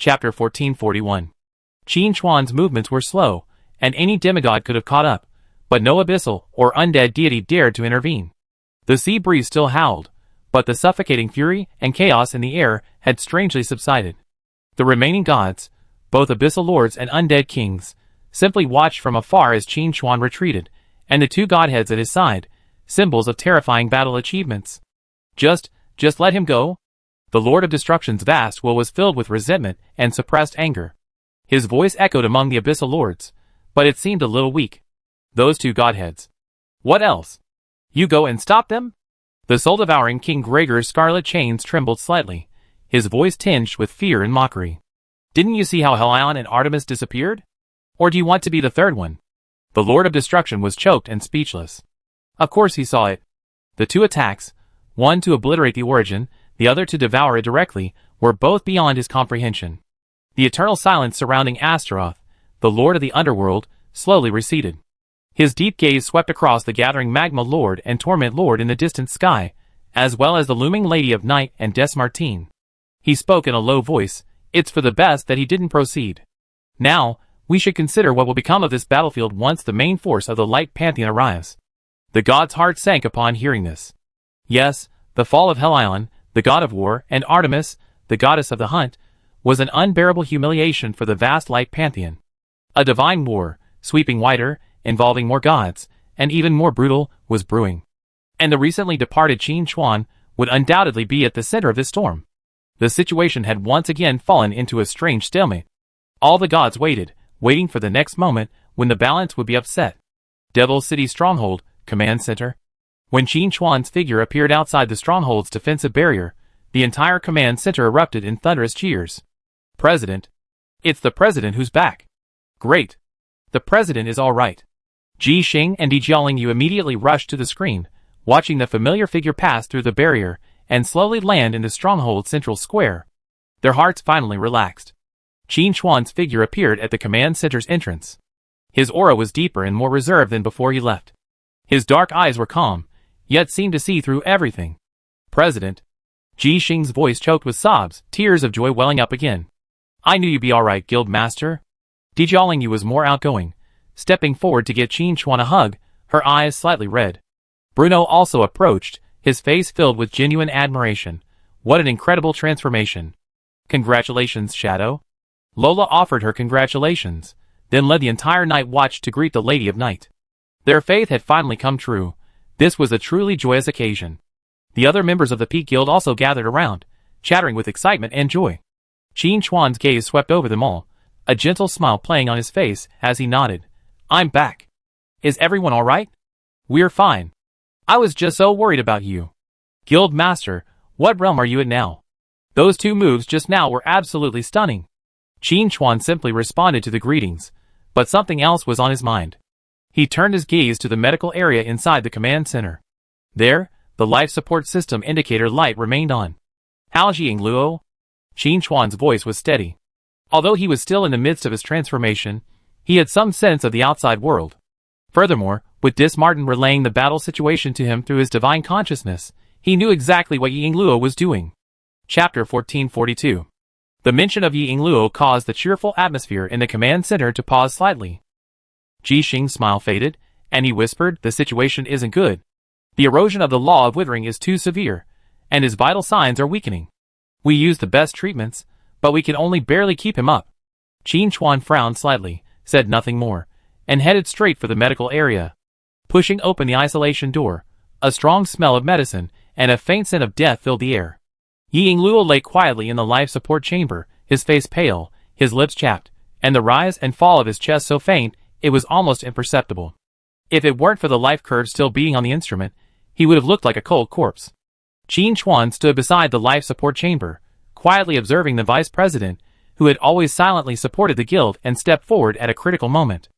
Chapter 1441. Qin Chuan's movements were slow, and any demigod could have caught up, but no abyssal or undead deity dared to intervene. The sea breeze still howled, but the suffocating fury and chaos in the air had strangely subsided. The remaining gods, both abyssal lords and undead kings, simply watched from afar as Qin Chuan retreated, and the two godheads at his side, symbols of terrifying battle achievements. Just let him go? The Lord of Destruction's vast will was filled with resentment and suppressed anger. His voice echoed among the abyssal lords, but it seemed a little weak. Those two godheads. What else? You go and stop them? The soul-devouring King Gregor's scarlet chains trembled slightly, his voice tinged with fear and mockery. Didn't you see how Helion and Artemis disappeared? Or do you want to be the third one? The Lord of Destruction was choked and speechless. Of course he saw it. The two attacks, one to obliterate the origin, the other to devour it directly, were both beyond his comprehension. The eternal silence surrounding Astaroth, the Lord of the Underworld, slowly receded. His deep gaze swept across the gathering Magma Lord and Torment Lord in the distant sky, as well as the looming Lady of Night and Des Martine. He spoke in a low voice. It's for the best that he didn't proceed. Now, we should consider what will become of this battlefield once the main force of the Light Pantheon arrives. The god's heart sank upon hearing this. Yes, the fall of Helion, the god of war, and Artemis, the goddess of the hunt, was an unbearable humiliation for the vast Light Pantheon. A divine war, sweeping wider, involving more gods, and even more brutal, was brewing. And the recently departed Qin Chuan would undoubtedly be at the center of this storm. The situation had once again fallen into a strange stalemate. All the gods waiting for the next moment when the balance would be upset. Devil City Stronghold, Command Center. When Qin Chuan's figure appeared outside the stronghold's defensive barrier, the entire command center erupted in thunderous cheers. President. It's the president who's back. Great. The president is all right. Ji Xing and Di Jiaolingyu immediately rushed to the screen, watching the familiar figure pass through the barrier and slowly land in the stronghold's central square. Their hearts finally relaxed. Qin Chuan's figure appeared at the command center's entrance. His aura was deeper and more reserved than before he left. His dark eyes were calm, yet seemed to see through everything. President. Ji Xing's voice choked with sobs, tears of joy welling up again. I knew you'd be alright, Guild Master. Di Jiaolingyu was more outgoing, stepping forward to get Qin Chuan a hug, her eyes slightly red. Bruno also approached, his face filled with genuine admiration. What an incredible transformation. Congratulations, Shadow. Lola offered her congratulations, then led the entire night watch to greet the Lady of Night. Their faith had finally come true. This was a truly joyous occasion. The other members of the Peak Guild also gathered around, chattering with excitement and joy. Qin Chuan's gaze swept over them all, a gentle smile playing on his face as he nodded. I'm back. Is everyone alright? We're fine. I was just so worried about you. Guild Master, what realm are you in now? Those two moves just now were absolutely stunning. Qin Chuan simply responded to the greetings, but something else was on his mind. He turned his gaze to the medical area inside the command center. There, the life support system indicator light remained on. Hao Jingluo? Qin Chuan's voice was steady. Although he was still in the midst of his transformation, he had some sense of the outside world. Furthermore, with Des Martin relaying the battle situation to him through his divine consciousness, he knew exactly what Yingluo was doing. Chapter 1442. The mention of Yingluo caused the cheerful atmosphere in the command center to pause slightly. Ji Xing's smile faded, and he whispered, the situation isn't good. The erosion of the law of withering is too severe, and his vital signs are weakening. We use the best treatments, but we can only barely keep him up. Qin Chuan frowned slightly, said nothing more, and headed straight for the medical area. Pushing open the isolation door, a strong smell of medicine and a faint scent of death filled the air. Yingluo lay quietly in the life support chamber, his face pale, his lips chapped, and the rise and fall of his chest so faint it was almost imperceptible. If it weren't for the life curve still beating on the instrument, he would have looked like a cold corpse. Qin Chuan stood beside the life support chamber, quietly observing the vice president, who had always silently supported the guild and stepped forward at a critical moment.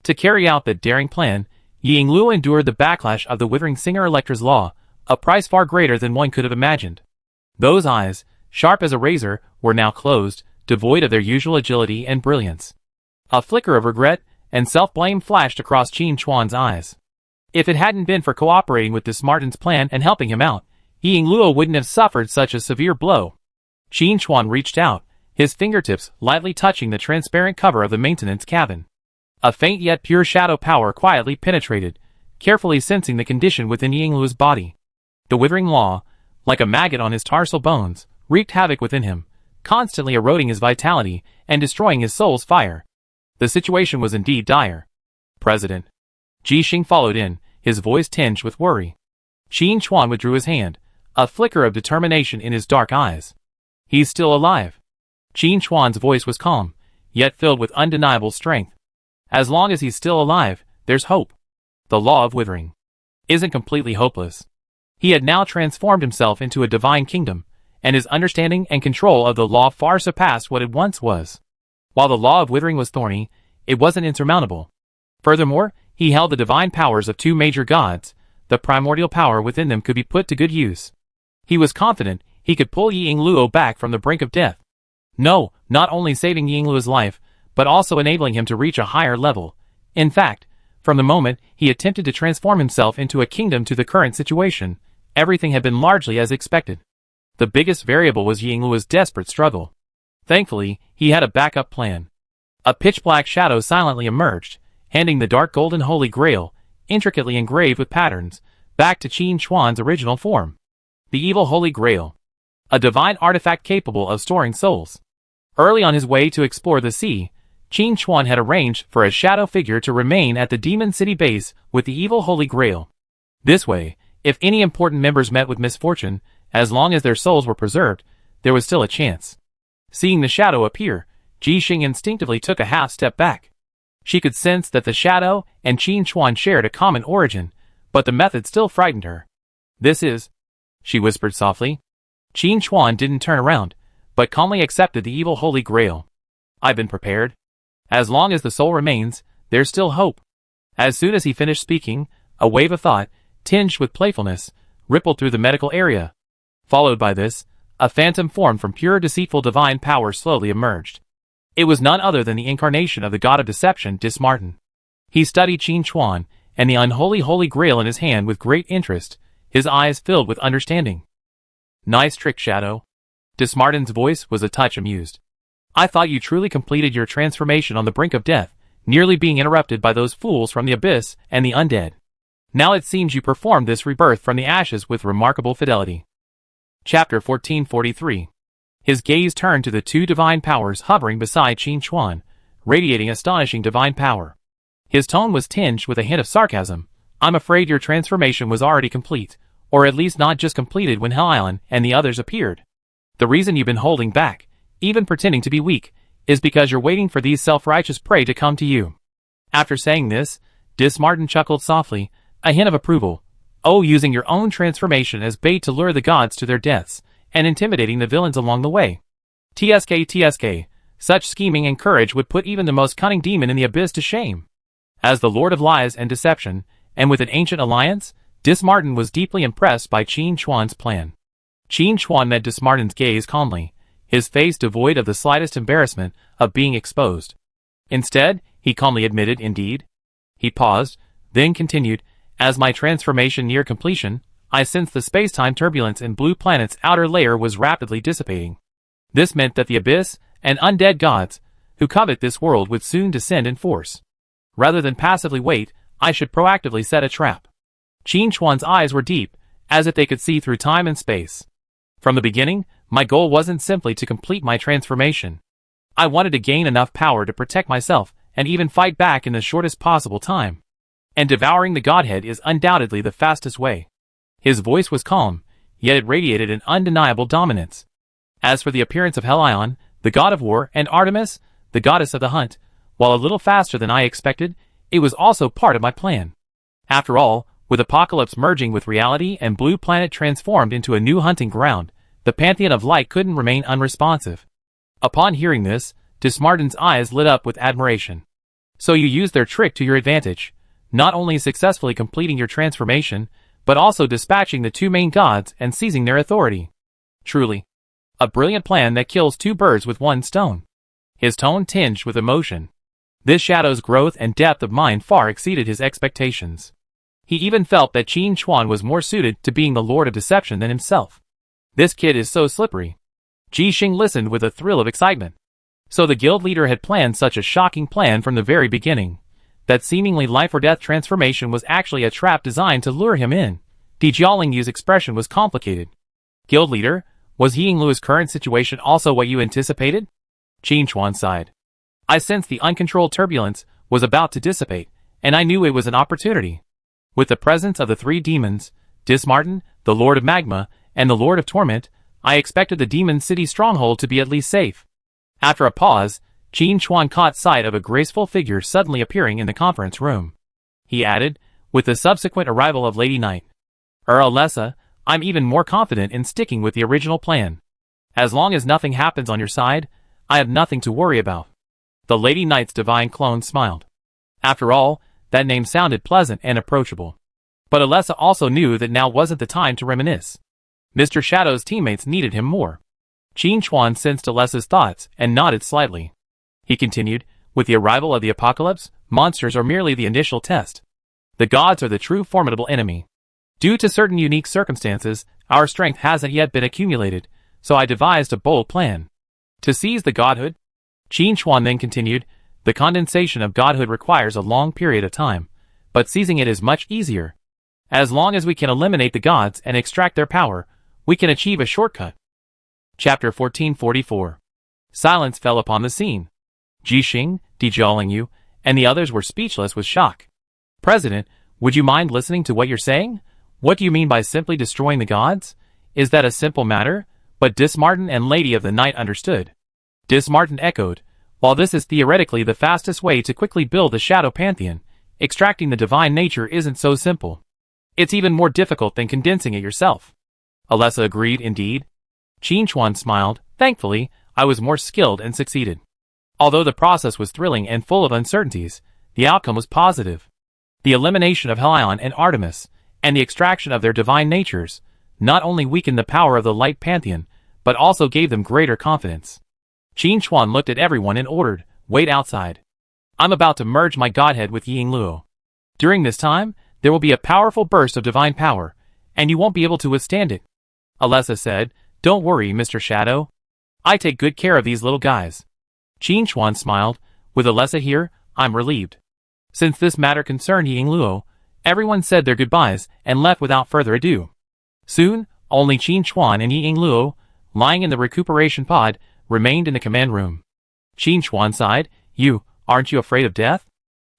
To carry out that daring plan, Yingluo endured the backlash of the Withering Singer Electra's law, a price far greater than one could have imagined. Those eyes, sharp as a razor, were now closed, devoid of their usual agility and brilliance. A flicker of regret and self-blame flashed across Qin Chuan's eyes. If it hadn't been for cooperating with Des Martin's plan and helping him out, Yingluo wouldn't have suffered such a severe blow. Qin Chuan reached out, his fingertips lightly touching the transparent cover of the maintenance cabin. A faint yet pure shadow power quietly penetrated, carefully sensing the condition within Yingluo's body. The withering law, like a maggot on his tarsal bones, wreaked havoc within him, constantly eroding his vitality and destroying his soul's fire. The situation was indeed dire. President. Ji Xing followed in, his voice tinged with worry. Qin Chuan withdrew his hand, a flicker of determination in his dark eyes. He's still alive. Qin Chuan's voice was calm, yet filled with undeniable strength. As long as he's still alive, there's hope. The law of withering isn't completely hopeless. He had now transformed himself into a divine kingdom, and his understanding and control of the law far surpassed what it once was. While the law of withering was thorny, it wasn't insurmountable. Furthermore, he held the divine powers of two major gods. The primordial power within them could be put to good use. He was confident he could pull Yingluo back from the brink of death. No, not only saving Yingluo's life, but also enabling him to reach a higher level. In fact, from the moment he attempted to transform himself into a kingdom to the current situation, everything had been largely as expected. The biggest variable was Yingluo's desperate struggle. Thankfully, he had a backup plan. A pitch-black shadow silently emerged, handing the dark golden holy grail, intricately engraved with patterns, back to Qin Chuan's original form. The evil holy grail. A divine artifact capable of storing souls. Early on his way to explore the sea, Qin Chuan had arranged for a shadow figure to remain at the Demon City base with the evil holy grail. This way, if any important members met with misfortune, as long as their souls were preserved, there was still a chance. Seeing the shadow appear, Ji Xing instinctively took a half step back. She could sense that the shadow and Qin Chuan shared a common origin, but the method still frightened her. "This is," she whispered softly. Qin Chuan didn't turn around, but calmly accepted the evil holy grail. "I've been prepared. As long as the soul remains, there's still hope." As soon as he finished speaking, a wave of thought, tinged with playfulness, rippled through the medical area. Followed by this, a phantom form from pure deceitful divine power slowly emerged. It was none other than the incarnation of the god of deception, Dismartin. He studied Qin Chuan and the unholy holy grail in his hand with great interest, his eyes filled with understanding. "Nice trick, Shadow." Dismartin's voice was a touch amused. "I thought you truly completed your transformation on the brink of death, nearly being interrupted by those fools from the abyss and the undead. Now it seems you performed this rebirth from the ashes with remarkable fidelity." Chapter 1443. His gaze turned to the two divine powers hovering beside Qin Chuan, radiating astonishing divine power. His tone was tinged with a hint of sarcasm. "I'm afraid your transformation was already complete, or at least not just completed when Helion and the others appeared. The reason you've been holding back, even pretending to be weak, is because you're waiting for these self-righteous prey to come to you." After saying this, Dismartin chuckled softly, a hint of approval. "Oh, using your own transformation as bait to lure the gods to their deaths, and intimidating the villains along the way. TSK, such scheming and courage would put even the most cunning demon in the abyss to shame." As the Lord of Lies and Deception, and with an ancient alliance, Dismartin was deeply impressed by Qin Chuan's plan. Qin Chuan met Dismartin's gaze calmly, his face devoid of the slightest embarrassment of being exposed. Instead, he calmly admitted, "Indeed." He paused, then continued, "As my transformation neared completion, I sensed the space-time turbulence in Blue Planet's outer layer was rapidly dissipating. This meant that the abyss and undead gods, who covet this world, would soon descend in force. Rather than passively wait, I should proactively set a trap." Qin Chuan's eyes were deep, as if they could see through time and space. "From the beginning, my goal wasn't simply to complete my transformation. I wanted to gain enough power to protect myself and even fight back in the shortest possible time. And devouring the Godhead is undoubtedly the fastest way." His voice was calm, yet it radiated an undeniable dominance. "As for the appearance of Helion, the god of war, and Artemis, the goddess of the hunt, while a little faster than I expected, it was also part of my plan. After all, with Apocalypse merging with reality and Blue Planet transformed into a new hunting ground, the Pantheon of Light couldn't remain unresponsive." Upon hearing this, Dismartin's eyes lit up with admiration. "So you used their trick to your advantage, not only successfully completing your transformation, but also dispatching the two main gods and seizing their authority. Truly, a brilliant plan that kills two birds with one stone." His tone tinged with emotion. This shadow's growth and depth of mind far exceeded his expectations. He even felt that Qin Chuan was more suited to being the Lord of Deception than himself. "This kid is so slippery." Ji Xing listened with a thrill of excitement. So the guild leader had planned such a shocking plan from the very beginning. That seemingly life-or-death transformation was actually a trap designed to lure him in. Di Jialingyu's expression was complicated. Guild leader, was Yingluo's current situation also what you anticipated? Qin Chuan sighed. I sensed the uncontrolled turbulence was about to dissipate, and I knew it was an opportunity. With the presence of the three demons, Dismartin, the Lord of Magma, and the Lord of Torment, I expected the demon city stronghold to be at least safe. After a pause, Qin Chuan caught sight of a graceful figure suddenly appearing in the conference room. He added, with the subsequent arrival of Lady Night. Alessa, I'm even more confident in sticking with the original plan. As long as nothing happens on your side, I have nothing to worry about. The Lady Knight's divine clone smiled. After all, that name sounded pleasant and approachable. But Alessa also knew that now wasn't the time to reminisce. Mr. Shadow's teammates needed him more. Qin Chuan sensed Alessa's thoughts and nodded slightly. He continued, with the arrival of the apocalypse, monsters are merely the initial test. The gods are the true formidable enemy. Due to certain unique circumstances, our strength hasn't yet been accumulated, so I devised a bold plan. To seize the godhood? Qin Chuan then continued, the condensation of godhood requires a long period of time, but seizing it is much easier. As long as we can eliminate the gods and extract their power, we can achieve a shortcut. Chapter 1444. Silence fell upon the scene. Ji Xing, Di Jialingyu, and the others were speechless with shock. President, would you mind listening to what you're saying? What do you mean by simply destroying the gods? Is that a simple matter? But Dismartin and Lady of the Night understood. Dismartin echoed, while this is theoretically the fastest way to quickly build the Shadow Pantheon, extracting the divine nature isn't so simple. It's even more difficult than condensing it yourself. Alessa agreed, indeed. Qin Chuan smiled. Thankfully, I was more skilled and succeeded. Although the process was thrilling and full of uncertainties, the outcome was positive. The elimination of Helion and Artemis, and the extraction of their divine natures, not only weakened the power of the Light Pantheon, but also gave them greater confidence. Qin Chuan looked at everyone and ordered, wait outside. I'm about to merge my godhead with Yingluo. During this time, there will be a powerful burst of divine power, and you won't be able to withstand it. Alessa said, don't worry, Mr. Shadow. I take good care of these little guys. Qin Chuan smiled, with Alessa here, I'm relieved. Since this matter concerned Yingluo, everyone said their goodbyes and left without further ado. Soon, only Qin Chuan and Yingluo, lying in the recuperation pod, remained in the command room. Qin Chuan sighed, aren't you afraid of death?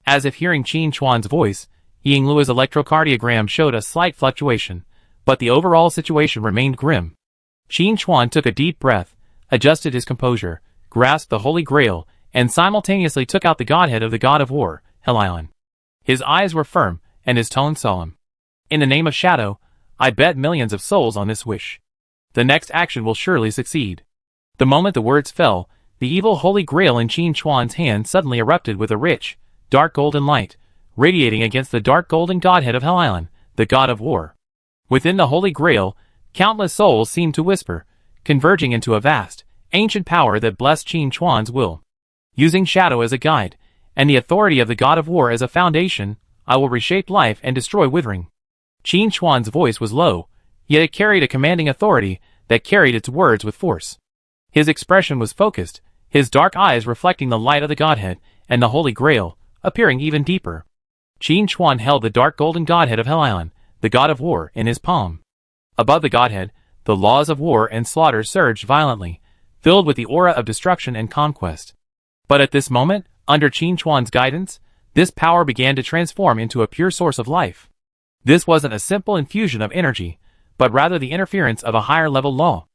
As if hearing Qin Chuan's voice, Yingluo's electrocardiogram showed a slight fluctuation, but the overall situation remained grim. Qin Chuan took a deep breath, adjusted his composure, grasped the Holy Grail, and simultaneously took out the godhead of the god of war, Helion. His eyes were firm, and his tone solemn. In the name of Shadow, I bet millions of souls on this wish. The next action will surely succeed. The moment the words fell, the evil Holy Grail in Qin Chuan's hand suddenly erupted with a rich, dark golden light, radiating against the dark golden godhead of Helion, the god of war. Within the Holy Grail, countless souls seemed to whisper, converging into a vast, ancient power that blessed Qin Chuan's will. Using Shadow as a guide, and the authority of the god of war as a foundation, I will reshape life and destroy withering. Qin Chuan's voice was low, yet it carried a commanding authority that carried its words with force. His expression was focused, his dark eyes reflecting the light of the godhead and the Holy Grail, appearing even deeper. Qin Chuan held the dark golden godhead of Helion, the god of war, in his palm. Above the godhead, the laws of war and slaughter surged violently, filled with the aura of destruction and conquest. But at this moment, under Qin Chuan's guidance, this power began to transform into a pure source of life. This wasn't a simple infusion of energy, but rather the interference of a higher-level law.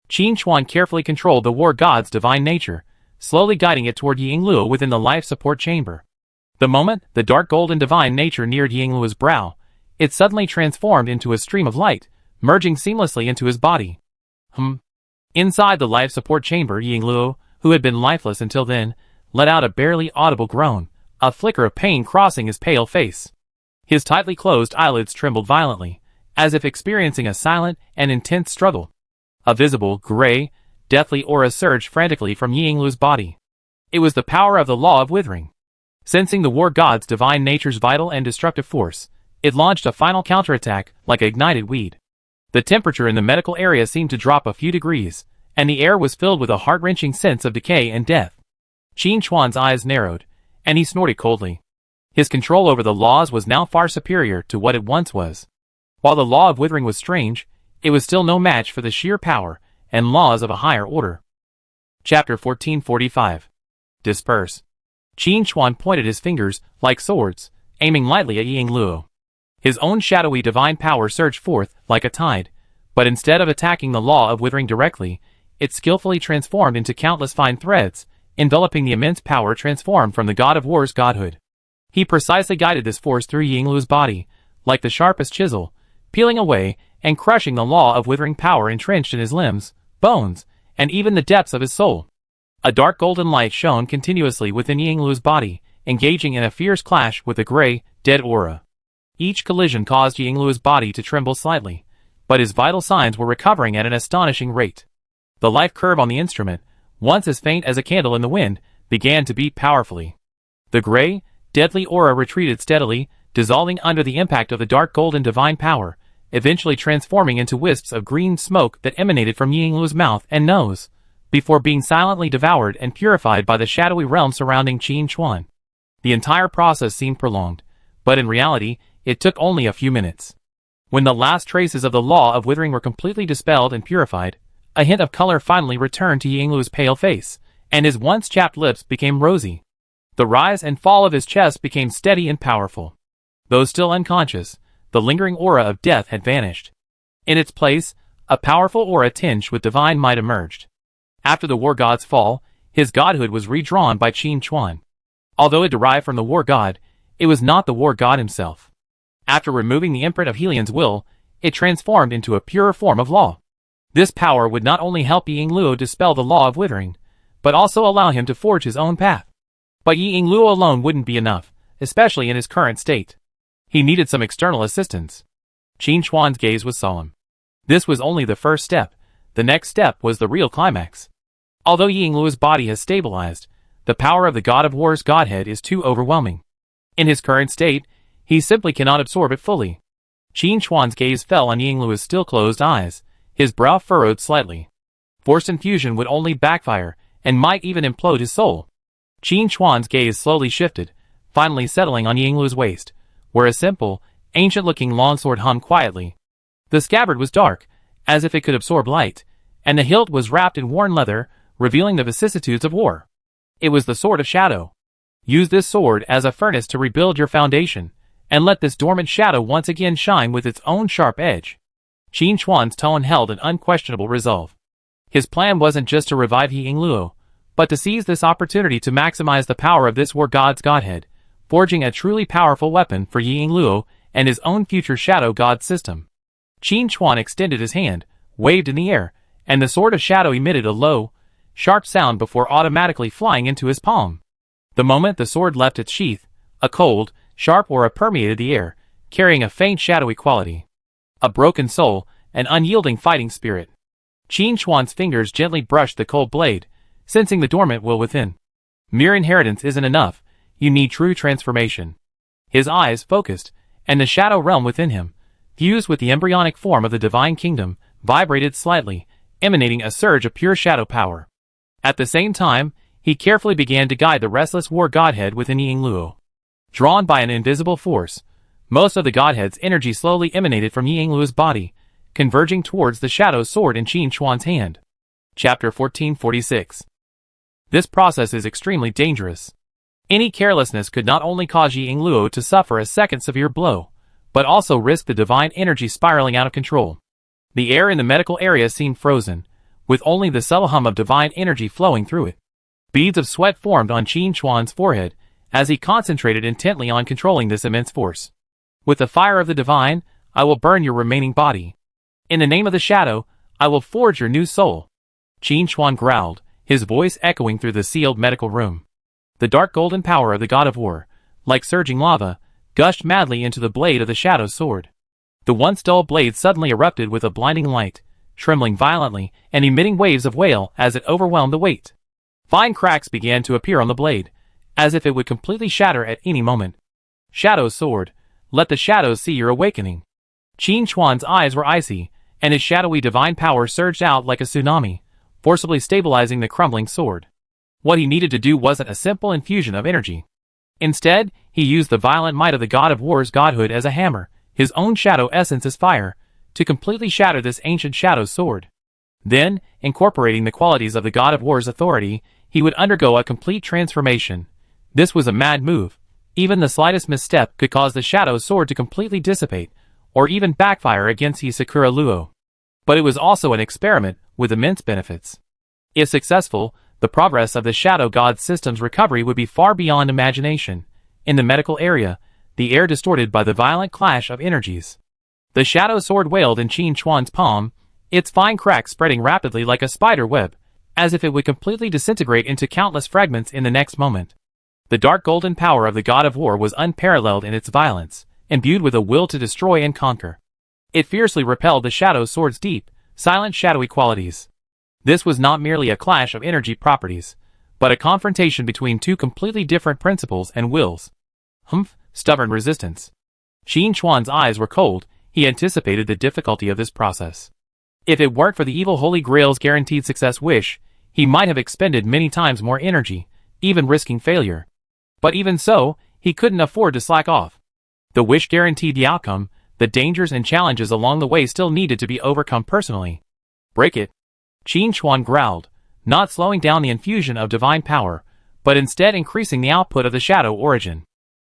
Qin Chuan carefully controlled the war god's divine nature, slowly guiding it toward Yingluo within the life support chamber. The moment the dark golden divine nature neared Yingluo's brow, it suddenly transformed into a stream of light, merging seamlessly into his body. Inside the life support chamber, Yingluo, who had been lifeless until then, let out a barely audible groan, a flicker of pain crossing his pale face. His tightly closed eyelids trembled violently, as if experiencing a silent and intense struggle. A visible, gray, deathly aura surged frantically from Yingluo's body. It was the power of the law of withering. Sensing the war god's divine nature's vital and destructive force, it launched a final counterattack like an ignited weed. The temperature in the medical area seemed to drop a few degrees, and the air was filled with a heart-wrenching sense of decay and death. Qin Chuan's eyes narrowed, and he snorted coldly. His control over the laws was now far superior to what it once was. While the law of withering was strange, it was still no match for the sheer power and laws of a higher order. Chapter 1445. Disperse. Qin Chuan pointed his fingers like swords, aiming lightly at Yingluo. His own shadowy divine power surged forth like a tide, but instead of attacking the law of withering directly, it skillfully transformed into countless fine threads, enveloping the immense power transformed from the god of war's godhood. He precisely guided this force through Yingluo's body, like the sharpest chisel, peeling away and crushing the law of withering power entrenched in his limbs, bones, and even the depths of his soul. A dark golden light shone continuously within Yingluo's body, engaging in a fierce clash with the gray, dead aura. Each collision caused Yingluo's body to tremble slightly, but his vital signs were recovering at an astonishing rate. The life curve on the instrument, once as faint as a candle in the wind, began to beat powerfully. The gray, deadly aura retreated steadily, dissolving under the impact of the dark golden divine power, eventually transforming into wisps of green smoke that emanated from Yingluo's mouth and nose, before being silently devoured and purified by the shadowy realm surrounding Qin Chuan. The entire process seemed prolonged, but in reality, it took only a few minutes. When the last traces of the law of withering were completely dispelled and purified, a hint of color finally returned to Yingluo's pale face, and his once chapped lips became rosy. The rise and fall of his chest became steady and powerful. Though still unconscious, the lingering aura of death had vanished. In its place, a powerful aura tinged with divine might emerged. After the war god's fall, his godhood was redrawn by Qin Chuan. Although it derived from the war god, it was not the war god himself. After removing the imprint of Helion's will, it transformed into a purer form of law. This power would not only help Yingluo dispel the law of withering, but also allow him to forge his own path. But Yingluo alone wouldn't be enough, especially in his current state. He needed some external assistance. Qin Chuan's gaze was solemn. This was only the first step. The next step was the real climax. Although Yingluo's body has stabilized, the power of the god of war's godhead is too overwhelming. In his current state, he simply cannot absorb it fully. Qin Chuan's gaze fell on Yingluo's still closed eyes, his brow furrowed slightly. Forced infusion would only backfire, and might even implode his soul. Qin Chuan's gaze slowly shifted, finally settling on Yingluo's waist, where a simple, ancient-looking longsword hung quietly. The scabbard was dark, as if it could absorb light, and the hilt was wrapped in worn leather, revealing the vicissitudes of war. It was the sword of shadow. Use this sword as a furnace to rebuild your foundation, and let this dormant shadow once again shine with its own sharp edge. Qin Chuan's tone held an unquestionable resolve. His plan wasn't just to revive Yingluo, but to seize this opportunity to maximize the power of this war god's godhead, forging a truly powerful weapon for Yingluo and his own future shadow god system. Qin Chuan extended his hand, waved in the air, and the sword of shadow emitted a low, sharp sound before automatically flying into his palm. The moment the sword left its sheath, a cold, sharp aura permeated the air, carrying a faint shadowy quality. A broken soul, an unyielding fighting spirit. Qin Chuan's fingers gently brushed the cold blade, sensing the dormant will within. Mere inheritance isn't enough, you need true transformation. His eyes focused, and the shadow realm within him, fused with the embryonic form of the divine kingdom, vibrated slightly, emanating a surge of pure shadow power. At the same time, he carefully began to guide the restless war godhead within Yingluo. Drawn by an invisible force, most of the godhead's energy slowly emanated from Yingluo's body, converging towards the shadow sword in Qin Chuan's hand. Chapter 1446. This process is extremely dangerous. Any carelessness could not only cause Yingluo to suffer a second severe blow, but also risk the divine energy spiraling out of control. The air in the medical area seemed frozen, with only the subtle hum of divine energy flowing through it. Beads of sweat formed on Qin Chuan's forehead, as he concentrated intently on controlling this immense force. With the fire of the divine, I will burn your remaining body. In the name of the shadow, I will forge your new soul. Qin Chuan growled, his voice echoing through the sealed medical room. The dark golden power of the god of war, like surging lava, gushed madly into the blade of the shadow sword. The once dull blade suddenly erupted with a blinding light, trembling violently and emitting waves of wail as it overwhelmed the weight. Fine cracks began to appear on the blade, as if it would completely shatter at any moment. Shadow sword, let the shadows see your awakening. Qin Chuan's eyes were icy, and his shadowy divine power surged out like a tsunami, forcibly stabilizing the crumbling sword. What he needed to do wasn't a simple infusion of energy. Instead, he used the violent might of the god of war's godhood as a hammer, his own shadow essence as fire, to completely shatter this ancient shadow sword. Then, incorporating the qualities of the god of war's authority, he would undergo a complete transformation. This was a mad move. Even the slightest misstep could cause the shadow sword to completely dissipate, or even backfire against Hisakura Luo. But it was also an experiment with immense benefits. If successful, the progress of the shadow god's system's recovery would be far beyond imagination. In the medical area, the air distorted by the violent clash of energies. The shadow sword wailed in Qin Chuan's palm, its fine cracks spreading rapidly like a spider web, as if it would completely disintegrate into countless fragments in the next moment. The dark golden power of the god of war was unparalleled in its violence, imbued with a will to destroy and conquer. It fiercely repelled the shadow sword's deep, silent shadowy qualities. This was not merely a clash of energy properties, but a confrontation between two completely different principles and wills. Stubborn resistance. Qin Chuan's eyes were cold. He anticipated the difficulty of this process. If it weren't for the evil Holy Grail's guaranteed success wish, he might have expended many times more energy, even risking failure. But even so, he couldn't afford to slack off. The wish guaranteed the outcome. The dangers and challenges along the way still needed to be overcome personally. Break it. Qin Chuan growled, not slowing down the infusion of divine power, but instead increasing the output of the shadow origin.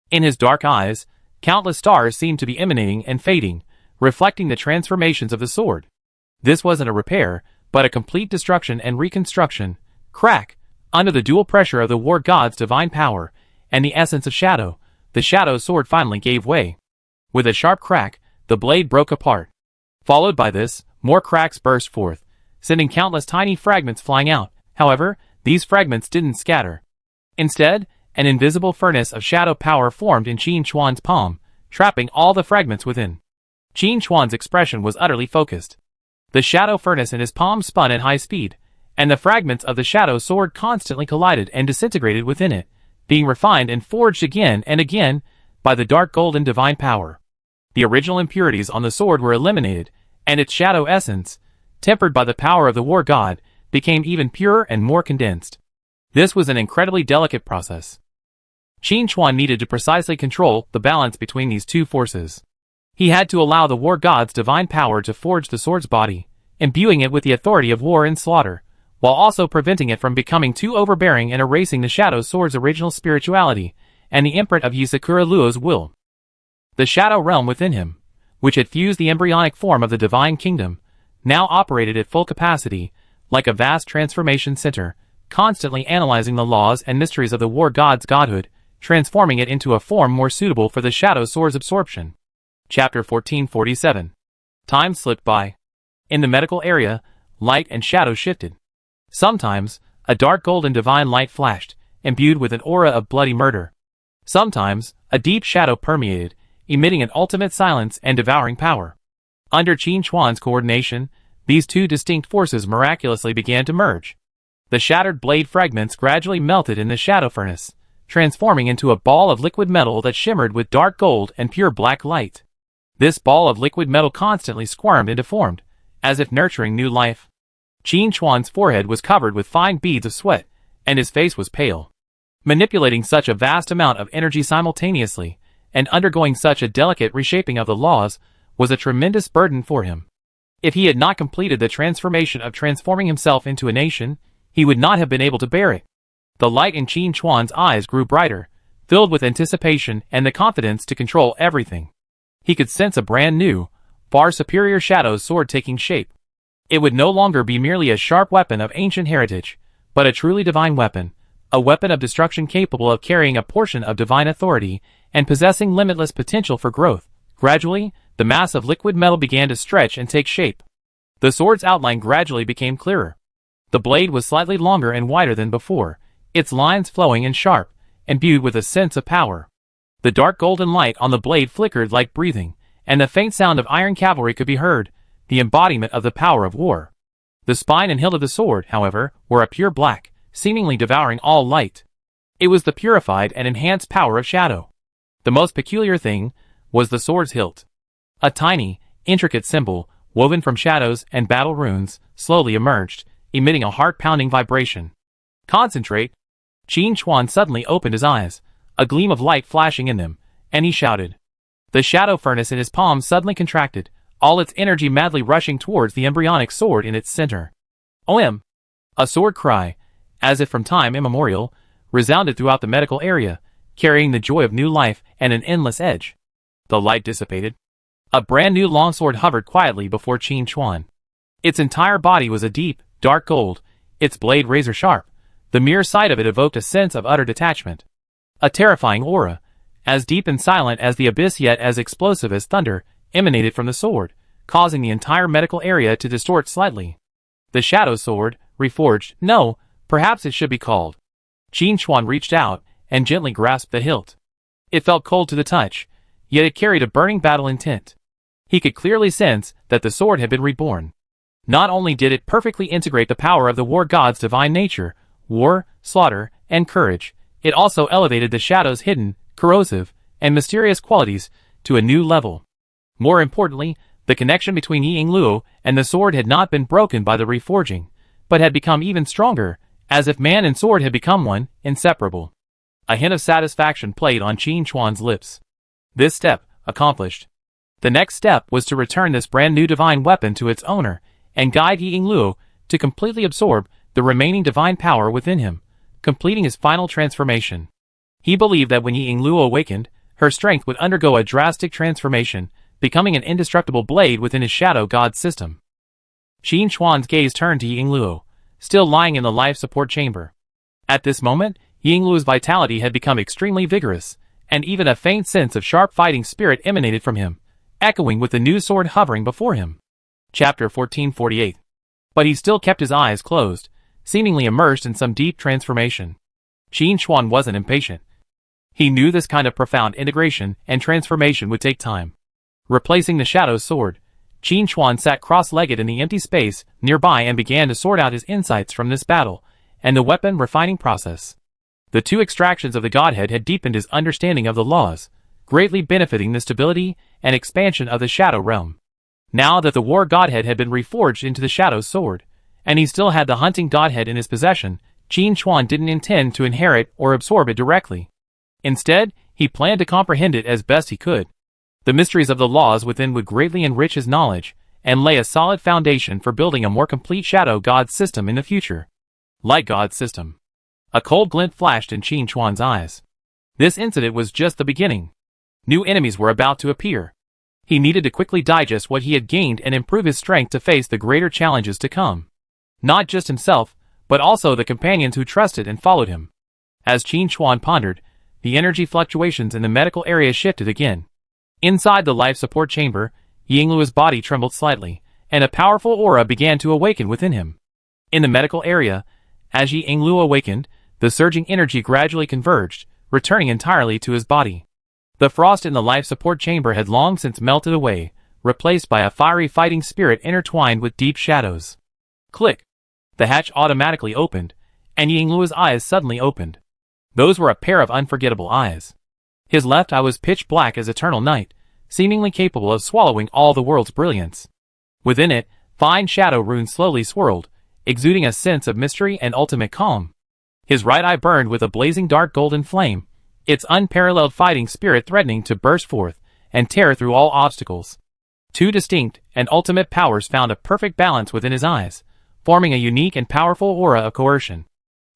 In his dark eyes, countless stars seemed to be emanating and fading, reflecting the transformations of the sword. This wasn't a repair, but a complete destruction and reconstruction. Crack! Under the dual pressure of the war god's divine power and the essence of shadow, the shadow sword finally gave way. With a sharp crack, the blade broke apart. Followed by this, more cracks burst forth, sending countless tiny fragments flying out. However, these fragments didn't scatter. Instead, an invisible furnace of shadow power formed in Qin Chuan's palm, trapping all the fragments within. Qin Chuan's expression was utterly focused. The shadow furnace in his palm spun at high speed, and the fragments of the shadow sword constantly collided and disintegrated within it, being refined and forged again and again by the dark golden divine power. The original impurities on the sword were eliminated, and its shadow essence, tempered by the power of the war god, became even purer and more condensed. This was an incredibly delicate process. Qin Chuan needed to precisely control the balance between these two forces. He had to allow the war god's divine power to forge the sword's body, imbuing it with the authority of war and slaughter, while also preventing it from becoming too overbearing and erasing the shadow sword's original spirituality and the imprint of Hisakura Luo's will. The shadow realm within him, which had fused the embryonic form of the divine kingdom, now operated at full capacity, like a vast transformation center, constantly analyzing the laws and mysteries of the war god's godhood, transforming it into a form more suitable for the shadow sword's absorption. Chapter 1447. Time slipped by. In the medical area, light and shadow shifted. Sometimes, a dark golden divine light flashed, imbued with an aura of bloody murder. Sometimes, a deep shadow permeated, emitting an ultimate silence and devouring power. Under Qin Chuan's coordination, these two distinct forces miraculously began to merge. The shattered blade fragments gradually melted in the shadow furnace, transforming into a ball of liquid metal that shimmered with dark gold and pure black light. This ball of liquid metal constantly squirmed and deformed, as if nurturing new life. Qin Chuan's forehead was covered with fine beads of sweat, and his face was pale. Manipulating such a vast amount of energy simultaneously, and undergoing such a delicate reshaping of the laws, was a tremendous burden for him. If he had not completed the transformation of transforming himself into a nation, he would not have been able to bear it. The light in Qin Chuan's eyes grew brighter, filled with anticipation and the confidence to control everything. He could sense a brand new, far superior shadow sword taking shape. It would no longer be merely a sharp weapon of ancient heritage, but a truly divine weapon, a weapon of destruction capable of carrying a portion of divine authority and possessing limitless potential for growth. Gradually, the mass of liquid metal began to stretch and take shape. The sword's outline gradually became clearer. The blade was slightly longer and wider than before, its lines flowing and sharp, imbued with a sense of power. The dark golden light on the blade flickered like breathing, and the faint sound of iron cavalry could be heard, the embodiment of the power of war. The spine and hilt of the sword, however, were a pure black, seemingly devouring all light. It was the purified and enhanced power of shadow. The most peculiar thing was the sword's hilt. A tiny, intricate symbol, woven from shadows and battle runes, slowly emerged, emitting a heart-pounding vibration. Concentrate! Qin Chuan suddenly opened his eyes, a gleam of light flashing in them, and he shouted. The shadow furnace in his palm suddenly contracted, all its energy madly rushing towards the embryonic sword in its center. OM! A sword cry, as if from time immemorial, resounded throughout the medical area, carrying the joy of new life and an endless edge. The light dissipated. A brand new longsword hovered quietly before Qin Chuan. Its entire body was a deep, dark gold, its blade razor sharp. The mere sight of it evoked a sense of utter detachment. A terrifying aura, as deep and silent as the abyss yet as explosive as thunder, emanated from the sword, causing the entire medical area to distort slightly. The shadow sword, reforged, no, perhaps it should be called. Qin Chuan reached out and gently grasped the hilt. It felt cold to the touch, yet it carried a burning battle intent. He could clearly sense that the sword had been reborn. Not only did it perfectly integrate the power of the war god's divine nature, war, slaughter, and courage, it also elevated the shadow's hidden, corrosive, and mysterious qualities to a new level. More importantly, the connection between Yingluo and the sword had not been broken by the reforging, but had become even stronger, as if man and sword had become one, inseparable. A hint of satisfaction played on Qin Chuan's lips. This step accomplished. The next step was to return this brand new divine weapon to its owner, and guide Yingluo to completely absorb the remaining divine power within him, completing his final transformation. He believed that when Yingluo awakened, her strength would undergo a drastic transformation, becoming an indestructible blade within his shadow god system. Qin Chuan's gaze turned to Yingluo, still lying in the life support chamber. At this moment, Yingluo's vitality had become extremely vigorous, and even a faint sense of sharp fighting spirit emanated from him, echoing with the new sword hovering before him. Chapter 1448. But he still kept his eyes closed, seemingly immersed in some deep transformation. Qin Chuan wasn't impatient. He knew this kind of profound integration and transformation would take time. Replacing the shadow's sword, Qin Chuan sat cross-legged in the empty space nearby and began to sort out his insights from this battle and the weapon refining process. The two extractions of the godhead had deepened his understanding of the laws, greatly benefiting the stability and expansion of the shadow realm. Now that the war godhead had been reforged into the shadow's sword, and he still had the hunting godhead in his possession, Qin Chuan didn't intend to inherit or absorb it directly. Instead, he planned to comprehend it as best he could. The mysteries of the laws within would greatly enrich his knowledge, and lay a solid foundation for building a more complete shadow god system in the future. Light god system. A cold glint flashed in Qin Chuan's eyes. This incident was just the beginning. New enemies were about to appear. He needed to quickly digest what he had gained and improve his strength to face the greater challenges to come. Not just himself, but also the companions who trusted and followed him. As Qin Chuan pondered, the energy fluctuations in the medical area shifted again. Inside the life support chamber, Yingluo's body trembled slightly, and a powerful aura began to awaken within him. In the medical area, as Yingluo awakened, the surging energy gradually converged, returning entirely to his body. The frost in the life support chamber had long since melted away, replaced by a fiery fighting spirit intertwined with deep shadows. Click! The hatch automatically opened, and Yingluo's eyes suddenly opened. Those were a pair of unforgettable eyes. His left eye was pitch black as eternal night, seemingly capable of swallowing all the world's brilliance. Within it, fine shadow runes slowly swirled, exuding a sense of mystery and ultimate calm. His right eye burned with a blazing dark golden flame, its unparalleled fighting spirit threatening to burst forth and tear through all obstacles. Two distinct and ultimate powers found a perfect balance within his eyes, forming a unique and powerful aura of coercion.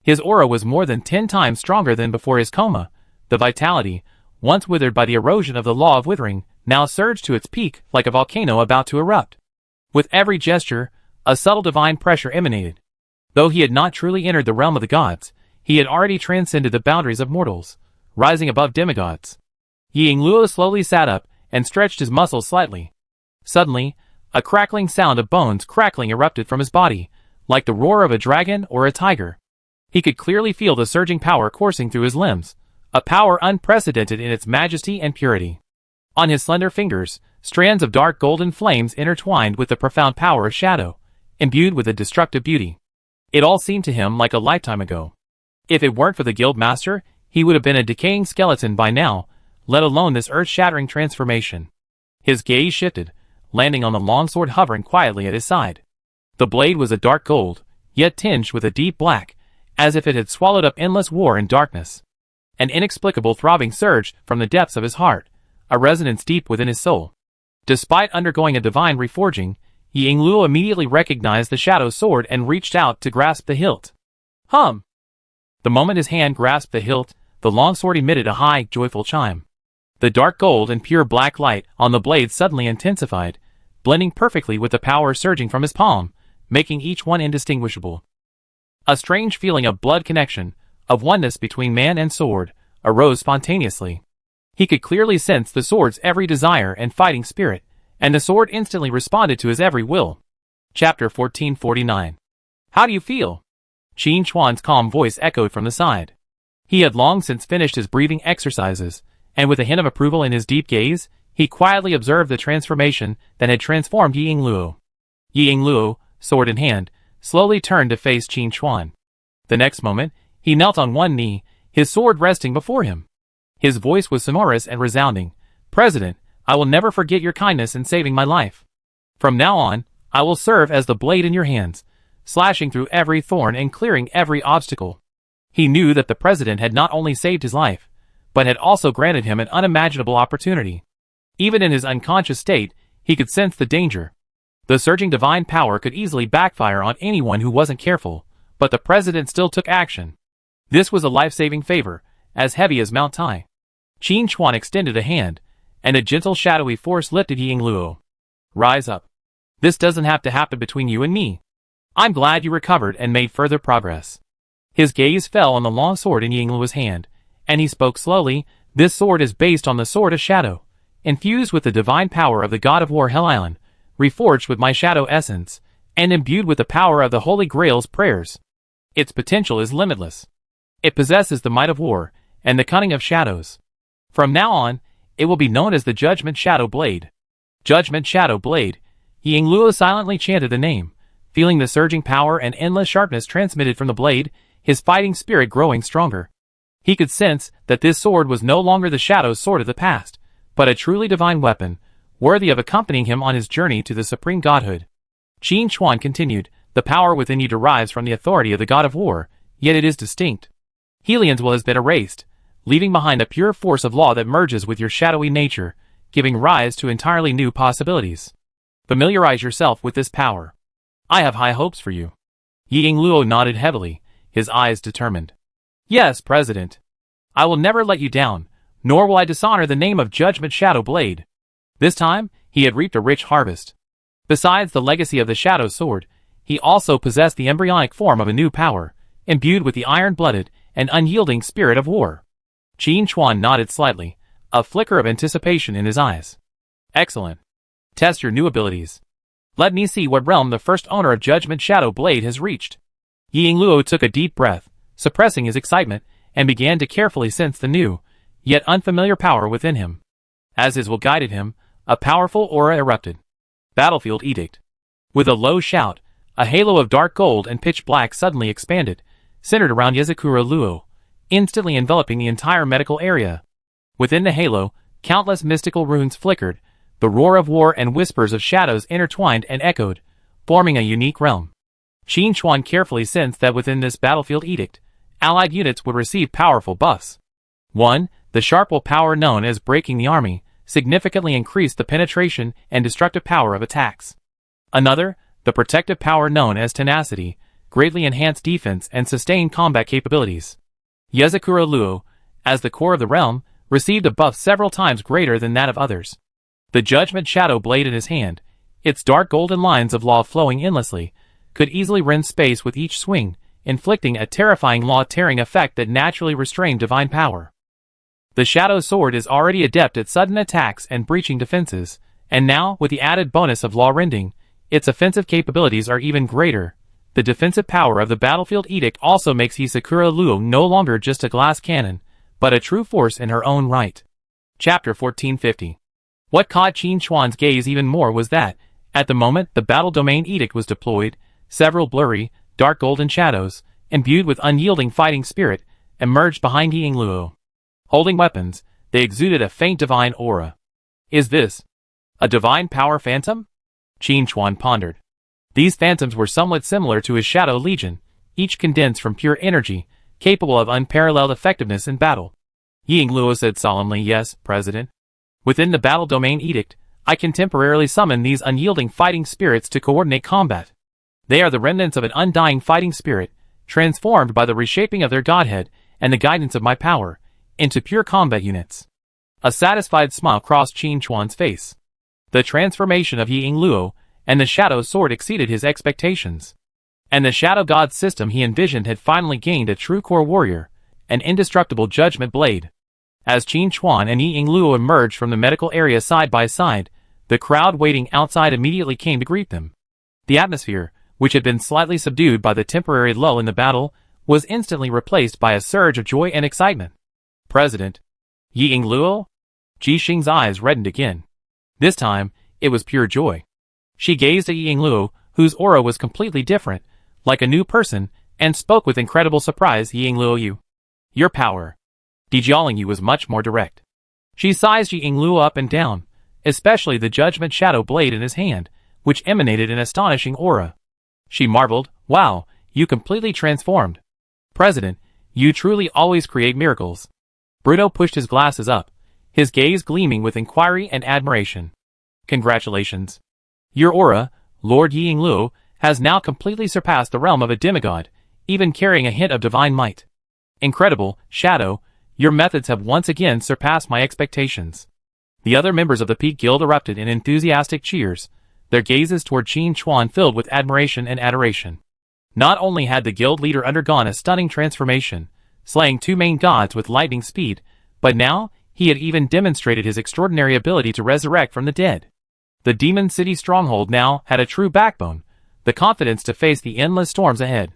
His aura was more than 10 times stronger than before his coma. The vitality, once withered by the erosion of the law of withering, now surged to its peak like a volcano about to erupt. With every gesture, a subtle divine pressure emanated. Though he had not truly entered the realm of the gods, he had already transcended the boundaries of mortals, rising above demigods. Yingluo slowly sat up and stretched his muscles slightly. Suddenly, a crackling sound of bones crackling erupted from his body, like the roar of a dragon or a tiger. He could clearly feel the surging power coursing through his limbs, a power unprecedented in its majesty and purity. On his slender fingers, strands of dark golden flames intertwined with the profound power of shadow, imbued with a destructive beauty. It all seemed to him like a lifetime ago. If it weren't for the guild master, he would have been a decaying skeleton by now, let alone this earth-shattering transformation. His gaze shifted, landing on the longsword hovering quietly at his side. The blade was a dark gold, yet tinged with a deep black, as if it had swallowed up endless war and darkness. An inexplicable throbbing surged from the depths of his heart, a resonance deep within his soul. Despite undergoing a divine reforging, Yingluo immediately recognized the shadow sword and reached out to grasp the hilt. Hum! The moment his hand grasped the hilt, the longsword emitted a high, joyful chime. The dark gold and pure black light on the blade suddenly intensified, blending perfectly with the power surging from his palm, making each one indistinguishable. A strange feeling of blood connection, of oneness between man and sword, arose spontaneously. He could clearly sense the sword's every desire and fighting spirit, and the sword instantly responded to his every will. Chapter 1449. How do you feel? Qin Chuan's calm voice echoed from the side. He had long since finished his breathing exercises, and with a hint of approval in his deep gaze, he quietly observed the transformation that had transformed Yingluo. Yingluo, sword in hand, slowly turned to face Qin Chuan. The next moment, he knelt on one knee, his sword resting before him. His voice was sonorous and resounding. President, I will never forget your kindness in saving my life. From now on, I will serve as the blade in your hands, slashing through every thorn and clearing every obstacle. He knew that the president had not only saved his life, but had also granted him an unimaginable opportunity. Even in his unconscious state, he could sense the danger. The surging divine power could easily backfire on anyone who wasn't careful, but the president still took action. This was a life-saving favor, as heavy as Mount Tai. Qin Chuan extended a hand, and a gentle shadowy force lifted Yingluo. Rise up. This doesn't have to happen between you and me. I'm glad you recovered and made further progress. His gaze fell on the long sword in Yingluo's hand, and he spoke slowly. This sword is based on the sword of shadow, infused with the divine power of the god of war Hell Island, reforged with my shadow essence, and imbued with the power of the Holy Grail's prayers. Its potential is limitless. It possesses the might of war, and the cunning of shadows. From now on, it will be known as the Judgment Shadow Blade. Judgment Shadow Blade. Yingluo silently chanted the name, feeling the surging power and endless sharpness transmitted from the blade, his fighting spirit growing stronger. He could sense that this sword was no longer the shadow's sword of the past, but a truly divine weapon, worthy of accompanying him on his journey to the supreme godhood. Qin Chuan continued, the power within you derives from the authority of the god of war, yet it is distinct. Helion's will has been erased, leaving behind a pure force of law that merges with your shadowy nature, giving rise to entirely new possibilities. Familiarize yourself with this power. I have high hopes for you. Yingluo nodded heavily, his eyes determined. Yes, President. I will never let you down, nor will I dishonor the name of Judgment Shadow Blade. This time, he had reaped a rich harvest. Besides the legacy of the Shadow Sword, he also possessed the embryonic form of a new power, imbued with the iron-blooded and unyielding spirit of war. Qin Chuan nodded slightly, a flicker of anticipation in his eyes. Excellent. Test your new abilities. Let me see what realm the first owner of Judgment Shadow Blade has reached. Yingluo took a deep breath, suppressing his excitement, and began to carefully sense the new, yet unfamiliar power within him. As his will guided him, a powerful aura erupted. Battlefield Edict. With a low shout, a halo of dark gold and pitch black suddenly expanded, centered around Yezakura Luo, instantly enveloping the entire medical area. Within the halo, countless mystical runes flickered, the roar of war and whispers of shadows intertwined and echoed, forming a unique realm. Qin Chuan carefully sensed that within this battlefield edict, allied units would receive powerful buffs. 1. The sharp will power known as breaking the army, significantly increased the penetration and destructive power of attacks. Another, the protective power known as tenacity, greatly enhanced defense and sustained combat capabilities. Yezakura Luo, as the core of the realm, received a buff several times greater than that of others. The Judgment Shadow Blade in his hand, its dark golden lines of law flowing endlessly, could easily rend space with each swing, inflicting a terrifying law-tearing effect that naturally restrained divine power. The Shadow Sword is already adept at sudden attacks and breaching defenses, and now, with the added bonus of law-rending, its offensive capabilities are even greater. The defensive power of the Battlefield Edict also makes Yezakura Luo no longer just a glass cannon, but a true force in her own right. Chapter 1450. What caught Qin Chuan's gaze even more was that, at the moment the Battle Domain Edict was deployed, several blurry, dark golden shadows, imbued with unyielding fighting spirit, emerged behind Yingluo. Holding weapons, they exuded a faint divine aura. Is this a divine power phantom? Qin Chuan pondered. These phantoms were somewhat similar to his Shadow Legion, each condensed from pure energy, capable of unparalleled effectiveness in battle. Yingluo said solemnly, "Yes, President. Within the Battle Domain Edict, I can temporarily summon these unyielding fighting spirits to coordinate combat. They are the remnants of an undying fighting spirit, transformed by the reshaping of their godhead and the guidance of my power, into pure combat units." A satisfied smile crossed Qin Chuan's face. The transformation of Yingluo and the Shadow Sword exceeded his expectations. And the Shadow God system he envisioned had finally gained a true core warrior, an indestructible judgment blade. As Qin Chuan and Yingluo emerged from the medical area side by side, the crowd waiting outside immediately came to greet them. The atmosphere, which had been slightly subdued by the temporary lull in the battle, was instantly replaced by a surge of joy and excitement. "President Yingluo?" Ji Xing's eyes reddened again. This time, it was pure joy. She gazed at Yingluo, whose aura was completely different, like a new person, and spoke with incredible surprise. "Yingluo, your power." Dijialing was much more direct. She sized Yingluo up and down, especially the Judgment Shadow blade in his hand, which emanated an astonishing aura. She marveled, "Wow, you completely transformed. President, you truly always create miracles." Bruno pushed his glasses up, his gaze gleaming with inquiry and admiration. "Congratulations. Your aura, Lord Yingluo, has now completely surpassed the realm of a demigod, even carrying a hint of divine might. Incredible, Shadow, your methods have once again surpassed my expectations." The other members of the Peak Guild erupted in enthusiastic cheers, their gazes toward Qin Chuan filled with admiration and adoration. Not only had the guild leader undergone a stunning transformation, slaying two main gods with lightning speed, but now he had even demonstrated his extraordinary ability to resurrect from the dead. The Demon City stronghold now had a true backbone, the confidence to face the endless storms ahead.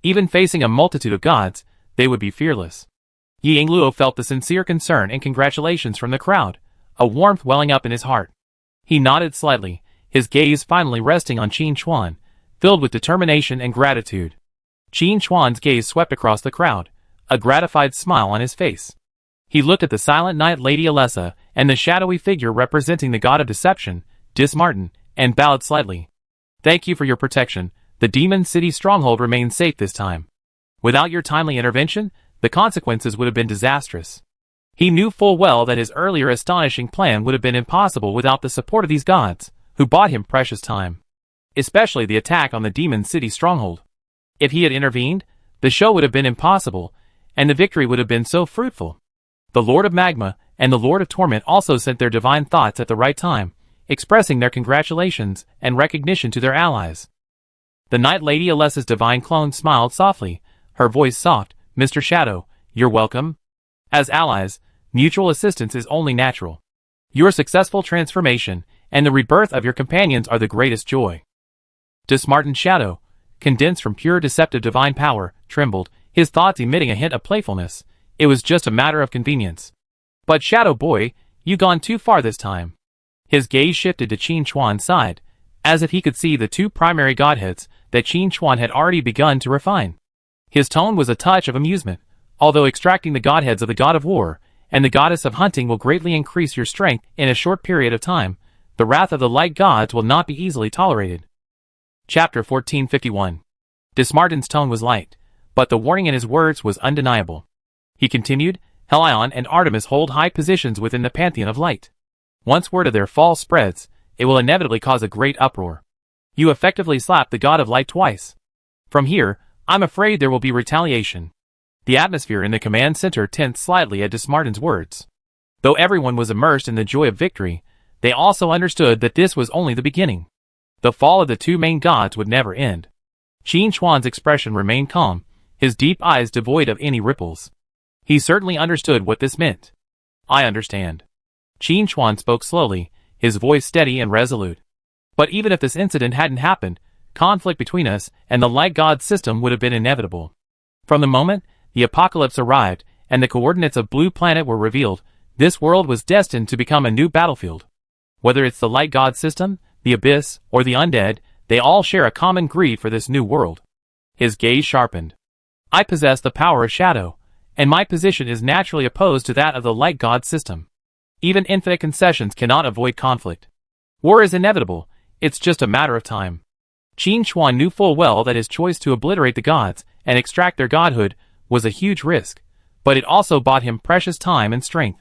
Even facing a multitude of gods, they would be fearless. Yingluo felt the sincere concern and congratulations from the crowd, a warmth welling up in his heart. He nodded slightly, his gaze finally resting on Qin Chuan, filled with determination and gratitude. Qin Chuan's gaze swept across the crowd, a gratified smile on his face. He looked at the silent Knight Lady Alessa and the shadowy figure representing the god of deception, Dismartin, and bowed slightly. "Thank you for your protection. The Demon City stronghold remains safe this time. Without your timely intervention, the consequences would have been disastrous." He knew full well that his earlier astonishing plan would have been impossible without the support of these gods, who bought him precious time. Especially the attack on the Demon City stronghold. If he had intervened, the show would have been impossible, and the victory would have been so fruitful. The Lord of Magma and the Lord of Torment also sent their divine thoughts at the right time, expressing their congratulations and recognition to their allies. The Knight Lady Alessa's divine clone smiled softly, her voice soft. "Mr. Shadow, you're welcome. As allies, mutual assistance is only natural. Your successful transformation and the rebirth of your companions are the greatest joy." Dismartin Shadow, condensed from pure deceptive divine power, trembled, his thoughts emitting a hint of playfulness. It was just a matter of convenience. "But Shadow Boy, you gone too far this time." His gaze shifted to Qin Chuan's side, as if he could see the two primary godheads that Qin Chuan had already begun to refine. His tone was a touch of amusement. "Although extracting the godheads of the god of war and the goddess of hunting will greatly increase your strength in a short period of time, the wrath of the light gods will not be easily tolerated." Chapter 1451. Dismartin's tone was light, but the warning in his words was undeniable. He continued, "Helion and Artemis hold high positions within the pantheon of light. Once word of their fall spreads, it will inevitably cause a great uproar. You effectively slapped the god of light twice. From here, I'm afraid there will be retaliation." The atmosphere in the command center tensed slightly at Dismartin's words. Though everyone was immersed in the joy of victory, they also understood that this was only the beginning. The fall of the two main gods would never end. Qin Chuan's expression remained calm, his deep eyes devoid of any ripples. He certainly understood what this meant. "I understand." Qin Chuan spoke slowly, his voice steady and resolute. "But even if this incident hadn't happened, conflict between us and the light god system would have been inevitable. From the moment the apocalypse arrived and the coordinates of Blue Planet were revealed, this world was destined to become a new battlefield. Whether it's the light god system, the abyss, or the undead, they all share a common greed for this new world." His gaze sharpened. "I possess the power of shadow, and my position is naturally opposed to that of the light god system. Even infinite concessions cannot avoid conflict. War is inevitable, it's just a matter of time." Qin Chuan knew full well that his choice to obliterate the gods and extract their godhood was a huge risk, but it also bought him precious time and strength.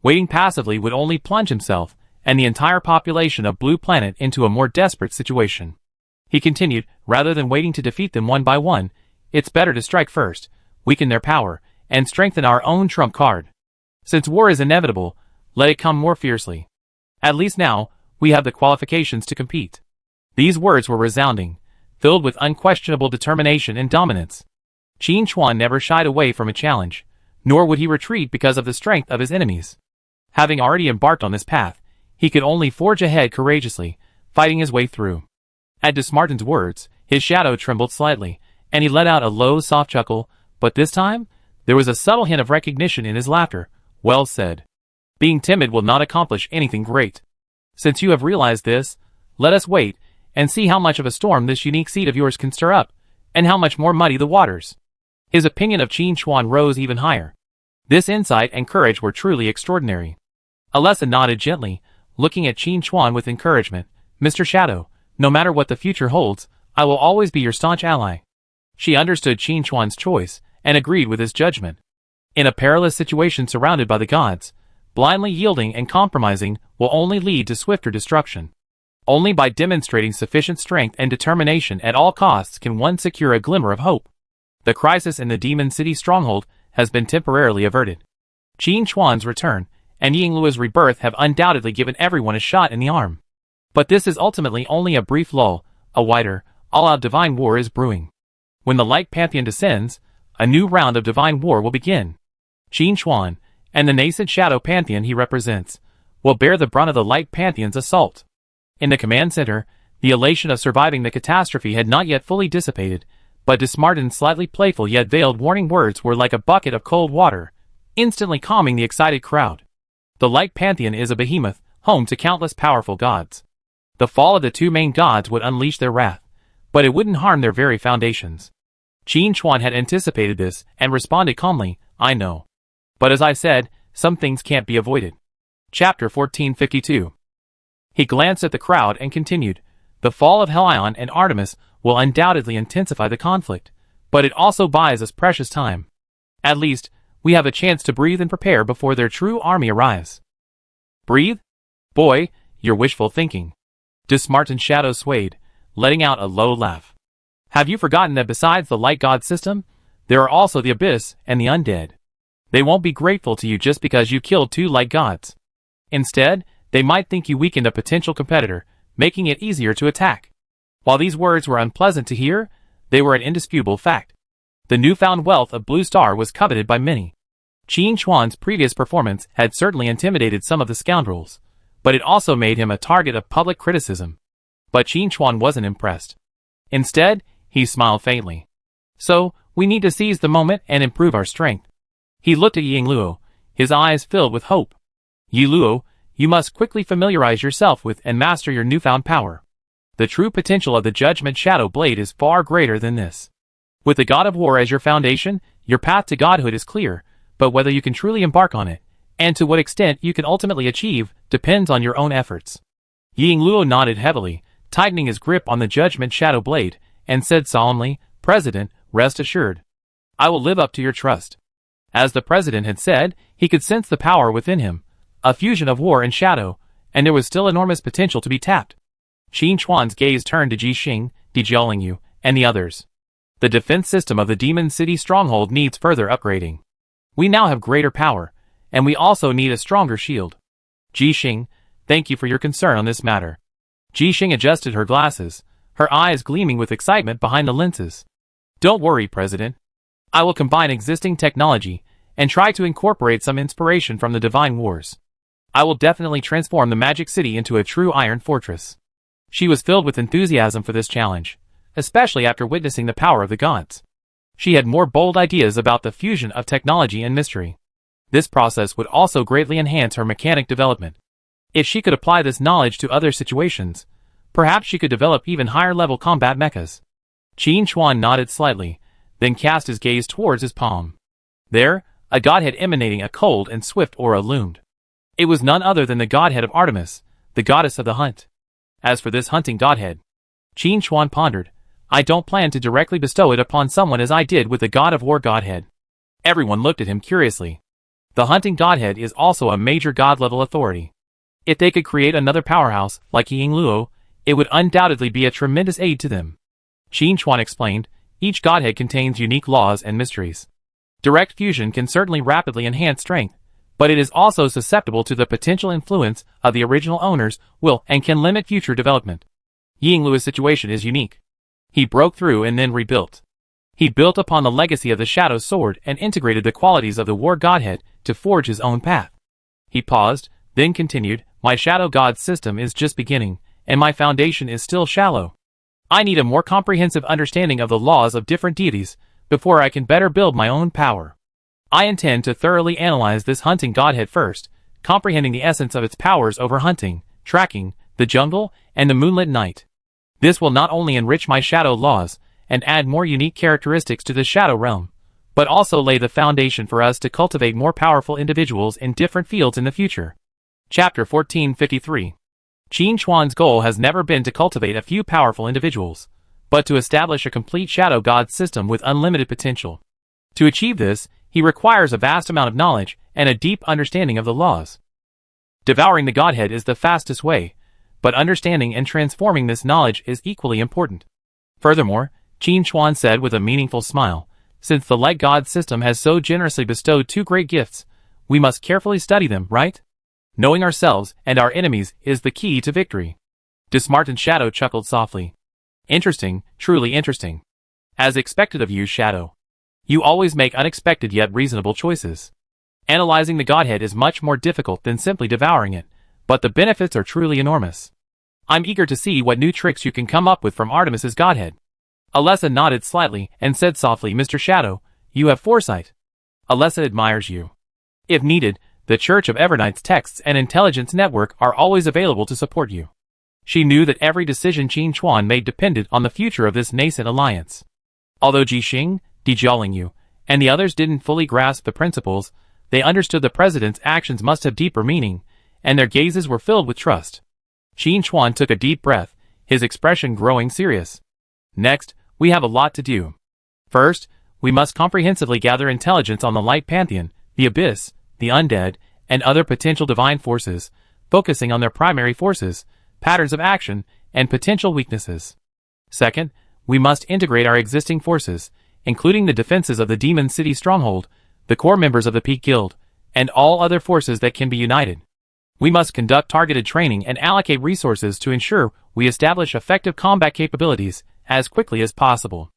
Waiting passively would only plunge himself and the entire population of Blue Planet into a more desperate situation. He continued, rather than waiting to defeat them one by one, it's better to strike first, weaken their power, and strengthen our own trump card. Since war is inevitable, let it come more fiercely. At least now, we have the qualifications to compete. These words were resounding, filled with unquestionable determination and dominance. Qin Chuan never shied away from a challenge, nor would he retreat because of the strength of his enemies. Having already embarked on this path, he could only forge ahead courageously, fighting his way through. At Desmartin's words, his shadow trembled slightly, and he let out a low, soft chuckle, but this time, there was a subtle hint of recognition in his laughter. Well said. Being timid will not accomplish anything great. Since you have realized this, let us wait and see how much of a storm this unique seed of yours can stir up, and how much more muddy the waters. His opinion of Qin Chuan rose even higher. This insight and courage were truly extraordinary. Alessa nodded gently, looking at Qin Chuan with encouragement. Mr. Shadow, no matter what the future holds, I will always be your staunch ally. She understood Qin Chuan's choice, and agreed with his judgment. In a perilous situation surrounded by the gods, blindly yielding and compromising will only lead to swifter destruction. Only by demonstrating sufficient strength and determination at all costs can one secure a glimmer of hope. The crisis in the Demon City stronghold has been temporarily averted. Qin Chuan's return and Yingluo's rebirth have undoubtedly given everyone a shot in the arm. But this is ultimately only a brief lull. A wider, all-out divine war is brewing. When the Light Pantheon descends, a new round of divine war will begin. Qin Chuan, and the nascent Shadow Pantheon he represents, will bear the brunt of the Light Pantheon's assault. In the command center, the elation of surviving the catastrophe had not yet fully dissipated, but Desmartin's slightly playful yet veiled warning words were like a bucket of cold water, instantly calming the excited crowd. The Light Pantheon is a behemoth, home to countless powerful gods. The fall of the two main gods would unleash their wrath, but it wouldn't harm their very foundations. Qin Chuan had anticipated this and responded calmly, I know. But as I said, some things can't be avoided. Chapter 1452. He glanced at the crowd and continued, the fall of Helion and Artemis will undoubtedly intensify the conflict, but it also buys us precious time. At least, we have a chance to breathe and prepare before their true army arrives. Breathe? Boy, you're wishful thinking. Desmartin's shadow swayed, letting out a low laugh. Have you forgotten that besides the light god system, there are also the abyss and the undead? They won't be grateful to you just because you killed two light gods. Instead, they might think you weakened a potential competitor, making it easier to attack. While these words were unpleasant to hear, they were an indisputable fact. The newfound wealth of Blue Star was coveted by many. Qin Chuan's previous performance had certainly intimidated some of the scoundrels, but it also made him a target of public criticism. But Qin Chuan wasn't impressed. Instead, he smiled faintly. So, we need to seize the moment and improve our strength. He looked at Yingluo, his eyes filled with hope. Yingluo, you must quickly familiarize yourself with and master your newfound power. The true potential of the Judgment Shadow Blade is far greater than this. With the God of War as your foundation, your path to godhood is clear, but whether you can truly embark on it, and to what extent you can ultimately achieve, depends on your own efforts. Yingluo nodded heavily, tightening his grip on the Judgment Shadow Blade, and said solemnly, President, rest assured. I will live up to your trust. As the President had said, he could sense the power within him, a fusion of war and shadow, and there was still enormous potential to be tapped. Qin Chuan's gaze turned to Ji Xing, Jiaolingyu, and the others. The defense system of the Demon City stronghold needs further upgrading. We now have greater power, and we also need a stronger shield. Ji Xing, thank you for your concern on this matter. Ji Xing adjusted her glasses, her eyes gleaming with excitement behind the lenses. Don't worry, President. I will combine existing technology and try to incorporate some inspiration from the Divine Wars. I will definitely transform the Magic City into a true iron fortress. She was filled with enthusiasm for this challenge, especially after witnessing the power of the gods. She had more bold ideas about the fusion of technology and mystery. This process would also greatly enhance her mechanic development. If she could apply this knowledge to other situations, perhaps she could develop even higher-level combat mechas. Qin Chuan nodded slightly, then cast his gaze towards his palm. There, a godhead emanating a cold and swift aura loomed. It was none other than the godhead of Artemis, the goddess of the hunt. As for this hunting godhead, Qin Chuan pondered. I don't plan to directly bestow it upon someone as I did with the God of War Godhead. Everyone looked at him curiously. The hunting Godhead is also a major God-level authority. If they could create another powerhouse, like Ying Luo, it would undoubtedly be a tremendous aid to them. Qin Chuan explained, each Godhead contains unique laws and mysteries. Direct fusion can certainly rapidly enhance strength, but it is also susceptible to the potential influence of the original owner's will and can limit future development. Ying Luo's situation is unique. He broke through and then rebuilt. He built upon the legacy of the Shadow Sword and integrated the qualities of the War Godhead to forge his own path. He paused, then continued, my Shadow God system is just beginning, and my foundation is still shallow. I need a more comprehensive understanding of the laws of different deities before I can better build my own power. I intend to thoroughly analyze this hunting Godhead first, comprehending the essence of its powers over hunting, tracking, the jungle, and the moonlit night. This will not only enrich my shadow laws and add more unique characteristics to the shadow realm, but also lay the foundation for us to cultivate more powerful individuals in different fields in the future. Chapter 1453. Qin Chuan's goal has never been to cultivate a few powerful individuals, but to establish a complete shadow god system with unlimited potential. To achieve this, he requires a vast amount of knowledge and a deep understanding of the laws. Devouring the Godhead is the fastest way, but understanding and transforming this knowledge is equally important. Furthermore, Qin Chuan said with a meaningful smile, since the light god system has so generously bestowed two great gifts, we must carefully study them, right? Knowing ourselves and our enemies is the key to victory. Dismartened Shadow chuckled softly. Interesting, truly interesting. As expected of you, Shadow. You always make unexpected yet reasonable choices. Analyzing the Godhead is much more difficult than simply devouring it, but the benefits are truly enormous. I'm eager to see what new tricks you can come up with from Artemis's Godhead. Alessa nodded slightly and said softly, Mr. Shadow, you have foresight. Alessa admires you. If needed, the Church of Evernight's texts and intelligence network are always available to support you. She knew that every decision Qin Chuan made depended on the future of this nascent alliance. Although Ji Xing, Di Jiaolingyu, and the others didn't fully grasp the principles, they understood the president's actions must have deeper meaning, and their gazes were filled with trust. Qin Chuan took a deep breath, his expression growing serious. Next, we have a lot to do. First, we must comprehensively gather intelligence on the Light Pantheon, the Abyss, the Undead, and other potential divine forces, focusing on their primary forces, patterns of action, and potential weaknesses. Second, we must integrate our existing forces, including the defenses of the Demon City Stronghold, the core members of the Peak Guild, and all other forces that can be united. We must conduct targeted training and allocate resources to ensure we establish effective combat capabilities as quickly as possible.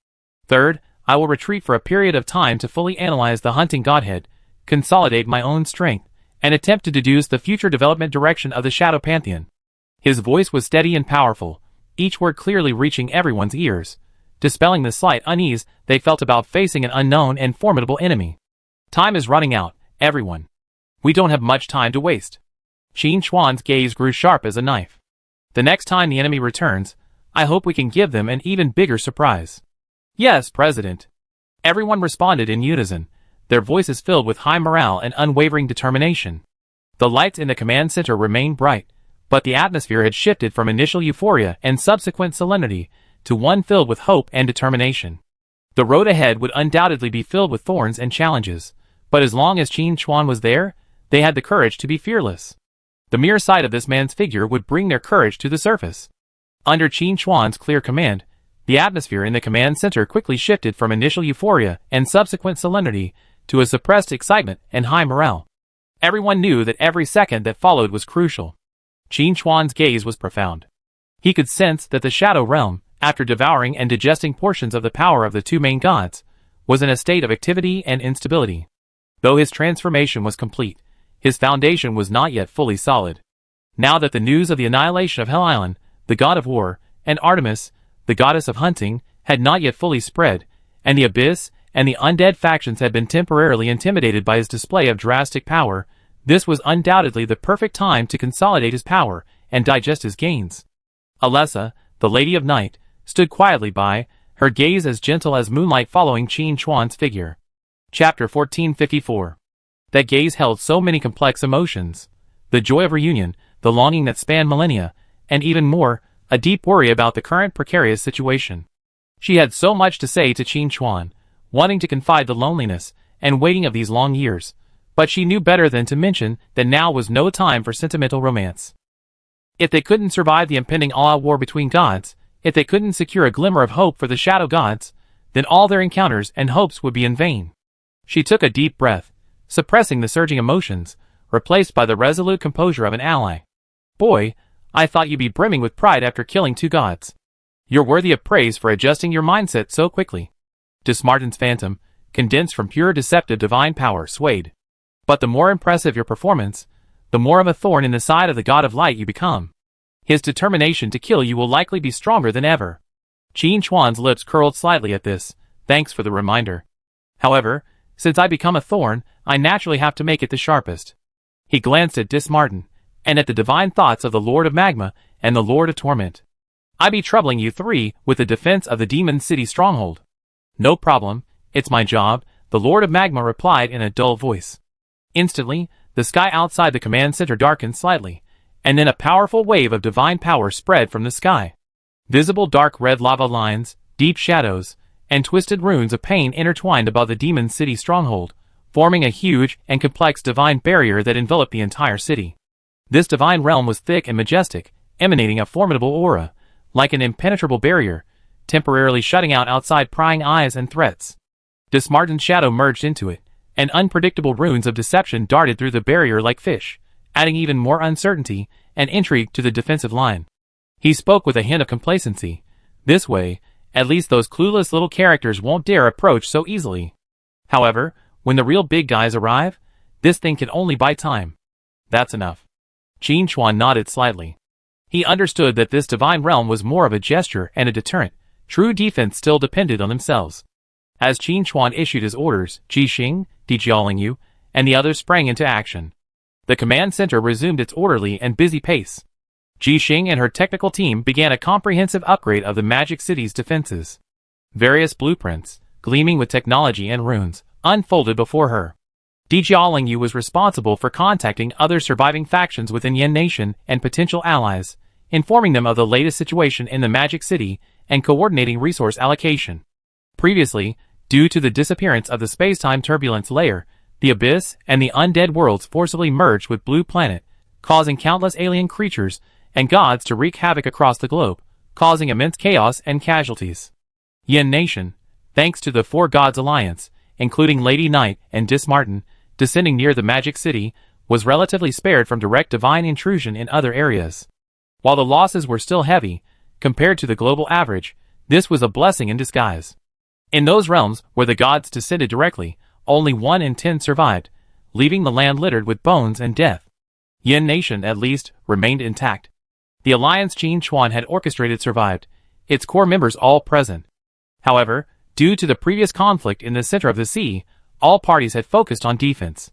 Third, I will retreat for a period of time to fully analyze the hunting Godhead, consolidate my own strength, and attempt to deduce the future development direction of the Shadow Pantheon. His voice was steady and powerful, each word clearly reaching everyone's ears, dispelling the slight unease they felt about facing an unknown and formidable enemy. Time is running out, everyone. We don't have much time to waste. Qin Chuan's gaze grew sharp as a knife. The next time the enemy returns, I hope we can give them an even bigger surprise. Yes, President. Everyone responded in unison, their voices filled with high morale and unwavering determination. The lights in the command center remained bright, but the atmosphere had shifted from initial euphoria and subsequent solemnity to one filled with hope and determination. The road ahead would undoubtedly be filled with thorns and challenges, but as long as Qin Chuan was there, they had the courage to be fearless. The mere sight of this man's figure would bring their courage to the surface. Under Qin Chuan's clear command, the atmosphere in the command center quickly shifted from initial euphoria and subsequent solemnity to a suppressed excitement and high morale. Everyone knew that every second that followed was crucial. Qin Chuan's gaze was profound. He could sense that the Shadow Realm, after devouring and digesting portions of the power of the two main gods, was in a state of activity and instability. Though his transformation was complete, his foundation was not yet fully solid. Now that the news of the annihilation of Hell Island, the god of war, and Artemis, the goddess of hunting, had not yet fully spread, and the Abyss and the Undead factions had been temporarily intimidated by his display of drastic power, this was undoubtedly the perfect time to consolidate his power and digest his gains. Alessa, the Lady of Night, stood quietly by, her gaze as gentle as moonlight following Qin Chuan's figure. Chapter 1454. That gaze held so many complex emotions. The joy of reunion, the longing that spanned millennia, and even more, a deep worry about the current precarious situation. She had so much to say to Qin Chuan, wanting to confide the loneliness and waiting of these long years, but she knew better than to mention that now was no time for sentimental romance. If they couldn't survive the impending all-out war between gods, if they couldn't secure a glimmer of hope for the shadow gods, then all their encounters and hopes would be in vain. She took a deep breath, suppressing the surging emotions, replaced by the resolute composure of an ally. Boy, I thought you'd be brimming with pride after killing 2 gods. You're worthy of praise for adjusting your mindset so quickly. Dismartin's phantom, condensed from pure deceptive divine power, swayed. But the more impressive your performance, the more of a thorn in the side of the god of light you become. His determination to kill you will likely be stronger than ever. Qin Chuan's lips curled slightly at this. Thanks for the reminder. However, since I become a thorn, I naturally have to make it the sharpest. He glanced at Dismartin, and at the divine thoughts of the Lord of Magma and the Lord of Torment. I be troubling you 3 with the defense of the Demon City stronghold. No problem, it's my job, the Lord of Magma replied in a dull voice. Instantly, the sky outside the command center darkened slightly, and then a powerful wave of divine power spread from the sky. Visible dark red lava lines, deep shadows, and twisted runes of pain intertwined above the Demon City stronghold, forming a huge and complex divine barrier that enveloped the entire city. This divine realm was thick and majestic, emanating a formidable aura, like an impenetrable barrier, temporarily shutting out outside prying eyes and threats. Dismartin's shadow merged into it, and unpredictable runes of deception darted through the barrier like fish, adding even more uncertainty and intrigue to the defensive line. He spoke with a hint of complacency. This way, at least those clueless little characters won't dare approach so easily. However, when the real big guys arrive, this thing can only buy time. That's enough. Qin Chuan nodded slightly. He understood that this divine realm was more of a gesture and a deterrent. True defense still depended on themselves. As Qin Chuan issued his orders, Ji Xing, Di Jiaolingyu, and the others sprang into action. The command center resumed its orderly and busy pace. Ji Xing and her technical team began a comprehensive upgrade of the Magic City's defenses. Various blueprints, gleaming with technology and runes, unfolded before her. Di Jiaolingyu was responsible for contacting other surviving factions within Yan Nation and potential allies, informing them of the latest situation in the Magic City and coordinating resource allocation. Previously, due to the disappearance of the space-time turbulence layer, the Abyss and the Undead worlds forcibly merged with Blue Planet, causing countless alien creatures and gods to wreak havoc across the globe, causing immense chaos and casualties. Yan Nation, thanks to the 4 Gods Alliance, including Lady Knight and Dismartin, descending near the Magic City, was relatively spared from direct divine intrusion in other areas. While the losses were still heavy, compared to the global average, this was a blessing in disguise. In those realms where the gods descended directly, only 1 in 10 survived, leaving the land littered with bones and death. Yan Nation, at least, remained intact. The alliance Qin Chuan had orchestrated survived, its core members all present. However, due to the previous conflict in the center of the sea, all parties had focused on defense.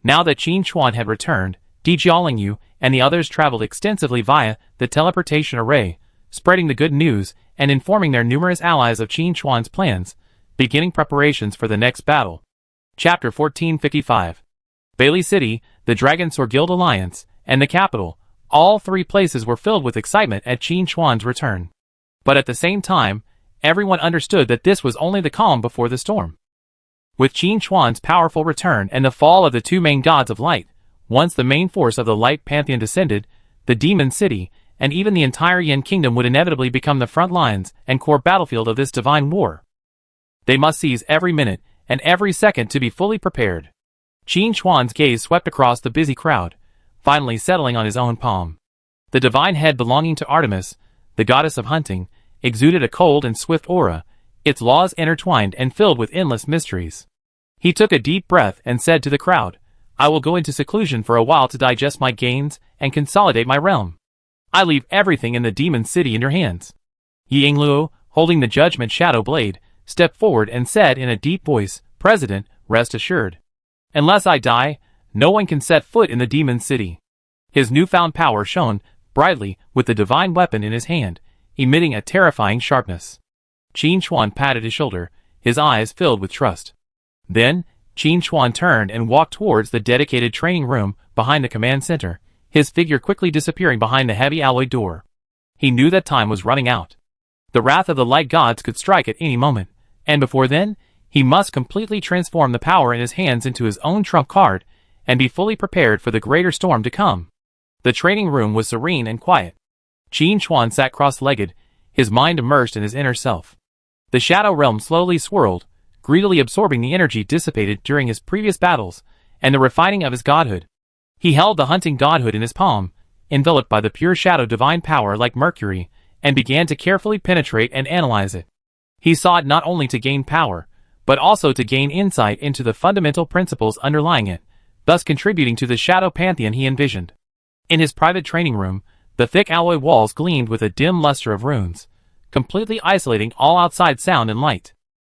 Now that Qin Chuan had returned, Di Jiaolingyu and the others traveled extensively via the teleportation array, spreading the good news and informing their numerous allies of Qin Chuan's plans, beginning preparations for the next battle. Chapter 1455. Bailey City, the Dragon Sword Guild Alliance, and the capital, all 3 places were filled with excitement at Qin Chuan's return. But at the same time, everyone understood that this was only the calm before the storm. With Qin Chuan's powerful return and the fall of the 2 main gods of light, once the main force of the Light Pantheon descended, the Demon City, and even the entire Yan Kingdom would inevitably become the front lines and core battlefield of this divine war. They must seize every minute and every second to be fully prepared. Qin Chuan's gaze swept across the busy crowd, finally settling on his own palm. The divine head belonging to Artemis, the goddess of hunting, exuded a cold and swift aura, its laws intertwined and filled with endless mysteries. He took a deep breath and said to the crowd, "I will go into seclusion for a while to digest my gains and consolidate my realm. I leave everything in the Demon City in your hands." Yingluo, holding the Judgment Shadow Blade, stepped forward and said in a deep voice, "President, rest assured. Unless I die, no one can set foot in the Demon City." His newfound power shone brightly with the divine weapon in his hand, emitting a terrifying sharpness. Qin Chuan patted his shoulder, his eyes filled with trust. Then, Qin Chuan turned and walked towards the dedicated training room behind the command center, his figure quickly disappearing behind the heavy alloy door. He knew that time was running out. The wrath of the light gods could strike at any moment, and before then, he must completely transform the power in his hands into his own trump card, and be fully prepared for the greater storm to come. The training room was serene and quiet. Qin Chuan sat cross-legged, his mind immersed in his inner self. The shadow realm slowly swirled, greedily absorbing the energy dissipated during his previous battles, and the refining of his godhood. He held the hunting godhood in his palm, enveloped by the pure shadow divine power like mercury, and began to carefully penetrate and analyze it. He sought not only to gain power, but also to gain insight into the fundamental principles underlying it, thus contributing to the shadow pantheon he envisioned. In his private training room, the thick alloy walls gleamed with a dim luster of runes, completely isolating all outside sound and light.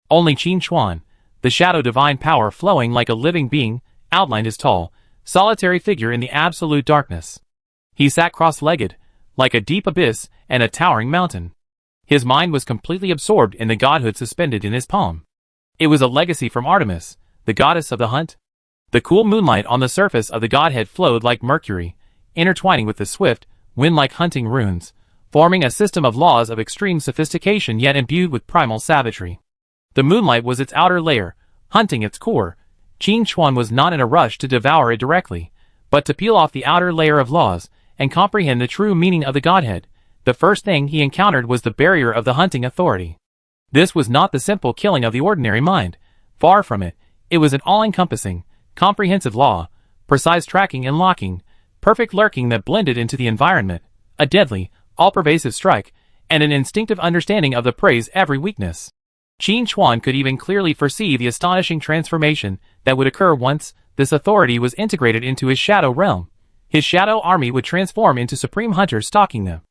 Only Qin Chuan, the shadow divine power flowing like a living being, outlined his tall, solitary figure in the absolute darkness. He sat cross-legged, like a deep abyss and a towering mountain. His mind was completely absorbed in the godhood suspended in his palm. It was a legacy from Artemis, the goddess of the hunt. The cool moonlight on the surface of the godhead flowed like mercury, intertwining with the swift, wind-like hunting runes, forming a system of laws of extreme sophistication yet imbued with primal savagery. The moonlight was its outer layer, hunting its core. Qin Chuan was not in a rush to devour it directly, but to peel off the outer layer of laws, and comprehend the true meaning of the godhead. The first thing he encountered was the barrier of the hunting authority. This was not the simple killing of the ordinary mind. Far from it, it was an all-encompassing, comprehensive law, precise tracking and locking, perfect lurking that blended into the environment, a deadly, all-pervasive strike, and an instinctive understanding of the prey's every weakness. Qin Chuan could even clearly foresee the astonishing transformation that would occur once this authority was integrated into his shadow realm. His shadow army would transform into supreme hunters stalking them.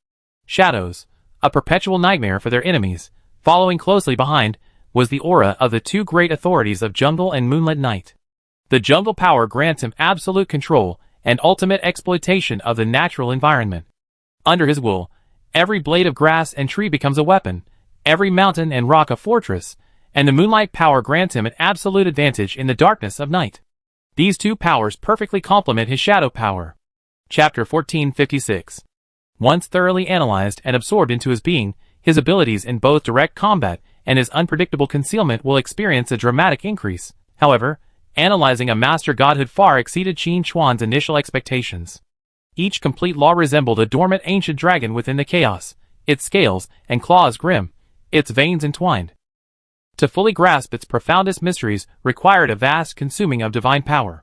Shadows, a perpetual nightmare for their enemies. Following closely behind was the aura of the two great authorities of jungle and moonlit night. The jungle power grants him absolute control and ultimate exploitation of the natural environment. Under his will, every blade of grass and tree becomes a weapon, every mountain and rock a fortress, and the moonlight power grants him an absolute advantage in the darkness of night. These two powers perfectly complement his shadow power. Chapter 1456. Once thoroughly analyzed and absorbed into his being, his abilities in both direct combat and his unpredictable concealment will experience a dramatic increase. However, analyzing a master godhood far exceeded Qin Chuan's initial expectations. Each complete law resembled a dormant ancient dragon within the chaos, its scales and claws grim, its veins entwined. To fully grasp its profoundest mysteries required a vast consuming of divine power.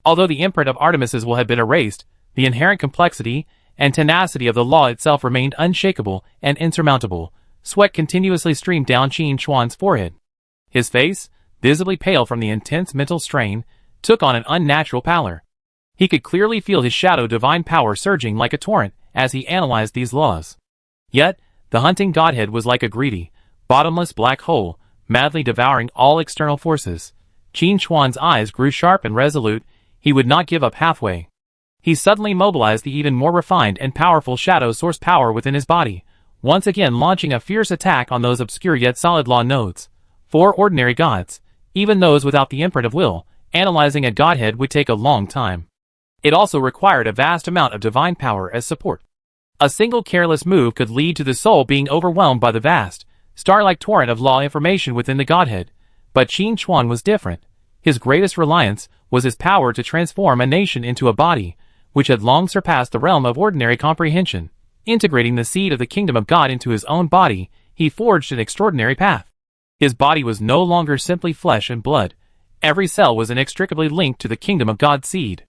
Although the imprint of Artemis's will had been erased, the inherent complexity and tenacity of the law itself remained unshakable and insurmountable. Sweat continuously streamed down Qin Chuan's forehead. His face, visibly pale from the intense mental strain, took on an unnatural pallor. He could clearly feel his shadow divine power surging like a torrent as he analyzed these laws. Yet, the hunting godhead was like a greedy, bottomless black hole, madly devouring all external forces. Qin Chuan's eyes grew sharp and resolute. He would not give up halfway. He suddenly mobilized the even more refined and powerful shadow source power within his body, once again launching a fierce attack on those obscure yet solid law nodes. For ordinary gods, even those without the imprint of will, analyzing a godhead would take a long time. It also required a vast amount of divine power as support. A single careless move could lead to the soul being overwhelmed by the vast, star-like torrent of law information within the godhead. But Qin Chuan was different. His greatest reliance was his power to transform a nation into a body, which had long surpassed the realm of ordinary comprehension. Integrating the seed of the kingdom of God into his own body, he forged an extraordinary path. His body was no longer simply flesh and blood. Every cell was inextricably linked to the kingdom of God's seed.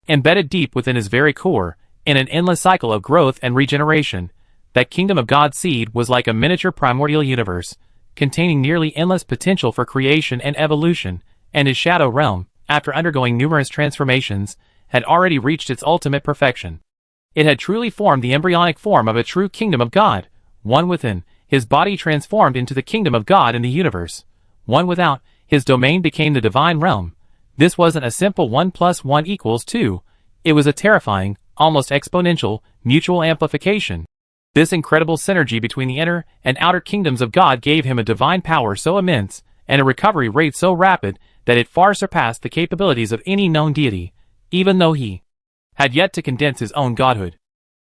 Embedded deep within his very core, in an endless cycle of growth and regeneration, that kingdom of God's seed was like a miniature primordial universe, containing nearly endless potential for creation and evolution, and his shadow realm, after undergoing numerous transformations, had already reached its ultimate perfection. It had truly formed the embryonic form of a true kingdom of God. One within, his body transformed into the kingdom of God in the universe. One without, his domain became the divine realm. This wasn't a simple 1 + 1 = 2. It was a terrifying, almost exponential, mutual amplification. This incredible synergy between the inner and outer kingdoms of God gave him a divine power so immense, and a recovery rate so rapid, that it far surpassed the capabilities of any known deity, even though he had yet to condense his own godhood.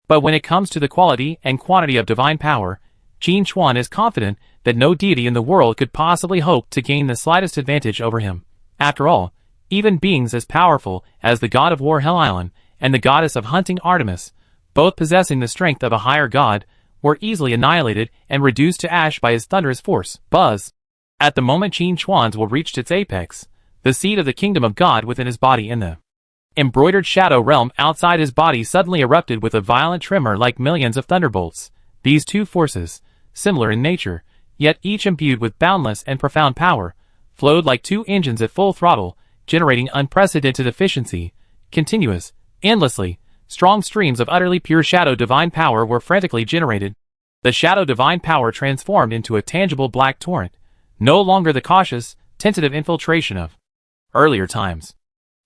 But when it comes to the quality and quantity of divine power, Qin Chuan is confident that no deity in the world could possibly hope to gain the slightest advantage over him. After all, even beings as powerful as the god of war Helion and the goddess of hunting Artemis, both possessing the strength of a higher god, were easily annihilated and reduced to ash by his thunderous force. Buzz! At the moment Qin Chuan's will reached its apex, the seed of the kingdom of God within his body in the embroidered shadow realm outside his body suddenly erupted with a violent tremor like millions of thunderbolts. These two forces, similar in nature, yet each imbued with boundless and profound power, flowed like two engines at full throttle, generating unprecedented efficiency. Continuous, endlessly, strong streams of utterly pure shadow divine power were frantically generated. The shadow divine power transformed into a tangible black torrent, no longer the cautious, tentative infiltration of earlier times.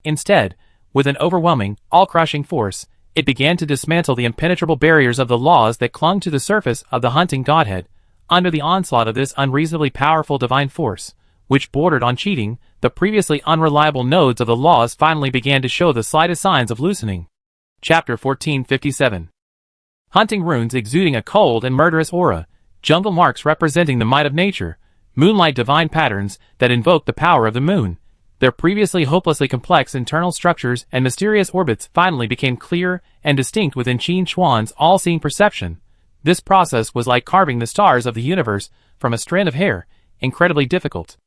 Instead, with an overwhelming, all-crushing force, it began to dismantle the impenetrable barriers of the laws that clung to the surface of the hunting godhead. Under the onslaught of this unreasonably powerful divine force, which bordered on cheating, the previously unreliable nodes of the laws finally began to show the slightest signs of loosening. Chapter 1457. Hunting runes exuding a cold and murderous aura, jungle marks representing the might of nature, moonlight divine patterns that invoke the power of the moon. Their previously hopelessly complex internal structures and mysterious orbits finally became clear and distinct within Qin Chuan's all-seeing perception. This process was like carving the stars of the universe from a strand of hair, incredibly difficult.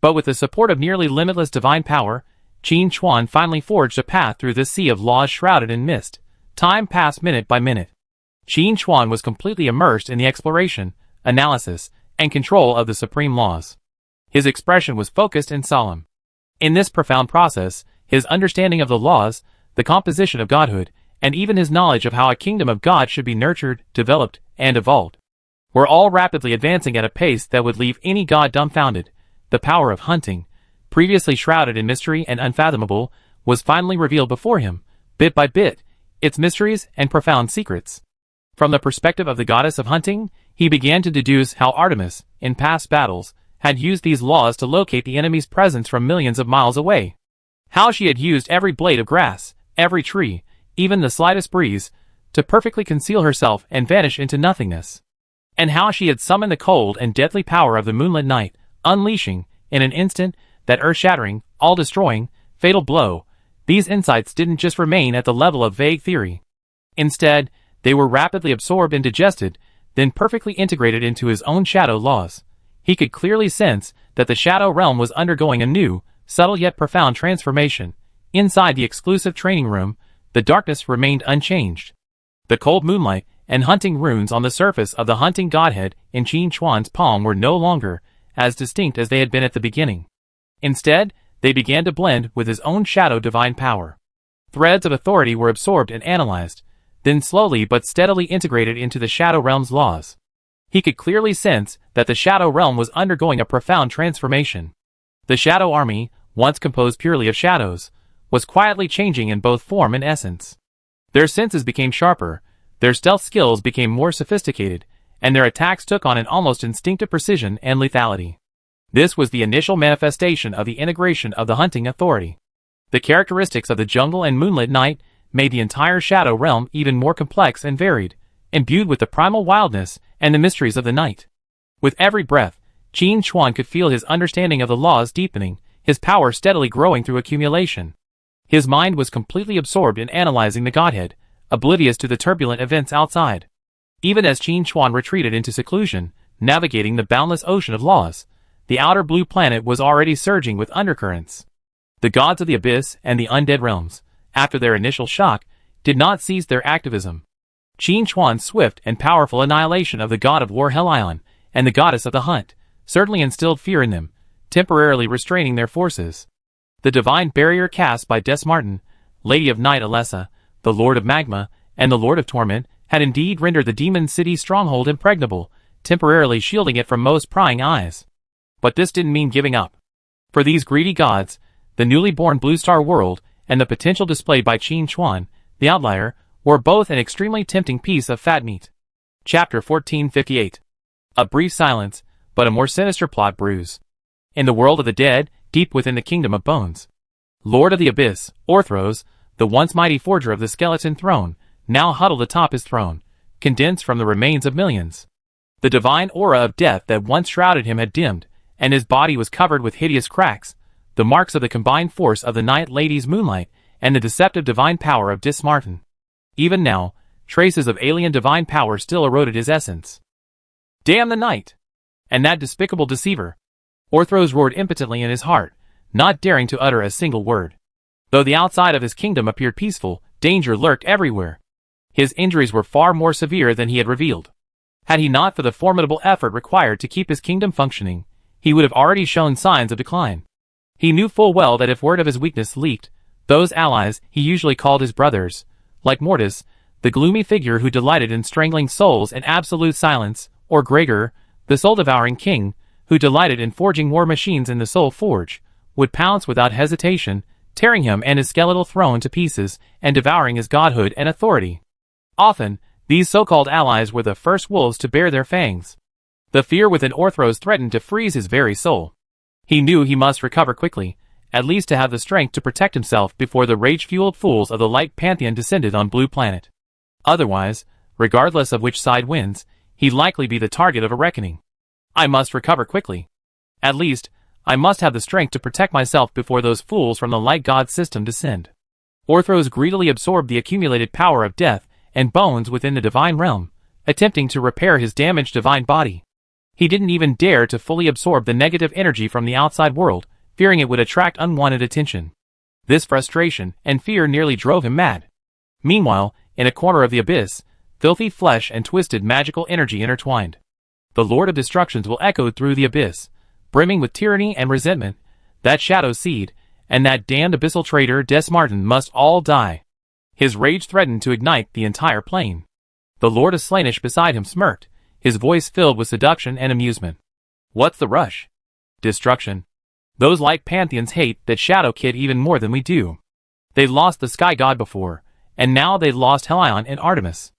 But with the support of nearly limitless divine power, Qin Chuan finally forged a path through this sea of laws shrouded in mist. Time passed minute by minute. Qin Chuan was completely immersed in the exploration, analysis, and control of the supreme laws. His expression was focused and solemn. In this profound process, his understanding of the laws, the composition of godhood, and even his knowledge of how a kingdom of God should be nurtured, developed, and evolved, were all rapidly advancing at a pace that would leave any god dumbfounded. The power of hunting, previously shrouded in mystery and unfathomable, was finally revealed before him, bit by bit, its mysteries and profound secrets. From the perspective of the goddess of hunting, he began to deduce how Artemis, in past battles, had used these laws to locate the enemy's presence from millions of miles away. How she had used every blade of grass, every tree, even the slightest breeze, to perfectly conceal herself and vanish into nothingness. And how she had summoned the cold and deadly power of the moonlit night, unleashing, in an instant, that earth-shattering, all-destroying, fatal blow. These insights didn't just remain at the level of vague theory. Instead, they were rapidly absorbed and digested, then perfectly integrated into his own shadow laws. He could clearly sense that the shadow realm was undergoing a new, subtle yet profound transformation. Inside the exclusive training room, the darkness remained unchanged. The cold moonlight and hunting runes on the surface of the hunting godhead in Qin Chuan's palm were no longer as distinct as they had been at the beginning. Instead, they began to blend with his own shadow divine power. Threads of authority were absorbed and analyzed, then slowly but steadily integrated into the shadow realm's laws. He could clearly sense that the shadow realm was undergoing a profound transformation. The shadow army, once composed purely of shadows, was quietly changing in both form and essence. Their senses became sharper, their stealth skills became more sophisticated, and their attacks took on an almost instinctive precision and lethality. This was the initial manifestation of the integration of the hunting authority. The characteristics of the jungle and moonlit night made the entire shadow realm even more complex and varied, imbued with the primal wildness and the mysteries of the night. With every breath, Qin Chuan could feel his understanding of the laws deepening, his power steadily growing through accumulation. His mind was completely absorbed in analyzing the godhead, oblivious to the turbulent events outside. Even as Qin Chuan retreated into seclusion, navigating the boundless ocean of laws, the outer blue planet was already surging with undercurrents. The gods of the abyss and the undead realms, after their initial shock, did not cease their activism. Qin Chuan's swift and powerful annihilation of the god of war Helion and the goddess of the hunt certainly instilled fear in them, temporarily restraining their forces. The divine barrier cast by Desmartin, Lady of Night Alessa, the Lord of Magma, and the Lord of Torment had indeed rendered the demon city's stronghold impregnable, temporarily shielding it from most prying eyes. But this didn't mean giving up. For these greedy gods, the newly born Blue Star world and the potential displayed by Qin Chuan, the outlier, were both an extremely tempting piece of fat meat. Chapter 1458. A brief silence, but a more sinister plot brews. In the world of the dead, deep within the kingdom of bones, Lord of the Abyss, Orthros, the once mighty forger of the skeleton throne, now huddled atop his throne, condensed from the remains of millions. The divine aura of death that once shrouded him had dimmed, and his body was covered with hideous cracks, the marks of the combined force of the Night Lady's moonlight and the deceptive divine power of Dismartin. Even now, traces of alien divine power still eroded his essence. Damn the night! And that despicable deceiver! Orthros roared impotently in his heart, not daring to utter a single word. Though the outside of his kingdom appeared peaceful, danger lurked everywhere. His injuries were far more severe than he had revealed. Had he not for the formidable effort required to keep his kingdom functioning, he would have already shown signs of decline. He knew full well that if word of his weakness leaked, those allies he usually called his brothers, like Mortis, the gloomy figure who delighted in strangling souls in absolute silence, or Gregor, the soul-devouring king, who delighted in forging war machines in the soul forge, would pounce without hesitation, tearing him and his skeletal throne to pieces and devouring his godhood and authority. Often, these so-called allies were the first wolves to bare their fangs. The fear within Orthros threatened to freeze his very soul. He knew he must recover quickly, at least to have the strength to protect himself before the rage-fueled fools of the Light Pantheon descended on Blue Planet. Otherwise, regardless of which side wins, he'd likely be the target of a reckoning. I must recover quickly. At least, I must have the strength to protect myself before those fools from the Light God system descend. Orthros greedily absorbed the accumulated power of death and bones within the divine realm, attempting to repair his damaged divine body. He didn't even dare to fully absorb the negative energy from the outside world, fearing it would attract unwanted attention. This frustration and fear nearly drove him mad. Meanwhile, in a corner of the abyss, filthy flesh and twisted magical energy intertwined. The Lord of Destructions will echo through the abyss, brimming with tyranny and resentment. That shadow seed, and that damned abyssal traitor Dismartin must all die. His rage threatened to ignite the entire plane. The Lord of Slaanesh beside him smirked, his voice filled with seduction and amusement. What's the rush? Destruction. Those Light Pantheons hate that Shadow Kid even more than we do. They lost the Sky God before, and now they've lost Helion and Artemis.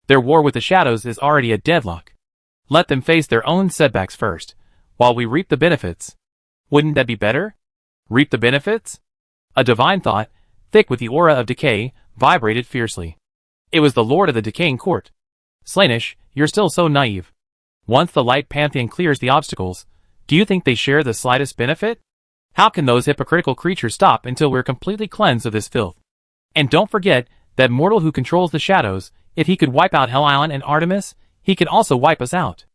Their war with the shadows is already a deadlock. Let them face their own setbacks first, while we reap the benefits. Wouldn't that be better? Reap the benefits? A divine thought, thick with the aura of decay, vibrated fiercely. It was the Lord of the Decaying Court. Slaanesh, you're still so naive. Once the Light Pantheon clears the obstacles, do you think they share the slightest benefit? How can those hypocritical creatures stop until we're completely cleansed of this filth? And don't forget that mortal who controls the shadows, if he could wipe out Helion and Artemis, he could also wipe us out.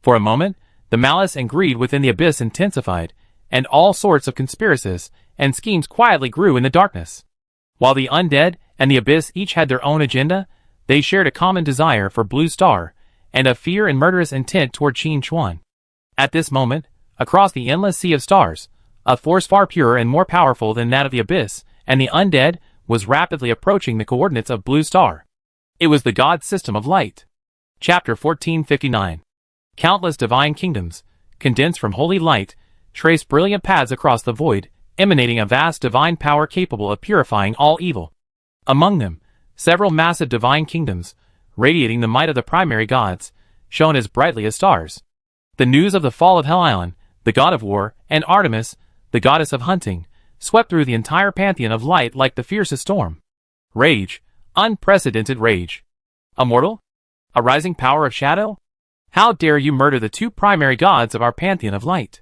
For a moment, the malice and greed within the abyss intensified, and all sorts of conspiracies and schemes quietly grew in the darkness. While the undead and the abyss each had their own agenda, they shared a common desire for Blue Star, and a fear and murderous intent toward Qin Chuan. At this moment, across the endless sea of stars, a force far purer and more powerful than that of the abyss and the undead was rapidly approaching the coordinates of Blue Star. It was the God System of Light. Chapter 1459. Countless divine kingdoms, condensed from holy light, traced brilliant paths across the void, emanating a vast divine power capable of purifying all evil. Among them, several massive divine kingdoms, radiating the might of the primary gods, shone as brightly as stars. The news of the fall of Helion, the god of war, and Artemis, the goddess of hunting, swept through the entire pantheon of light like the fiercest storm. Rage, unprecedented rage. A mortal? A rising power of shadow? How dare you murder the two primary gods of our pantheon of light?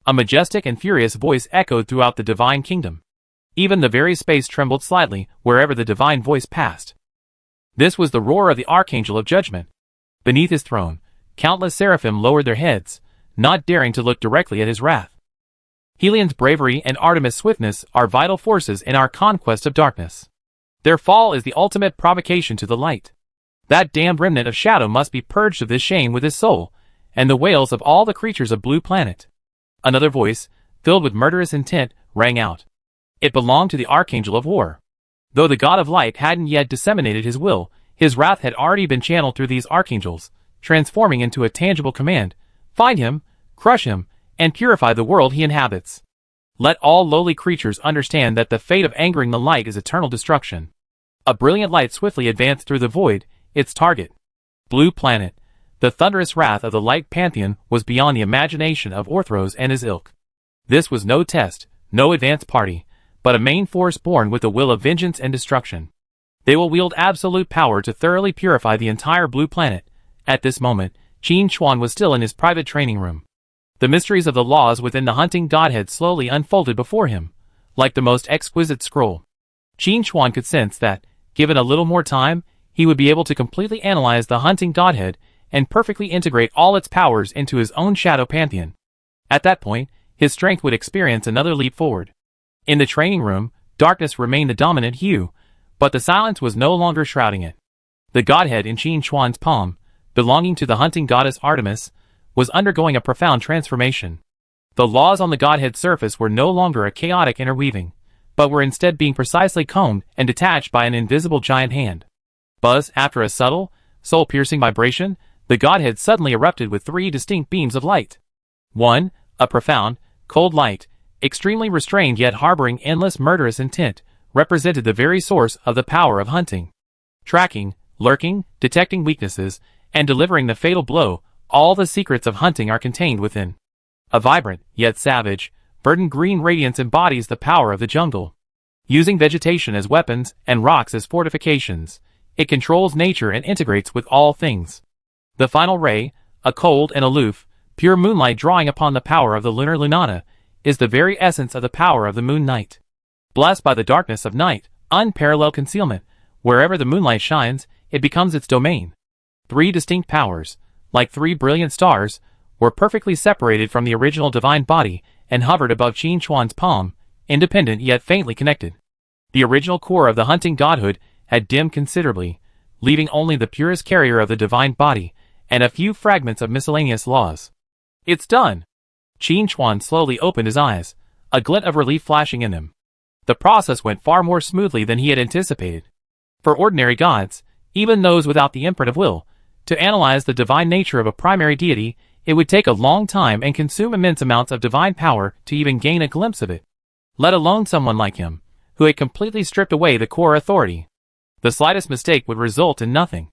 A majestic and furious voice echoed throughout the divine kingdom. Even the very space trembled slightly wherever the divine voice passed. This was the roar of the Archangel of Judgment. Beneath his throne, countless seraphim lowered their heads, not daring to look directly at his wrath. Helion's bravery and Artemis' swiftness are vital forces in our conquest of darkness. Their fall is the ultimate provocation to the light. That damned remnant of shadow must be purged of this shame with his soul, and the wails of all the creatures of Blue Planet. Another voice, filled with murderous intent, rang out. It belonged to the Archangel of War. Though the God of Light hadn't yet disseminated his will, his wrath had already been channeled through these archangels, transforming into a tangible command: find him, crush him, and purify the world he inhabits. Let all lowly creatures understand that the fate of angering the light is eternal destruction. A brilliant light swiftly advanced through the void, its target. Blue Planet. The thunderous wrath of the Light Pantheon was beyond the imagination of Orthros and his ilk. This was no test, no advance party, but a main force born with the will of vengeance and destruction. They will wield absolute power to thoroughly purify the entire blue planet. At this moment, Qin Chuan was still in his private training room. The mysteries of the laws within the hunting godhead slowly unfolded before him, like the most exquisite scroll. Qin Chuan could sense that, given a little more time, he would be able to completely analyze the hunting godhead and perfectly integrate all its powers into his own shadow pantheon. At that point, his strength would experience another leap forward. In the training room, darkness remained the dominant hue, but the silence was no longer shrouding it. The godhead in Qin Chuan's palm, belonging to the hunting goddess Artemis, was undergoing a profound transformation. The laws on the godhead's surface were no longer a chaotic interweaving, but were instead being precisely combed and detached by an invisible giant hand. Buzz, after a subtle, soul-piercing vibration, the godhead suddenly erupted with three distinct beams of light. 1. A profound, cold light, extremely restrained yet harboring endless murderous intent, represented the very source of the power of hunting. Tracking, lurking, detecting weaknesses, and delivering the fatal blow, all the secrets of hunting are contained within. A vibrant, yet savage, verdant green radiance embodies the power of the jungle. Using vegetation as weapons and rocks as fortifications, it controls nature and integrates with all things. The final ray, a cold and aloof, pure moonlight drawing upon the power of the lunar lunata, is the very essence of the power of the moon night. Blessed by the darkness of night, unparalleled concealment, wherever the moonlight shines, it becomes its domain. Three distinct powers, like three brilliant stars, were perfectly separated from the original divine body and hovered above Qin Chuan's palm, independent yet faintly connected. The original core of the hunting godhood had dimmed considerably, leaving only the purest carrier of the divine body and a few fragments of miscellaneous laws. It's done! Qin Chuan slowly opened his eyes, a glint of relief flashing in them. The process went far more smoothly than he had anticipated. For ordinary gods, even those without the imprint of will, to analyze the divine nature of a primary deity, it would take a long time and consume immense amounts of divine power to even gain a glimpse of it. Let alone someone like him, who had completely stripped away the core authority. The slightest mistake would result in nothing.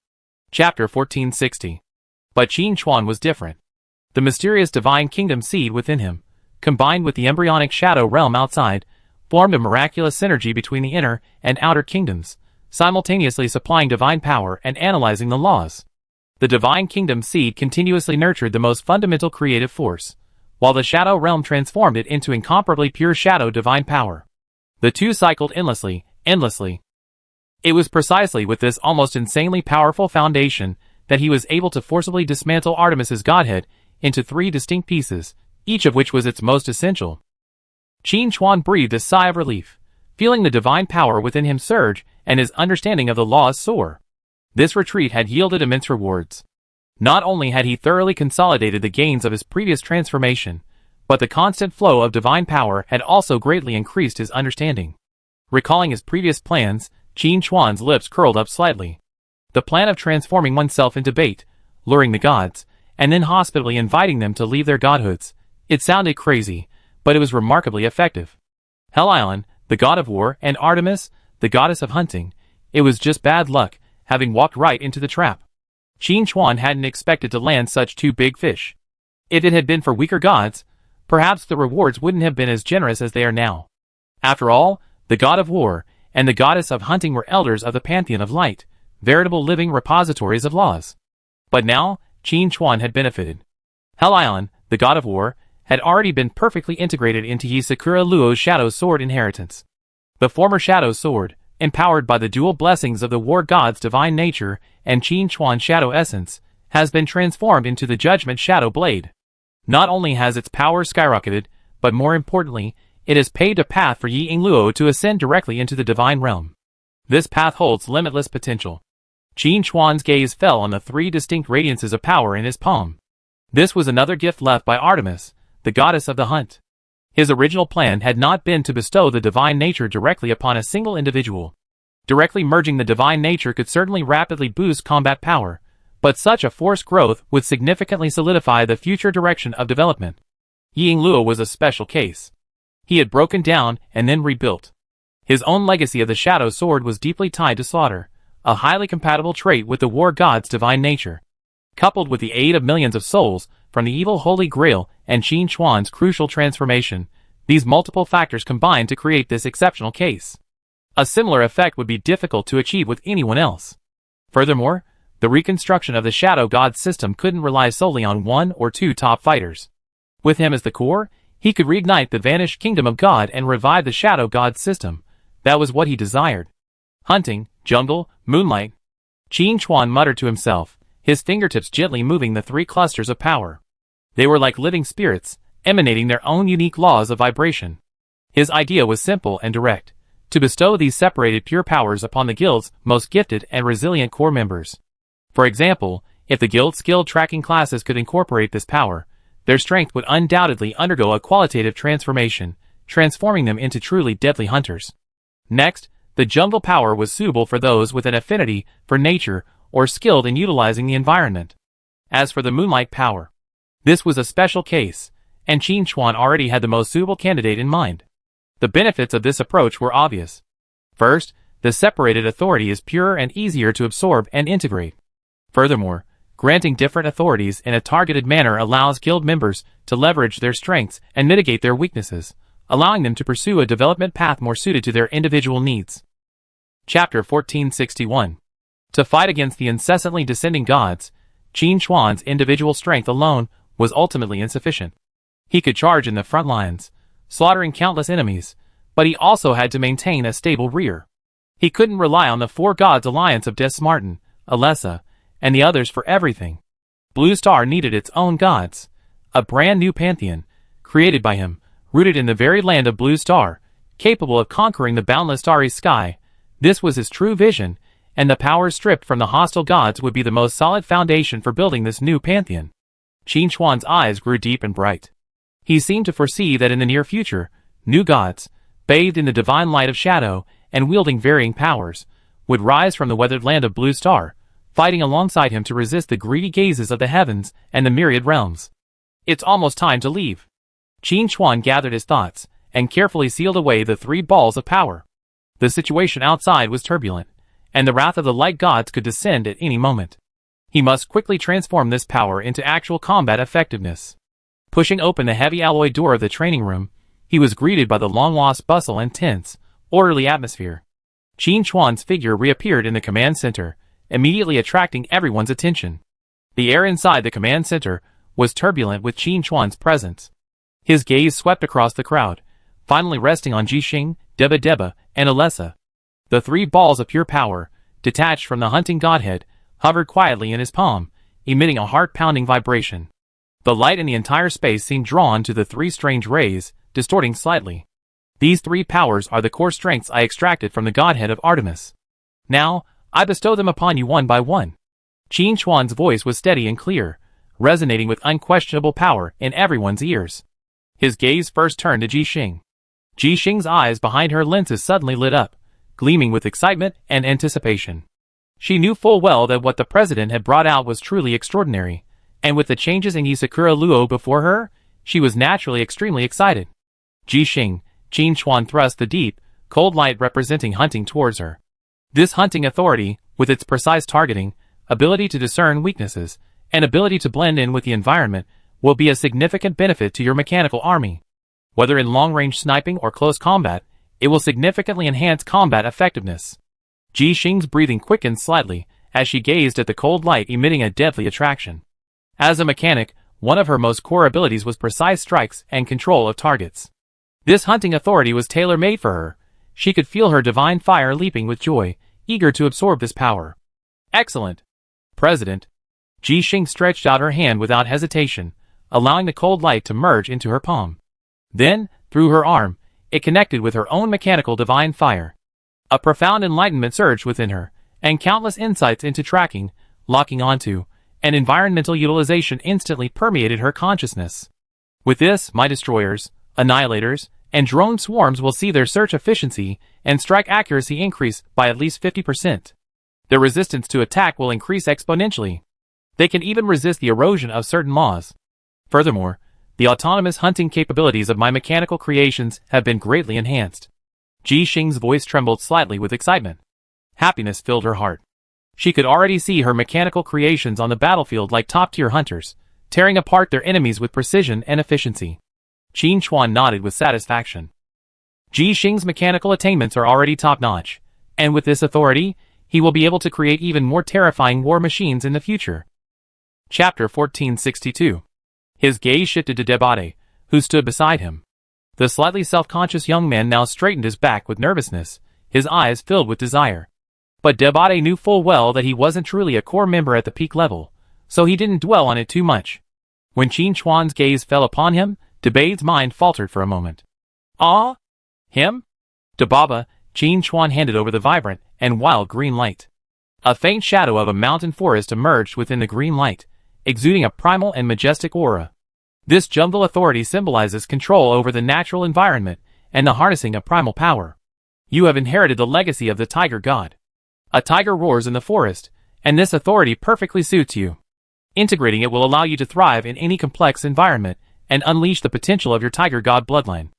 Chapter 1460. But Qin Chuan was different. The mysterious divine kingdom seed within him, combined with the embryonic shadow realm outside, formed a miraculous synergy between the inner and outer kingdoms, simultaneously supplying divine power and analyzing the laws. The divine kingdom seed continuously nurtured the most fundamental creative force, while the shadow realm transformed it into incomparably pure shadow divine power. The two cycled endlessly. It was precisely with this almost insanely powerful foundation that he was able to forcibly dismantle Artemis's godhead into three distinct pieces, each of which was its most essential. Qin Chuan breathed a sigh of relief, feeling the divine power within him surge and his understanding of the laws soar. This retreat had yielded immense rewards. Not only had he thoroughly consolidated the gains of his previous transformation, but the constant flow of divine power had also greatly increased his understanding. Recalling his previous plans, Qin Chuan's lips curled up slightly. The plan of transforming oneself into bait, luring the gods, and then hospitably inviting them to leave their godhoods. It sounded crazy, but it was remarkably effective. Helion, the god of war, and Artemis, the goddess of hunting, it was just bad luck, having walked right into the trap. Qin Chuan hadn't expected to land such two big fish. If it had been for weaker gods, perhaps the rewards wouldn't have been as generous as they are now. After all, the god of war and the goddess of hunting were elders of the pantheon of light, veritable living repositories of laws. But now, Qin Chuan had benefited. Helion, the god of war, had already been perfectly integrated into Yi Sakura Luo's Shadow Sword inheritance. The former Shadow Sword, empowered by the dual blessings of the war god's divine nature and Qin Chuan's shadow essence, has been transformed into the Judgment Shadow Blade. Not only has its power skyrocketed, but more importantly, it has paved a path for Yi Luo to ascend directly into the divine realm. This path holds limitless potential. Qin Chuan's gaze fell on the three distinct radiances of power in his palm. This was another gift left by Artemis, the goddess of the hunt. His original plan had not been to bestow the divine nature directly upon a single individual. Directly merging the divine nature could certainly rapidly boost combat power, but such a forced growth would significantly solidify the future direction of development. Yi Luo was a special case. He had broken down and then rebuilt. His own legacy of the Shadow Sword was deeply tied to slaughter, a highly compatible trait with the war god's divine nature. Coupled with the aid of millions of souls from the evil Holy Grail and Qin Chuan's crucial transformation, these multiple factors combined to create this exceptional case. A similar effect would be difficult to achieve with anyone else. Furthermore, the reconstruction of the Shadow God system couldn't rely solely on one or two top fighters. With him as the core, he could reignite the vanished kingdom of God and revive the Shadow God system. That was what he desired. Hunting, jungle, moonlight. Qin Chuan muttered to himself, his fingertips gently moving the three clusters of power. They were like living spirits, emanating their own unique laws of vibration. His idea was simple and direct, to bestow these separated pure powers upon the guild's most gifted and resilient core members. For example, if the guild's skilled tracking classes could incorporate this power, their strength would undoubtedly undergo a qualitative transformation, transforming them into truly deadly hunters. Next, the jungle power was suitable for those with an affinity for nature or skilled in utilizing the environment. As for the moonlight power, this was a special case, and Qin Chuan already had the most suitable candidate in mind. The benefits of this approach were obvious. First, the separated authority is purer and easier to absorb and integrate. Furthermore, granting different authorities in a targeted manner allows guild members to leverage their strengths and mitigate their weaknesses, allowing them to pursue a development path more suited to their individual needs. Chapter 1461. To fight against the incessantly descending gods, Qin Chuan's individual strength alone was ultimately insufficient. He could charge in the front lines, slaughtering countless enemies, but he also had to maintain a stable rear. He couldn't rely on the four gods' alliance of Desmartin, Alessa, and the others for everything. Blue Star needed its own gods, a brand new pantheon, created by him, rooted in the very land of Blue Star, capable of conquering the boundless starry sky. This was his true vision, and the powers stripped from the hostile gods would be the most solid foundation for building this new pantheon. Qin Chuan's eyes grew deep and bright. He seemed to foresee that in the near future, new gods, bathed in the divine light of shadow and wielding varying powers, would rise from the weathered land of Blue Star, fighting alongside him to resist the greedy gazes of the heavens and the myriad realms. It's almost time to leave. Qin Chuan gathered his thoughts and carefully sealed away the three balls of power. The situation outside was turbulent, and the wrath of the light gods could descend at any moment. He must quickly transform this power into actual combat effectiveness. Pushing open the heavy alloy door of the training room, he was greeted by the long-lost bustle and tense, orderly atmosphere. Qin Chuan's figure reappeared in the command center, immediately attracting everyone's attention. The air inside the command center was turbulent with Qin Chuan's presence. His gaze swept across the crowd, finally resting on Jixing, Deba, and Alessa. The three balls of pure power, detached from the hunting godhead, hovered quietly in his palm, emitting a heart-pounding vibration. The light in the entire space seemed drawn to the three strange rays, distorting slightly. These three powers are the core strengths I extracted from the godhead of Artemis. Now, I bestow them upon you one by one. Qin Chuan's voice was steady and clear, resonating with unquestionable power in everyone's ears. His gaze first turned to Jixing. Jixing's eyes behind her lenses suddenly lit up, gleaming with excitement and anticipation. She knew full well that what the president had brought out was truly extraordinary, and with the changes in Isakura Luo before her, she was naturally extremely excited. Jixing, Qin Chuan thrust the deep, cold light representing hunting towards her. This hunting authority, with its precise targeting, ability to discern weaknesses, and ability to blend in with the environment, will be a significant benefit to your mechanical army. Whether in long-range sniping or close combat, it will significantly enhance combat effectiveness. Jixing's breathing quickened slightly as she gazed at the cold light emitting a deadly attraction. As a mechanic, one of her most core abilities was precise strikes and control of targets. This hunting authority was tailor-made for her. She could feel her divine fire leaping with joy, eager to absorb this power. Excellent, President. Jixing stretched out her hand without hesitation, allowing the cold light to merge into her palm. Then, through her arm, it connected with her own mechanical divine fire. A profound enlightenment surged within her, and countless insights into tracking, locking onto, and environmental utilization instantly permeated her consciousness. With this, my destroyers, annihilators, and drone swarms will see their search efficiency and strike accuracy increase by at least 50%. Their resistance to attack will increase exponentially. They can even resist the erosion of certain laws. Furthermore, the autonomous hunting capabilities of my mechanical creations have been greatly enhanced. Jixing's voice trembled slightly with excitement. Happiness filled her heart. She could already see her mechanical creations on the battlefield like top-tier hunters, tearing apart their enemies with precision and efficiency. Qin Chuan nodded with satisfaction. Ji Xing's mechanical attainments are already top-notch, and with this authority, he will be able to create even more terrifying war machines in the future. Chapter 1462. His gaze shifted to Debate, who stood beside him. The slightly self-conscious young man now straightened his back with nervousness, his eyes filled with desire. But Debate knew full well that he wasn't truly a core member at the peak level, so he didn't dwell on it too much. When Qin Chuan's gaze fell upon him, Debate's mind faltered for a moment. Ah? Him? Debaba, Qin Chuan handed over the vibrant and wild green light. A faint shadow of a mountain forest emerged within the green light, exuding a primal and majestic aura. This jungle authority symbolizes control over the natural environment and the harnessing of primal power. You have inherited the legacy of the tiger god. A tiger roars in the forest, and this authority perfectly suits you. Integrating it will allow you to thrive in any complex environment and unleash the potential of your tiger god bloodline.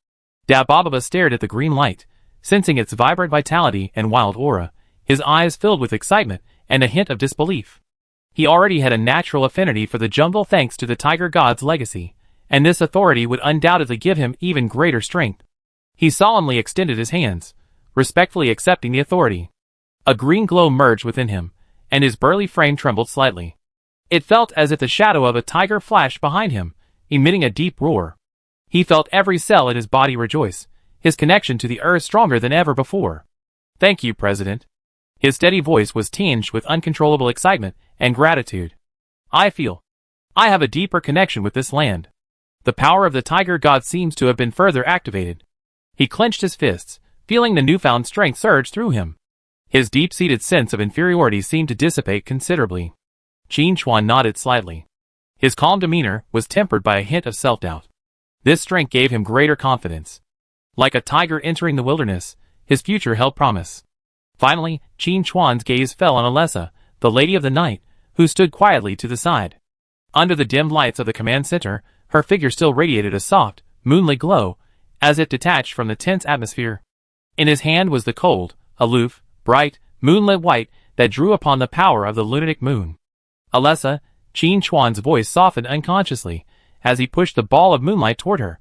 Dababa stared at the green light, sensing its vibrant vitality and wild aura, his eyes filled with excitement and a hint of disbelief. He already had a natural affinity for the jungle thanks to the tiger god's legacy, and this authority would undoubtedly give him even greater strength. He solemnly extended his hands, respectfully accepting the authority. A green glow merged within him, and his burly frame trembled slightly. It felt as if the shadow of a tiger flashed behind him, emitting a deep roar. He felt every cell in his body rejoice, his connection to the earth stronger than ever before. Thank you, President. His steady voice was tinged with uncontrollable excitement and gratitude. I have a deeper connection with this land. The power of the tiger god seems to have been further activated. He clenched his fists, feeling the newfound strength surge through him. His deep-seated sense of inferiority seemed to dissipate considerably. Qin Chuan nodded slightly. His calm demeanor was tempered by a hint of self-doubt. This strength gave him greater confidence. Like a tiger entering the wilderness, his future held promise. Finally, Qin Chuan's gaze fell on Alessa, the Lady of the Night, who stood quietly to the side. Under the dimmed lights of the command center, her figure still radiated a soft, moonlit glow, as if detached from the tense atmosphere. In his hand was the cold, aloof, bright, moonlit white that drew upon the power of the lunatic moon. Alessa, Qin Chuan's voice softened unconsciously, as he pushed the ball of moonlight toward her.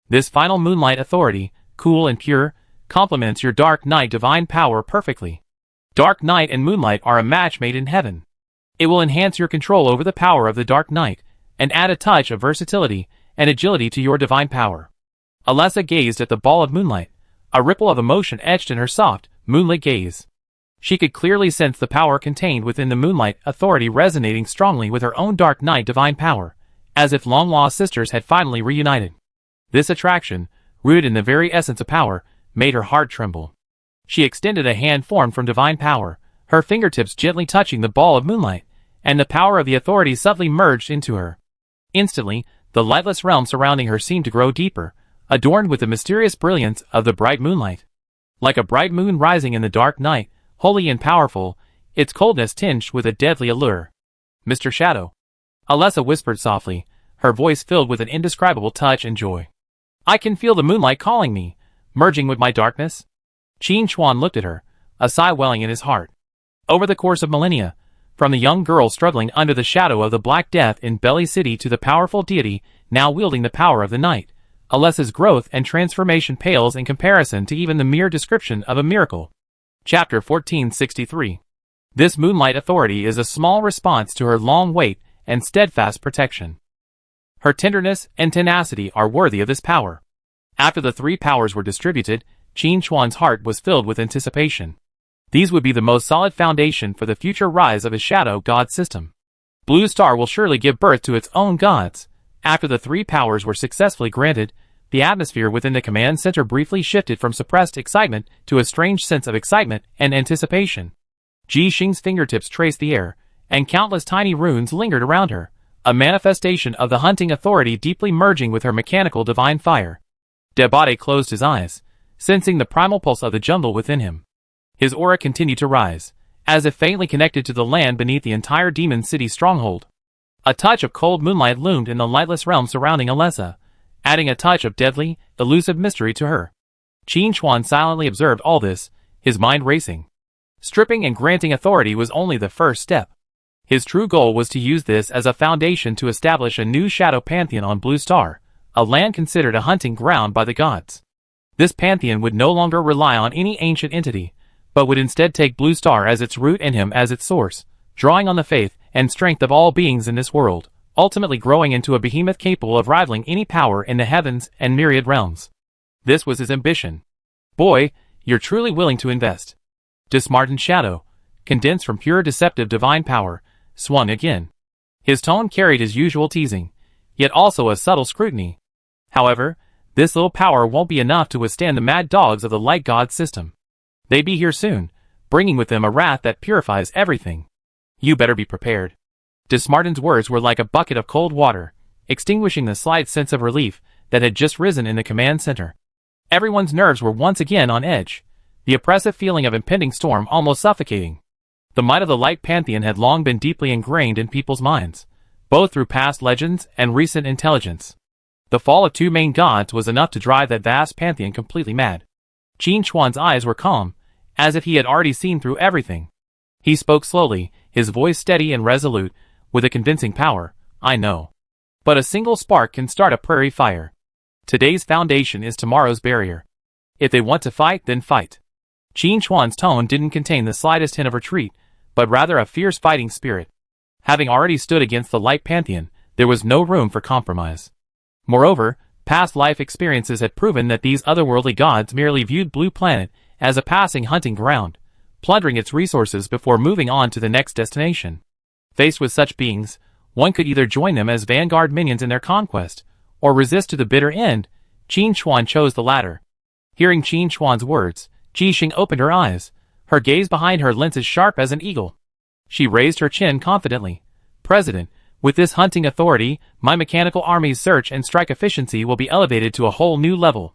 This final moonlight authority, cool and pure, complements your dark night divine power perfectly. Dark night and moonlight are a match made in heaven. It will enhance your control over the power of the dark night, and add a touch of versatility and agility to your divine power. Alessa gazed at the ball of moonlight, a ripple of emotion etched in her soft, moonlit gaze. She could clearly sense the power contained within the moonlight authority resonating strongly with her own dark night divine power, as if long-lost sisters had finally reunited. This attraction, rooted in the very essence of power, made her heart tremble. She extended a hand formed from divine power, her fingertips gently touching the ball of moonlight, and the power of the authority subtly merged into her. Instantly, the lightless realm surrounding her seemed to grow deeper, adorned with the mysterious brilliance of the bright moonlight. Like a bright moon rising in the dark night, holy and powerful, its coldness tinged with a deadly allure. Mr. Shadow. Alessa whispered softly, her voice filled with an indescribable touch and joy. I can feel the moonlight calling me, merging with my darkness. Qin Chuan looked at her, a sigh welling in his heart. Over the course of millennia, from the young girl struggling under the shadow of the Black Death in Belly City to the powerful deity now wielding the power of the night, Alessa's growth and transformation pales in comparison to even the mere description of a miracle. Chapter 1463. This moonlight authority is a small response to her long wait and steadfast protection. Her tenderness and tenacity are worthy of this power. After the three powers were distributed, Qin Chuan's heart was filled with anticipation. These would be the most solid foundation for the future rise of his shadow god system. Blue Star will surely give birth to its own gods. After the three powers were successfully granted, the atmosphere within the command center briefly shifted from suppressed excitement to a strange sense of excitement and anticipation. Ji Xing's fingertips traced the air, and countless tiny runes lingered around her, a manifestation of the hunting authority deeply merging with her mechanical divine fire. Debate closed his eyes, sensing the primal pulse of the jungle within him. His aura continued to rise, as if faintly connected to the land beneath the entire demon city stronghold. A touch of cold moonlight loomed in the lightless realm surrounding Alessa, adding a touch of deadly, elusive mystery to her. Qin Chuan silently observed all this, his mind racing. Stripping and granting authority was only the first step. His true goal was to use this as a foundation to establish a new shadow pantheon on Blue Star, a land considered a hunting ground by the gods. This pantheon would no longer rely on any ancient entity, but would instead take Blue Star as its root and him as its source, drawing on the faith and strength of all beings in this world, ultimately growing into a behemoth capable of rivaling any power in the heavens and myriad realms. This was his ambition. Boy, you're truly willing to invest. Dismartin's shadow, condensed from pure deceptive divine power, swung again. His tone carried his usual teasing, yet also a subtle scrutiny. However, this little power won't be enough to withstand the mad dogs of the light god system. They be here soon, bringing with them a wrath that purifies everything. You better be prepared. Dismartin's words were like a bucket of cold water, extinguishing the slight sense of relief that had just risen in the command center. Everyone's nerves were once again on edge, the oppressive feeling of impending storm almost suffocating. The might of the Light Pantheon had long been deeply ingrained in people's minds, both through past legends and recent intelligence. The fall of two main gods was enough to drive that vast pantheon completely mad. Qin Chuan's eyes were calm, as if he had already seen through everything. He spoke slowly, his voice steady and resolute, with a convincing power. I know. But a single spark can start a prairie fire. Today's foundation is tomorrow's barrier. If they want to fight, then fight. Qin Chuan's tone didn't contain the slightest hint of retreat, but rather a fierce fighting spirit. Having already stood against the Light Pantheon, there was no room for compromise. Moreover, past life experiences had proven that these otherworldly gods merely viewed Blue Planet as a passing hunting ground, plundering its resources before moving on to the next destination. Faced with such beings, one could either join them as vanguard minions in their conquest, or resist to the bitter end. Qin Chuan chose the latter. Hearing Qin Chuan's words, Jixing opened her eyes, her gaze behind her lenses sharp as an eagle. She raised her chin confidently. President, with this hunting authority, my mechanical army's search and strike efficiency will be elevated to a whole new level.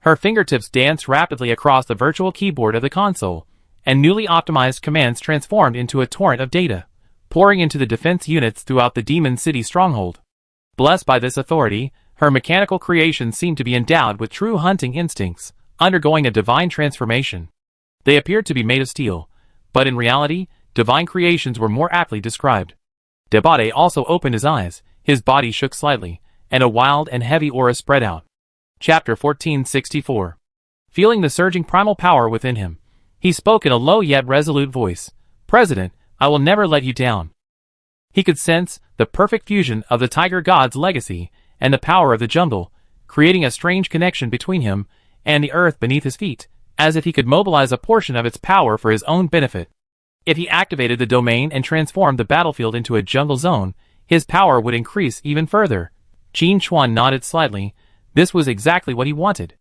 Her fingertips danced rapidly across the virtual keyboard of the console, and newly optimized commands transformed into a torrent of data, pouring into the defense units throughout the Demon City stronghold. Blessed by this authority, her mechanical creations seemed to be endowed with true hunting instincts, undergoing a divine transformation. They appeared to be made of steel, but in reality, divine creations were more aptly described. Debate also opened his eyes, his body shook slightly, and a wild and heavy aura spread out. Chapter 1464. Feeling the surging primal power within him, he spoke in a low yet resolute voice. President, I will never let you down. He could sense the perfect fusion of the tiger god's legacy and the power of the jungle, creating a strange connection between him and the earth beneath his feet, as if he could mobilize a portion of its power for his own benefit. If he activated the domain and transformed the battlefield into a jungle zone, his power would increase even further. Qin Chuan nodded slightly. This was exactly what he wanted.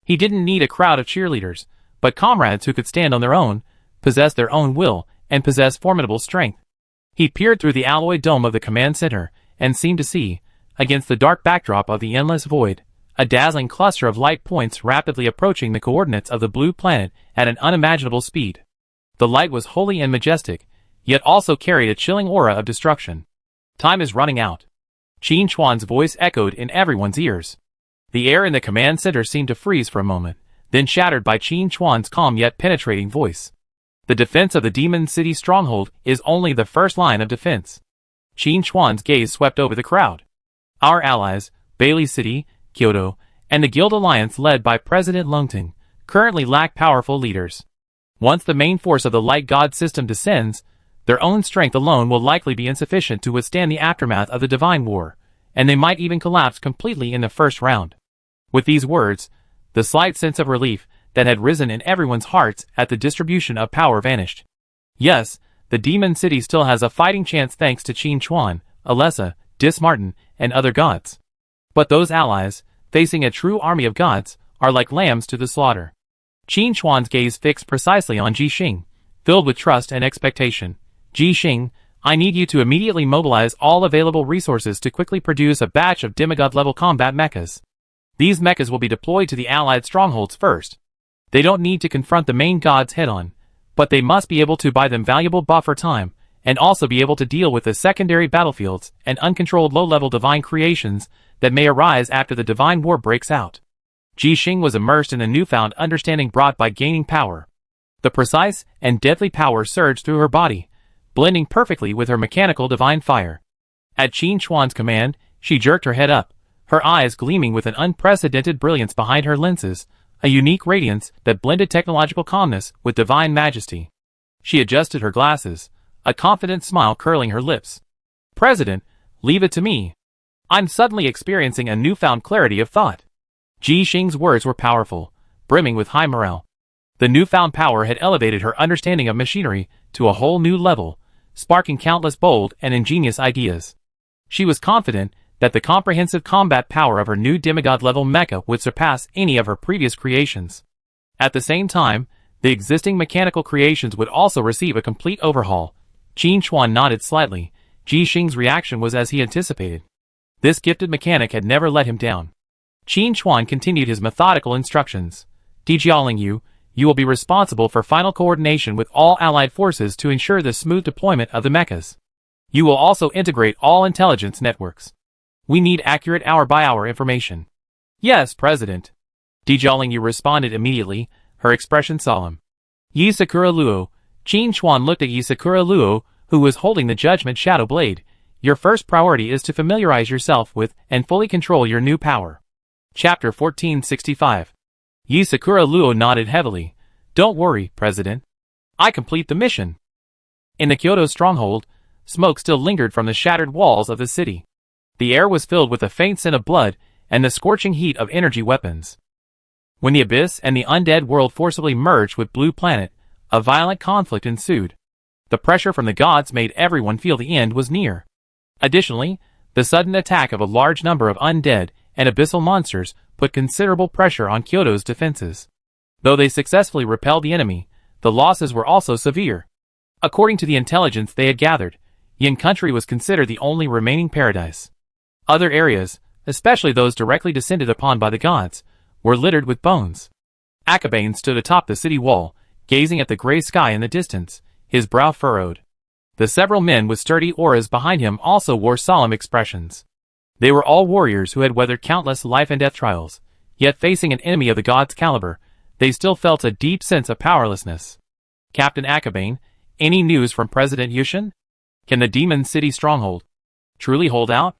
He didn't need a crowd of cheerleaders, but comrades who could stand on their own, possess their own will, and possess formidable strength. He peered through the alloy dome of the command center, and seemed to see, against the dark backdrop of the endless void, a dazzling cluster of light points rapidly approaching the coordinates of the Blue Planet at an unimaginable speed. The light was holy and majestic, yet also carried a chilling aura of destruction. Time is running out. Qin Chuan's voice echoed in everyone's ears. The air in the command center seemed to freeze for a moment, then shattered by Qin Chuan's calm yet penetrating voice. The defense of the Demon City stronghold is only the first line of defense. Qin Chuan's gaze swept over the crowd. Our allies, Bailey City, Kyoto, and the Guild Alliance led by President Lungting, currently lack powerful leaders. Once the main force of the Light God system descends, their own strength alone will likely be insufficient to withstand the aftermath of the Divine War, and they might even collapse completely in the first round. With these words, the slight sense of relief that had risen in everyone's hearts at the distribution of power vanished. Yes, the Demon City still has a fighting chance thanks to Qin Chuan, Alessa, Dismartin, and other gods. But those allies, facing a true army of gods, are like lambs to the slaughter. Qin Chuan's gaze fixed precisely on Jixing, filled with trust and expectation. Jixing, I need you to immediately mobilize all available resources to quickly produce a batch of demigod-level combat mechas. These mechas will be deployed to the allied strongholds first. They don't need to confront the main gods head-on, but they must be able to buy them valuable buffer time, and also be able to deal with the secondary battlefields and uncontrolled low-level divine creations that may arise after the Divine War breaks out. Jixing was immersed in a newfound understanding brought by gaining power. The precise and deadly power surged through her body, blending perfectly with her mechanical divine fire. At Qin Chuan's command, she jerked her head up, her eyes gleaming with an unprecedented brilliance behind her lenses, a unique radiance that blended technological calmness with divine majesty. She adjusted her glasses, a confident smile curling her lips. "President, leave it to me. I'm suddenly experiencing a newfound clarity of thought." Ji Xing's words were powerful, brimming with high morale. The newfound power had elevated her understanding of machinery to a whole new level, sparking countless bold and ingenious ideas. She was confident that the comprehensive combat power of her new demigod-level mecha would surpass any of her previous creations. At the same time, the existing mechanical creations would also receive a complete overhaul. Qin Chuan nodded slightly. Ji Xing's reaction was as he anticipated. This gifted mechanic had never let him down. Qin Chuan continued his methodical instructions. "Jialing Yu, you will be responsible for final coordination with all allied forces to ensure the smooth deployment of the mechas. You will also integrate all intelligence networks. We need accurate hour-by-hour information." "Yes, President." Jialing Yu responded immediately, her expression solemn. "Yi Sakura Luo." Qin Chuan looked at Yi Sakura Luo, who was holding the Judgment Shadow Blade. "Your first priority is to familiarize yourself with and fully control your new power." Chapter 1465. Yi Sakura Luo nodded heavily. "Don't worry, President. I complete the mission." In the Kyoto stronghold, smoke still lingered from the shattered walls of the city. The air was filled with a faint scent of blood and the scorching heat of energy weapons. When the abyss and the undead world forcibly merged with Blue Planet, a violent conflict ensued. The pressure from the gods made everyone feel the end was near. Additionally, the sudden attack of a large number of undead and abyssal monsters put considerable pressure on Kyoto's defenses. Though they successfully repelled the enemy, the losses were also severe. According to the intelligence they had gathered, Yin Country was considered the only remaining paradise. Other areas, especially those directly descended upon by the gods, were littered with bones. Akabane stood atop the city wall, gazing at the gray sky in the distance, his brow furrowed. The several men with sturdy auras behind him also wore solemn expressions. They were all warriors who had weathered countless life and death trials, yet facing an enemy of the gods' caliber, they still felt a deep sense of powerlessness. "Captain Akabane, any news from President Yushin? Can the Demon City stronghold truly hold out?"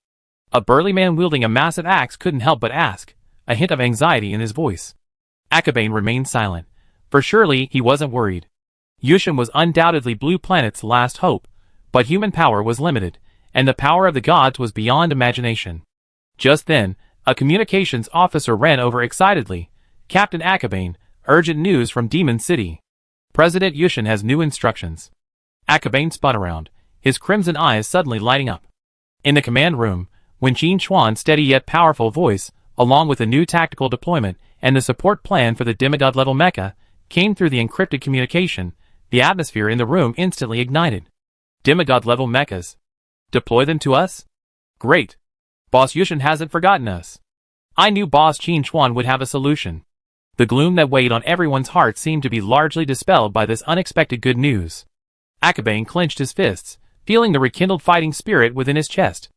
A burly man wielding a massive axe couldn't help but ask, a hint of anxiety in his voice. Akabane remained silent, for surely he wasn't worried. Yushin was undoubtedly Blue Planet's last hope, but human power was limited, and the power of the gods was beyond imagination. Just then, a communications officer ran over excitedly. "Captain Akabane, urgent news from Demon City. President Yushin has new instructions." Akabane spun around, his crimson eyes suddenly lighting up. In the command room, when Qin Chuan's steady yet powerful voice, along with the new tactical deployment and the support plan for the demigod-level mecha, came through the encrypted communication, the atmosphere in the room instantly ignited. "Demigod-level mechas. Deploy them to us? Great. Boss Yushin hasn't forgotten us." I knew Boss Qin Chuan would have a solution. The gloom that weighed on everyone's heart seemed to be largely dispelled by this unexpected good news. Akabane clenched his fists, feeling the rekindled fighting spirit within his chest.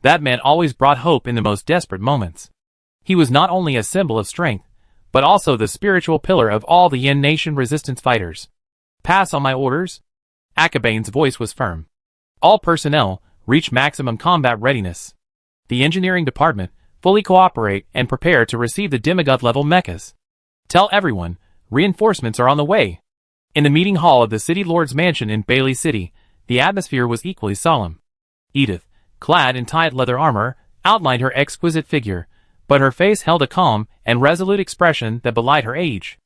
That man always brought hope in the most desperate moments. He was not only a symbol of strength, but also the spiritual pillar of all the Yin Nation resistance fighters. "Pass on my orders?" Akabane's voice was firm. "All personnel, reach maximum combat readiness. The engineering department, fully cooperate and prepare to receive the demigod-level mechas. Tell everyone, reinforcements are on the way." In the meeting hall of the City Lord's mansion in Bailey City, the atmosphere was equally solemn. Edith, clad in tight leather armor, outlined her exquisite figure, but her face held a calm and resolute expression that belied her age.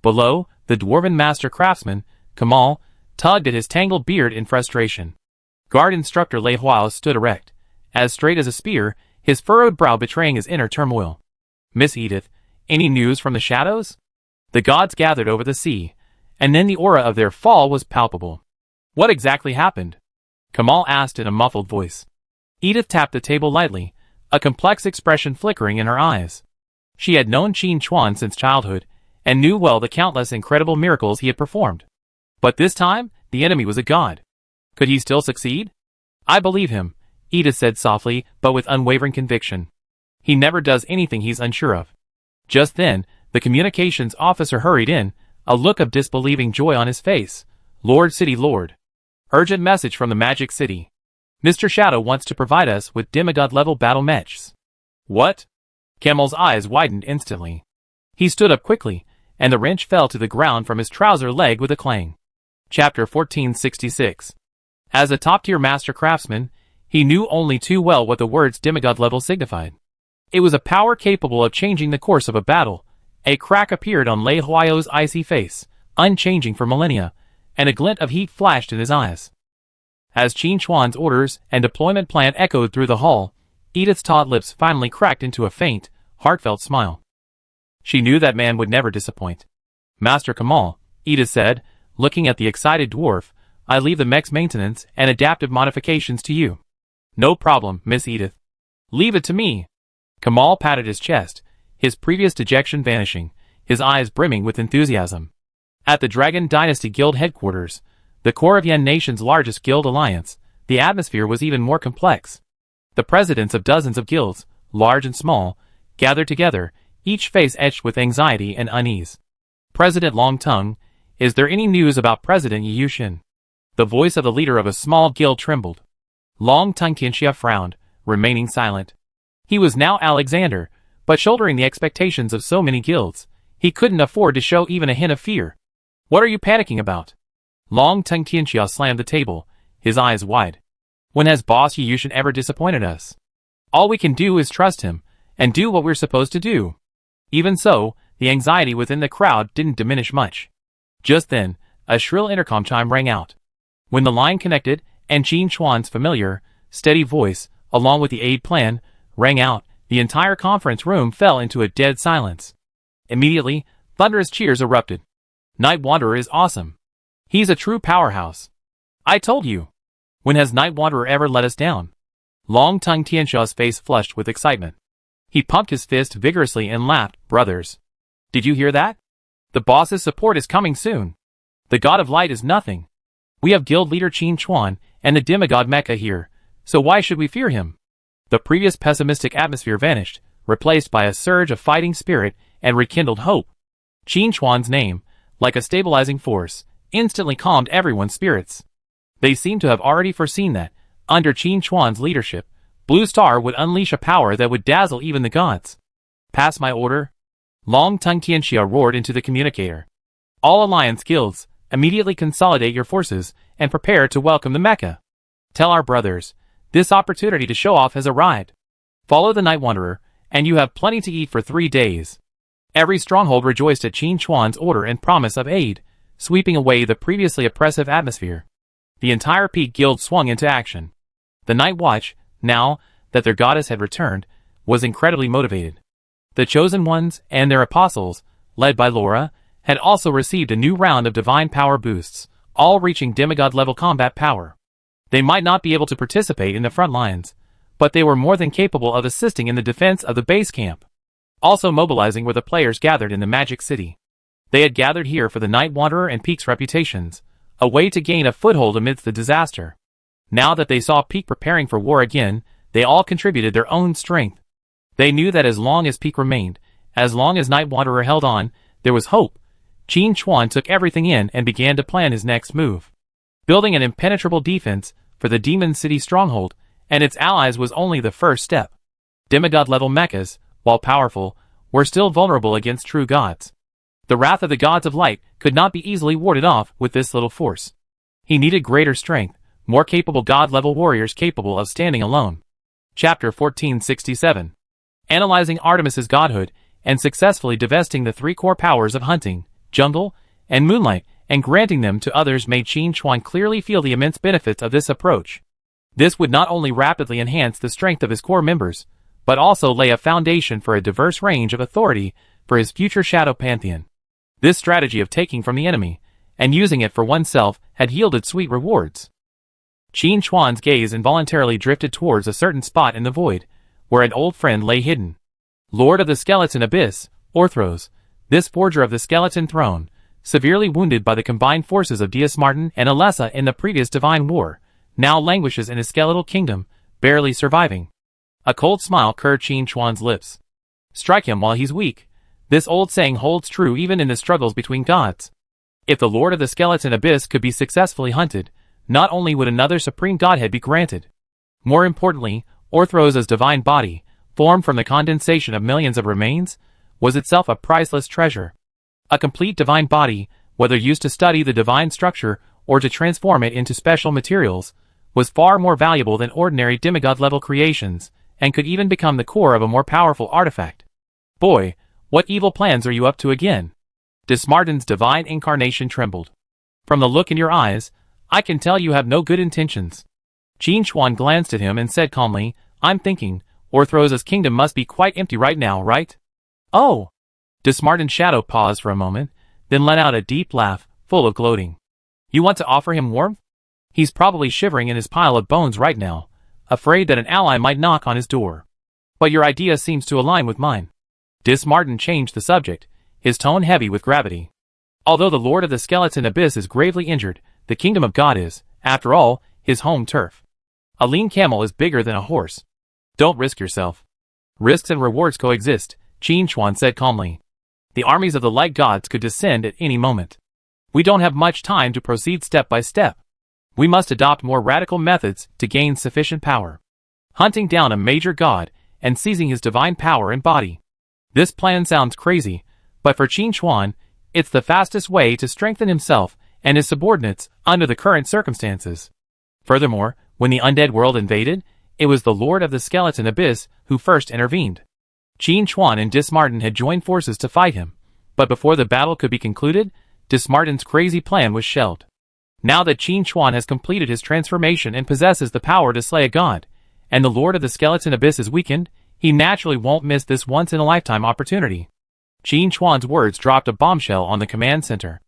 Below, the dwarven master craftsman, Kamal, tugged at his tangled beard in frustration. Guard instructor Lei Huao stood erect, as straight as a spear, his furrowed brow betraying his inner turmoil. "Miss Edith, any news from the shadows?" The gods gathered over the sea, and then the aura of their fall was palpable. "What exactly happened?" Kamal asked in a muffled voice. Edith tapped the table lightly, a complex expression flickering in her eyes. She had known Qin Chuan since childhood, and knew well the countless incredible miracles he had performed. But this time, the enemy was a god. Could he still succeed? "I believe him," Edith said softly, but with unwavering conviction. "He never does anything he's unsure of." Just then, the communications officer hurried in, a look of disbelieving joy on his face. "Lord City Lord. Urgent message from the Magic City. Mr. Shadow wants to provide us with demigod-level battle mechs." "What?" Camel's eyes widened instantly. He stood up quickly, and the wrench fell to the ground from his trouser leg with a clang. Chapter 1466. As a top-tier master craftsman, he knew only too well what the words demigod level signified. It was a power capable of changing the course of a battle. A crack appeared on Lei Huayo's icy face, unchanging for millennia, and a glint of heat flashed in his eyes. As Qin Chuan's orders and deployment plan echoed through the hall, Edith's taut lips finally cracked into a faint, heartfelt smile. She knew that man would never disappoint. Master Kamal, Edith said, looking at the excited dwarf, I leave the mech's maintenance and adaptive modifications to you. No problem, Miss Edith. Leave it to me. Kamal patted his chest, his previous dejection vanishing, his eyes brimming with enthusiasm. At the Dragon Dynasty Guild headquarters, the core of Yan Nation's largest guild alliance, the atmosphere was even more complex. The presidents of dozens of guilds, large and small, gathered together, each face etched with anxiety and unease. President Longtongue, is there any news about President Yu Xin? The voice of the leader of a small guild trembled. Longtongue Tianxia frowned, remaining silent. He was now Alexander, but shouldering the expectations of so many guilds, he couldn't afford to show even a hint of fear. What are you panicking about? Longtongue Tianxia slammed the table, his eyes wide. When has Boss Yu Xin ever disappointed us? All we can do is trust him, and do what we're supposed to do. Even so, the anxiety within the crowd didn't diminish much. Just then, a shrill intercom chime rang out. When the line connected, and Qin Chuan's familiar, steady voice, along with the aid plan, rang out, the entire conference room fell into a dead silence. Immediately, thunderous cheers erupted. Night Wanderer is awesome. He's a true powerhouse. I told you. When has Night Wanderer ever let us down? Longtongue Tianxia's face flushed with excitement. He pumped his fist vigorously and laughed. Brothers. Did you hear that? The boss's support is coming soon. The God of Light is nothing. We have guild leader Qin Chuan and the demigod Mecha here, so why should we fear him? The previous pessimistic atmosphere vanished, replaced by a surge of fighting spirit and rekindled hope. Qin Chuan's name, like a stabilizing force, instantly calmed everyone's spirits. They seemed to have already foreseen that, under Qin Chuan's leadership, Blue Star would unleash a power that would dazzle even the gods. Pass my order? Longtongue Tianxia roared into the communicator. All alliance guilds, immediately consolidate your forces and prepare to welcome the Mecha. Tell our brothers, this opportunity to show off has arrived. Follow the Night Wanderer, and you have plenty to eat for 3 days. Every stronghold rejoiced at Qin Chuan's order and promise of aid, sweeping away the previously oppressive atmosphere. The entire Peak Guild swung into action. The Night Watch, now that their goddess had returned, was incredibly motivated. The Chosen Ones and their apostles, led by Laura, had also received a new round of divine power boosts, all reaching demigod-level combat power. They might not be able to participate in the front lines, but they were more than capable of assisting in the defense of the base camp. Also mobilizing were the players gathered in the Magic City. They had gathered here for the Night Wanderer and Peak's reputations, a way to gain a foothold amidst the disaster. Now that they saw Peak preparing for war again, they all contributed their own strength. They knew that as long as Peak remained, as long as Night Wanderer held on, there was hope. Qin Chuan took everything in and began to plan his next move. Building an impenetrable defense for the Demon City stronghold and its allies was only the first step. Demigod-level mechas, while powerful, were still vulnerable against true gods. The wrath of the gods of light could not be easily warded off with this little force. He needed greater strength, more capable god-level warriors capable of standing alone. Chapter 1467. Analyzing Artemis's godhood and successfully divesting the 3 core powers of hunting, jungle, and moonlight and granting them to others made Qin Chuan clearly feel the immense benefits of this approach. This would not only rapidly enhance the strength of his core members, but also lay a foundation for a diverse range of authority for his future shadow pantheon. This strategy of taking from the enemy and using it for oneself had yielded sweet rewards. Qin Chuan's gaze involuntarily drifted towards a certain spot in the void, where an old friend lay hidden. Lord of the Skeleton Abyss, Orthros, this forger of the Skeleton Throne, severely wounded by the combined forces of Diasmartin and Alessa in the previous Divine War, now languishes in his skeletal kingdom, barely surviving. A cold smile curved Qin Chuan's lips. Strike him while he's weak. This old saying holds true even in the struggles between gods. If the Lord of the Skeleton Abyss could be successfully hunted, not only would another supreme godhead be granted. More importantly, Orthros' divine body, formed from the condensation of millions of remains, was itself a priceless treasure. A complete divine body, whether used to study the divine structure or to transform it into special materials, was far more valuable than ordinary demigod-level creations, and could even become the core of a more powerful artifact. Boy, what evil plans are you up to again? Dismarden's divine incarnation trembled. From the look in your eyes, I can tell you have no good intentions. Qin Chuan glanced at him and said calmly, I'm thinking, Orthros' kingdom must be quite empty right now, right? Oh! Dismarden's shadow paused for a moment, then let out a deep laugh, full of gloating. You want to offer him warmth? He's probably shivering in his pile of bones right now, afraid that an ally might knock on his door. But your idea seems to align with mine. Dismarden changed the subject, his tone heavy with gravity. Although the Lord of the Skeleton Abyss is gravely injured, the kingdom of God is, after all, his home turf. A lean camel is bigger than a horse. Don't risk yourself. Risks and rewards coexist, Qin Chuan said calmly. The armies of the light gods could descend at any moment. We don't have much time to proceed step by step. We must adopt more radical methods to gain sufficient power. Hunting down a major god and seizing his divine power and body. This plan sounds crazy, but for Qin Chuan, it's the fastest way to strengthen himself and his subordinates under the current circumstances. Furthermore, when the undead world invaded, it was the Lord of the Skeleton Abyss who first intervened. Qin Chuan and Dismarden had joined forces to fight him, but before the battle could be concluded, Dismarden's crazy plan was shelved. Now that Qin Chuan has completed his transformation and possesses the power to slay a god, and the Lord of the Skeleton Abyss is weakened, he naturally won't miss this once-in-a-lifetime opportunity. Qin Chuan's words dropped a bombshell on the command center.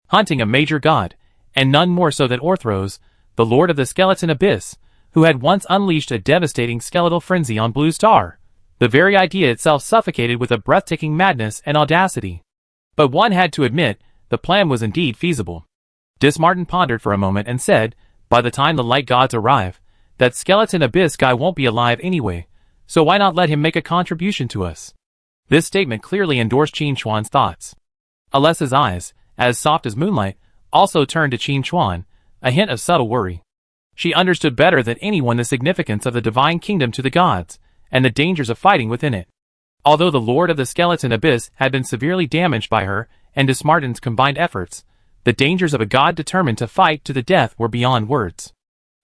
Hunting a major god, and none more so than Orthros, the Lord of the Skeleton Abyss, who had once unleashed a devastating skeletal frenzy on Blue Star. The very idea itself suffocated with a breathtaking madness and audacity. But one had to admit, the plan was indeed feasible. Dismarden pondered for a moment and said, by the time the light gods arrive, that Skeleton Abyss guy won't be alive anyway, so why not let him make a contribution to us? This statement clearly endorsed Qin Chuan's thoughts. Alessa's eyes, as soft as moonlight, also turned to Qin Chuan, a hint of subtle worry. She understood better than anyone the significance of the divine kingdom to the gods, and the dangers of fighting within it. Although the Lord of the Skeleton Abyss had been severely damaged by her and Dismarden's combined efforts, the dangers of a god determined to fight to the death were beyond words.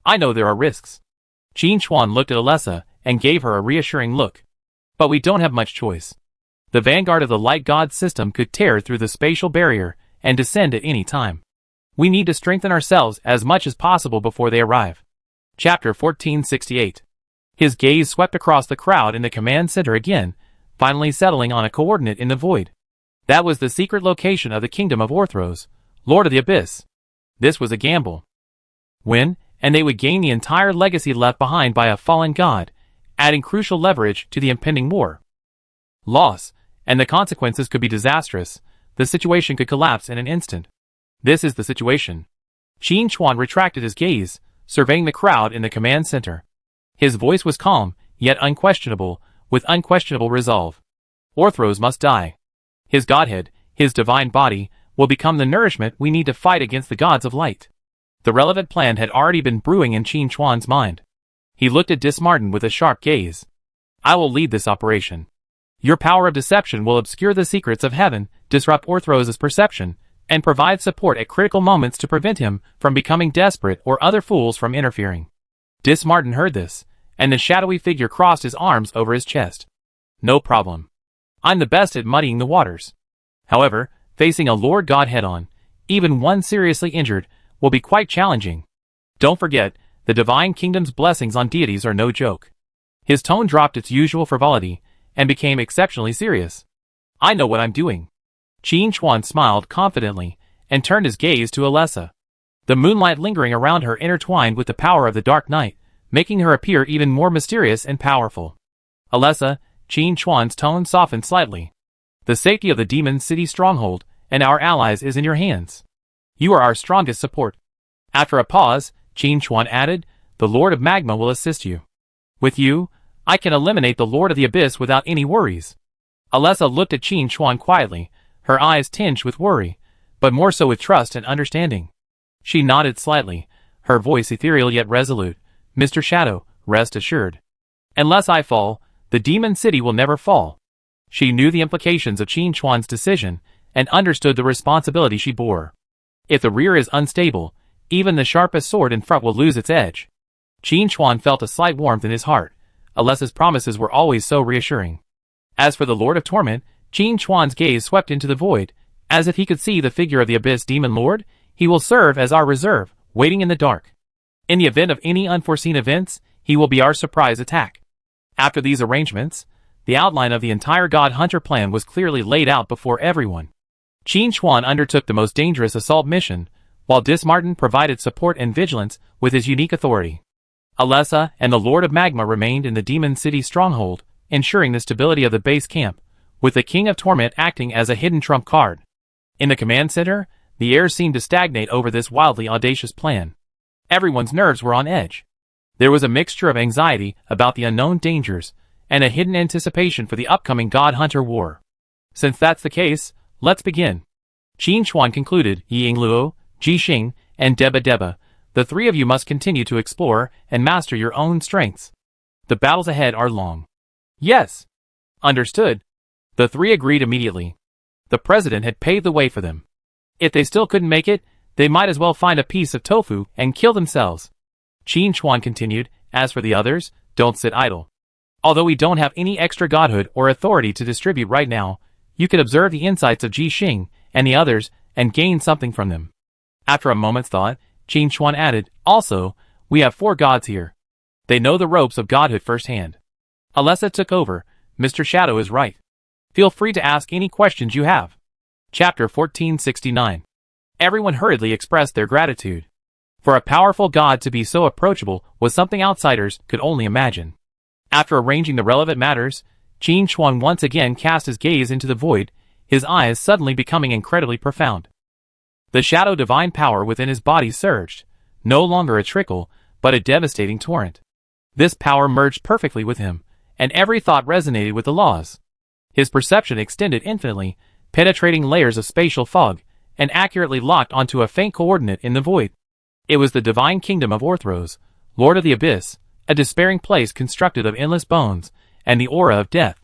I know there are risks. Qin Chuan looked at Alessa and gave her a reassuring look. But we don't have much choice. The vanguard of the light god system could tear through the spatial barrier and descend at any time. We need to strengthen ourselves as much as possible before they arrive. Chapter 1468. His gaze swept across the crowd in the command center again, finally settling on a coordinate in the void. That was the secret location of the kingdom of Orthros, Lord of the Abyss. This was a gamble. Win, and they would gain the entire legacy left behind by a fallen god, adding crucial leverage to the impending war. Loss, and the consequences could be disastrous. The situation could collapse in an instant. This is the situation. Qin Chuan retracted his gaze, surveying the crowd in the command center. His voice was calm, yet unquestionable, with unquestionable resolve. Orthros must die. His godhead, his divine body, will become the nourishment we need to fight against the gods of light. The relevant plan had already been brewing in Qin Chuan's mind. He looked at Dismarden with a sharp gaze. I will lead this operation. Your power of deception will obscure the secrets of heaven, disrupt Orthros' perception, and provide support at critical moments to prevent him from becoming desperate or other fools from interfering. Dismarden heard this, and the shadowy figure crossed his arms over his chest. No problem. I'm the best at muddying the waters. However, facing a Lord God head-on, even one seriously injured, will be quite challenging. Don't forget, the divine kingdom's blessings on deities are no joke. His tone dropped its usual frivolity, and became exceptionally serious. I know what I'm doing. Qin Chuan smiled confidently, and turned his gaze to Alessa. The moonlight lingering around her intertwined with the power of the dark night, making her appear even more mysterious and powerful. Alessa, Qin Chuan's tone softened slightly. The safety of the Demon City stronghold, and our allies is in your hands. You are our strongest support. After a pause, Qin Chuan added, the Lord of Magma will assist you. With you, I can eliminate the Lord of the Abyss without any worries. Alessa looked at Qin Chuan quietly, her eyes tinged with worry, but more so with trust and understanding. She nodded slightly, her voice ethereal yet resolute. Mr. Shadow, rest assured. Unless I fall, the Demon City will never fall. She knew the implications of Qin Chuan's decision and understood the responsibility she bore. If the rear is unstable, even the sharpest sword in front will lose its edge. Qin Chuan felt a slight warmth in his heart. Alessa's promises were always so reassuring. As for the Lord of Torment, Qin Chuan's gaze swept into the void, as if he could see the figure of the Abyss Demon Lord. He will serve as our reserve, waiting in the dark. In the event of any unforeseen events, he will be our surprise attack. After these arrangements, the outline of the entire God Hunter plan was clearly laid out before everyone. Qin Chuan undertook the most dangerous assault mission, while Dismartin provided support and vigilance with his unique authority. Alessa and the Lord of Magma remained in the Demon City stronghold, ensuring the stability of the base camp, with the King of Torment acting as a hidden trump card. In the command center, the air seemed to stagnate over this wildly audacious plan. Everyone's nerves were on edge. There was a mixture of anxiety about the unknown dangers and a hidden anticipation for the upcoming God Hunter War. Since that's the case, let's begin. Qin Chuan concluded. Yingluo, Jixing, and Deba, the three of you must continue to explore and master your own strengths. The battles ahead are long. Yes. Understood. The three agreed immediately. The president had paved the way for them. If they still couldn't make it, they might as well find a piece of tofu and kill themselves. Qin Chuan continued. As for the others, don't sit idle. Although we don't have any extra godhood or authority to distribute right now, you could observe the insights of Jixing and the others and gain something from them. After a moment's thought, Qin Chuan added, also, we have 4 gods here. They know the ropes of godhood firsthand. Alessa took over. Mr. Shadow is right. Feel free to ask any questions you have. Chapter 1469. Everyone hurriedly expressed their gratitude. For a powerful god to be so approachable was something outsiders could only imagine. After arranging the relevant matters, Qin Chuan once again cast his gaze into the void, his eyes suddenly becoming incredibly profound. The shadow divine power within his body surged, no longer a trickle, but a devastating torrent. This power merged perfectly with him, and every thought resonated with the laws. His perception extended infinitely, penetrating layers of spatial fog, and accurately locked onto a faint coordinate in the void. It was the divine kingdom of Orthros, Lord of the Abyss, a despairing place constructed of endless bones, and the aura of death.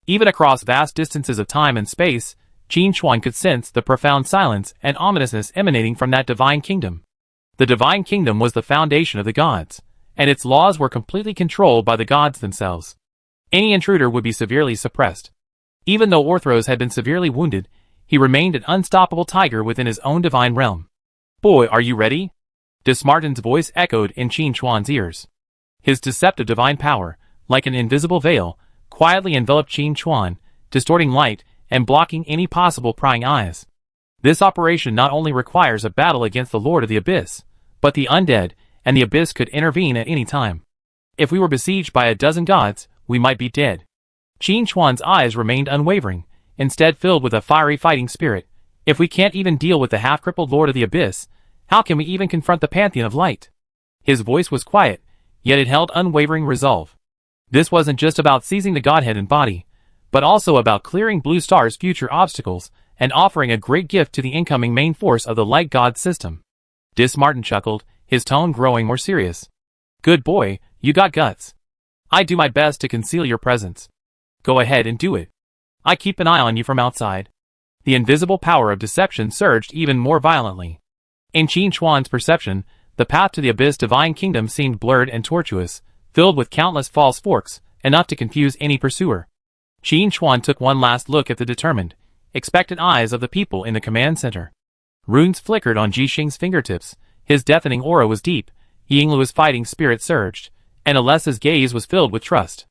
Even across vast distances of time and space, Qin Chuan could sense the profound silence and ominousness emanating from that divine kingdom. The divine kingdom was the foundation of the gods, and its laws were completely controlled by the gods themselves. Any intruder would be severely suppressed. Even though Orthros had been severely wounded, he remained an unstoppable tiger within his own divine realm. Boy, are you ready? Dismartin's voice echoed in Qin Chuan's ears. His deceptive divine power, like an invisible veil, quietly enveloped Qin Chuan, distorting light and blocking any possible prying eyes. This operation not only requires a battle against the Lord of the Abyss, but the undead, and the Abyss could intervene at any time. If we were besieged by a dozen gods, we might be dead. Qin Chuan's eyes remained unwavering, instead filled with a fiery fighting spirit. If we can't even deal with the half-crippled Lord of the Abyss, how can we even confront the Pantheon of Light? His voice was quiet, yet it held unwavering resolve. This wasn't just about seizing the godhead and body, but also about clearing Blue Star's future obstacles and offering a great gift to the incoming main force of the Light God system. Dismartin chuckled, his tone growing more serious. Good boy, you got guts. I do my best to conceal your presence. Go ahead and do it. I keep an eye on you from outside. The invisible power of deception surged even more violently. In Qin Chuan's perception, the path to the Abyss divine kingdom seemed blurred and tortuous, filled with countless false forks, enough to confuse any pursuer. Qin Chuan took one last look at the determined, expectant eyes of the people in the command center. Runes flickered on Jixing's fingertips, his deafening aura was deep, Yingluo's fighting spirit surged, and Alessa's gaze was filled with trust.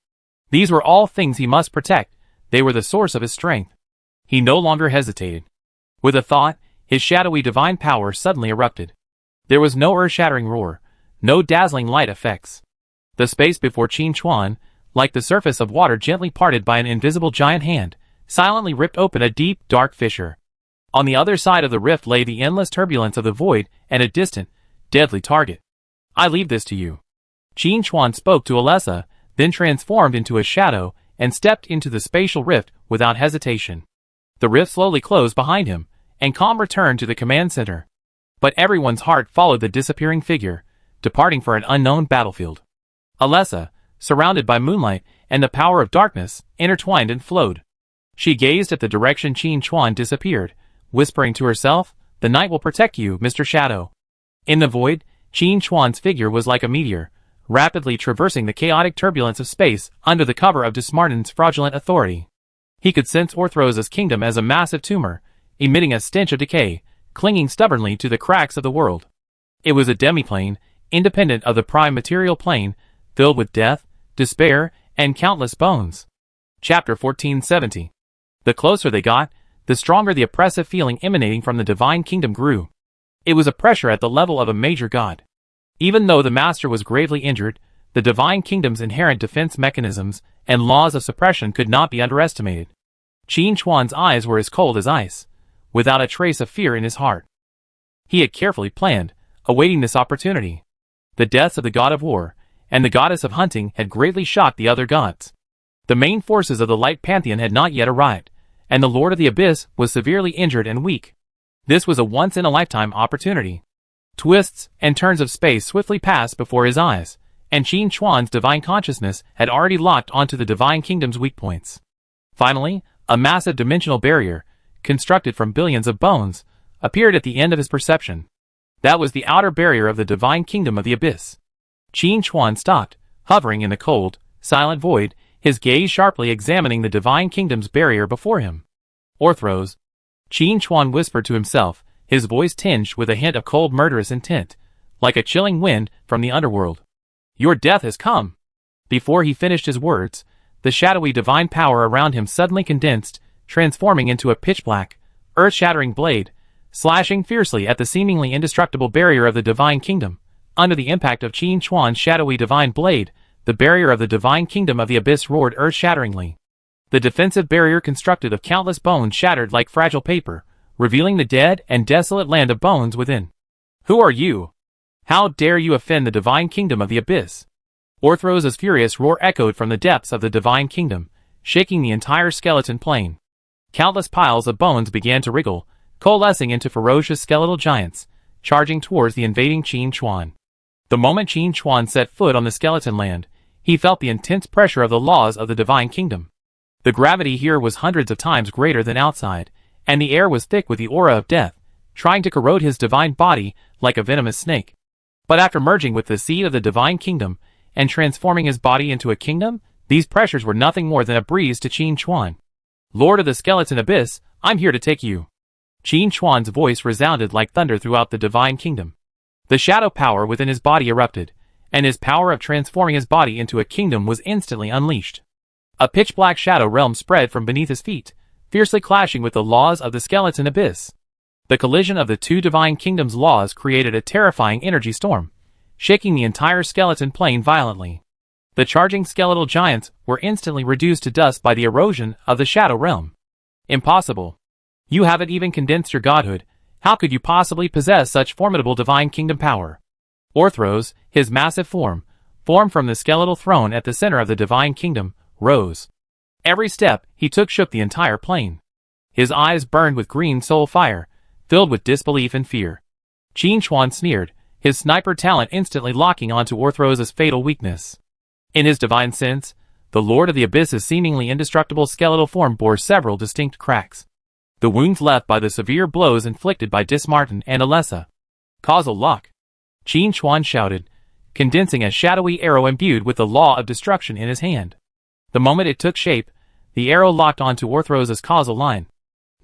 These were all things he must protect, they were the source of his strength. He no longer hesitated. With a thought, his shadowy divine power suddenly erupted. There was no earth-shattering roar, no dazzling light effects. The space before Qin Chuan, like the surface of water gently parted by an invisible giant hand, silently ripped open a deep, dark fissure. On the other side of the rift lay the endless turbulence of the void and a distant, deadly target. I leave this to you. Qin Chuan spoke to Alessa, then transformed into a shadow and stepped into the spatial rift without hesitation. The rift slowly closed behind him, and calm returned to the command center. But everyone's heart followed the disappearing figure, departing for an unknown battlefield. Alessa, surrounded by moonlight and the power of darkness, intertwined and flowed. She gazed at the direction Qin Chuan disappeared, whispering to herself, "The night will protect you, Mr. Shadow." In the void, Qin Chuan's figure was like a meteor, rapidly traversing the chaotic turbulence of space under the cover of Dismartin's fraudulent authority. He could sense Orthrose's kingdom as a massive tumor, emitting a stench of decay, clinging stubbornly to the cracks of the world. It was a demiplane, independent of the prime material plane, filled with death, despair, and countless bones. Chapter 1470. The closer they got, the stronger the oppressive feeling emanating from the divine kingdom grew. It was a pressure at the level of a major god. Even though the master was gravely injured, the divine kingdom's inherent defense mechanisms and laws of suppression could not be underestimated. Qin Chuan's eyes were as cold as ice, without a trace of fear in his heart. He had carefully planned, awaiting this opportunity. The deaths of the god of war and the goddess of hunting had greatly shocked the other gods. The main forces of the light pantheon had not yet arrived, and the Lord of the Abyss was severely injured and weak. This was a once-in-a-lifetime opportunity. Twists and turns of space swiftly passed before his eyes, and Qin Chuan's divine consciousness had already locked onto the divine kingdom's weak points. Finally, a massive dimensional barrier, constructed from billions of bones, appeared at the end of his perception. That was the outer barrier of the divine kingdom of the Abyss. Qin Chuan stopped, hovering in the cold, silent void, his gaze sharply examining the divine kingdom's barrier before him. "Orthrose," Qin Chuan whispered to himself, his voice tinged with a hint of cold murderous intent, like a chilling wind from the underworld. "Your death has come." Before he finished his words, the shadowy divine power around him suddenly condensed, transforming into a pitch-black, earth-shattering blade, slashing fiercely at the seemingly indestructible barrier of the divine kingdom. Under the impact of Qin Chuan's shadowy divine blade, the barrier of the divine kingdom of the Abyss roared earth-shatteringly. The defensive barrier constructed of countless bones shattered like fragile paper, revealing the dead and desolate land of bones within. "Who are you? How dare you offend the divine kingdom of the Abyss?" Orthrose's furious roar echoed from the depths of the divine kingdom, shaking the entire skeleton plane. Countless piles of bones began to wriggle, coalescing into ferocious skeletal giants, charging towards the invading Qin Chuan. The moment Qin Chuan set foot on the skeleton land, he felt the intense pressure of the laws of the divine kingdom. The gravity here was hundreds of times greater than outside, and the air was thick with the aura of death, trying to corrode his divine body like a venomous snake. But after merging with the seed of the divine kingdom and transforming his body into a kingdom, these pressures were nothing more than a breeze to Qin Chuan. "Lord of the Skeleton Abyss, I'm here to take you." Qin Chuan's voice resounded like thunder throughout the divine kingdom. The shadow power within his body erupted, and his power of transforming his body into a kingdom was instantly unleashed. A pitch-black shadow realm spread from beneath his feet, fiercely clashing with the laws of the Skeleton Abyss. The collision of the two divine kingdoms' laws created a terrifying energy storm, shaking the entire skeleton plane violently. The charging skeletal giants were instantly reduced to dust by the erosion of the shadow realm. "Impossible. You haven't even condensed your godhood. How could you possibly possess such formidable divine kingdom power?" Orthrose, his massive form, formed from the skeletal throne at the center of the divine kingdom, rose. Every step he took shook the entire plane. His eyes burned with green soul fire, filled with disbelief and fear. Qin Chuan sneered, his sniper talent instantly locking onto Orthrose's fatal weakness. In his divine sense, the Lord of the Abyss's seemingly indestructible skeletal form bore several distinct cracks. The wounds left by the severe blows inflicted by Dismartin and Alessa. "Causal lock," Qin Chuan shouted, condensing a shadowy arrow imbued with the law of destruction in his hand. The moment it took shape, the arrow locked onto Orthrose's causal line.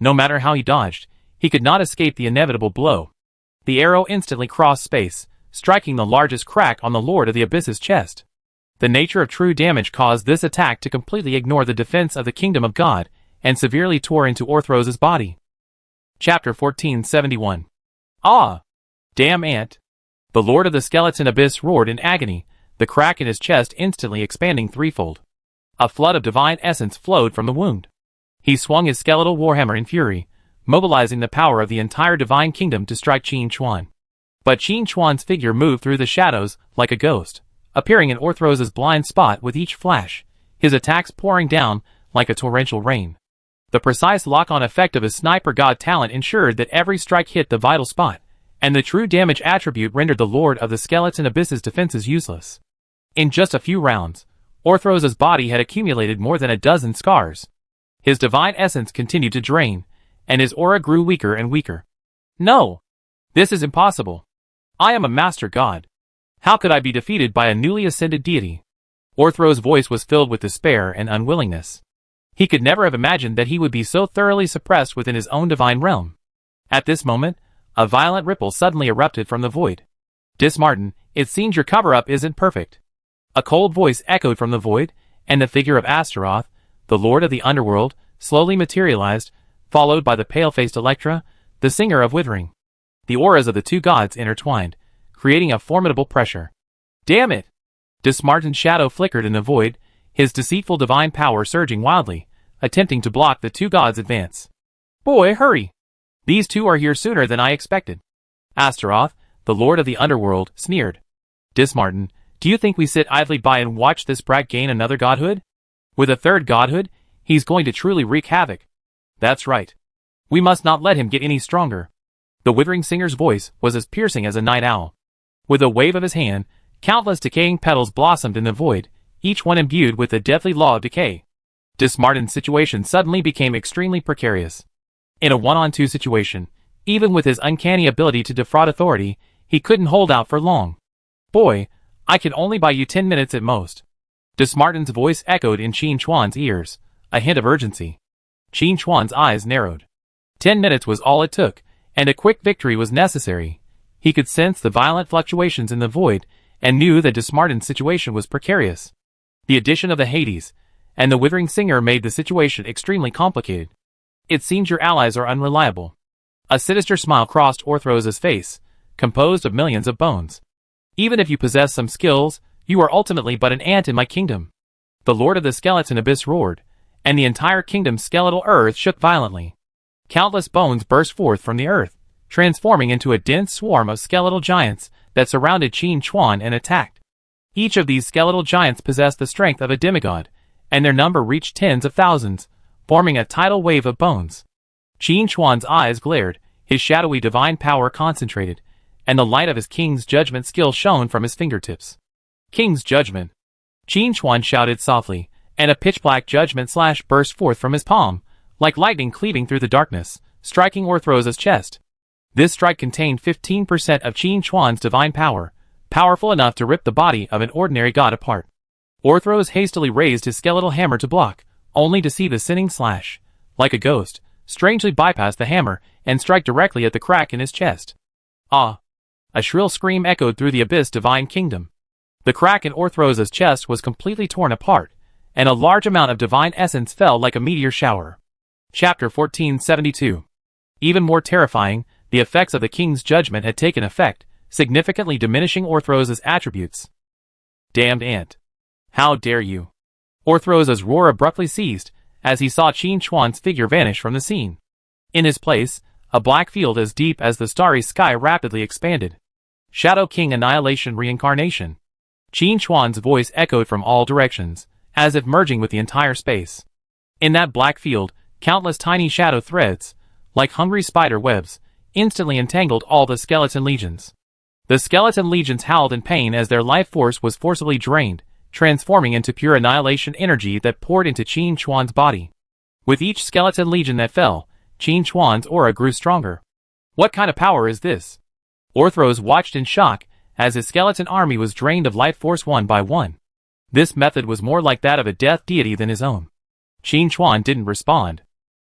No matter how he dodged, he could not escape the inevitable blow. The arrow instantly crossed space, striking the largest crack on the Lord of the Abyss's chest. The nature of true damage caused this attack to completely ignore the defense of the Kingdom of God, and severely tore into Orthrose's body. Chapter 1471. "Ah! Damn ant!" The Lord of the Skeleton Abyss roared in agony, the crack in his chest instantly expanding threefold. A flood of divine essence flowed from the wound. He swung his skeletal warhammer in fury, mobilizing the power of the entire divine kingdom to strike Qin Chuan. But Qin Chuan's figure moved through the shadows like a ghost, appearing in Orthrose's blind spot with each flash, his attacks pouring down like a torrential rain. The precise lock-on effect of his sniper god talent ensured that every strike hit the vital spot, and the true damage attribute rendered the Lord of the Skeleton Abyss's defenses useless. In just a few rounds, Orthrose's body had accumulated more than a dozen scars. His divine essence continued to drain, and his aura grew weaker and weaker. No! This is impossible. I am a master god. How could I be defeated by a newly ascended deity? Orthro's voice was filled with despair and unwillingness. He could never have imagined that he would be so thoroughly suppressed within his own divine realm. At this moment, a violent ripple suddenly erupted from the void. Dismartin, it seems your cover-up isn't perfect. A cold voice echoed from the void, and the figure of Astaroth, the lord of the underworld, slowly materialized, followed by the pale-faced Electra, the singer of Withering. The auras of the two gods intertwined, creating a formidable pressure. Damn it! Dismartin's shadow flickered in the void, his deceitful divine power surging wildly, attempting to block the two gods' advance. Boy, hurry! These two are here sooner than I expected. Astaroth, the lord of the underworld, sneered. Dismartin, do you think we sit idly by and watch this brat gain another godhood? With a third godhood, he's going to truly wreak havoc. That's right. We must not let him get any stronger. The Withering Singer's voice was as piercing as a night owl. With a wave of his hand, countless decaying petals blossomed in the void, each one imbued with the deathly law of decay. Dismartin's situation suddenly became extremely precarious. In a one-on-two situation, even with his uncanny ability to defraud authority, he couldn't hold out for long. Boy, I can only buy you 10 minutes at most. Dismartin's voice echoed in Qin Chuan's ears, a hint of urgency. Qin Chuan's eyes narrowed. 10 minutes was all it took, and a quick victory was necessary. He could sense the violent fluctuations in the void, and knew that Dismartin's situation was precarious. The addition of the Hades and the Withering Singer made the situation extremely complicated. It seems your allies are unreliable. A sinister smile crossed Orthros' face, composed of millions of bones. Even if you possess some skills, you are ultimately but an ant in my kingdom. The Lord of the Skeleton Abyss roared, and the entire kingdom's skeletal earth shook violently. Countless bones burst forth from the earth, transforming into a dense swarm of skeletal giants that surrounded Qin Chuan and attacked. Each of these skeletal giants possessed the strength of a demigod, and their number reached tens of thousands, forming a tidal wave of bones. Qin Chuan's eyes glared, his shadowy divine power concentrated, and the light of his King's Judgment skill shone from his fingertips. King's Judgment! Qin Chuan shouted softly, and a pitch-black judgment slash burst forth from his palm, like lightning cleaving through the darkness, striking Orthros' chest. This strike contained 15% of Qin Chuan's divine power, powerful enough to rip the body of an ordinary god apart. Orthros hastily raised his skeletal hammer to block, only to see the sinning slash, like a ghost, strangely bypass the hammer and strike directly at the crack in his chest. Ah! A shrill scream echoed through the abyss divine kingdom. The crack in Orthros' chest was completely torn apart, and a large amount of divine essence fell like a meteor shower. Chapter 1472. Even more terrifying, the effects of the King's Judgment had taken effect, significantly diminishing Orthros' attributes. Damned ant! How dare you! Orthros' roar abruptly ceased, as he saw Qin Chuan's figure vanish from the scene. In his place, a black field as deep as the starry sky rapidly expanded. Shadow King Annihilation Reincarnation. Qin Chuan's voice echoed from all directions, as if merging with the entire space. In that black field, countless tiny shadow threads, like hungry spider webs, instantly entangled all the skeleton legions. The skeleton legions howled in pain as their life force was forcibly drained, transforming into pure annihilation energy that poured into Qin Chuan's body. With each skeleton legion that fell, Qin Chuan's aura grew stronger. What kind of power is this? Orthros watched in shock as his skeleton army was drained of life force one by one. This method was more like that of a death deity than his own. Qin Chuan didn't respond.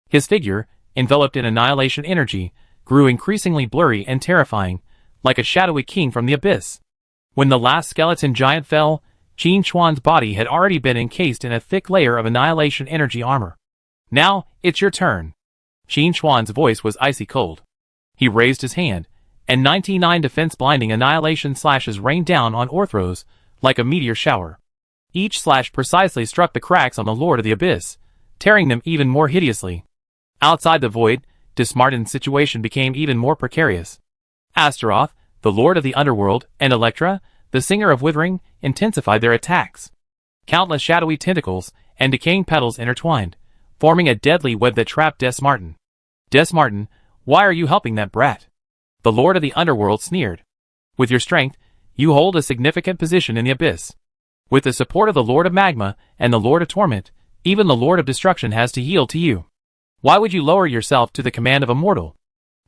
His figure, enveloped in annihilation energy, grew increasingly blurry and terrifying, like a shadowy king from the abyss. When the last skeleton giant fell, Qin Chuan's body had already been encased in a thick layer of annihilation energy armor. Now, it's your turn. Qin Chuan's voice was icy cold. He raised his hand, and 99 defense-blinding annihilation slashes rained down on Orthros, like a meteor shower. Each slash precisely struck the cracks on the Lord of the Abyss, tearing them even more hideously. Outside the void, Dismartin's situation became even more precarious. Astaroth, the Lord of the Underworld, and Electra, the Singer of Withering, intensified their attacks. Countless shadowy tentacles and decaying petals intertwined, forming a deadly web that trapped Dismartin. Dismartin, why are you helping that brat? The Lord of the Underworld sneered. With your strength, you hold a significant position in the Abyss. With the support of the Lord of Magma and the Lord of Torment, Even the Lord of Destruction has to yield to you. Why would you lower yourself to the command of a mortal?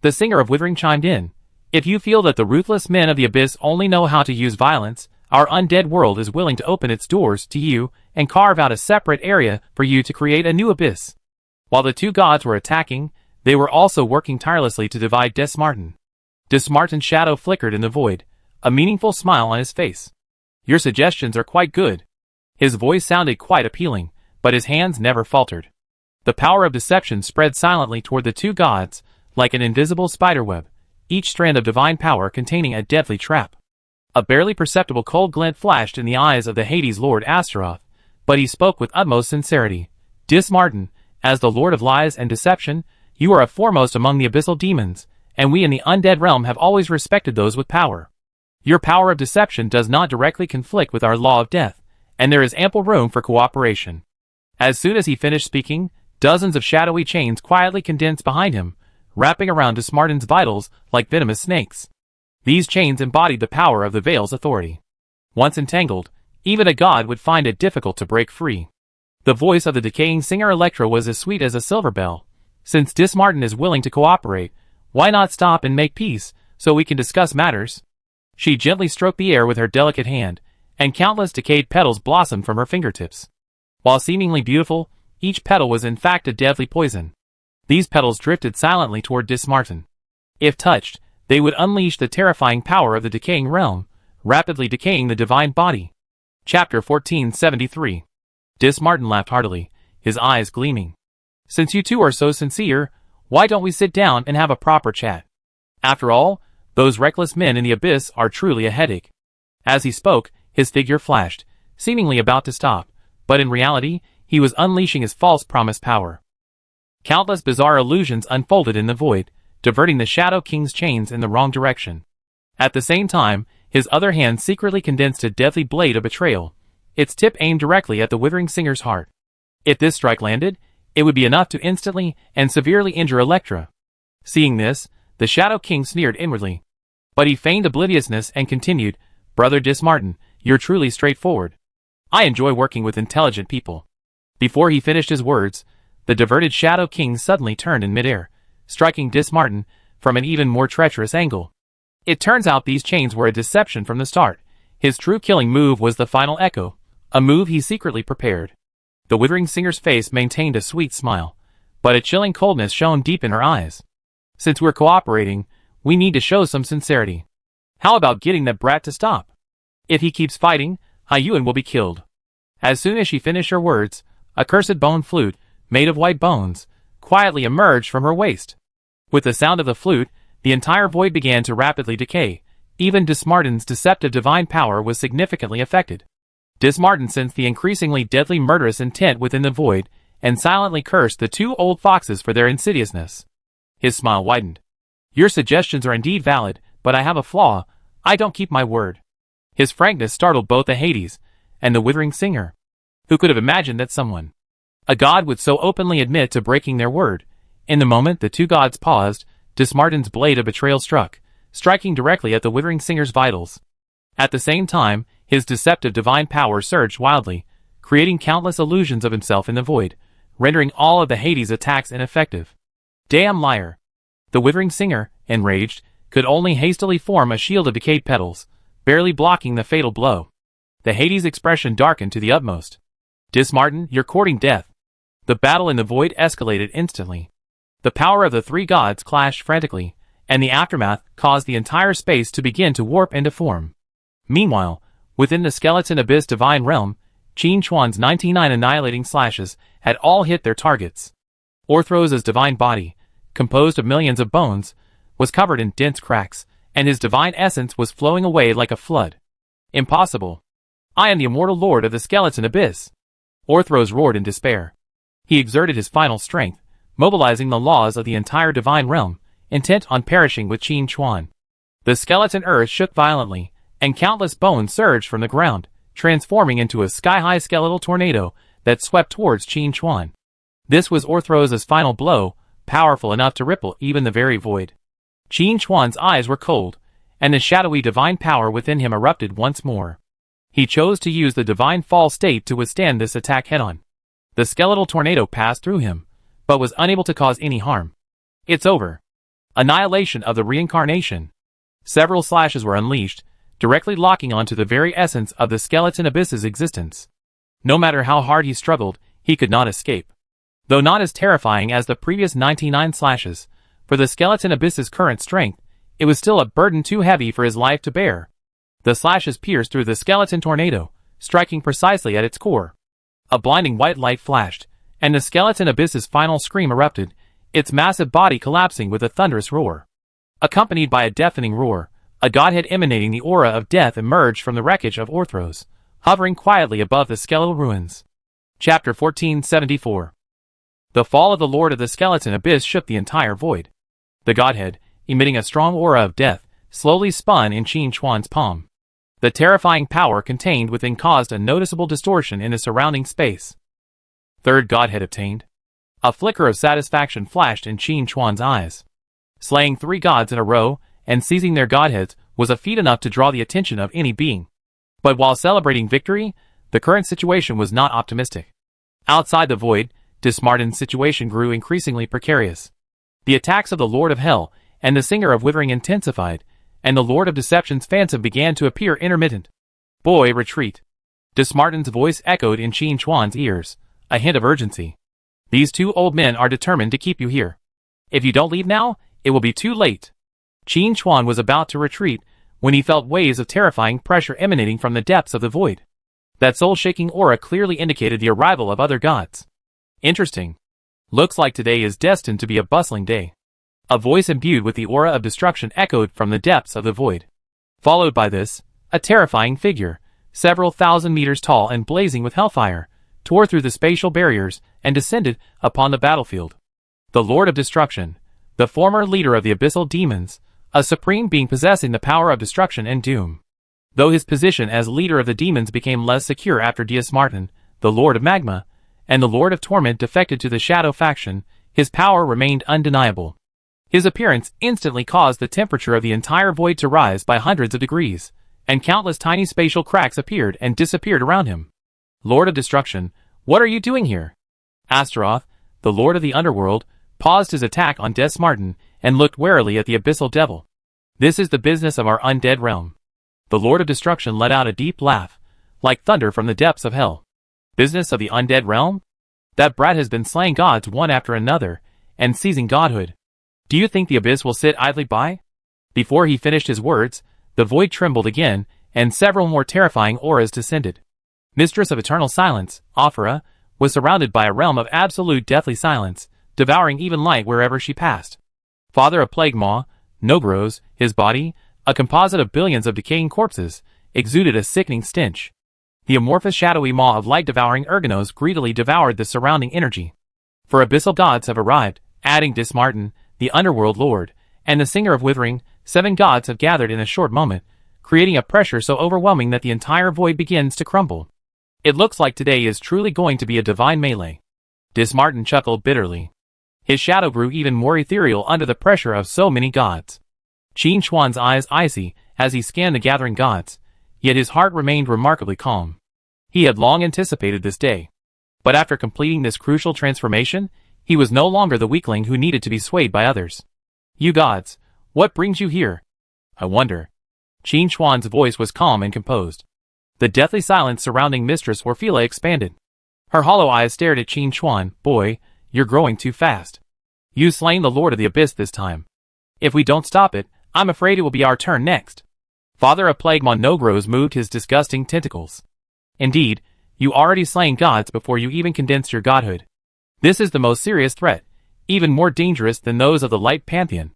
The singer of Withering chimed in. If you feel that the ruthless men of the abyss only know how to use violence, our undead world is willing to open its doors to you and carve out a separate area for you to create a new abyss. While the two gods were attacking, they were also working tirelessly to divide Desmartin. Desmartin's shadow flickered in the void, a meaningful smile on his face. Your suggestions are quite good. His voice sounded quite appealing, but his hands never faltered. The power of deception spread silently toward the two gods, like an invisible spiderweb, each strand of divine power containing a deadly trap. A barely perceptible cold glint flashed in the eyes of the Hades Lord Astaroth, but he spoke with utmost sincerity. Desmartin, as the Lord of Lies and Deception, you are a foremost among the abyssal demons, and we in the undead realm have always respected those with power. Your power of deception does not directly conflict with our law of death, and there is ample room for cooperation. As soon as he finished speaking, dozens of shadowy chains quietly condensed behind him, wrapping around Desmartin's vitals like venomous snakes. These chains embodied the power of the Veil's authority. Once entangled, even a god would find it difficult to break free. The voice of the decaying singer Electra was as sweet as a silver bell. Since Desmartin is willing to cooperate, why not stop and make peace, so we can discuss matters? She gently stroked the air with her delicate hand, and countless decayed petals blossomed from her fingertips. While seemingly beautiful, each petal was in fact a deadly poison. These petals drifted silently toward Desmartin. If touched, they would unleash the terrifying power of the decaying realm, rapidly decaying the divine body. Chapter 1473. Desmartin laughed heartily, his eyes gleaming. Since you two are so sincere, why don't we sit down and have a proper chat? After all, those reckless men in the abyss are truly a headache. As he spoke, his figure flashed, seemingly about to stop, but in reality, he was unleashing his false promise power. Countless bizarre illusions unfolded in the void, diverting the Shadow King's chains in the wrong direction. At the same time, his other hand secretly condensed a deadly blade of betrayal, its tip aimed directly at the Withering Singer's heart. If this strike landed, it would be enough to instantly and severely injure Electra. Seeing this, the Shadow King sneered inwardly. But he feigned obliviousness and continued, Brother Desmartin, you're truly straightforward. I enjoy working with intelligent people. Before he finished his words, the diverted Shadow King suddenly turned in midair, striking Desmartin from an even more treacherous angle. It turns out these chains were a deception from the start. His true killing move was the final echo, a move he secretly prepared. The Withering Singer's face maintained a sweet smile, but a chilling coldness shone deep in her eyes. Since we're cooperating, we need to show some sincerity. How about getting that brat to stop? If he keeps fighting, Hyuan will be killed. As soon as she finished her words, a cursed bone flute, made of white bones, quietly emerged from her waist. With the sound of the flute, the entire void began to rapidly decay. Even Desmartin's deceptive divine power was significantly affected. Desmartin sensed the increasingly deadly murderous intent within the void, and silently cursed the two old foxes for their insidiousness. His smile widened. Your suggestions are indeed valid, but I have a flaw. I don't keep my word. His frankness startled both the Hades and the Withering Singer. Who could have imagined that someone, a god, would so openly admit to breaking their word? In the moment the two gods paused, Desmartin's blade of betrayal struck, striking directly at the Withering Singer's vitals. At the same time, his deceptive divine power surged wildly, creating countless illusions of himself in the void, rendering all of the Hades attacks ineffective. Damn liar! The Withering Singer, enraged, could only hastily form a shield of decayed petals, barely blocking the fatal blow. The Hades expression darkened to the utmost. Desmartin, you're courting death. The battle in the void escalated instantly. The power of the three gods clashed frantically, and the aftermath caused the entire space to begin to warp and deform. Meanwhile, within the skeleton abyss divine realm, Qin Chuan's 99 annihilating slashes had all hit their targets. Orthros's divine body, composed of millions of bones, was covered in dense cracks, and his divine essence was flowing away like a flood. Impossible! I am the immortal lord of the skeleton abyss! Orthros roared in despair. He exerted his final strength, mobilizing the laws of the entire divine realm, intent on perishing with Qin Chuan. The skeleton earth shook violently, and countless bones surged from the ground, transforming into a sky-high skeletal tornado that swept towards Qin Chuan. This was Orthros's final blow, powerful enough to ripple even the very void. Qin Chuan's eyes were cold, and the shadowy divine power within him erupted once more. He chose to use the divine fall state to withstand this attack head-on. The skeletal tornado passed through him, but was unable to cause any harm. It's over. Annihilation of the reincarnation. Several slashes were unleashed, directly locking onto the very essence of the skeleton abyss's existence. No matter how hard he struggled, he could not escape. Though not as terrifying as the previous 99 slashes, for the skeleton abyss's current strength, it was still a burden too heavy for his life to bear. The slashes pierced through the skeleton tornado, striking precisely at its core. A blinding white light flashed, and the skeleton abyss's final scream erupted, its massive body collapsing with a thunderous roar. Accompanied by a deafening roar, a godhead emanating the aura of death emerged from the wreckage of Orthros, hovering quietly above the skeletal ruins. Chapter 1474. The fall of the Lord of the Skeleton Abyss shook the entire void. The godhead, emitting a strong aura of death, slowly spun in Qin Chuan's palm. The terrifying power contained within caused a noticeable distortion in the surrounding space. Third godhead obtained. A flicker of satisfaction flashed in Qin Chuan's eyes. Slaying 3 gods in a row and seizing their godheads was a feat enough to draw the attention of any being. But while celebrating victory, the current situation was not optimistic. Outside the void, Dismartin's situation grew increasingly precarious. The attacks of the Lord of Hell and the Singer of Withering intensified, and the Lord of Deception's phantom began to appear intermittent. Boy, retreat. Dismartin's voice echoed in Qin Chuan's ears, a hint of urgency. These 2 old men are determined to keep you here. If you don't leave now, it will be too late. Qin Chuan was about to retreat when he felt waves of terrifying pressure emanating from the depths of the void. That soul-shaking aura clearly indicated the arrival of other gods. Interesting. Looks like today is destined to be a bustling day. A voice imbued with the aura of destruction echoed from the depths of the void. Followed by this, a terrifying figure, several thousand meters tall and blazing with hellfire, tore through the spatial barriers and descended upon the battlefield. The Lord of Destruction, the former leader of the abyssal demons, a supreme being possessing the power of destruction and doom. Though his position as leader of the demons became less secure after Dismartin, the Lord of Magma, and the Lord of Torment defected to the Shadow faction, his power remained undeniable. His appearance instantly caused the temperature of the entire void to rise by hundreds of degrees, and countless tiny spatial cracks appeared and disappeared around him. Lord of Destruction, what are you doing here? Astaroth, the Lord of the Underworld, paused his attack on Dismartin and looked warily at the abyssal devil. This is the business of our undead realm. The Lord of Destruction let out a deep laugh, like thunder from the depths of hell. Business of the undead realm? That brat has been slaying gods one after another, and seizing godhood. Do you think the abyss will sit idly by? Before he finished his words, the void trembled again, and several more terrifying auras descended. Mistress of Eternal Silence, Aphra, was surrounded by a realm of absolute deathly silence, devouring even light wherever she passed. Father of Plague Maw, Nogros, his body, a composite of billions of decaying corpses, exuded a sickening stench. The amorphous shadowy maw of light-devouring Ergonos greedily devoured the surrounding energy. For abyssal gods have arrived, adding Dismartin, the Underworld Lord, and the Singer of Withering, 7 gods have gathered in a short moment, creating a pressure so overwhelming that the entire void begins to crumble. It looks like today is truly going to be a divine melee. Dismartin chuckled bitterly. His shadow grew even more ethereal under the pressure of so many gods. Qin Chuan's eyes icy as he scanned the gathering gods, yet his heart remained remarkably calm. He had long anticipated this day. But after completing this crucial transformation, he was no longer the weakling who needed to be swayed by others. You gods, what brings you here? I wonder. Qin Chuan's voice was calm and composed. The deathly silence surrounding Mistress Orfila expanded. Her hollow eyes stared at Qin Chuan. Boy, you're growing too fast. You've slain the Lord of the Abyss this time. If we don't stop it, I'm afraid it will be our turn next. Father of Plague Maw Nogros moved his disgusting tentacles. Indeed, you already slain gods before you even condensed your godhood. This is the most serious threat, even more dangerous than those of the Light Pantheon.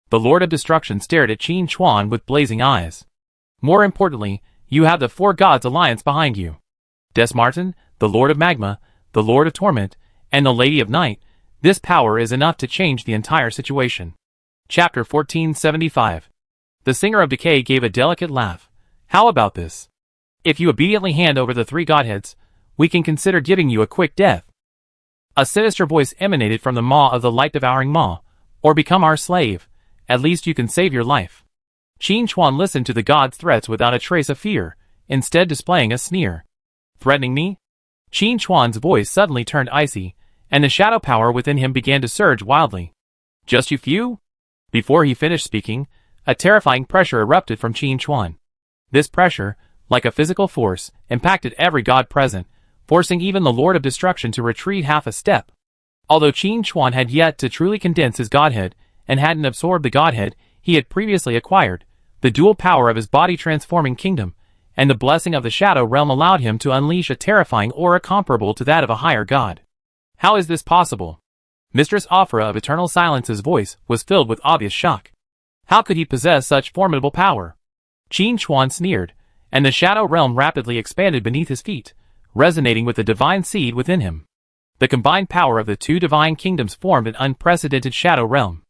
The Lord of Destruction stared at Qin Chuan with blazing eyes. More importantly, you have the 4 gods alliance behind you. Dismartin, the Lord of Magma, the Lord of Torment, and the Lady of Night. This power is enough to change the entire situation. Chapter 1475. The Singer of Decay gave a delicate laugh. How about this? If you obediently hand over the 3 godheads, we can consider giving you a quick death. A sinister voice emanated from the maw of the light-devouring maw. Or become our slave. At least you can save your life. Qin Chuan listened to the god's threats without a trace of fear, instead displaying a sneer. Threatening me? Qin Chuan's voice suddenly turned icy, and the shadow power within him began to surge wildly. Just you few? Before he finished speaking, a terrifying pressure erupted from Qin Chuan. This pressure, like a physical force, impacted every god present, forcing even the Lord of Destruction to retreat half a step. Although Qin Chuan had yet to truly condense his godhead, and hadn't absorbed the godhead he had previously acquired, the dual power of his body-transforming kingdom, and the blessing of the shadow realm allowed him to unleash a terrifying aura comparable to that of a higher god. How is this possible? Mistress Aphra of Eternal Silence's voice was filled with obvious shock. How could he possess such formidable power? Qin Chuan sneered, and the shadow realm rapidly expanded beneath his feet, resonating with the divine seed within him. The combined power of the two divine kingdoms formed an unprecedented shadow realm.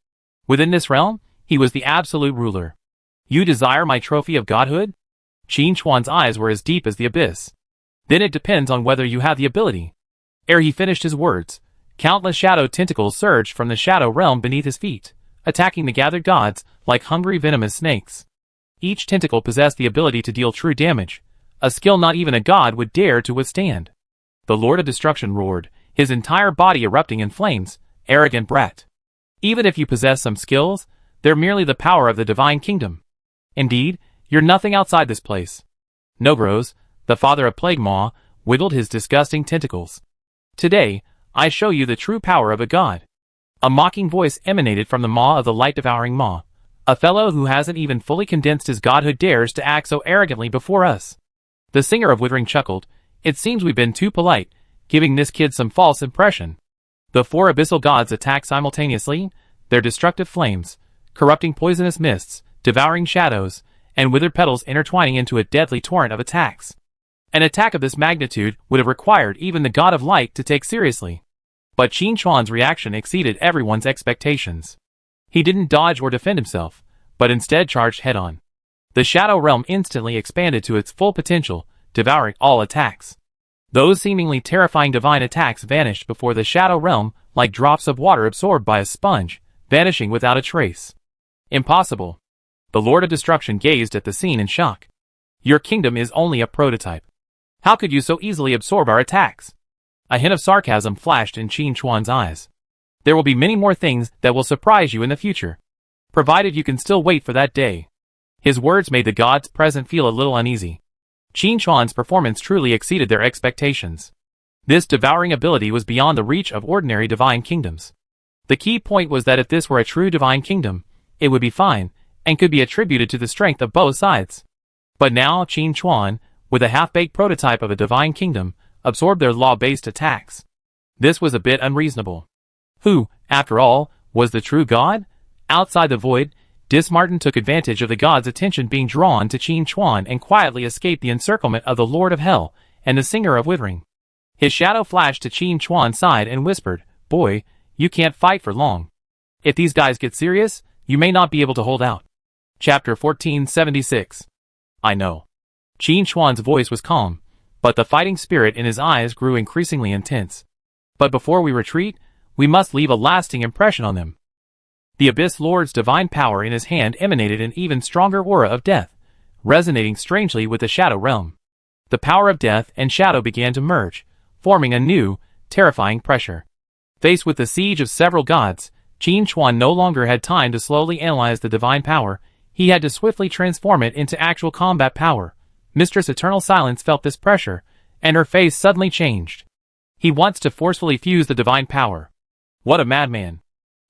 Within this realm, he was the absolute ruler. You desire my trophy of godhood? Qin Chuan's eyes were as deep as the abyss. Then it depends on whether you have the ability. Ere he finished his words, countless shadow tentacles surged from the shadow realm beneath his feet, attacking the gathered gods like hungry venomous snakes. Each tentacle possessed the ability to deal true damage, a skill not even a god would dare to withstand. The Lord of Destruction roared, his entire body erupting in flames. Arrogant brat. Even if you possess some skills, they're merely the power of the divine kingdom. Indeed, you're nothing outside this place. Nogros, the father of Plague Maw, wiggled his disgusting tentacles. Today, I show you the true power of a god. A mocking voice emanated from the maw of the light-devouring maw. A fellow who hasn't even fully condensed his godhood dares to act so arrogantly before us. The singer of Withering chuckled. It seems we've been too polite, giving this kid some false impression. The four abyssal gods attacked simultaneously, their destructive flames, corrupting poisonous mists, devouring shadows, and withered petals intertwining into a deadly torrent of attacks. An attack of this magnitude would have required even the god of light to take seriously. But Qin Chuan's reaction exceeded everyone's expectations. He didn't dodge or defend himself, but instead charged head-on. The shadow realm instantly expanded to its full potential, devouring all attacks. Those seemingly terrifying divine attacks vanished before the shadow realm like drops of water absorbed by a sponge, vanishing without a trace. Impossible. The Lord of Destruction gazed at the scene in shock. Your kingdom is only a prototype. How could you so easily absorb our attacks? A hint of sarcasm flashed in Qin Chuan's eyes. There will be many more things that will surprise you in the future, provided you can still wait for that day. His words made the gods present feel a little uneasy. Qin Chuan's performance truly exceeded their expectations. This devouring ability was beyond the reach of ordinary divine kingdoms. The key point was that if this were a true divine kingdom, it would be fine, and could be attributed to the strength of both sides. But now Qin Chuan, with a half-baked prototype of a divine kingdom, absorbed their law-based attacks. This was a bit unreasonable. Who, after all, was the true god? Outside the void, Dismartin took advantage of the god's attention being drawn to Qin Chuan and quietly escaped the encirclement of the Lord of Hell and the Singer of Withering. His shadow flashed to Qin Chuan's side and whispered, "Boy, you can't fight for long. If these guys get serious, you may not be able to hold out." Chapter 1476. I know. Qin Chuan's voice was calm, but the fighting spirit in his eyes grew increasingly intense. But before we retreat, we must leave a lasting impression on them. The Abyss Lord's divine power in his hand emanated an even stronger aura of death, resonating strangely with the Shadow Realm. The power of death and shadow began to merge, forming a new, terrifying pressure. Faced with the siege of several gods, Qin Chuan no longer had time to slowly analyze the divine power. He had to swiftly transform it into actual combat power. Mistress Eternal Silence felt this pressure, and her face suddenly changed. He wants to forcefully fuse the divine power. What a madman.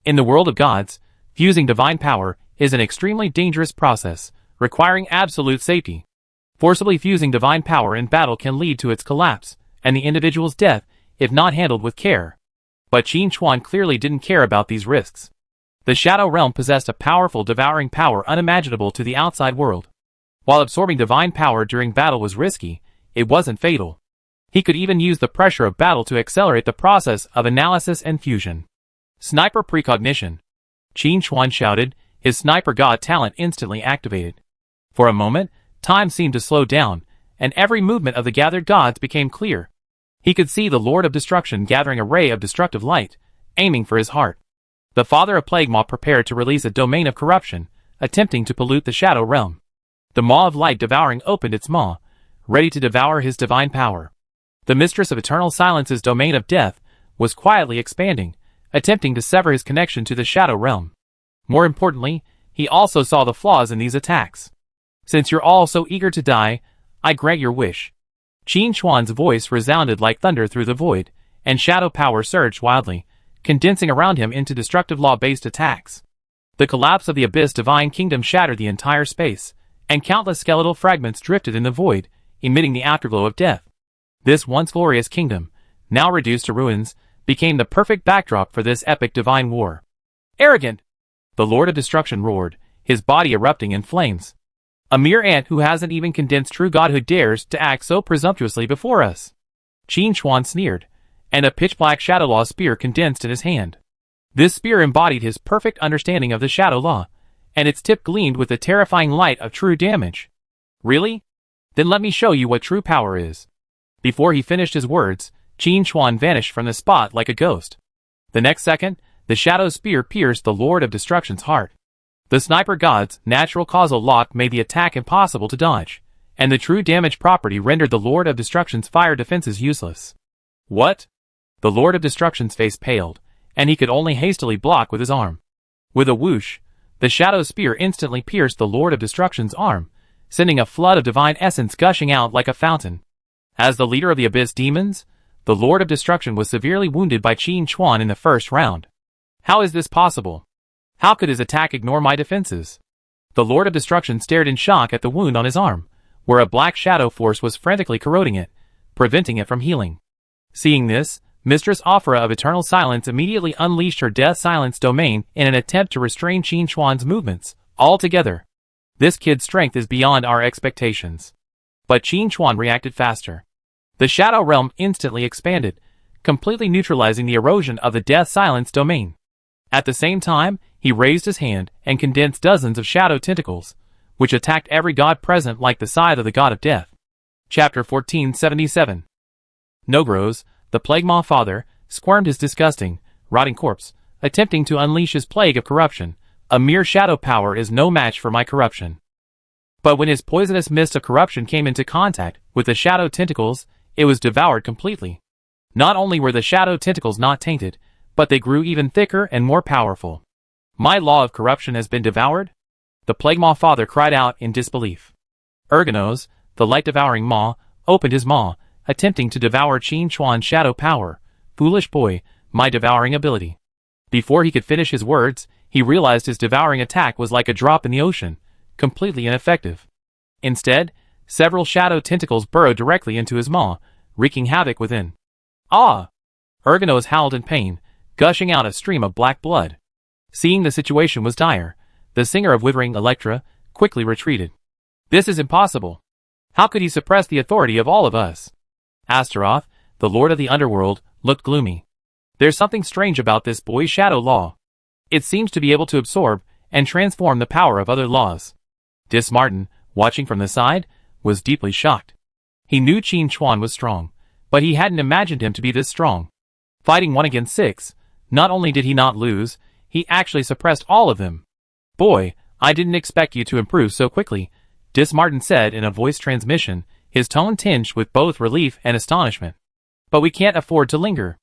In the world of gods, fusing divine power is an extremely dangerous process, requiring absolute safety. Forcibly fusing divine power in battle can lead to its collapse, and the individual's death, if not handled with care. But Qin Chuan clearly didn't care about these risks. The Shadow Realm possessed a powerful devouring power unimaginable to the outside world. While absorbing divine power during battle was risky, it wasn't fatal. He could even use the pressure of battle to accelerate the process of analysis and fusion. Sniper precognition. Qin Chuan shouted, his sniper god talent instantly activated. For a moment, time seemed to slow down, and every movement of the gathered gods became clear. He could see the Lord of Destruction gathering a ray of destructive light, aiming for his heart. The Father of Plague Maw prepared to release a domain of corruption, attempting to pollute the Shadow Realm. The Maw of Light devouring opened its maw, ready to devour his divine power. The mistress of eternal silence's domain of death was quietly expanding, attempting to sever his connection to the shadow realm. More importantly, he also saw the flaws in these attacks. Since you're all so eager to die, I grant your wish. Qin Chuan's voice resounded like thunder through the void, and shadow power surged wildly, condensing around him into destructive law-based attacks. The collapse of the Abyss Divine Kingdom shattered the entire space, and countless skeletal fragments drifted in the void, emitting the afterglow of death. This once glorious kingdom, now reduced to ruins, became the perfect backdrop for this epic divine war. Arrogant! The Lord of Destruction roared, his body erupting in flames. A mere ant who hasn't even condensed true godhood dares to act so presumptuously before us. Qin Chuan sneered, and a pitch-black shadow law spear condensed in his hand. This spear embodied his perfect understanding of the shadow law, and its tip gleamed with the terrifying light of true damage. Really? Then let me show you what true power is. Before he finished his words, Qin Chuan vanished from the spot like a ghost. The next second, the shadow spear pierced the Lord of Destruction's heart. The sniper god's natural causal lock made the attack impossible to dodge, and the true damage property rendered the Lord of Destruction's fire defenses useless. What? The Lord of Destruction's face paled, and he could only hastily block with his arm. With a whoosh, the shadow spear instantly pierced the Lord of Destruction's arm, sending a flood of divine essence gushing out like a fountain. As the leader of the Abyss demons, the Lord of Destruction was severely wounded by Qin Chuan in the first round. How is this possible? How could his attack ignore my defenses? The Lord of Destruction stared in shock at the wound on his arm, where a black shadow force was frantically corroding it, preventing it from healing. Seeing this, Mistress Aphra of Eternal Silence immediately unleashed her Death Silence domain in an attempt to restrain Qin Chuan's movements, altogether. This kid's strength is beyond our expectations. But Qin Chuan reacted faster. The Shadow Realm instantly expanded, completely neutralizing the erosion of the Death Silence domain. At the same time, he raised his hand and condensed dozens of shadow tentacles, which attacked every god present like the scythe of the god of death. Chapter 1477. Nogros, the Plague Maw father, squirmed his disgusting, rotting corpse, attempting to unleash his plague of corruption. A mere shadow power is no match for my corruption. But when his poisonous mist of corruption came into contact with the shadow tentacles, it was devoured completely. Not only were the shadow tentacles not tainted, but they grew even thicker and more powerful. My law of corruption has been devoured? The Plague Maw father cried out in disbelief. Ergonos, the light-devouring maw, opened his maw, attempting to devour Qin Chuan's shadow power. Foolish boy, my devouring ability. Before he could finish his words, he realized his devouring attack was like a drop in the ocean, completely ineffective. Instead, several shadow tentacles burrowed directly into his maw, wreaking havoc within. Ah! Ergonos howled in pain, gushing out a stream of black blood. Seeing the situation was dire, the singer of Withering Electra quickly retreated. This is impossible. How could he suppress the authority of all of us? Astaroth, the Lord of the Underworld, looked gloomy. There's something strange about this boy's shadow law. It seems to be able to absorb and transform the power of other laws. Martin, watching from the side, was deeply shocked. He knew Qin Chuan was strong, but he hadn't imagined him to be this strong. Fighting 1 against 6, not only did he not lose, he actually suppressed all of them. Boy, I didn't expect you to improve so quickly, Martin said in a voice transmission, his tone tinged with both relief and astonishment. But we can't afford to linger.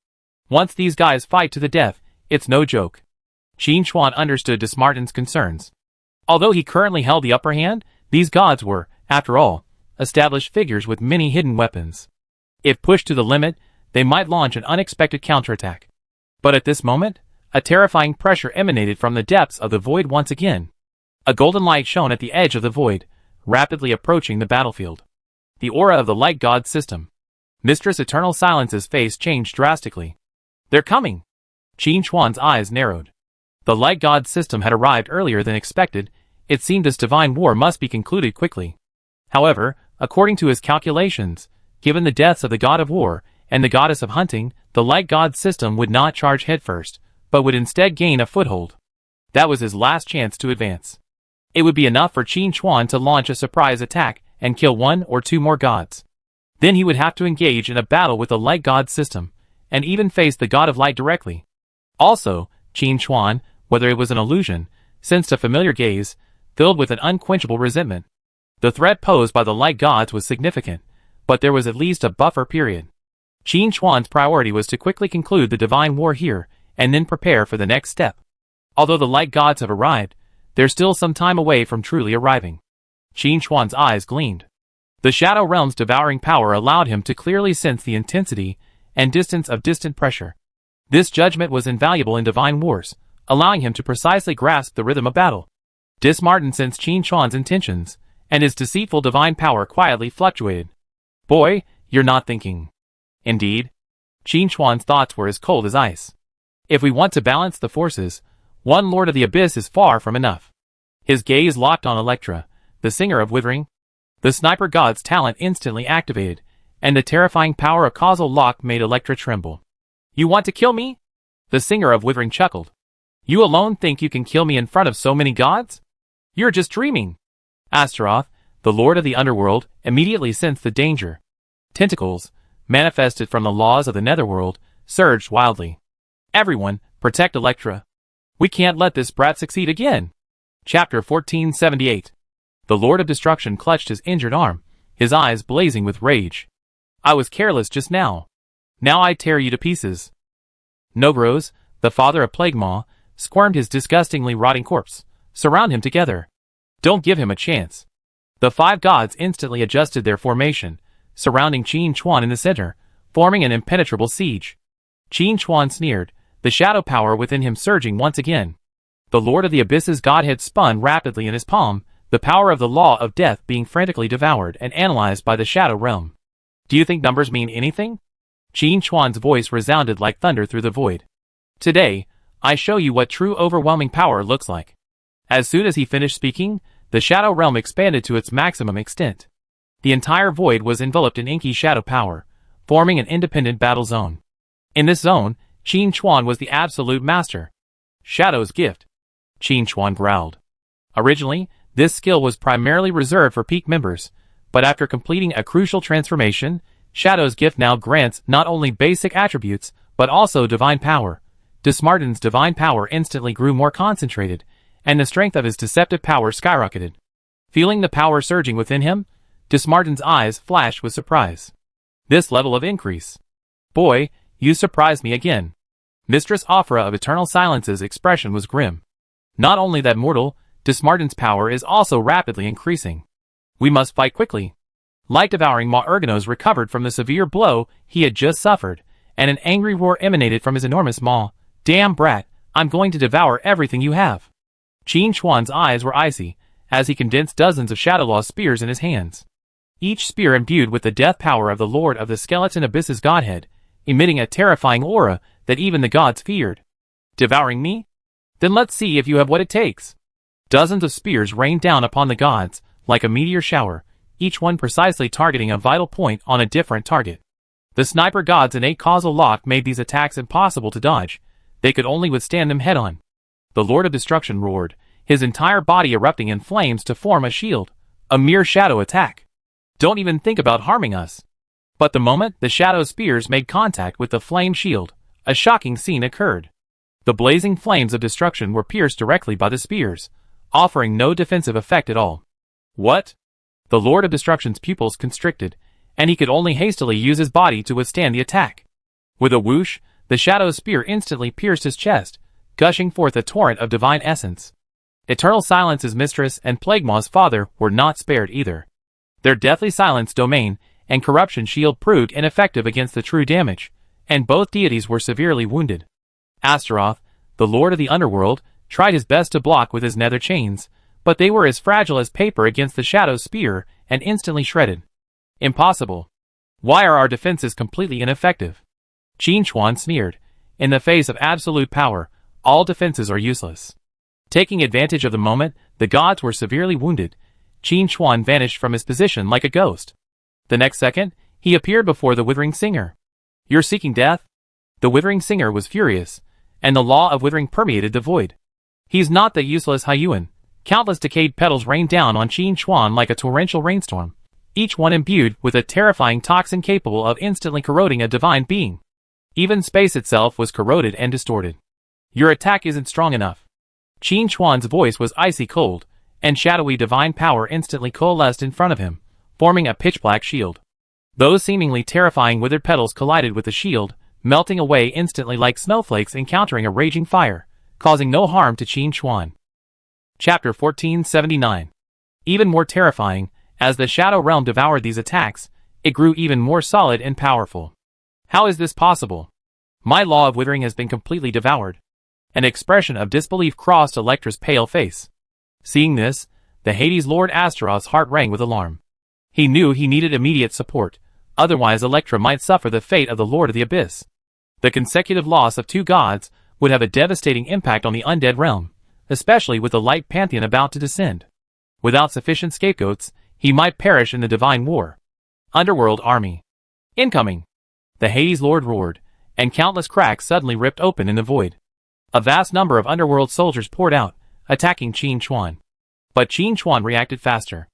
Once these guys fight to the death, it's no joke. Qin Chuan understood Martin's concerns. Although he currently held the upper hand, these gods were, after all, established figures with many hidden weapons. If pushed to the limit, they might launch an unexpected counterattack. But at this moment, a terrifying pressure emanated from the depths of the void once again. A golden light shone at the edge of the void, rapidly approaching the battlefield. The aura of the light god system. Mistress Eternal Silence's face changed drastically. They're coming! Qin Chuan's eyes narrowed. The light god system had arrived earlier than expected. It seemed this divine war must be concluded quickly. However, according to his calculations, given the deaths of the god of war and the goddess of hunting, the light god system would not charge headfirst, but would instead gain a foothold. That was his last chance to advance. It would be enough for Qin Chuan to launch a surprise attack and kill 1 or 2 more gods. Then he would have to engage in a battle with the light god system, and even face the god of light directly. Also, Qin Chuan, whether it was an illusion, sensed a familiar gaze, filled with an unquenchable resentment. The threat posed by the light gods was significant, but there was at least a buffer period. Qin Chuan's priority was to quickly conclude the divine war here, and then prepare for the next step. Although the light gods have arrived, they're still some time away from truly arriving. Qin Chuan's eyes gleamed. The Shadow Realm's devouring power allowed him to clearly sense the intensity and distance of distant pressure. This judgment was invaluable in divine wars, allowing him to precisely grasp the rhythm of battle. Dismartin sensed Qin Chuan's intentions, and his deceitful divine power quietly fluctuated. Boy, you're not thinking. Indeed. Qin Chuan's thoughts were as cold as ice. If we want to balance the forces, one Lord of the Abyss is far from enough. His gaze locked on Electra, the singer of Withering. The sniper god's talent instantly activated, and the terrifying power of causal lock made Electra tremble. You want to kill me? The singer of Withering chuckled. You alone think you can kill me in front of so many gods? You're just dreaming. Astaroth, the lord of the underworld, immediately sensed the danger. Tentacles, manifested from the laws of the netherworld, surged wildly. Everyone, protect Electra. We can't let this brat succeed again. Chapter 1478. The Lord of Destruction clutched his injured arm, his eyes blazing with rage. I was careless just now. Now I tear you to pieces. Nogros, the father of Plaguemaw, squirmed his disgustingly rotting corpse. Surround him together. Don't give him a chance. The five gods instantly adjusted their formation, surrounding Qin Chuan in the center, forming an impenetrable siege. Qin Chuan sneered, the shadow power within him surging once again. The Lord of the Abyss's godhead spun rapidly in his palm, the power of the law of death being frantically devoured and analyzed by the Shadow Realm. Do you think numbers mean anything? Qin Chuan's voice resounded like thunder through the void. Today, I show you what true overwhelming power looks like. As soon as he finished speaking, the Shadow Realm expanded to its maximum extent. The entire void was enveloped in inky shadow power, forming an independent battle zone. In this zone, Qin Chuan was the absolute master. Shadow's gift. Qin Chuan growled. Originally, this skill was primarily reserved for peak members, but after completing a crucial transformation, Shadow's gift now grants not only basic attributes, but also divine power. Dismartin's divine power instantly grew more concentrated, and the strength of his deceptive power skyrocketed. Feeling the power surging within him, Dismartin's eyes flashed with surprise. This level of increase. Boy, you surprised me again. Mistress Aphra of Eternal Silence's expression was grim. Not only that, mortal, Dismartin's power is also rapidly increasing. We must fight quickly. Light-devouring Ma Ergonos recovered from the severe blow he had just suffered, and an angry roar emanated from his enormous maw. Damn brat, I'm going to devour everything you have. Qin Chuan's eyes were icy, as he condensed dozens of Shadowlaw spears in his hands. Each spear imbued with the death power of the Lord of the Skeleton Abyss's godhead, emitting a terrifying aura that even the gods feared. Devouring me? Then let's see if you have what it takes. Dozens of spears rained down upon the gods, like a meteor shower, each one precisely targeting a vital point on a different target. The sniper god's innate causal lock made these attacks impossible to dodge. They could only withstand them head-on. The Lord of Destruction roared, his entire body erupting in flames to form a shield. A mere shadow attack. Don't even think about harming us. But the moment the shadow spears made contact with the flame shield, a shocking scene occurred. The blazing flames of destruction were pierced directly by the spears, offering no defensive effect at all. What? The Lord of Destruction's pupils constricted, and he could only hastily use his body to withstand the attack. With a whoosh, the shadow spear instantly pierced his chest, gushing forth a torrent of divine essence. Eternal Silence's mistress and Plaguemaw's father were not spared either. Their deathly silence domain and corruption shield proved ineffective against the true damage, and both deities were severely wounded. Astaroth, the lord of the underworld, tried his best to block with his nether chains, but they were as fragile as paper against the shadow's spear and instantly shredded. Impossible. Why are our defenses completely ineffective? Qin Chuan sneered. In the face of absolute power, all defenses are useless. Taking advantage of the moment, the gods were severely wounded. Qin Chuan vanished from his position like a ghost. The next second, he appeared before the Withering Singer. You're seeking death? The Withering Singer was furious, and the law of withering permeated the void. He's not the useless Hyuan. Countless decayed petals rained down on Qin Chuan like a torrential rainstorm, each one imbued with a terrifying toxin capable of instantly corroding a divine being. Even space itself was corroded and distorted. Your attack isn't strong enough. Qin Chuan's voice was icy cold, and shadowy divine power instantly coalesced in front of him, forming a pitch-black shield. Those seemingly terrifying withered petals collided with the shield, melting away instantly like snowflakes encountering a raging fire, causing no harm to Qin Chuan. Chapter 1479. Even more terrifying, as the Shadow Realm devoured these attacks, it grew even more solid and powerful. How is this possible? My law of withering has been completely devoured. An expression of disbelief crossed Electra's pale face. Seeing this, the Hades Lord Astaroth's heart rang with alarm. He knew he needed immediate support, otherwise Electra might suffer the fate of the Lord of the Abyss. The consecutive loss of two gods would have a devastating impact on the undead realm, especially with the Light Pantheon about to descend. Without sufficient scapegoats, he might perish in the divine war. Underworld army. Incoming! The Hades Lord roared, and countless cracks suddenly ripped open in the void. A vast number of underworld soldiers poured out, attacking Qin Chuan. But Qin Chuan reacted faster.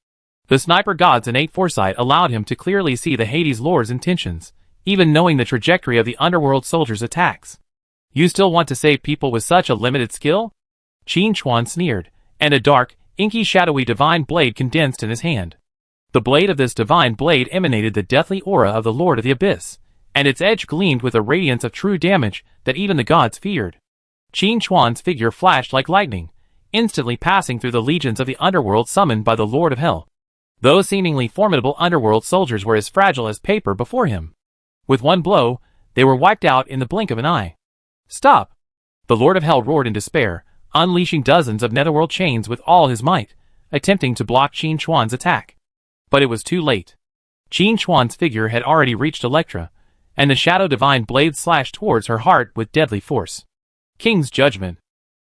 The sniper god's innate foresight allowed him to clearly see the Hades Lord's intentions, even knowing the trajectory of the underworld soldiers' attacks. You still want to save people with such a limited skill? Qin Chuan sneered, and a dark, inky shadowy divine blade condensed in his hand. The blade of this divine blade emanated the deathly aura of the Lord of the Abyss, and its edge gleamed with a radiance of true damage that even the gods feared. Qin Chuan's figure flashed like lightning, instantly passing through the legions of the underworld summoned by the Lord of Hell. Those seemingly formidable underworld soldiers were as fragile as paper before him. With one blow, they were wiped out in the blink of an eye. Stop! The Lord of Hell roared in despair, unleashing dozens of netherworld chains with all his might, attempting to block Qin Chuan's attack. But it was too late. Qin Chuan's figure had already reached Electra, and the shadow divine blade slashed towards her heart with deadly force. King's judgment.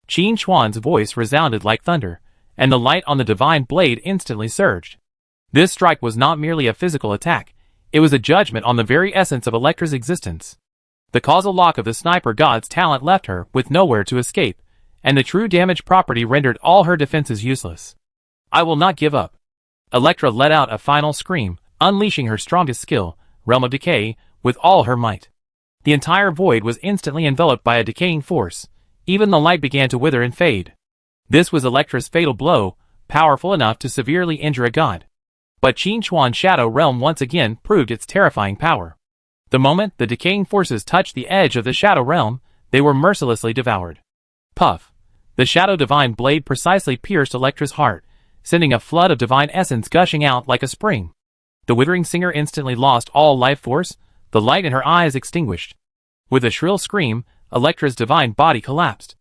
Qin Chuan's voice resounded like thunder, and the light on the divine blade instantly surged. This strike was not merely a physical attack, it was a judgment on the very essence of Electra's existence. The causal lock of the sniper god's talent left her with nowhere to escape, and the true damage property rendered all her defenses useless. I will not give up. Electra let out a final scream, unleashing her strongest skill, Realm of Decay, with all her might. The entire void was instantly enveloped by a decaying force. Even the light began to wither and fade. This was Electra's fatal blow, powerful enough to severely injure a god. But Qin Chuan's Shadow Realm once again proved its terrifying power. The moment the decaying forces touched the edge of the Shadow Realm, they were mercilessly devoured. Puff! The Shadow Divine Blade precisely pierced Electra's heart, sending a flood of divine essence gushing out like a spring. The withering singer instantly lost all life force, the light in her eyes extinguished. With a shrill scream, Electra's divine body collapsed.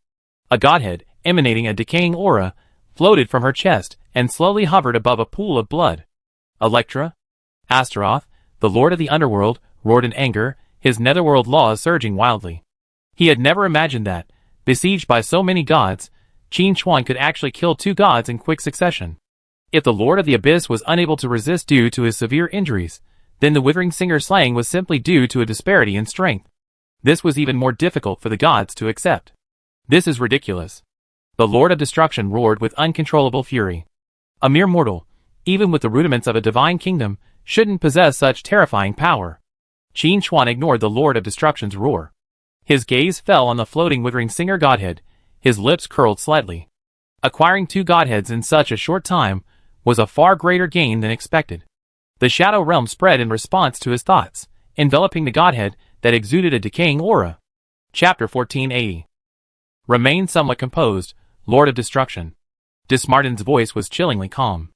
A godhead, emanating a decaying aura, floated from her chest and slowly hovered above a pool of blood. Electra? Astaroth, the Lord of the Underworld, roared in anger, his netherworld laws surging wildly. He had never imagined that, besieged by so many gods, Qin Chuan could actually kill two gods in quick succession. If the Lord of the Abyss was unable to resist due to his severe injuries, then the Withering Singer's slaying was simply due to a disparity in strength. This was even more difficult for the gods to accept. This is ridiculous. The Lord of Destruction roared with uncontrollable fury. A mere mortal, even with the rudiments of a divine kingdom, shouldn't possess such terrifying power. Qin Chuan ignored the Lord of Destruction's roar. His gaze fell on the floating Withering Singer godhead, his lips curled slightly. Acquiring two godheads in such a short time was a far greater gain than expected. The Shadow Realm spread in response to his thoughts, enveloping the godhead that exuded a decaying aura. Chapter 1480. Remain somewhat composed, Lord of Destruction. Dismarden's voice was chillingly calm.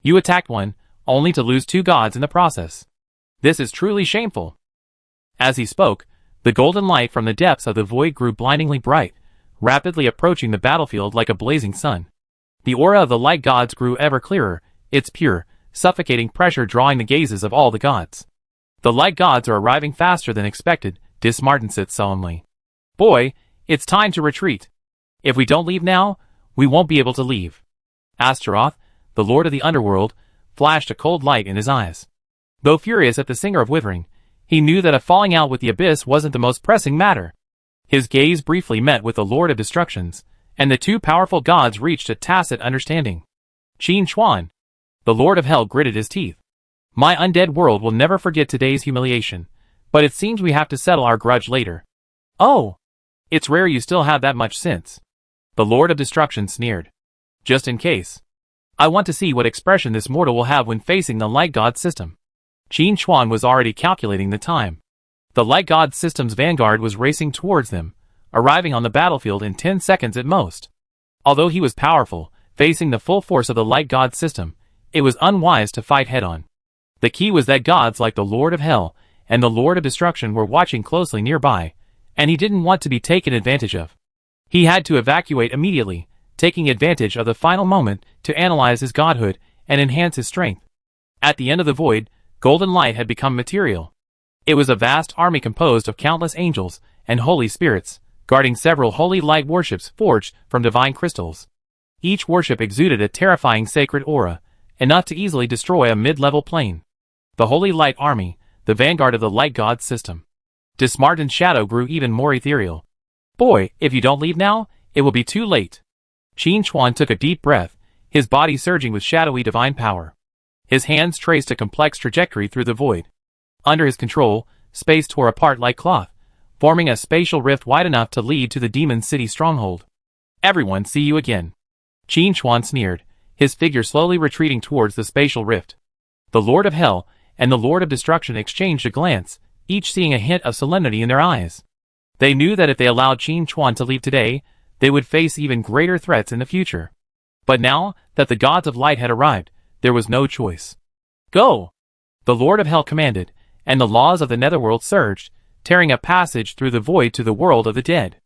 You attacked one, only to lose two gods in the process. This is truly shameful. As he spoke, the golden light from the depths of the void grew blindingly bright, rapidly approaching the battlefield like a blazing sun. The aura of the light gods grew ever clearer, its pure, suffocating pressure drawing the gazes of all the gods. The light gods are arriving faster than expected, Dismarden said solemnly. Boy, it's time to retreat. If we don't leave now, we won't be able to leave. Astaroth, the Lord of the Underworld, flashed a cold light in his eyes. Though furious at the Singer of Withering, he knew that a falling out with the Abyss wasn't the most pressing matter. His gaze briefly met with the Lord of Destructions, and the two powerful gods reached a tacit understanding. Qin Chuan, the Lord of Hell, gritted his teeth. My undead world will never forget today's humiliation, but it seems we have to settle our grudge later. Oh! It's rare you still have that much sense. The Lord of Destruction sneered. Just in case. I want to see what expression this mortal will have when facing the Light God system. Qin Chuan was already calculating the time. The Light God System's vanguard was racing towards them, arriving on the battlefield in 10 seconds at most. Although he was powerful, facing the full force of the Light God System, it was unwise to fight head-on. The key was that gods like the Lord of Hell and the Lord of Destruction were watching closely nearby, and he didn't want to be taken advantage of. He had to evacuate immediately, taking advantage of the final moment to analyze his godhood and enhance his strength. At the end of the void, golden light had become material. It was a vast army composed of countless angels and holy spirits, guarding several holy light warships forged from divine crystals. Each warship exuded a terrifying sacred aura, enough to easily destroy a mid-level plane. The Holy Light Army, the vanguard of the Light God System. Dismartin's shadow grew even more ethereal. Boy, if you don't leave now, it will be too late. Qin Chuan took a deep breath, his body surging with shadowy divine power. His hands traced a complex trajectory through the void. Under his control, space tore apart like cloth, forming a spatial rift wide enough to lead to the demon city stronghold. Everyone see you again. Qin Chuan sneered, his figure slowly retreating towards the spatial rift. The Lord of Hell and the Lord of Destruction exchanged a glance, each seeing a hint of solemnity in their eyes. They knew that if they allowed Qin Chuan to leave today, they would face even greater threats in the future. But now that the gods of light had arrived, there was no choice. Go! The Lord of Hell commanded, and the laws of the netherworld surged, tearing a passage through the void to the world of the dead.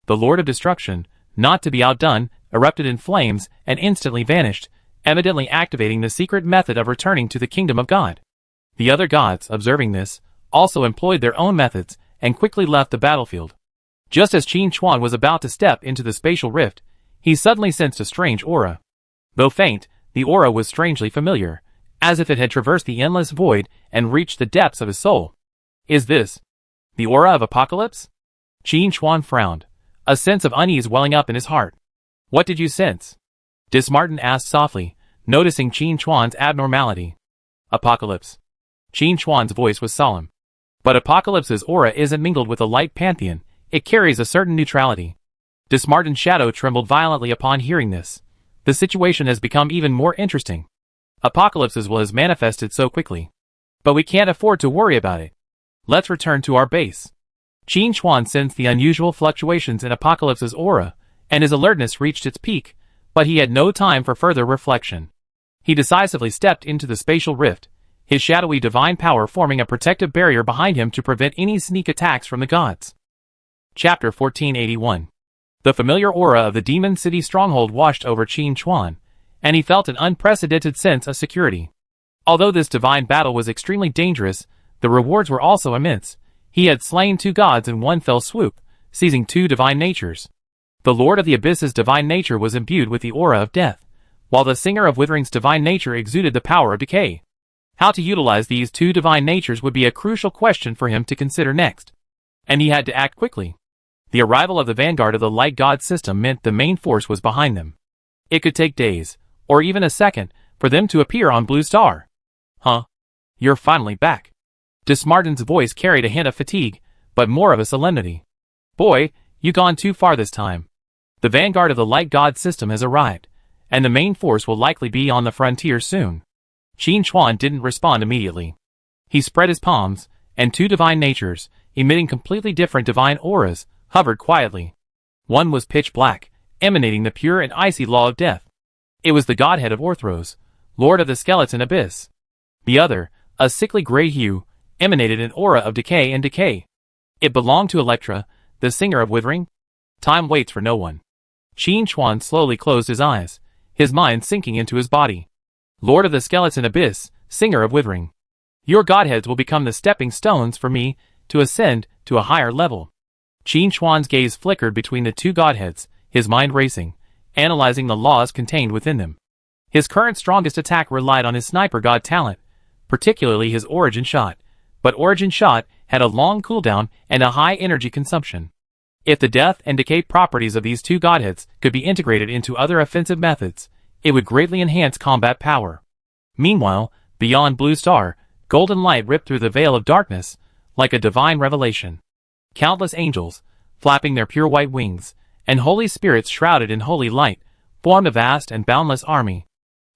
The Lord of Destruction, not to be outdone, erupted in flames and instantly vanished, evidently activating the secret method of returning to the kingdom of God. The other gods, observing this, also employed their own methods and quickly left the battlefield. Just as Qin Chuan was about to step into the spatial rift, he suddenly sensed a strange aura. Though faint, the aura was strangely familiar, as if it had traversed the endless void and reached the depths of his soul. Is this the aura of Apocalypse? Qin Chuan frowned, a sense of unease welling up in his heart. What did you sense? Dismartin asked softly, noticing Qin Chuan's abnormality. Apocalypse. Qin Chuan's voice was solemn. But Apocalypse's aura isn't mingled with the light pantheon, it carries a certain neutrality. Dismartin's shadow trembled violently upon hearing this. The situation has become even more interesting. Apocalypse's will has manifested so quickly. But we can't afford to worry about it. Let's return to our base. Qin Chuan sensed the unusual fluctuations in Apocalypse's aura, and his alertness reached its peak, but he had no time for further reflection. He decisively stepped into the spatial rift, his shadowy divine power forming a protective barrier behind him to prevent any sneak attacks from the gods. Chapter 1481. The familiar aura of the demon city stronghold washed over Qin Chuan, and he felt an unprecedented sense of security. Although this divine battle was extremely dangerous, the rewards were also immense. He had slain 2 gods in one fell swoop, seizing 2 divine natures. The Lord of the Abyss's divine nature was imbued with the aura of death, while the Singer of Withering's divine nature exuded the power of decay. How to utilize these 2 divine natures would be a crucial question for him to consider next. And he had to act quickly. The arrival of the vanguard of the Light God System meant the main force was behind them. It could take days, or even a second, for them to appear on Blue Star. Huh? You're finally back. Dismartin's voice carried a hint of fatigue, but more of a solemnity. Boy, you gone too far this time. The vanguard of the Light God System has arrived, and the main force will likely be on the frontier soon. Qin Chuan didn't respond immediately. He spread his palms, and 2 divine natures, emitting completely different divine auras, hovered quietly. One was pitch black, emanating the pure and icy law of death. It was the godhead of Orthros, Lord of the Skeleton Abyss. The other, a sickly gray hue, emanated an aura of decay and decay. It belonged to Electra, the Singer of Withering. Time waits for no one. Qin Chuan slowly closed his eyes, his mind sinking into his body. Lord of the Skeleton Abyss, Singer of Withering. Your godheads will become the stepping stones for me to ascend to a higher level. Qin Chuan's gaze flickered between the 2 godheads, his mind racing, analyzing the laws contained within them. His current strongest attack relied on his sniper god talent, particularly his origin shot, but origin shot had a long cooldown and a high energy consumption. If the death and decay properties of these 2 godheads could be integrated into other offensive methods, it would greatly enhance combat power. Meanwhile, beyond Blue Star, golden light ripped through the veil of darkness, like a divine revelation. Countless angels, flapping their pure white wings, and holy spirits shrouded in holy light, formed a vast and boundless army.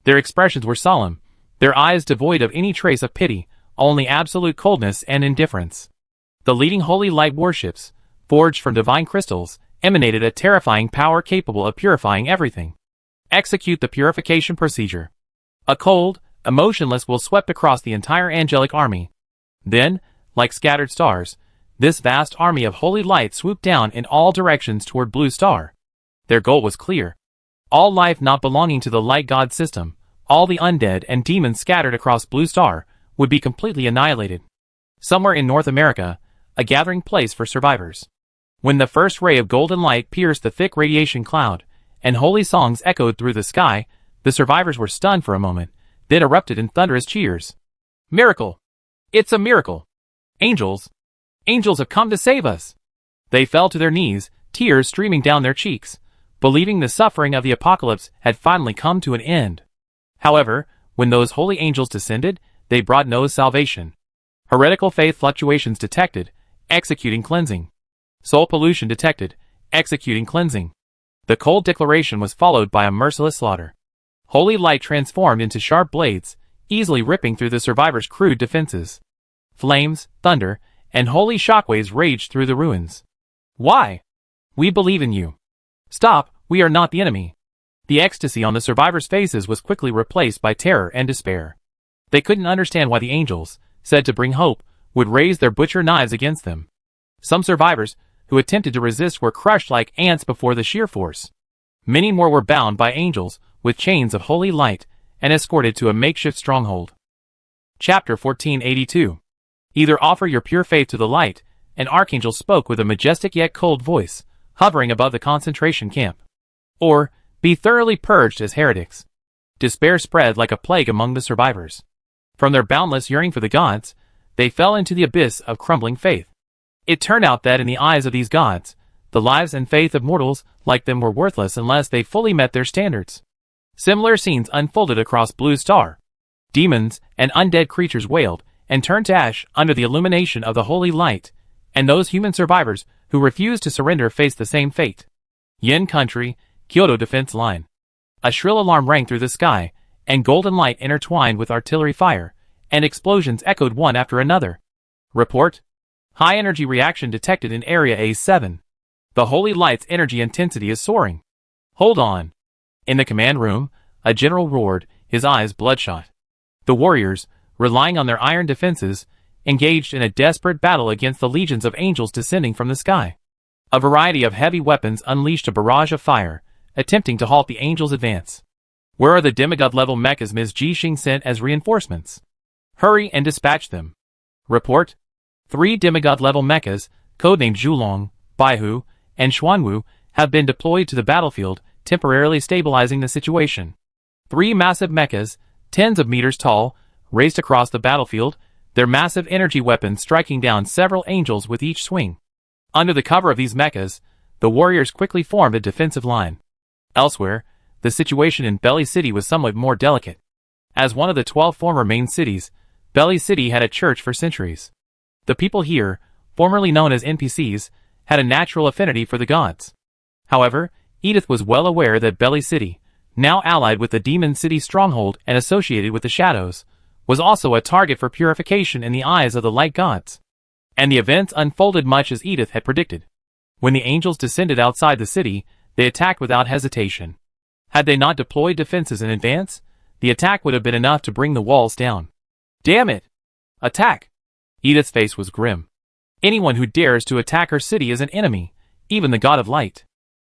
Their expressions were solemn, their eyes devoid of any trace of pity, only absolute coldness and indifference. The leading holy light warships, forged from divine crystals, emanated a terrifying power capable of purifying everything. Execute the purification procedure. A cold, emotionless will swept across the entire angelic army. Then, like scattered stars, this vast army of holy light swooped down in all directions toward Blue Star. Their goal was clear. All life not belonging to the light god system, all the undead and demons scattered across Blue Star, would be completely annihilated. Somewhere in North America, a gathering place for survivors. When the first ray of golden light pierced the thick radiation cloud, and holy songs echoed through the sky, the survivors were stunned for a moment, then erupted in thunderous cheers. Miracle! It's a miracle! Angels! Angels have come to save us! They fell to their knees, tears streaming down their cheeks, believing the suffering of the apocalypse had finally come to an end. However, when those holy angels descended, they brought no salvation. Heretical faith fluctuations detected, executing cleansing. Soul pollution detected, executing cleansing. The cold declaration was followed by a merciless slaughter. Holy light transformed into sharp blades, easily ripping through the survivors' crude defenses. Flames, thunder, and holy shockwaves raged through the ruins. Why? We believe in you. Stop, we are not the enemy. The ecstasy on the survivors' faces was quickly replaced by terror and despair. They couldn't understand why the angels, said to bring hope, would raise their butcher knives against them. Some survivors, who attempted to resist, were crushed like ants before the sheer force. Many more were bound by angels, with chains of holy light, and escorted to a makeshift stronghold. Chapter 1482. Either offer your pure faith to the light, an archangel spoke with a majestic yet cold voice, hovering above the concentration camp. Or, be thoroughly purged as heretics. Despair spread like a plague among the survivors. From their boundless yearning for the gods, they fell into the abyss of crumbling faith. It turned out that in the eyes of these gods, the lives and faith of mortals like them were worthless unless they fully met their standards. Similar scenes unfolded across Blue Star. Demons and undead creatures wailed and turned to ash under the illumination of the holy light, and those human survivors who refused to surrender faced the same fate. Yin Country, Kyoto Defense Line. A shrill alarm rang through the sky, and golden light intertwined with artillery fire, and explosions echoed one after another. Report. High energy reaction detected in Area A7. The holy light's energy intensity is soaring. Hold on. In the command room, a general roared, his eyes bloodshot. The warriors, relying on their iron defenses, engaged in a desperate battle against the legions of angels descending from the sky. A variety of heavy weapons unleashed a barrage of fire, attempting to halt the angels' advance. Where are the demigod-level mechas Ms. Jixing sent as reinforcements? Hurry and dispatch them. Report. 3 demigod-level mechas, codenamed Zhulong, Baihu, and Xuanwu, have been deployed to the battlefield, temporarily stabilizing the situation. 3 massive mechas, tens of meters tall, raced across the battlefield, their massive energy weapons striking down several angels with each swing. Under the cover of these mechas, the warriors quickly formed a defensive line. Elsewhere, the situation in Belly City was somewhat more delicate. As one of the 12 former main cities, Belly City had a church for centuries. The people here, formerly known as NPCs, had a natural affinity for the gods. However, Edith was well aware that Belly City, now allied with the Demon City stronghold and associated with the shadows, was also a target for purification in the eyes of the light gods. And the events unfolded much as Edith had predicted. When the angels descended outside the city, they attacked without hesitation. Had they not deployed defenses in advance, the attack would have been enough to bring the walls down. Damn it! Attack! Edith's face was grim. Anyone who dares to attack her city is an enemy, even the god of light.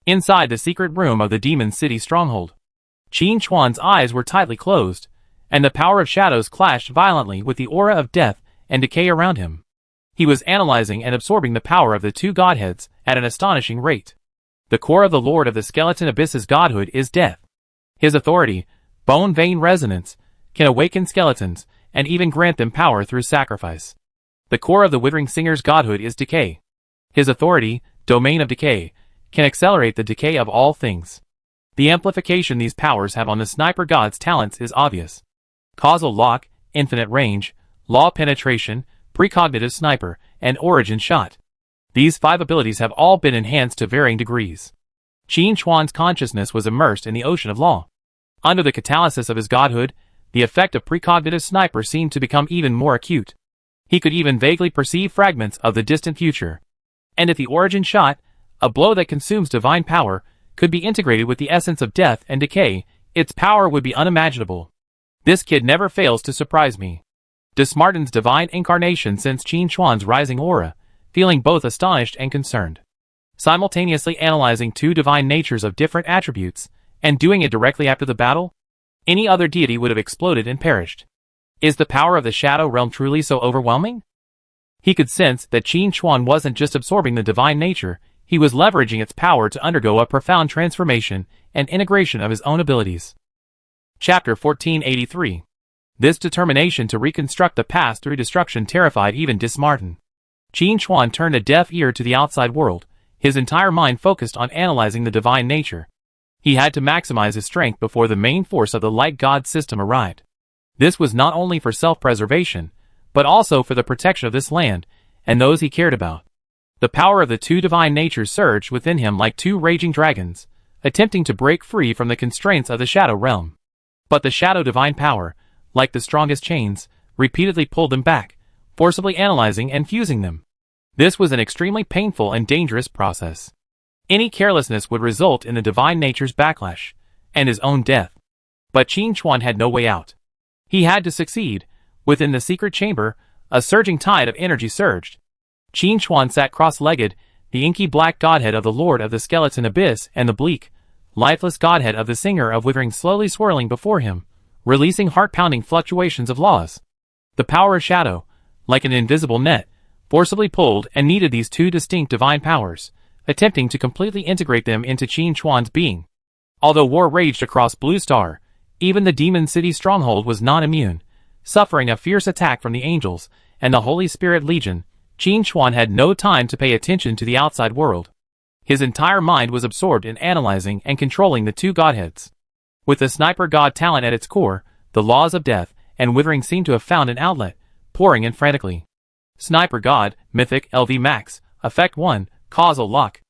Inside the secret room of the Demon City stronghold, Qin Chuan's eyes were tightly closed, and the power of shadows clashed violently with the aura of death and decay around him. He was analyzing and absorbing the power of the 2 godheads at an astonishing rate. The core of the Lord of the Skeleton Abyss's godhood is death. His authority, bone vein resonance, can awaken skeletons and even grant them power through sacrifice. The core of the Withering Singer's godhood is decay. His authority, domain of decay, can accelerate the decay of all things. The amplification these powers have on the sniper god's talents is obvious. Causal lock, infinite range, law penetration, precognitive sniper, and origin shot. These 5 abilities have all been enhanced to varying degrees. Qin Chuan's consciousness was immersed in the ocean of law. Under the catalysis of his godhood, the effect of precognitive sniper seemed to become even more acute. He could even vaguely perceive fragments of the distant future. And if the origin shot, a blow that consumes divine power, could be integrated with the essence of death and decay, its power would be unimaginable. This kid never fails to surprise me. Dismartin's divine incarnation sensed Qin Chuan's rising aura, feeling both astonished and concerned. Simultaneously analyzing two divine natures of different attributes, and doing it directly after the battle? Any other deity would have exploded and perished. Is the power of the Shadow Realm truly so overwhelming? He could sense that Qin Chuan wasn't just absorbing the divine nature, he was leveraging its power to undergo a profound transformation and integration of his own abilities. Chapter 1483. This determination to reconstruct the past through destruction terrified even Dismartin. Qin Chuan turned a deaf ear to the outside world, his entire mind focused on analyzing the divine nature. He had to maximize his strength before the main force of the light god system arrived. This was not only for self-preservation, but also for the protection of this land, and those he cared about. The power of the two divine natures surged within him like two raging dragons, attempting to break free from the constraints of the Shadow Realm. But the Shadow divine power, like the strongest chains, repeatedly pulled them back, forcibly analyzing and fusing them. This was an extremely painful and dangerous process. Any carelessness would result in the divine nature's backlash, and his own death. But Qin Chuan had no way out. He had to succeed. Within the secret chamber, a surging tide of energy surged. Qin Chuan sat cross-legged, the inky black godhead of the Lord of the Skeleton Abyss and the bleak, lifeless godhead of the Singer of Withering slowly swirling before him, releasing heart-pounding fluctuations of laws. The power of shadow, like an invisible net, forcibly pulled and kneaded these two distinct divine powers, attempting to completely integrate them into Qin Chuan's being. Although war raged across Blue Star, even the Demon City stronghold was not immune. Suffering a fierce attack from the angels and the Holy Spirit Legion, Qin Chuan had no time to pay attention to the outside world. His entire mind was absorbed in analyzing and controlling the two godheads. With the sniper god talent at its core, the laws of death and withering seemed to have found an outlet, pouring in frantically. Sniper God, Mythic LV Max, Effect 1, Causal Lock.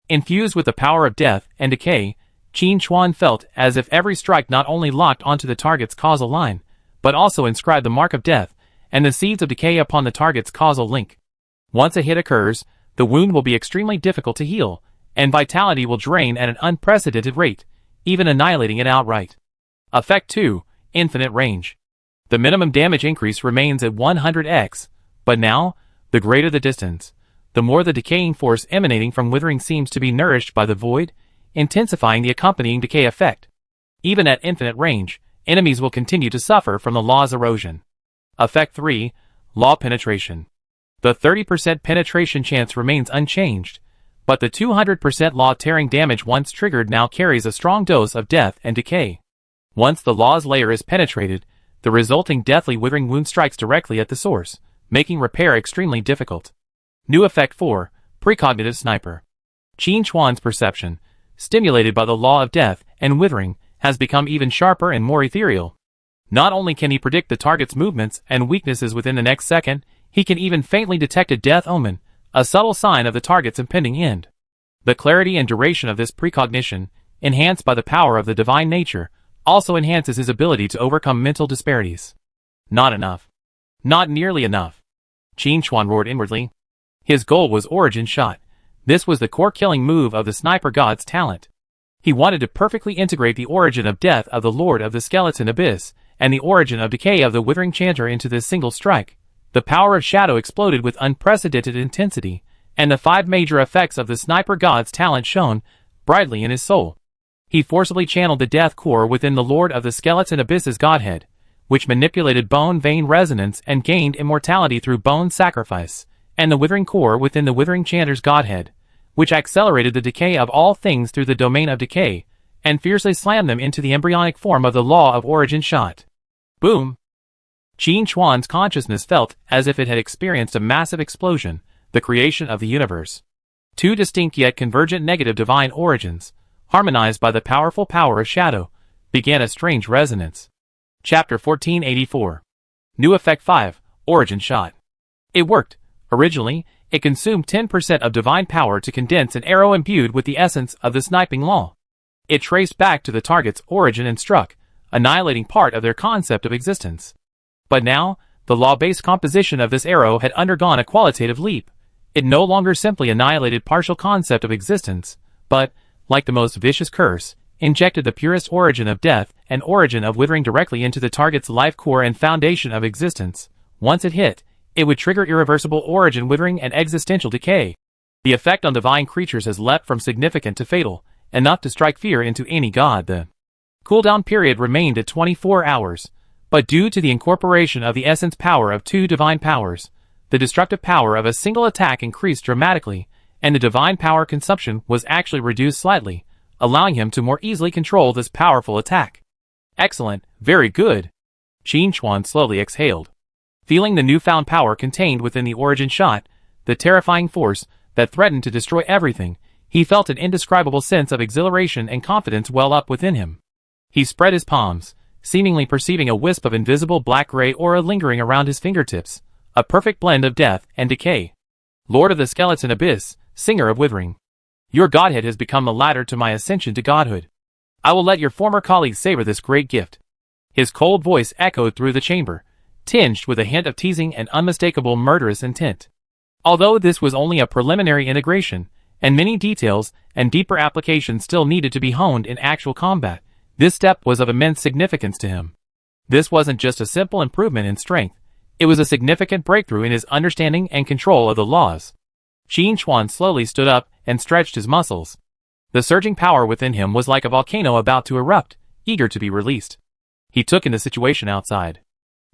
Infused with the power of death and decay, Qin Chuan felt as if every strike not only locked onto the target's causal line, but also inscribed the mark of death and the seeds of decay upon the target's causal link. Once a hit occurs, the wound will be extremely difficult to heal, and vitality will drain at an unprecedented rate, even annihilating it outright. Effect 2, Infinite Range. The minimum damage increase remains at 100x, but now, the greater the distance, the more the decaying force emanating from withering seems to be nourished by the void, intensifying the accompanying decay effect. Even at infinite range, enemies will continue to suffer from the law's erosion. Effect 3, Law Penetration. The 30% penetration chance remains unchanged, but the 200% law-tearing damage once triggered now carries a strong dose of death and decay. Once the law's layer is penetrated, the resulting deathly withering wound strikes directly at the source, making repair extremely difficult. New Effect 4, Precognitive Sniper. Qin Chuan's perception, stimulated by the law of death and withering, has become even sharper and more ethereal. Not only can he predict the target's movements and weaknesses within the next second, he can even faintly detect a death omen, a subtle sign of the target's impending end. The clarity and duration of this precognition, enhanced by the power of the divine nature, also enhances his ability to overcome mental disparities. Not enough. Not nearly enough. Qin Chuan roared inwardly. His goal was Origin Shot. This was the core killing move of the Sniper God's talent. He wanted to perfectly integrate the origin of death of the Lord of the Skeleton Abyss and the origin of decay of the Withering Chanter into this single strike. The power of shadow exploded with unprecedented intensity, and the 5 major effects of the Sniper God's talent shone brightly in his soul. He forcibly channeled the death core within the Lord of the Skeleton Abyss's godhead, which manipulated bone vein resonance and gained immortality through bone sacrifice, and the withering core within the Withering Chanter's godhead, which accelerated the decay of all things through the domain of decay, and fiercely slammed them into the embryonic form of the law of Origin Shot. Boom! Qin Chuan's consciousness felt as if it had experienced a massive explosion, the creation of the universe. 2 distinct yet convergent negative divine origins, harmonized by the powerful power of shadow, began a strange resonance. Chapter 1484. New Effect 5, Origin Shot. It worked. Originally, it consumed 10% of divine power to condense an arrow imbued with the essence of the sniping law. It traced back to the target's origin and struck, annihilating part of their concept of existence. But now, the law-based composition of this arrow had undergone a qualitative leap. It no longer simply annihilated partial concept of existence, but, like the most vicious curse, injected the purest origin of death and origin of withering directly into the target's life core and foundation of existence. Once it hit, it would trigger irreversible origin withering and existential decay. The effect on divine creatures has leapt from significant to fatal, enough to strike fear into any god. The cooldown period remained at 24 hours, but due to the incorporation of the essence power of 2 divine powers, the destructive power of a single attack increased dramatically, and the divine power consumption was actually reduced slightly, allowing him to more easily control this powerful attack. Excellent, very good. Qin Chuan slowly exhaled. Feeling the newfound power contained within the origin shot, the terrifying force that threatened to destroy everything, he felt an indescribable sense of exhilaration and confidence well up within him. He spread his palms, seemingly perceiving a wisp of invisible black-gray aura lingering around his fingertips, a perfect blend of death and decay. Lord of the Skeleton Abyss, Singer of Withering. Your godhead has become the ladder to my ascension to godhood. I will let your former colleagues savor this great gift. His cold voice echoed through the chamber, tinged with a hint of teasing and unmistakable murderous intent. Although this was only a preliminary integration, and many details and deeper applications still needed to be honed in actual combat, this step was of immense significance to him. This wasn't just a simple improvement in strength, it was a significant breakthrough in his understanding and control of the laws. Qin Chuan slowly stood up and stretched his muscles. The surging power within him was like a volcano about to erupt, eager to be released. He took in the situation outside.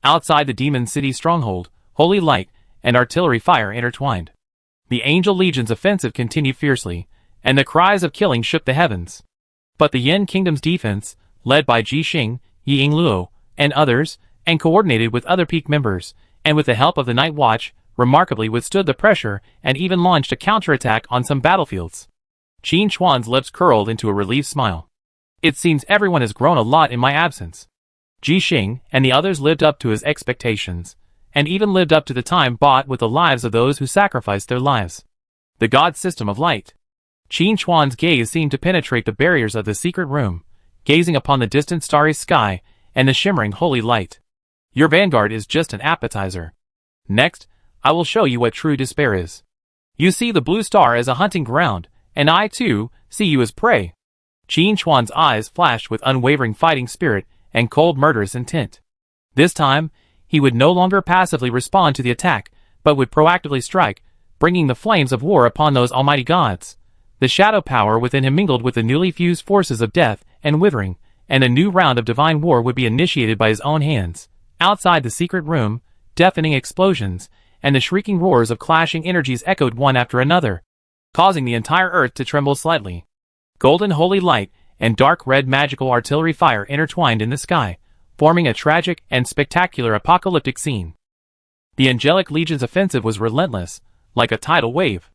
Outside the demon city stronghold, holy light and artillery fire intertwined. The angel legion's offensive continued fiercely, and the cries of killing shook the heavens. But the Yin Kingdom's defense, led by Ji Xing, Yi Luo, and others, and coordinated with other peak members, and with the help of the Night Watch, remarkably withstood the pressure and even launched a counterattack on some battlefields. Qin Chuan's lips curled into a relieved smile. It seems everyone has grown a lot in my absence. Ji Xing and the others lived up to his expectations, and even lived up to the time bought with the lives of those who sacrificed their lives. The god system of light. Qin Chuan's gaze seemed to penetrate the barriers of the secret room, gazing upon the distant starry sky and the shimmering holy light. Your vanguard is just an appetizer. Next, I will show you what true despair is. You see the blue star as a hunting ground, and I too see you as prey. Qin Chuan's eyes flashed with unwavering fighting spirit and cold murderous intent. This time, he would no longer passively respond to the attack, but would proactively strike, bringing the flames of war upon those almighty gods. The shadow power within him mingled with the newly fused forces of death and withering, and a new round of divine war would be initiated by his own hands. Outside the secret room, deafening explosions and the shrieking roars of clashing energies echoed one after another, causing the entire earth to tremble slightly. Golden holy light and dark red magical artillery fire intertwined in the sky, forming a tragic and spectacular apocalyptic scene. The angelic legion's offensive was relentless, like a tidal wave.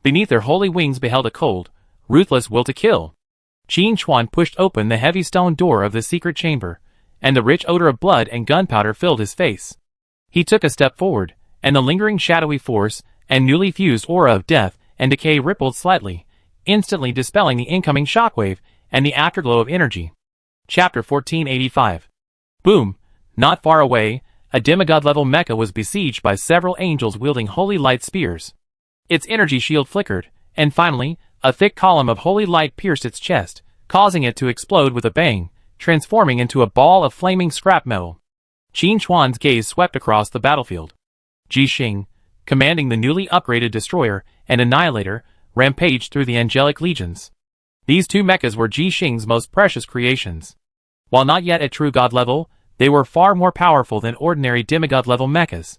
Beneath their holy wings beheld a cold, ruthless will to kill. Qin Chuan pushed open the heavy stone door of the secret chamber, and the rich odor of blood and gunpowder filled his face. He took a step forward, and the lingering shadowy force and newly fused aura of death and decay rippled slightly, instantly dispelling the incoming shockwave and the afterglow of energy. Chapter 1485. Boom! Not far away, a demigod-level mecha was besieged by several angels wielding holy light spears. Its energy shield flickered, and finally, a thick column of holy light pierced its chest, causing it to explode with a bang, transforming into a ball of flaming scrap metal. Qin Chuan's gaze swept across the battlefield. Ji Xing, commanding the newly upgraded destroyer and annihilator, rampaged through the angelic legions. These two mechas were Ji Xing's most precious creations. While not yet at true god level, they were far more powerful than ordinary demigod level mechas.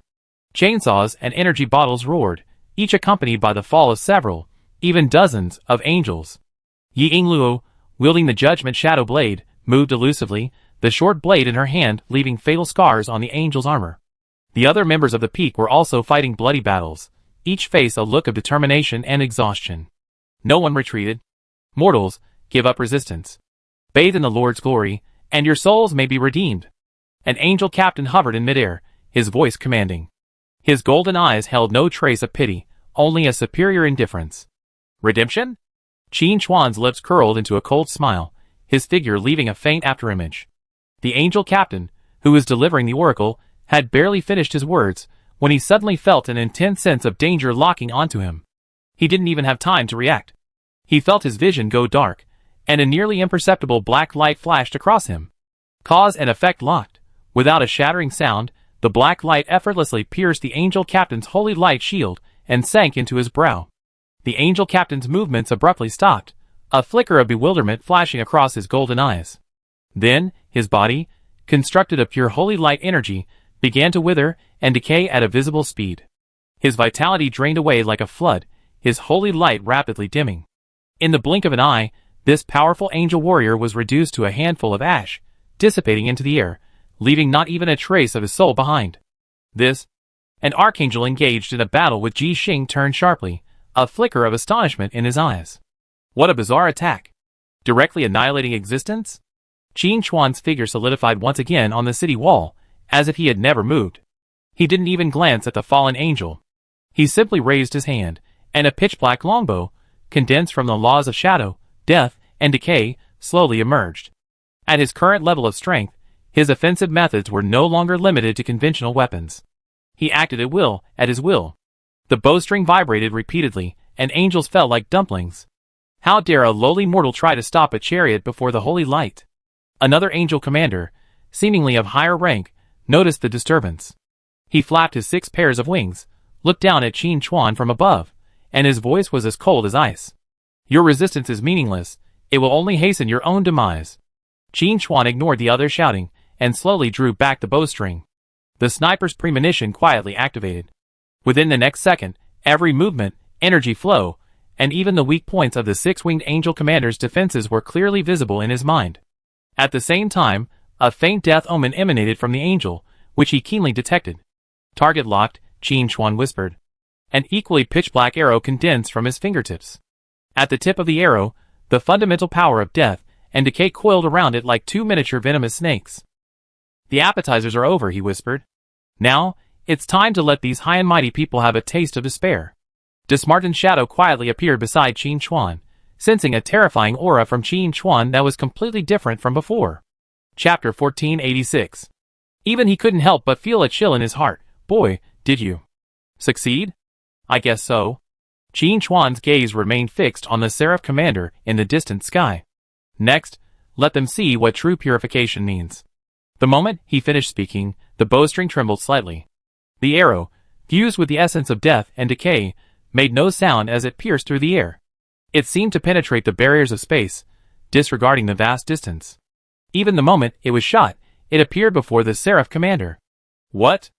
Chainsaws and energy bottles roared, each accompanied by the fall of several, even dozens, of angels. Yi Luo, wielding the Judgment Shadow Blade, moved elusively, the short blade in her hand leaving fatal scars on the angel's armor. The other members of the peak were also fighting bloody battles, each face a look of determination and exhaustion. No one retreated. Mortals, give up resistance. Bathe in the Lord's glory, and your souls may be redeemed. An angel captain hovered in midair, his voice commanding. His golden eyes held no trace of pity, only a superior indifference. Redemption? Qin Chuan's lips curled into a cold smile, his figure leaving a faint afterimage. The angel captain, who was delivering the oracle, had barely finished his words when he suddenly felt an intense sense of danger locking onto him. He didn't even have time to react. He felt his vision go dark, and a nearly imperceptible black light flashed across him. Cause and effect locked. Without a shattering sound, the black light effortlessly pierced the angel captain's holy light shield and sank into his brow. The angel captain's movements abruptly stopped, a flicker of bewilderment flashing across his golden eyes. Then, his body, constructed of pure holy light energy, began to wither and decay at a visible speed. His vitality drained away like a flood, his holy light rapidly dimming. In the blink of an eye, this powerful angel warrior was reduced to a handful of ash, dissipating into the air, leaving not even a trace of his soul behind. An archangel engaged in a battle with Ji Xing turned sharply, a flicker of astonishment in his eyes. What a bizarre attack! Directly annihilating existence? Qin Chuan's figure solidified once again on the city wall, as if he had never moved. He didn't even glance at the fallen angel. He simply raised his hand, and a pitch-black longbow, condensed from the laws of shadow, death, and decay, slowly emerged. At his current level of strength, his offensive methods were no longer limited to conventional weapons. He acted at his will. The bowstring vibrated repeatedly, and angels fell like dumplings. How dare a lowly mortal try to stop a chariot before the holy light? Another angel commander, seemingly of higher rank, noticed the disturbance. He flapped his 6 pairs of wings, looked down at Qin Chuan from above, and his voice was as cold as ice. Your resistance is meaningless, it will only hasten your own demise. Qin Chuan ignored the other shouting, and slowly drew back the bowstring. The sniper's premonition quietly activated. Within the next second, every movement, energy flow, and even the weak points of the 6-winged angel commander's defenses were clearly visible in his mind. At the same time, a faint death omen emanated from the angel, which he keenly detected. Target locked, Qin Chuan whispered. An equally pitch-black arrow condensed from his fingertips. At the tip of the arrow, the fundamental power of death and decay coiled around it like 2 miniature venomous snakes. The appetizers are over, he whispered. Now, it's time to let these high and mighty people have a taste of despair. Dismarten's shadow quietly appeared beside Qin Chuan, sensing a terrifying aura from Qin Chuan that was completely different from before. Chapter 1486. Even he couldn't help but feel a chill in his heart. Boy, did you succeed? I guess so. Qin Chuan's gaze remained fixed on the Seraph commander in the distant sky. Next, let them see what true purification means. The moment he finished speaking, the bowstring trembled slightly. The arrow, fused with the essence of death and decay, made no sound as it pierced through the air. It seemed to penetrate the barriers of space, disregarding the vast distance. Even the moment it was shot, it appeared before the Seraph commander. What?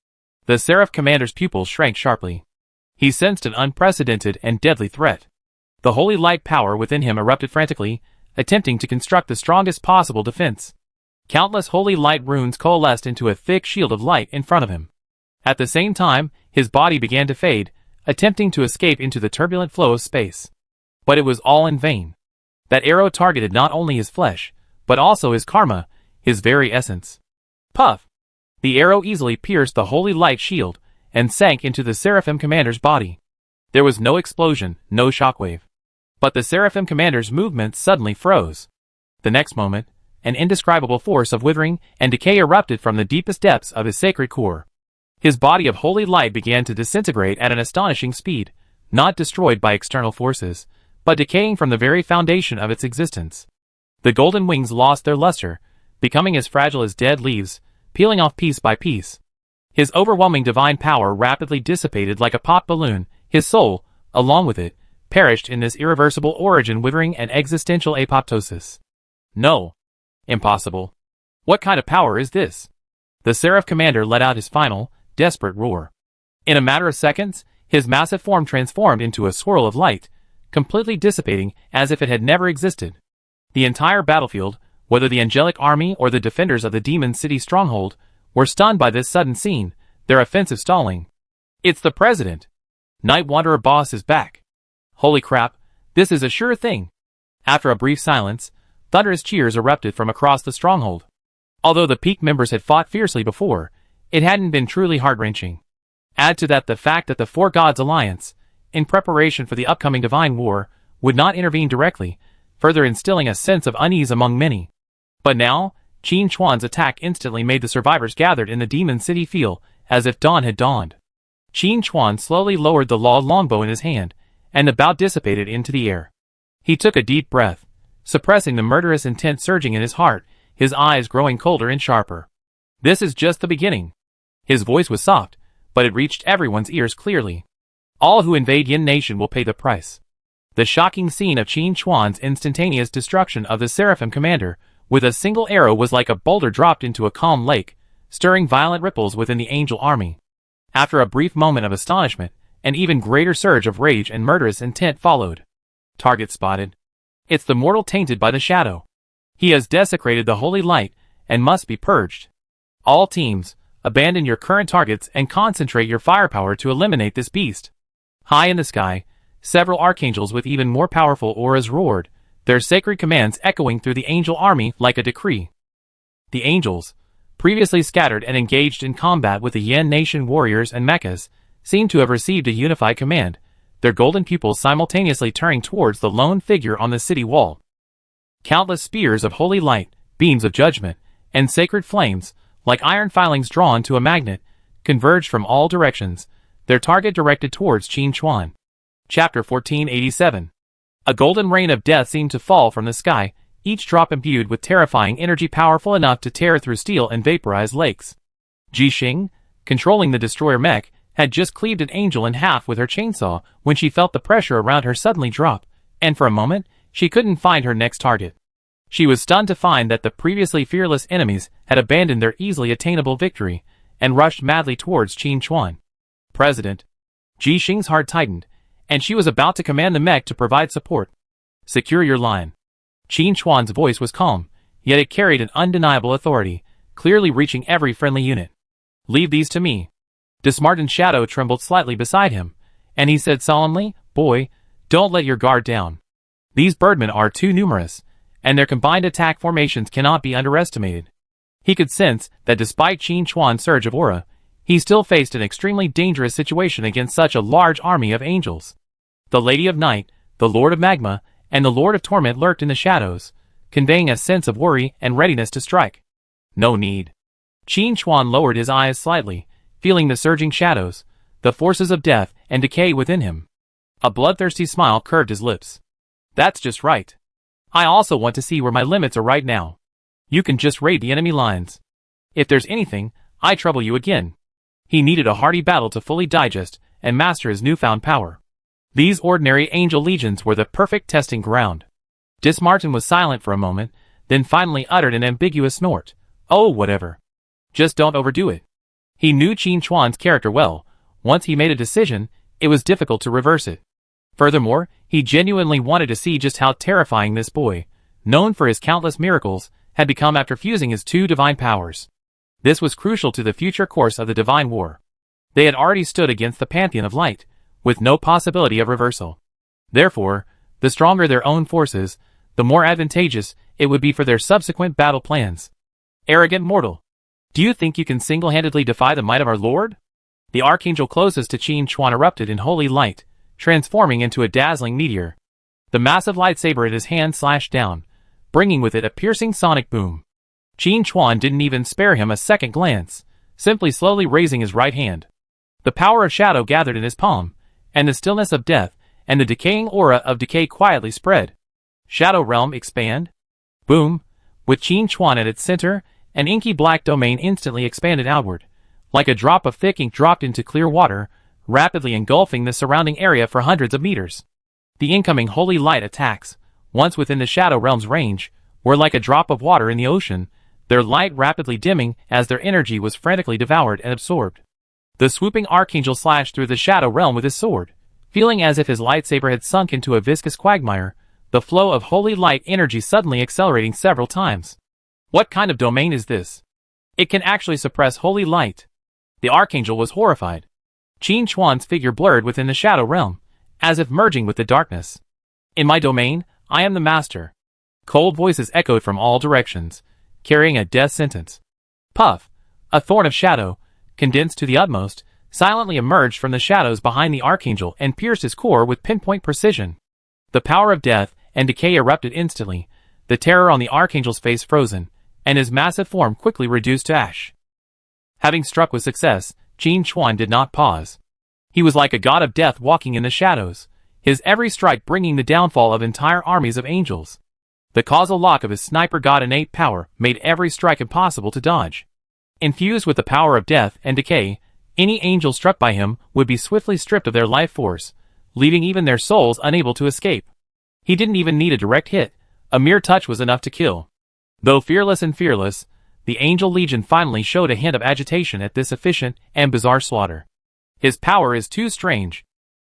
The Seraph commander's pupils shrank sharply. He sensed an unprecedented and deadly threat. The holy light power within him erupted frantically, attempting to construct the strongest possible defense. Countless holy light runes coalesced into a thick shield of light in front of him. At the same time, his body began to fade, attempting to escape into the turbulent flow of space. But it was all in vain. That arrow targeted not only his flesh, but also his karma, his very essence. Puff! The arrow easily pierced the holy light shield, and sank into the Seraphim commander's body. There was no explosion, no shockwave. But the Seraphim commander's movements suddenly froze. The next moment, an indescribable force of withering and decay erupted from the deepest depths of his sacred core. His body of holy light began to disintegrate at an astonishing speed, not destroyed by external forces, but decaying from the very foundation of its existence. The golden wings lost their luster, becoming as fragile as dead leaves, peeling off piece by piece. His overwhelming divine power rapidly dissipated like a popped balloon. His soul, along with it, perished in this irreversible origin withering and existential apoptosis. No. Impossible. What kind of power is this? The Seraph commander let out his final, desperate roar. In a matter of seconds, his massive form transformed into a swirl of light, completely dissipating as if it had never existed. The entire battlefield, whether the angelic army or the defenders of the demon city stronghold, were stunned by this sudden scene, their offensive stalling. It's the president! Night Wanderer Boss is back! Holy crap, this is a sure thing! After a brief silence, thunderous cheers erupted from across the stronghold. Although the peak members had fought fiercely before, it hadn't been truly heart-wrenching. Add to that the fact that the Four Gods Alliance, in preparation for the upcoming divine war, would not intervene directly, further instilling a sense of unease among many. But now, Qin Chuan's attack instantly made the survivors gathered in the demon city feel as if dawn had dawned. Qin Chuan slowly lowered the law longbow in his hand, and the bout dissipated into the air. He took a deep breath, suppressing the murderous intent surging in his heart, his eyes growing colder and sharper. This is just the beginning. His voice was soft, but it reached everyone's ears clearly. All who invade Yin Nation will pay the price. The shocking scene of Qin Chuan's instantaneous destruction of the Seraphim commander with a single arrow was like a boulder dropped into a calm lake, stirring violent ripples within the angel army. After a brief moment of astonishment, an even greater surge of rage and murderous intent followed. Target spotted. It's the mortal tainted by the shadow. He has desecrated the holy light and must be purged. All teams, abandon your current targets and concentrate your firepower to eliminate this beast. High in the sky, several archangels with even more powerful auras roared, their sacred commands echoing through the angel army like a decree. The angels, previously scattered and engaged in combat with the Yin Nation warriors and mechas, seemed to have received a unified command, their golden pupils simultaneously turning towards the lone figure on the city wall. Countless spears of holy light, beams of judgment, and sacred flames, like iron filings drawn to a magnet, converged from all directions, their target directed towards Qin Chuan. Chapter 1487. A golden rain of death seemed to fall from the sky, each drop imbued with terrifying energy powerful enough to tear through steel and vaporize lakes. Ji Xing, controlling the destroyer mech, had just cleaved an angel in half with her chainsaw when she felt the pressure around her suddenly drop, and for a moment, she couldn't find her next target. She was stunned to find that the previously fearless enemies had abandoned their easily attainable victory and rushed madly towards Qin Chuan. President. Ji Xing's heart tightened, and she was about to command the mech to provide support. Secure your line. Qin Chuan's voice was calm, yet it carried an undeniable authority, clearly reaching every friendly unit. Leave these to me. Dismartin's shadow trembled slightly beside him, and he said solemnly, Boy, don't let your guard down. These birdmen are too numerous, and their combined attack formations cannot be underestimated. He could sense that despite Qin Chuan's surge of aura, he still faced an extremely dangerous situation against such a large army of angels. The Lady of Night, the Lord of Magma, and the Lord of Torment lurked in the shadows, conveying a sense of worry and readiness to strike. No need. Qin Chuan lowered his eyes slightly, feeling the surging shadows, the forces of death and decay within him. A bloodthirsty smile curved his lips. That's just right. I also want to see where my limits are right now. You can just raid the enemy lines. If there's anything, I trouble you again. He needed a hearty battle to fully digest and master his newfound power. These ordinary angel legions were the perfect testing ground. Dismartin was silent for a moment, then finally uttered an ambiguous snort. Oh, whatever. Just don't overdo it. He knew Qin Chuan's character well. Once he made a decision, it was difficult to reverse it. Furthermore, he genuinely wanted to see just how terrifying this boy, known for his countless miracles, had become after fusing his two divine powers. This was crucial to the future course of the divine war. They had already stood against the pantheon of light, with no possibility of reversal. Therefore, the stronger their own forces, the more advantageous it would be for their subsequent battle plans. Arrogant mortal. Do you think you can single-handedly defy the might of our Lord? The archangel closest to Qin Chuan erupted in holy light, transforming into a dazzling meteor. The massive lightsaber at his hand slashed down, bringing with it a piercing sonic boom. Qin Chuan didn't even spare him a second glance, simply slowly raising his right hand. The power of shadow gathered in his palm, and the stillness of death and the decaying aura of decay quietly spread. Shadow Realm expand? Boom! With Qin Chuan at its center, an inky black domain instantly expanded outward, like a drop of thick ink dropped into clear water, rapidly engulfing the surrounding area for hundreds of meters. The incoming holy light attacks, once within the Shadow Realm's range, were like a drop of water in the ocean, their light rapidly dimming as their energy was frantically devoured and absorbed. The swooping archangel slashed through the Shadow Realm with his sword, feeling as if his lightsaber had sunk into a viscous quagmire, the flow of holy light energy suddenly accelerating several times. What kind of domain is this? It can actually suppress holy light. The archangel was horrified. Qin Chuan's figure blurred within the Shadow Realm, as if merging with the darkness. In my domain, I am the master. Cold voices echoed from all directions, carrying a death sentence. Puff, a thorn of shadow, condensed to the utmost, silently emerged from the shadows behind the archangel and pierced his core with pinpoint precision. The power of death and decay erupted instantly, the terror on the archangel's face frozen, and his massive form quickly reduced to ash. Having struck with success, Qin Chuan did not pause. He was like a god of death walking in the shadows, his every strike bringing the downfall of entire armies of angels. The causal lock of his sniper god innate power made every strike impossible to dodge. Infused with the power of death and decay, any angel struck by him would be swiftly stripped of their life force, leaving even their souls unable to escape. He didn't even need a direct hit, a mere touch was enough to kill. Though fearless and fearless, the Angel Legion finally showed a hint of agitation at this efficient and bizarre slaughter. His power is too strange.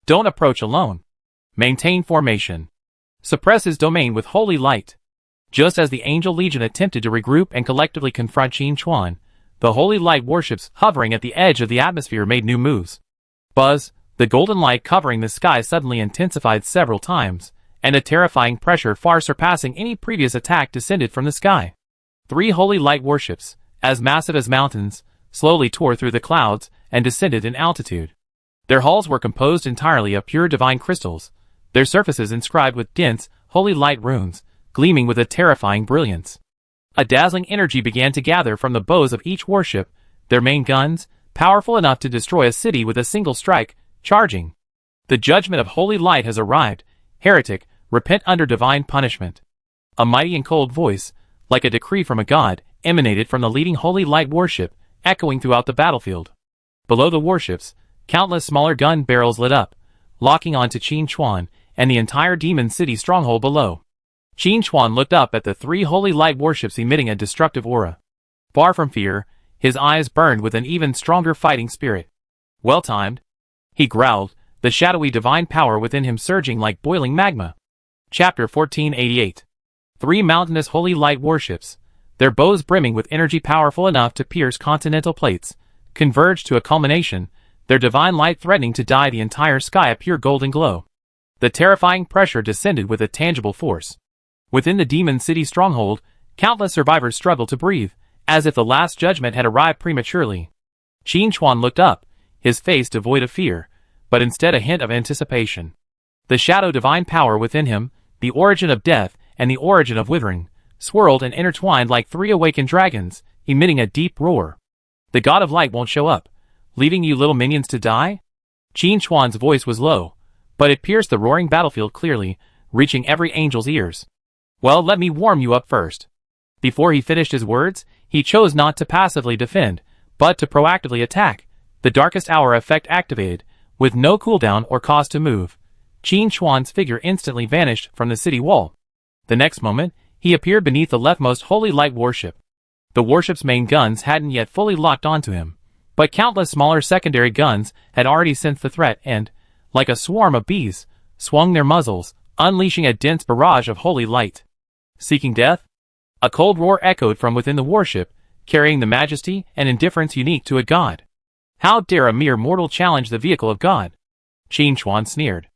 Don't approach alone. Maintain formation. Suppress his domain with holy light. Just as the Angel Legion attempted to regroup and collectively confront Qin Chuan, the holy light warships hovering at the edge of the atmosphere made new moves. Buzz, the golden light covering the sky suddenly intensified several times, and a terrifying pressure far surpassing any previous attack descended from the sky. 3 holy light warships, as massive as mountains, slowly tore through the clouds and descended in altitude. Their hulls were composed entirely of pure divine crystals, their surfaces inscribed with dense, holy light runes, gleaming with a terrifying brilliance. A dazzling energy began to gather from the bows of each warship, their main guns, powerful enough to destroy a city with a single strike, charging. The judgment of holy light has arrived, heretic, repent under divine punishment. A mighty and cold voice, like a decree from a god, emanated from the leading holy light warship, echoing throughout the battlefield. Below the warships, countless smaller gun barrels lit up, locking onto Qin Chuan and the entire demon city stronghold below. Qin Chuan looked up at the 3 holy light warships emitting a destructive aura. Far from fear, his eyes burned with an even stronger fighting spirit. Well timed. He growled, the shadowy divine power within him surging like boiling magma. Chapter 1488. 3 mountainous holy light warships, their bows brimming with energy powerful enough to pierce continental plates, converged to a culmination, their divine light threatening to dye the entire sky a pure golden glow. The terrifying pressure descended with a tangible force. Within the demon city stronghold, countless survivors struggled to breathe, as if the last judgment had arrived prematurely. Qin Chuan looked up, his face devoid of fear, but instead a hint of anticipation. The shadow divine power within him, the origin of death and the origin of withering, swirled and intertwined like 3 awakened dragons, emitting a deep roar. The god of light won't show up, leaving you little minions to die? Qin Chuan's voice was low, but it pierced the roaring battlefield clearly, reaching every angel's ears. Well, let me warm you up first. Before he finished his words, he chose not to passively defend, but to proactively attack, the darkest hour effect activated, with no cooldown or cost to move. Qin Chuan's figure instantly vanished from the city wall. The next moment, he appeared beneath the leftmost holy light warship. The warship's main guns hadn't yet fully locked onto him, but countless smaller secondary guns had already sensed the threat and, like a swarm of bees, swung their muzzles, unleashing a dense barrage of holy light. Seeking death? A cold roar echoed from within the warship, carrying the majesty and indifference unique to a god. How dare a mere mortal challenge the vehicle of God? Qin Chuan sneered.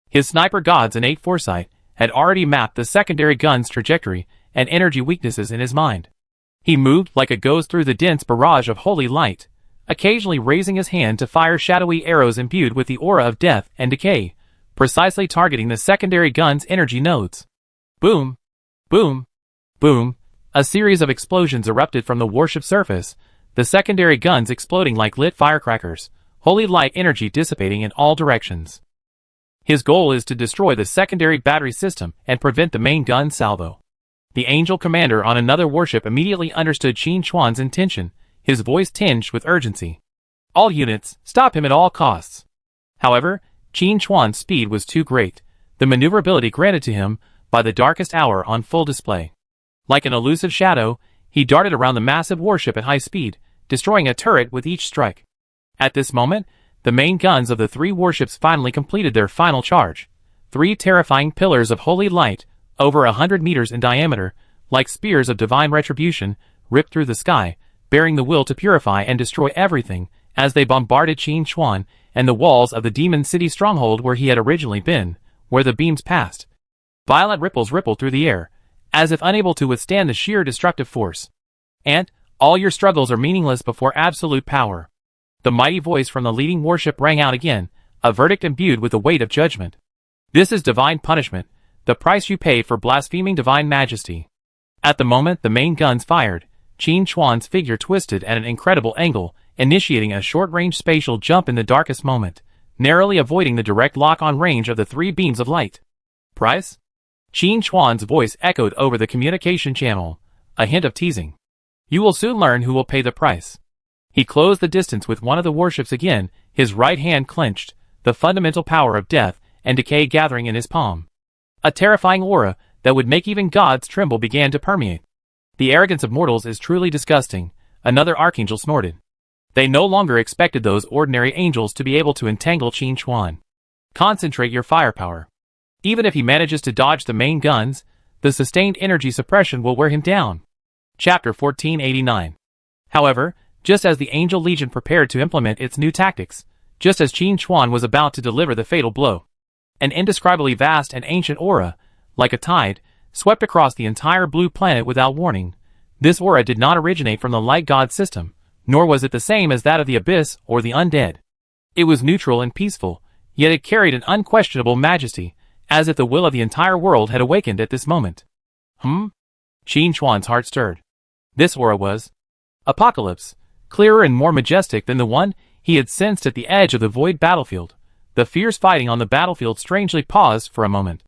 His sniper god's innate foresight had already mapped the secondary gun's trajectory and energy weaknesses in his mind. He moved like a ghost through the dense barrage of holy light, occasionally raising his hand to fire shadowy arrows imbued with the aura of death and decay, precisely targeting the secondary gun's energy nodes. Boom! Boom! Boom! A series of explosions erupted from the warship surface, the secondary guns exploding like lit firecrackers, holy light energy dissipating in all directions. His goal is to destroy the secondary battery system and prevent the main gun salvo. The angel commander on another warship immediately understood Qin Chuan's intention, his voice tinged with urgency. All units, stop him at all costs. However, Qin Chuan's speed was too great, the maneuverability granted to him by the darkest hour on full display. Like an elusive shadow, he darted around the massive warship at high speed, destroying a turret with each strike. At this moment, the main guns of the 3 warships finally completed their final charge. 3 terrifying pillars of holy light, over 100 meters in diameter, like spears of divine retribution, ripped through the sky, bearing the will to purify and destroy everything, as they bombarded Qin Chuan and the walls of the demon city stronghold where he had originally been, where the beams passed. Violent ripples rippled through the air, as if unable to withstand the sheer destructive force. And, all your struggles are meaningless before absolute power. The mighty voice from the leading warship rang out again, a verdict imbued with the weight of judgment. This is divine punishment, the price you pay for blaspheming divine majesty. At the moment the main guns fired, Qin Chuan's figure twisted at an incredible angle, initiating a short-range spatial jump in the darkest moment, narrowly avoiding the direct lock-on range of the three beams of light. Price? Qin Chuan's voice echoed over the communication channel, a hint of teasing. You will soon learn who will pay the price. He closed the distance with one of the warships again, his right hand clenched, the fundamental power of death and decay gathering in his palm. A terrifying aura that would make even gods tremble began to permeate. The arrogance of mortals is truly disgusting, another archangel snorted. They no longer expected those ordinary angels to be able to entangle Qin Chuan. Concentrate your firepower. Even if he manages to dodge the main guns, the sustained energy suppression will wear him down. Chapter 1489. However, just as the Angel Legion prepared to implement its new tactics, just as Qin Chuan was about to deliver the fatal blow, an indescribably vast and ancient aura, like a tide, swept across the entire blue planet without warning. This aura did not originate from the light god system, nor was it the same as that of the abyss or the undead. It was neutral and peaceful, yet it carried an unquestionable majesty, as if the will of the entire world had awakened at this moment. Qin Chuan's heart stirred. This aura was Apocalypse, clearer and more majestic than the one he had sensed at the edge of the void battlefield. The fierce fighting on the battlefield strangely paused for a moment.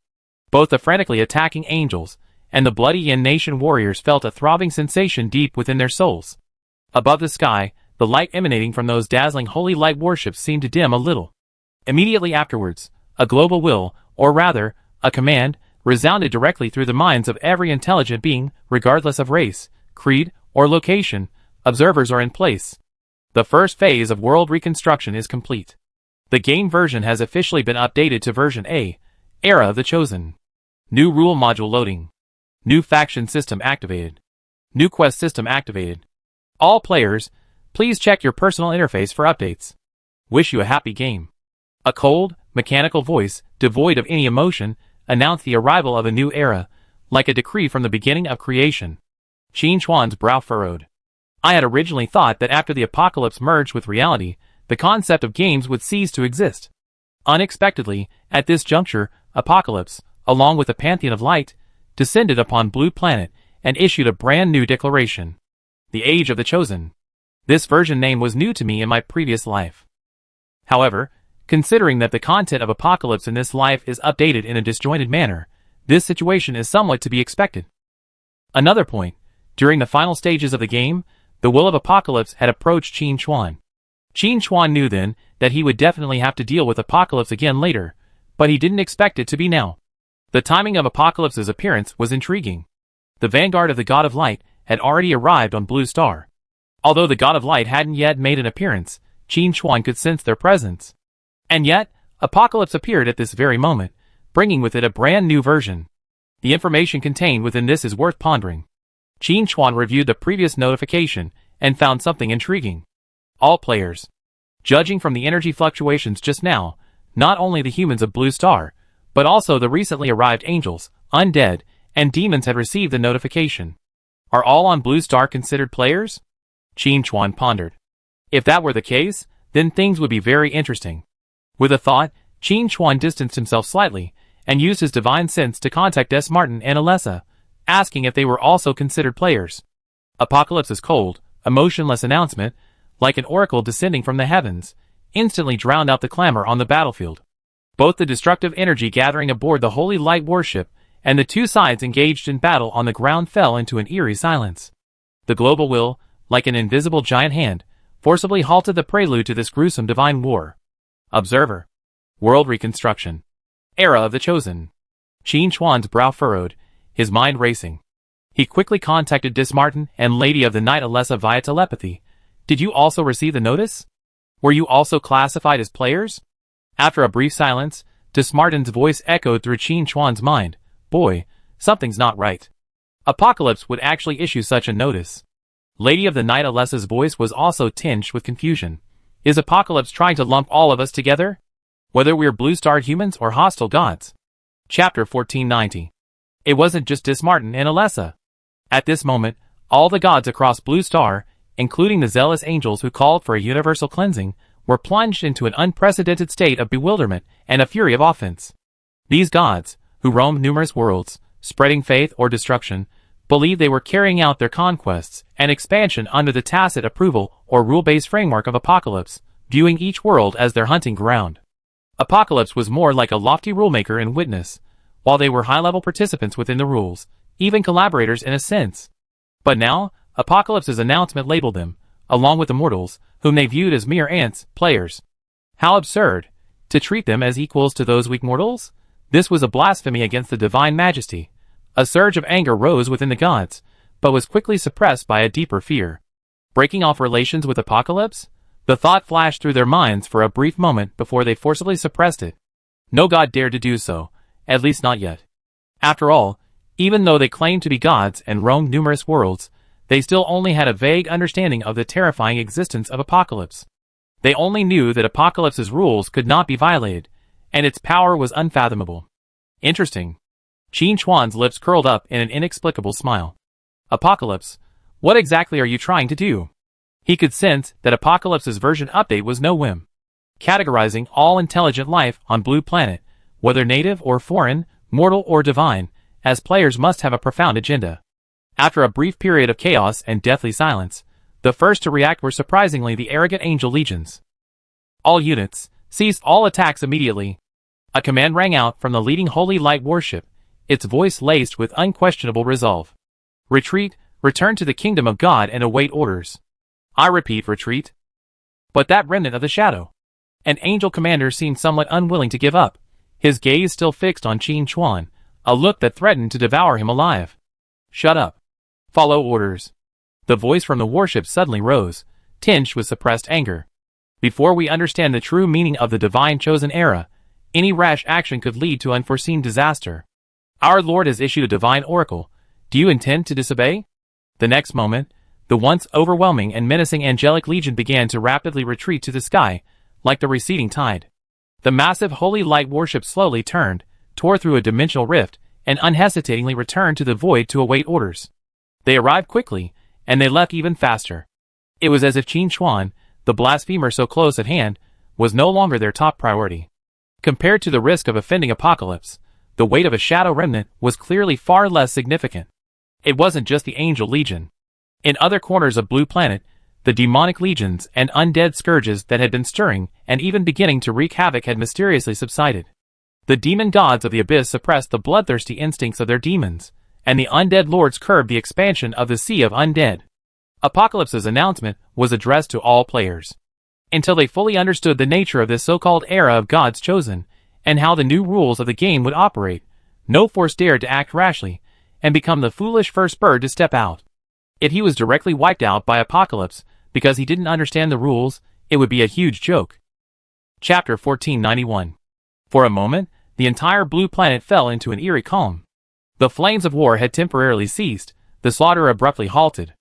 Both the frantically attacking angels and the bloody Yin Nation warriors felt a throbbing sensation deep within their souls. Above the sky, the light emanating from those dazzling holy light warships seemed to dim a little. Immediately afterwards, a global will, or rather, a command, resounded directly through the minds of every intelligent being, regardless of race, creed, or location. Observers are in place. The first phase of world reconstruction is complete. The game version has officially been updated to version A, Era of the Chosen. New rule module loading. New faction system activated. New quest system activated. All players, please check your personal interface for updates. Wish you a happy game. A cold, mechanical voice, devoid of any emotion, announced the arrival of a new era, like a decree from the beginning of creation. Qin Chuan's brow furrowed. I had originally thought that after the apocalypse merged with reality, the concept of games would cease to exist. Unexpectedly, at this juncture, Apocalypse, along with the Pantheon of Light, descended upon Blue Planet and issued a brand new declaration. The Age of the Chosen. This version name was new to me in my previous life. However, considering that the content of Apocalypse in this life is updated in a disjointed manner, this situation is somewhat to be expected. Another point, during the final stages of the game, the will of Apocalypse had approached Qin Chuan. Qin Chuan knew then that he would definitely have to deal with Apocalypse again later, but he didn't expect it to be now. The timing of Apocalypse's appearance was intriguing. The vanguard of the God of Light had already arrived on Blue Star. Although the God of Light hadn't yet made an appearance, Qin Chuan could sense their presence. And yet, Apocalypse appeared at this very moment, bringing with it a brand new version. The information contained within this is worth pondering. Qin Chuan reviewed the previous notification and found something intriguing. All players. Judging from the energy fluctuations just now, not only the humans of Blue Star, but also the recently arrived angels, undead, and demons had received the notification. Are all on Blue Star considered players? Qin Chuan pondered. If that were the case, then things would be very interesting. With a thought, Qin Chuan distanced himself slightly, and used his divine sense to contact Des Martin and Alessa, asking if they were also considered players. Apocalypse's cold, emotionless announcement, like an oracle descending from the heavens, instantly drowned out the clamor on the battlefield. Both the destructive energy gathering aboard the Holy Light warship and the two sides engaged in battle on the ground fell into an eerie silence. The global will, like an invisible giant hand, forcibly halted the prelude to this gruesome divine war. Observer. World reconstruction. Era of the Chosen. Qin Chuan's brow furrowed, his mind racing. He quickly contacted Des Martin and Lady of the Night Alessa via telepathy. Did you also receive the notice? Were you also classified as players? After a brief silence, Des Martin's voice echoed through Qin Chuan's mind. Boy, something's not right. Apocalypse would actually issue such a notice. Lady of the Night Alessa's voice was also tinged with confusion. Is Apocalypse trying to lump all of us together? Whether we're blue-starred humans or hostile gods? Chapter 1490. It wasn't just Des Martin and Alessa. At this moment, all the gods across Blue Star, including the zealous angels who called for a universal cleansing, were plunged into an unprecedented state of bewilderment and a fury of offense. These gods, who roamed numerous worlds, spreading faith or destruction, believed they were carrying out their conquests and expansion under the tacit approval or rule-based framework of Apocalypse, viewing each world as their hunting ground. Apocalypse was more like a lofty rulemaker and witness, while they were high-level participants within the rules, even collaborators in a sense. But now, Apocalypse's announcement labeled them, along with the mortals, whom they viewed as mere ants, players. How absurd! To treat them as equals to those weak mortals? This was a blasphemy against the divine majesty. A surge of anger rose within the gods, but was quickly suppressed by a deeper fear. Breaking off relations with Apocalypse? The thought flashed through their minds for a brief moment before they forcibly suppressed it. No god dared to do so, at least not yet. After all, even though they claimed to be gods and roamed numerous worlds, they still only had a vague understanding of the terrifying existence of Apocalypse. They only knew that Apocalypse's rules could not be violated, and its power was unfathomable. Interesting. Qin Chuan's lips curled up in an inexplicable smile. Apocalypse, what exactly are you trying to do? He could sense that Apocalypse's version update was no whim. Categorizing all intelligent life on Blue Planet, whether native or foreign, mortal or divine, as players must have a profound agenda. After a brief period of chaos and deathly silence, the first to react were surprisingly the arrogant angel legions. All units, cease all attacks immediately. A command rang out from the leading holy light warship, its voice laced with unquestionable resolve. Retreat, return to the kingdom of God and await orders. I repeat, retreat. But that remnant of the shadow. An angel commander seemed somewhat unwilling to give up, his gaze still fixed on Qin Chuan, a look that threatened to devour him alive. Shut up. Follow orders. The voice from the warship suddenly rose, tinged with suppressed anger. Before we understand the true meaning of the divine chosen era, any rash action could lead to unforeseen disaster. Our Lord has issued a divine oracle. Do you intend to disobey? The next moment, the once overwhelming and menacing angelic legion began to rapidly retreat to the sky, like the receding tide. The massive holy light warship slowly turned, tore through a dimensional rift, and unhesitatingly returned to the void to await orders. They arrived quickly, and they left even faster. It was as if Qin Chuan, the blasphemer so close at hand, was no longer their top priority. Compared to the risk of offending Apocalypse, the weight of a shadow remnant was clearly far less significant. It wasn't just the Angel Legion. In other corners of Blue Planet, the demonic legions and undead scourges that had been stirring and even beginning to wreak havoc had mysteriously subsided. The demon gods of the abyss suppressed the bloodthirsty instincts of their demons, and the undead lords curbed the expansion of the sea of undead. Apocalypse's announcement was addressed to all players. Until they fully understood the nature of this so-called era of gods chosen, and how the new rules of the game would operate, no force dared to act rashly, and become the foolish first bird to step out. If he was directly wiped out by Apocalypse because he didn't understand the rules, it would be a huge joke. Chapter 1491. For a moment, the entire Blue Planet fell into an eerie calm. The flames of war had temporarily ceased, the slaughter abruptly halted.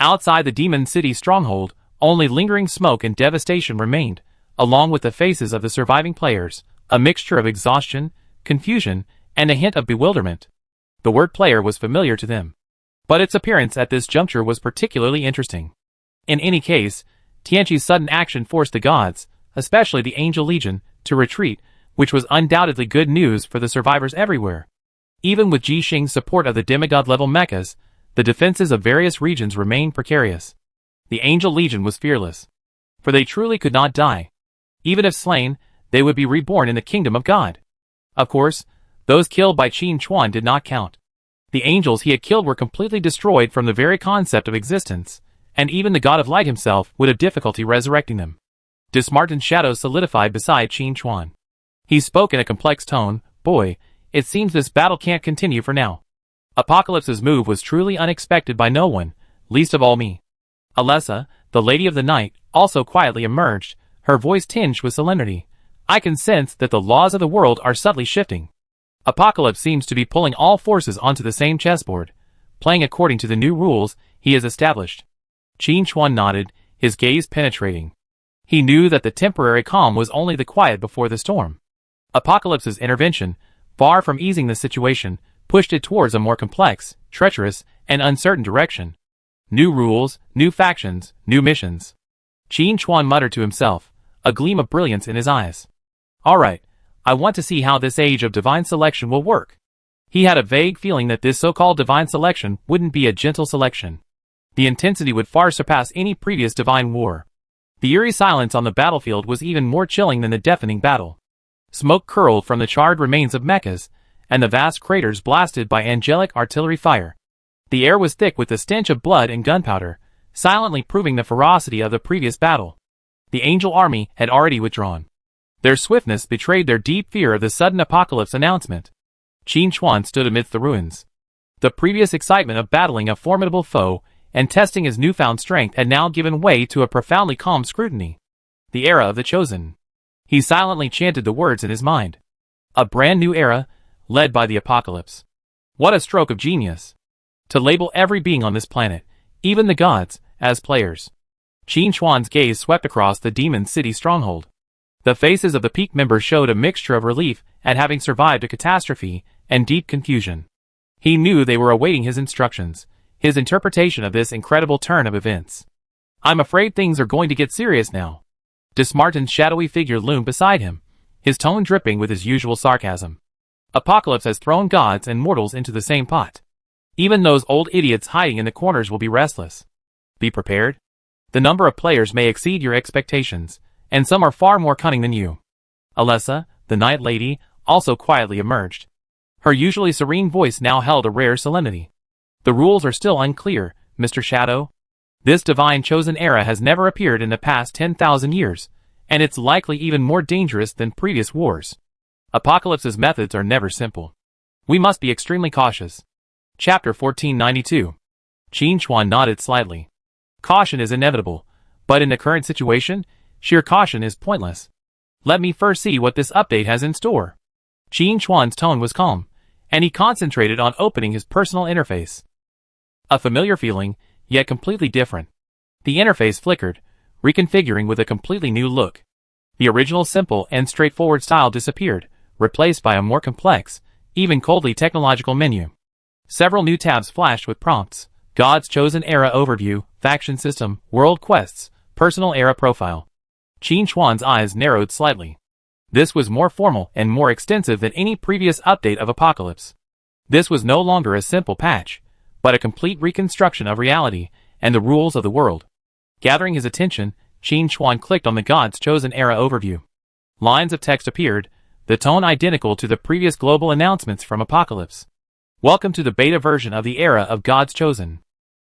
Outside the demon city stronghold, only lingering smoke and devastation remained, along with the faces of the surviving players, a mixture of exhaustion, confusion, and a hint of bewilderment. The word player was familiar to them, but its appearance at this juncture was particularly interesting. In any case, Tianqi's sudden action forced the gods, especially the Angel Legion, to retreat, which was undoubtedly good news for the survivors everywhere. Even with Ji Xing's support of the demigod-level mechas, the defenses of various regions remained precarious. The Angel Legion was fearless, for they truly could not die. Even if slain, they would be reborn in the kingdom of God. Of course, those killed by Qin Chuan did not count. The angels he had killed were completely destroyed from the very concept of existence, and even the God of Light himself would have difficulty resurrecting them. Disheartened shadows solidified beside Qin Chuan. He spoke in a complex tone, "Boy, it seems this battle can't continue for now." Apocalypse's move was truly unexpected by no one, least of all me. Alessa, the Lady of the Night, also quietly emerged, her voice tinged with solemnity. "I can sense that the laws of the world are subtly shifting. Apocalypse seems to be pulling all forces onto the same chessboard, playing according to the new rules he has established." Qin Chuan nodded, his gaze penetrating. He knew that the temporary calm was only the quiet before the storm. Apocalypse's intervention, far from easing the situation, pushed it towards a more complex, treacherous, and uncertain direction. New rules, new factions, new missions. Qin Chuan muttered to himself, a gleam of brilliance in his eyes. "All right, I want to see how this age of divine selection will work." He had a vague feeling that this so-called divine selection wouldn't be a gentle selection. The intensity would far surpass any previous divine war. The eerie silence on the battlefield was even more chilling than the deafening battle. Smoke curled from the charred remains of mechas, and the vast craters blasted by angelic artillery fire. The air was thick with the stench of blood and gunpowder, silently proving the ferocity of the previous battle. The angel army had already withdrawn. Their swiftness betrayed their deep fear of the sudden apocalypse announcement. Qin Chuan stood amidst the ruins. The previous excitement of battling a formidable foe and testing his newfound strength had now given way to a profoundly calm scrutiny. The era of the chosen. He silently chanted the words in his mind. A brand new era, led by the apocalypse. What a stroke of genius! To label every being on this planet, even the gods, as players. Qin Chuan's gaze swept across the demon city stronghold. The faces of the peak members showed a mixture of relief at having survived a catastrophe and deep confusion. He knew they were awaiting his instructions, his interpretation of this incredible turn of events. I'm afraid things are going to get serious now. Dismartin's shadowy figure loomed beside him, his tone dripping with his usual sarcasm. Apocalypse has thrown gods and mortals into the same pot. Even those old idiots hiding in the corners will be restless. Be prepared. The number of players may exceed your expectations, and some are far more cunning than you. Alessa, the Night Lady, also quietly emerged. Her usually serene voice now held a rare solemnity. The rules are still unclear, Mr. Shadow. This divine chosen era has never appeared in the past 10,000 years, and it's likely even more dangerous than previous wars. Apocalypse's methods are never simple. We must be extremely cautious. Chapter 1492. Qin Chuan nodded slightly. Caution is inevitable, but in the current situation, sheer caution is pointless. Let me first see what this update has in store. Qin Chuan's tone was calm, and he concentrated on opening his personal interface. A familiar feeling, yet completely different. The interface flickered, reconfiguring with a completely new look. The original simple and straightforward style disappeared, replaced by a more complex, even coldly technological menu. Several new tabs flashed with prompts: God's Chosen Era Overview, Faction System, World Quests, Personal Era Profile. Qin Chuan's eyes narrowed slightly. This was more formal and more extensive than any previous update of Apocalypse. This was no longer a simple patch, but a complete reconstruction of reality and the rules of the world. Gathering his attention, Qin Chuan clicked on the God's Chosen Era Overview. Lines of text appeared, the tone identical to the previous global announcements from Apocalypse. Welcome to the beta version of the era of God's Chosen.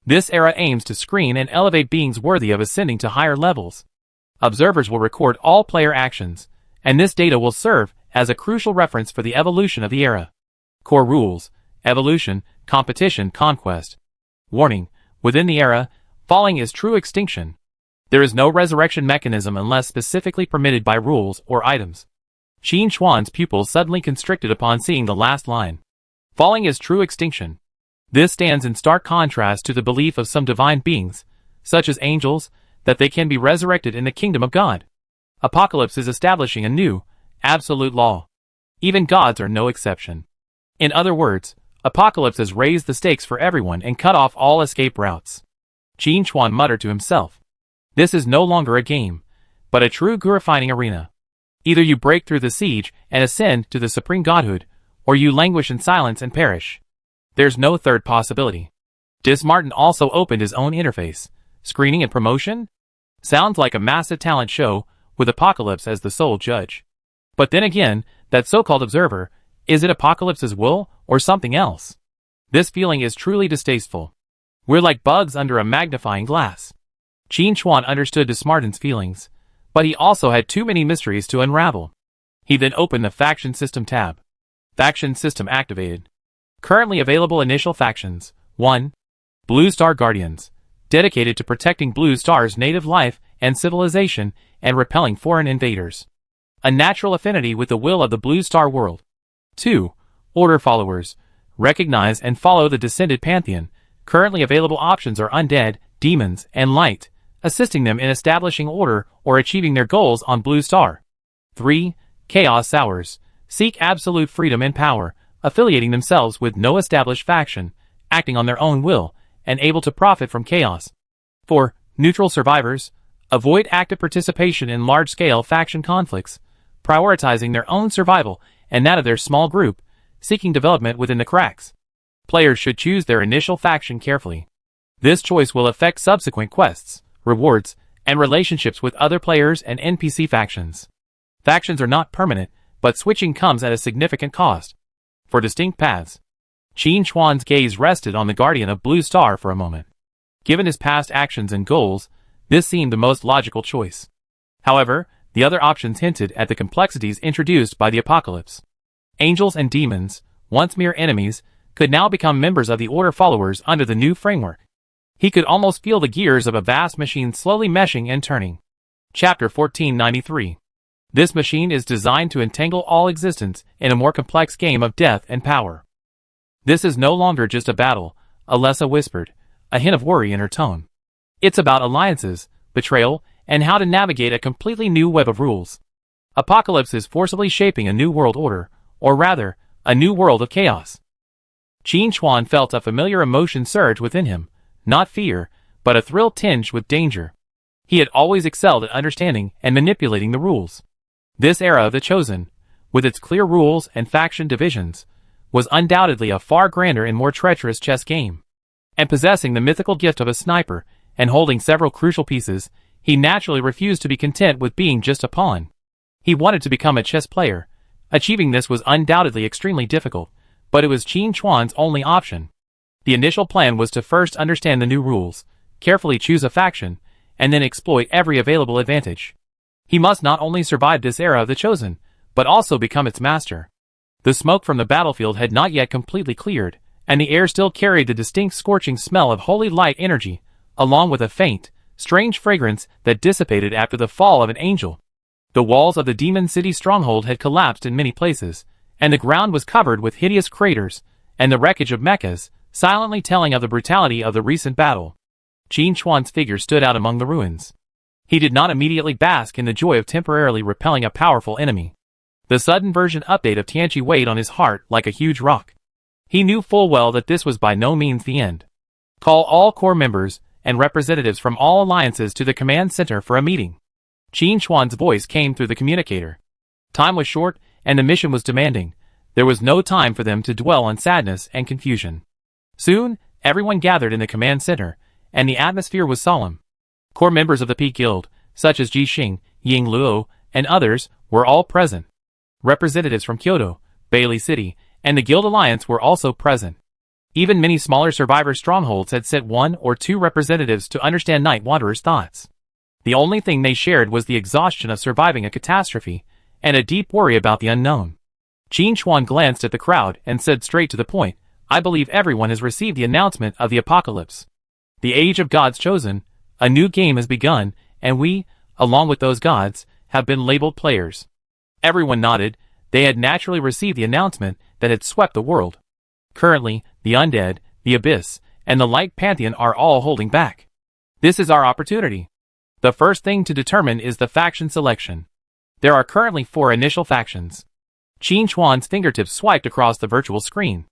This era aims to screen and elevate beings worthy of ascending to higher levels. Observers will record all player actions, and this data will serve as a crucial reference for the evolution of the era. Core rules: evolution, competition, conquest. Warning: within the era, falling is true extinction. There is no resurrection mechanism unless specifically permitted by rules or items. Qin Chuan's pupils suddenly constricted upon seeing the last line. Falling is true extinction. This stands in stark contrast to the belief of some divine beings, such as angels, that they can be resurrected in the kingdom of God. Apocalypse is establishing a new, absolute law. Even gods are no exception. In other words, Apocalypse has raised the stakes for everyone and cut off all escape routes. Qin Chuan muttered to himself. This is no longer a game, but a true guru-refining arena. Either you break through the siege and ascend to the supreme godhood, or you languish in silence and perish. There's no third possibility. Dismartin also opened his own interface. Screening and promotion? Sounds like a massive talent show, with Apocalypse as the sole judge. But then again, that so-called observer, is it Apocalypse's will, or something else? This feeling is truly distasteful. We're like bugs under a magnifying glass. Qin Chuan understood Dismartin's feelings, but he also had too many mysteries to unravel. He then opened the Faction System tab. Faction System activated. Currently available initial factions. 1. Blue Star Guardians. Dedicated to protecting Blue Star's native life and civilization and repelling foreign invaders. A natural affinity with the will of the Blue Star world. 2. Order Followers. Recognize and follow the Descended Pantheon. Currently available options are Undead, Demons, and Light, assisting them in establishing order or achieving their goals on Blue Star. 3. Chaos Sowers. Seek absolute freedom and power, affiliating themselves with no established faction, acting on their own will, and able to profit from chaos. 4. Neutral Survivors. Avoid active participation in large-scale faction conflicts, prioritizing their own survival and that of their small group, seeking development within the cracks. Players should choose their initial faction carefully. This choice will affect subsequent quests, rewards, and relationships with other players and NPC factions. Factions are not permanent, but switching comes at a significant cost. For distinct paths. Qin Chuan's gaze rested on the Guardian of Blue Star for a moment. Given his past actions and goals, this seemed the most logical choice. However, the other options hinted at the complexities introduced by the apocalypse. Angels and demons, once mere enemies, could now become members of the Order followers under the new framework. He could almost feel the gears of a vast machine slowly meshing and turning. Chapter 1493. This machine is designed to entangle all existence in a more complex game of death and power. This is no longer just a battle, Alessa whispered, a hint of worry in her tone. It's about alliances, betrayal, and how to navigate a completely new web of rules. Apocalypse is forcibly shaping a new world order, or rather, a new world of chaos. Qin Chuan felt a familiar emotion surge within him, not fear, but a thrill tinged with danger. He had always excelled at understanding and manipulating the rules. This era of the Chosen, with its clear rules and faction divisions, was undoubtedly a far grander and more treacherous chess game. And possessing the mythical gift of a sniper, and holding several crucial pieces, he naturally refused to be content with being just a pawn. He wanted to become a chess player. Achieving this was undoubtedly extremely difficult, but it was Qin Chuan's only option. The initial plan was to first understand the new rules, carefully choose a faction, and then exploit every available advantage. He must not only survive this era of the Chosen, but also become its master. The smoke from the battlefield had not yet completely cleared, and the air still carried the distinct scorching smell of holy light energy, along with a faint, strange fragrance that dissipated after the fall of an angel. The walls of the demon city stronghold had collapsed in many places, and the ground was covered with hideous craters, and the wreckage of mechas, silently telling of the brutality of the recent battle. Qin Chuan's figure stood out among the ruins. He did not immediately bask in the joy of temporarily repelling a powerful enemy. The sudden version update of Tianqi weighed on his heart like a huge rock. He knew full well that this was by no means the end. Call all core members and representatives from all alliances to the command center for a meeting. Qin Chuan's voice came through the communicator. Time was short, and the mission was demanding. There was no time for them to dwell on sadness and confusion. Soon, everyone gathered in the command center, and the atmosphere was solemn. Core members of the Peak Guild, such as Ji Xing, Ying Luo, and others, were all present. Representatives from Kyoto, Bailey City, and the Guild Alliance were also present. Even many smaller survivor strongholds had sent one or two representatives to understand Night Wanderer's thoughts. The only thing they shared was the exhaustion of surviving a catastrophe, and a deep worry about the unknown. Qin Chuan glanced at the crowd and said straight to the point, I believe everyone has received the announcement of the apocalypse. The age of God's chosen, a new game has begun, and we, along with those gods, have been labeled players. Everyone nodded. They had naturally received the announcement that had swept the world. Currently, the undead, the abyss, and the light pantheon are all holding back. This is our opportunity. The first thing to determine is the faction selection. There are currently 4 initial factions. Qin Chuan's fingertips swiped across the virtual screen.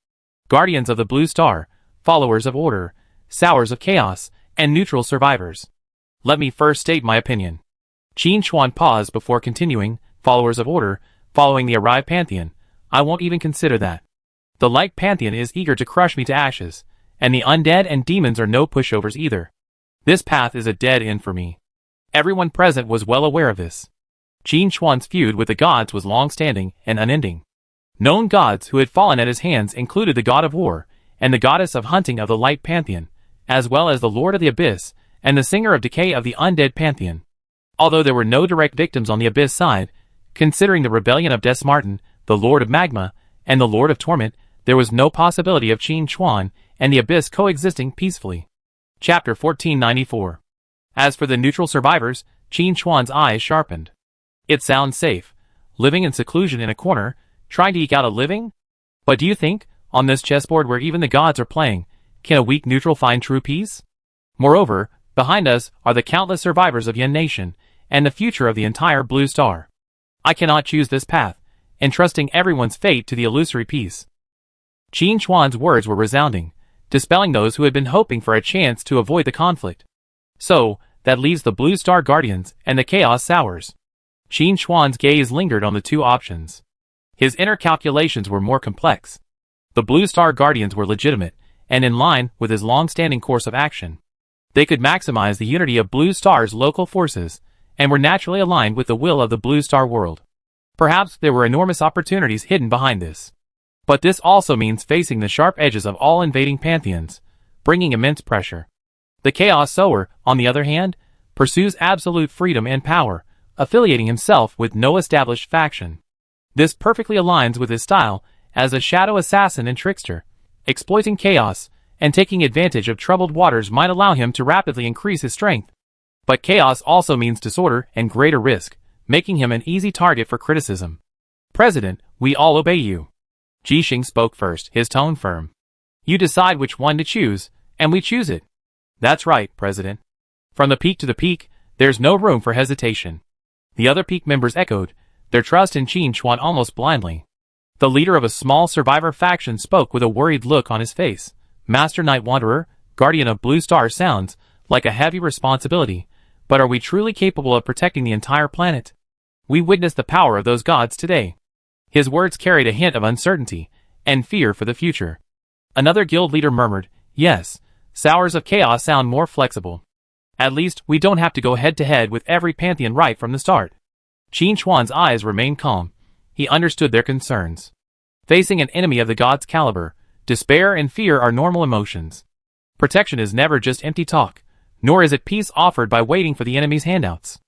Guardians of the Blue Star, Followers of Order, Sowers of Chaos, and Neutral Survivors. Let me first state my opinion. Qin Chuan paused before continuing, Followers of Order, following the arrived pantheon. I won't even consider that. The light pantheon is eager to crush me to ashes, and the undead and demons are no pushovers either. This path is a dead end for me. Everyone present was well aware of this. Qin Chuan's feud with the gods was long-standing and unending. Known gods who had fallen at his hands included the god of war, and the goddess of hunting of the light pantheon, as well as the lord of the abyss, and the singer of decay of the undead pantheon. Although there were no direct victims on the abyss side, considering the rebellion of Desmartin, the lord of magma, and the lord of torment, there was no possibility of Qin Chuan and the abyss coexisting peacefully. Chapter 1494. As for the neutral survivors, Qin Chuan's eyes sharpened. It sounds safe, living in seclusion in a corner, trying to eke out a living? But do you think, on this chessboard where even the gods are playing, can a weak neutral find true peace? Moreover, behind us are the countless survivors of Yen Nation, and the future of the entire Blue Star. I cannot choose this path, entrusting everyone's fate to the illusory peace. Qin Chuan's words were resounding, dispelling those who had been hoping for a chance to avoid the conflict. So, that leaves the Blue Star Guardians and the Chaos Sowers. Qin Chuan's gaze lingered on the two options. His inner calculations were more complex. The Blue Star Guardians were legitimate, and in line with his long-standing course of action. They could maximize the unity of Blue Star's local forces, and were naturally aligned with the will of the Blue Star world. Perhaps there were enormous opportunities hidden behind this. But this also means facing the sharp edges of all invading pantheons, bringing immense pressure. The Chaos Sower, on the other hand, pursues absolute freedom and power, affiliating himself with no established faction. This perfectly aligns with his style as a shadow assassin and trickster. Exploiting chaos and taking advantage of troubled waters might allow him to rapidly increase his strength. But chaos also means disorder and greater risk, making him an easy target for criticism. President, we all obey you. Jixing spoke first, his tone firm. You decide which one to choose, and we choose it. That's right, President. From the peak to the peak, there's no room for hesitation. The other peak members echoed, their trust in Qin Chuan almost blindly. The leader of a small survivor faction spoke with a worried look on his face. Master Night Wanderer, Guardian of Blue Star, sounds like a heavy responsibility, but are we truly capable of protecting the entire planet? We witnessed the power of those gods today. His words carried a hint of uncertainty and fear for the future. Another guild leader murmured, yes, Sowers of Chaos sound more flexible. At least, we don't have to go head-to-head with every pantheon right from the start. Qin Chuan's eyes remained calm. He understood their concerns. Facing an enemy of the god's caliber, despair and fear are normal emotions. Protection is never just empty talk, nor is it peace offered by waiting for the enemy's handouts.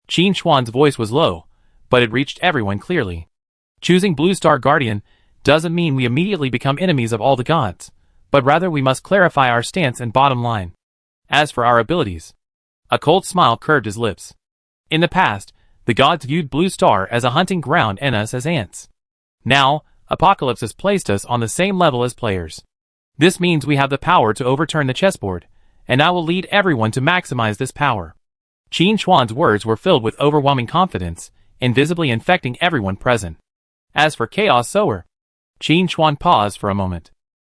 Qin Chuan's voice was low, but it reached everyone clearly. Choosing Blue Star Guardian doesn't mean we immediately become enemies of all the gods, but rather we must clarify our stance and bottom line. As for our abilities, a cold smile curved his lips. In the past, the gods viewed Blue Star as a hunting ground and us as ants. Now, Apocalypse has placed us on the same level as players. This means we have the power to overturn the chessboard, and I will lead everyone to maximize this power. Qin Chuan's words were filled with overwhelming confidence, invisibly infecting everyone present. As for Chaos Sower, Qin Chuan paused for a moment.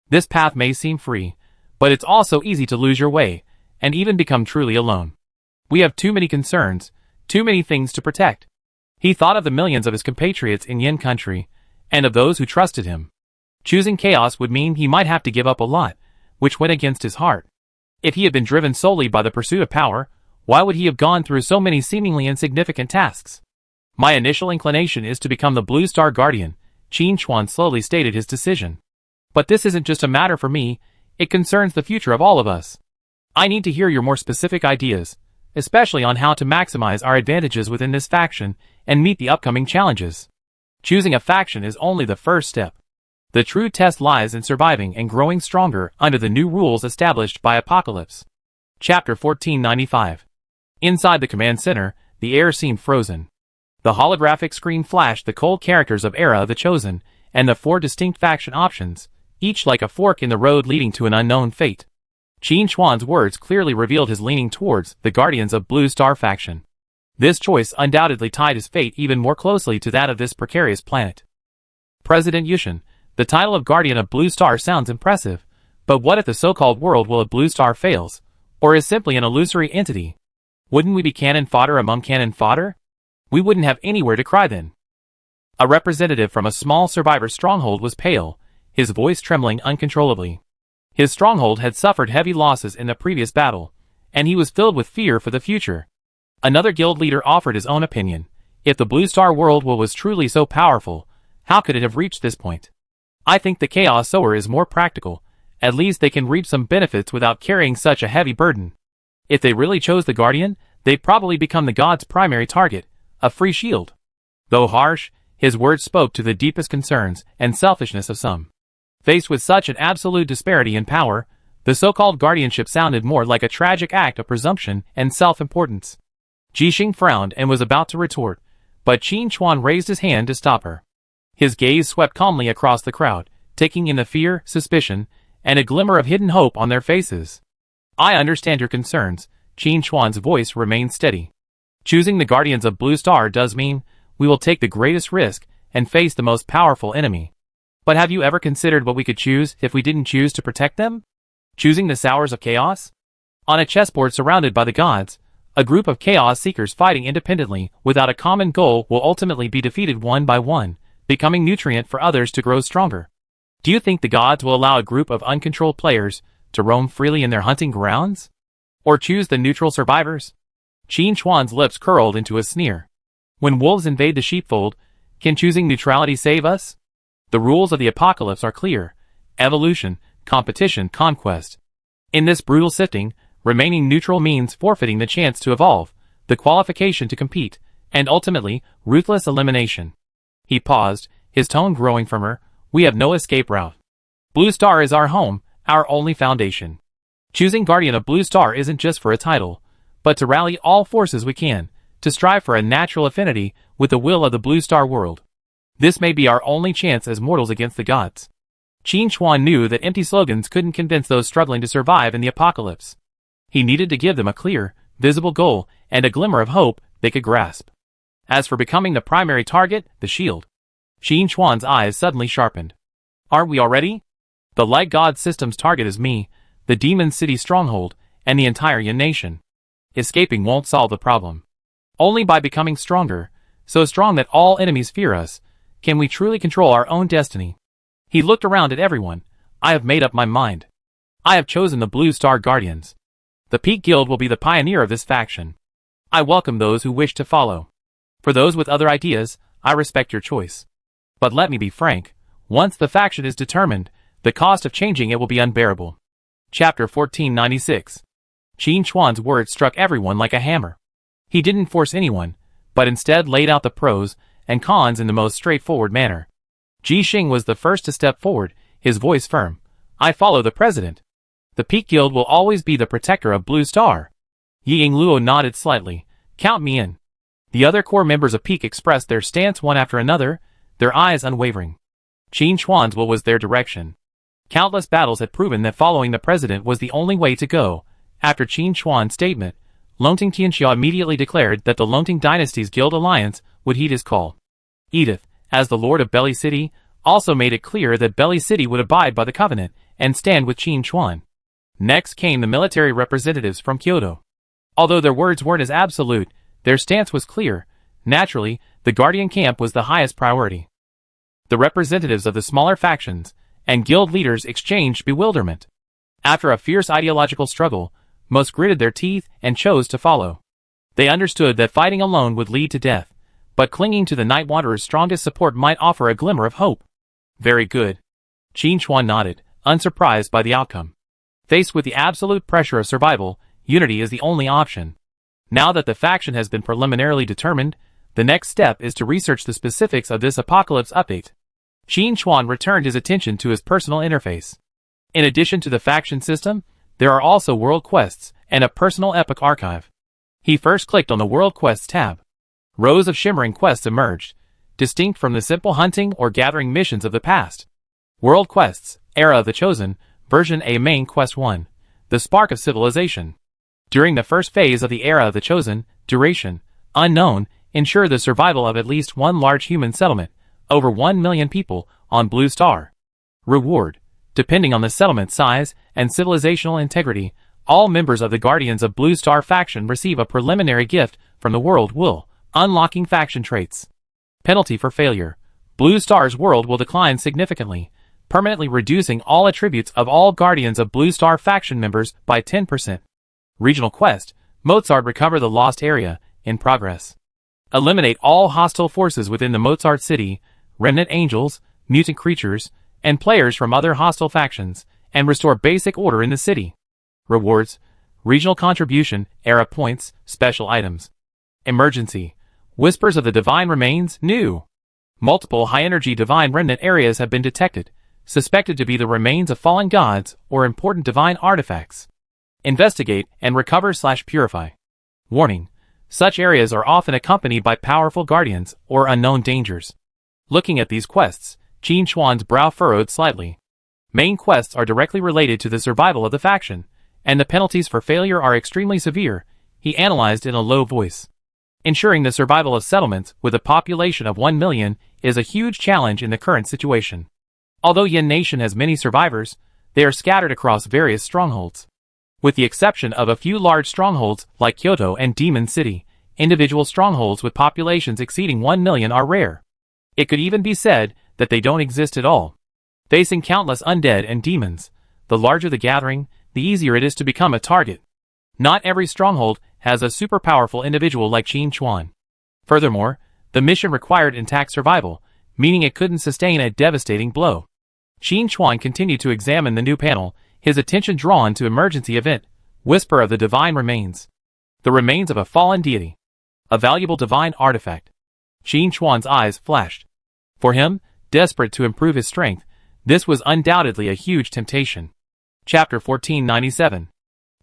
This path may seem free, but it's also easy to lose your way, and even become truly alone. We have too many concerns, too many things to protect. He thought of the millions of his compatriots in Yin country, and of those who trusted him. Choosing chaos would mean he might have to give up a lot, which went against his heart. If he had been driven solely by the pursuit of power, why would he have gone through so many seemingly insignificant tasks? My initial inclination is to become the Blue Star Guardian, Qin Chuan slowly stated his decision. But this isn't just a matter for me, it concerns the future of all of us. I need to hear your more specific ideas, especially on how to maximize our advantages within this faction and meet the upcoming challenges. Choosing a faction is only the first step. The true test lies in surviving and growing stronger under the new rules established by Apocalypse. Chapter 1495. Inside the command center, the air seemed frozen. The holographic screen flashed the cold characters of Era of the Chosen and the 4 distinct faction options, each like a fork in the road leading to an unknown fate. Qin Chuan's words clearly revealed his leaning towards the Guardians of Blue Star faction. This choice undoubtedly tied his fate even more closely to that of this precarious planet. President Yushin, the title of Guardian of Blue Star sounds impressive, but what if the so-called world will of Blue Star fails, or is simply an illusory entity? Wouldn't we be cannon fodder among cannon fodder? We wouldn't have anywhere to cry then. A representative from a small survivor stronghold was pale, his voice trembling uncontrollably. His stronghold had suffered heavy losses in the previous battle, and he was filled with fear for the future. Another guild leader offered his own opinion. If the Blue Star world was truly so powerful, how could it have reached this point? I think the Chaos Sower is more practical. At least they can reap some benefits without carrying such a heavy burden. If they really chose the Guardian, they'd probably become the god's primary target, a free shield. Though harsh, his words spoke to the deepest concerns and selfishness of some. Faced with such an absolute disparity in power, the so-called guardianship sounded more like a tragic act of presumption and self-importance. Jixing frowned and was about to retort, but Qin Chuan raised his hand to stop her. His gaze swept calmly across the crowd, taking in the fear, suspicion, and a glimmer of hidden hope on their faces. I understand your concerns, Qin Chuan's voice remained steady. Choosing the Guardians of Blue Star does mean we will take the greatest risk and face the most powerful enemy. But have you ever considered what we could choose if we didn't choose to protect them? Choosing the Sowers of Chaos? On a chessboard surrounded by the gods, a group of chaos seekers fighting independently without a common goal will ultimately be defeated one by one, becoming nutrient for others to grow stronger. Do you think the gods will allow a group of uncontrolled players to roam freely in their hunting grounds? Or choose the neutral survivors? Qin Chuan's lips curled into a sneer. When wolves invade the sheepfold, can choosing neutrality save us? The rules of the apocalypse are clear: evolution, competition, conquest. In this brutal sifting, remaining neutral means forfeiting the chance to evolve, the qualification to compete, and ultimately, ruthless elimination. He paused, his tone growing firmer. We have no escape route. Blue Star is our home, our only foundation. Choosing Guardian of Blue Star isn't just for a title, but to rally all forces we can, to strive for a natural affinity with the will of the Blue Star world. This may be our only chance as mortals against the gods. Qin Chuan knew that empty slogans couldn't convince those struggling to survive in the apocalypse. He needed to give them a clear, visible goal and a glimmer of hope they could grasp. As for becoming the primary target, the shield. Qin Chuan's eyes suddenly sharpened. Aren't we already? The Light God system's target is me, the Demon City stronghold, and the entire Yin nation. Escaping won't solve the problem. Only by becoming stronger, so strong that all enemies fear us, can we truly control our own destiny. He looked around at everyone. I have made up my mind. I have chosen the Blue Star Guardians. The Peak Guild will be the pioneer of this faction. I welcome those who wish to follow. For those with other ideas, I respect your choice. But let me be frank, once the faction is determined, the cost of changing it will be unbearable. Chapter 1496. Qin Chuan's words struck everyone like a hammer. He didn't force anyone, but instead laid out the pros and cons in the most straightforward manner. Ji Xing was the first to step forward, his voice firm. I follow the president. The Peak Guild will always be the protector of Blue Star. Ying Luo nodded slightly. Count me in. The other core members of Peak expressed their stance one after another, their eyes unwavering. Qin Chuan's will was their direction. Countless battles had proven that following the president was the only way to go. After Qin Chuan's statement, Longting Tianxia immediately declared that the Longting dynasty's guild alliance would heed his call. Edith, as the lord of Belly City, also made it clear that Belly City would abide by the covenant and stand with Qin Chuan. Next came the military representatives from Kyoto. Although their words weren't as absolute, their stance was clear. Naturally, the Guardian camp was the highest priority. The representatives of the smaller factions and guild leaders exchanged bewilderment. After a fierce ideological struggle, most gritted their teeth and chose to follow. They understood that fighting alone would lead to death, but clinging to the Night Wanderer's strongest support might offer a glimmer of hope. Very good. Qin Chuan nodded, unsurprised by the outcome. Faced with the absolute pressure of survival, unity is the only option. Now that the faction has been preliminarily determined, the next step is to research the specifics of this apocalypse update. Qin Chuan returned his attention to his personal interface. In addition to the faction system, there are also world quests and a personal epic archive. He first clicked on the World Quests tab. Rows of shimmering quests emerged, distinct from the simple hunting or gathering missions of the past. World Quests, Era of the Chosen, Version A Main Quest 1, The Spark of Civilization. During the first phase of the Era of the Chosen, duration, unknown, ensure the survival of at least one large human settlement, over 1 million people, on Blue Star. Reward. Depending on the settlement size and civilizational integrity, all members of the Guardians of Blue Star faction receive a preliminary gift from the world will, unlocking faction traits. Penalty for failure. Blue Star's world will decline significantly, permanently reducing all attributes of all Guardians of Blue Star faction members by 10%. Regional quest. Mozart recover the lost area, in progress. Eliminate all hostile forces within the Mozart city, remnant angels, mutant creatures, and players from other hostile factions, and restore basic order in the city. Rewards. Regional contribution, era points, special items. Emergency. Whispers of the Divine Remains, new. Multiple high-energy Divine Remnant areas have been detected, suspected to be the remains of fallen gods or important divine artifacts. Investigate and recover/purify. Warning. Such areas are often accompanied by powerful guardians or unknown dangers. Looking at these quests, Qin Chuan's brow furrowed slightly. Main quests are directly related to the survival of the faction, and the penalties for failure are extremely severe, he analyzed in a low voice. Ensuring the survival of settlements with a population of 1 million is a huge challenge in the current situation. Although Yin Nation has many survivors, they are scattered across various strongholds. With the exception of a few large strongholds like Kyoto and Demon City, individual strongholds with populations exceeding 1 million are rare. It could even be said that they don't exist at all. Facing countless undead and demons, the larger the gathering, the easier it is to become a target. Not every stronghold has a super powerful individual like Qin Chuan. Furthermore, the mission required intact survival, meaning it couldn't sustain a devastating blow. Qin Chuan continued to examine the new panel, his attention drawn to emergency event, Whisper of the Divine Remains. The remains of a fallen deity. A valuable divine artifact. Qin Chuan's eyes flashed. For him, desperate to improve his strength, this was undoubtedly a huge temptation. Chapter 1497.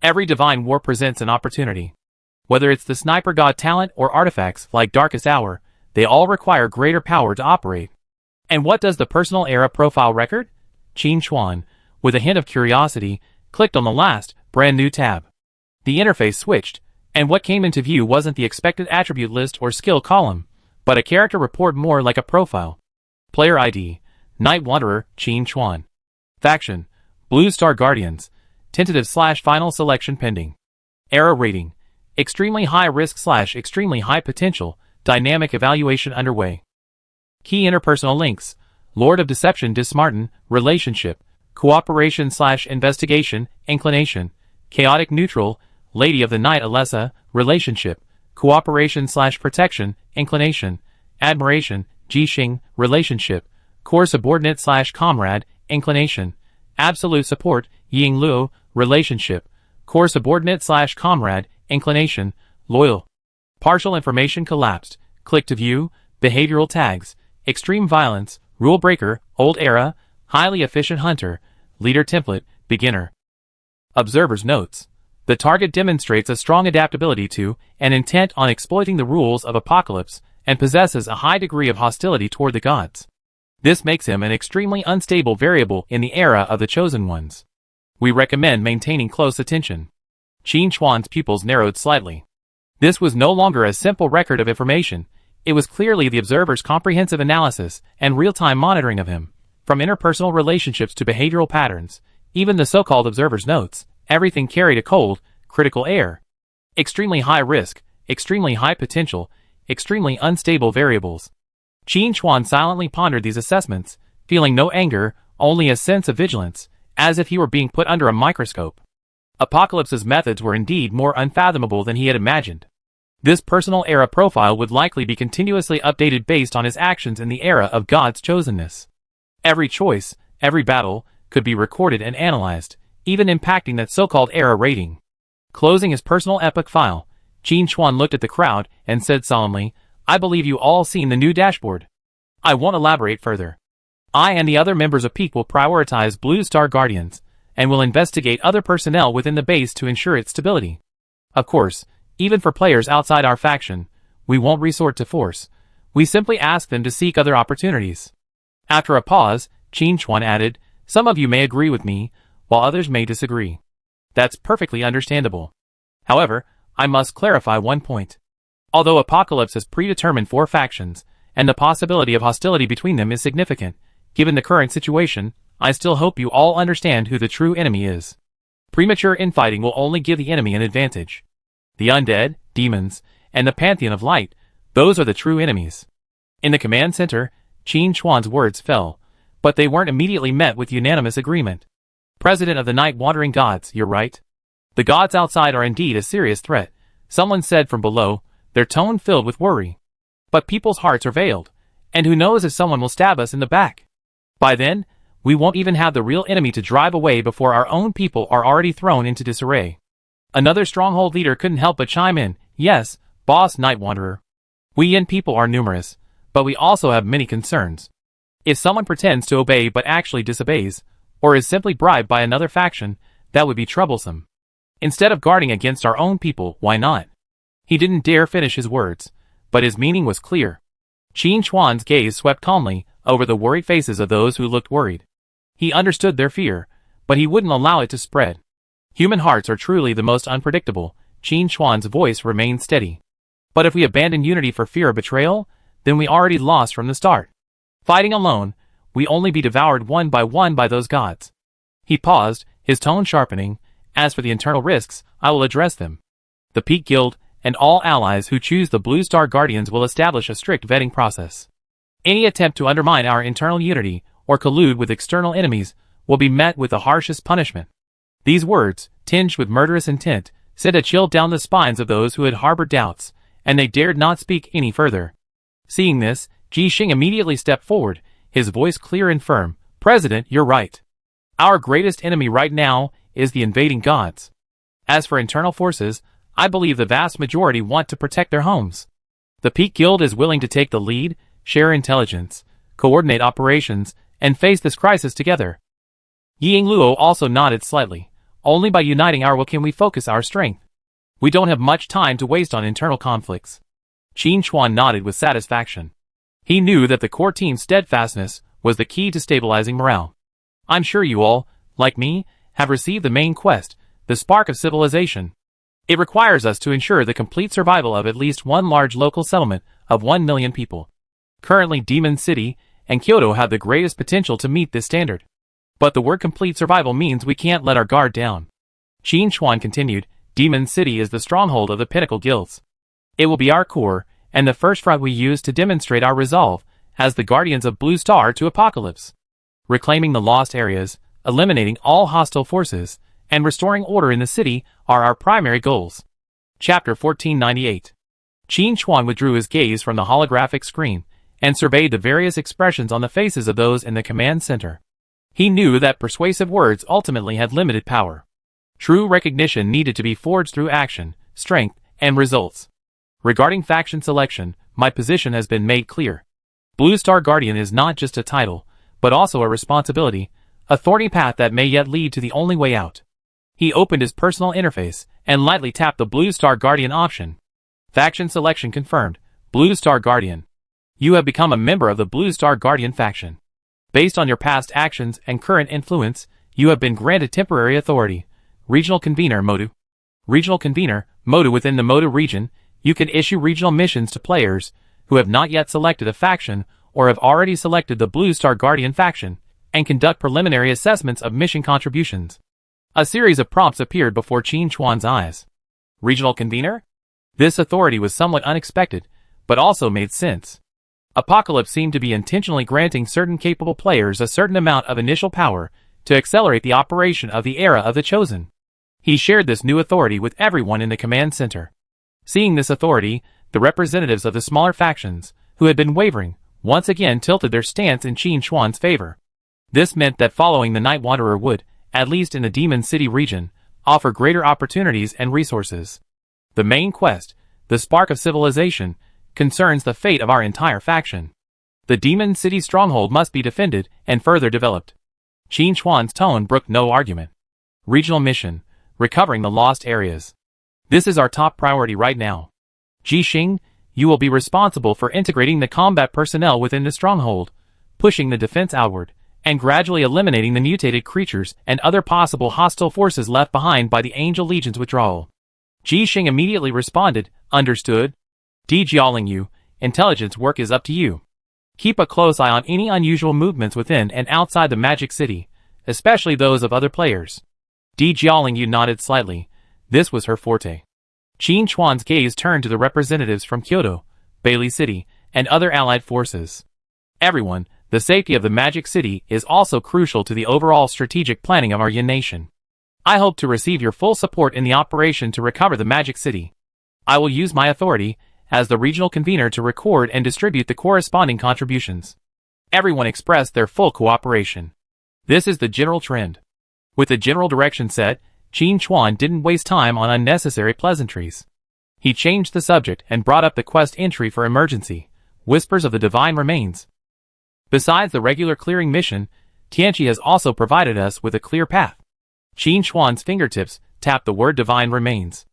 Every divine war presents an opportunity. Whether it's the sniper god talent or artifacts like Darkest Hour, they all require greater power to operate. And what does the personal era profile record? Qin Chuan, with a hint of curiosity, clicked on the last, brand new tab. The interface switched, and what came into view wasn't the expected attribute list or skill column, but a character report more like a profile. Player ID, Night Wanderer, Qin Chuan. Faction, Blue Star Guardians, tentative/final selection pending. Era rating, extremely high risk/extremely high potential, dynamic evaluation underway. Key interpersonal links, Lord of Deception Dismartin, relationship, cooperation/investigation, inclination, chaotic neutral, Lady of the Night Alessa, relationship, cooperation/protection, inclination, admiration, Jixing, relationship, core subordinate/comrade, inclination, absolute support, Ying Luo, relationship, core subordinate/comrade, inclination, loyal. Partial information collapsed, click to view, behavioral tags, extreme violence, rule breaker, old era, highly efficient hunter, leader template, beginner. Observer's notes. The target demonstrates a strong adaptability to and intent on exploiting the rules of Apocalypse and possesses a high degree of hostility toward the gods. This makes him an extremely unstable variable in the era of the Chosen Ones. We recommend maintaining close attention. Qin Chuan's pupils narrowed slightly. This was no longer a simple record of information, it was clearly the observer's comprehensive analysis and real-time monitoring of him. From interpersonal relationships to behavioral patterns, even the so-called observer's notes, everything carried a cold, critical air. Extremely high risk, extremely high potential, extremely unstable variables. Qin Chuan silently pondered these assessments, feeling no anger, only a sense of vigilance, as if he were being put under a microscope. Apocalypse's methods were indeed more unfathomable than he had imagined. This personal era profile would likely be continuously updated based on his actions in the era of God's chosenness. Every choice, every battle, could be recorded and analyzed, even impacting that so-called era rating. Closing his personal epic file, Qin Chuan looked at the crowd and said solemnly, "I believe you all seen the new dashboard. I won't elaborate further. I and the other members of Peak will prioritize Blue Star Guardians, and will investigate other personnel within the base to ensure its stability. Of course, even for players outside our faction, we won't resort to force. We simply ask them to seek other opportunities." After a pause, Qin Chuan added, "Some of you may agree with me, while others may disagree. That's perfectly understandable. However, I must clarify one point. Although Apocalypse has predetermined 4 factions, and the possibility of hostility between them is significant, given the current situation, I still hope you all understand who the true enemy is. Premature infighting will only give the enemy an advantage. The undead, demons, and the Pantheon of Light, those are the true enemies." In the command center, Qin Chuan's words fell, but they weren't immediately met with unanimous agreement. "President of the Night Wandering Gods, you're right. The gods outside are indeed a serious threat," someone said from below, their tone filled with worry. "But people's hearts are veiled, and who knows if someone will stab us in the back. By then, we won't even have the real enemy to drive away before our own people are already thrown into disarray." Another stronghold leader couldn't help but chime in, "Yes, boss Night Wanderer. We Yin people are numerous, but we also have many concerns. If someone pretends to obey but actually disobeys, or is simply bribed by another faction, that would be troublesome. Instead of guarding against our own people, why not?" He didn't dare finish his words, but his meaning was clear. Qin Chuan's gaze swept calmly over the worried faces of those who looked worried. He understood their fear, but he wouldn't allow it to spread. Human hearts are truly the most unpredictable. Qin Chuan's voice remained steady. "But if we abandon unity for fear of betrayal, then we already lost from the start. Fighting alone, we only be devoured one by those gods." He paused, his tone sharpening. "As for the internal risks, I will address them. The Peak Guild and all allies who choose the Blue Star Guardians will establish a strict vetting process. Any attempt to undermine our internal unity or collude with external enemies will be met with the harshest punishment. These words, tinged with murderous intent, sent a chill down the spines of those who had harbored doubts, and they dared not speak any further. Seeing this, Ji Xing immediately stepped forward, his voice clear and firm. President, you're right. Our greatest enemy right now is the invading gods. As for internal forces, I believe the vast majority want to protect their homes. The Peak Guild is willing to take the lead, share intelligence, coordinate operations, and face this crisis together. Ying Luo also nodded slightly. Only by uniting our will can we focus our strength. We don't have much time to waste on internal conflicts. Qin Chuan nodded with satisfaction. He knew that the core team's steadfastness was the key to stabilizing morale. I'm sure you all, like me, have received the main quest, the Spark of Civilization. It requires us to ensure the complete survival of at least one large local settlement of 1 million people. Currently Demon City and Kyoto have the greatest potential to meet this standard. But the word complete survival means we can't let our guard down. Qin Chuan continued, Demon City is the stronghold of the Pinnacle Guilds. It will be our core, and the first front we use to demonstrate our resolve, as the guardians of Blue Star to Apocalypse. Reclaiming the lost areas, eliminating all hostile forces, and restoring order in the city are our primary goals. Chapter 1498. Qin Chuan withdrew his gaze from the holographic screen, and surveyed the various expressions on the faces of those in the command center. He knew that persuasive words ultimately had limited power. True recognition needed to be forged through action, strength, and results. Regarding faction selection, my position has been made clear. Blue Star Guardian is not just a title, but also a responsibility, a thorny path that may yet lead to the only way out. He opened his personal interface and lightly tapped the Blue Star Guardian option. Faction selection confirmed. Blue Star Guardian. You have become a member of the Blue Star Guardian faction. Based on your past actions and current influence, you have been granted temporary authority. Regional Convener Modu. Regional Convener, Modu. Within the Modu region, you can issue regional missions to players who have not yet selected a faction or have already selected the Blue Star Guardian faction, and conduct preliminary assessments of mission contributions. A series of prompts appeared before Qin Chuan's eyes. Regional Convener? This authority was somewhat unexpected, but also made sense. Apocalypse seemed to be intentionally granting certain capable players a certain amount of initial power to accelerate the operation of the era of the Chosen. He shared this new authority with everyone in the command center. Seeing this authority, the representatives of the smaller factions, who had been wavering, once again tilted their stance in Qin Chuan's favor. This meant that following the Night Wanderer would, at least in the Demon City region, offer greater opportunities and resources. The main quest, the Spark of Civilization, concerns the fate of our entire faction. The Demon City stronghold must be defended and further developed. Qin Chuan's tone brooked no argument. Regional mission, recovering the lost areas. This is our top priority right now. Ji Xing, you will be responsible for integrating the combat personnel within the stronghold, pushing the defense outward, and gradually eliminating the mutated creatures and other possible hostile forces left behind by the Angel Legion's withdrawal. Ji Xing immediately responded, understood. Di Jiaolingyu, intelligence work is up to you. Keep a close eye on any unusual movements within and outside the Magic City, especially those of other players. Di Jiaolingyu nodded slightly. This was her forte. Qin Chuan's gaze turned to the representatives from Kyoto, Bailey City, and other allied forces. Everyone, the safety of the Magic City is also crucial to the overall strategic planning of our Yin Nation. I hope to receive your full support in the operation to recover the Magic City. I will use my authority as the regional convener to record and distribute the corresponding contributions. Everyone expressed their full cooperation. This is the general trend. With the general direction set, Qin Chuan didn't waste time on unnecessary pleasantries. He changed the subject and brought up the quest entry for emergency, Whispers of the Divine Remains. Besides the regular clearing mission, Tianqi has also provided us with a clear path. Qin Chuan's fingertips tapped the word Divine Remains.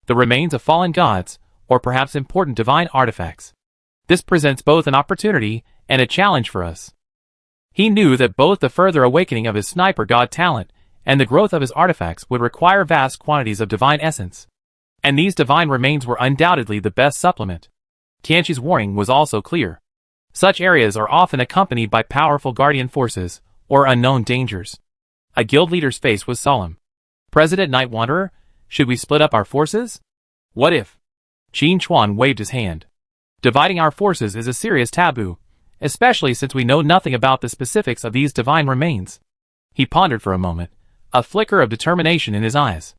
The remains of fallen gods, or perhaps important divine artifacts. This presents both an opportunity and a challenge for us. He knew that both the further awakening of his sniper god talent and the growth of his artifacts would require vast quantities of divine essence. And these divine remains were undoubtedly the best supplement. Tianqi's warning was also clear. Such areas are often accompanied by powerful guardian forces, or unknown dangers. A guild leader's face was solemn. President Night Wanderer, should we split up our forces? What if? Qin Chuan waved his hand. Dividing our forces is a serious taboo, especially since we know nothing about the specifics of these divine remains. He pondered for a moment, a flicker of determination in his eyes.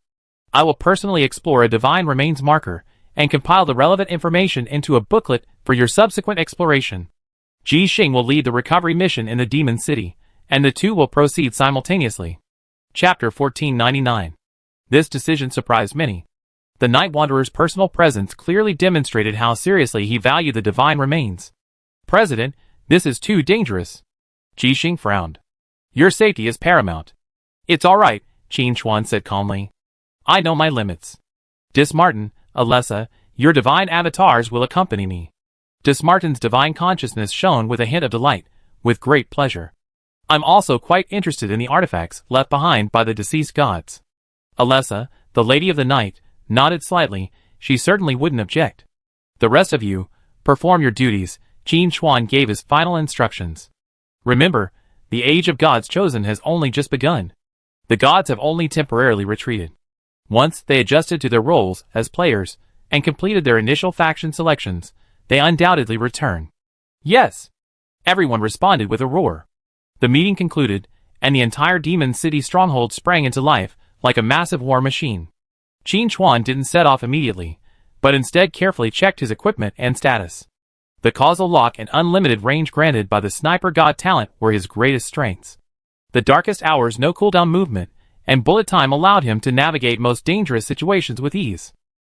I will personally explore a divine remains marker and compile the relevant information into a booklet for your subsequent exploration. Ji Xing will lead the recovery mission in the Demon City, and the two will proceed simultaneously. Chapter 1499. This decision surprised many. The Night Wanderer's personal presence clearly demonstrated how seriously he valued the divine remains. President, this is too dangerous. Ji Xing frowned. Your safety is paramount. It's all right, Qin Chuan said calmly. I know my limits. Dismartin, Alessa, your divine avatars will accompany me. Dismartin's divine consciousness shone with a hint of delight, with great pleasure. I'm also quite interested in the artifacts left behind by the deceased gods. Alessa, the Lady of the Night, nodded slightly. She certainly wouldn't object. The rest of you, perform your duties. Qin Chuan gave his final instructions. Remember, the age of gods chosen has only just begun. The gods have only temporarily retreated. Once they adjusted to their roles as players and completed their initial faction selections, they undoubtedly return. Yes! Everyone responded with a roar. The meeting concluded, and the entire Demon City stronghold sprang into life like a massive war machine. Qin Chuan didn't set off immediately, but instead carefully checked his equipment and status. The causal lock and unlimited range granted by the sniper god talent were his greatest strengths. The darkest hours no cooldown movement, and bullet time allowed him to navigate most dangerous situations with ease.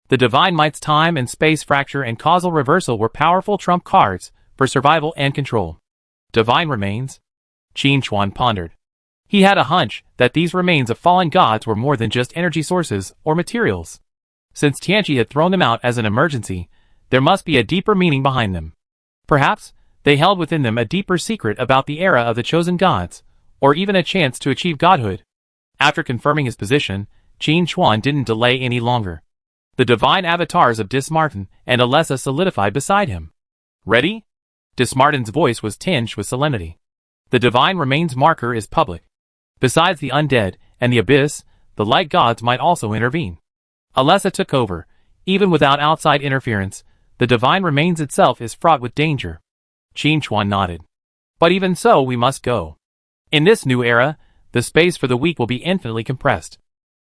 The Divine Might's time and space fracture and causal reversal were powerful trump cards for survival and control. Divine remains? Qin Chuan pondered. He had a hunch that these remains of fallen gods were more than just energy sources or materials. Since Tianqi had thrown them out as an emergency, there must be a deeper meaning behind them. Perhaps they held within them a deeper secret about the era of the chosen gods, or even a chance to achieve godhood. After confirming his position, Qin Chuan didn't delay any longer. The divine avatars of Dismartin and Alessa solidified beside him. Ready? Dismartin's voice was tinged with solemnity. The divine remains marker is public. Besides the undead and the abyss, the light gods might also intervene. Alessa took over. Even without outside interference, the divine remains itself is fraught with danger. Qin Chuan nodded. But even so, we must go. In this new era, the space for the weak will be infinitely compressed.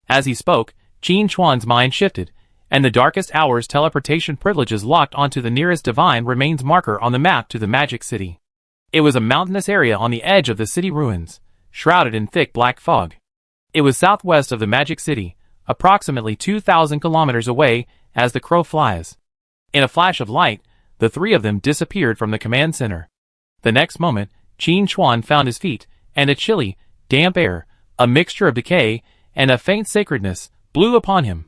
As he spoke, Qin Chuan's mind shifted, and the darkest hours teleportation privileges locked onto the nearest divine remains marker on the map to the Magic City. It was a mountainous area on the edge of the city ruins, shrouded in thick black fog. It was southwest of the Magic City, approximately 2,000 kilometers away as the crow flies. In a flash of light, the three of them disappeared from the command center. The next moment, Qin Chuan found his feet, and a chilly, damp air, a mixture of decay and a faint sacredness, blew upon him.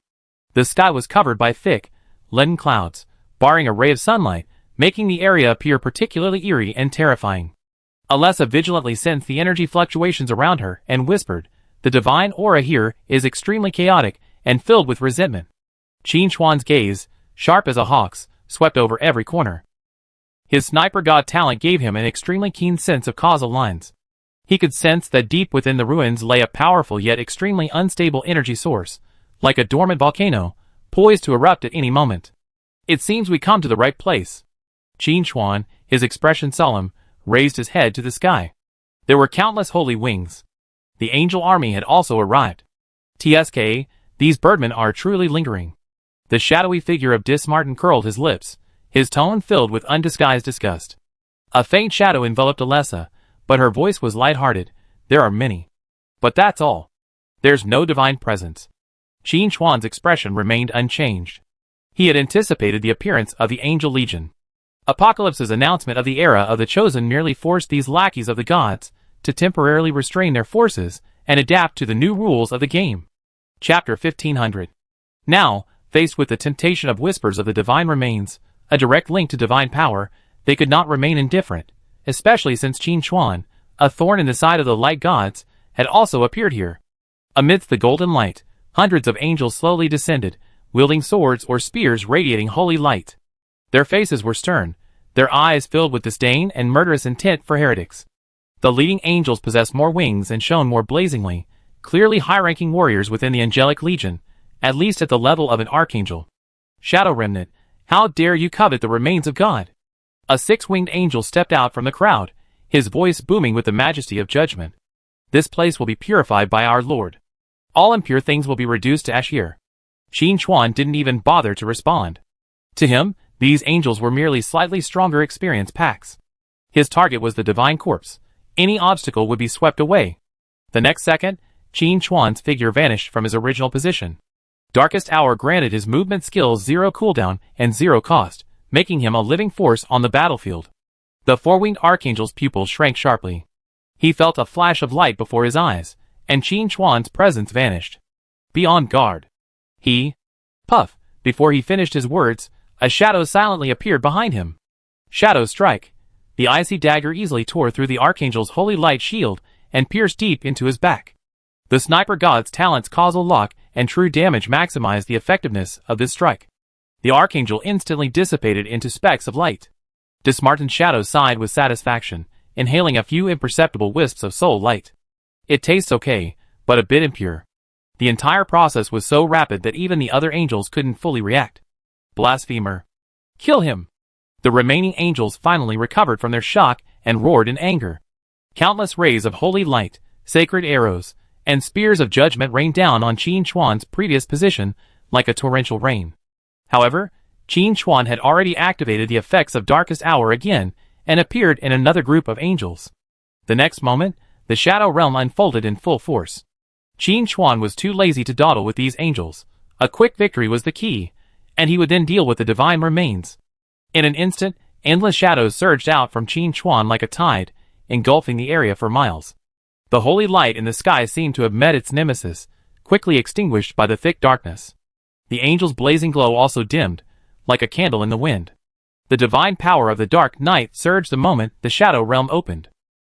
The sky was covered by thick, leaden clouds, barring a ray of sunlight, making the area appear particularly eerie and terrifying. Alessa vigilantly sensed the energy fluctuations around her and whispered, "The divine aura here is extremely chaotic and filled with resentment." Qin Chuan's gaze, sharp as a hawk's, swept over every corner. His sniper god talent gave him an extremely keen sense of causal lines. He could sense that deep within the ruins lay a powerful yet extremely unstable energy source, like a dormant volcano, poised to erupt at any moment. "It seems we come to the right place." Qin Chuan, his expression solemn, raised his head to the sky. There were countless holy wings. The angel army had also arrived. "Tsk, these birdmen are truly lingering." The shadowy figure of Dismartin curled his lips, his tone filled with undisguised disgust. A faint shadow enveloped Alessa, but her voice was light-hearted. "There are many. But that's all. There's no divine presence." Qin Chuan's expression remained unchanged. He had anticipated the appearance of the Angel Legion. Apocalypse's announcement of the era of the Chosen merely forced these lackeys of the gods to temporarily restrain their forces and adapt to the new rules of the game. Chapter 1500. Now, faced with the temptation of whispers of the divine remains, a direct link to divine power, they could not remain indifferent, especially since Qin Chuan, a thorn in the side of the light gods, had also appeared here. Amidst the golden light, hundreds of angels slowly descended, wielding swords or spears radiating holy light. Their faces were stern, their eyes filled with disdain and murderous intent for heretics. The leading angels possessed more wings and shone more blazingly, clearly high-ranking warriors within the angelic legion, at least at the level of an archangel. "Shadow Remnant, how dare you covet the remains of God?" A six-winged angel stepped out from the crowd, his voice booming with the majesty of judgment. This place will be purified by our Lord. All impure things will be reduced to ash here. Qin Chuan didn't even bother to respond. To him, these angels were merely slightly stronger experience packs. His target was the divine corpse. Any obstacle would be swept away. The next second, Qin Chuan's figure vanished from his original position. Darkest Hour granted his movement skills 0 cooldown and 0 cost, making him a living force on the battlefield. The four-winged archangel's pupils shrank sharply. He felt a flash of light before his eyes, and Qin Chuan's presence vanished. Be on guard. Puff, before he finished his words, a shadow silently appeared behind him. Shadow strike. The icy dagger easily tore through the archangel's holy light shield and pierced deep into his back. The sniper god's talent's causal lock and true damage maximized the effectiveness of this strike. The archangel instantly dissipated into specks of light. Disheartened Shadow sighed with satisfaction, inhaling a few imperceptible wisps of soul light. It tastes okay, but a bit impure. The entire process was so rapid that even the other angels couldn't fully react. Blasphemer. Kill him! The remaining angels finally recovered from their shock and roared in anger. Countless rays of holy light, sacred arrows, and spears of judgment rained down on Qin Chuan's previous position like a torrential rain. However, Qin Chuan had already activated the effects of Darkest Hour again and appeared in another group of angels. The next moment, the Shadow Realm unfolded in full force. Qin Chuan was too lazy to dawdle with these angels. A quick victory was the key, and he would then deal with the divine remains. In an instant, endless shadows surged out from Qin Chuan like a tide, engulfing the area for miles. The holy light in the sky seemed to have met its nemesis, quickly extinguished by the thick darkness. The angel's blazing glow also dimmed, like a candle in the wind. The divine power of the dark night surged the moment the Shadow Realm opened.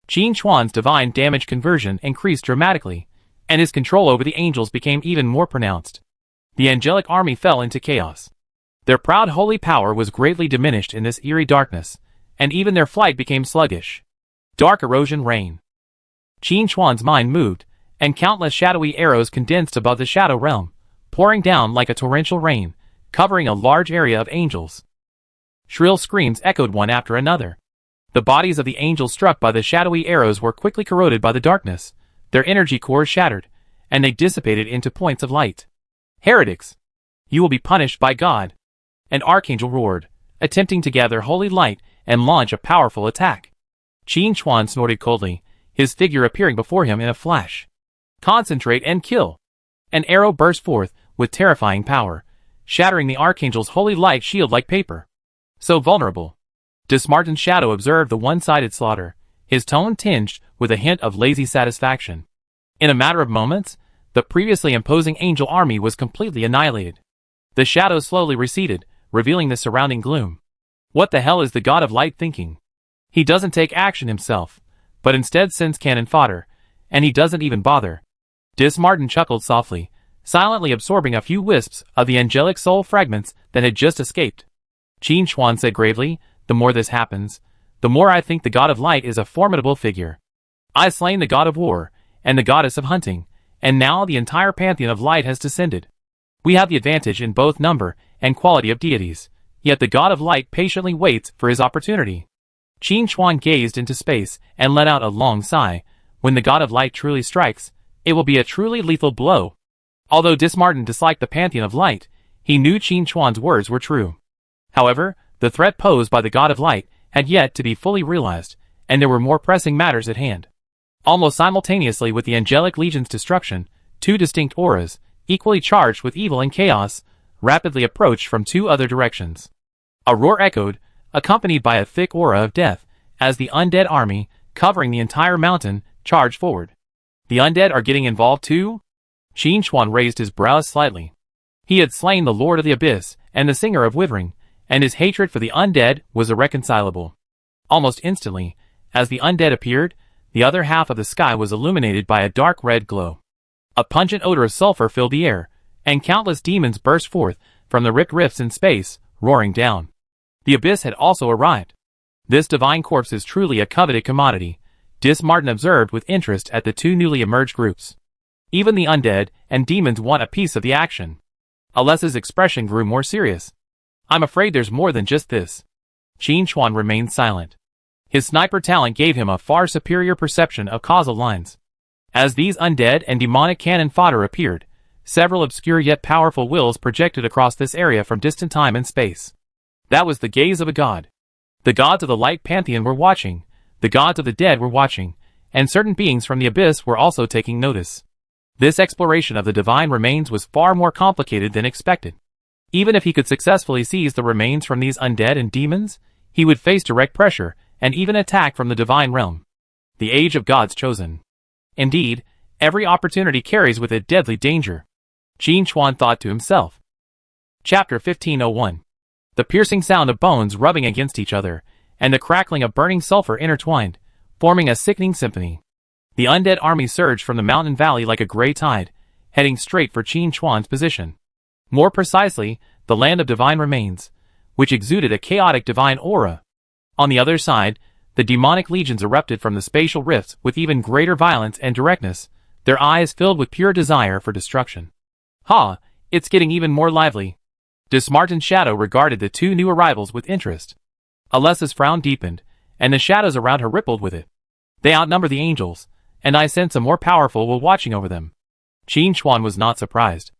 Qin Chuan's divine damage conversion increased dramatically, and his control over the angels became even more pronounced. The angelic army fell into chaos. Their proud holy power was greatly diminished in this eerie darkness, and even their flight became sluggish. Dark erosion reigned. Qin Chuan's mind moved, and countless shadowy arrows condensed above the Shadow Realm, pouring down like a torrential rain, covering a large area of angels. Shrill screams echoed one after another. The bodies of the angels struck by the shadowy arrows were quickly corroded by the darkness, their energy cores shattered, and they dissipated into points of light. Heretics! You will be punished by God! An archangel roared, attempting to gather holy light and launch a powerful attack. Qin Chuan snorted coldly, his figure appearing before him in a flash. Concentrate and kill! An arrow burst forth with terrifying power, shattering the archangel's holy light shield like paper. So vulnerable. Disheartened Shadow observed the one-sided slaughter, his tone tinged with a hint of lazy satisfaction. In a matter of moments, the previously imposing angel army was completely annihilated. The shadows slowly receded, revealing the surrounding gloom. What the hell is the God of Light thinking? He doesn't take action himself, but instead sends cannon fodder, and he doesn't even bother. Disheartened chuckled softly, silently absorbing a few wisps of the angelic soul fragments that had just escaped. Qin Chuan said gravely, the more this happens, the more I think the God of Light is a formidable figure. I slain the God of War, and the Goddess of Hunting, and now the entire pantheon of light has descended. We have the advantage in both number and quality of deities, yet the God of Light patiently waits for his opportunity. Qin Chuan gazed into space and let out a long sigh. When the God of Light truly strikes, it will be a truly lethal blow. Although Disheartened disliked the pantheon of light, he knew Qin Chuan's words were true. However, the threat posed by the God of Light had yet to be fully realized, and there were more pressing matters at hand. Almost simultaneously with the angelic legion's destruction, two distinct auras, equally charged with evil and chaos, rapidly approached from two other directions. A roar echoed, accompanied by a thick aura of death, as the undead army, covering the entire mountain, charged forward. The undead are getting involved too? Qin Chuan raised his brows slightly. He had slain the Lord of the Abyss and the Singer of Withering, and his hatred for the undead was irreconcilable. Almost instantly, as the undead appeared, the other half of the sky was illuminated by a dark red glow. A pungent odor of sulfur filled the air, and countless demons burst forth from the ripped rifts in space, roaring down. The Abyss had also arrived. This divine corpse is truly a coveted commodity, Disheartened observed with interest at the two newly emerged groups. Even the undead and demons want a piece of the action. Alessa's expression grew more serious. I'm afraid there's more than just this. Qin Chuan remained silent. His sniper talent gave him a far superior perception of causal lines. As these undead and demonic cannon fodder appeared, several obscure yet powerful wills projected across this area from distant time and space. That was the gaze of a god. The gods of the light pantheon were watching, the gods of the dead were watching, and certain beings from the abyss were also taking notice. This exploration of the divine remains was far more complicated than expected. Even if he could successfully seize the remains from these undead and demons, he would face direct pressure, and even attack from the divine realm. The age of gods chosen. Indeed, every opportunity carries with it deadly danger. Qin Chuan thought to himself. Chapter 1501. The piercing sound of bones rubbing against each other, and the crackling of burning sulfur intertwined, forming a sickening symphony. The undead army surged from the mountain valley like a gray tide, heading straight for Qin Chuan's position. More precisely, the land of divine remains, which exuded a chaotic divine aura. On the other side, the demonic legions erupted from the spatial rifts with even greater violence and directness, their eyes filled with pure desire for destruction. Ha, it's getting even more lively. Dismartin's shadow regarded the two new arrivals with interest. Alessa's frown deepened, and the shadows around her rippled with it. They outnumber the angels, and I sense a more powerful will watching over them. Qin Chuan was not surprised.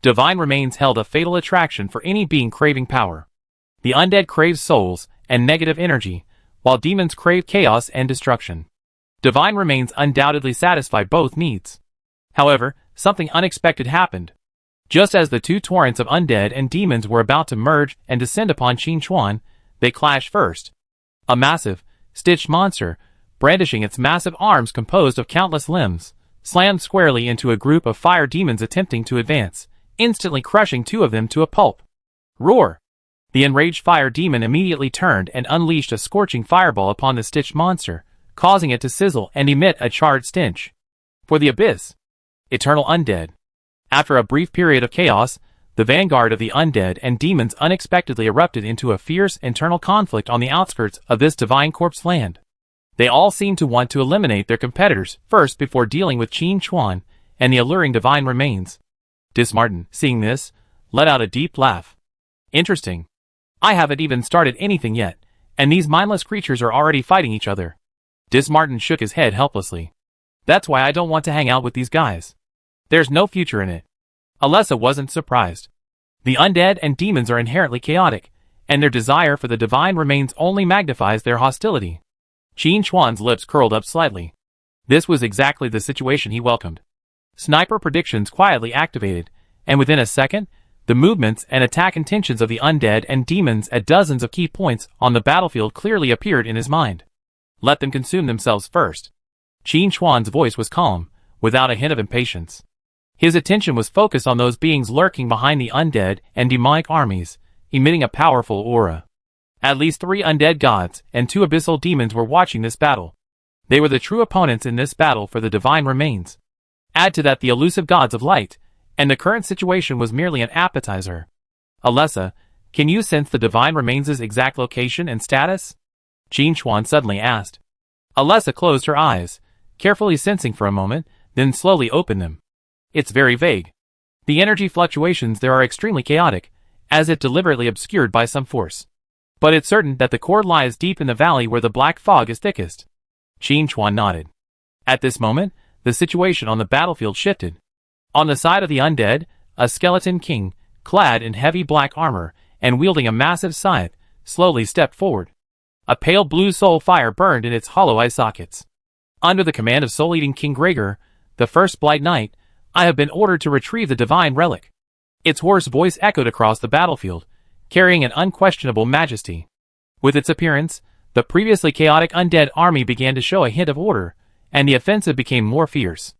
Divine remains held a fatal attraction for any being craving power. The undead craved souls and negative energy, while demons crave chaos and destruction. Divine remains undoubtedly satisfy both needs. However, something unexpected happened. Just as the two torrents of undead and demons were about to merge and descend upon Qin Chuan, they clashed first. A massive, stitched monster, brandishing its massive arms composed of countless limbs, slammed squarely into a group of fire demons attempting to advance, instantly crushing two of them to a pulp. Roar! The enraged fire demon immediately turned and unleashed a scorching fireball upon the stitched monster, causing it to sizzle and emit a charred stench. For the abyss. Eternal undead. After a brief period of chaos, the vanguard of the undead and demons unexpectedly erupted into a fierce internal conflict on the outskirts of this divine corpse land. They all seemed to want to eliminate their competitors first before dealing with Qin Chuan and the alluring divine remains. Dismartin, seeing this, let out a deep laugh. Interesting. I haven't even started anything yet, and these mindless creatures are already fighting each other. Dismartin shook his head helplessly. That's why I don't want to hang out with these guys. There's no future in it. Alessa wasn't surprised. The undead and demons are inherently chaotic, and their desire for the divine remains only magnifies their hostility. Qin Chuan's lips curled up slightly. This was exactly the situation he welcomed. Sniper predictions quietly activated, and within a second, the movements and attack intentions of the undead and demons at dozens of key points on the battlefield clearly appeared in his mind. Let them consume themselves first. Qin Chuan's voice was calm, without a hint of impatience. His attention was focused on those beings lurking behind the undead and demonic armies, emitting a powerful aura. At least 3 undead gods and 2 abyssal demons were watching this battle. They were the true opponents in this battle for the divine remains. Add to that the elusive gods of light, and the current situation was merely an appetizer. Alessa, can you sense the divine remains' exact location and status? Qin Chuan suddenly asked. Alessa closed her eyes, carefully sensing for a moment, then slowly opened them. It's very vague. The energy fluctuations there are extremely chaotic, as if deliberately obscured by some force. But it's certain that the core lies deep in the valley where the black fog is thickest. Qin Chuan nodded. At this moment, the situation on the battlefield shifted. On the side of the undead, a skeleton king, clad in heavy black armor and wielding a massive scythe, slowly stepped forward. A pale blue soul fire burned in its hollow eye sockets. Under the command of soul-eating King Gregor, the first Blight Knight, I have been ordered to retrieve the divine relic. Its hoarse voice echoed across the battlefield, carrying an unquestionable majesty. With its appearance, the previously chaotic undead army began to show a hint of order, and the offensive became more fierce.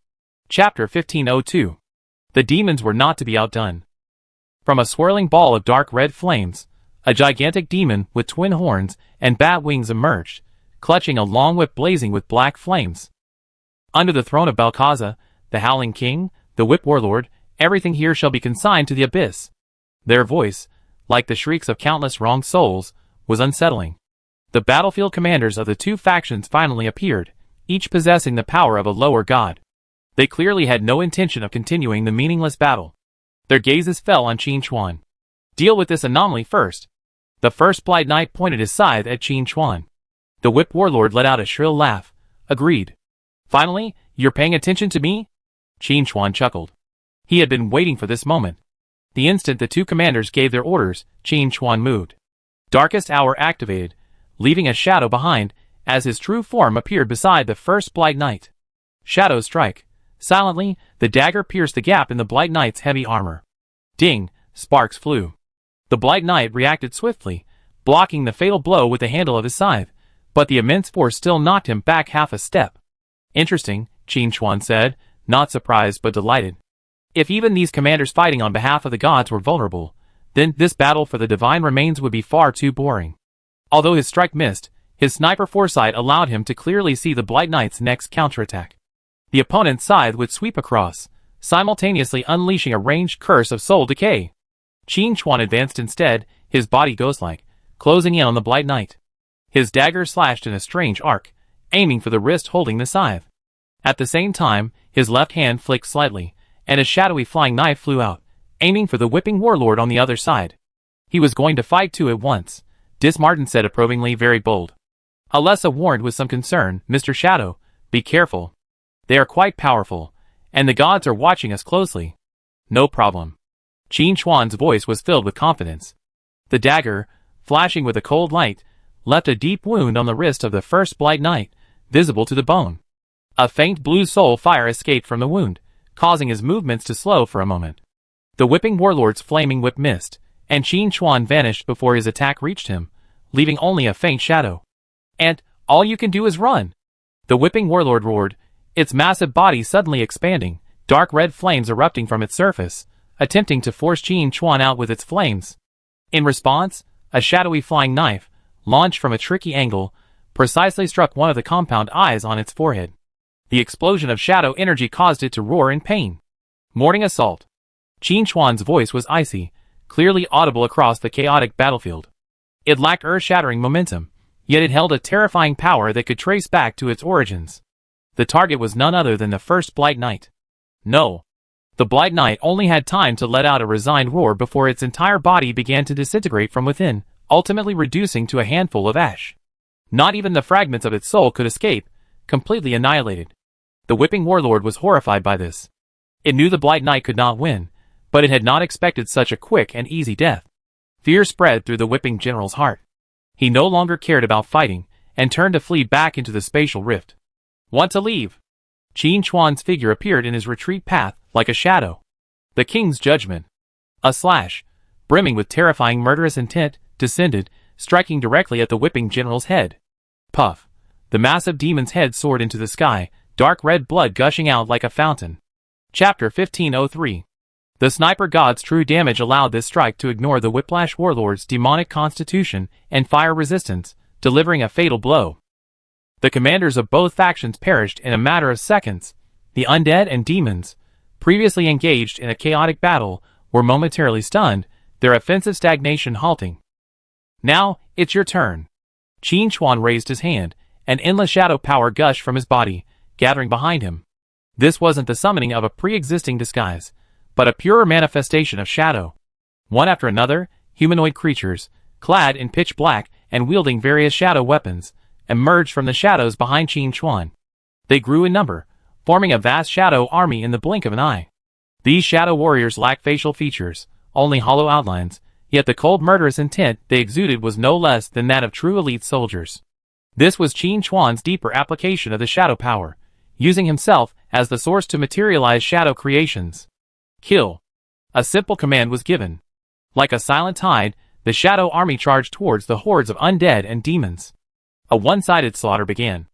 Chapter 1502. The demons were not to be outdone. From a swirling ball of dark red flames, a gigantic demon with twin horns and bat wings emerged, clutching a long whip blazing with black flames. Under the throne of Balkaza, the Howling King, the Whip Warlord, everything here shall be consigned to the abyss. Their voice, like the shrieks of countless wronged souls, was unsettling. The battlefield commanders of the 2 factions finally appeared, each possessing the power of a lower god. They clearly had no intention of continuing the meaningless battle. Their gazes fell on Qin Chuan. Deal with this anomaly first. The first Blight Knight pointed his scythe at Qin Chuan. The Whip Warlord let out a shrill laugh. Agreed. Finally, you're paying attention to me? Qin Chuan chuckled. He had been waiting for this moment. The instant the two commanders gave their orders, Qin Chuan moved. Darkest Hour activated, leaving a shadow behind, as his true form appeared beside the first Blight Knight. Shadow strike. Silently, the dagger pierced the gap in the Blight Knight's heavy armor. Ding! Sparks flew. The Blight Knight reacted swiftly, blocking the fatal blow with the handle of his scythe, but the immense force still knocked him back half a step. Interesting, Qin Chuan said, not surprised but delighted. If even these commanders fighting on behalf of the gods were vulnerable, then this battle for the divine remains would be far too boring. Although his strike missed, his sniper foresight allowed him to clearly see the Blight Knight's next counterattack. The opponent's scythe would sweep across, simultaneously unleashing a ranged curse of soul decay. Qin Chuan advanced instead, his body ghost-like, closing in on the Blight Knight. His dagger slashed in a strange arc, aiming for the wrist holding the scythe. At the same time, his left hand flicked slightly, and a shadowy flying knife flew out, aiming for the Whipping Warlord on the other side. He was going to fight two at once, Dismartin said approvingly, very bold. Alessa warned with some concern, Mr. Shadow, be careful. They are quite powerful, and the gods are watching us closely. No problem. Qin Chuan's voice was filled with confidence. The dagger, flashing with a cold light, left a deep wound on the wrist of the first Blight Knight, visible to the bone. A faint blue soul fire escaped from the wound, causing his movements to slow for a moment. The Whipping Warlord's flaming whip missed, and Qin Chuan vanished before his attack reached him, leaving only a faint shadow. And, all you can do is run! The Whipping Warlord roared, its massive body suddenly expanding, dark red flames erupting from its surface, attempting to force Qin Chuan out with its flames. In response, a shadowy flying knife, launched from a tricky angle, precisely struck one of the compound eyes on its forehead. The explosion of shadow energy caused it to roar in pain. Morning assault. Qin Chuan's voice was icy, clearly audible across the chaotic battlefield. It lacked earth-shattering momentum, yet it held a terrifying power that could trace back to its origins. The target was none other than the first Blight Knight. No. The Blight Knight only had time to let out a resigned roar before its entire body began to disintegrate from within, ultimately reducing to a handful of ash. Not even the fragments of its soul could escape, completely annihilated. The Whipping Warlord was horrified by this. It knew the Blight Knight could not win, but it had not expected such a quick and easy death. Fear spread through the Whipping General's heart. He no longer cared about fighting, and turned to flee back into the spatial rift. Want to leave? Qin Chuan's figure appeared in his retreat path, like a shadow. The King's Judgment. A slash, brimming with terrifying murderous intent, descended, striking directly at the Whipping General's head. Puff. The massive demon's head soared into the sky, dark red blood gushing out like a fountain. Chapter 1503. The Sniper God's true damage allowed this strike to ignore the Whiplash Warlord's demonic constitution and fire resistance, delivering a fatal blow. The commanders of both factions perished in a matter of seconds. The undead and demons, previously engaged in a chaotic battle, were momentarily stunned, their offensive stagnation halting. Now, it's your turn. Qin Chuan raised his hand, and endless shadow power gushed from his body, gathering behind him. This wasn't the summoning of a pre-existing disguise, but a purer manifestation of shadow. One after another, humanoid creatures, clad in pitch black and wielding various shadow weapons, emerged from the shadows behind Qin Chuan. They grew in number, forming a vast shadow army in the blink of an eye. These shadow warriors lacked facial features, only hollow outlines, yet the cold murderous intent they exuded was no less than that of true elite soldiers. This was Qin Chuan's deeper application of the shadow power, using himself as the source to materialize shadow creations. Kill. A simple command was given. Like a silent tide, the shadow army charged towards the hordes of undead and demons. A one-sided slaughter began.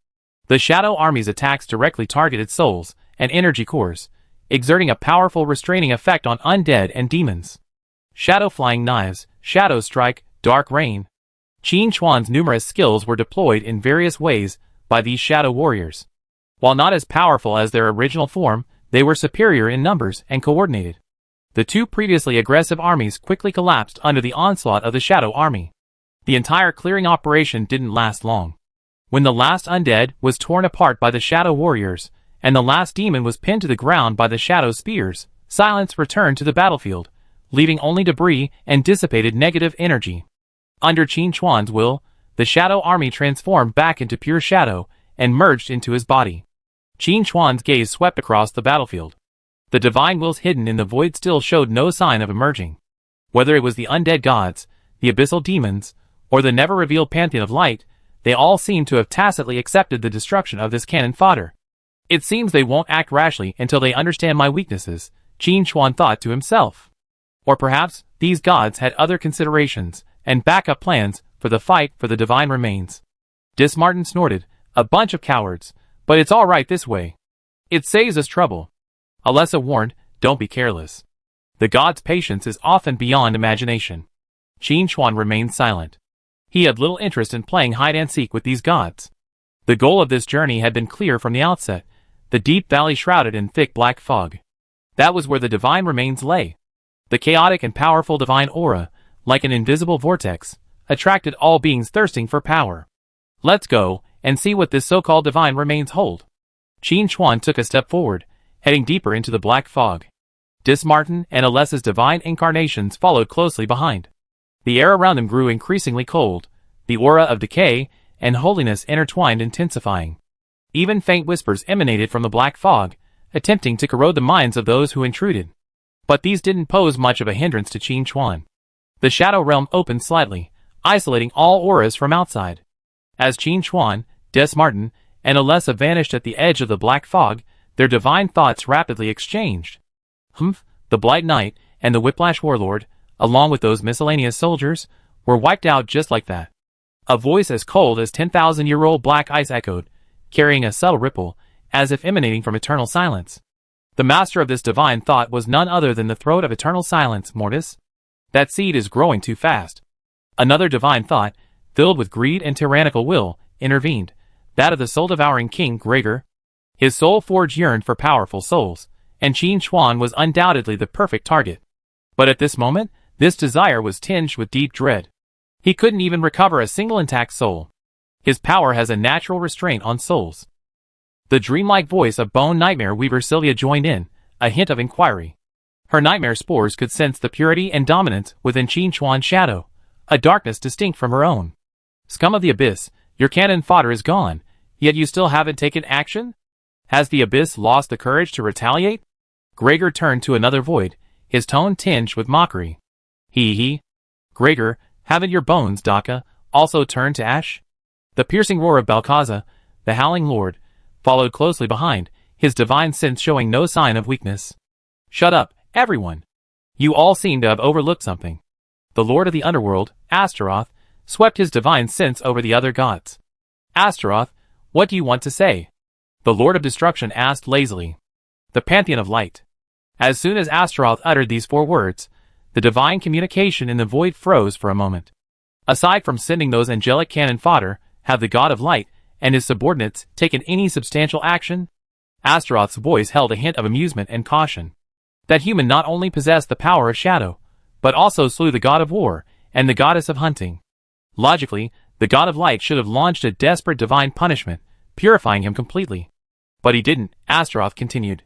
The shadow army's attacks directly targeted souls and energy cores, exerting a powerful restraining effect on undead and demons. Shadow flying knives, shadow strike, dark rain. Qin Chuan's numerous skills were deployed in various ways by these shadow warriors. While not as powerful as their original form, they were superior in numbers and coordinated. The two previously aggressive armies quickly collapsed under the onslaught of the shadow army. The entire clearing operation didn't last long. When the last undead was torn apart by the shadow warriors, and the last demon was pinned to the ground by the shadow spears, silence returned to the battlefield, leaving only debris and dissipated negative energy. Under Qin Chuan's will, the shadow army transformed back into pure shadow and merged into his body. Qin Chuan's gaze swept across the battlefield. The divine wills hidden in the void still showed no sign of emerging. Whether it was the undead gods, the abyssal demons, or the never-revealed pantheon of light, they all seemed to have tacitly accepted the destruction of this cannon fodder. It seems they won't act rashly until they understand my weaknesses, Qin Chuan thought to himself. Or perhaps these gods had other considerations and backup plans for the fight for the divine remains. Dismartin snorted, a bunch of cowards, but it's all right this way. It saves us trouble. Alessa warned, don't be careless. The god's patience is often beyond imagination. Qin Chuan remained silent. He had little interest in playing hide-and-seek with these gods. The goal of this journey had been clear from the outset, the deep valley shrouded in thick black fog. That was where the divine remains lay. The chaotic and powerful divine aura, like an invisible vortex, attracted all beings thirsting for power. Let's go and see what this so-called divine remains hold. Qin Chuan took a step forward, heading deeper into the black fog. Dismartin and Alessa's divine incarnations followed closely behind. The air around them grew increasingly cold, the aura of decay and holiness intertwined, intensifying. Even faint whispers emanated from the black fog, attempting to corrode the minds of those who intruded. But these didn't pose much of a hindrance to Qin Chuan. The shadow realm opened slightly, isolating all auras from outside. As Qin Chuan, Dismartin, and Alessa vanished at the edge of the black fog, their divine thoughts rapidly exchanged. The Blight Knight and the Whiplash Warlord, along with those miscellaneous soldiers, were wiped out just like that. A voice as cold as 10,000-year-old black ice echoed, carrying a subtle ripple, as if emanating from eternal silence. The master of this divine thought was none other than the throat of eternal silence, Mortis. That seed is growing too fast. Another divine thought, filled with greed and tyrannical will, intervened, that of the soul-devouring King Gregor. His soul forge yearned for powerful souls, and Qin Chuan was undoubtedly the perfect target. But at this moment, this desire was tinged with deep dread. He couldn't even recover a single intact soul. His power has a natural restraint on souls. The dreamlike voice of Bone Nightmare Weaver Sylvia joined in, a hint of inquiry. Her nightmare spores could sense the purity and dominance within Qin Chuan's shadow, a darkness distinct from her own. Scum of the Abyss, your cannon fodder is gone, yet you still haven't taken action? Has the Abyss lost the courage to retaliate? Gregor turned to another void, his tone tinged with mockery. He. Gregor, haven't your bones, Daka, also turned to ash? The piercing roar of Balkaza, the Howling Lord, followed closely behind, his divine sense showing no sign of weakness. Shut up, everyone. You all seem to have overlooked something. The Lord of the Underworld, Astaroth, swept his divine sense over the other gods. Astaroth, what do you want to say? The Lord of Destruction asked lazily. The Pantheon of Light. As soon as Astaroth uttered these 4 words, the divine communication in the void froze for a moment. Aside from sending those angelic cannon fodder, have the God of Light and his subordinates taken any substantial action? Astaroth's voice held a hint of amusement and caution. That human not only possessed the power of shadow, but also slew the god of war and the goddess of hunting. Logically, the God of Light should have launched a desperate divine punishment, purifying him completely. But he didn't, Astaroth continued.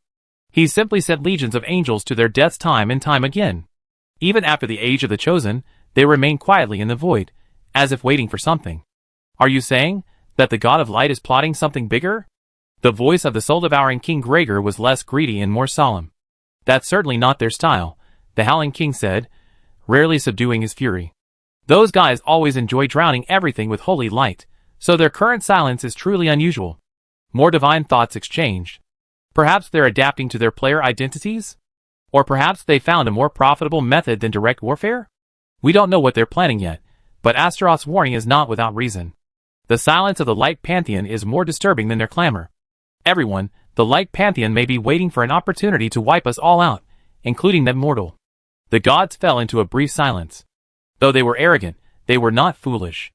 He simply sent legions of angels to their deaths time and time again. Even after the Age of the Chosen, they remained quietly in the void, as if waiting for something. Are you saying that the God of Light is plotting something bigger? The voice of the soul-devouring King Gregor was less greedy and more solemn. That's certainly not their style, the Howling King said, rarely subduing his fury. Those guys always enjoy drowning everything with holy light, so their current silence is truly unusual. More divine thoughts exchanged. Perhaps they're adapting to their player identities? Or perhaps they found a more profitable method than direct warfare? We don't know what they're planning yet, but Astaroth's warning is not without reason. The silence of the Light Pantheon is more disturbing than their clamor. Everyone, the Light Pantheon may be waiting for an opportunity to wipe us all out, including them mortal. The gods fell into a brief silence. Though they were arrogant, they were not foolish.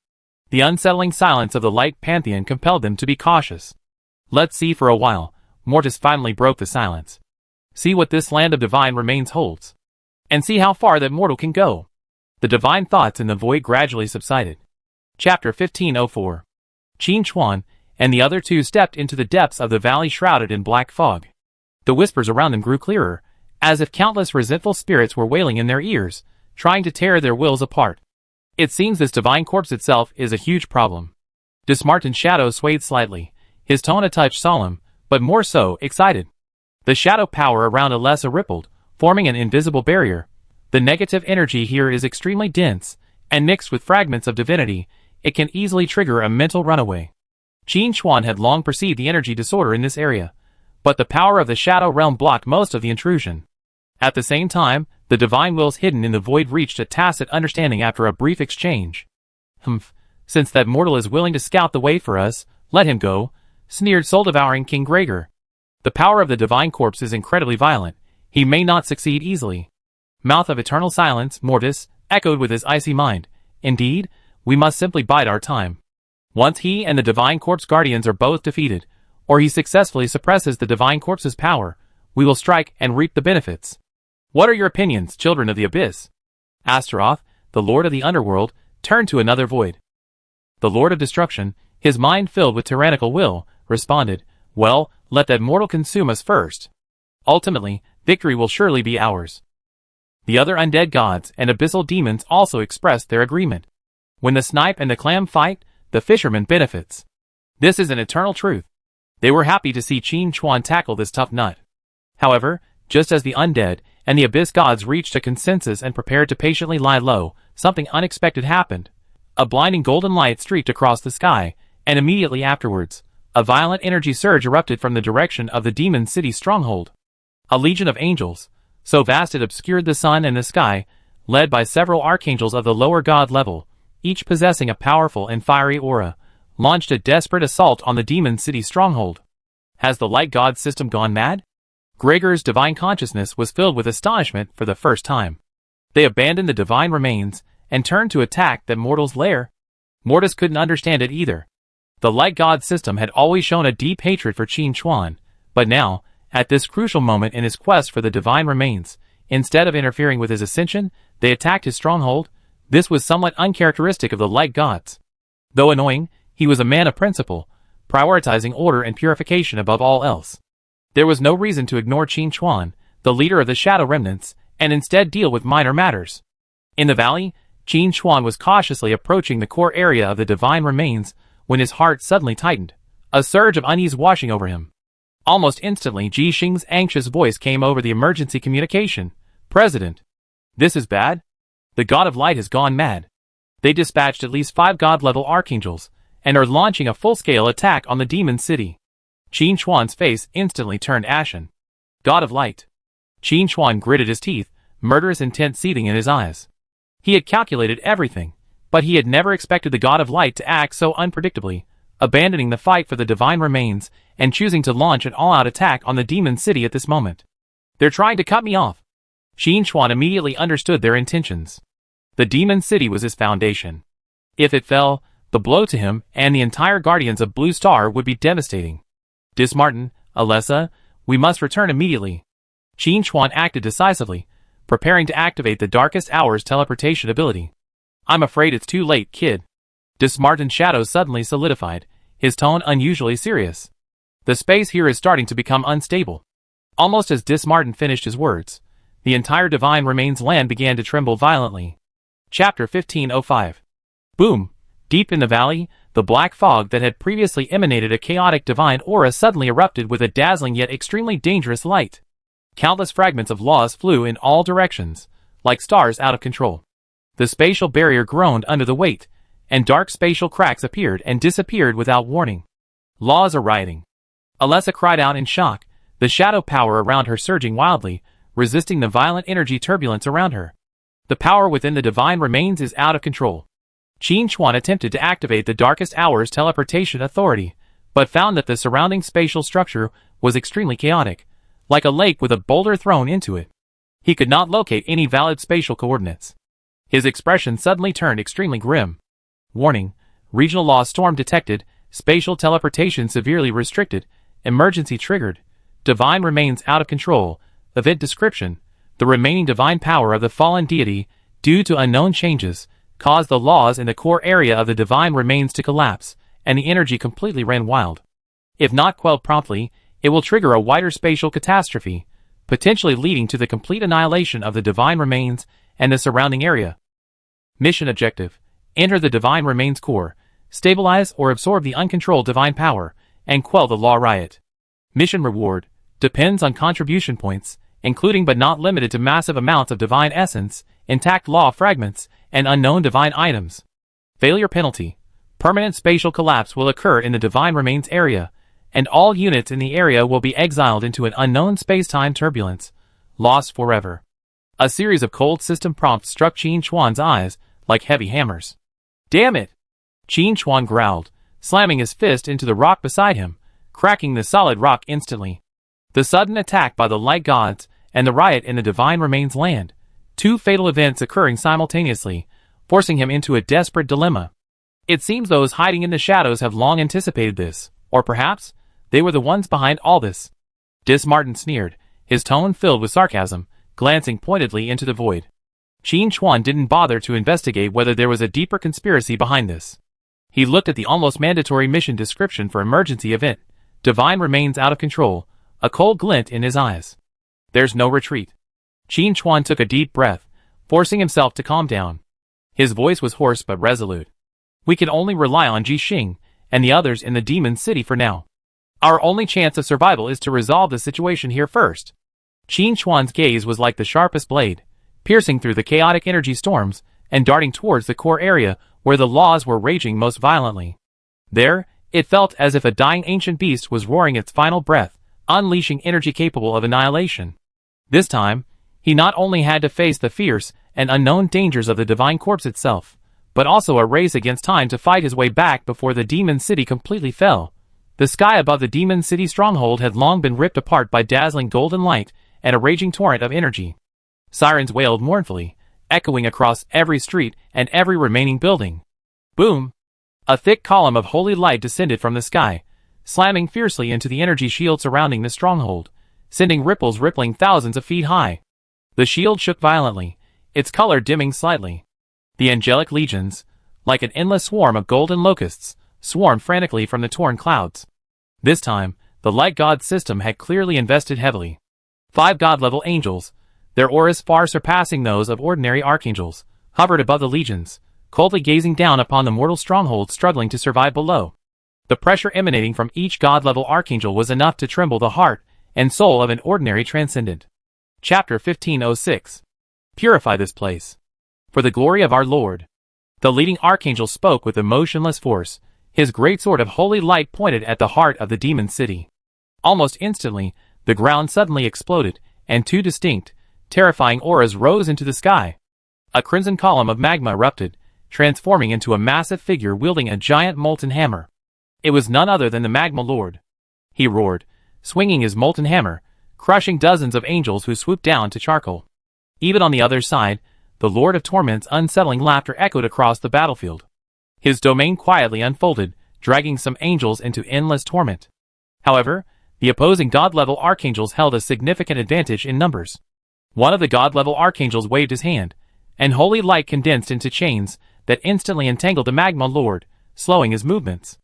The unsettling silence of the Light Pantheon compelled them to be cautious. Let's see for a while, Mortis finally broke the silence. See what this land of divine remains holds. And see how far that mortal can go. The divine thoughts in the void gradually subsided. Chapter 1504. Qin Chuan and the other 2 stepped into the depths of the valley shrouded in black fog. The whispers around them grew clearer, as if countless resentful spirits were wailing in their ears, trying to tear their wills apart. It seems this divine corpse itself is a huge problem. Dismartin's shadow swayed slightly, his tone a touch solemn, but more so, excited. The shadow power around Alessa rippled, forming an invisible barrier. The negative energy here is extremely dense, and mixed with fragments of divinity, it can easily trigger a mental runaway. Qin Chuan had long perceived the energy disorder in this area, but the power of the shadow realm blocked most of the intrusion. At the same time, the divine wills hidden in the void reached a tacit understanding after a brief exchange. Since that mortal is willing to scout the way for us, let him go, sneered soul-devouring King Gregor. The power of the divine corpse is incredibly violent. He may not succeed easily. Mouth of eternal silence, Mortis, echoed with his icy mind. Indeed, we must simply bide our time. Once he and the divine corpse guardians are both defeated, or he successfully suppresses the divine corpse's power, we will strike and reap the benefits. What are your opinions, children of the abyss? Astaroth, the lord of the underworld, turned to another void. The lord of destruction, his mind filled with tyrannical will, responded, well, let that mortal consume us first. Ultimately, victory will surely be ours. The other undead gods and abyssal demons also expressed their agreement. When the snipe and the clam fight, the fisherman benefits. This is an eternal truth. They were happy to see Qin Chuan tackle this tough nut. However, just as the undead and the abyss gods reached a consensus and prepared to patiently lie low, something unexpected happened. A blinding golden light streaked across the sky, and immediately afterwards, a violent energy surge erupted from the direction of the demon city stronghold. A legion of angels, so vast it obscured the sun and the sky, led by several archangels of the lower god level, each possessing a powerful and fiery aura, launched a desperate assault on the demon city stronghold. Has the light god system gone mad? Gregor's divine consciousness was filled with astonishment for the first time. They abandoned the divine remains and turned to attack that mortal's lair. Mortis couldn't understand it either. The light god system had always shown a deep hatred for Qin Chuan, but now, at this crucial moment in his quest for the divine remains, instead of interfering with his ascension, they attacked his stronghold. This was somewhat uncharacteristic of the light gods. Though annoying, he was a man of principle, prioritizing order and purification above all else. There was no reason to ignore Qin Chuan, the leader of the Shadow Remnants, and instead deal with minor matters. In the valley, Qin Chuan was cautiously approaching the core area of the divine remains when his heart suddenly tightened, a surge of unease washing over him. Almost instantly, Ji Xing's anxious voice came over the emergency communication. President, this is bad. The God of Light has gone mad. They dispatched at least 5 god-level archangels, and are launching a full-scale attack on the demon city. Qin Chuan's face instantly turned ashen. God of Light. Qin Chuan gritted his teeth, murderous intent seething in his eyes. He had calculated everything, but he had never expected the God of Light to act so unpredictably, abandoning the fight for the divine remains and choosing to launch an all-out attack on the demon city at this moment. They're trying to cut me off. Qin Chuan immediately understood their intentions. The demon city was his foundation. If it fell, the blow to him and the entire Guardians of Blue Star would be devastating. Dismartin, Alessa, we must return immediately. Qin Chuan acted decisively, preparing to activate the Darkest Hour's teleportation ability. I'm afraid it's too late, kid. Dismartin's shadow suddenly solidified, his tone unusually serious. The space here is starting to become unstable. Almost as Dismartin finished his words, the entire divine remains land began to tremble violently. Chapter 1505. Boom! Deep in the valley, the black fog that had previously emanated a chaotic divine aura suddenly erupted with a dazzling yet extremely dangerous light. Countless fragments of laws flew in all directions, like stars out of control. The spatial barrier groaned under the weight, and dark spatial cracks appeared and disappeared without warning. Laws are rioting. Alessa cried out in shock, the shadow power around her surging wildly, resisting the violent energy turbulence around her. The power within the divine remains is out of control. Qin Chuan attempted to activate the Darkest Hour's teleportation authority, but found that the surrounding spatial structure was extremely chaotic, like a lake with a boulder thrown into it. He could not locate any valid spatial coordinates. His expression suddenly turned extremely grim. Warning, regional law storm detected, spatial teleportation severely restricted, emergency triggered, divine remains out of control, event description, the remaining divine power of the fallen deity, due to unknown changes, caused the laws in the core area of the divine remains to collapse, and the energy completely ran wild. If not quelled promptly, it will trigger a wider spatial catastrophe, potentially leading to the complete annihilation of the divine remains and the surrounding area. Mission objective: Enter the divine remains core, stabilize or absorb the uncontrolled divine power, and quell the law riot. Mission reward depends on contribution points, including but not limited to massive amounts of divine essence, intact law fragments, and unknown divine items. Failure penalty. Permanent spatial collapse will occur in the divine remains area, and all units in the area will be exiled into an unknown space-time turbulence, lost forever. A series of cold system prompts struck Qin Chuan's eyes like heavy hammers. Damn it! Qin Chuan growled, slamming his fist into the rock beside him, cracking the solid rock instantly. The sudden attack by the light gods and the riot in the divine remains land, two fatal events occurring simultaneously, forcing him into a desperate dilemma. It seems those hiding in the shadows have long anticipated this, or perhaps they were the ones behind all this. Martin sneered, his tone filled with sarcasm, glancing pointedly into the void. Qin Chuan didn't bother to investigate whether there was a deeper conspiracy behind this. He looked at the almost mandatory mission description for emergency event, divine remains out of control, a cold glint in his eyes. There's no retreat. Qin Chuan took a deep breath, forcing himself to calm down. His voice was hoarse but resolute. We can only rely on Ji Xing and the others in the Demon City for now. Our only chance of survival is to resolve the situation here first. Qin Chuan's gaze was like the sharpest blade, piercing through the chaotic energy storms and darting towards the core area where the laws were raging most violently. There, it felt as if a dying ancient beast was roaring its final breath, unleashing energy capable of annihilation. This time, he not only had to face the fierce and unknown dangers of the divine corpse itself, but also a race against time to fight his way back before the Demon City completely fell. The sky above the Demon City stronghold had long been ripped apart by dazzling golden light and a raging torrent of energy. Sirens wailed mournfully, echoing across every street and every remaining building. Boom! A thick column of holy light descended from the sky, slamming fiercely into the energy shield surrounding the stronghold, sending ripples rippling thousands of feet high. The shield shook violently, its color dimming slightly. The angelic legions, like an endless swarm of golden locusts, swarmed frantically from the torn clouds. This time, the light god system had clearly invested heavily. 5 god-level angels, their auras far surpassing those of ordinary archangels, hovered above the legions, coldly gazing down upon the mortal stronghold struggling to survive below. The pressure emanating from each god-level archangel was enough to tremble the heart and soul of an ordinary transcendent. Chapter 1506. Purify this place. For the glory of our Lord. The leading archangel spoke with emotionless force, his great sword of holy light pointed at the heart of the demon city. Almost instantly, the ground suddenly exploded, and 2 distinct, terrifying auras rose into the sky. A crimson column of magma erupted, transforming into a massive figure wielding a giant molten hammer. It was none other than the Magma Lord. He roared, swinging his molten hammer, crushing dozens of angels who swooped down to charcoal. Even on the other side, the Lord of Torment's unsettling laughter echoed across the battlefield. His domain quietly unfolded, dragging some angels into endless torment. However, the opposing god-level archangels held a significant advantage in numbers. One of the god-level archangels waved his hand, and holy light condensed into chains that instantly entangled the Magma Lord, slowing his movements.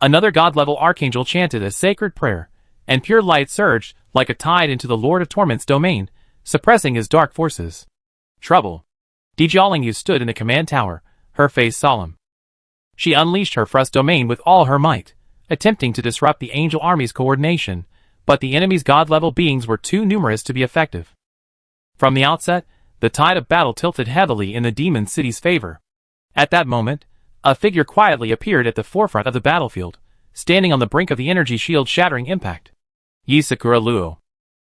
Another god-level archangel chanted a sacred prayer, and pure light surged like a tide into the Lord of Torment's domain, suppressing his dark forces. Trouble. Dijiaolingyu stood in the command tower, her face solemn. She unleashed her Frust domain with all her might, attempting to disrupt the angel army's coordination, but the enemy's god-level beings were too numerous to be effective. From the outset, the tide of battle tilted heavily in the demon city's favor. At that moment, a figure quietly appeared at the forefront of the battlefield, standing on the brink of the energy shield shattering impact. Yi Sakura Luo.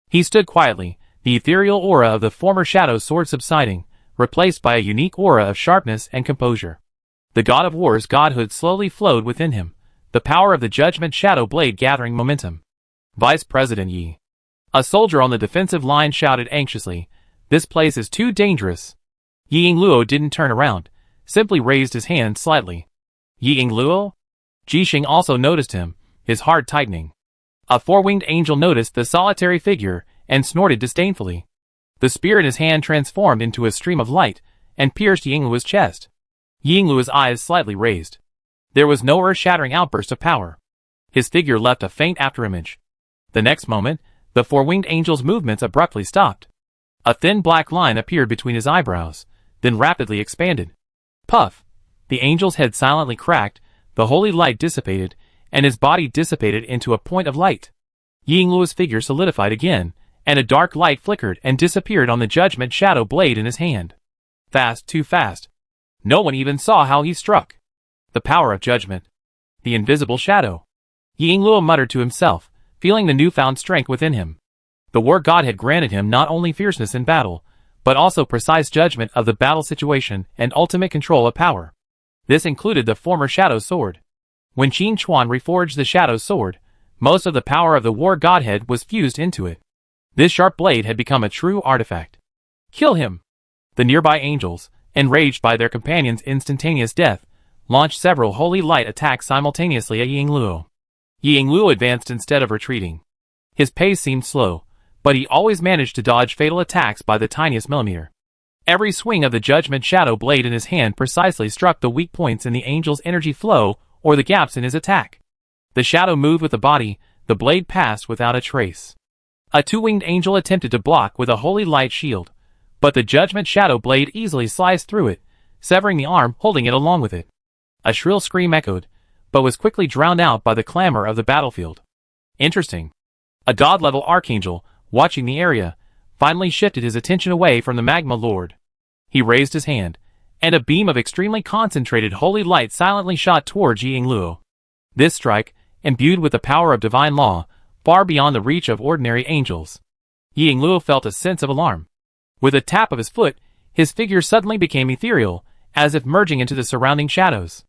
He stood quietly, the ethereal aura of the former shadow sword subsiding, replaced by a unique aura of sharpness and composure. The god of war's godhood slowly flowed within him, the power of the judgment shadow blade gathering momentum. Vice President Yi. A soldier on the defensive line shouted anxiously, "This place is too dangerous." Yi Luo didn't turn around, simply raised his hand slightly. Yi Luo? Ji Xing also noticed him, his heart tightening. A 4-winged angel noticed the solitary figure and snorted disdainfully. The spear in his hand transformed into a stream of light and pierced Yingluo's chest. Yingluo's eyes slightly raised. There was no earth-shattering outburst of power. His figure left a faint afterimage. The next moment, the 4-winged angel's movements abruptly stopped. A thin black line appeared between his eyebrows, then rapidly expanded. Puff! The angel's head silently cracked, the holy light dissipated, and his body dissipated into a point of light. Yingluo's figure solidified again, and a dark light flickered and disappeared on the judgment shadow blade in his hand. Fast, too fast. No one even saw how he struck. The power of judgment. The invisible shadow. Yingluo muttered to himself, feeling the newfound strength within him. The war god had granted him not only fierceness in battle, but also precise judgment of the battle situation and ultimate control of power. This included the former Shadow Sword. When Qin Chuan reforged the Shadow Sword, most of the power of the war godhead was fused into it. This sharp blade had become a true artifact. Kill him! The nearby angels, enraged by their companion's instantaneous death, launched several holy light attacks simultaneously at Yingluo. Yingluo advanced instead of retreating. His pace seemed slow, but he always managed to dodge fatal attacks by the tiniest millimeter. Every swing of the judgment shadow blade in his hand precisely struck the weak points in the angel's energy flow or the gaps in his attack. The shadow moved with the body, the blade passed without a trace. A two-winged angel attempted to block with a holy light shield, but the judgment shadow blade easily sliced through it, severing the arm holding it along with it. A shrill scream echoed, but was quickly drowned out by the clamor of the battlefield. Interesting. A god-level archangel, watching the area, finally shifted his attention away from the magma lord. He raised his hand, and a beam of extremely concentrated holy light silently shot towards Yingluo. This strike, imbued with the power of divine law, far beyond the reach of ordinary angels. Yingluo felt a sense of alarm. With a tap of his foot, his figure suddenly became ethereal, as if merging into the surrounding shadows.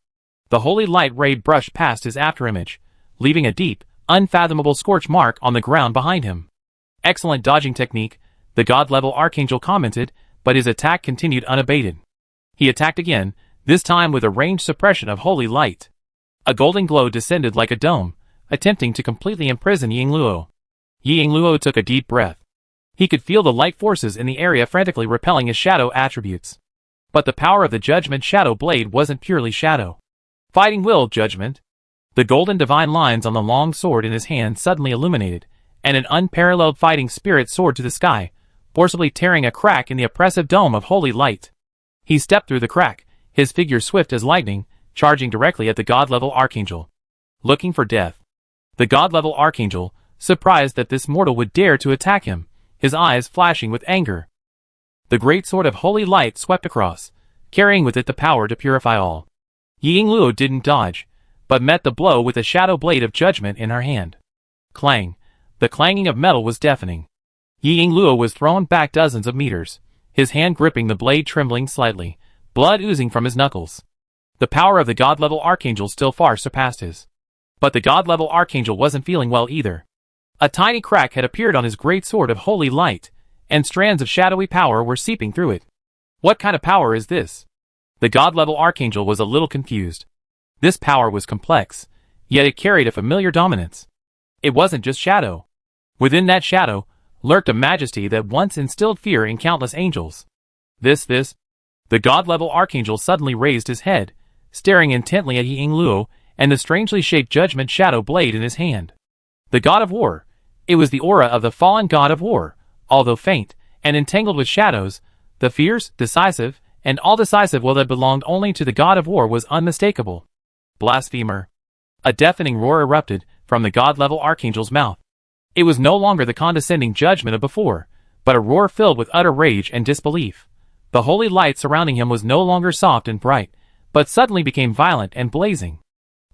The holy light ray brushed past his afterimage, leaving a deep, unfathomable scorch mark on the ground behind him. Excellent dodging technique, the god-level archangel commented, but his attack continued unabated. He attacked again, this time with a ranged suppression of holy light. A golden glow descended like a dome, attempting to completely imprison Yingluo. Yingluo took a deep breath. He could feel the light forces in the area frantically repelling his shadow attributes. But the power of the judgment shadow blade wasn't purely shadow. Fighting will, judgment. The golden divine lines on the long sword in his hand suddenly illuminated, and an unparalleled fighting spirit soared to the sky, forcibly tearing a crack in the oppressive dome of holy light. He stepped through the crack, his figure swift as lightning, charging directly at the god-level archangel. Looking for death. The god-level archangel, surprised that this mortal would dare to attack him, his eyes flashing with anger. The great sword of holy light swept across, carrying with it the power to purify all. Yingluo didn't dodge, but met the blow with the shadow blade of judgment in her hand. Clang. The clanging of metal was deafening. Yingluo was thrown back dozens of meters, his hand gripping the blade trembling slightly, blood oozing from his knuckles. The power of the god-level archangel still far surpassed his. But the god-level archangel wasn't feeling well either. A tiny crack had appeared on his great sword of holy light, and strands of shadowy power were seeping through it. What kind of power is this? The god-level archangel was a little confused. This power was complex, yet it carried a familiar dominance. It wasn't just shadow. Within that shadow, lurked a majesty that once instilled fear in countless angels. The god-level archangel suddenly raised his head, staring intently at Yingluo and the strangely shaped judgment shadow blade in his hand. The god of war. It was the aura of the fallen god of war, although faint and entangled with shadows. The fierce, decisive, and all-decisive will that belonged only to the god of war was unmistakable. Blasphemer. A deafening roar erupted from the god-level archangel's mouth. It was no longer the condescending judgment of before, but a roar filled with utter rage and disbelief. The holy light surrounding him was no longer soft and bright, but suddenly became violent and blazing.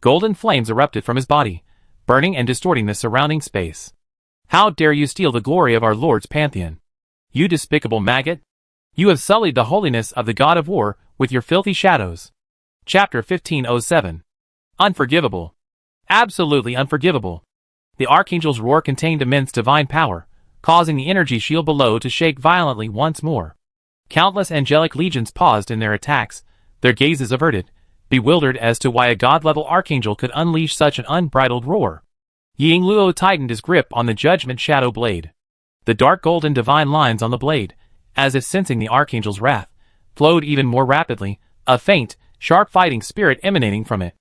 Golden flames erupted from his body, burning and distorting the surrounding space. How dare you steal the glory of our Lord's pantheon? You despicable maggot! You have sullied the holiness of the god of war with your filthy shadows. Chapter 1507. Unforgivable. Absolutely unforgivable. The archangel's roar contained immense divine power, causing the energy shield below to shake violently once more. Countless angelic legions paused in their attacks, their gazes averted, bewildered as to why a god-level archangel could unleash such an unbridled roar. Yingluo tightened his grip on the judgment shadow blade. The dark golden divine lines on the blade, as if sensing the archangel's wrath, flowed even more rapidly, a faint, sharp fighting spirit emanating from it.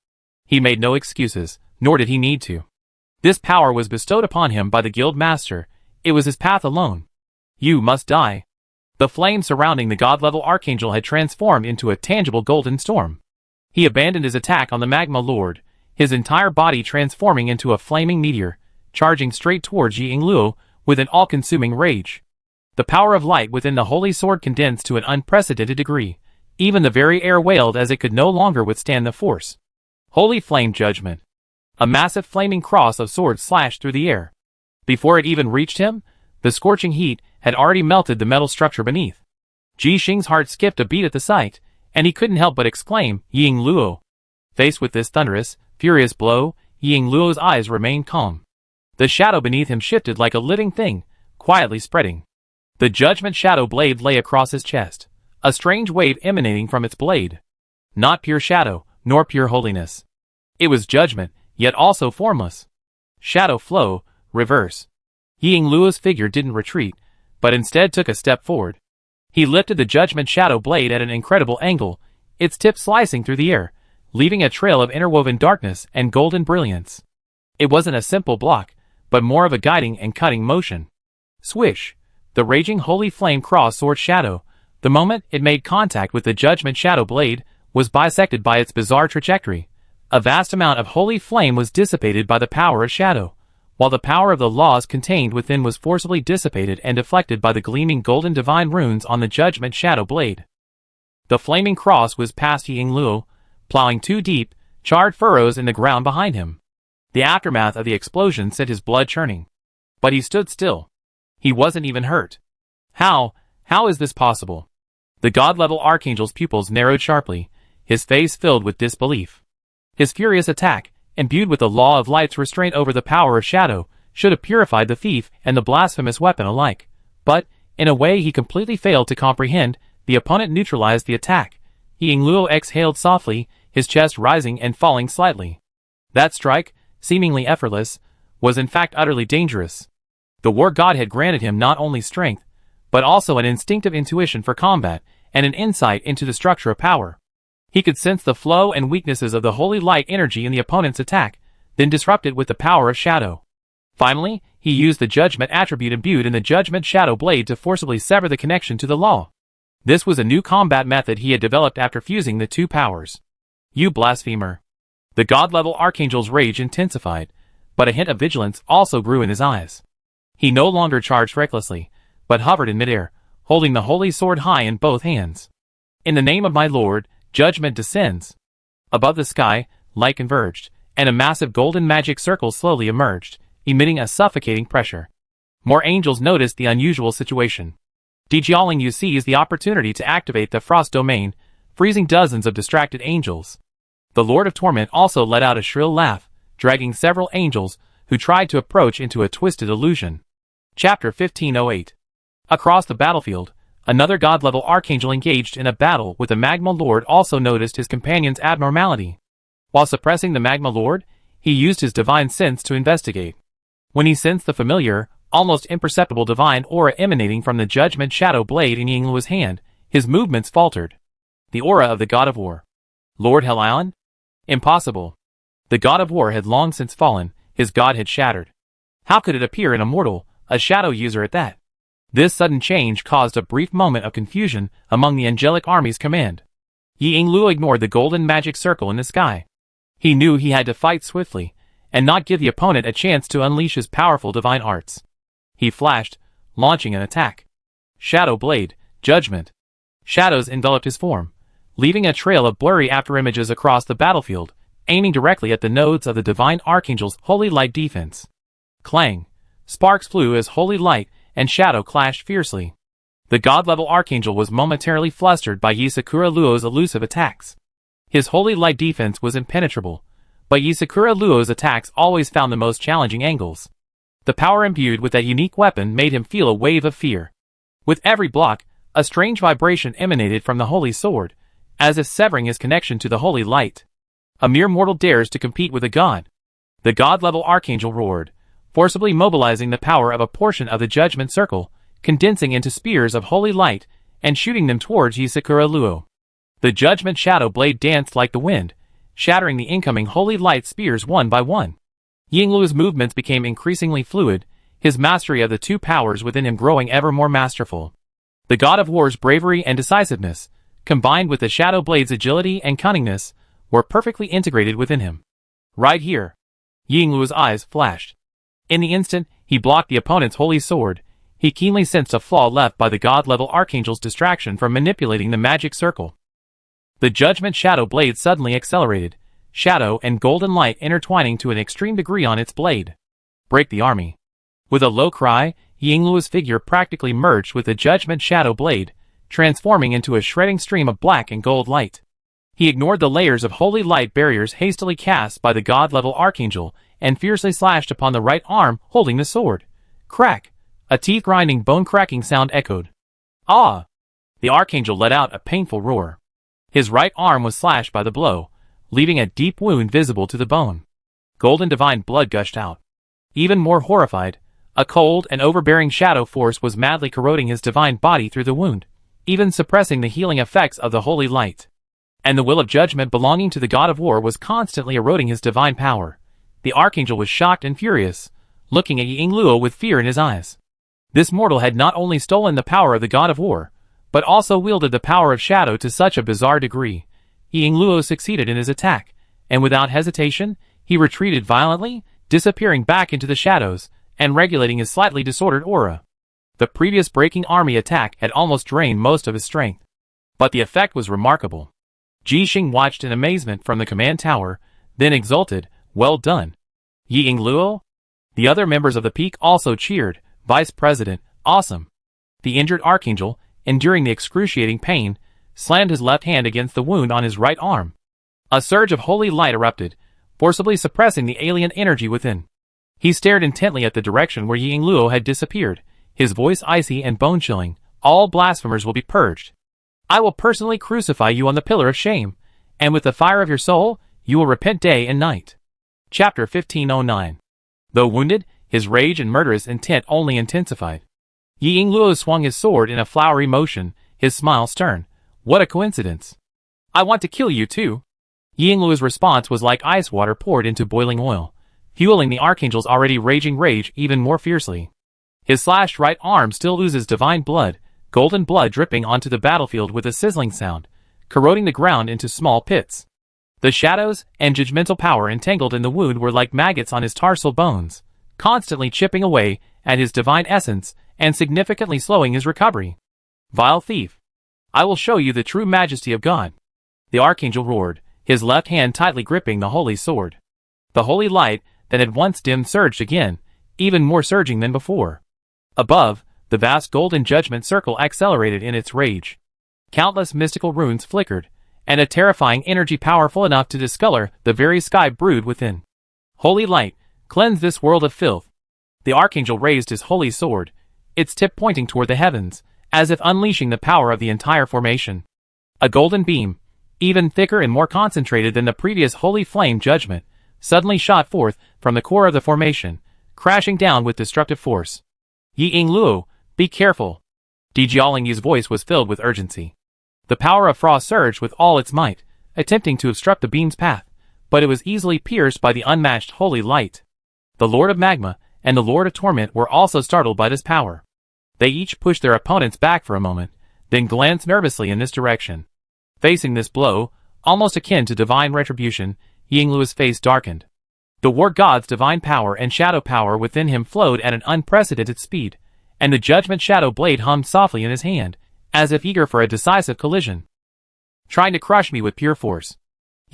He made no excuses, nor did he need to. This power was bestowed upon him by the guild master. It was his path alone. You must die. The flame surrounding the god-level archangel had transformed into a tangible golden storm. He abandoned his attack on the Magma Lord, his entire body transforming into a flaming meteor, charging straight towards Yingluo with an all-consuming rage. The power of light within the holy sword condensed to an unprecedented degree. Even the very air wailed as it could no longer withstand the force. Holy Flame Judgment. A massive flaming cross of swords slashed through the air. Before it even reached him, the scorching heat had already melted the metal structure beneath. Ji Xing's heart skipped a beat at the sight, and he couldn't help but exclaim, Yingluo. Faced with this thunderous, furious blow, Yingluo's eyes remained calm. The shadow beneath him shifted like a living thing, quietly spreading. The Judgment Shadow blade lay across his chest, a strange wave emanating from its blade. Not pure shadow, nor pure holiness. It was judgment, yet also formless. Shadow flow, reverse. Yingluo's figure didn't retreat, but instead took a step forward. He lifted the Judgment Shadow blade at an incredible angle, its tip slicing through the air, leaving a trail of interwoven darkness and golden brilliance. It wasn't a simple block, but more of a guiding and cutting motion. Swish! The raging holy flame crossed sword shadow, the moment it made contact with the Judgment Shadow blade, was bisected by its bizarre trajectory. A vast amount of holy flame was dissipated by the power of shadow, while the power of the laws contained within was forcibly dissipated and deflected by the gleaming golden divine runes on the Judgment Shadow blade. The flaming cross was past Yingluo, plowing two deep, charred furrows in the ground behind him. The aftermath of the explosion sent his blood churning. But he stood still. He wasn't even hurt. How is this possible? The god-level archangel's pupils narrowed sharply, his face filled with disbelief. His furious attack, imbued with the law of light's restraint over the power of shadow, should have purified the thief and the blasphemous weapon alike. But, in a way he completely failed to comprehend, the opponent neutralized the attack. Yingluo exhaled softly, his chest rising and falling slightly. That strike, seemingly effortless, was in fact utterly dangerous. The war god had granted him not only strength, but also an instinctive intuition for combat, and an insight into the structure of power. He could sense the flow and weaknesses of the holy light energy in the opponent's attack, then disrupt it with the power of shadow. Finally, he used the judgment attribute imbued in the Judgment Shadow blade to forcibly sever the connection to the law. This was a new combat method he had developed after fusing the two powers. You blasphemer! The god-level archangel's rage intensified, but a hint of vigilance also grew in his eyes. He no longer charged recklessly, but hovered in midair, holding the holy sword high in both hands. In the name of my lord, judgment descends. Above the sky, light converged, and a massive golden magic circle slowly emerged, emitting a suffocating pressure. More angels noticed the unusual situation. Dijialing Yu seized the opportunity to activate the frost domain, freezing dozens of distracted angels. The Lord of Torment also let out a shrill laugh, dragging several angels, who tried to approach into a twisted illusion. Chapter 1508. Across the battlefield, another god-level archangel engaged in a battle with the Magma Lord also noticed his companion's abnormality. While suppressing the Magma Lord, he used his divine sense to investigate. When he sensed the familiar, almost imperceptible divine aura emanating from the Judgment Shadow blade in Yingluo's hand, his movements faltered. The aura of the God of War. Lord Helion? Impossible. The God of War had long since fallen, his god had shattered. How could it appear in a mortal, a shadow user at that? This sudden change caused a brief moment of confusion among the angelic army's command. Yingluo ignored the golden magic circle in the sky. He knew he had to fight swiftly, and not give the opponent a chance to unleash his powerful divine arts. He flashed, launching an attack. Shadow Blade, Judgment. Shadows enveloped his form, leaving a trail of blurry afterimages across the battlefield, aiming directly at the nodes of the divine archangel's holy light defense. Clang! Sparks flew as holy light and shadow clashed fiercely. The god-level archangel was momentarily flustered by Yisakura Luo's elusive attacks. His holy light defense was impenetrable, but Yisakura Luo's attacks always found the most challenging angles. The power imbued with that unique weapon made him feel a wave of fear. With every block, a strange vibration emanated from the holy sword, as if severing his connection to the holy light. A mere mortal dares to compete with a god. The god-level archangel roared, forcibly mobilizing the power of a portion of the judgment circle, condensing into spears of holy light, and shooting them towards Yisakura Luo. The judgment shadow blade danced like the wind, shattering the incoming holy light spears one by one. Yingluo's movements became increasingly fluid, his mastery of the two powers within him growing ever more masterful. The god of war's bravery and decisiveness, combined with the shadow blade's agility and cunningness, were perfectly integrated within him. Right here. Yingluo's eyes flashed. In the instant, he blocked the opponent's holy sword. He keenly sensed a flaw left by the god-level archangel's distraction from manipulating the magic circle. The Judgment Shadow blade suddenly accelerated, shadow and golden light intertwining to an extreme degree on its blade. Break the army. With a low cry, Yingluo's figure practically merged with the Judgment Shadow blade, transforming into a shredding stream of black and gold light. He ignored the layers of holy light barriers hastily cast by the god-level archangel and fiercely slashed upon the right arm holding the sword. Crack! A teeth-grinding, bone-cracking sound echoed. Ah! The archangel let out a painful roar. His right arm was slashed by the blow, leaving a deep wound visible to the bone. Golden divine blood gushed out. Even more horrified, a cold and overbearing shadow force was madly corroding his divine body through the wound, even suppressing the healing effects of the holy light. And the will of judgment belonging to the god of war was constantly eroding his divine power. The archangel was shocked and furious, looking at Yingluo with fear in his eyes. This mortal had not only stolen the power of the god of war, but also wielded the power of shadow to such a bizarre degree. Yingluo succeeded in his attack, and without hesitation, he retreated violently, disappearing back into the shadows, and regulating his slightly disordered aura. The previous breaking army attack had almost drained most of his strength. But the effect was remarkable. Jixing watched in amazement from the command tower, then exulted, "Well done, Yingluo." The other members of the peak also cheered, "Vice President, awesome." The injured archangel, enduring the excruciating pain, slammed his left hand against the wound on his right arm. A surge of holy light erupted, forcibly suppressing the alien energy within. He stared intently at the direction where Yingluo had disappeared, his voice icy and bone-chilling. "All blasphemers will be purged. I will personally crucify you on the pillar of shame, and with the fire of your soul, you will repent day and night." Chapter 1509. Though wounded, his rage and murderous intent only intensified. Yingluo swung his sword in a flowery motion, his smile stern. "What a coincidence. I want to kill you too." Yingluo's response was like ice water poured into boiling oil, fueling the archangel's already raging rage even more fiercely. His slashed right arm still oozes divine blood, golden blood dripping onto the battlefield with a sizzling sound, corroding the ground into small pits. The shadows and judgmental power entangled in the wound were like maggots on his tarsal bones, constantly chipping away at his divine essence and significantly slowing his recovery. "Vile thief! I will show you the true majesty of God." The archangel roared, his left hand tightly gripping the holy sword. The holy light that had once dimmed surged again, even more surging than before. Above, the vast golden judgment circle accelerated in its rage. Countless mystical runes flickered, and a terrifying energy powerful enough to discolor the very sky brewed within. "Holy light, cleanse this world of filth." The archangel raised his holy sword, its tip pointing toward the heavens, as if unleashing the power of the entire formation. A golden beam, even thicker and more concentrated than the previous holy flame judgment, suddenly shot forth from the core of the formation, crashing down with destructive force. "Yingluo, be careful." Jiaolingyi's voice was filled with urgency. The power of frost surged with all its might, attempting to obstruct the beam's path, but it was easily pierced by the unmatched holy light. The Lord of Magma and the Lord of Torment were also startled by this power. They each pushed their opponents back for a moment, then glanced nervously in this direction. Facing this blow, almost akin to divine retribution, Yingluo's face darkened. The war god's divine power and shadow power within him flowed at an unprecedented speed, and the judgment shadow blade hummed softly in his hand, as if eager for a decisive collision. "Trying to crush me with pure force."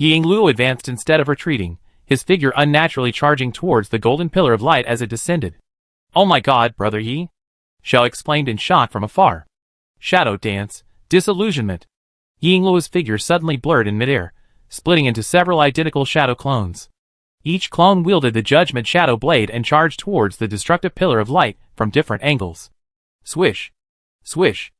Yingluo advanced instead of retreating, his figure unnaturally charging towards the golden pillar of light as it descended. "Oh my god, brother Yi!" Xiao exclaimed in shock from afar. Shadow dance, disillusionment. Yingluo's figure suddenly blurred in midair, splitting into several identical shadow clones. Each clone wielded the judgment shadow blade and charged towards the destructive pillar of light from different angles. Swish! Swish!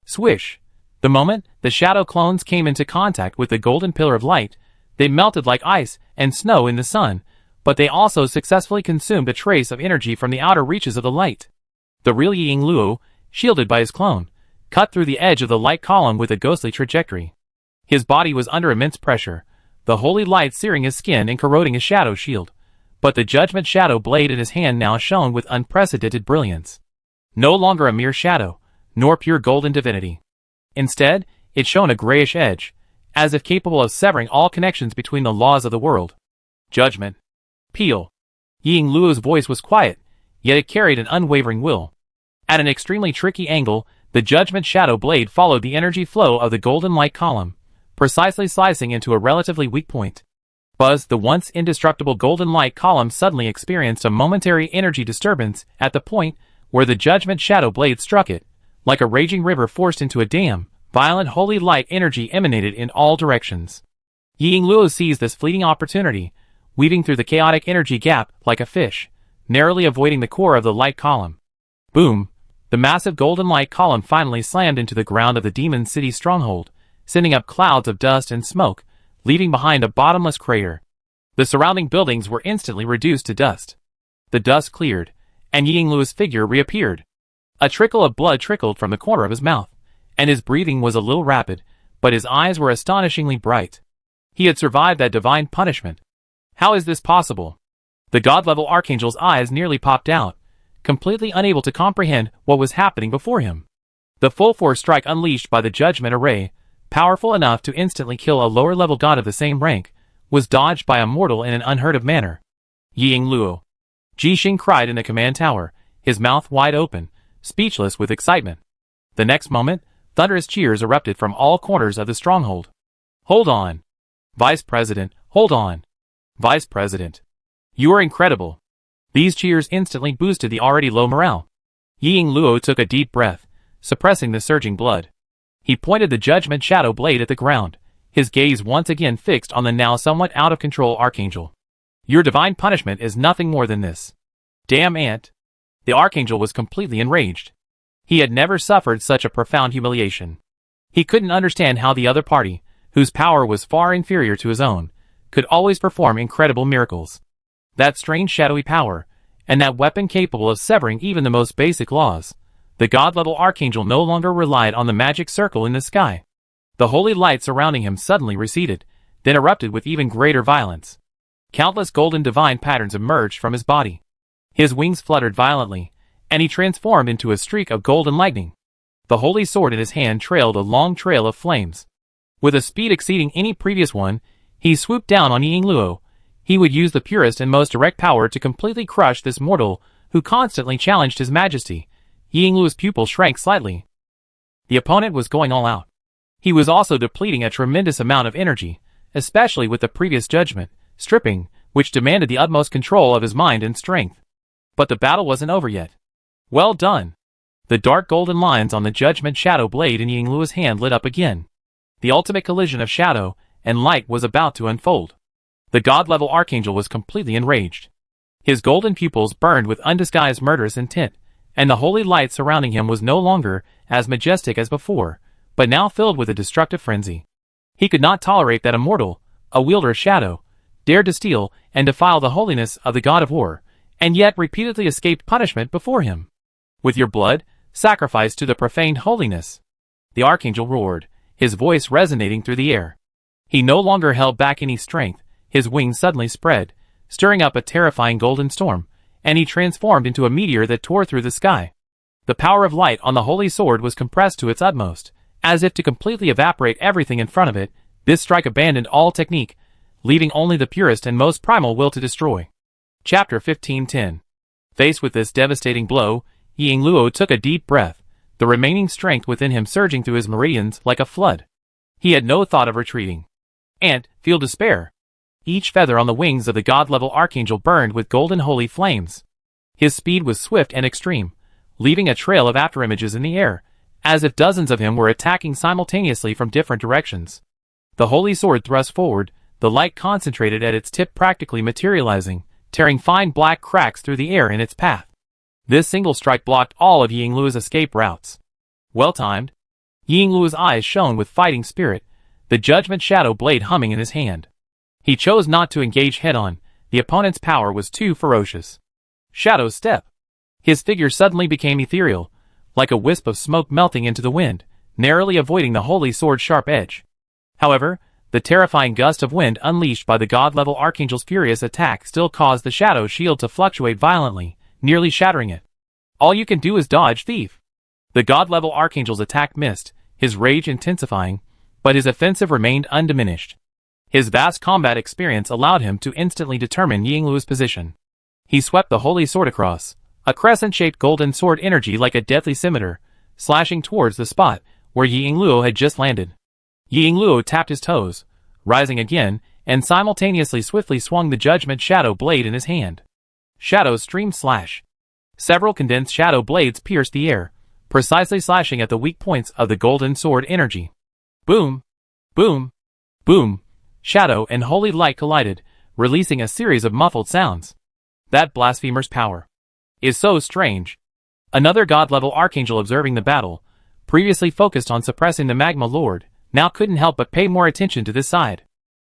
Swish! The moment the shadow clones came into contact with the golden pillar of light, they melted like ice and snow in the sun, but they also successfully consumed a trace of energy from the outer reaches of the light. The real Yingluo, shielded by his clone, cut through the edge of the light column with a ghostly trajectory. His body was under immense pressure, the holy light searing his skin and corroding his shadow shield, but the judgment shadow blade in his hand now shone with unprecedented brilliance. No longer a mere shadow, nor pure golden divinity. Instead, it shone a grayish edge, as if capable of severing all connections between the laws of the world. Judgment. Peel. Ying Luo's voice was quiet, yet it carried an unwavering will. At an extremely tricky angle, the Judgment Shadow Blade followed the energy flow of the golden light column, precisely slicing into a relatively weak point. Buzz, the once indestructible golden light column suddenly experienced a momentary energy disturbance at the point where the Judgment Shadow Blade struck it. Like a raging river forced into a dam, violent holy light energy emanated in all directions. Ying Luo seized this fleeting opportunity, weaving through the chaotic energy gap like a fish, narrowly avoiding the core of the light column. Boom! The massive golden light column finally slammed into the ground of the Demon City stronghold, sending up clouds of dust and smoke, leaving behind a bottomless crater. The surrounding buildings were instantly reduced to dust. The dust cleared, and Ying Luo's figure reappeared. A trickle of blood trickled from the corner of his mouth, and his breathing was a little rapid, but his eyes were astonishingly bright. He had survived that divine punishment. How is this possible? The god-level archangel's eyes nearly popped out, completely unable to comprehend what was happening before him. The full-force strike unleashed by the judgment array, powerful enough to instantly kill a lower-level god of the same rank, was dodged by a mortal in an unheard-of manner. Ying Luo. Ji Xing cried in the command tower, his mouth wide open, speechless with excitement. The next moment, thunderous cheers erupted from all corners of the stronghold. Hold on. Vice President, hold on. Vice President. You are incredible. These cheers instantly boosted the already low morale. Ying Luo took a deep breath, suppressing the surging blood. He pointed the Judgment Shadow Blade at the ground, his gaze once again fixed on the now somewhat out-of-control Archangel. Your divine punishment is nothing more than this. Damn ant. The Archangel was completely enraged. He had never suffered such a profound humiliation. He couldn't understand how the other party, whose power was far inferior to his own, could always perform incredible miracles. That strange shadowy power, and that weapon capable of severing even the most basic laws. The god-level Archangel no longer relied on the magic circle in the sky. The holy light surrounding him suddenly receded, then erupted with even greater violence. Countless golden divine patterns emerged from his body. His wings fluttered violently, and he transformed into a streak of golden lightning. The holy sword in his hand trailed a long trail of flames. With a speed exceeding any previous one, he swooped down on Ying Luo. He would use the purest and most direct power to completely crush this mortal who constantly challenged his majesty. Ying Luo's pupil shrank slightly. The opponent was going all out. He was also depleting a tremendous amount of energy, especially with the previous judgment, stripping, which demanded the utmost control of his mind and strength. But the battle wasn't over yet. Well done. The dark golden lines on the Judgment Shadow Blade in Ying Luo's hand lit up again. The ultimate collision of shadow and light was about to unfold. The god-level Archangel was completely enraged. His golden pupils burned with undisguised murderous intent, and the holy light surrounding him was no longer as majestic as before, but now filled with a destructive frenzy. He could not tolerate that a mortal, a wielder of shadow, dared to steal and defile the holiness of the god of war, and yet repeatedly escaped punishment before him. With your blood, sacrifice to the profaned holiness. The Archangel roared, his voice resonating through the air. He no longer held back any strength, his wings suddenly spread, stirring up a terrifying golden storm, and he transformed into a meteor that tore through the sky. The power of light on the holy sword was compressed to its utmost, as if to completely evaporate everything in front of it. This strike abandoned all technique, leaving only the purest and most primal will to destroy. Chapter 15:10. Faced with this devastating blow, Ying Luo took a deep breath, the remaining strength within him surging through his meridians like a flood. He had no thought of retreating. And, feel despair. Each feather on the wings of the god-level Archangel burned with golden holy flames. His speed was swift and extreme, leaving a trail of afterimages in the air, as if dozens of him were attacking simultaneously from different directions. The holy sword thrust forward, the light concentrated at its tip practically materializing, tearing fine black cracks through the air in its path. This single strike blocked all of Ying Luo's escape routes. Well timed. Ying Luo's eyes shone with fighting spirit, the Judgment Shadow Blade humming in his hand. He chose not to engage head-on, the opponent's power was too ferocious. Shadow Step. His figure suddenly became ethereal, like a wisp of smoke melting into the wind, narrowly avoiding the holy sword's sharp edge. However, the terrifying gust of wind unleashed by the god-level Archangel's furious attack still caused the shadow shield to fluctuate violently, nearly shattering it. All you can do is dodge, thief. The god-level Archangel's attack missed, his rage intensifying, but his offensive remained undiminished. His vast combat experience allowed him to instantly determine Yingluo's position. He swept the holy sword across, a crescent-shaped golden sword energy like a deadly scimitar, slashing towards the spot where Yingluo had just landed. Yingluo tapped his toes, rising again, and simultaneously swiftly swung the Judgment Shadow Blade in his hand. Shadows streamed slash. Several condensed shadow blades pierced the air, precisely slashing at the weak points of the golden sword energy. Boom! Boom! Boom! Shadow and holy light collided, releasing a series of muffled sounds. That blasphemer's power is so strange. Another god-level archangel observing the battle, previously focused on suppressing the Magma Lord, now couldn't help but pay more attention to this side.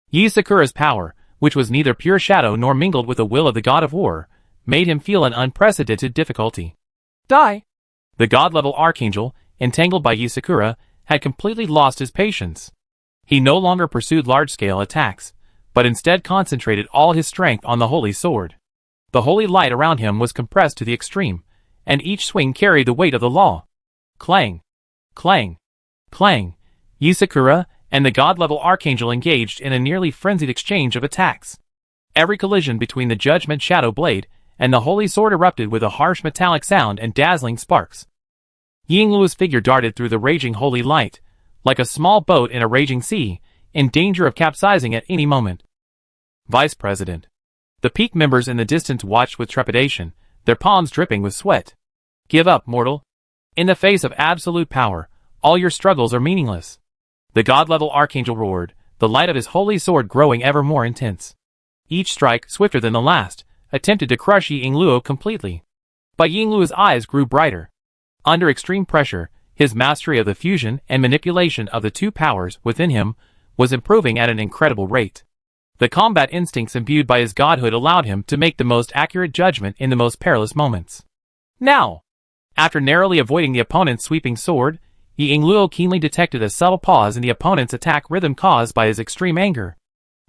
Yi Sakura's power, which was neither pure shadow nor mingled with the will of the god of war, made him feel an unprecedented difficulty. Die! The god-level archangel, entangled by Yi Sakura, had completely lost his patience. He no longer pursued large-scale attacks, but instead concentrated all his strength on the holy sword. The holy light around him was compressed to the extreme, and each swing carried the weight of the law. Clang! Clang! Clang! Yi Sakura and the god-level archangel engaged in a nearly frenzied exchange of attacks. Every collision between the Judgment Shadow Blade and the holy sword erupted with a harsh metallic sound and dazzling sparks. Yingluo's figure darted through the raging holy light, like a small boat in a raging sea, in danger of capsizing at any moment. Vice President. The peak members in the distance watched with trepidation, their palms dripping with sweat. Give up, mortal. In the face of absolute power, all your struggles are meaningless. The god-level archangel roared, the light of his holy sword growing ever more intense. Each strike, swifter than the last, attempted to crush Yingluo completely. But Yingluo's eyes grew brighter. Under extreme pressure, his mastery of the fusion and manipulation of the two powers within him was improving at an incredible rate. The combat instincts imbued by his godhood allowed him to make the most accurate judgment in the most perilous moments. Now! After narrowly avoiding the opponent's sweeping sword, Yingluo keenly detected a subtle pause in the opponent's attack rhythm caused by his extreme anger.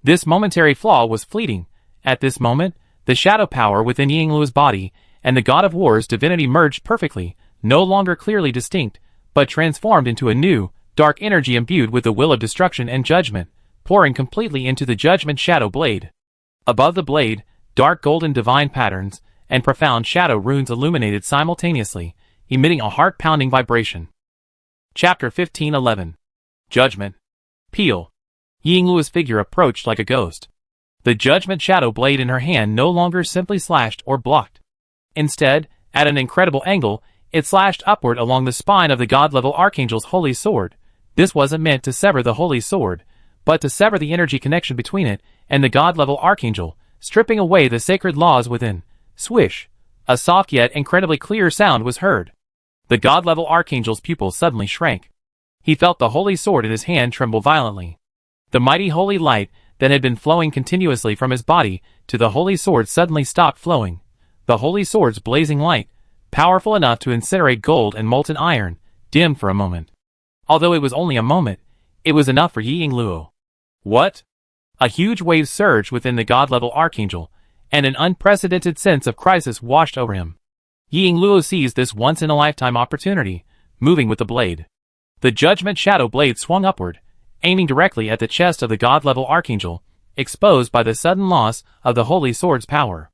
This momentary flaw was fleeting. At this moment, the shadow power within Yingluo's body and the god of war's divinity merged perfectly, no longer clearly distinct, but transformed into a new, dark energy imbued with the will of destruction and judgment, pouring completely into the Judgment Shadow Blade. Above the blade, dark golden divine patterns and profound shadow runes illuminated simultaneously, emitting a heart-pounding vibration. Chapter 1511. Judgment. Peel. Yingluo's figure approached like a ghost. The Judgment Shadow Blade in her hand no longer simply slashed or blocked. Instead, at an incredible angle, it slashed upward along the spine of the god-level archangel's holy sword. This wasn't meant to sever the holy sword, but to sever the energy connection between it and the god-level archangel, stripping away the sacred laws within. Swish! A soft yet incredibly clear sound was heard. The god-level archangel's pupils suddenly shrank. He felt the holy sword in his hand tremble violently. The mighty holy light that had been flowing continuously from his body to the holy sword suddenly stopped flowing. The holy sword's blazing light, powerful enough to incinerate gold and molten iron, dimmed for a moment. Although it was only a moment, it was enough for Yingluo. What? A huge wave surged within the god-level archangel, and an unprecedented sense of crisis washed over him. Yingluo seized this once-in-a-lifetime opportunity, moving with the blade. The Judgment Shadow Blade swung upward, aiming directly at the chest of the god-level archangel, exposed by the sudden loss of the holy sword's power.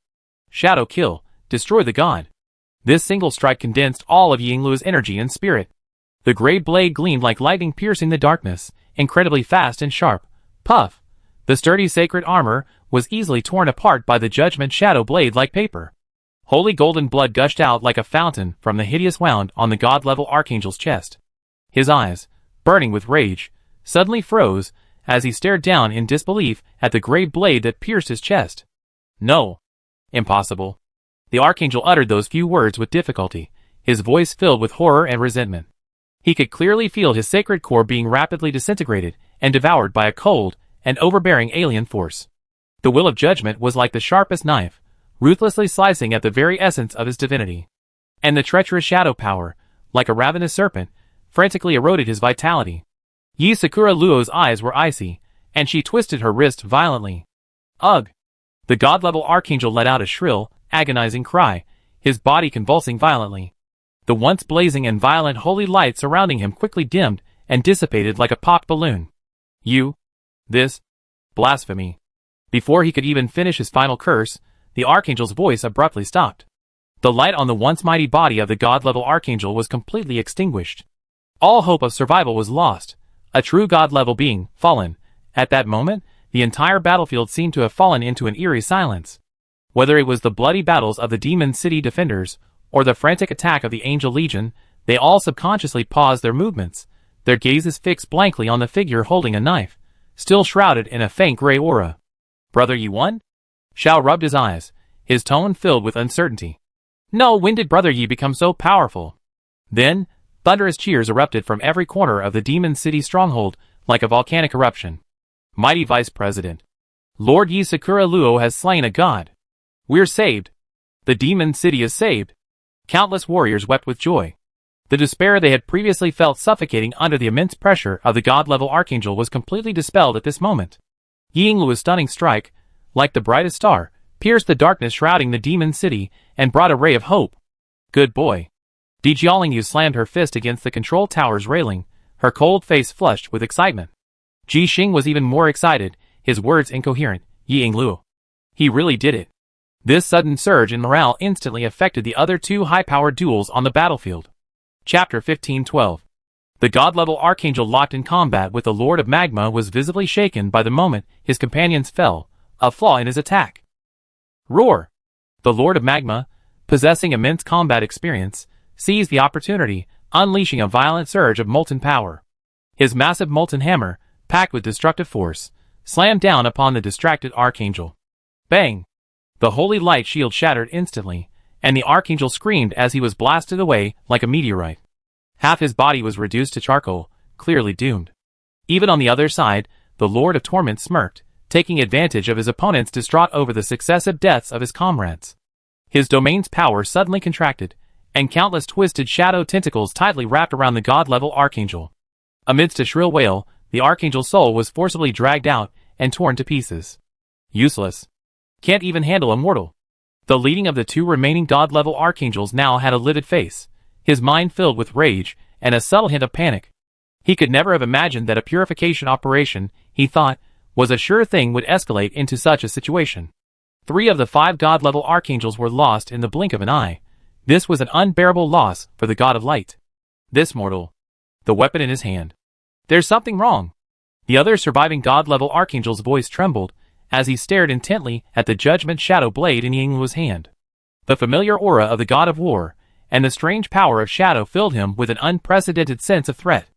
Shadow kill, destroy the god. This single strike condensed all of Yingluo's energy and spirit. The gray blade gleamed like lightning piercing the darkness, incredibly fast and sharp. Puff! The sturdy sacred armor was easily torn apart by the Judgment Shadow Blade like paper. Holy golden blood gushed out like a fountain from the hideous wound on the god-level archangel's chest. His eyes, burning with rage, suddenly froze as he stared down in disbelief at the gray blade that pierced his chest. No. Impossible. The archangel uttered those few words with difficulty, his voice filled with horror and resentment. He could clearly feel his sacred core being rapidly disintegrated and devoured by a cold and overbearing alien force. The will of judgment was like the sharpest knife, ruthlessly slicing at the very essence of his divinity. And the treacherous shadow power, like a ravenous serpent, frantically eroded his vitality. Yi Sakura Luo's eyes were icy, and she twisted her wrist violently. Ugh! The god-level archangel let out a shrill, agonizing cry, his body convulsing violently. The once blazing and violent holy light surrounding him quickly dimmed and dissipated like a popped balloon. You? This? Blasphemy. Before he could even finish his final curse, the Archangel's voice abruptly stopped. The light on the once mighty body of the God-level Archangel was completely extinguished. All hope of survival was lost. A true God-level being, fallen. At that moment, the entire battlefield seemed to have fallen into an eerie silence. Whether it was the bloody battles of the Demon City defenders, or the frantic attack of the Angel Legion, they all subconsciously paused their movements, their gazes fixed blankly on the figure holding a knife, still shrouded in a faint gray aura. Brother, you won? Shao rubbed his eyes, his tone filled with uncertainty. No, when did Brother Yi become so powerful? Then, thunderous cheers erupted from every corner of the Demon City stronghold, like a volcanic eruption. Mighty Vice President. Lord Yi Sakura Luo has slain a god. We're saved. The Demon City is saved. Countless warriors wept with joy. The despair they had previously felt suffocating under the immense pressure of the god-level Archangel was completely dispelled at this moment. Yingluo's stunning strike, like the brightest star, pierced the darkness shrouding the Demon City and brought a ray of hope. Good boy. Di Jiaolingyu slammed her fist against the control tower's railing, her cold face flushed with excitement. Ji Xing was even more excited, his words incoherent. Yingluo. He really did it. This sudden surge in morale instantly affected the other two high-powered duels on the battlefield. Chapter 1512. The god-level Archangel locked in combat with the Lord of Magma was visibly shaken by the moment his companions fell, a flaw in his attack. Roar! The Lord of Magma, possessing immense combat experience, seized the opportunity, unleashing a violent surge of molten power. His massive molten hammer, packed with destructive force, slammed down upon the distracted Archangel. Bang! The holy light shield shattered instantly, and the Archangel screamed as he was blasted away like a meteorite. Half his body was reduced to charcoal, clearly doomed. Even on the other side, the Lord of Torment smirked, taking advantage of his opponents distraught over the successive deaths of his comrades. His domain's power suddenly contracted, and countless twisted shadow tentacles tightly wrapped around the god-level Archangel. Amidst a shrill wail, the Archangel's soul was forcibly dragged out and torn to pieces. Useless. Can't even handle a mortal. The leading of the two remaining god-level Archangels now had a livid face, his mind filled with rage and a subtle hint of panic. He could never have imagined that a purification operation, he thought, was a sure thing would escalate into such a situation. 3 of the 5 god-level Archangels were lost in the blink of an eye. This was an unbearable loss for the God of Light. This mortal. The weapon in his hand. There's something wrong. The other surviving god-level Archangel's voice trembled, as he stared intently at the judgment shadow blade in Yingluo's hand. The familiar aura of the God of War, and the strange power of shadow filled him with an unprecedented sense of threat.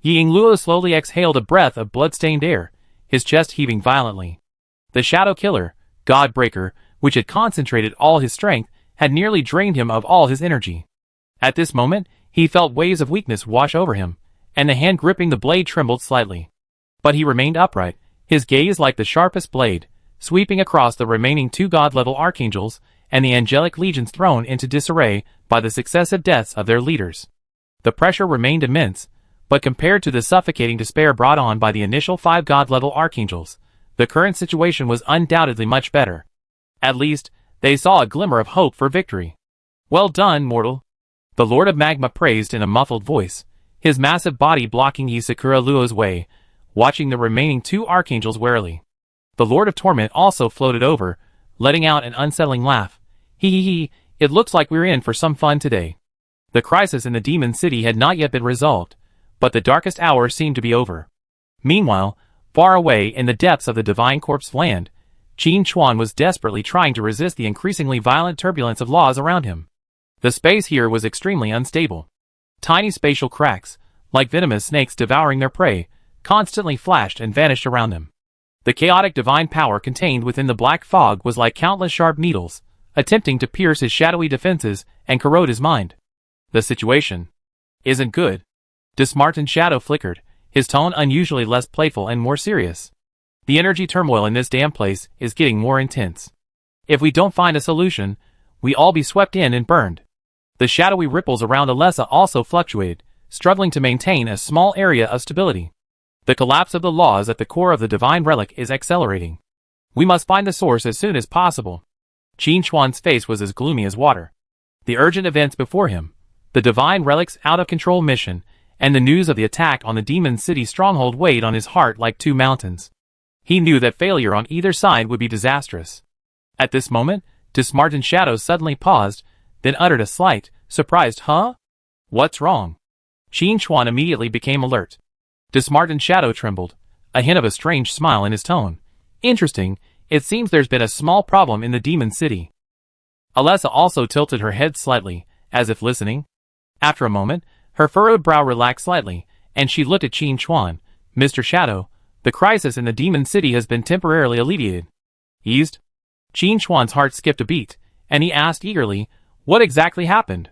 Yingluo slowly exhaled a breath of blood-stained air, his chest heaving violently. The Shadow Killer, God Breaker, which had concentrated all his strength, had nearly drained him of all his energy. At this moment, he felt waves of weakness wash over him, and the hand gripping the blade trembled slightly. But he remained upright, his gaze like the sharpest blade, sweeping across the remaining 2 god-level Archangels and the angelic legions thrown into disarray by the successive deaths of their leaders. The pressure remained immense, but compared to the suffocating despair brought on by the initial 5 god-level Archangels, the current situation was undoubtedly much better. At least, they saw a glimmer of hope for victory. Well done, mortal. The Lord of Magma praised in a muffled voice, his massive body blocking Yi Sakura Luo's way, watching the remaining 2 Archangels warily. The Lord of Torment also floated over, letting out an unsettling laugh. Hee, it looks like we're in for some fun today. The crisis in the Demon City had not yet been resolved, but the darkest hour seemed to be over. Meanwhile, far away in the depths of the Divine Corpse land, Qin Chuan was desperately trying to resist the increasingly violent turbulence of laws around him. The space here was extremely unstable. Tiny spatial cracks, like venomous snakes devouring their prey, constantly flashed and vanished around them. The chaotic divine power contained within the black fog was like countless sharp needles, attempting to pierce his shadowy defenses and corrode his mind. The situation isn't good. Dismartin's shadow flickered, his tone unusually less playful and more serious. The energy turmoil in this damn place is getting more intense. If we don't find a solution, we all be swept in and burned. The shadowy ripples around Alessa also fluctuated, struggling to maintain a small area of stability. The collapse of the laws at the core of the divine relic is accelerating. We must find the source as soon as possible. Qin Chuan's face was as gloomy as water. The urgent events before him, the divine relic's out-of-control mission, and the news of the attack on the Demon City stronghold weighed on his heart like two mountains. He knew that failure on either side would be disastrous. At this moment, Dismartin's shadow suddenly paused, then uttered a slight, surprised "Huh? What's wrong?" Qin Chuan immediately became alert. Dismartin's shadow trembled, a hint of a strange smile in his tone. "Interesting, it seems there's been a small problem in the Demon City." Alessa also tilted her head slightly, as if listening. After a moment, her furrowed brow relaxed slightly, and she looked at Qin Chuan. "Mr. Shadow, the crisis in the Demon City has been temporarily alleviated." "Eased?" Qin Chuan's heart skipped a beat, and he asked eagerly, "What exactly happened?"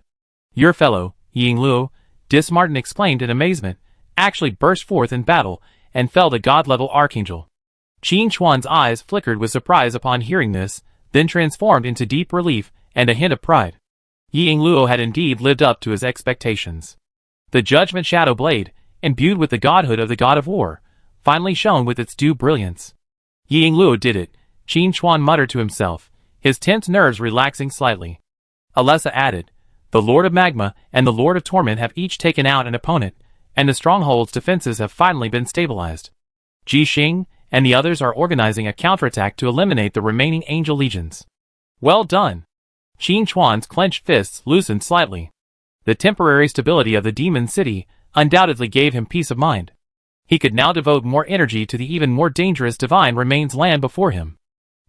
"Your fellow, Yingluo," Dismartin exclaimed in amazement, "actually burst forth in battle, and felled a god-level archangel." Qin Chuan's eyes flickered with surprise upon hearing this, then transformed into deep relief and a hint of pride. Yingluo had indeed lived up to his expectations. The Judgment Shadow Blade, imbued with the godhood of the God of War, finally shone with its due brilliance. "Yingluo did it," Qin Chuan muttered to himself, his tense nerves relaxing slightly. Alessa added, "The Lord of Magma and the Lord of Torment have each taken out an opponent, and the stronghold's defenses have finally been stabilized. Ji Xing and the others are organizing a counterattack to eliminate the remaining angel legions." "Well done." Qin Chuan's clenched fists loosened slightly. The temporary stability of the Demon City undoubtedly gave him peace of mind. He could now devote more energy to the even more dangerous Divine Remains land before him.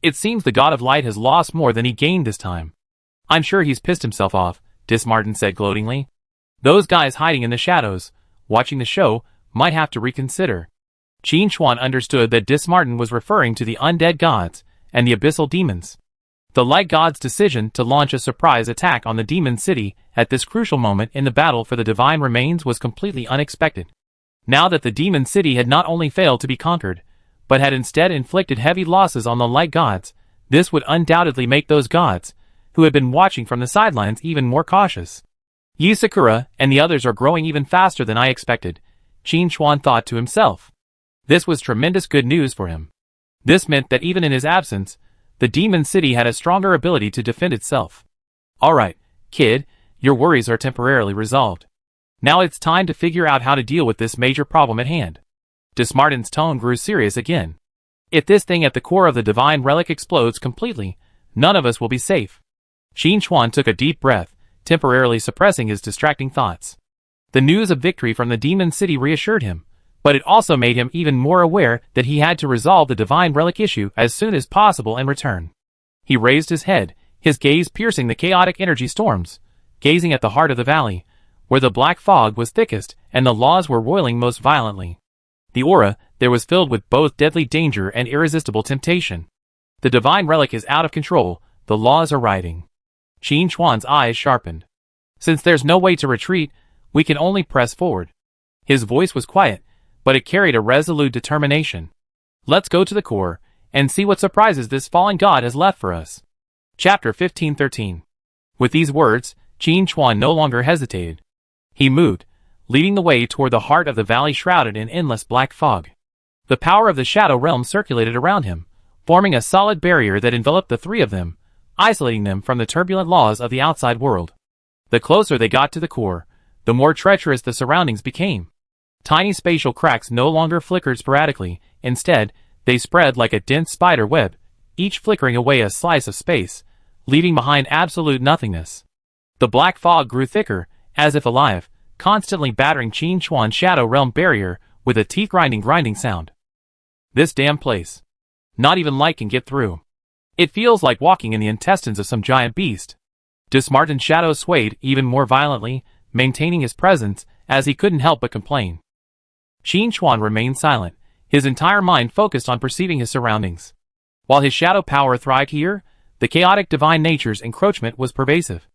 "It seems the God of Light has lost more than he gained this time." "I'm sure he's pissed himself off," Dismartin said gloatingly. "Those guys hiding in the shadows, watching the show, might have to reconsider." Qin Chuan understood that Dismartin was referring to the undead gods and the abyssal demons. The Light God's decision to launch a surprise attack on the Demon City at this crucial moment in the battle for the Divine Remains was completely unexpected. Now that the Demon City had not only failed to be conquered, but had instead inflicted heavy losses on the Light Gods, this would undoubtedly make those gods, who had been watching from the sidelines, even more cautious. "Yi Sakura and the others are growing even faster than I expected," Qin Chuan thought to himself. This was tremendous good news for him. This meant that even in his absence, the Demon City had a stronger ability to defend itself. "Alright, kid, your worries are temporarily resolved. Now it's time to figure out how to deal with this major problem at hand." Dismartin's tone grew serious again. "If this thing at the core of the Divine Relic explodes completely, none of us will be safe." Qin Chuan took a deep breath, temporarily suppressing his distracting thoughts. The news of victory from the Demon City reassured him, but it also made him even more aware that he had to resolve the Divine Relic issue as soon as possible and return. He raised his head, his gaze piercing the chaotic energy storms, gazing at the heart of the valley, where the black fog was thickest and the laws were roiling most violently. The aura there was filled with both deadly danger and irresistible temptation. The Divine Relic is out of control, the laws are rioting. Qin Chuan's eyes sharpened. "Since there's no way to retreat, we can only press forward." His voice was quiet, but it carried a resolute determination. "Let's go to the core, and see what surprises this fallen god has left for us." Chapter 1513. With these words, Qin Chuan no longer hesitated. He moved, leading the way toward the heart of the valley shrouded in endless black fog. The power of the Shadow Realm circulated around him, forming a solid barrier that enveloped the three of them, isolating them from the turbulent laws of the outside world. The closer they got to the core, the more treacherous the surroundings became. Tiny spatial cracks no longer flickered sporadically, instead, they spread like a dense spider web, each flickering away a slice of space, leaving behind absolute nothingness. The black fog grew thicker, as if alive, constantly battering Qin Chuan's Shadow Realm barrier with a teeth-grinding sound. "This damn place. Not even light can get through. It feels like walking in the intestines of some giant beast." Dismartin's shadow swayed even more violently, maintaining his presence, as he couldn't help but complain. Qin Chuan remained silent, his entire mind focused on perceiving his surroundings. While his shadow power thrived here, the chaotic divine nature's encroachment was pervasive.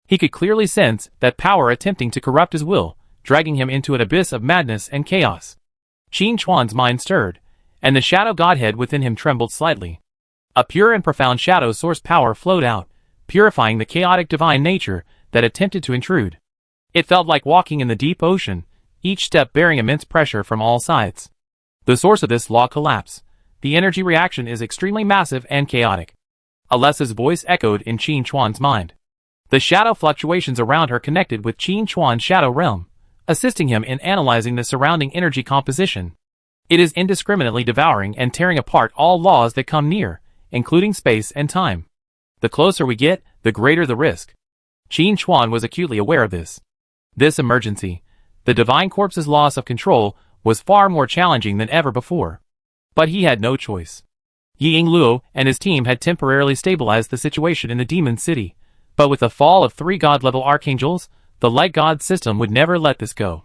He could clearly sense that power attempting to corrupt his will, dragging him into an abyss of madness and chaos. Qin Chuan's mind stirred, and the shadow godhead within him trembled slightly. A pure and profound shadow source power flowed out, purifying the chaotic divine nature that attempted to intrude. It felt like walking in the deep ocean, each step bearing immense pressure from all sides. The source of this law collapse. The energy reaction is extremely massive and chaotic. Alessa's voice echoed in Qin Chuan's mind. The shadow fluctuations around her connected with Qin Chuan's shadow realm, assisting him in analyzing the surrounding energy composition. It is indiscriminately devouring and tearing apart all laws that come near, including space and time. The closer we get, the greater the risk. Qin Chuan was acutely aware of this. This emergency, the Divine Corpse's loss of control, was far more challenging than ever before. But he had no choice. Ying Luo and his team had temporarily stabilized the situation in the Demon City, but with the fall of 3 god-level archangels, the Light God system would never let this go.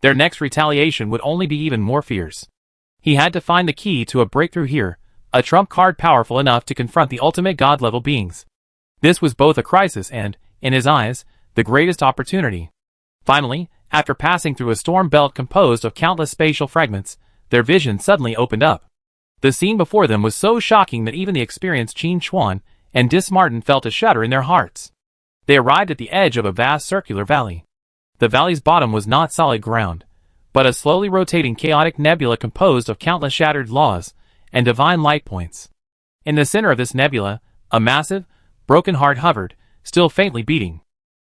Their next retaliation would only be even more fierce. He had to find the key to a breakthrough here, a trump card powerful enough to confront the ultimate god-level beings. This was both a crisis and, in his eyes, the greatest opportunity. Finally, after passing through a storm belt composed of countless spatial fragments, their vision suddenly opened up. The scene before them was so shocking that even the experienced Qin Chuan and Dis Martin felt a shudder in their hearts. They arrived at the edge of a vast circular valley. The valley's bottom was not solid ground, but a slowly rotating chaotic nebula composed of countless shattered laws and divine light points. In the center of this nebula, a massive, broken heart hovered, still faintly beating.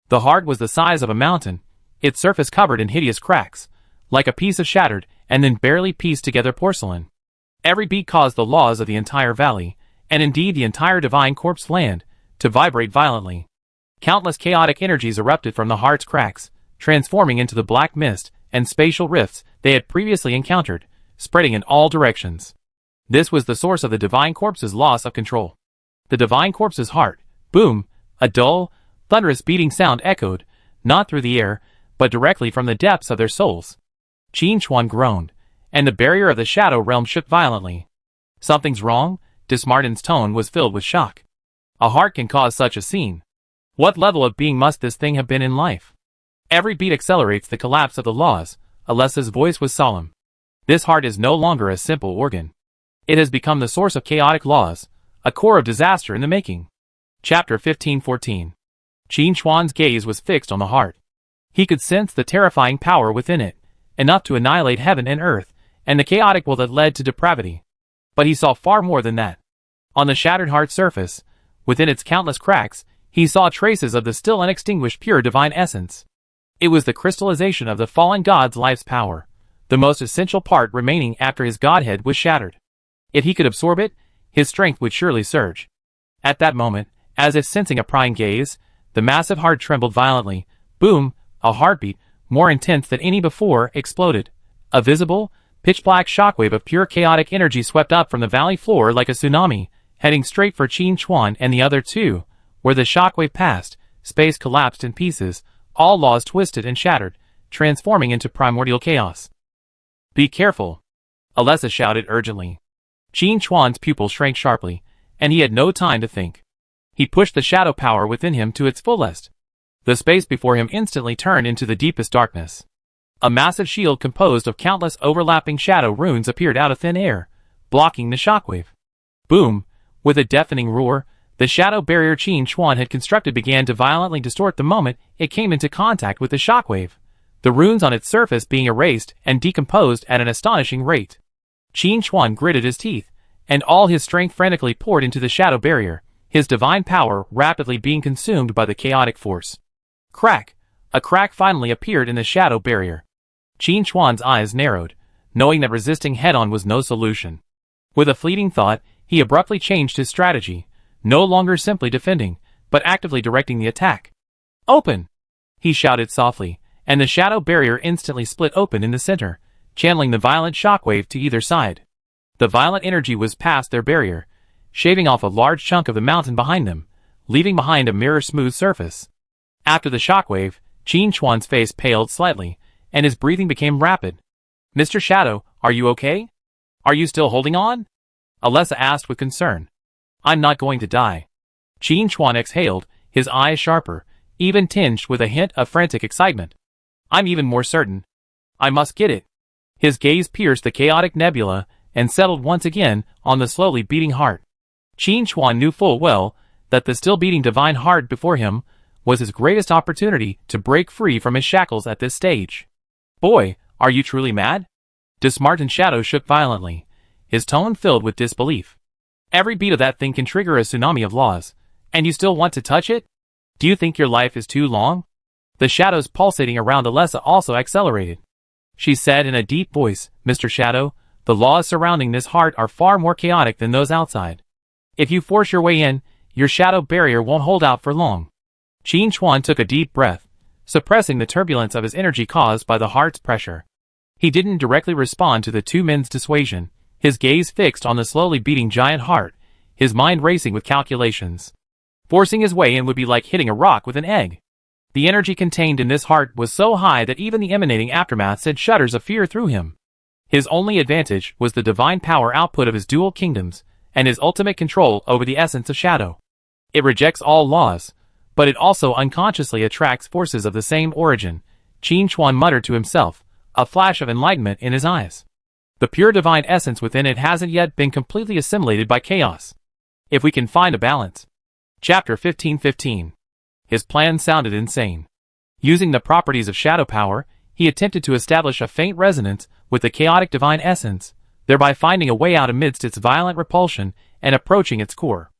The heart was the size of a mountain, its surface covered in hideous cracks, like a piece of shattered and then barely pieced together porcelain. Every beat caused the laws of the entire valley, and indeed the entire Divine Corpse land, to vibrate violently. Countless chaotic energies erupted from the heart's cracks, transforming into the black mist and spatial rifts they had previously encountered, spreading in all directions. This was the source of the Divine Corpse's loss of control. The Divine Corpse's heart, boom, a dull, thunderous beating sound echoed, not through the air, but directly from the depths of their souls. Qin Chuan groaned, and the barrier of the shadow realm shook violently. Something's wrong? Dis Martin's tone was filled with shock. A heart can cause such a scene. What level of being must this thing have been in life? Every beat accelerates the collapse of the laws. Alessa's voice was solemn. This heart is no longer a simple organ. It has become the source of chaotic laws, a core of disaster in the making. Chapter 1514. Qin Chuan's gaze was fixed on the heart. He could sense the terrifying power within it, enough to annihilate heaven and earth, and the chaotic will that led to depravity. But he saw far more than that. On the shattered heart's surface, within its countless cracks, he saw traces of the still unextinguished pure divine essence. It was the crystallization of the fallen god's life's power, the most essential part remaining after his godhead was shattered. If he could absorb it, his strength would surely surge. At that moment, as if sensing a prying gaze, the massive heart trembled violently. Boom, a heartbeat, more intense than any before, exploded. A visible, pitch-black shockwave of pure chaotic energy swept up from the valley floor like a tsunami, heading straight for Qin Chuan and the other two. Where the shockwave passed, space collapsed in pieces, all laws twisted and shattered, transforming into primordial chaos. Be careful! Alessa shouted urgently. Qin Chuan's pupils shrank sharply, and he had no time to think. He pushed the shadow power within him to its fullest. The space before him instantly turned into the deepest darkness. A massive shield composed of countless overlapping shadow runes appeared out of thin air, blocking the shockwave. Boom! With a deafening roar, the shadow barrier Qin Chuan had constructed began to violently distort the moment it came into contact with the shockwave, the runes on its surface being erased and decomposed at an astonishing rate. Qin Chuan gritted his teeth, and all his strength frantically poured into the shadow barrier, his divine power rapidly being consumed by the chaotic force. Crack! A crack finally appeared in the shadow barrier. Qin Chuan's eyes narrowed, knowing that resisting head-on was no solution. With a fleeting thought, he abruptly changed his strategy, no longer simply defending, but actively directing the attack. Open! He shouted softly, and the shadow barrier instantly split open in the center, channeling the violent shockwave to either side. The violent energy was past their barrier, shaving off a large chunk of the mountain behind them, leaving behind a mirror-smooth surface. After the shockwave, Qin Chuan's face paled slightly, and his breathing became rapid. "Mr. Shadow, are you okay? Are you still holding on?" Alessa asked with concern. "I'm not going to die." Qin Chuan exhaled, his eyes sharper, even tinged with a hint of frantic excitement. "I'm even more certain. I must get it." His gaze pierced the chaotic nebula and settled once again on the slowly beating heart. Qin Chuan knew full well that the still beating divine heart before him was his greatest opportunity to break free from his shackles at this stage. "Boy, are you truly mad?" Dis Martin's shadow shook violently, his tone filled with disbelief. "Every beat of that thing can trigger a tsunami of laws, and you still want to touch it? Do you think your life is too long?" The shadows pulsating around Alessa also accelerated. She said in a deep voice, "Mr. Shadow, the laws surrounding this heart are far more chaotic than those outside. If you force your way in, your shadow barrier won't hold out for long." Qin Chuan took a deep breath, suppressing the turbulence of his energy caused by the heart's pressure. He didn't directly respond to the two men's dissuasion, his gaze fixed on the slowly beating giant heart, his mind racing with calculations. Forcing his way in would be like hitting a rock with an egg. The energy contained in this heart was so high that even the emanating aftermath sent shudders of fear through him. His only advantage was the divine power output of his dual kingdoms, and his ultimate control over the essence of shadow. It rejects all laws, but it also unconsciously attracts forces of the same origin, Qin Chuan muttered to himself, a flash of enlightenment in his eyes. The pure divine essence within it hasn't yet been completely assimilated by chaos. If we can find a balance. Chapter 15:15. His plan sounded insane. Using the properties of shadow power, he attempted to establish a faint resonance with the chaotic divine essence, thereby finding a way out amidst its violent repulsion and approaching its core.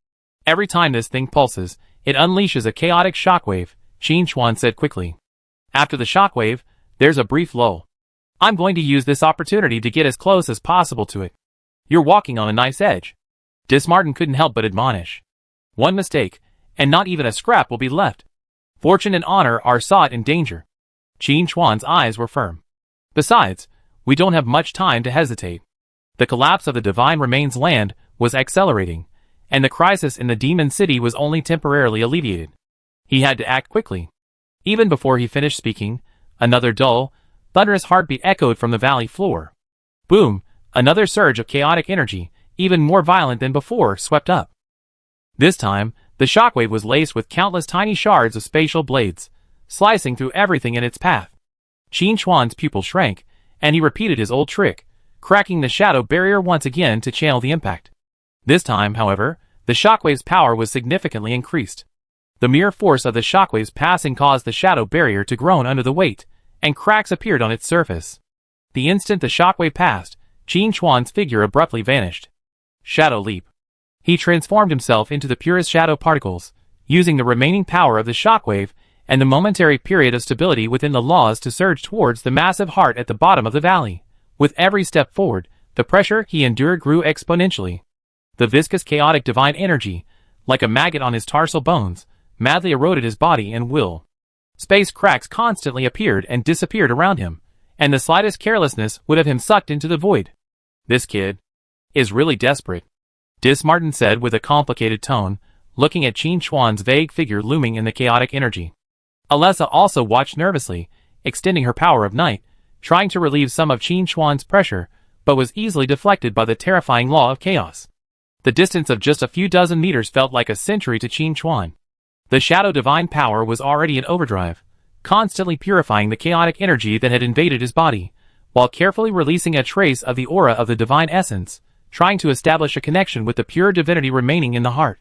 Every time this thing pulses, it unleashes a chaotic shockwave, Qin Chuan said quickly. After the shockwave, there's a brief lull. I'm going to use this opportunity to get as close as possible to it. You're walking on a nice edge. Dismartin couldn't help but admonish. One mistake, and not even a scrap will be left. Fortune and honor are sought in danger. Qin Chuan's eyes were firm. Besides, we don't have much time to hesitate. The collapse of the divine remains land was accelerating, and the crisis in the demon city was only temporarily alleviated. He had to act quickly. Even before he finished speaking, another dull, thunderous heartbeat echoed from the valley floor. Boom, another surge of chaotic energy, even more violent than before, swept up. This time, the shockwave was laced with countless tiny shards of spatial blades, slicing through everything in its path. Qin Chuan's pupil shrank, and he repeated his old trick, cracking the shadow barrier once again to channel the impact. This time, however, the shockwave's power was significantly increased. The mere force of the shockwave's passing caused the shadow barrier to groan under the weight, and cracks appeared on its surface. The instant the shockwave passed, Qin Chuan's figure abruptly vanished. Shadow leap. He transformed himself into the purest shadow particles, using the remaining power of the shockwave and the momentary period of stability within the laws to surge towards the massive heart at the bottom of the valley. With every step forward, the pressure he endured grew exponentially. The viscous chaotic divine energy, like a maggot on his tarsal bones, madly eroded his body and will. Space cracks constantly appeared and disappeared around him, and the slightest carelessness would have him sucked into the void. This kid is really desperate, Dismartin said with a complicated tone, looking at Qin Chuan's vague figure looming in the chaotic energy. Alessa also watched nervously, extending her power of night, trying to relieve some of Qin Chuan's pressure, but was easily deflected by the terrifying law of chaos. The distance of just a few dozen meters felt like a century to Qin Chuan. The shadow divine power was already in overdrive, constantly purifying the chaotic energy that had invaded his body, while carefully releasing a trace of the aura of the divine essence, trying to establish a connection with the pure divinity remaining in the heart.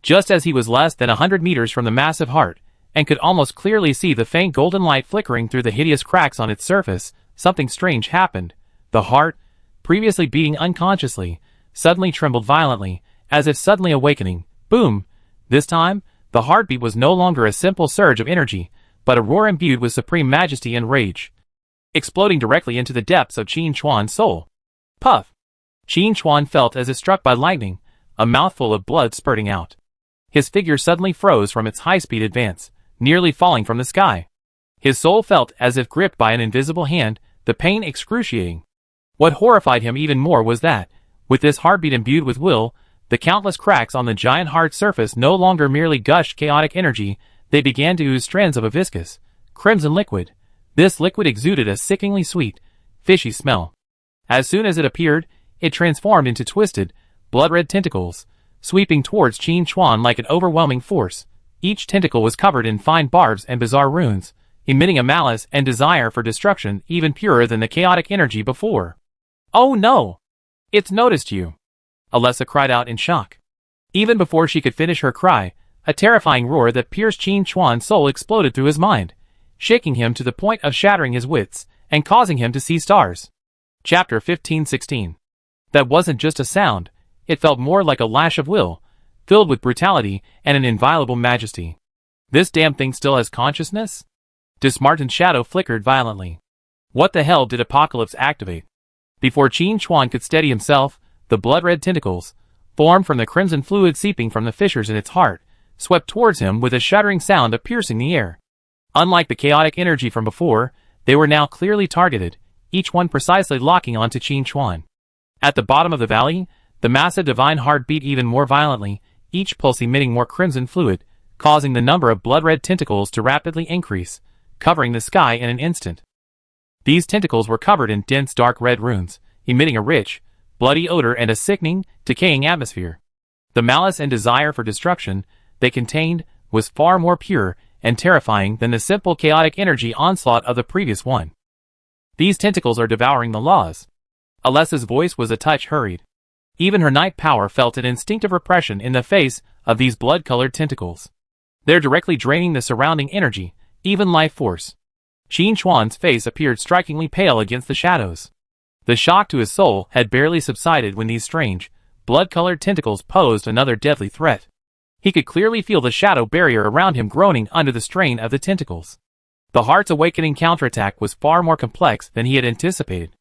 Just as he was less than 100 meters from the massive heart, and could almost clearly see the faint golden light flickering through the hideous cracks on its surface, something strange happened. The heart, previously beating unconsciously, suddenly trembled violently, as if suddenly awakening. Boom! This time, the heartbeat was no longer a simple surge of energy, but a roar imbued with supreme majesty and rage, exploding directly into the depths of Qin Chuan's soul. Puff! Qin Chuan felt as if struck by lightning, a mouthful of blood spurting out. His figure suddenly froze from its high-speed advance, nearly falling from the sky. His soul felt as if gripped by an invisible hand, the pain excruciating. What horrified him even more was that, with this heartbeat imbued with will, the countless cracks on the giant heart's surface no longer merely gushed chaotic energy, they began to ooze strands of a viscous, crimson liquid. This liquid exuded a sickeningly sweet, fishy smell. As soon as it appeared, it transformed into twisted, blood-red tentacles, sweeping towards Qin Chuan like an overwhelming force. Each tentacle was covered in fine barbs and bizarre runes, emitting a malice and desire for destruction even purer than the chaotic energy before. "Oh no! It's noticed you!" Alessa cried out in shock. Even before she could finish her cry, a terrifying roar that pierced Qin Chuan's soul exploded through his mind, shaking him to the point of shattering his wits and causing him to see stars. Chapter 15:16. That wasn't just a sound, it felt more like a lash of will, filled with brutality and an inviolable majesty. This damn thing still has consciousness? Dismartin's shadow flickered violently. What the hell did Apocalypse activate? Before Qin Chuan could steady himself, the blood-red tentacles, formed from the crimson fluid seeping from the fissures in its heart, swept towards him with a shuddering sound of piercing the air. Unlike the chaotic energy from before, they were now clearly targeted, each one precisely locking onto Qin Chuan. At the bottom of the valley, the massive divine heart beat even more violently, each pulse emitting more crimson fluid, causing the number of blood-red tentacles to rapidly increase, covering the sky in an instant. These tentacles were covered in dense dark red runes, emitting a rich, bloody odor and a sickening, decaying atmosphere. The malice and desire for destruction they contained was far more pure and terrifying than the simple chaotic energy onslaught of the previous one. These tentacles are devouring the laws. Alessa's voice was a touch hurried. Even her night power felt an instinctive repression in the face of these blood-colored tentacles. They're directly draining the surrounding energy, even life force. Qin Chuan's face appeared strikingly pale against the shadows. The shock to his soul had barely subsided when these strange, blood-colored tentacles posed another deadly threat. He could clearly feel the shadow barrier around him groaning under the strain of the tentacles. The heart's awakening counterattack was far more complex than he had anticipated.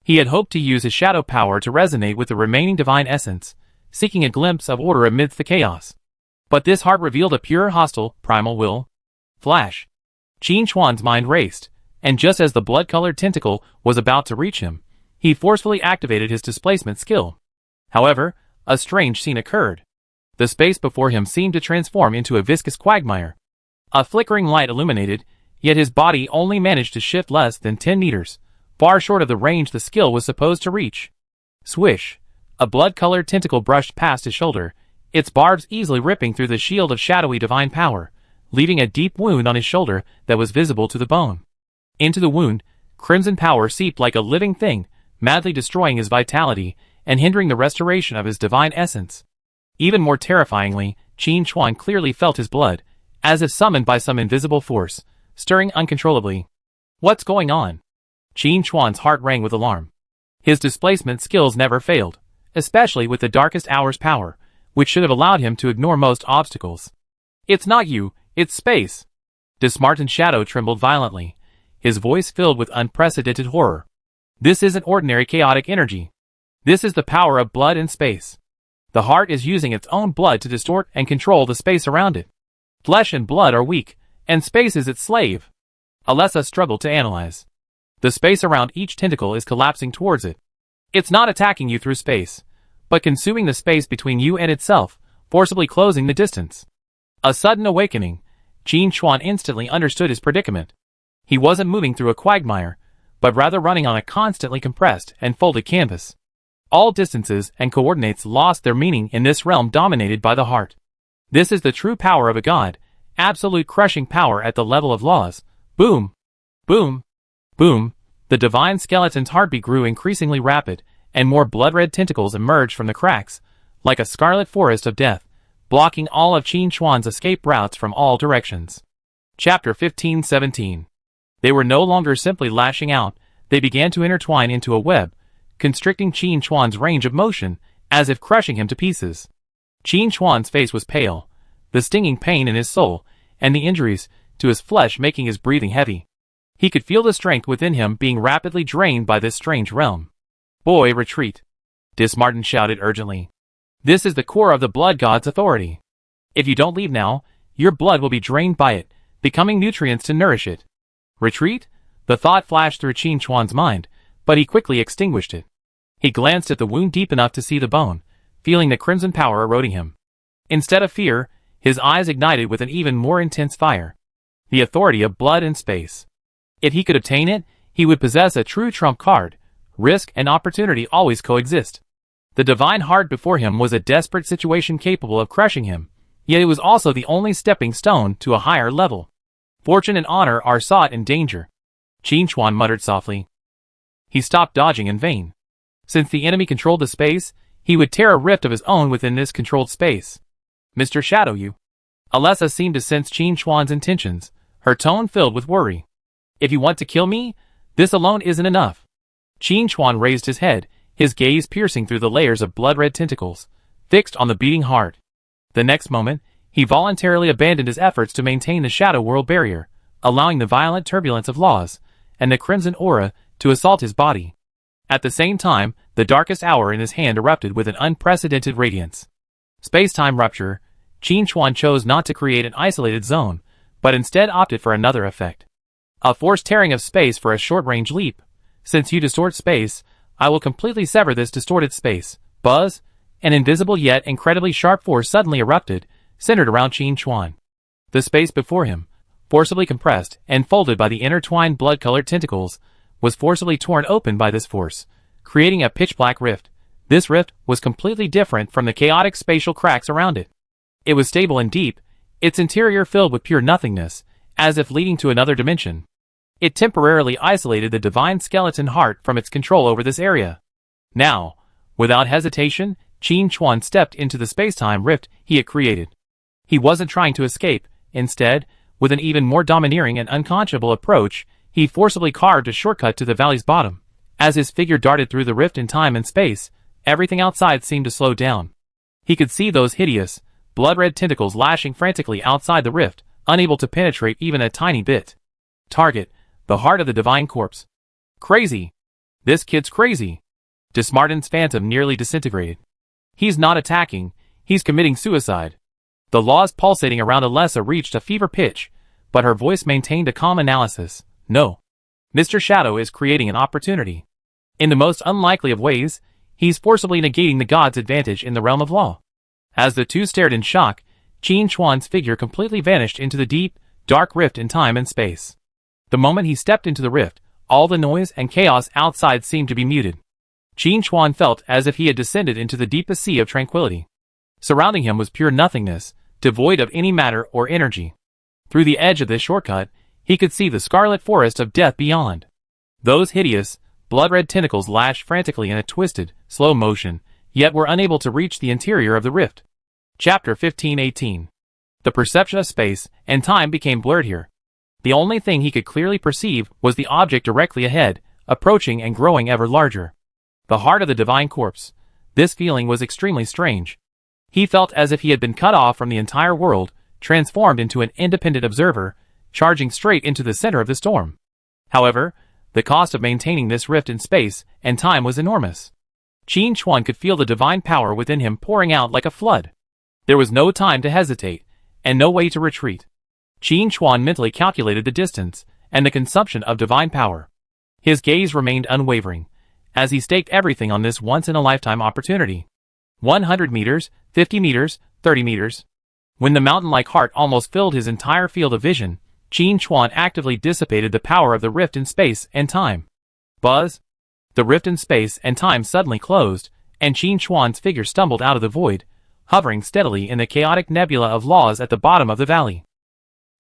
He had hoped to use his shadow power to resonate with the remaining divine essence, seeking a glimpse of order amidst the chaos. But this heart revealed a pure, hostile, primal will. Flash. Qin Chuan's mind raced, and just as the blood-colored tentacle was about to reach him, he forcefully activated his displacement skill. However, a strange scene occurred. The space before him seemed to transform into a viscous quagmire. A flickering light illuminated, yet his body only managed to shift less than 10 meters, far short of the range the skill was supposed to reach. Swish! A blood-colored tentacle brushed past his shoulder, its barbs easily ripping through the shield of shadowy divine power, leaving a deep wound on his shoulder that was visible to the bone. Into the wound, crimson power seeped like a living thing, madly destroying his vitality and hindering the restoration of his divine essence. Even more terrifyingly, Qin Chuan clearly felt his blood, as if summoned by some invisible force, stirring uncontrollably. What's going on? Qin Chuan's heart rang with alarm. His displacement skills never failed, especially with the darkest hour's power, which should have allowed him to ignore most obstacles. It's not you, it's space. Dismartin's shadow trembled violently, his voice filled with unprecedented horror. This isn't ordinary chaotic energy. This is the power of blood and space. The heart is using its own blood to distort and control the space around it. Flesh and blood are weak, and space is its slave. Alessa struggled to analyze. The space around each tentacle is collapsing towards it. It's not attacking you through space, but consuming the space between you and itself, forcibly closing the distance. A sudden awakening, Qin Chuan instantly understood his predicament. He wasn't moving through a quagmire, but rather running on a constantly compressed and folded canvas. All distances and coordinates lost their meaning in this realm dominated by the heart. This is the true power of a god, absolute crushing power at the level of laws. Boom! Boom! Boom! The divine skeleton's heartbeat grew increasingly rapid, and more blood-red tentacles emerged from the cracks, like a scarlet forest of death, blocking all of Qin Chuan's escape routes from all directions. Chapter 15:17. They were no longer simply lashing out, they began to intertwine into a web, constricting Qin Chuan's range of motion, as if crushing him to pieces. Qin Chuan's face was pale, the stinging pain in his soul, and the injuries to his flesh making his breathing heavy. He could feel the strength within him being rapidly drained by this strange realm. Boy, retreat! Dismartin shouted urgently. This is the core of the blood god's authority. If you don't leave now, your blood will be drained by it, becoming nutrients to nourish it. Retreat? The thought flashed through Qin Chuan's mind, but he quickly extinguished it. He glanced at the wound deep enough to see the bone, feeling the crimson power eroding him. Instead of fear, his eyes ignited with an even more intense fire. The authority of blood and space. If he could obtain it, he would possess a true trump card. Risk and opportunity always coexist. The divine heart before him was a desperate situation capable of crushing him, yet it was also the only stepping stone to a higher level. Fortune and honor are sought in danger. Qin Chuan muttered softly. He stopped dodging in vain. Since the enemy controlled the space, he would tear a rift of his own within this controlled space. Mr. Shadow, you. Alessa seemed to sense Qin Chuan's intentions, her tone filled with worry. If you want to kill me, this alone isn't enough. Qin Chuan raised his head, his gaze piercing through the layers of blood-red tentacles, fixed on the beating heart. The next moment, he voluntarily abandoned his efforts to maintain the Shadow World barrier, allowing the violent turbulence of laws and the crimson aura to assault his body. At the same time, the darkest hour in his hand erupted with an unprecedented radiance. Space-time rupture. Qin Chuan chose not to create an isolated zone, but instead opted for another effect. A forced tearing of space for a short-range leap. Since you distort space, I will completely sever this distorted space. Buzz! An invisible yet incredibly sharp force suddenly erupted, centered around Qin Chuan. The space before him, forcibly compressed and folded by the intertwined blood-colored tentacles, was forcibly torn open by this force, creating a pitch-black rift. This rift was completely different from the chaotic spatial cracks around it. It was stable and deep, its interior filled with pure nothingness, as if leading to another dimension. It temporarily isolated the divine skeleton heart from its control over this area. Now, without hesitation, Qin Chuan stepped into the space-time rift he had created. He wasn't trying to escape. Instead, with an even more domineering and unconscionable approach, he forcibly carved a shortcut to the valley's bottom. As his figure darted through the rift in time and space, everything outside seemed to slow down. He could see those hideous, blood-red tentacles lashing frantically outside the rift, unable to penetrate even a tiny bit. Target: the heart of the divine corpse. Crazy! This kid's crazy! Dismartin's phantom nearly disintegrated. He's not attacking, he's committing suicide. The laws pulsating around Alessa reached a fever pitch, but her voice maintained a calm analysis. No. Mr. Shadow is creating an opportunity. In the most unlikely of ways, he's forcibly negating the god's advantage in the realm of law. As the two stared in shock, Qin Chuan's figure completely vanished into the deep, dark rift in time and space. The moment he stepped into the rift, all the noise and chaos outside seemed to be muted. Qin Chuan felt as if he had descended into the deepest sea of tranquility. Surrounding him was pure nothingness, devoid of any matter or energy. Through the edge of this shortcut, he could see the scarlet forest of death beyond. Those hideous, blood-red tentacles lashed frantically in a twisted, slow motion, yet were unable to reach the interior of the rift. Chapter 1518. The perception of space and time became blurred here. The only thing he could clearly perceive was the object directly ahead, approaching and growing ever larger. The heart of the divine corpse. This feeling was extremely strange. He felt as if he had been cut off from the entire world, transformed into an independent observer, charging straight into the center of the storm. However, the cost of maintaining this rift in space and time was enormous. Qin Chuan could feel the divine power within him pouring out like a flood. There was no time to hesitate, and no way to retreat. Qin Chuan mentally calculated the distance and the consumption of divine power. His gaze remained unwavering, as he staked everything on this once-in-a-lifetime opportunity. 100 meters, 50 meters, 30 meters. When the mountain-like heart almost filled his entire field of vision, Qin Chuan actively dissipated the power of the rift in space and time. Buzz! The rift in space and time suddenly closed, and Qin Chuan's figure stumbled out of the void, hovering steadily in the chaotic nebula of laws at the bottom of the valley.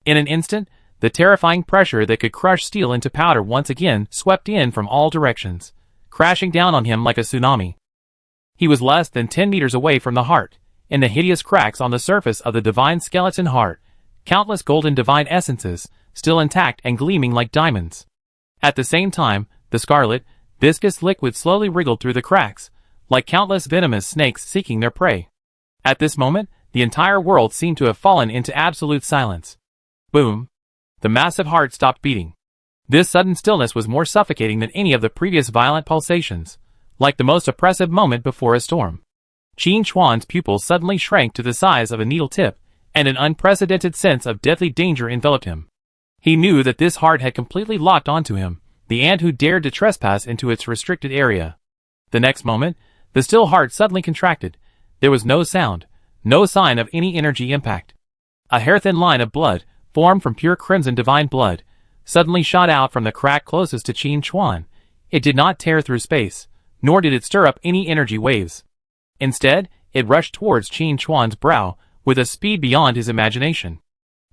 In an instant, the terrifying pressure that could crush steel into powder once again swept in from all directions, crashing down on him like a tsunami. He was less than 10 meters away from the heart, in the hideous cracks on the surface of the divine skeleton heart, countless golden divine essences, still intact and gleaming like diamonds. At the same time, the scarlet, viscous liquid slowly wriggled through the cracks, like countless venomous snakes seeking their prey. At this moment, the entire world seemed to have fallen into absolute silence. Boom! The massive heart stopped beating. This sudden stillness was more suffocating than any of the previous violent pulsations, like the most oppressive moment before a storm. Qin Chuan's pupils suddenly shrank to the size of a needle tip, and an unprecedented sense of deadly danger enveloped him. He knew that this heart had completely locked onto him, the ant who dared to trespass into its restricted area. The next moment, the still heart suddenly contracted. There was no sound, no sign of any energy impact. A hair-thin line of blood, formed from pure crimson divine blood, suddenly shot out from the crack closest to Qin Chuan. It did not tear through space, nor did it stir up any energy waves. Instead, it rushed towards Qin Chuan's brow with a speed beyond his imagination.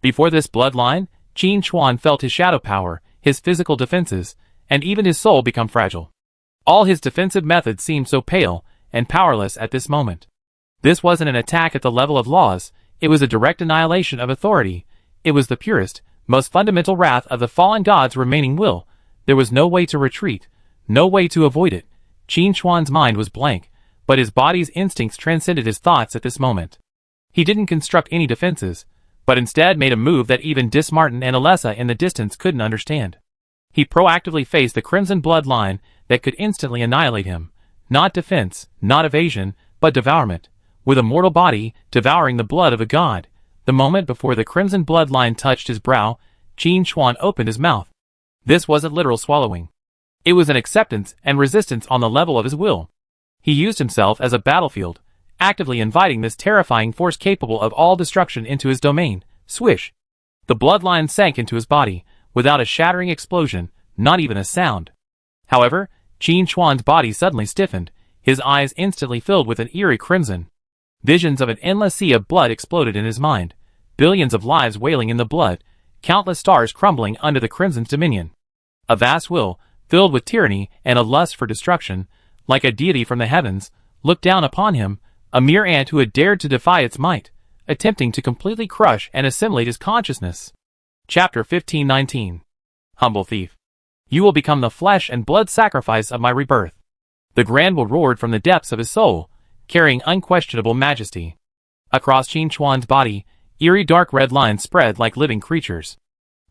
Before this bloodline, Qin Chuan felt his shadow power, his physical defenses, and even his soul become fragile. All his defensive methods seemed so pale and powerless at this moment. This wasn't an attack at the level of laws, it was a direct annihilation of authority. It was the purest, most fundamental wrath of the fallen god's remaining will. There was no way to retreat, no way to avoid it. Qin Chuan's mind was blank, but his body's instincts transcended his thoughts at this moment. He didn't construct any defenses, but instead made a move that even Dismartin and Alessa in the distance couldn't understand. He proactively faced the crimson bloodline that could instantly annihilate him. Not defense, not evasion, but devourment. With a mortal body, devouring the blood of a god. The moment before the crimson bloodline touched his brow, Qin Chuan opened his mouth. This wasn't literal swallowing. It was an acceptance and resistance on the level of his will. He used himself as a battlefield, actively inviting this terrifying force capable of all destruction into his domain. Swish! The bloodline sank into his body, without a shattering explosion, not even a sound. However, Qin Chuan's body suddenly stiffened, his eyes instantly filled with an eerie crimson. Visions of an endless sea of blood exploded in his mind, billions of lives wailing in the blood, countless stars crumbling under the crimson's dominion. A vast will, filled with tyranny and a lust for destruction, like a deity from the heavens, looked down upon him, a mere ant who had dared to defy its might, attempting to completely crush and assimilate his consciousness. Chapter 1519. Humble thief. You will become the flesh and blood sacrifice of my rebirth. The Grand will roared from the depths of his soul, carrying unquestionable majesty. Across Qin Chuan's body, eerie dark red lines spread like living creatures.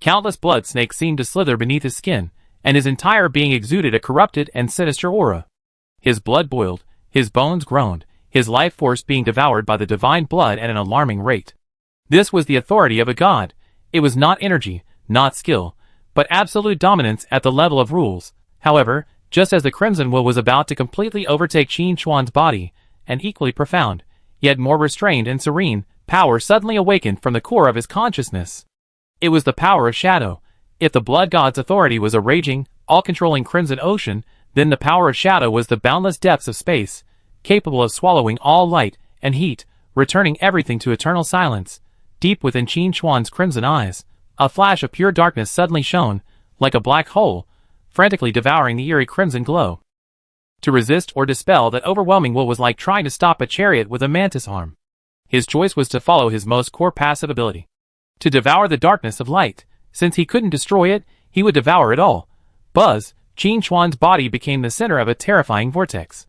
Countless blood snakes seemed to slither beneath his skin, and his entire being exuded a corrupted and sinister aura. His blood boiled, his bones groaned, his life force being devoured by the divine blood at an alarming rate. This was the authority of a god. It was not energy, not skill, but absolute dominance at the level of rules. However, just as the crimson will was about to completely overtake Qin Chuan's body, an equally profound, yet more restrained and serene, power suddenly awakened from the core of his consciousness. It was the power of shadow. If the blood god's authority was a raging, all-controlling crimson ocean, then the power of shadow was the boundless depths of space, capable of swallowing all light and heat, returning everything to eternal silence. Deep within Qin Chuan's crimson eyes, a flash of pure darkness suddenly shone, like a black hole, frantically devouring the eerie crimson glow. To resist or dispel that overwhelming will was like trying to stop a chariot with a mantis arm. His choice was to follow his most core passive ability. To devour the darkness of light. Since he couldn't destroy it, he would devour it all. Buzz, Qin Chuan's body became the center of a terrifying vortex.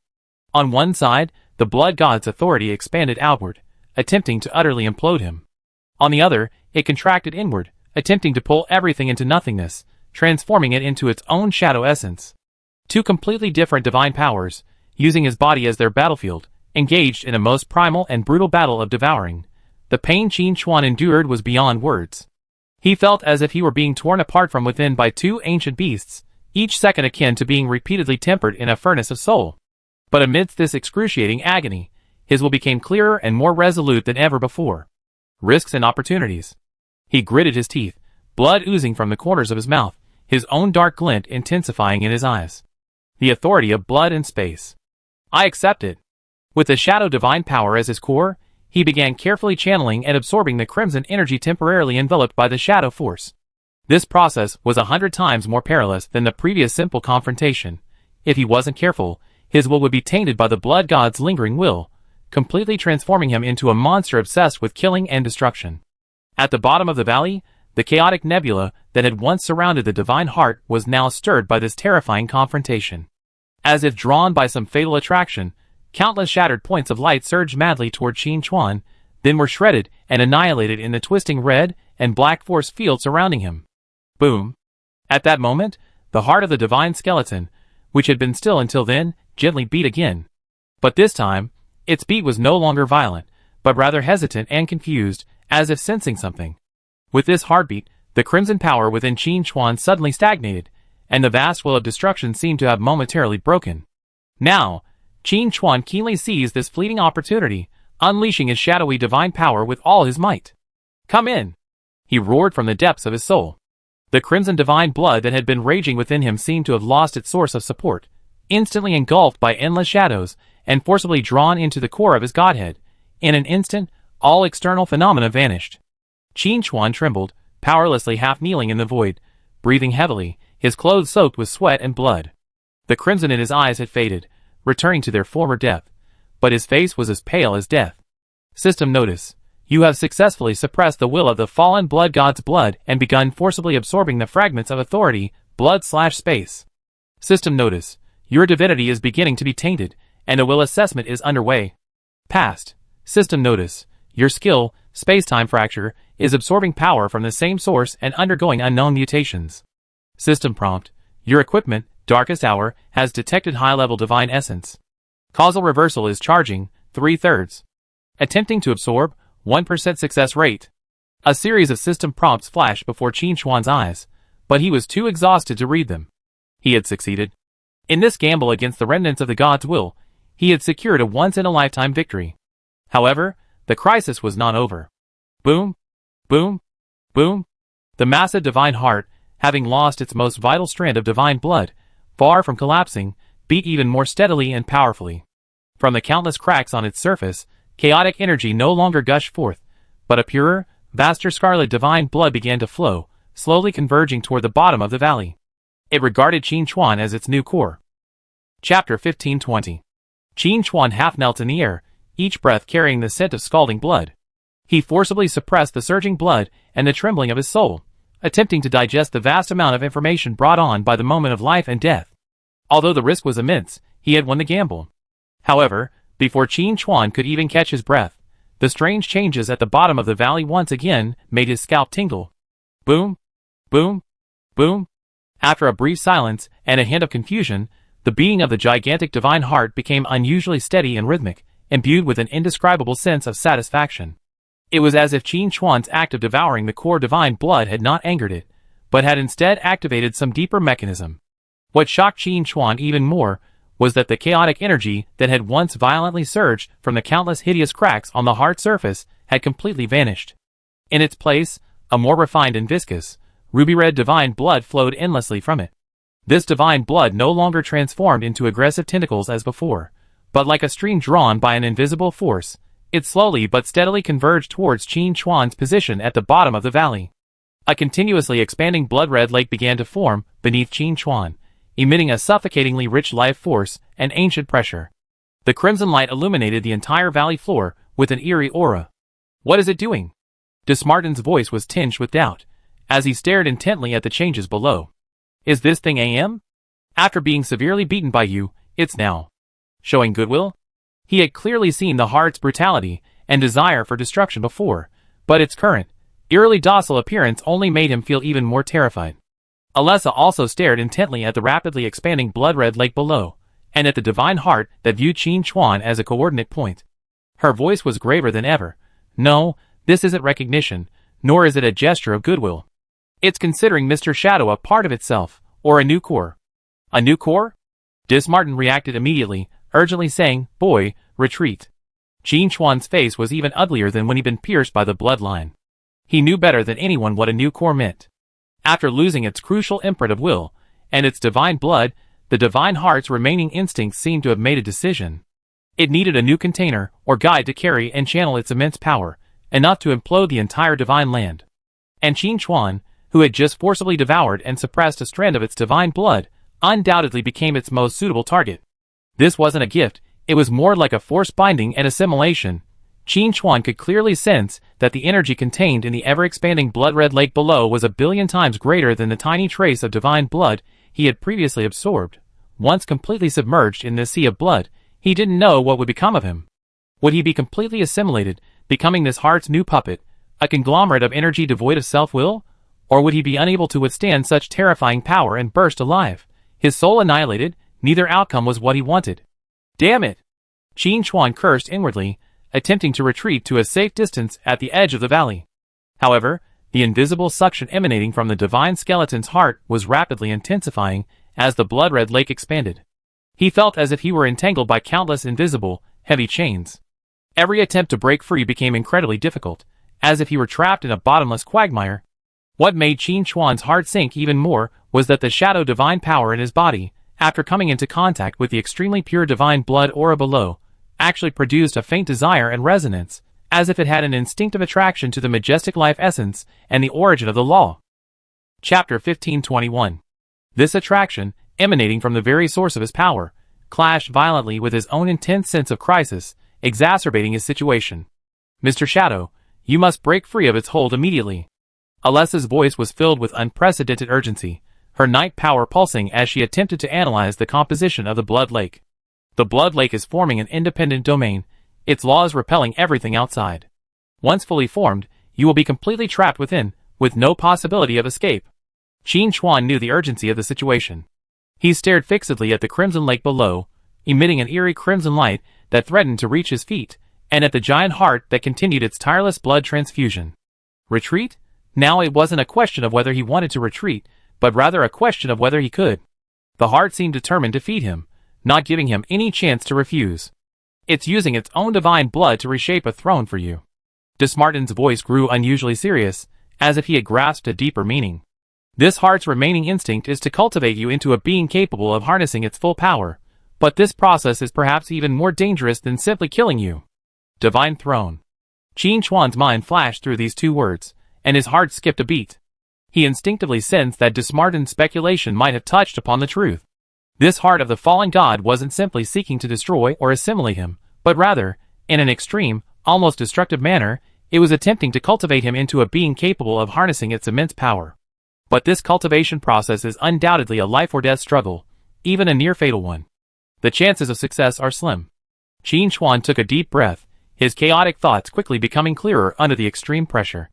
On one side, the blood god's authority expanded outward, attempting to utterly implode him. On the other, it contracted inward, attempting to pull everything into nothingness, transforming it into its own shadow essence. Two completely different divine powers, using his body as their battlefield, engaged in a most primal and brutal battle of devouring. The pain Qin Chuan endured was beyond words. He felt as if he were being torn apart from within by two ancient beasts, each second akin to being repeatedly tempered in a furnace of soul. But amidst this excruciating agony, his will became clearer and more resolute than ever before. Risks and opportunities. He gritted his teeth, blood oozing from the corners of his mouth, his own dark glint intensifying in his eyes. The authority of blood and space. I accept it. With the shadow divine power as his core, he began carefully channeling and absorbing the crimson energy temporarily enveloped by the shadow force. This process was 100 times more perilous than the previous simple confrontation. If he wasn't careful, his will would be tainted by the blood god's lingering will, completely transforming him into a monster obsessed with killing and destruction. At the bottom of the valley, the chaotic nebula that had once surrounded the divine heart was now stirred by this terrifying confrontation. As if drawn by some fatal attraction, countless shattered points of light surged madly toward Qin Chuan, then were shredded and annihilated in the twisting red and black force field surrounding him. Boom! At that moment, the heart of the divine skeleton, which had been still until then, gently beat again. But this time, its beat was no longer violent, but rather hesitant and confused, as if sensing something. With this heartbeat, the crimson power within Qin Chuan suddenly stagnated, and the vast will of destruction seemed to have momentarily broken. Now, Qin Chuan keenly seized this fleeting opportunity, unleashing his shadowy divine power with all his might. Come in! He roared from the depths of his soul. The crimson divine blood that had been raging within him seemed to have lost its source of support, instantly engulfed by endless shadows, and forcibly drawn into the core of his godhead. In an instant, all external phenomena vanished. Qin Chuan trembled, powerlessly half-kneeling in the void, breathing heavily, his clothes soaked with sweat and blood. The crimson in his eyes had faded, returning to their former depth, but his face was as pale as death. System notice. You have successfully suppressed the will of the fallen blood god's blood and begun forcibly absorbing the fragments of authority, blood/space. System notice. Your divinity is beginning to be tainted, and a will assessment is underway. Past. System notice. Your skill, space-time fracture, is absorbing power from the same source and undergoing unknown mutations. System prompt: your equipment, darkest hour, has detected high-level divine essence. Causal reversal is charging, 3/3. Attempting to absorb, 1% success rate. A series of system prompts flashed before Qin Chuan's eyes, but he was too exhausted to read them. He had succeeded. In this gamble against the remnants of the god's will, he had secured a once-in-a-lifetime victory. However, the crisis was not over. Boom, boom, boom. The massive divine heart, having lost its most vital strand of divine blood, far from collapsing, beat even more steadily and powerfully. From the countless cracks on its surface, chaotic energy no longer gushed forth, but a purer, vaster scarlet divine blood began to flow, slowly converging toward the bottom of the valley. It regarded Qin Chuan as its new core. Chapter 1520. Qin Chuan half knelt in the air, each breath carrying the scent of scalding blood. He forcibly suppressed the surging blood and the trembling of his soul, attempting to digest the vast amount of information brought on by the moment of life and death. Although the risk was immense, he had won the gamble. However, before Qin Chuan could even catch his breath, the strange changes at the bottom of the valley once again made his scalp tingle. Boom, boom, boom. After a brief silence and a hint of confusion, the beating of the gigantic divine heart became unusually steady and rhythmic, imbued with an indescribable sense of satisfaction. It was as if Qin Chuan's act of devouring the core divine blood had not angered it, but had instead activated some deeper mechanism. What shocked Qin Chuan even more was that the chaotic energy that had once violently surged from the countless hideous cracks on the heart's surface had completely vanished. In its place, a more refined and viscous, ruby-red divine blood flowed endlessly from it. This divine blood no longer transformed into aggressive tentacles as before, but like a stream drawn by an invisible force, it slowly but steadily converged towards Qin Chuan's position at the bottom of the valley. A continuously expanding blood-red lake began to form beneath Qin Chuan, emitting a suffocatingly rich life force and ancient pressure. The crimson light illuminated the entire valley floor with an eerie aura. "What is it doing?" Desmartin's voice was tinged with doubt, as he stared intently at the changes below. "Is this thing AM? After being severely beaten by you, it's now showing goodwill?" He had clearly seen the heart's brutality and desire for destruction before, but its current, eerily docile appearance only made him feel even more terrified. Alessa also stared intently at the rapidly expanding blood-red lake below, and at the divine heart that viewed Qin Chuan as a coordinate point. Her voice was graver than ever. "No, this isn't recognition, nor is it a gesture of goodwill. It's considering Mr. Shadow a part of itself, or a new core." "A new core?" Desmartin reacted immediately, urgently saying, "Boy, retreat." Qin Chuan's face was even uglier than when he'd been pierced by the bloodline. He knew better than anyone what a new core meant. After losing its crucial imprint of will, and its divine blood, the divine heart's remaining instincts seemed to have made a decision. It needed a new container, or guide to carry and channel its immense power, enough to implode the entire divine land. And Qin Chuan, who had just forcibly devoured and suppressed a strand of its divine blood, undoubtedly became its most suitable target. This wasn't a gift, it was more like a forced binding and assimilation. Qin Chuan could clearly sense that the energy contained in the ever-expanding blood-red lake below was 1,000,000,000 times greater than the tiny trace of divine blood he had previously absorbed. Once completely submerged in this sea of blood, he didn't know what would become of him. Would he be completely assimilated, becoming this heart's new puppet, a conglomerate of energy devoid of self-will? Or would he be unable to withstand such terrifying power and burst alive, his soul annihilated? Neither outcome was what he wanted. "Damn it!" Qin Chuan cursed inwardly, attempting to retreat to a safe distance at the edge of the valley. However, the invisible suction emanating from the divine skeleton's heart was rapidly intensifying as the blood-red lake expanded. He felt as if he were entangled by countless invisible, heavy chains. Every attempt to break free became incredibly difficult, as if he were trapped in a bottomless quagmire. What made Qin Chuan's heart sink even more was that the shadow divine power in his body, after coming into contact with the extremely pure divine blood aura below, actually produced a faint desire and resonance, as if it had an instinctive attraction to the majestic life essence and the origin of the law. Chapter 1521. This attraction, emanating from the very source of his power, clashed violently with his own intense sense of crisis, exacerbating his situation. "Mr. Shadow, you must break free of its hold immediately." Alessa's voice was filled with unprecedented urgency, her night power pulsing as she attempted to analyze the composition of the blood lake. The blood lake is forming an independent domain, its laws repelling everything outside. Once fully formed, you will be completely trapped within, with no possibility of escape. Qin Chuan knew the urgency of the situation. He stared fixedly at the crimson lake below, emitting an eerie crimson light that threatened to reach his feet, and at the giant heart that continued its tireless blood transfusion. Retreat? Now it wasn't a question of whether he wanted to retreat, but rather a question of whether he could. The heart seemed determined to feed him, not giving him any chance to refuse. It's using its own divine blood to reshape a throne for you. Dismartin's voice grew unusually serious, as if he had grasped a deeper meaning. This heart's remaining instinct is to cultivate you into a being capable of harnessing its full power, but this process is perhaps even more dangerous than simply killing you. Divine Throne. Qin Chuan's mind flashed through these two words, and his heart skipped a beat. He instinctively sensed that Dismartin's speculation might have touched upon the truth. This heart of the fallen god wasn't simply seeking to destroy or assimilate him, but rather, in an extreme, almost destructive manner, it was attempting to cultivate him into a being capable of harnessing its immense power. But this cultivation process is undoubtedly a life-or-death struggle, even a near-fatal one. The chances of success are slim. Qin Chuan took a deep breath, his chaotic thoughts quickly becoming clearer under the extreme pressure.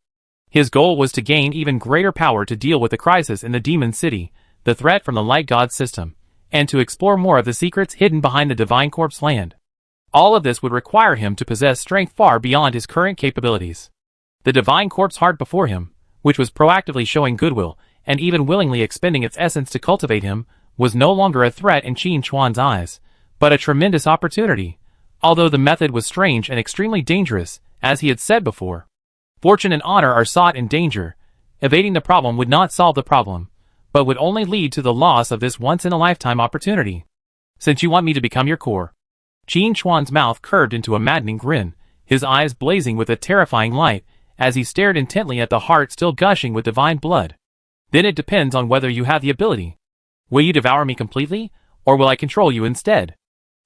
His goal was to gain even greater power to deal with the crisis in the Demon City, the threat from the Light God system, and to explore more of the secrets hidden behind the Divine Corpse land. All of this would require him to possess strength far beyond his current capabilities. The Divine Corpse heart before him, which was proactively showing goodwill, and even willingly expending its essence to cultivate him, was no longer a threat in Qin Chuan's eyes, but a tremendous opportunity, although the method was strange and extremely dangerous, as he had said before. Fortune and honor are sought in danger. Evading the problem would not solve the problem, but would only lead to the loss of this once-in-a-lifetime opportunity. Since you want me to become your core. Qin Chuan's mouth curved into a maddening grin, his eyes blazing with a terrifying light, as he stared intently at the heart still gushing with divine blood. Then it depends on whether you have the ability. Will you devour me completely, or will I control you instead?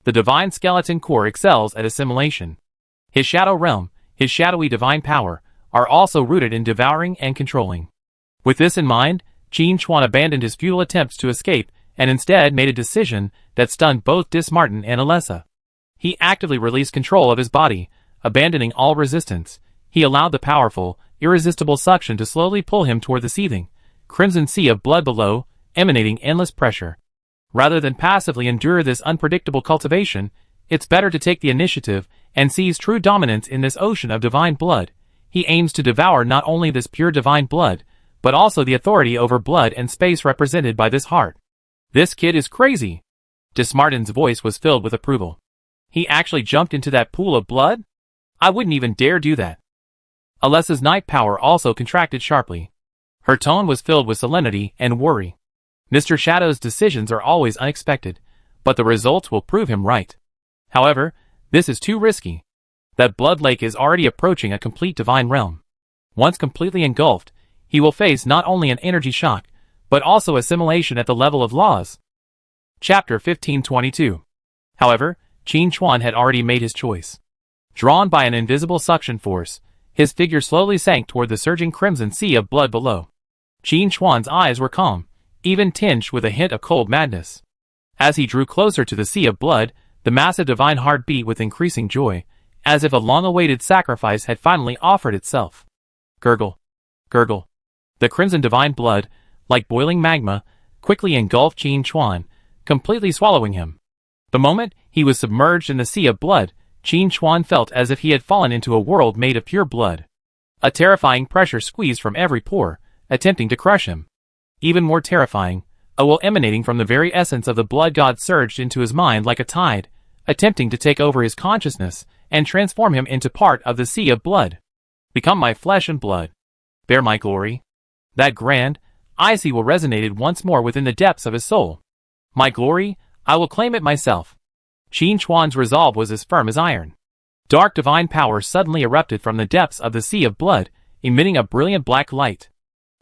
The divine skeleton core excels at assimilation. His shadow realm, his shadowy divine power, are also rooted in devouring and controlling. With this in mind, Qin Chuan abandoned his futile attempts to escape and instead made a decision that stunned both Dismartin and Alessa. He actively released control of his body, abandoning all resistance. He allowed the powerful, irresistible suction to slowly pull him toward the seething, crimson sea of blood below, emanating endless pressure. Rather than passively endure this unpredictable cultivation, it's better to take the initiative and seize true dominance in this ocean of divine blood. He aims to devour not only this pure divine blood, but also the authority over blood and space represented by this heart. This kid is crazy. Dismartin's voice was filled with approval. He actually jumped into that pool of blood? I wouldn't even dare do that. Alessa's night power also contracted sharply. Her tone was filled with solemnity and worry. Mr. Shadow's decisions are always unexpected, but the results will prove him right. However, this is too risky. That blood lake is already approaching a complete divine realm. Once completely engulfed, he will face not only an energy shock, but also assimilation at the level of laws. Chapter 1522. However, Qin Chuan had already made his choice. Drawn by an invisible suction force, his figure slowly sank toward the surging crimson sea of blood below. Qin Chuan's eyes were calm, even tinged with a hint of cold madness. As he drew closer to the sea of blood, the massive divine heart beat with increasing joy, as if a long-awaited sacrifice had finally offered itself. Gurgle. Gurgle. The crimson divine blood, like boiling magma, quickly engulfed Qin Chuan, completely swallowing him. The moment he was submerged in the sea of blood, Qin Chuan felt as if he had fallen into a world made of pure blood. A terrifying pressure squeezed from every pore, attempting to crush him. Even more terrifying, a will emanating from the very essence of the blood god surged into his mind like a tide, attempting to take over his consciousness and transform him into part of the sea of blood. Become my flesh and blood. Bear my glory. That grand, icy will resonated once more within the depths of his soul. My glory, I will claim it myself. Qin Chuan's resolve was as firm as iron. Dark divine power suddenly erupted from the depths of the sea of blood, emitting a brilliant black light.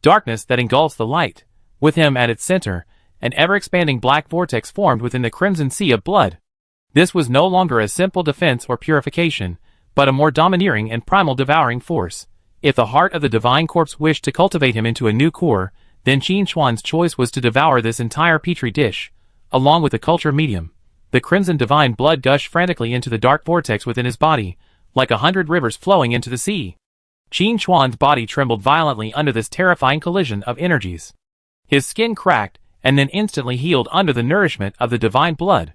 Darkness that engulfs the light. With him at its center, an ever-expanding black vortex formed within the crimson sea of blood. This was no longer a simple defense or purification, but a more domineering and primal devouring force. If the heart of the divine corpse wished to cultivate him into a new core, then Qin Chuan's choice was to devour this entire petri dish, along with the culture medium. The crimson divine blood gushed frantically into the dark vortex within his body, like 100 rivers flowing into the sea. Qin Chuan's body trembled violently under this terrifying collision of energies. His skin cracked, and then instantly healed under the nourishment of the divine blood.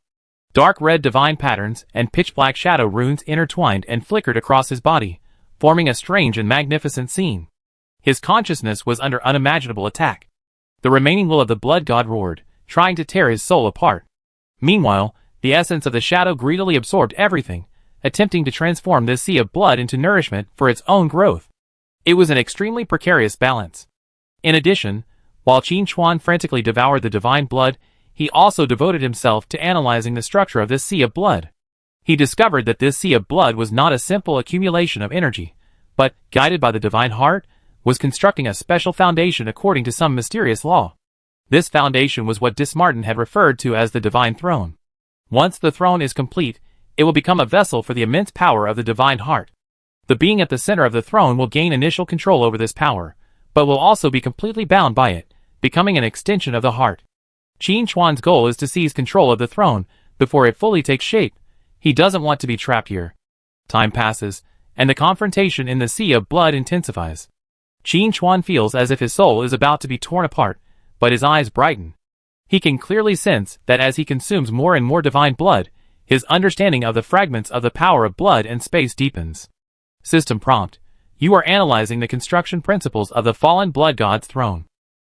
Dark red divine patterns and pitch-black shadow runes intertwined and flickered across his body, forming a strange and magnificent scene. His consciousness was under unimaginable attack. The remaining will of the blood god roared, trying to tear his soul apart. Meanwhile, the essence of the shadow greedily absorbed everything, attempting to transform this sea of blood into nourishment for its own growth. It was an extremely precarious balance. In addition, while Qin Chuan frantically devoured the divine blood, he also devoted himself to analyzing the structure of this sea of blood. He discovered that this sea of blood was not a simple accumulation of energy, but, guided by the divine heart, was constructing a special foundation according to some mysterious law. This foundation was what Dismartin had referred to as the divine throne. Once the throne is complete, it will become a vessel for the immense power of the divine heart. The being at the center of the throne will gain initial control over this power, but will also be completely bound by it, becoming an extension of the heart. Qin Chuan's goal is to seize control of the throne before it fully takes shape. He doesn't want to be trapped here. Time passes, and the confrontation in the sea of blood intensifies. Qin Chuan feels as if his soul is about to be torn apart, but his eyes brighten. He can clearly sense that as he consumes more and more divine blood, his understanding of the fragments of the power of blood and space deepens. System prompt: you are analyzing the construction principles of the fallen blood god's throne.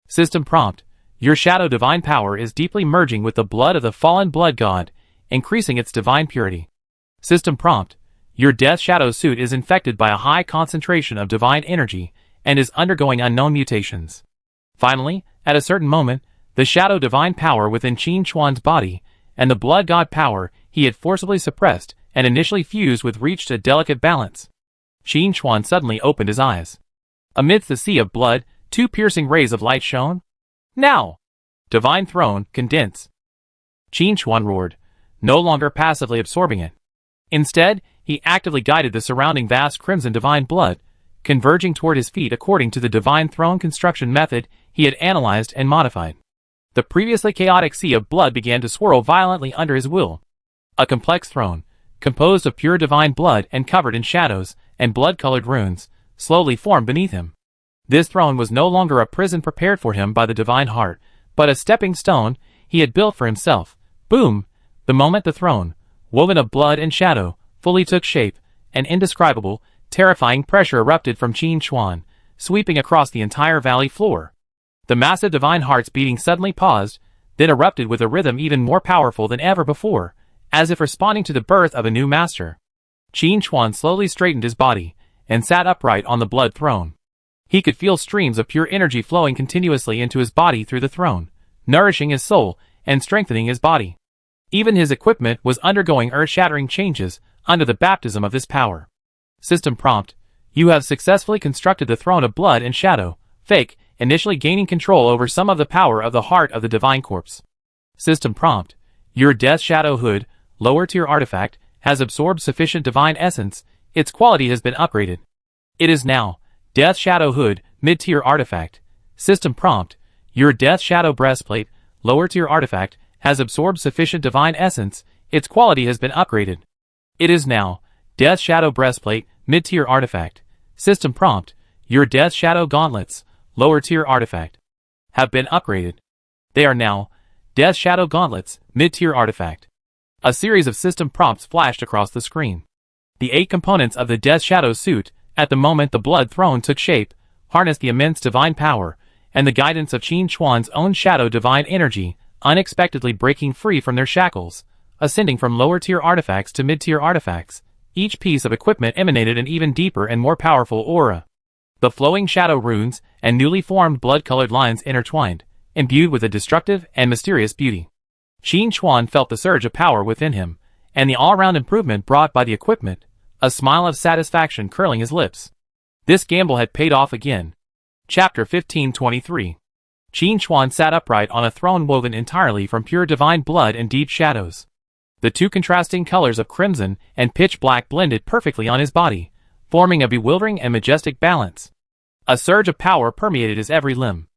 System prompt: your shadow divine power is deeply merging with the blood of the fallen blood god, increasing its divine purity. System prompt: your death shadow suit is infected by a high concentration of divine energy and is undergoing unknown mutations. Finally, at a certain moment, the shadow divine power within Qin Chuan's body and the blood god power he had forcibly suppressed and initially fused with reached a delicate balance. Qin Chuan suddenly opened his eyes. Amidst the sea of blood, two piercing rays of light shone. Now! Divine throne, condense! Qin Chuan roared, no longer passively absorbing it. Instead, he actively guided the surrounding vast crimson divine blood, converging toward his feet according to the divine throne construction method he had analyzed and modified. The previously chaotic sea of blood began to swirl violently under his will. A complex throne, composed of pure divine blood and covered in shadows and blood-colored runes, slowly formed beneath him. This throne was no longer a prison prepared for him by the divine heart, but a stepping stone he had built for himself. Boom! The moment the throne, woven of blood and shadow, fully took shape, an indescribable, terrifying pressure erupted from Qin Chuan, sweeping across the entire valley floor. The massive divine heart's beating suddenly paused, then erupted with a rhythm even more powerful than ever before, as if responding to the birth of a new master. Qin Chuan slowly straightened his body, and sat upright on the blood throne. He could feel streams of pure energy flowing continuously into his body through the throne, nourishing his soul and strengthening his body. Even his equipment was undergoing earth-shattering changes under the baptism of this power. System prompt: you have successfully constructed the throne of blood and shadow, fake, initially gaining control over some of the power of the heart of the divine corpse. System prompt: your death shadow hood, lower tier artifact, has absorbed sufficient divine essence, its quality has been upgraded. It is now Death Shadow Hood, mid-tier artifact. System prompt: your Death Shadow breastplate, lower tier artifact, has absorbed sufficient divine essence, its quality has been upgraded. It is now Death Shadow breastplate, mid-tier artifact. System prompt: your Death Shadow gauntlets, lower tier artifact, have been upgraded. They are now Death Shadow gauntlets, mid-tier artifact. A series of system prompts flashed across the screen. The 8 components of the Death Shadow suit, at the moment the blood throne took shape, harnessed the immense divine power and the guidance of Qin Chuan's own shadow divine energy, unexpectedly breaking free from their shackles, ascending from lower-tier artifacts to mid-tier artifacts. Each piece of equipment emanated an even deeper and more powerful aura. The flowing shadow runes and newly formed blood-colored lines intertwined, imbued with a destructive and mysterious beauty. Qin Chuan felt the surge of power within him, and the all-round improvement brought by the equipment, a smile of satisfaction curling his lips. This gamble had paid off again. Chapter 1523. Qin Chuan sat upright on a throne woven entirely from pure divine blood and deep shadows. The two contrasting colors of crimson and pitch black blended perfectly on his body, forming a bewildering and majestic balance. A surge of power permeated his every limb.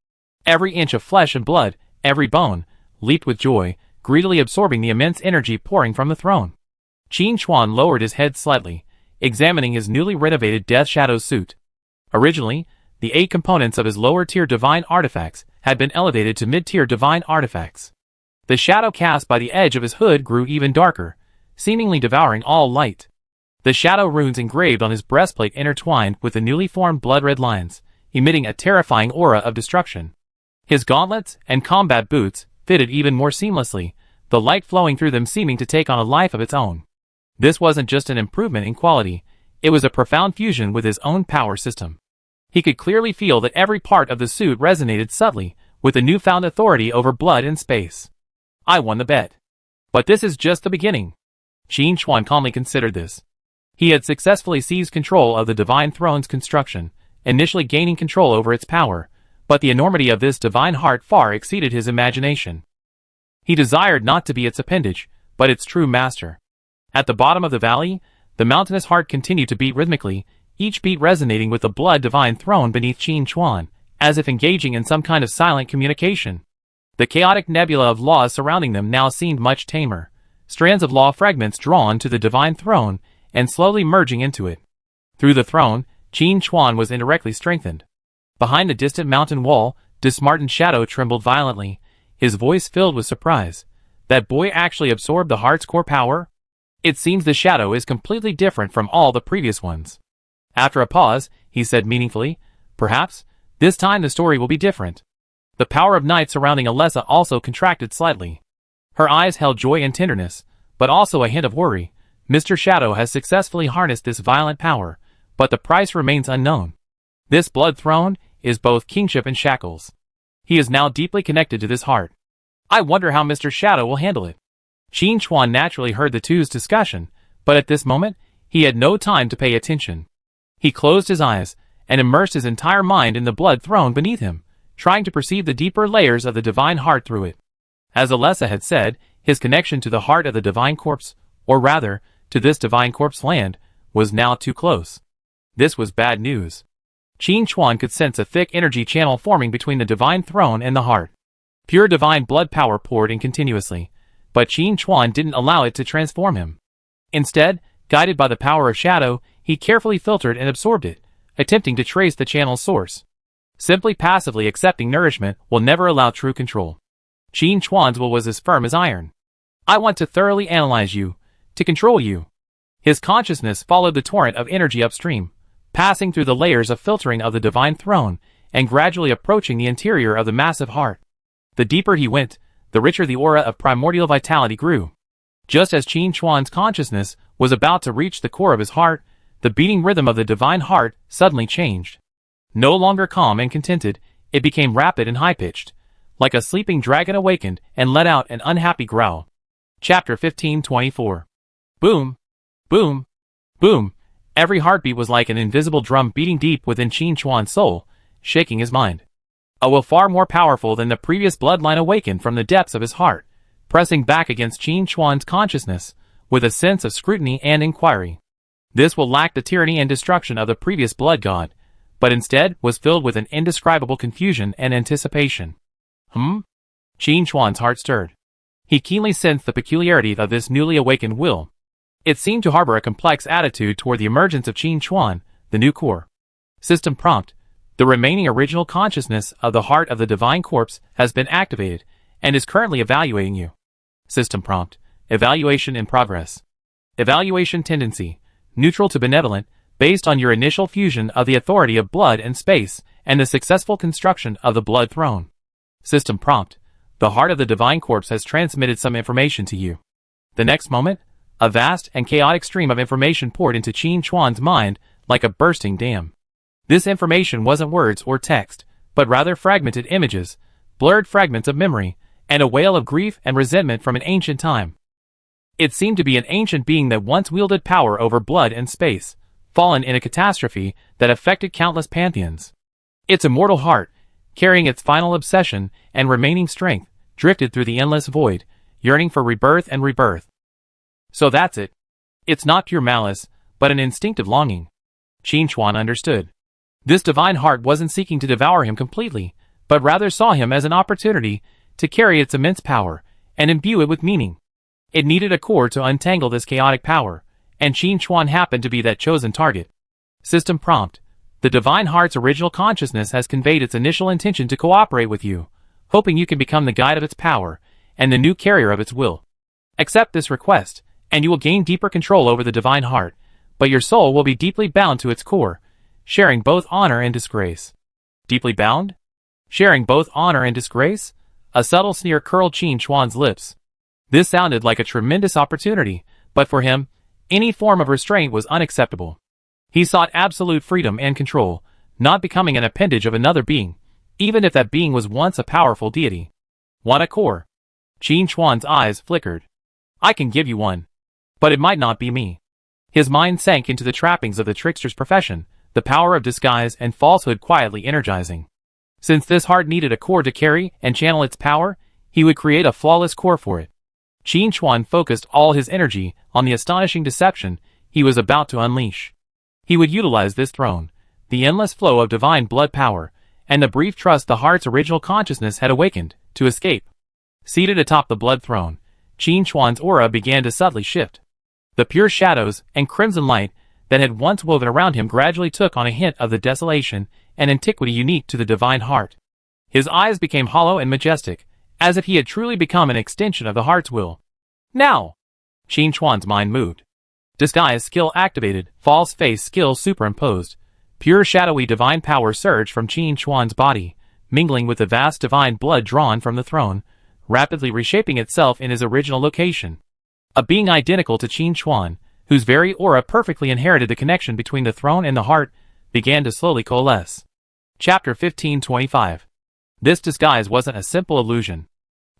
Every inch of flesh and blood, every bone, leaped with joy, greedily absorbing the immense energy pouring from the throne. Qin Chuan lowered his head slightly, examining his newly renovated Death Shadow suit. Originally, the 8 components of his lower-tier divine artifacts had been elevated to mid-tier divine artifacts. The shadow cast by the edge of his hood grew even darker, seemingly devouring all light. The shadow runes engraved on his breastplate intertwined with the newly formed blood-red lines, emitting a terrifying aura of destruction. His gauntlets and combat boots fitted even more seamlessly, the light flowing through them seeming to take on a life of its own. This wasn't just an improvement in quality, it was a profound fusion with his own power system. He could clearly feel that every part of the suit resonated subtly with the newfound authority over blood and space. I won the bet. But this is just the beginning. Qin Chuan calmly considered this. He had successfully seized control of the Divine Throne's construction, initially gaining control over its power, but the enormity of this divine heart far exceeded his imagination. He desired not to be its appendage, but its true master. At the bottom of the valley, the mountainous heart continued to beat rhythmically, each beat resonating with the blood divine throne beneath Qin Chuan, as if engaging in some kind of silent communication. The chaotic nebula of laws surrounding them now seemed much tamer, strands of law fragments drawn to the divine throne and slowly merging into it. Through the throne, Qin Chuan was indirectly strengthened. Behind the distant mountain wall, disheartened Shadow trembled violently, his voice filled with surprise. That boy actually absorbed the heart's core power? It seems the Shadow is completely different from all the previous ones. After a pause, he said meaningfully, perhaps, this time the story will be different. The power of night surrounding Alessa also contracted slightly. Her eyes held joy and tenderness, but also a hint of worry. Mr. Shadow has successfully harnessed this violent power, but the price remains unknown. This blood throne is both kingship and shackles. He is now deeply connected to this heart. I wonder how Mr. Shadow will handle it. Qin Chuan naturally heard the two's discussion, but at this moment, he had no time to pay attention. He closed his eyes and immersed his entire mind in the blood throne beneath him, trying to perceive the deeper layers of the divine heart through it. As Alessa had said, his connection to the heart of the divine corpse, or rather, to this divine corpse land, was now too close. This was bad news. Qin Chuan could sense a thick energy channel forming between the divine throne and the heart. Pure divine blood power poured in continuously, but Qin Chuan didn't allow it to transform him. Instead, guided by the power of shadow, he carefully filtered and absorbed it, attempting to trace the channel's source. Simply passively accepting nourishment will never allow true control. Qin Chuan's will was as firm as iron. I want to thoroughly analyze you, to control you. His consciousness followed the torrent of energy upstream, passing through the layers of filtering of the divine throne, and gradually approaching the interior of the massive heart. The deeper he went, the richer the aura of primordial vitality grew. Just as Qin Chuan's consciousness was about to reach the core of his heart, the beating rhythm of the divine heart suddenly changed. No longer calm and contented, it became rapid and high-pitched, like a sleeping dragon awakened and let out an unhappy growl. Chapter 1524. Boom! Boom! Boom! Every heartbeat was like an invisible drum beating deep within Qin Chuan's soul, shaking his mind. A will far more powerful than the previous bloodline awakened from the depths of his heart, pressing back against Qin Chuan's consciousness, with a sense of scrutiny and inquiry. This will lack the tyranny and destruction of the previous blood god, but instead was filled with an indescribable confusion and anticipation. Qin Chuan's heart stirred. He keenly sensed the peculiarity of this newly awakened will. It seemed to harbor a complex attitude toward the emergence of Qin Chuan, the new core. System prompt. The remaining original consciousness of the heart of the divine corpse has been activated and is currently evaluating you. System prompt. Evaluation in progress. Evaluation tendency. Neutral to benevolent, based on your initial fusion of the authority of blood and space and the successful construction of the blood throne. System prompt. The heart of the divine corpse has transmitted some information to you. The next moment, a vast and chaotic stream of information poured into Qin Chuan's mind like a bursting dam. This information wasn't words or text, but rather fragmented images, blurred fragments of memory, and a wail of grief and resentment from an ancient time. It seemed to be an ancient being that once wielded power over blood and space, fallen in a catastrophe that affected countless pantheons. Its immortal heart, carrying its final obsession and remaining strength, drifted through the endless void, yearning for rebirth and rebirth. So that's it. It's not pure malice, but an instinctive longing. Qin Chuan understood. This divine heart wasn't seeking to devour him completely, but rather saw him as an opportunity to carry its immense power and imbue it with meaning. It needed a core to untangle this chaotic power, and Qin Chuan happened to be that chosen target. System prompt. The Divine Heart's original consciousness has conveyed its initial intention to cooperate with you, hoping you can become the guide of its power and the new carrier of its will. Accept this request, and you will gain deeper control over the Divine Heart, but your soul will be deeply bound to its core, sharing both honor and disgrace. Deeply bound? Sharing both honor and disgrace? A subtle sneer curled Qin Chuan's lips. This sounded like a tremendous opportunity, but for him, any form of restraint was unacceptable. He sought absolute freedom and control, not becoming an appendage of another being, even if that being was once a powerful deity. Want a core? Qin Chuan's eyes flickered. I can give you one. But it might not be me. His mind sank into the trappings of the trickster's profession, the power of disguise and falsehood quietly energizing. Since this heart needed a core to carry and channel its power, he would create a flawless core for it. Qin Chuan focused all his energy on the astonishing deception he was about to unleash. He would utilize this throne, the endless flow of divine blood power, and the brief trust the heart's original consciousness had awakened, to escape. Seated atop the blood throne, Qin Chuan's aura began to subtly shift. The pure shadows and crimson light that had once woven around him gradually took on a hint of the desolation and antiquity unique to the Divine Heart. His eyes became hollow and majestic, as if he had truly become an extension of the heart's will. Now! Qin Chuan's mind moved. Disguise skill activated, false face skill superimposed. Pure shadowy divine power surged from Qin Chuan's body, mingling with the vast divine blood drawn from the throne, rapidly reshaping itself in his original location. A being identical to Qin Chuan, whose very aura perfectly inherited the connection between the throne and the heart, began to slowly coalesce. Chapter 1525. This disguise wasn't a simple illusion.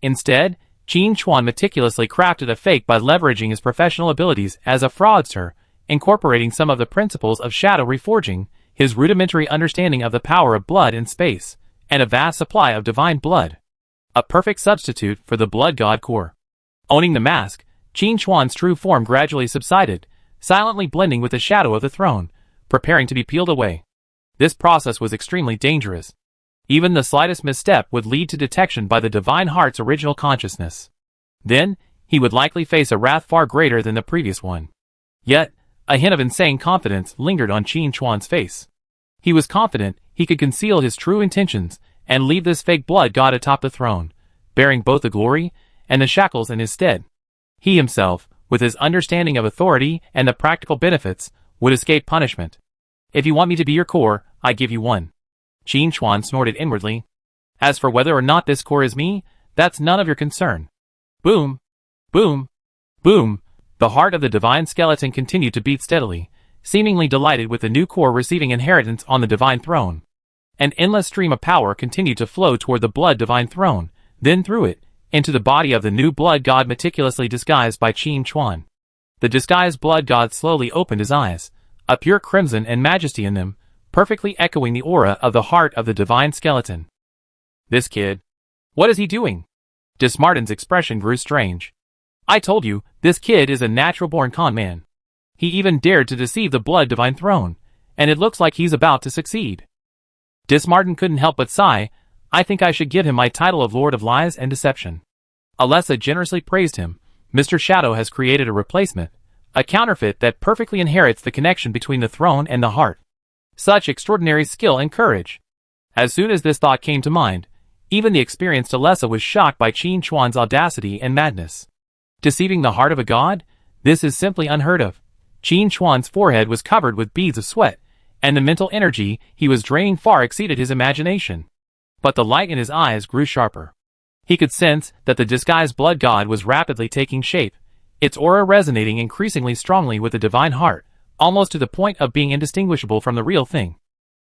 Instead, Qin Chuan meticulously crafted a fake by leveraging his professional abilities as a fraudster, incorporating some of the principles of shadow reforging, his rudimentary understanding of the power of blood in space, and a vast supply of divine blood. A perfect substitute for the blood god core. Owning the mask, Qin Chuan's true form gradually subsided, silently blending with the shadow of the throne, preparing to be peeled away. This process was extremely dangerous. Even the slightest misstep would lead to detection by the Divine Heart's original consciousness. Then, he would likely face a wrath far greater than the previous one. Yet, a hint of insane confidence lingered on Qin Chuan's face. He was confident he could conceal his true intentions and leave this fake blood god atop the throne, bearing both the glory and the shackles in his stead. He himself, with his understanding of authority and the practical benefits, would escape punishment. If you want me to be your core, I give you one. Qin Chuan snorted inwardly. As for whether or not this core is me, that's none of your concern. Boom! Boom! Boom! The heart of the divine skeleton continued to beat steadily, seemingly delighted with the new core receiving inheritance on the divine throne. An endless stream of power continued to flow toward the blood divine throne, then through it, into the body of the new blood god meticulously disguised by Qin Chuan. The disguised blood god slowly opened his eyes, a pure crimson and majesty in them, perfectly echoing the aura of the heart of the divine skeleton. This kid. What is he doing? Dismartin's expression grew strange. I told you, this kid is a natural-born con man. He even dared to deceive the blood divine throne, and it looks like he's about to succeed. Dismartin couldn't help but sigh. I think I should give him my title of Lord of Lies and Deception. Alessa generously praised him. Mr. Shadow has created a replacement, a counterfeit that perfectly inherits the connection between the throne and the heart. Such extraordinary skill and courage. As soon as this thought came to mind, even the experienced Alessa was shocked by Qin Chuan's audacity and madness. Deceiving the heart of a god? This is simply unheard of. Qin Chuan's forehead was covered with beads of sweat, and the mental energy he was draining far exceeded his imagination. But the light in his eyes grew sharper. He could sense that the disguised blood god was rapidly taking shape, its aura resonating increasingly strongly with the divine heart, almost to the point of being indistinguishable from the real thing.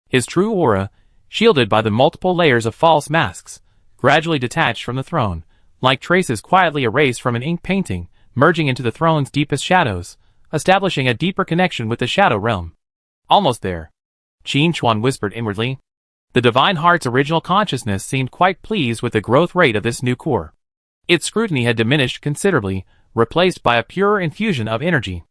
His true aura, shielded by the multiple layers of false masks, gradually detached from the throne, like traces quietly erased from an ink painting, merging into the throne's deepest shadows, establishing a deeper connection with the shadow realm. Almost there. Qin Chuan whispered inwardly. The divine heart's original consciousness seemed quite pleased with the growth rate of this new core. Its scrutiny had diminished considerably, replaced by a purer infusion of energy.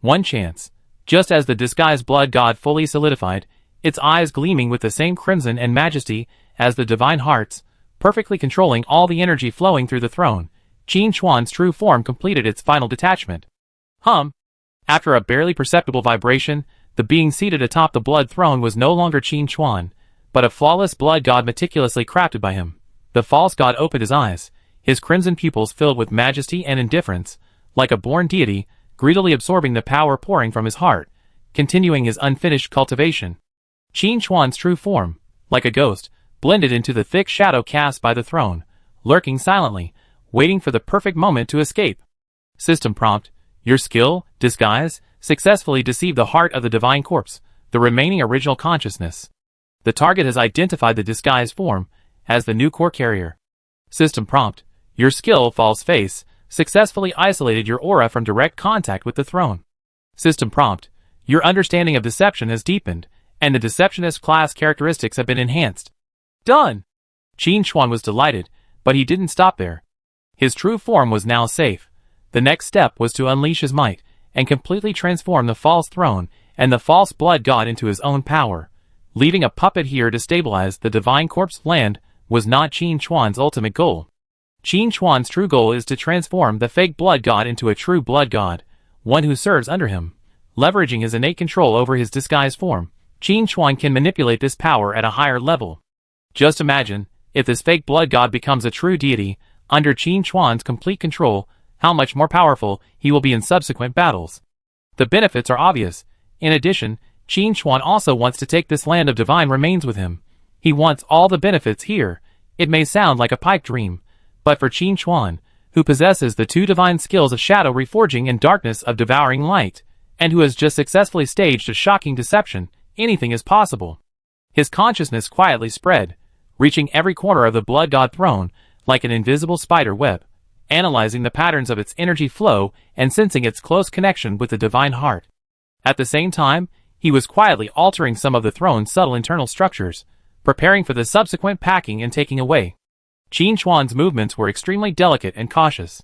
One chance. Just as the disguised blood god fully solidified, its eyes gleaming with the same crimson and majesty as the divine heart's, perfectly controlling all the energy flowing through the throne, Qin Chuan's true form completed its final detachment. After a barely perceptible vibration, the being seated atop the blood throne was no longer Qin Chuan, but a flawless blood god meticulously crafted by him. The false god opened his eyes, his crimson pupils filled with majesty and indifference, like a born deity, greedily absorbing the power pouring from his heart, continuing his unfinished cultivation. Qin Chuan's true form, like a ghost, blended into the thick shadow cast by the throne, lurking silently, waiting for the perfect moment to escape. System prompt: your skill, disguise, successfully deceived the heart of the divine corpse, the remaining original consciousness. The target has identified the disguised form as the new core carrier. System prompt: your skill, false face, successfully isolated your aura from direct contact with the throne. System prompt: your understanding of deception has deepened, and the deceptionist class characteristics have been enhanced. Done! Qin Chuan was delighted, but he didn't stop there. His true form was now safe. The next step was to unleash his might, and completely transform the false throne and the false blood god into his own power. Leaving a puppet here to stabilize the divine corpse land was not Qin Chuan's ultimate goal. Qin Chuan's true goal is to transform the fake blood god into a true blood god, one who serves under him. Leveraging his innate control over his disguised form, Qin Chuan can manipulate this power at a higher level. Just imagine, if this fake blood god becomes a true deity, under Qin Chuan's complete control, how much more powerful he will be in subsequent battles. The benefits are obvious. In addition, Qin Chuan also wants to take this land of divine remains with him. He wants all the benefits here. It may sound like a pipe dream, but for Qin Chuan, who possesses the two divine skills of shadow reforging and darkness of devouring light, and who has just successfully staged a shocking deception, anything is possible. His consciousness quietly spread, reaching every corner of the blood god throne like an invisible spider web, analyzing the patterns of its energy flow and sensing its close connection with the divine heart. At the same time, he was quietly altering some of the throne's subtle internal structures, preparing for the subsequent packing and taking away. Qin Chuan's movements were extremely delicate and cautious.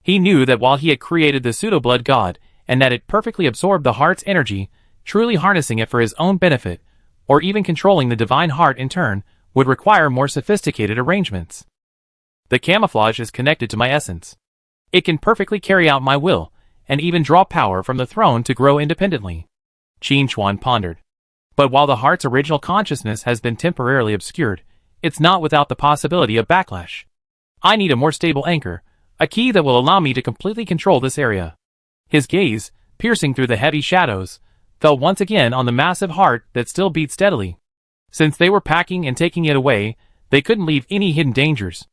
He knew that while he had created the pseudo-blood god, and that it perfectly absorbed the heart's energy, truly harnessing it for his own benefit, or even controlling the divine heart in turn, would require more sophisticated arrangements. The camouflage is connected to my essence. It can perfectly carry out my will, and even draw power from the throne to grow independently. Qin Chuan pondered. But while the heart's original consciousness has been temporarily obscured, it's not without the possibility of backlash. I need a more stable anchor, a key that will allow me to completely control this area. His gaze, piercing through the heavy shadows, fell once again on the massive heart that still beat steadily. Since they were packing and taking it away, they couldn't leave any hidden dangers.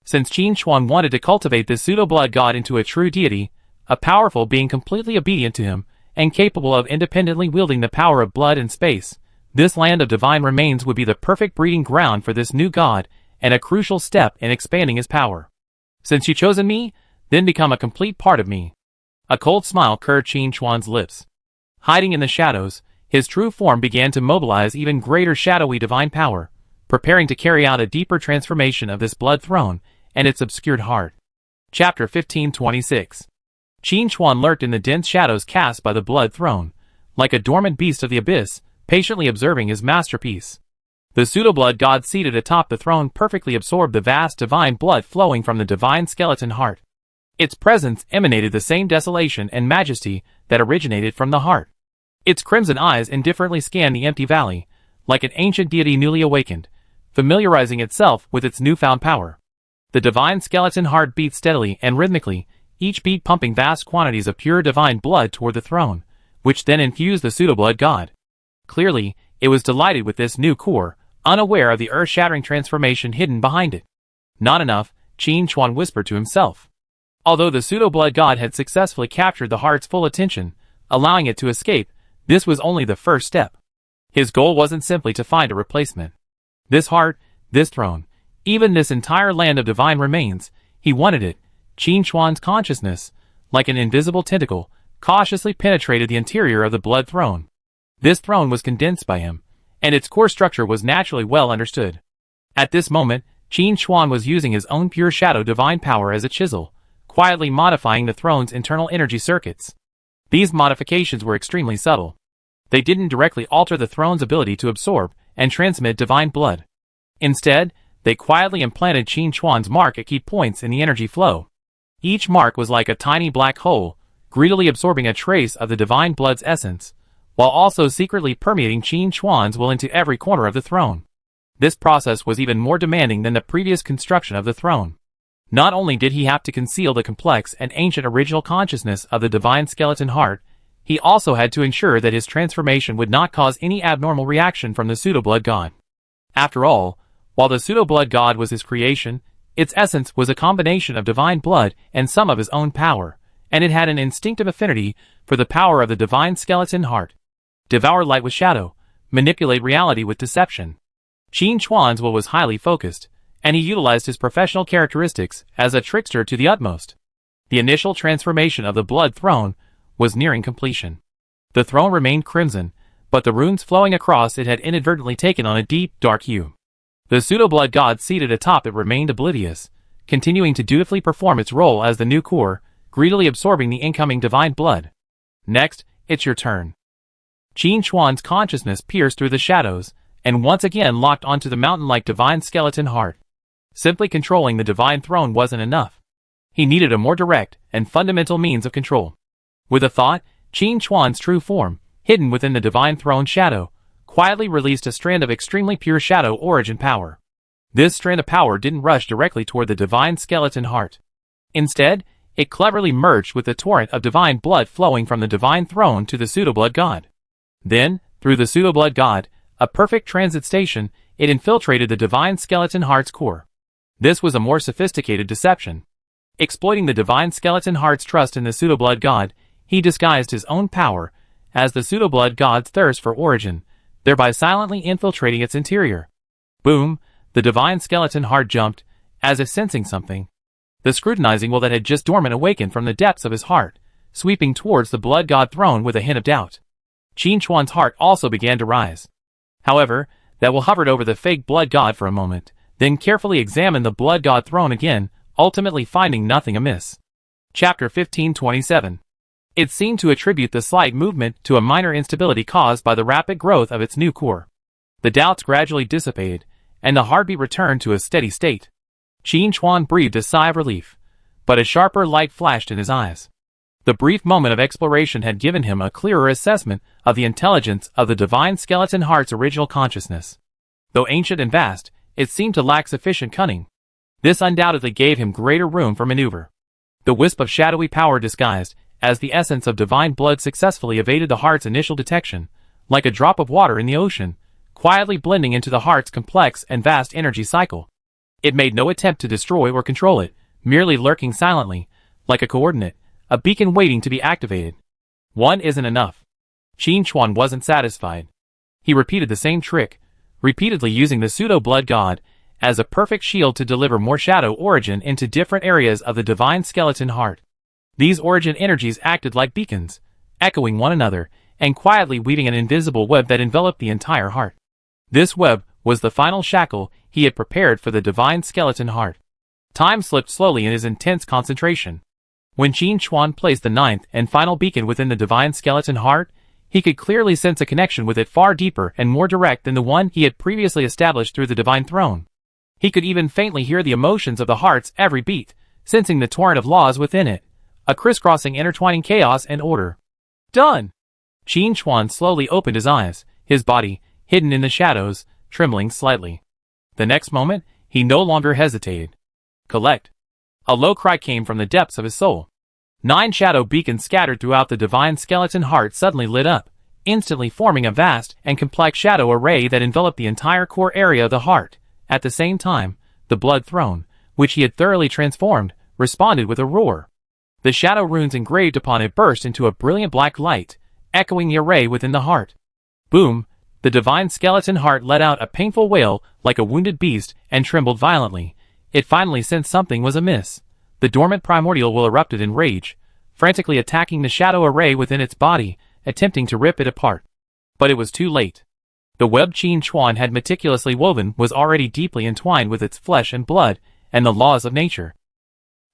Since Qin Chuan wanted to cultivate this pseudo-blood god into a true deity, a powerful being completely obedient to him, and capable of independently wielding the power of blood and space, this land of divine remains would be the perfect breeding ground for this new god, and a crucial step in expanding his power. Since you've chosen me, then become a complete part of me. A cold smile curved Qin Chuan's lips. Hiding in the shadows, his true form began to mobilize even greater shadowy divine power, preparing to carry out a deeper transformation of this blood throne and its obscured heart. Chapter 1526. Qin Chuan lurked in the dense shadows cast by the blood throne, like a dormant beast of the abyss, patiently observing his masterpiece. The pseudo-blood god seated atop the throne perfectly absorbed the vast divine blood flowing from the divine skeleton heart. Its presence emanated the same desolation and majesty that originated from the heart. Its crimson eyes indifferently scanned the empty valley, like an ancient deity newly awakened, familiarizing itself with its newfound power. The divine skeleton heart beat steadily and rhythmically, each beat pumping vast quantities of pure divine blood toward the throne, which then infused the pseudo-blood god. Clearly, it was delighted with this new core, unaware of the earth-shattering transformation hidden behind it. Not enough, Qin Chuan whispered to himself. Although the pseudo-blood god had successfully captured the heart's full attention, allowing it to escape, this was only the first step. His goal wasn't simply to find a replacement. This heart, this throne, even this entire land of divine remains, he wanted it. Qin Chuan's consciousness, like an invisible tentacle, cautiously penetrated the interior of the blood throne. This throne was condensed by him, and its core structure was naturally well understood. At this moment, Qin Chuan was using his own pure shadow divine power as a chisel, quietly modifying the throne's internal energy circuits. These modifications were extremely subtle. They didn't directly alter the throne's ability to absorb and transmit divine blood. Instead, they quietly implanted Qin Chuan's mark at key points in the energy flow. Each mark was like a tiny black hole, greedily absorbing a trace of the divine blood's essence, while also secretly permeating Qin Chuan's will into every corner of the throne. This process was even more demanding than the previous construction of the throne. Not only did he have to conceal the complex and ancient original consciousness of the divine skeleton heart, he also had to ensure that his transformation would not cause any abnormal reaction from the pseudo-blood god. After all, while the pseudo-blood god was his creation, its essence was a combination of divine blood and some of his own power, and it had an instinctive affinity for the power of the divine skeleton heart. Devour light with shadow, manipulate reality with deception. Qin Chuan's will was highly focused, and he utilized his professional characteristics as a trickster to the utmost. The initial transformation of the blood throne was nearing completion. The throne remained crimson, but the runes flowing across it had inadvertently taken on a deep, dark hue. The pseudo-blood god seated atop it remained oblivious, continuing to dutifully perform its role as the new core, greedily absorbing the incoming divine blood. Next, it's your turn. Qin Chuan's consciousness pierced through the shadows, and once again locked onto the mountain-like divine skeleton heart. Simply controlling the divine throne wasn't enough. He needed a more direct and fundamental means of control. With a thought, Qin Chuan's true form, hidden within the divine throne shadow, quietly released a strand of extremely pure shadow origin power. This strand of power didn't rush directly toward the divine skeleton heart. Instead, it cleverly merged with the torrent of divine blood flowing from the divine throne to the pseudo-blood god. Then, through the pseudo-blood god, a perfect transit station, it infiltrated the divine skeleton heart's core. This was a more sophisticated deception. Exploiting the divine skeleton heart's trust in the pseudo-blood god, he disguised his own power as the pseudo-blood god's thirst for origin, thereby silently infiltrating its interior. Boom! The divine skeleton heart jumped, as if sensing something. The scrutinizing will that had just dormant awakened from the depths of his heart, sweeping towards the blood god throne with a hint of doubt. Qin Chuan's heart also began to rise. However, that will hovered over the fake blood god for a moment, then carefully examined the blood god throne again, ultimately finding nothing amiss. Chapter 1527. It seemed to attribute the slight movement to a minor instability caused by the rapid growth of its new core. The doubts gradually dissipated, and the heartbeat returned to a steady state. Qin Chuan breathed a sigh of relief, but a sharper light flashed in his eyes. The brief moment of exploration had given him a clearer assessment of the intelligence of the divine skeleton heart's original consciousness. Though ancient and vast, it seemed to lack sufficient cunning. This undoubtedly gave him greater room for maneuver. The wisp of shadowy power disguised as the essence of divine blood successfully evaded the heart's initial detection, like a drop of water in the ocean, quietly blending into the heart's complex and vast energy cycle. It made no attempt to destroy or control it, merely lurking silently, like a coordinate, a beacon waiting to be activated. One isn't enough. Qin Chuan wasn't satisfied. He repeated the same trick, repeatedly using the pseudo-blood god as a perfect shield to deliver more shadow origin into different areas of the divine skeleton heart. These origin energies acted like beacons, echoing one another, and quietly weaving an invisible web that enveloped the entire heart. This web was the final shackle he had prepared for the divine skeleton heart. Time slipped slowly in his intense concentration. When Qin Chuan placed the ninth and final beacon within the divine skeleton heart, he could clearly sense a connection with it far deeper and more direct than the one he had previously established through the divine throne. He could even faintly hear the emotions of the heart's every beat, sensing the torrent of laws within it, a crisscrossing intertwining chaos and order. Done! Qin Chuan slowly opened his eyes, his body, hidden in the shadows, trembling slightly. The next moment, he no longer hesitated. Collect. A low cry came from the depths of his soul. 9 shadow beacons scattered throughout the divine skeleton heart suddenly lit up, instantly forming a vast and complex shadow array that enveloped the entire core area of the heart. At the same time, the blood throne, which he had thoroughly transformed, responded with a roar. The shadow runes engraved upon it burst into a brilliant black light, echoing the array within the heart. Boom! The divine skeleton heart let out a painful wail like a wounded beast and trembled violently. It finally sensed something was amiss. The dormant primordial will erupted in rage, frantically attacking the shadow array within its body, attempting to rip it apart. But it was too late. The web Qin Chuan had meticulously woven was already deeply entwined with its flesh and blood, and the laws of nature.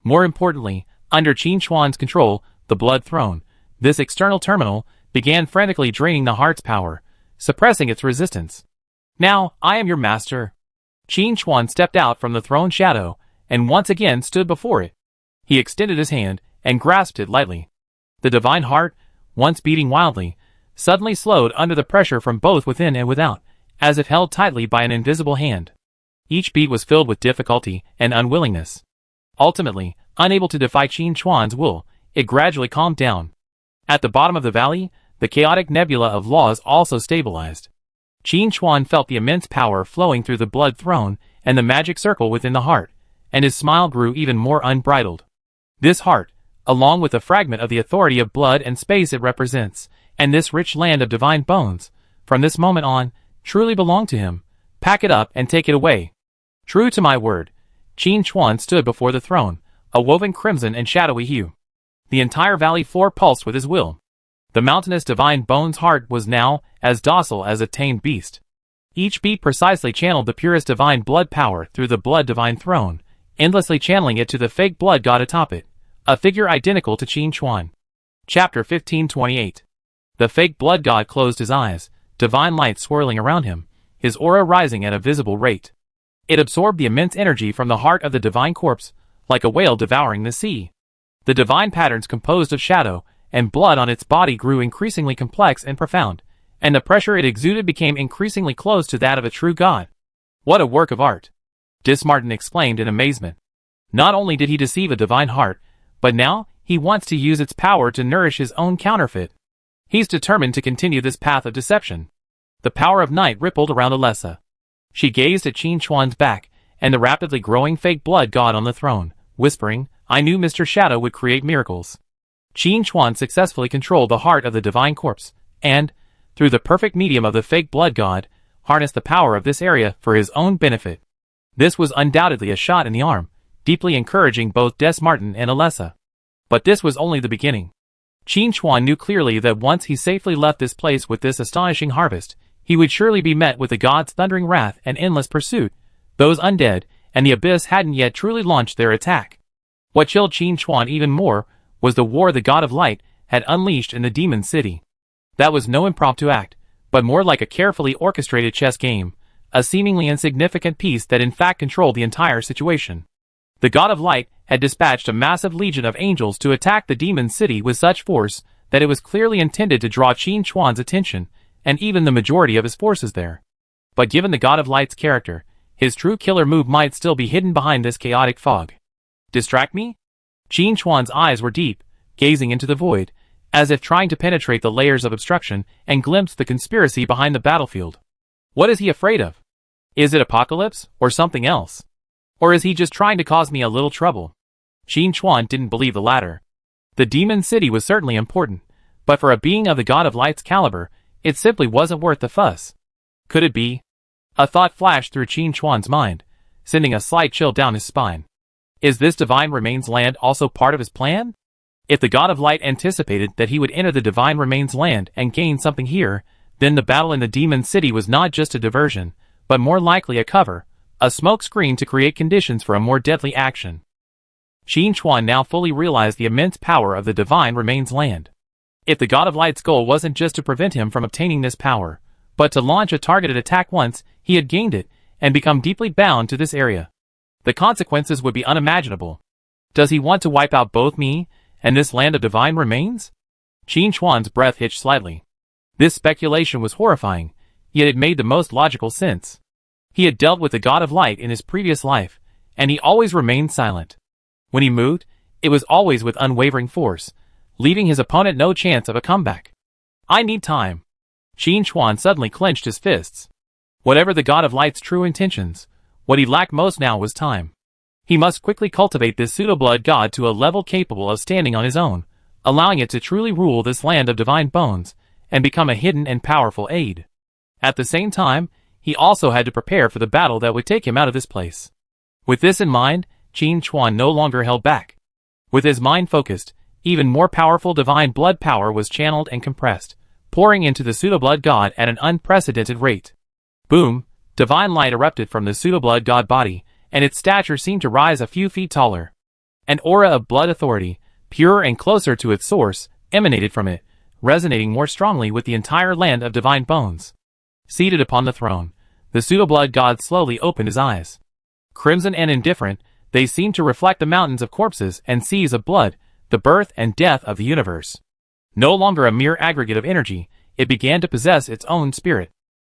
More importantly, under Qin Chuan's control, the blood throne, this external terminal, began frantically draining the heart's power, suppressing its resistance. Now, I am your master. Qin Chuan stepped out from the throne shadow, and once again stood before it. He extended his hand, and grasped it lightly. The divine heart, once beating wildly, suddenly slowed under the pressure from both within and without, as if held tightly by an invisible hand. Each beat was filled with difficulty and unwillingness. Ultimately, unable to defy Qin Chuan's will, it gradually calmed down. At the bottom of the valley, the chaotic nebula of laws also stabilized. Qin Chuan felt the immense power flowing through the blood throne and the magic circle within the heart, and his smile grew even more unbridled. This heart, along with a fragment of the authority of blood and space it represents, and this rich land of divine bones, from this moment on, truly belonged to him. Pack it up and take it away. True to my word, Qin Chuan stood before the throne, a woven crimson and shadowy hue. The entire valley floor pulsed with his will. The mountainous divine bones heart was now as docile as a tamed beast. Each beat precisely channeled the purest divine blood power through the blood divine throne, endlessly channeling it to the fake blood god atop it, a figure identical to Qin Chuan. Chapter 1528. The fake blood god closed his eyes, divine light swirling around him, his aura rising at a visible rate. It absorbed the immense energy from the heart of the divine corpse, like a whale devouring the sea. The divine patterns composed of shadow and blood on its body grew increasingly complex and profound, and the pressure it exuded became increasingly close to that of a true god. What a work of art! Dismartin exclaimed in amazement. Not only did he deceive a divine heart, but now he wants to use its power to nourish his own counterfeit. He's determined to continue this path of deception. The power of night rippled around Alessa. She gazed at Qin Chuan's back, and the rapidly growing fake blood god on the throne, whispering, "I knew Mr. Shadow would create miracles." Qin Chuan successfully controlled the heart of the divine corpse, and, through the perfect medium of the fake blood god, harnessed the power of this area for his own benefit. This was undoubtedly a shot in the arm, deeply encouraging both Desmartin and Alessa. But this was only the beginning. Qin Chuan knew clearly that once he safely left this place with this astonishing harvest, he would surely be met with the god's thundering wrath and endless pursuit. Those undead and the abyss hadn't yet truly launched their attack. What chilled Qin Chuan even more was the war the god of light had unleashed in the demon city. That was no impromptu act, but more like a carefully orchestrated chess game, a seemingly insignificant piece that in fact controlled the entire situation. The god of light had dispatched a massive legion of angels to attack the demon city with such force that it was clearly intended to draw Qin Chuan's attention, and even the majority of his forces there. But given the god of light's character, his true killer move might still be hidden behind this chaotic fog. Distract me? Qin Chuan's eyes were deep, gazing into the void, as if trying to penetrate the layers of obstruction and glimpse the conspiracy behind the battlefield. What is he afraid of? Is it apocalypse, or something else? Or is he just trying to cause me a little trouble? Qin Chuan didn't believe the latter. The demon city was certainly important, but for a being of the god of light's caliber, it simply wasn't worth the fuss. Could it be? A thought flashed through Qin Chuan's mind, sending a slight chill down his spine. Is this divine remains land also part of his plan? If the god of light anticipated that he would enter the divine remains land and gain something here, then the battle in the demon city was not just a diversion, but more likely a cover, a smoke screen to create conditions for a more deadly action. Qin Chuan now fully realized the immense power of the divine remains land. If the god of light's goal wasn't just to prevent him from obtaining this power, but to launch a targeted attack once he had gained it, and become deeply bound to this area, the consequences would be unimaginable. Does he want to wipe out both me and this land of divine remains? Qin Chuan's breath hitched slightly. This speculation was horrifying, yet it made the most logical sense. He had dealt with the god of light in his previous life, and he always remained silent. When he moved, it was always with unwavering force, leaving his opponent no chance of a comeback. I need time. Qin Chuan suddenly clenched his fists. Whatever the god of light's true intentions, what he lacked most now was time. He must quickly cultivate this pseudo-blood god to a level capable of standing on his own, allowing it to truly rule this land of divine bones, and become a hidden and powerful aid. At the same time, he also had to prepare for the battle that would take him out of this place. With this in mind, Qin Chuan no longer held back. With his mind focused, even more powerful divine blood power was channeled and compressed, pouring into the pseudo-blood god at an unprecedented rate. Boom! Divine light erupted from the pseudo-blood god body, and its stature seemed to rise a few feet taller. An aura of blood authority, pure and closer to its source, emanated from it, resonating more strongly with the entire land of divine bones. Seated upon the throne, the pseudo-blood god slowly opened his eyes. Crimson and indifferent, they seemed to reflect the mountains of corpses and seas of blood, the birth and death of the universe. No longer a mere aggregate of energy, it began to possess its own spirit.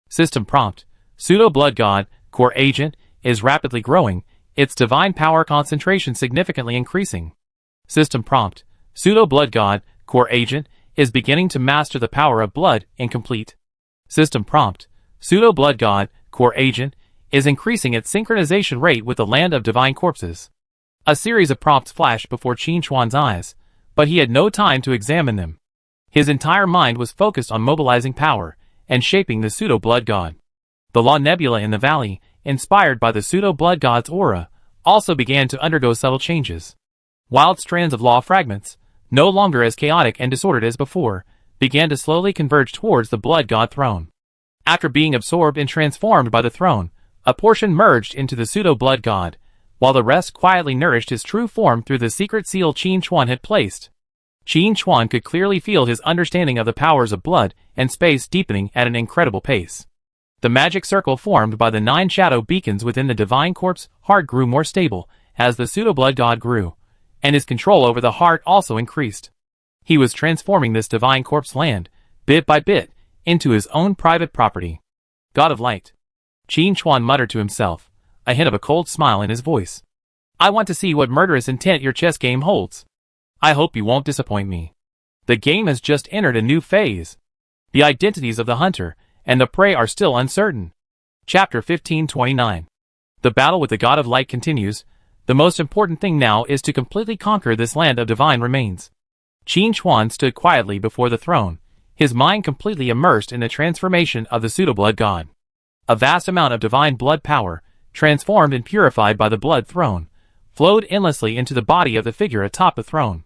System prompt. Pseudo Blood God, Core Agent, is rapidly growing, its divine power concentration significantly increasing. System prompt. Pseudo Blood God, Core Agent, is beginning to master the power of blood, incomplete. System prompt. Pseudo Blood God, Core Agent, is increasing its synchronization rate with the land of divine corpses. A series of prompts flashed before Qin Chuan's eyes, but he had no time to examine them. His entire mind was focused on mobilizing power and shaping the Pseudo Blood God. The Law Nebula in the valley, inspired by the Pseudo Blood God's aura, also began to undergo subtle changes. Wild strands of law fragments, no longer as chaotic and disordered as before, began to slowly converge towards the Blood God throne. After being absorbed and transformed by the throne, a portion merged into the Pseudo Blood God, while the rest quietly nourished his true form through the secret seal Qin Chuan had placed. Qin Chuan could clearly feel his understanding of the powers of blood and space deepening at an incredible pace. The magic circle formed by the 9 shadow beacons within the divine corpse heart grew more stable as the Pseudo Blood God grew, and his control over the heart also increased. He was transforming this divine corpse land, bit by bit, into his own private property. God of Light. Qin Chuan muttered to himself, a hint of a cold smile in his voice. I want to see what murderous intent your chess game holds. I hope you won't disappoint me. The game has just entered a new phase. The identities of the hunter and the prey are still uncertain. Chapter 1529. The battle with the God of Light continues. The most important thing now is to completely conquer this land of divine remains. Qin Chuan stood quietly before the throne, his mind completely immersed in the transformation of the Pseudo Blood God. A vast amount of divine blood power, transformed and purified by the blood throne, flowed endlessly into the body of the figure atop the throne.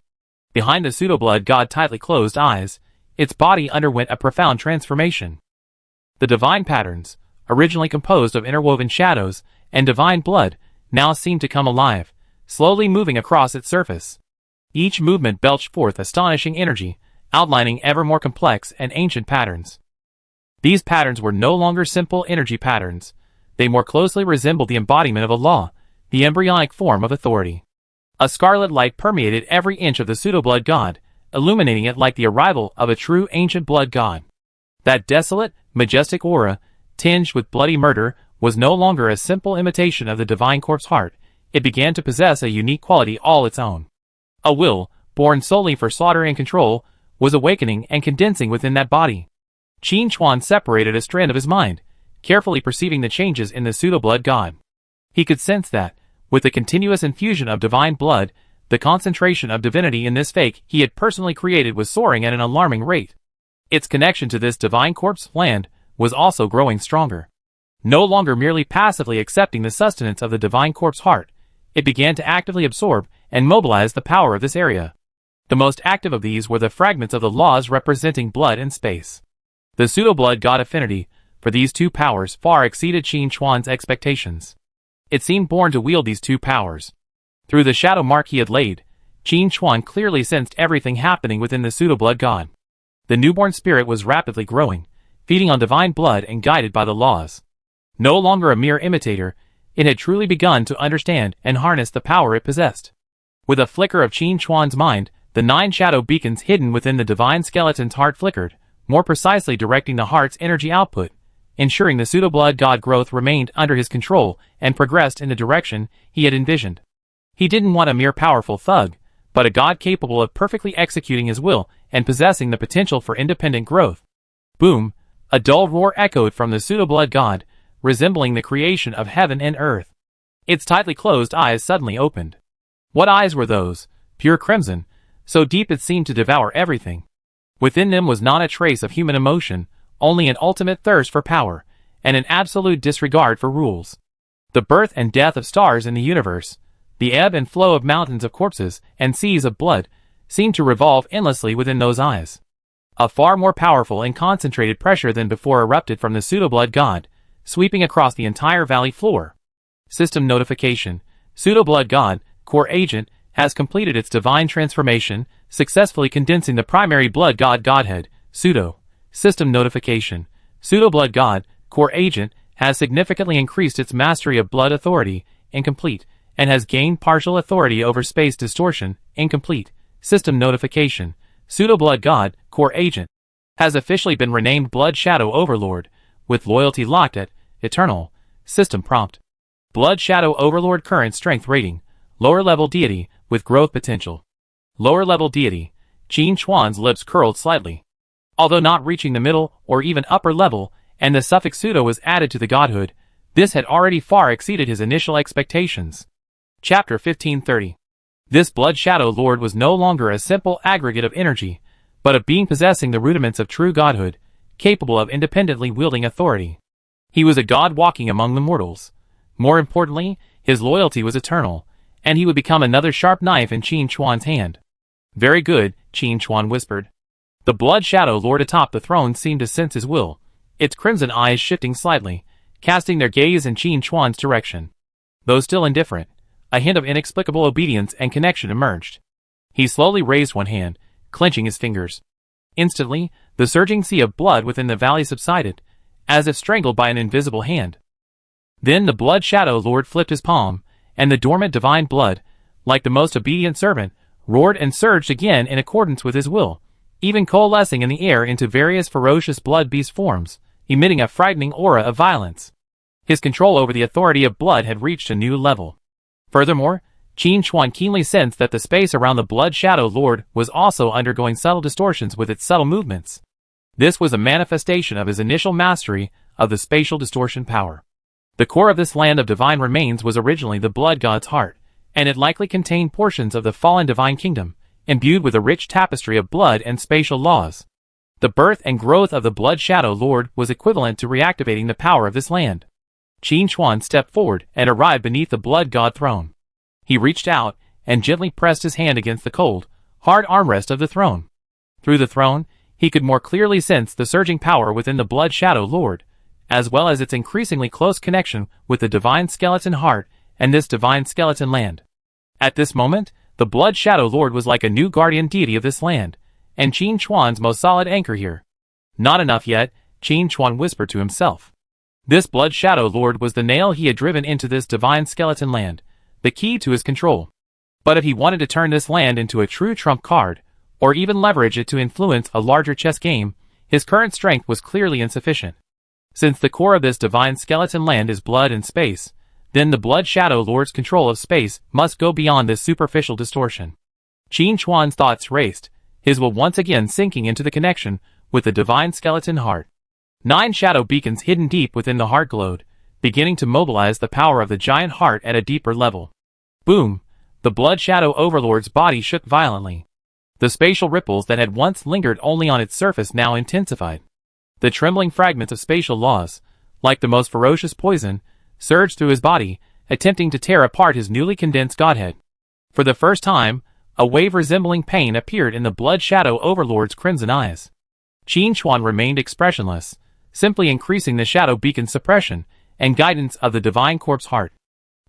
Behind the Pseudo Blood God tightly closed eyes, its body underwent a profound transformation. The divine patterns, originally composed of interwoven shadows and divine blood, now seemed to come alive, slowly moving across its surface. Each movement belched forth astonishing energy, outlining ever more complex and ancient patterns. These patterns were no longer simple energy patterns. They more closely resembled the embodiment of a law, the embryonic form of authority. A scarlet light permeated every inch of the Pseudo Blood God, illuminating it like the arrival of a true ancient blood god. That desolate, majestic aura, tinged with bloody murder, was no longer a simple imitation of the divine corpse heart. It began to possess a unique quality all its own. A will, born solely for slaughter and control, was awakening and condensing within that body. Qin Chuan separated a strand of his mind, carefully perceiving the changes in the Pseudo Blood God. He could sense that, with the continuous infusion of divine blood, the concentration of divinity in this fake he had personally created was soaring at an alarming rate. Its connection to this divine corpse land was also growing stronger. No longer merely passively accepting the sustenance of the divine corpse heart, it began to actively absorb and mobilize the power of this area. The most active of these were the fragments of the laws representing blood and space. The Pseudo Blood God affinity for these two powers far exceeded Qin Chuan's expectations. It seemed born to wield these two powers. Through the shadow mark he had laid, Qin Chuan clearly sensed everything happening within the Pseudo Blood God. The newborn spirit was rapidly growing, feeding on divine blood and guided by the laws. No longer a mere imitator, it had truly begun to understand and harness the power it possessed. With a flicker of Qin Chuan's mind, the 9 shadow beacons hidden within the divine skeleton's heart flickered, more precisely directing the heart's energy output, ensuring the Pseudo Blood God growth remained under his control and progressed in the direction he had envisioned. He didn't want a mere powerful thug, but a god capable of perfectly executing his will and possessing the potential for independent growth. Boom! A dull roar echoed from the Pseudo Blood God, resembling the creation of heaven and earth. Its tightly closed eyes suddenly opened. What eyes were those, pure crimson, so deep it seemed to devour everything? Within them was not a trace of human emotion, only an ultimate thirst for power, and an absolute disregard for rules. The birth and death of stars in the universe, the ebb and flow of mountains of corpses and seas of blood, seemed to revolve endlessly within those eyes. A far more powerful and concentrated pressure than before erupted from the Pseudo Blood God, sweeping across the entire valley floor. System notification. Pseudo Blood God, Core Agent, has completed its divine transformation, successfully condensing the primary Blood God Godhead, Pseudo. System notification. Pseudo Blood God, Core Agent, has significantly increased its mastery of blood authority, incomplete, and has gained partial authority over space distortion, incomplete. System notification. Pseudo Blood God, Core Agent, Has officially been renamed Blood Shadow Overlord, with loyalty locked at Eternal. System prompt. Blood Shadow Overlord current strength rating, lower level deity, with growth potential. Lower level deity. Qin Chuan's lips curled slightly. Although not reaching the middle or even upper level, and the suffix pseudo was added to the godhood, this had already far exceeded his initial expectations. Chapter 1530. This Blood Shadow Lord was no longer a simple aggregate of energy, but a being possessing the rudiments of true godhood, capable of independently wielding authority. He was a god walking among the mortals. More importantly, his loyalty was eternal, and he would become another sharp knife in Qin Chuan's hand. Very good, Qin Chuan whispered. The Blood Shadow Lord atop the throne seemed to sense his will, its crimson eyes shifting slightly, casting their gaze in Qin Chuan's direction. Though still indifferent, a hint of inexplicable obedience and connection emerged. He slowly raised one hand, clenching his fingers. Instantly, the surging sea of blood within the valley subsided, as if strangled by an invisible hand. Then the Blood Shadow Lord flipped his palm, and the dormant divine blood, like the most obedient servant, roared and surged again in accordance with his will, even coalescing in the air into various ferocious blood beast forms, emitting a frightening aura of violence. His control over the authority of blood had reached a new level. Furthermore, Qin Chuan keenly sensed that the space around the Blood Shadow Lord was also undergoing subtle distortions with its subtle movements. This was a manifestation of his initial mastery of the spatial distortion power. The core of this land of divine remains was originally the blood god's heart, and it likely contained portions of the fallen divine kingdom, imbued with a rich tapestry of blood and spatial laws. The birth and growth of the Blood Shadow Lord was equivalent to reactivating the power of this land. Qin Chuan stepped forward and arrived beneath the blood god throne. He reached out and gently pressed his hand against the cold, hard armrest of the throne. Through the throne, he could more clearly sense the surging power within the Blood Shadow Lord, as well as its increasingly close connection with the divine skeleton heart and this divine skeleton land. At this moment, the Blood Shadow Lord was like a new guardian deity of this land, and Qin Chuan's most solid anchor here. Not enough yet, Qin Chuan whispered to himself. This Blood Shadow Lord was the nail he had driven into this divine skeleton land, the key to his control. But if he wanted to turn this land into a true trump card, or even leverage it to influence a larger chess game, his current strength was clearly insufficient. Since the core of this divine skeleton land is blood and space, then the Blood Shadow Lord's control of space must go beyond this superficial distortion. Qin Chuan's thoughts raced, his will once again sinking into the connection with the divine skeleton heart. 9 shadow beacons hidden deep within the heart glowed, beginning to mobilize the power of the giant heart at a deeper level. Boom! The Blood Shadow Overlord's body shook violently. The spatial ripples that had once lingered only on its surface now intensified. The trembling fragments of spatial laws, like the most ferocious poison, surged through his body, attempting to tear apart his newly condensed godhead. For the first time, a wave resembling pain appeared in the Blood Shadow Overlord's crimson eyes. Qin Chuan remained expressionless, simply increasing the shadow beacon's suppression and guidance of the divine corpse heart.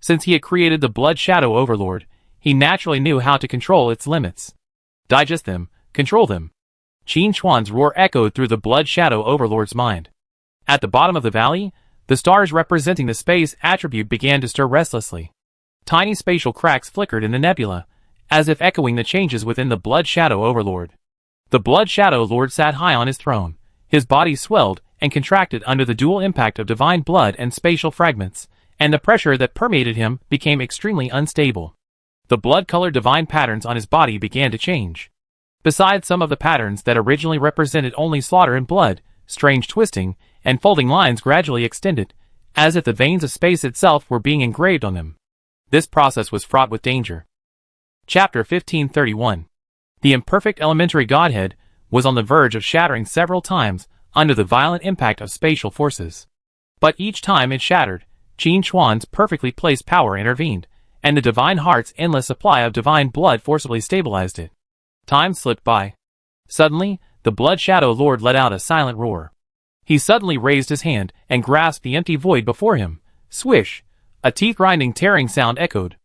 Since he had created the Blood Shadow Overlord, he naturally knew how to control its limits. Digest them, control them. Qin Chuan's roar echoed through the Blood Shadow Overlord's mind. At the bottom of the valley, the stars representing the space attribute began to stir restlessly. Tiny spatial cracks flickered in the nebula, as if echoing the changes within the Blood Shadow Overlord. The Blood Shadow Lord sat high on his throne. His body swelled and contracted under the dual impact of divine blood and spatial fragments, and the pressure that permeated him became extremely unstable. The blood-colored divine patterns on his body began to change. Besides some of the patterns that originally represented only slaughter and blood, strange twisting and folding lines gradually extended, as if the veins of space itself were being engraved on them. This process was fraught with danger. Chapter 1531. The imperfect elementary godhead was on the verge of shattering several times under the violent impact of spatial forces. But each time it shattered, Qin Chuan's perfectly placed power intervened, and the divine heart's endless supply of divine blood forcibly stabilized it. Time slipped by. Suddenly, the Blood Shadow Lord let out a silent roar. He suddenly raised his hand and grasped the empty void before him. Swish! A teeth-grinding tearing sound echoed.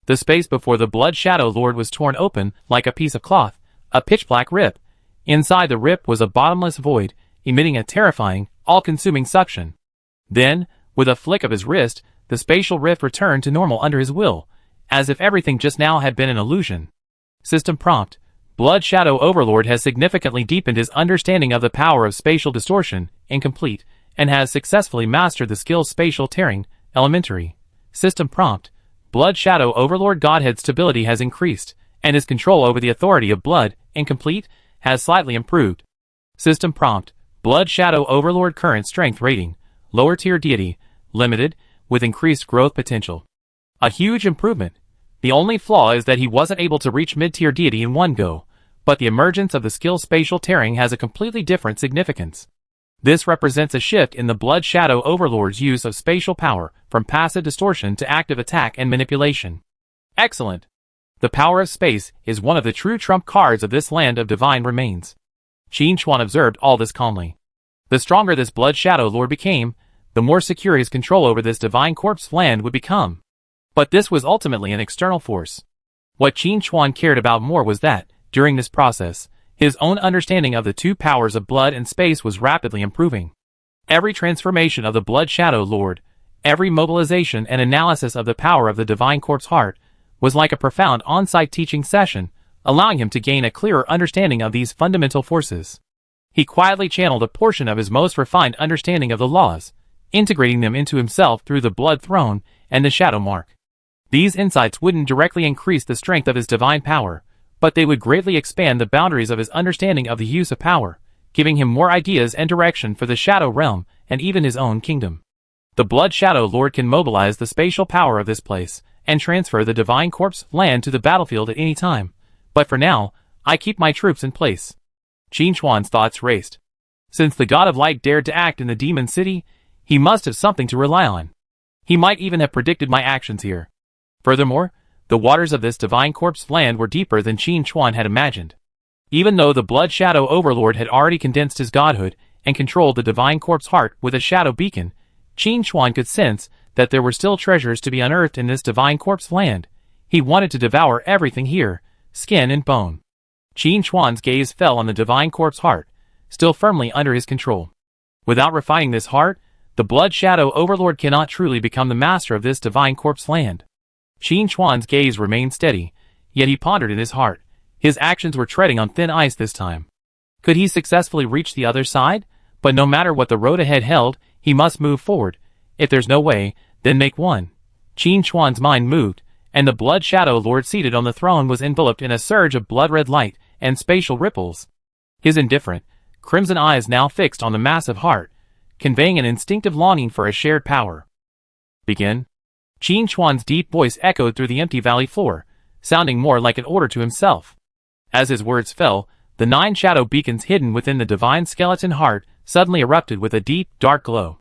The space before the Blood Shadow Lord was torn open like a piece of cloth, a pitch-black rip. Inside the rip was a bottomless void, emitting a terrifying, all-consuming suction. Then, with a flick of his wrist, the spatial rift returned to normal under his will, as if everything just now had been an illusion. System prompt. Blood Shadow Overlord has significantly deepened his understanding of the power of spatial distortion, incomplete, and has successfully mastered the skill Spatial Tearing, elementary. System prompt. Blood Shadow Overlord Godhead stability has increased, and his control over the authority of blood, incomplete, has slightly improved. System prompt. Blood Shadow Overlord current strength rating, lower tier deity, limited, with increased growth potential. A huge improvement. The only flaw is that he wasn't able to reach mid-tier deity in one go, but the emergence of the skill Spatial Tearing has a completely different significance. This represents a shift in the Blood Shadow Overlord's use of spatial power from passive distortion to active attack and manipulation. Excellent! The power of space is one of the true trump cards of this land of divine remains. Qin Chuan observed all this calmly. The stronger this Blood Shadow Lord became, the more secure his control over this divine corpse land would become. But this was ultimately an external force. What Qin Chuan cared about more was that, during this process, his own understanding of the two powers of blood and space was rapidly improving. Every transformation of the Blood Shadow Lord, every mobilization and analysis of the power of the divine corpse heart, was like a profound on-site teaching session, allowing him to gain a clearer understanding of these fundamental forces. He quietly channeled a portion of his most refined understanding of the laws, integrating them into himself through the Blood Throne and the Shadow Mark. These insights wouldn't directly increase the strength of his divine power, but they would greatly expand the boundaries of his understanding of the use of power, giving him more ideas and direction for the Shadow Realm and even his own kingdom. The Blood Shadow Lord can mobilize the spatial power of this place and transfer the divine corpse land to the battlefield at any time, but for now, I keep my troops in place. Qin Chuan's thoughts raced. Since the God of Light dared to act in the Demon City, he must have something to rely on. He might even have predicted my actions here. Furthermore, the waters of this divine corpse land were deeper than Qin Chuan had imagined. Even though the Blood Shadow Overlord had already condensed his godhood and controlled the divine corpse heart with a shadow beacon, Qin Chuan could sense that there were still treasures to be unearthed in this divine corpse land. He wanted to devour everything here, skin and bone. Qin Chuan's gaze fell on the divine corpse heart, still firmly under his control. Without refining this heart, the Blood Shadow Overlord cannot truly become the master of this divine corpse land. Qin Chuan's gaze remained steady, yet he pondered in his heart. His actions were treading on thin ice this time. Could he successfully reach the other side? But no matter what the road ahead held, he must move forward. If there's no way, then make one. Qin Chuan's mind moved, and the Blood Shadow Lord seated on the throne was enveloped in a surge of blood-red light and spatial ripples. His indifferent, crimson eyes now fixed on the massive heart, conveying an instinctive longing for a shared power. Begin. Qin Chuan's deep voice echoed through the empty valley floor, sounding more like an order to himself. As his words fell, the 9 shadow beacons hidden within the divine skeleton heart suddenly erupted with a deep, dark glow.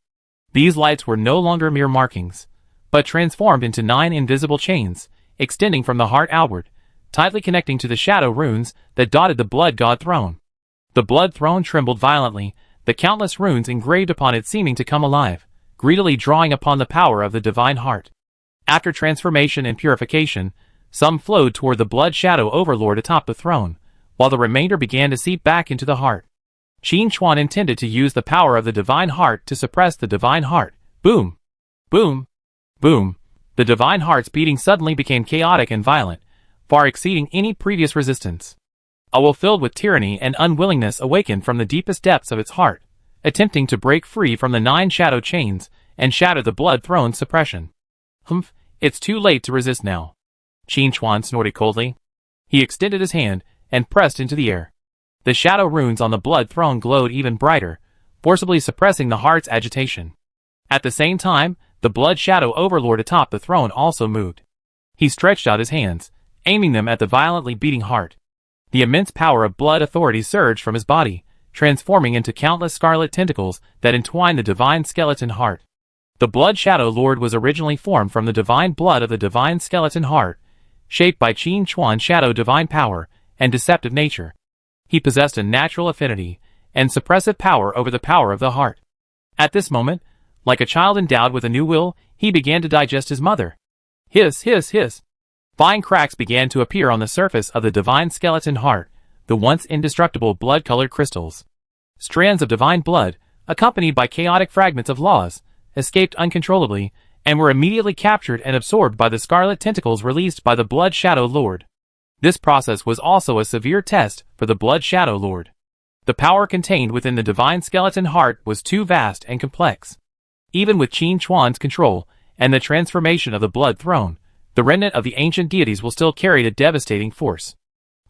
These lights were no longer mere markings, but transformed into 9 invisible chains, extending from the heart outward, tightly connecting to the shadow runes that dotted the Blood God Throne. The Blood Throne trembled violently, the countless runes engraved upon it seeming to come alive, greedily drawing upon the power of the divine heart. After transformation and purification, some flowed toward the Blood Shadow Overlord atop the throne, while the remainder began to seep back into the heart. Qin Chuan intended to use the power of the divine heart to suppress the divine heart. Boom! Boom! Boom! The divine heart's beating suddenly became chaotic and violent, far exceeding any previous resistance. A will filled with tyranny and unwillingness awakened from the deepest depths of its heart, attempting to break free from the 9 shadow chains and shatter the Blood Throne's suppression. Humph, it's too late to resist now. Qin Chuan snorted coldly. He extended his hand and pressed into the air. The shadow runes on the Blood Throne glowed even brighter, forcibly suppressing the heart's agitation. At the same time, the Blood Shadow Overlord atop the throne also moved. He stretched out his hands, aiming them at the violently beating heart. The immense power of blood authority surged from his body, transforming into countless scarlet tentacles that entwined the divine skeleton heart. The Blood Shadow Lord was originally formed from the divine blood of the divine skeleton heart, shaped by Qin Chuan's shadow divine power and deceptive nature. He possessed a natural affinity and suppressive power over the power of the heart. At this moment, like a child endowed with a new will, he began to digest his mother. Hiss, hiss, hiss. Fine cracks began to appear on the surface of the divine skeleton heart, the once indestructible blood-colored crystals. Strands of divine blood, accompanied by chaotic fragments of laws, escaped uncontrollably, and were immediately captured and absorbed by the scarlet tentacles released by the Blood Shadow Lord. This process was also a severe test for the Blood Shadow Lord. The power contained within the divine skeleton heart was too vast and complex. Even with Qin Chuan's control and the transformation of the Blood Throne, the remnant of the ancient deities will still carry a devastating force.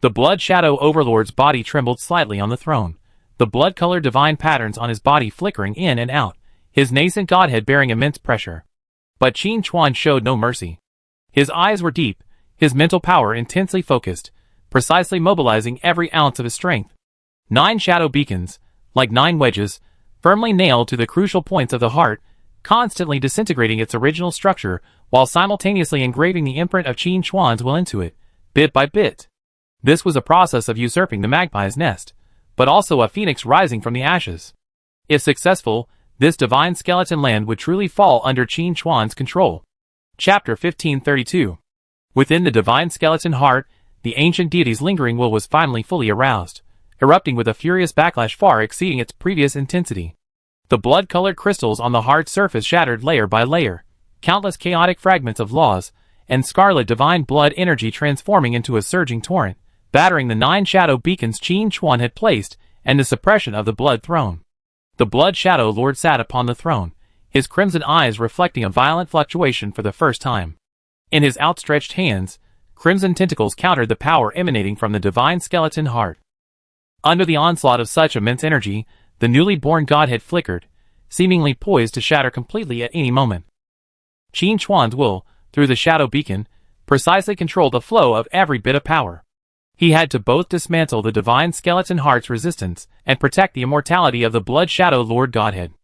The Blood Shadow Overlord's body trembled slightly on the throne, the blood-colored divine patterns on his body flickering in and out, his nascent godhead bearing immense pressure. But Qin Chuan showed no mercy. His eyes were deep, his mental power intensely focused, precisely mobilizing every ounce of his strength. 9 shadow beacons, like 9 wedges, firmly nailed to the crucial points of the heart, constantly disintegrating its original structure while simultaneously engraving the imprint of Qin Chuan's will into it, bit by bit. This was a process of usurping the magpie's nest, but also a phoenix rising from the ashes. If successful, this divine skeleton land would truly fall under Qin Chuan's control. Chapter 1532. Within the divine skeleton heart, the ancient deity's lingering will was finally fully aroused, erupting with a furious backlash far exceeding its previous intensity. The blood-colored crystals on the heart's surface shattered layer by layer, countless chaotic fragments of laws, and scarlet divine blood energy transforming into a surging torrent, battering the 9 shadow beacons Qin Chuan had placed, and the suppression of the Blood Throne. The Blood Shadow Lord sat upon the throne, his crimson eyes reflecting a violent fluctuation for the first time. In his outstretched hands, crimson tentacles countered the power emanating from the divine skeleton heart. Under the onslaught of such immense energy, the newly born godhead flickered, seemingly poised to shatter completely at any moment. Qin Chuan's will, through the shadow beacon, precisely controlled the flow of every bit of power. He had to both dismantle the divine skeleton heart's resistance and protect the immortality of the Blood Shadow Lord Godhead.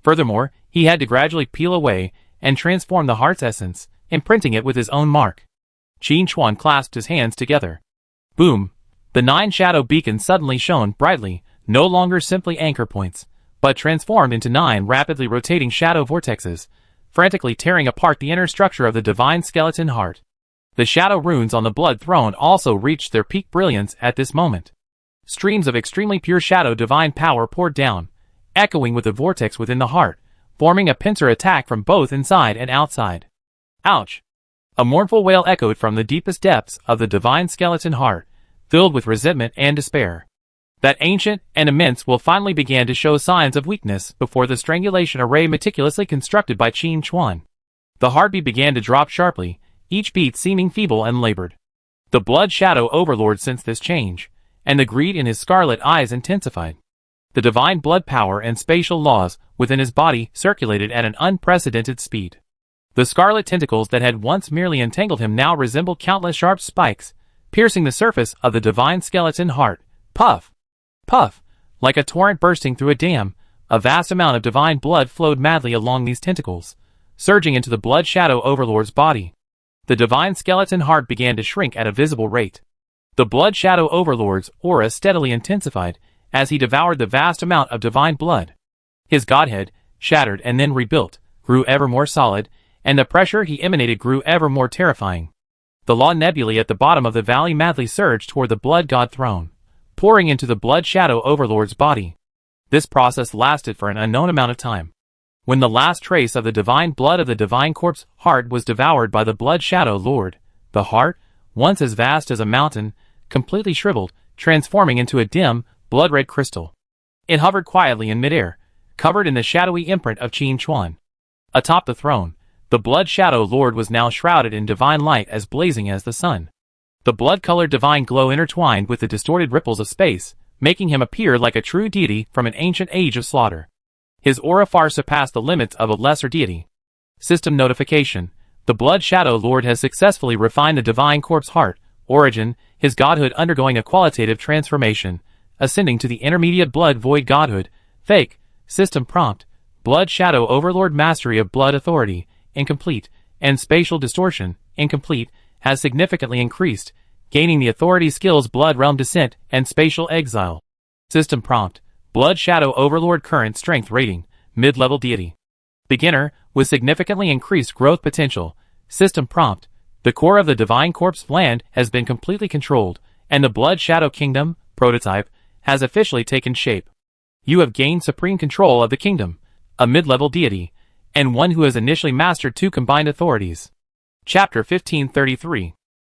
Furthermore, he had to gradually peel away and transform the heart's essence, imprinting it with his own mark. Qin Chuan clasped his hands together. Boom! The 9 shadow beacons suddenly shone brightly, no longer simply anchor points, but transformed into 9 rapidly rotating shadow vortexes, frantically tearing apart the inner structure of the divine skeleton heart. The shadow runes on the Blood Throne also reached their peak brilliance at this moment. Streams of extremely pure shadow divine power poured down, echoing with the vortex within the heart, forming a pincer attack from both inside and outside. Ouch! A mournful wail echoed from the deepest depths of the divine skeleton heart, filled with resentment and despair. That ancient and immense will finally began to show signs of weakness before the strangulation array meticulously constructed by Qin Chuan. The heartbeat began to drop sharply, each beat seeming feeble and labored. The Blood Shadow Overlord sensed this change, and the greed in his scarlet eyes intensified. The divine blood power and spatial laws within his body circulated at an unprecedented speed. The scarlet tentacles that had once merely entangled him now resembled countless sharp spikes, piercing the surface of the divine skeleton heart. Puff! Puff! Like a torrent bursting through a dam, a vast amount of divine blood flowed madly along these tentacles, surging into the Blood Shadow Overlord's body. The divine skeleton heart began to shrink at a visible rate. The Blood Shadow Overlord's aura steadily intensified as he devoured the vast amount of divine blood. His godhead, shattered and then rebuilt, grew ever more solid, and the pressure he emanated grew ever more terrifying. The law nebulae at the bottom of the valley madly surged toward the Blood God Throne, pouring into the Blood Shadow Overlord's body. This process lasted for an unknown amount of time. When the last trace of the divine blood of the divine corpse heart was devoured by the Blood Shadow Lord, the heart, once as vast as a mountain, completely shriveled, transforming into a dim, blood-red crystal. It hovered quietly in midair, covered in the shadowy imprint of Qin Chuan. Atop the throne, the Blood Shadow Lord was now shrouded in divine light as blazing as the sun. The blood-colored divine glow intertwined with the distorted ripples of space, making him appear like a true deity from an ancient age of slaughter. His aura far surpassed the limits of a lesser deity. System notification. The Blood Shadow Lord has successfully refined the divine corpse heart, origin, his godhood undergoing a qualitative transformation, ascending to the intermediate blood void godhood, fake, system prompt, Blood Shadow Overlord mastery of blood authority, incomplete, and spatial distortion, incomplete, has significantly increased, gaining the authority skills Blood Realm Descent and Spatial Exile. System prompt, Blood Shadow Overlord current strength rating, mid-level deity. Beginner, with significantly increased growth potential. System prompt, the core of the Divine Corpse land has been completely controlled, and the Blood Shadow Kingdom, prototype, has officially taken shape. You have gained supreme control of the kingdom, a mid-level deity, and one who has initially mastered 2 combined authorities. Chapter 1533.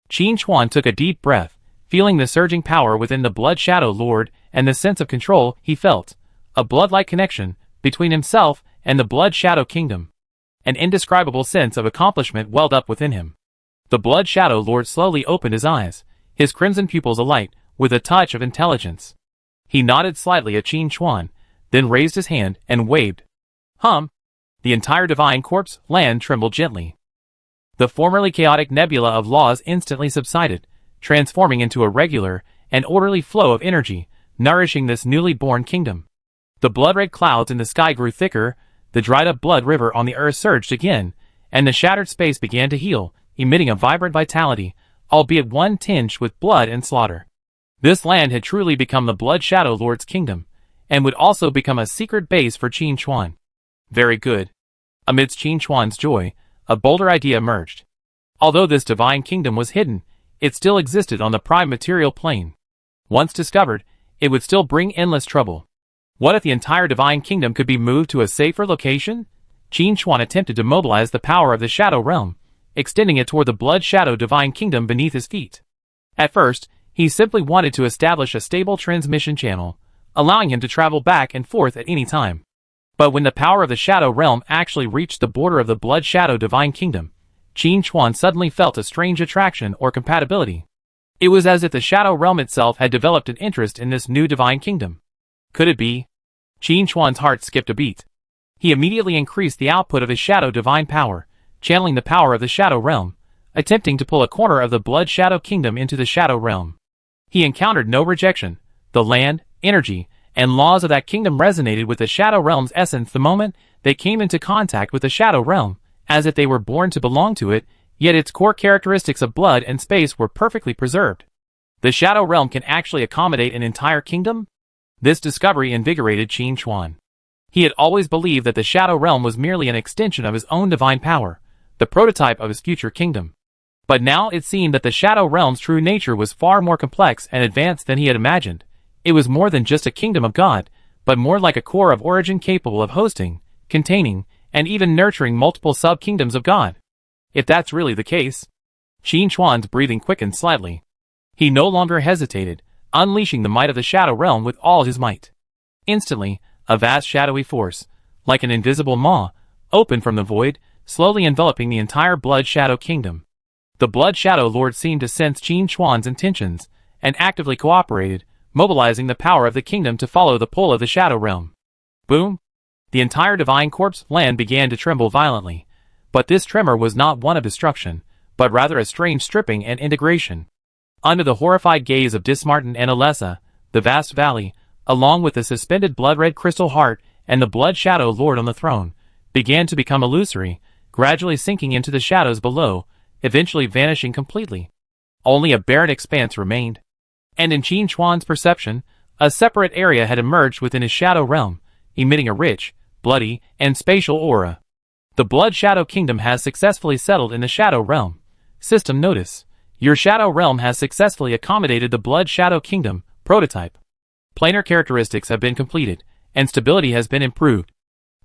Qin Chuan took a deep breath, feeling the surging power within the Blood Shadow Lord and the sense of control he felt, a blood-like connection between himself and the Blood Shadow Kingdom. An indescribable sense of accomplishment welled up within him. The Blood Shadow Lord slowly opened his eyes, his crimson pupils alight with a touch of intelligence. He nodded slightly at Qin Chuan, then raised his hand and waved. The entire divine corpse land trembled gently. The formerly chaotic nebula of laws instantly subsided, transforming into a regular and orderly flow of energy, nourishing this newly born kingdom. The blood-red clouds in the sky grew thicker, the dried-up blood river on the earth surged again, and the shattered space began to heal, emitting a vibrant vitality, albeit one tinged with blood and slaughter. This land had truly become the Blood Shadow Lord's kingdom, and would also become a secret base for Qin Chuan. Very good. Amidst Qin Chuan's joy, a bolder idea emerged. Although this divine kingdom was hidden, it still existed on the prime material plane. Once discovered, it would still bring endless trouble. What if the entire divine kingdom could be moved to a safer location? Qin Chuan attempted to mobilize the power of the Shadow Realm, extending it toward the Blood Shadow divine kingdom beneath his feet. At first, he simply wanted to establish a stable transmission channel, allowing him to travel back and forth at any time. But when the power of the Shadow Realm actually reached the border of the Blood Shadow divine kingdom, Qin Chuan suddenly felt a strange attraction or compatibility. It was as if the Shadow Realm itself had developed an interest in this new divine kingdom. Could it be? Qin Chuan's heart skipped a beat. He immediately increased the output of his Shadow divine power, channeling the power of the Shadow Realm, attempting to pull a corner of the Blood Shadow Kingdom into the Shadow Realm. He encountered no rejection. The land, energy, and laws of that kingdom resonated with the Shadow Realm's essence the moment they came into contact with the Shadow Realm, as if they were born to belong to it, yet its core characteristics of blood and space were perfectly preserved. The Shadow Realm can actually accommodate an entire kingdom? This discovery invigorated Qin Chuan. He had always believed that the Shadow Realm was merely an extension of his own divine power, the prototype of his future kingdom. But now it seemed that the Shadow Realm's true nature was far more complex and advanced than he had imagined. It was more than just a kingdom of God, but more like a core of origin capable of hosting, containing, and even nurturing multiple sub-kingdoms of God. If that's really the case. Qin Chuan's breathing quickened slightly. He no longer hesitated, unleashing the might of the Shadow Realm with all his might. Instantly, a vast shadowy force, like an invisible maw, opened from the void, slowly enveloping the entire Blood Shadow Kingdom. The Blood Shadow Lord seemed to sense Qin Chuan's intentions, and actively cooperated, mobilizing the power of the kingdom to follow the pull of the Shadow Realm. Boom! The entire divine corpse land began to tremble violently, but this tremor was not one of destruction, but rather a strange stripping and integration. Under the horrified gaze of Dismartin and Alessa, the vast valley, along with the suspended blood-red crystal heart and the Blood Shadow Lord on the throne, began to become illusory, gradually sinking into the shadows below, eventually vanishing completely. Only a barren expanse remained. And in Qin Chuan's perception, a separate area had emerged within his Shadow Realm, emitting a rich, bloody, and spatial aura. The Blood Shadow Kingdom has successfully settled in the Shadow Realm. System notice. Your Shadow Realm has successfully accommodated the Blood Shadow Kingdom, prototype. Planar characteristics have been completed, and stability has been improved.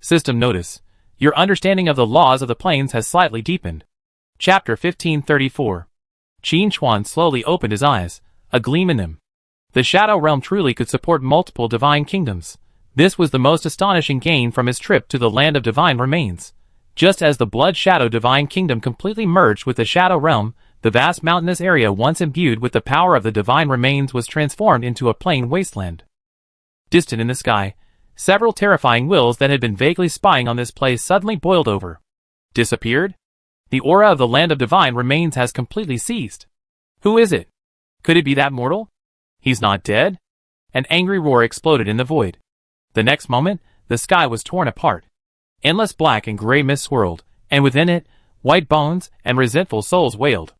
System notice. Your understanding of the laws of the planes has slightly deepened. Chapter 1534. Qin Chuan slowly opened his eyes, a gleam in them. The Shadow Realm truly could support multiple divine kingdoms. This was the most astonishing gain from his trip to the land of divine remains. Just as the Blood Shadow divine kingdom completely merged with the Shadow Realm, the vast mountainous area once imbued with the power of the divine remains was transformed into a plain wasteland. Distant in the sky, several terrifying wills that had been vaguely spying on this place suddenly boiled over. Disappeared? The aura of the land of divine remains has completely ceased. Who is it? Could it be that mortal? He's not dead? An angry roar exploded in the void. The next moment, the sky was torn apart. Endless black and gray mist swirled, and within it, white bones and resentful souls wailed.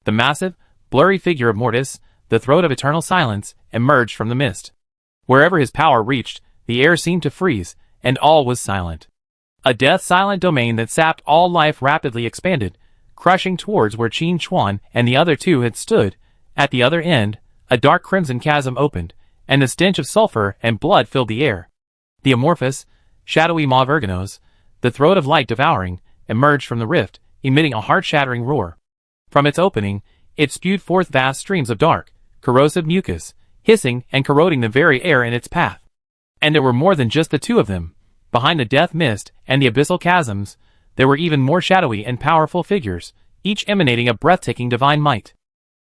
The massive, blurry figure of Mortis, the throat of eternal silence, emerged from the mist. Wherever his power reached, the air seemed to freeze, and all was silent. A death-silent domain that sapped all life rapidly expanded, crushing towards where Qin Chuan and the other two had stood. At the other end, a dark crimson chasm opened, and the stench of sulfur and blood filled the air. The amorphous, shadowy maw of Ergonos, the throat of light devouring, emerged from the rift, emitting a heart-shattering roar. From its opening, it spewed forth vast streams of dark, corrosive mucus, hissing and corroding the very air in its path. And there were more than just the two of them. Behind the death mist and the abyssal chasms, there were even more shadowy and powerful figures, each emanating a breathtaking divine might.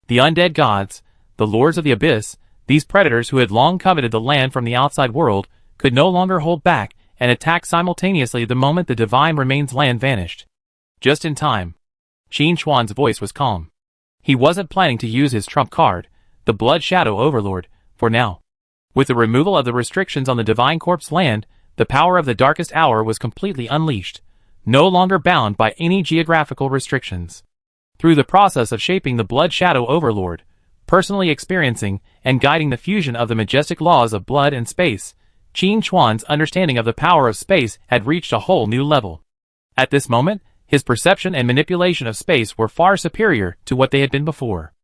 The undead gods, the lords of the abyss, these predators who had long coveted the land from the outside world, could no longer hold back and attacked simultaneously the moment the divine remains land vanished. Just in time. Qin Chuan's voice was calm. He wasn't planning to use his trump card, the Blood Shadow Overlord, for now. With the removal of the restrictions on the divine corpse land, the power of the darkest hour was completely unleashed, no longer bound by any geographical restrictions. Through the process of shaping the Blood Shadow Overlord, personally experiencing and guiding the fusion of the majestic laws of blood and space, Qin Chuan's understanding of the power of space had reached a whole new level. At this moment, his perception and manipulation of space were far superior to what they had been before.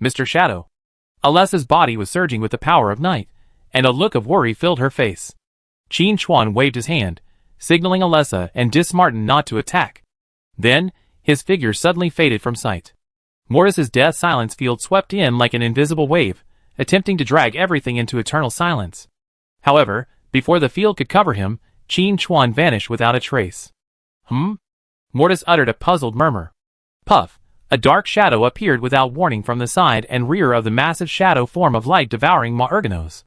Mr. Shadow. Alessa's body was surging with the power of night, and a look of worry filled her face. Qin Chuan waved his hand, signaling Alessa and Dismartin not to attack. Then, his figure suddenly faded from sight. Mortis's death silence field swept in like an invisible wave, attempting to drag everything into eternal silence. However, before the field could cover him, Qin Chuan vanished without a trace. Mortis uttered a puzzled murmur. Puff! A dark shadow appeared without warning from the side and rear of the massive shadow form of light-devouring Ma Ergonos.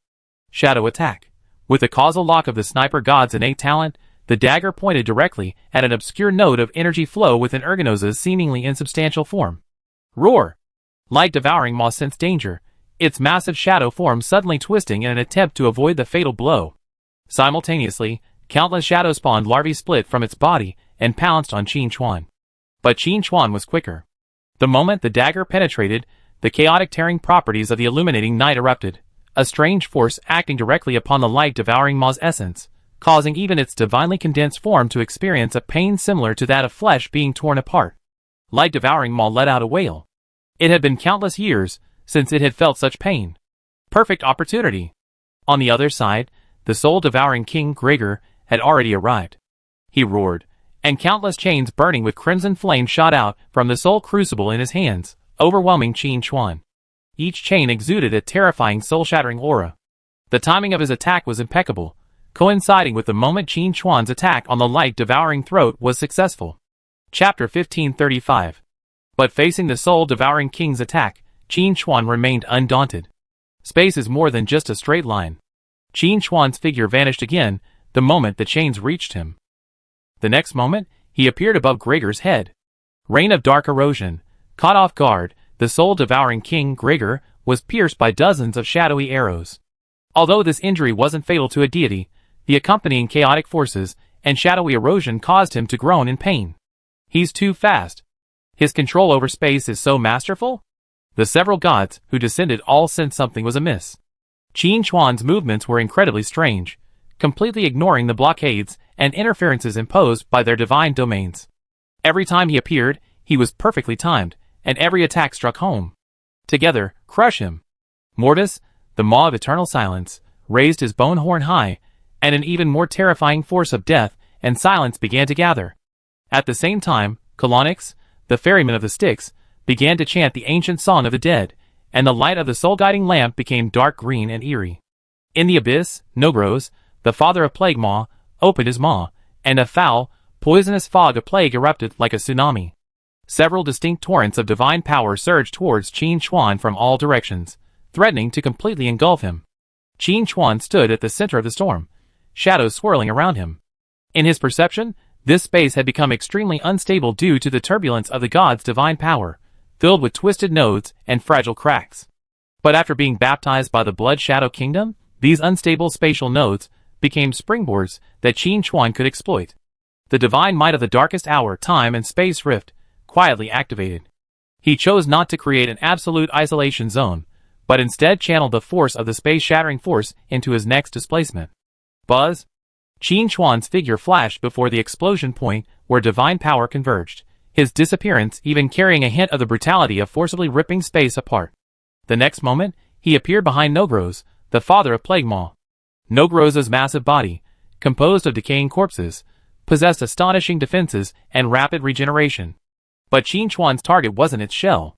Shadow attack. With the causal lock of the sniper god's innate talent, the dagger pointed directly at an obscure node of energy flow within Ergonos' seemingly insubstantial form. Roar! Light-devouring Ma sensed danger, its massive shadow form suddenly twisting in an attempt to avoid the fatal blow. Simultaneously, countless shadow-spawned larvae split from its body and pounced on Qin Chuan. But Qin Chuan was quicker. The moment the dagger penetrated, the chaotic tearing properties of the illuminating night erupted, a strange force acting directly upon the light-devouring Ma's essence, causing even its divinely condensed form to experience a pain similar to that of flesh being torn apart. Light-devouring Ma let out a wail. It had been countless years since it had felt such pain. Perfect opportunity. On the other side, the soul-devouring King Gregor had already arrived. He roared, and countless chains burning with crimson flame shot out from the soul crucible in his hands, overwhelming Qin Chuan. Each chain exuded a terrifying soul-shattering aura. The timing of his attack was impeccable, coinciding with the moment Qin Chuan's attack on the light-devouring throat was successful. Chapter 1535. But facing the soul-devouring king's attack, Qin Chuan remained undaunted. Space is more than just a straight line. Qin Chuan's figure vanished again the moment the chains reached him. The next moment, he appeared above Gregor's head. Rain of dark erosion. Caught off guard, the soul-devouring King Gregor was pierced by dozens of shadowy arrows. Although this injury wasn't fatal to a deity, the accompanying chaotic forces and shadowy erosion caused him to groan in pain. He's too fast. His control over space is so masterful? The several gods who descended all sensed something was amiss. Qin Chuan's movements were incredibly strange, completely ignoring the blockades and interferences imposed by their divine domains. Every time he appeared, he was perfectly timed, and every attack struck home. Together, crush him. Mortis, the Maw of eternal silence, raised his bone horn high, and an even more terrifying force of death and silence began to gather. At the same time, Kolonix, the ferryman of the Styx, began to chant the ancient song of the dead, and the light of the soul-guiding lamp became dark green and eerie. In the abyss, Nogros, the father of Plague Maw, opened his maw, and a foul, poisonous fog of plague erupted like a tsunami. Several distinct torrents of divine power surged towards Qin Chuan from all directions, threatening to completely engulf him. Qin Chuan stood at the center of the storm, shadows swirling around him. In his perception, this space had become extremely unstable due to the turbulence of the god's divine power, filled with twisted nodes and fragile cracks. But after being baptized by the Blood Shadow Kingdom, these unstable spatial nodes became springboards that Qin Chuan could exploit. The divine might of the darkest hour, time and space rift, quietly activated. He chose not to create an absolute isolation zone, but instead channeled the force of the space-shattering force into his next displacement. Buzz! Qin Chuan's figure flashed before the explosion point where divine power converged, his disappearance even carrying a hint of the brutality of forcibly ripping space apart. The next moment, he appeared behind Nogros, the father of Plague Maw. Nogros's massive body, composed of decaying corpses, possessed astonishing defenses and rapid regeneration. But Qin Chuan's target wasn't its shell.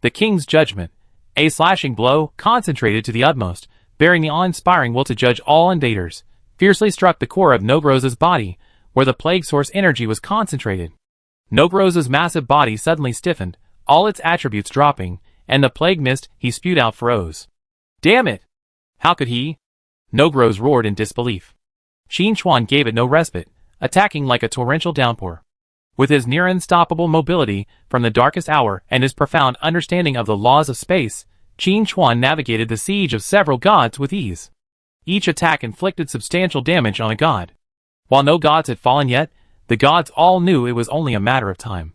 The king's judgment, A slashing blow, concentrated to the utmost, bearing the awe-inspiring will to judge all invaders, fiercely struck the core of Nogroz's body, where the plague source energy was concentrated. Nogroz's massive body suddenly stiffened, all its attributes dropping, and the plague mist he spewed out froze. Damn it! How could he? Nogroz roared in disbelief. Qin Chuan gave it no respite, attacking like a torrential downpour. With his near-unstoppable mobility from the darkest hour and his profound understanding of the laws of space, Qin Chuan navigated the siege of several gods with ease. Each attack inflicted substantial damage on a god. While no gods had fallen yet, the gods all knew it was only a matter of time.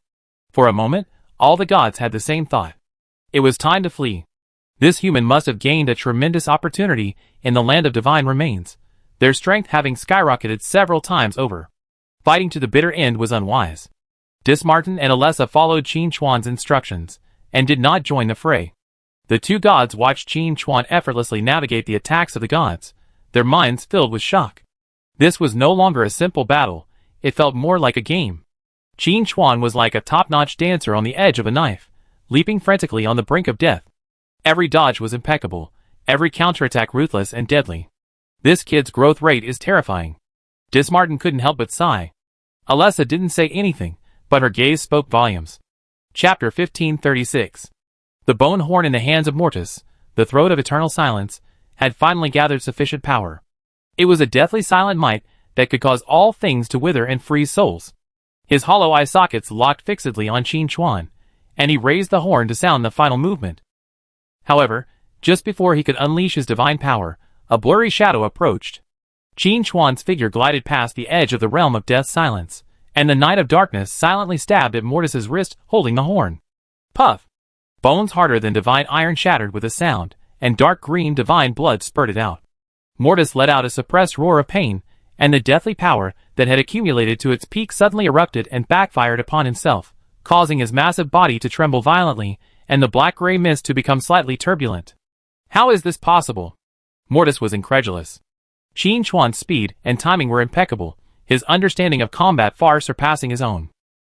For a moment, all the gods had the same thought. It was time to flee. This human must have gained a tremendous opportunity in the land of divine remains, their strength having skyrocketed several times over. Fighting to the bitter end was unwise. Dismartin and Alessa followed Qin Chuan's instructions, and did not join the fray. The two gods watched Qin Chuan effortlessly navigate the attacks of the gods, their minds filled with shock. This was no longer a simple battle, it felt more like a game. Qin Chuan was like a top-notch dancer on the edge of a knife, leaping frantically on the brink of death. Every dodge was impeccable, every counterattack ruthless and deadly. This kid's growth rate is terrifying. Dismartin couldn't help but sigh. Alessa didn't say anything, but her gaze spoke volumes. Chapter 1536. The bone horn in the hands of Mortis, the throat of eternal silence, had finally gathered sufficient power. It was a deathly silent might that could cause all things to wither and freeze souls. His hollow eye sockets locked fixedly on Qin Chuan, and he raised the horn to sound the final movement. However, just before he could unleash his divine power, a blurry shadow approached. Qin Chuan's figure glided past the edge of the realm of death's silence, and the night of darkness silently stabbed at Mortis's wrist, holding the horn. Puff! Bones harder than divine iron shattered with a sound, and dark green divine blood spurted out. Mortis let out a suppressed roar of pain, and the deathly power that had accumulated to its peak suddenly erupted and backfired upon himself, causing his massive body to tremble violently, and the black-gray mist to become slightly turbulent. How is this possible? Mortis was incredulous. Qin Chuan's speed and timing were impeccable, his understanding of combat far surpassing his own.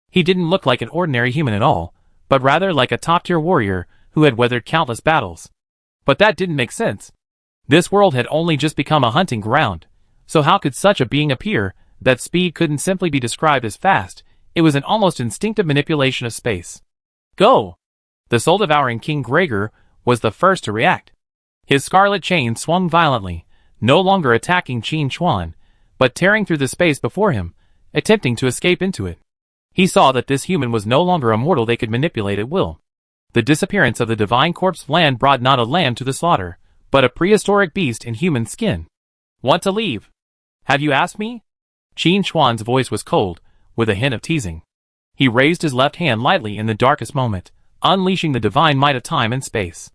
He didn't look like an ordinary human at all, but rather like a top-tier warrior who had weathered countless battles. But that didn't make sense. This world had only just become a hunting ground, so how could such a being appear? That speed couldn't simply be described as fast, it was an almost instinctive manipulation of space. Go! The soul-devouring King Gregor was the first to react. His scarlet chain swung violently, no longer attacking Qin Chuan, but tearing through the space before him, attempting to escape into it. He saw that this human was no longer a mortal they could manipulate at will. The disappearance of the divine corpse of land brought not a lamb to the slaughter, but a prehistoric beast in human skin. Want to leave? Have you asked me? Qin Chuan's voice was cold, with a hint of teasing. He raised his left hand lightly in the darkest moment, unleashing the divine might of time and space.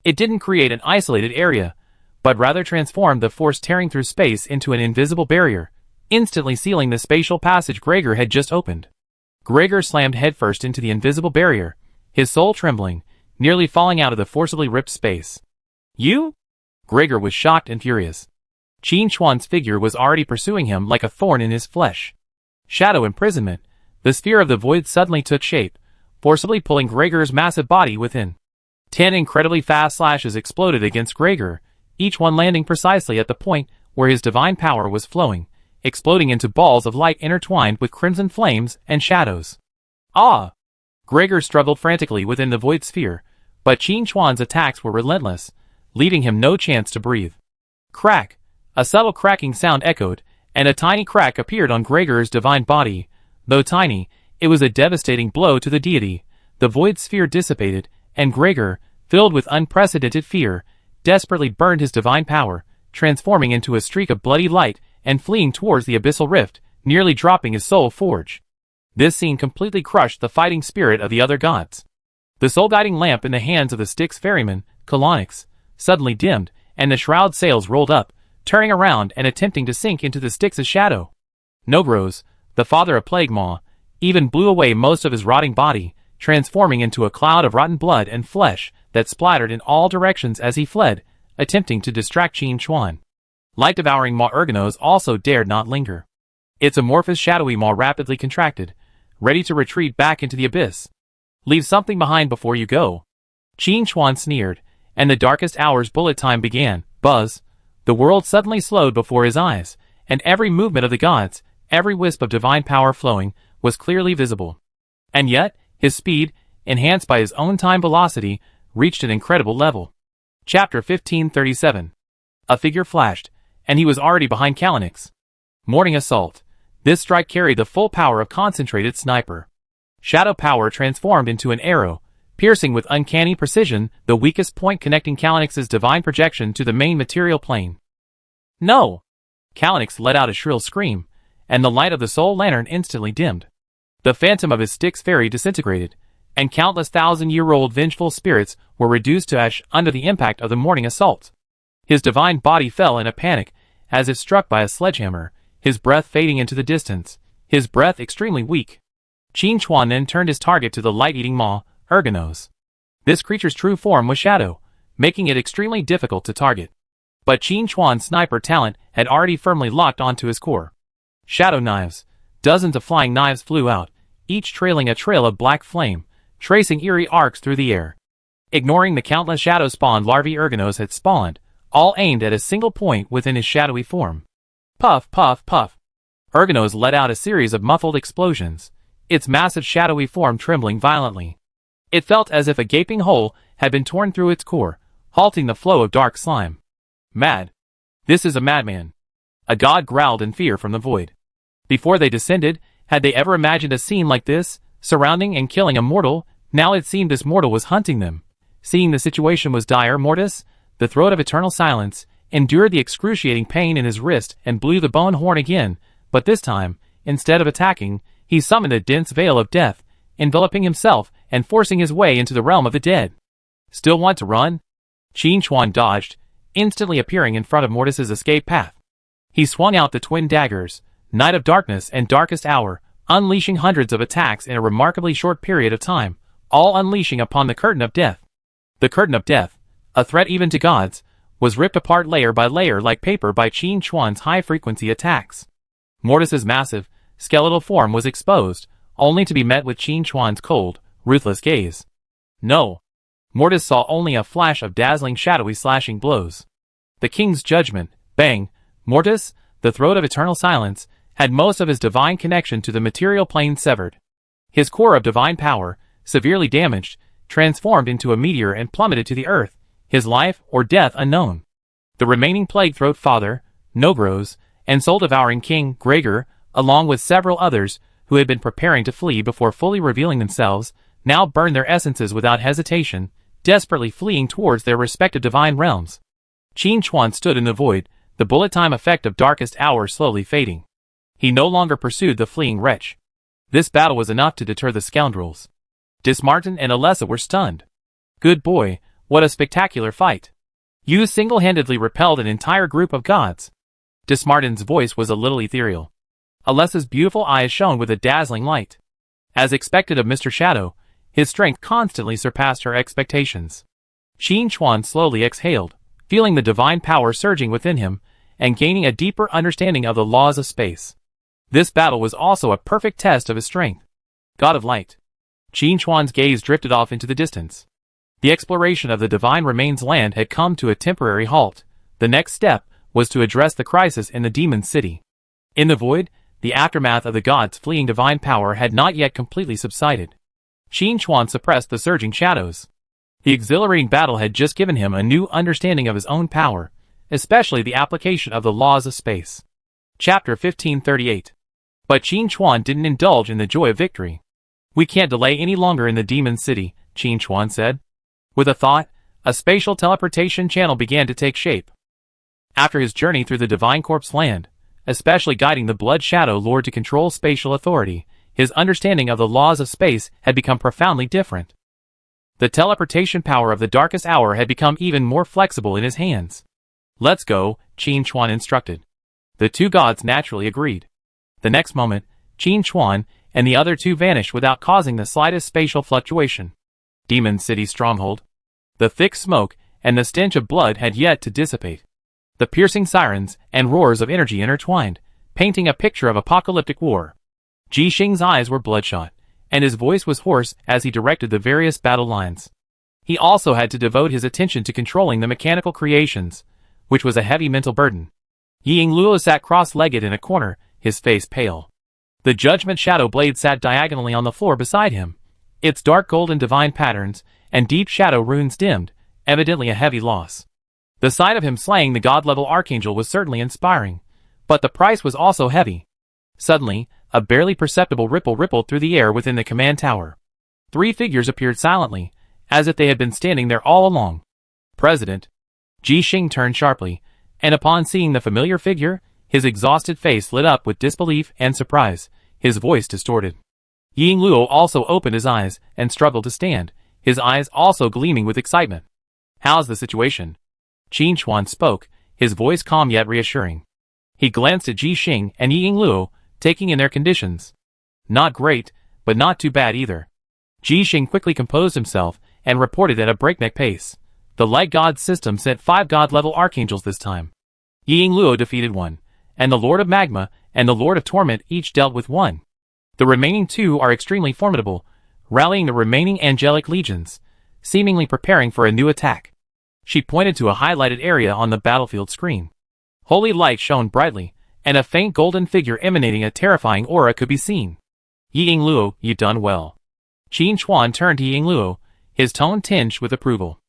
It didn't create an isolated area, but rather transformed the force tearing through space into an invisible barrier, instantly sealing the spatial passage Gregor had just opened. Gregor slammed headfirst into the invisible barrier, his soul trembling, nearly falling out of the forcibly ripped space. You? Gregor was shocked and furious. Qin Chuan's figure was already pursuing him like a thorn in his flesh. Shadow imprisonment, the sphere of the void suddenly took shape, forcibly pulling Gregor's massive body within. 10 incredibly fast slashes exploded against Gregor, each one landing precisely at the point where his divine power was flowing, exploding into balls of light intertwined with crimson flames and shadows. Ah! Gregor struggled frantically within the void sphere, but Qin Chuan's attacks were relentless, leaving him no chance to breathe. Crack! A subtle cracking sound echoed, and a tiny crack appeared on Gregor's divine body. Though tiny, it was a devastating blow to the deity. The void sphere dissipated, and Gregor, filled with unprecedented fear, desperately burned his divine power, transforming into a streak of bloody light and fleeing towards the abyssal rift, nearly dropping his soul forge. This scene completely crushed the fighting spirit of the other gods. The soul-guiding lamp in the hands of the Styx ferryman, Colonyx, suddenly dimmed, and the shroud sails rolled up, turning around and attempting to sink into the Styx's shadow. Nogroz, the father of Plague Maw, even blew away most of his rotting body, transforming into a cloud of rotten blood and flesh that splattered in all directions as he fled, attempting to distract Qin Chuan. Light-devouring Maw Ergonos also dared not linger. Its amorphous shadowy maw rapidly contracted, ready to retreat back into the abyss. Leave something behind before you go. Qin Chuan sneered, and the darkest hour's bullet time began. Buzz! The world suddenly slowed before his eyes, and every movement of the gods, every wisp of divine power flowing, was clearly visible. And yet, his speed, enhanced by his own time velocity, reached an incredible level. Chapter 1537. A figure flashed, and he was already behind Kalanick's morning assault. This strike carried the full power of concentrated sniper. Shadow power transformed into an arrow, piercing with uncanny precision the weakest point connecting Kalanick's divine projection to the main material plane. No! Kalanick let out a shrill scream, and the light of the soul lantern instantly dimmed. The phantom of his Styx fairy disintegrated, and countless thousand-year-old vengeful spirits were reduced to ash under the impact of the morning assault. His divine body fell in a panic, as if struck by a sledgehammer, his breath fading into the distance, his breath extremely weak. Qin Chuan then turned his target to the light-eating maw, Ergonos. This creature's true form was shadow, making it extremely difficult to target. But Qin Chuan's sniper talent had already firmly locked onto his core. Shadow knives. Dozens of flying knives flew out, each trailing a trail of black flame, tracing eerie arcs through the air. Ignoring the countless shadow-spawned larvae Ergonos had spawned, all aimed at a single point within his shadowy form. Puff, puff, puff. Ergonos let out a series of muffled explosions, its massive shadowy form trembling violently. It felt as if a gaping hole had been torn through its core, halting the flow of dark slime. Mad. This is a madman. A god growled in fear from the void. Before they descended, had they ever imagined a scene like this, surrounding and killing a mortal? Now it seemed this mortal was hunting them. Seeing the situation was dire, Mortis, the throat of eternal silence, endured the excruciating pain in his wrist and blew the bone horn again, but this time, instead of attacking, he summoned a dense veil of death, enveloping himself and forcing his way into the realm of the dead. Still want to run? Qin Chuan dodged, instantly appearing in front of Mortis's escape path. He swung out the twin daggers, Night of Darkness and Darkest Hour, unleashing hundreds of attacks in a remarkably short period of time, all unleashing upon the Curtain of Death. The Curtain of Death, a threat even to gods, was ripped apart layer by layer like paper by Qin Chuan's high-frequency attacks. Mortis's massive, skeletal form was exposed, only to be met with Qin Chuan's cold, ruthless gaze. No. Mortis saw only a flash of dazzling shadowy slashing blows. The king's judgment, bang. Mortis, the throat of eternal silence, had most of his divine connection to the material plane severed. His core of divine power, severely damaged, transformed into a meteor and plummeted to the earth, his life or death unknown. The remaining Plague Throat Father, Nogros, and soul-devouring King, Gregor, along with several others, who had been preparing to flee before fully revealing themselves, now burned their essences without hesitation, desperately fleeing towards their respective divine realms. Qin Chuan stood in the void, the bullet-time effect of Darkest Hour slowly fading. He no longer pursued the fleeing wretch. This battle was enough to deter the scoundrels. Dismartin and Alessa were stunned. Good boy, what a spectacular fight. You single-handedly repelled an entire group of gods. Dismartin's voice was a little ethereal. Alessa's beautiful eyes shone with a dazzling light. As expected of Mr. Shadow, his strength constantly surpassed her expectations. Qin Chuan slowly exhaled, feeling the divine power surging within him, and gaining a deeper understanding of the laws of space. This battle was also a perfect test of his strength. God of Light. Qin Chuan's gaze drifted off into the distance. The exploration of the divine remains land had come to a temporary halt. The next step was to address the crisis in the demon city. In the void, the aftermath of the gods' fleeing divine power had not yet completely subsided. Qin Chuan suppressed the surging shadows. The exhilarating battle had just given him a new understanding of his own power, especially the application of the laws of space. Chapter 1538. But Qin Chuan didn't indulge in the joy of victory. We can't delay any longer in the demon city, Qin Chuan said. With a thought, a spatial teleportation channel began to take shape. After his journey through the Divine Corpse land, especially guiding the Blood Shadow Lord to control spatial authority, his understanding of the laws of space had become profoundly different. The teleportation power of the Darkest Hour had become even more flexible in his hands. Let's go, Qin Chuan instructed. The two gods naturally agreed. The next moment, Qin Chuan and the other two vanished without causing the slightest spatial fluctuation. Demon City stronghold. The thick smoke and the stench of blood had yet to dissipate. The piercing sirens and roars of energy intertwined, painting a picture of apocalyptic war. Ji Xing's eyes were bloodshot, and his voice was hoarse as he directed the various battle lines. He also had to devote his attention to controlling the mechanical creations, which was a heavy mental burden. Ying Luo sat cross-legged in a corner, his face pale. The Judgment Shadow Blade sat diagonally on the floor beside him, its dark golden divine patterns and deep shadow runes dimmed, evidently a heavy loss. The sight of him slaying the god-level archangel was certainly inspiring, but the price was also heavy. Suddenly, a barely perceptible ripple rippled through the air within the command tower. 3 figures appeared silently, as if they had been standing there all along. President. Ji Xing turned sharply, and upon seeing the familiar figure, his exhausted face lit up with disbelief and surprise, his voice distorted. Ying Luo also opened his eyes and struggled to stand, his eyes also gleaming with excitement. How's the situation? Qin Chuan spoke, his voice calm yet reassuring. He glanced at Ji Xing and Ying Luo, taking in their conditions. Not great, but not too bad either. Ji Xing quickly composed himself and reported at a breakneck pace. The Light God system sent 5 god-level archangels this time. Ying Luo defeated 1, and the Lord of Magma and the Lord of Torment each dealt with 1. The remaining 2 are extremely formidable, rallying the remaining angelic legions, seemingly preparing for a new attack. She pointed to a highlighted area on the battlefield screen. Holy light shone brightly, and a faint golden figure emanating a terrifying aura could be seen. Ying Luo, you've done well. Qin Chuan turned to Ying Luo, his tone tinged with approval.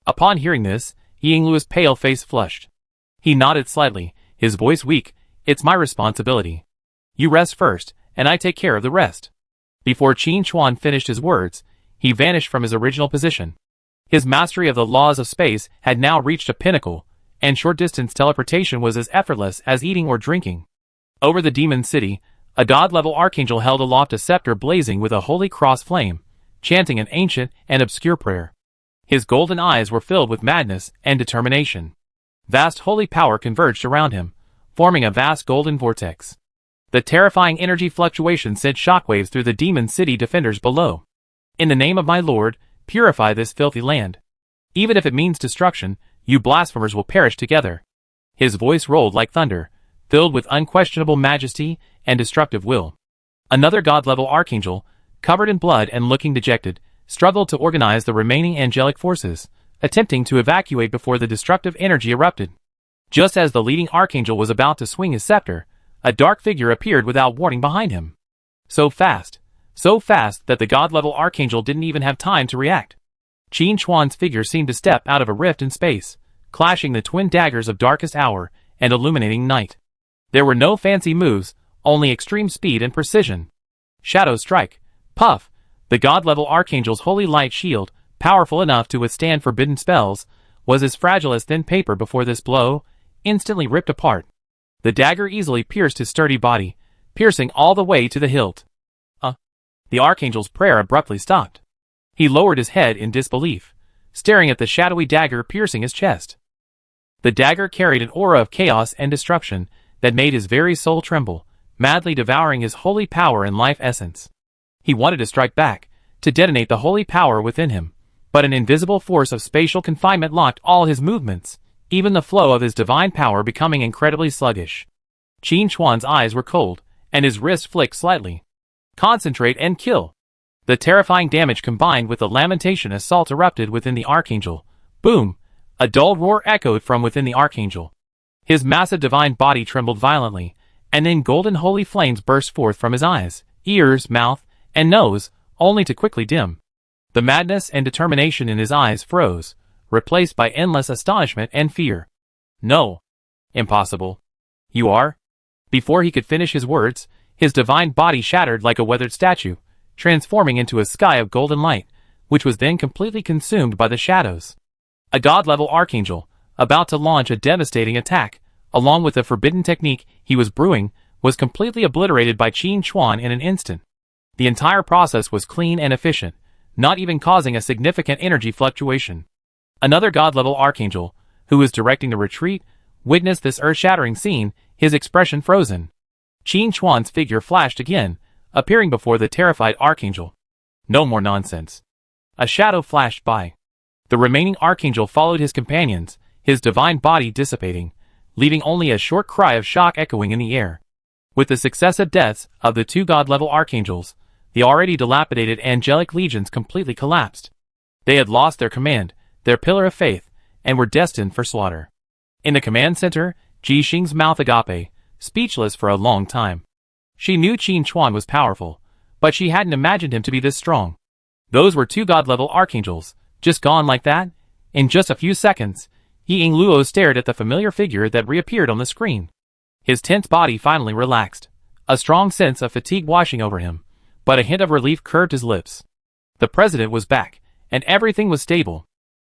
Upon hearing this, Ying Luo's pale face flushed. He nodded slightly, his voice weak. It's my responsibility. You rest first, and I take care of the rest. Before Qin Chuan finished his words, he vanished from his original position. His mastery of the laws of space had now reached a pinnacle, and short-distance teleportation was as effortless as eating or drinking. Over the demon city, a god-level archangel held aloft a scepter blazing with a holy cross flame, chanting an ancient and obscure prayer. His golden eyes were filled with madness and determination. Vast holy power converged around him, forming a vast golden vortex. The terrifying energy fluctuation sent shockwaves through the demon city defenders below. In the name of my lord, purify this filthy land. Even if it means destruction, you blasphemers will perish together. His voice rolled like thunder, filled with unquestionable majesty and destructive will. Another god-level archangel, covered in blood and looking dejected, struggled to organize the remaining angelic forces, attempting to evacuate before the destructive energy erupted. Just as the leading archangel was about to swing his scepter, a dark figure appeared without warning behind him. So fast that the god-level archangel didn't even have time to react. Qin Chuan's figure seemed to step out of a rift in space, clashing the twin daggers of darkest hour and illuminating night. There were no fancy moves, only extreme speed and precision. Shadow strike. Puff. The god-level archangel's holy light shield, powerful enough to withstand forbidden spells, was as fragile as thin paper before this blow, instantly ripped apart. The dagger easily pierced his sturdy body, piercing all the way to the hilt. The archangel's prayer abruptly stopped. He lowered his head in disbelief, staring at the shadowy dagger piercing his chest. The dagger carried an aura of chaos and destruction that made his very soul tremble, madly devouring his holy power and life essence. He wanted to strike back, to detonate the holy power within him, but an invisible force of spatial confinement locked all his movements, even the flow of his divine power becoming incredibly sluggish. Qin Chuan's eyes were cold, and his wrist flicked slightly. Concentrate and kill. The terrifying damage combined with the lamentation assault erupted within the archangel. Boom! A dull roar echoed from within the archangel. His massive divine body trembled violently, and then golden holy flames burst forth from his eyes, ears, mouth, and nose, only to quickly dim. The madness and determination in his eyes froze, replaced by endless astonishment and fear. No. Impossible. You are? Before he could finish his words, his divine body shattered like a weathered statue, transforming into a sky of golden light, which was then completely consumed by the shadows. A god-level archangel, about to launch a devastating attack, along with the forbidden technique he was brewing, was completely obliterated by Qin Chuan in an instant. The entire process was clean and efficient, not even causing a significant energy fluctuation. Another god-level archangel, who was directing the retreat, witnessed this earth-shattering scene, his expression frozen. Qin Chuan's figure flashed again, appearing before the terrified archangel. No more nonsense. A shadow flashed by. The remaining archangel followed his companions, his divine body dissipating, leaving only a short cry of shock echoing in the air. With the successive deaths of the 2 god-level archangels, the already dilapidated angelic legions completely collapsed. They had lost their command, their pillar of faith, and were destined for slaughter. In the command center, Ji Xing's mouth agape, speechless for a long time. She knew Qin Chuan was powerful, but she hadn't imagined him to be this strong. Those were two god-level archangels, just gone like that? In just a few seconds, Yi Luo stared at the familiar figure that reappeared on the screen. His tense body finally relaxed, a strong sense of fatigue washing over him, but a hint of relief curved his lips. The president was back, and everything was stable.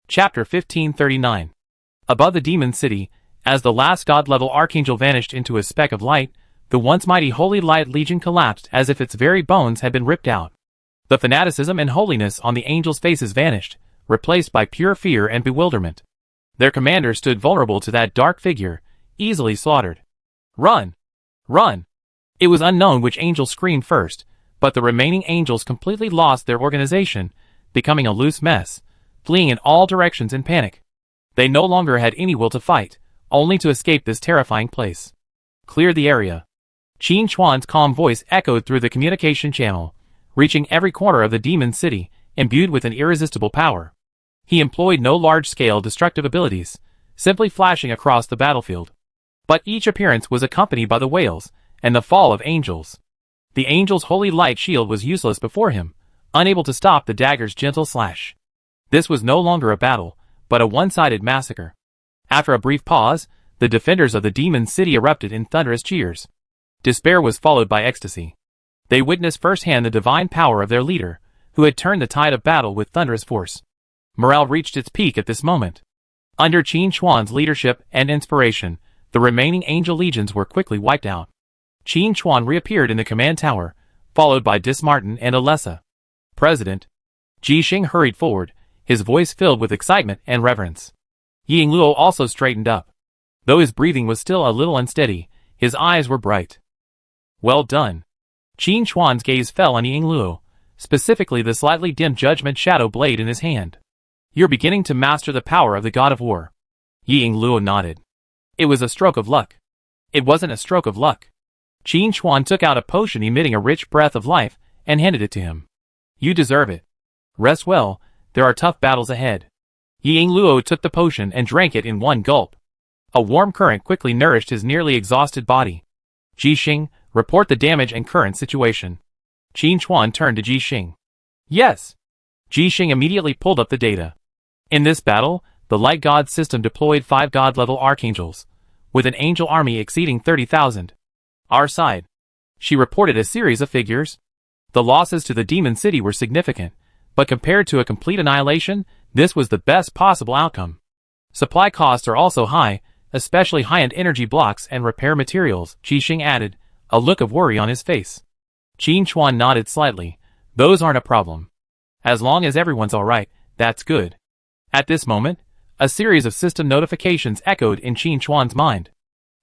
Chapter 1539. Above the demon city, as the last god-level archangel vanished into a speck of light, the once mighty Holy Light Legion collapsed as if its very bones had been ripped out. The fanaticism and holiness on the angels' faces vanished, replaced by pure fear and bewilderment. Their commander stood vulnerable to that dark figure, easily slaughtered. Run! Run! It was unknown which angel screamed first, but the remaining angels completely lost their organization, becoming a loose mess, fleeing in all directions in panic. They no longer had any will to fight, only to escape this terrifying place. Clear the area. Qin Chuan's calm voice echoed through the communication channel, reaching every corner of the demon city, imbued with an irresistible power. He employed no large-scale destructive abilities, simply flashing across the battlefield. But each appearance was accompanied by the wails and the fall of angels. The angel's holy light shield was useless before him, unable to stop the dagger's gentle slash. This was no longer a battle, but a one-sided massacre. After a brief pause, the defenders of the demon city erupted in thunderous cheers. Despair was followed by ecstasy. They witnessed firsthand the divine power of their leader, who had turned the tide of battle with thunderous force. Morale reached its peak at this moment. Under Qin Chuan's leadership and inspiration, the remaining angel legions were quickly wiped out. Qin Chuan reappeared in the command tower, followed by Dismartin and Alessa. President. Ji Xing hurried forward, his voice filled with excitement and reverence. Yi Luo also straightened up. Though his breathing was still a little unsteady, his eyes were bright. Well done. Qin Chuan's gaze fell on Yi Luo, specifically the slightly dimmed judgment shadow blade in his hand. You're beginning to master the power of the god of war. Yi Luo nodded. It was a stroke of luck. It wasn't a stroke of luck. Qin Chuan took out a potion emitting a rich breath of life and handed it to him. You deserve it. Rest well, there are tough battles ahead. Yi Luo took the potion and drank it in one gulp. A warm current quickly nourished his nearly exhausted body. Ji Xing, report the damage and current situation. Qin Chuan turned to Ji Xing. Yes. Ji Xing immediately pulled up the data. In this battle, the Light God system deployed 5 god-level archangels, with an angel army exceeding 30,000. Our side. She reported a series of figures. The losses to the demon city were significant, but compared to a complete annihilation, this was the best possible outcome. Supply costs are also high, especially high-end energy blocks and repair materials, Ji Xing added, a look of worry on his face. Qin Chuan nodded slightly. Those aren't a problem. As long as everyone's alright, that's good. At this moment, a series of system notifications echoed in Qin Chuan's mind.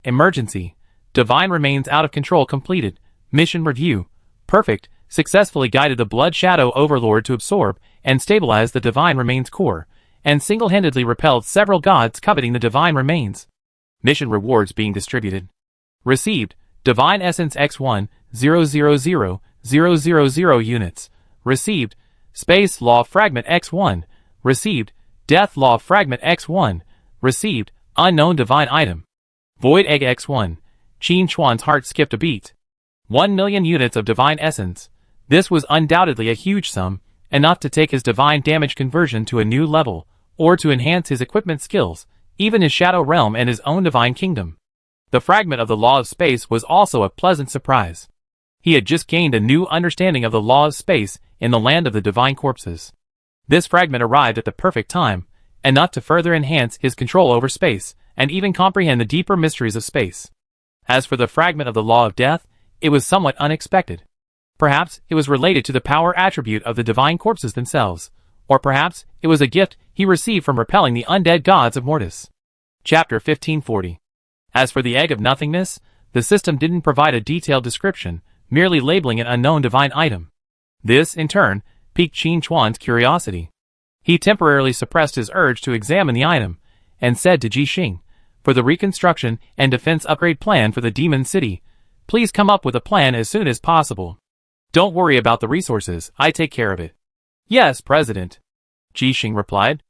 Emergency. Divine remains out of control completed. Mission review. Perfect. Successfully guided the Blood Shadow Overlord to absorb and stabilize the Divine Remains core, and single-handedly repelled several gods coveting the Divine Remains. Mission rewards being distributed. Received. Divine Essence X1, 000,000 units. Received. Space Law Fragment X1. Received. Death Law Fragment X1. Received. Unknown Divine Item. Void Egg X1. Qin Chuan's heart skipped a beat. 1 million units of Divine Essence. This was undoubtedly a huge sum, enough to take his Divine Damage conversion to a new level, or to enhance his equipment skills, even his Shadow Realm and his own Divine Kingdom. The fragment of the Law of Space was also a pleasant surprise. He had just gained a new understanding of the Law of Space in the land of the Divine Corpses. This fragment arrived at the perfect time, enough to further enhance his control over space, and even comprehend the deeper mysteries of space. As for the fragment of the Law of Death, it was somewhat unexpected. Perhaps it was related to the power attribute of the Divine Corpses themselves, or perhaps it was a gift he received from repelling the undead gods of Mortis. Chapter 1540. As for the Egg of Nothingness, the system didn't provide a detailed description, merely labeling an unknown divine item. This, in turn, piqued Qin Chuan's curiosity. He temporarily suppressed his urge to examine the item, and said to Ji Xing, for the reconstruction and defense upgrade plan for the Demon City, please come up with a plan as soon as possible. Don't worry about the resources, I take care of it. Yes, President. Jixing replied.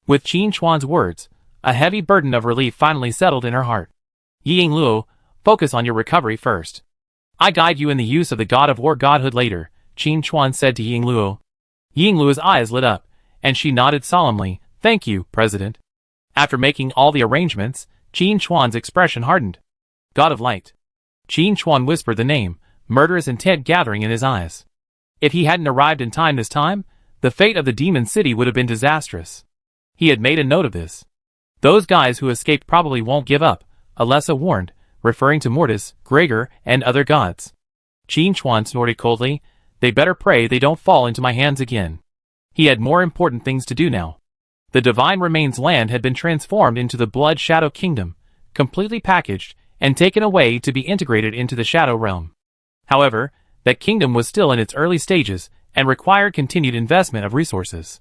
With Qin Chuan's words, a heavy burden of relief finally settled in her heart. Ying Luo, focus on your recovery first. I guide you in the use of the God of War godhood later, Qin Chuan said to Ying Luo. Ying Luo's eyes lit up, and she nodded solemnly. Thank you, President. After making all the arrangements, Qin Chuan's expression hardened. God of Light. Qin Chuan whispered the name, murderous intent gathering in his eyes. If he hadn't arrived in time this time, the fate of the demon city would have been disastrous. He had made a note of this. Those guys who escaped probably won't give up, Alessa warned, referring to Mortis, Gregor, and other gods. Qin Chuan snorted coldly. They better pray they don't fall into my hands again. He had more important things to do now. The Divine Remains land had been transformed into the Blood Shadow Kingdom, completely packaged, and taken away to be integrated into the Shadow Realm. However, that kingdom was still in its early stages, and required continued investment of resources.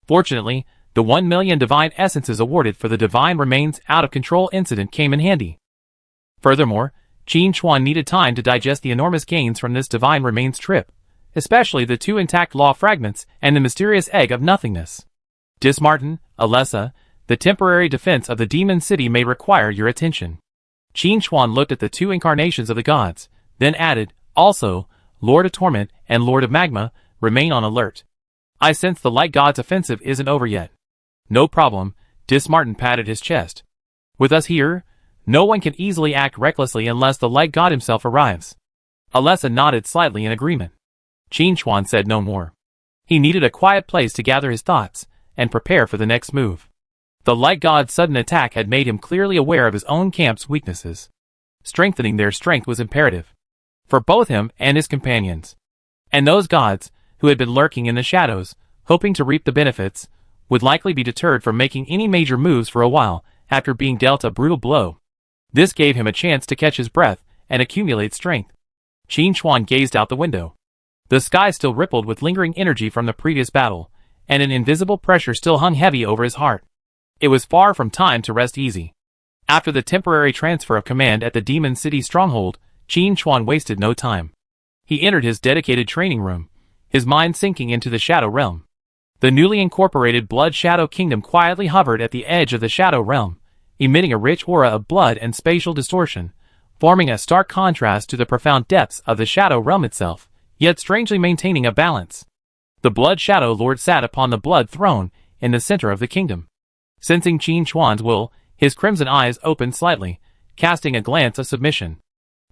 Fortunately, the 1 million divine essences awarded for the Divine Remains out-of-control incident came in handy. Furthermore, Qin Chuan needed time to digest the enormous gains from this Divine Remains trip, especially the 2 intact law fragments and the mysterious egg of nothingness. Dismartin, Alessa, the temporary defense of the demon city may require your attention. Qin Chuan looked at the 2 incarnations of the gods, then added, also, Lord of Torment and Lord of Magma, remain on alert. I sense the Light God's offensive isn't over yet. No problem, Dismartin patted his chest. With us here, no one can easily act recklessly unless the Light God himself arrives. Alessa nodded slightly in agreement. Qin Chuan said no more. He needed a quiet place to gather his thoughts and prepare for the next move. The Light God's sudden attack had made him clearly aware of his own camp's weaknesses. Strengthening their strength was imperative. For both him and his companions. And those gods, who had been lurking in the shadows, hoping to reap the benefits, would likely be deterred from making any major moves for a while after being dealt a brutal blow. This gave him a chance to catch his breath and accumulate strength. Qin Chuan gazed out the window. The sky still rippled with lingering energy from the previous battle, and an invisible pressure still hung heavy over his heart. It was far from time to rest easy. After the temporary transfer of command at the Demon City stronghold, Qin Chuan wasted no time. He entered his dedicated training room, his mind sinking into the Shadow Realm. The newly incorporated Blood Shadow Kingdom quietly hovered at the edge of the Shadow Realm, emitting a rich aura of blood and spatial distortion, forming a stark contrast to the profound depths of the Shadow Realm itself, yet strangely maintaining a balance. The Blood Shadow Lord sat upon the Blood Throne in the center of the kingdom. Sensing Qin Chuan's will, his crimson eyes opened slightly, casting a glance of submission.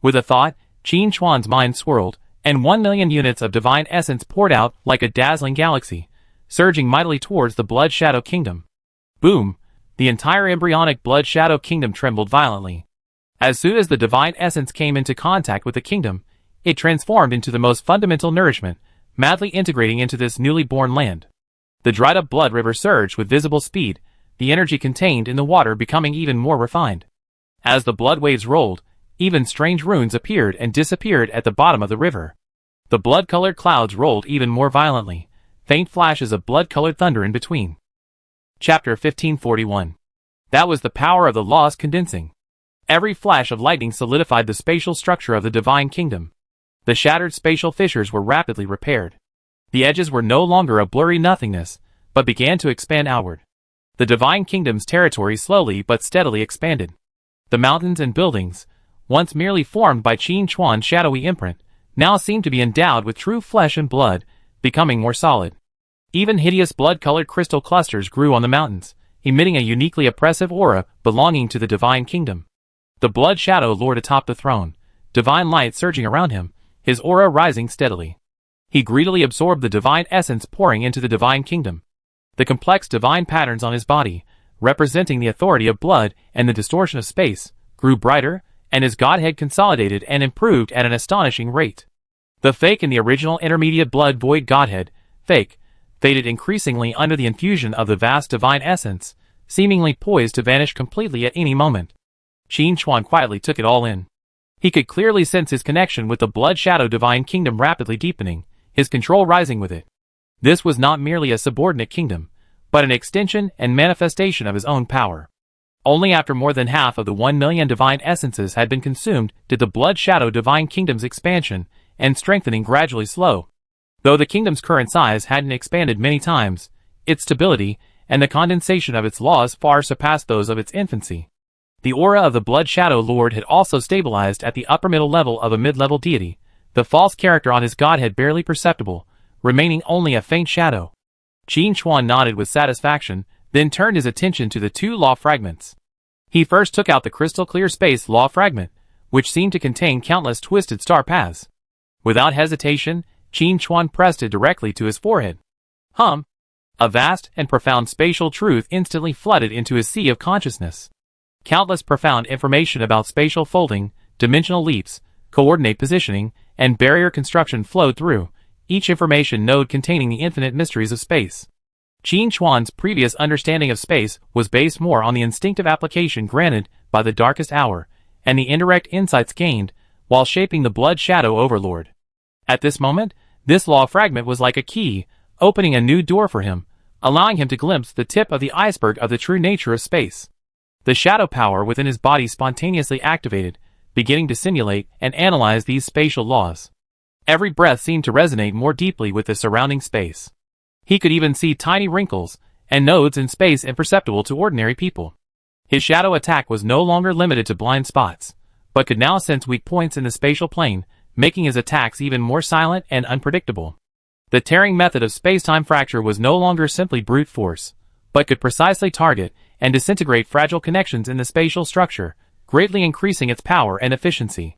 With a thought, Qin Chuan's mind swirled, and 1 million units of divine essence poured out like a dazzling galaxy, surging mightily towards the Blood Shadow Kingdom. Boom! The entire embryonic Blood Shadow Kingdom trembled violently. As soon as the divine essence came into contact with the kingdom, it transformed into the most fundamental nourishment, madly integrating into this newly born land. The dried-up blood river surged with visible speed, the energy contained in the water becoming even more refined. As the blood waves rolled, even strange runes appeared and disappeared at the bottom of the river. The blood-colored clouds rolled even more violently, faint flashes of blood-colored thunder in between. Chapter 1541. That was the power of the laws condensing. Every flash of lightning solidified the spatial structure of the Divine Kingdom. The shattered spatial fissures were rapidly repaired. The edges were no longer a blurry nothingness, but began to expand outward. The Divine Kingdom's territory slowly but steadily expanded. The mountains and buildings, once merely formed by Qin Chuan's shadowy imprint, now seemed to be endowed with true flesh and blood, becoming more solid. Even hideous blood-colored crystal clusters grew on the mountains, emitting a uniquely oppressive aura belonging to the Divine Kingdom. The Blood Shadow Lord atop the throne, divine light surging around him, his aura rising steadily. He greedily absorbed the divine essence pouring into the Divine Kingdom. The complex divine patterns on his body, representing the authority of blood and the distortion of space, grew brighter, and his godhead consolidated and improved at an astonishing rate. The fake and the original intermediate blood void godhead, fake, faded increasingly under the infusion of the vast divine essence, seemingly poised to vanish completely at any moment. Qin Chuan quietly took it all in. He could clearly sense his connection with the Blood Shadow Divine Kingdom rapidly deepening, his control rising with it. This was not merely a subordinate kingdom, but an extension and manifestation of his own power. Only after more than half of the 1 million divine essences had been consumed did the Blood Shadow Divine Kingdom's expansion and strengthening gradually slow. Though the kingdom's current size hadn't expanded many times, its stability, and the condensation of its laws far surpassed those of its infancy. The aura of the Blood Shadow Lord had also stabilized at the upper middle level of a mid-level deity, the false character on his godhead barely perceptible, remaining only a faint shadow. Qin Chuan nodded with satisfaction, then turned his attention to the two law fragments. He first took out the crystal-clear space law fragment, which seemed to contain countless twisted star paths. Without hesitation, Qin Chuan pressed it directly to his forehead. A vast and profound spatial truth instantly flooded into his sea of consciousness. Countless profound information about spatial folding, dimensional leaps, coordinate positioning, and barrier construction flowed through, each information node containing the infinite mysteries of space. Qin Chuan's previous understanding of space was based more on the instinctive application granted by the darkest hour, and the indirect insights gained while shaping the Blood Shadow Overlord. At this moment, this law fragment was like a key, opening a new door for him, allowing him to glimpse the tip of the iceberg of the true nature of space. The shadow power within his body spontaneously activated, beginning to simulate and analyze these spatial laws. Every breath seemed to resonate more deeply with the surrounding space. He could even see tiny wrinkles and nodes in space imperceptible to ordinary people. His shadow attack was no longer limited to blind spots, but could now sense weak points in the spatial plane, making his attacks even more silent and unpredictable. The tearing method of space-time fracture was no longer simply brute force, but could precisely target and disintegrate fragile connections in the spatial structure, greatly increasing its power and efficiency.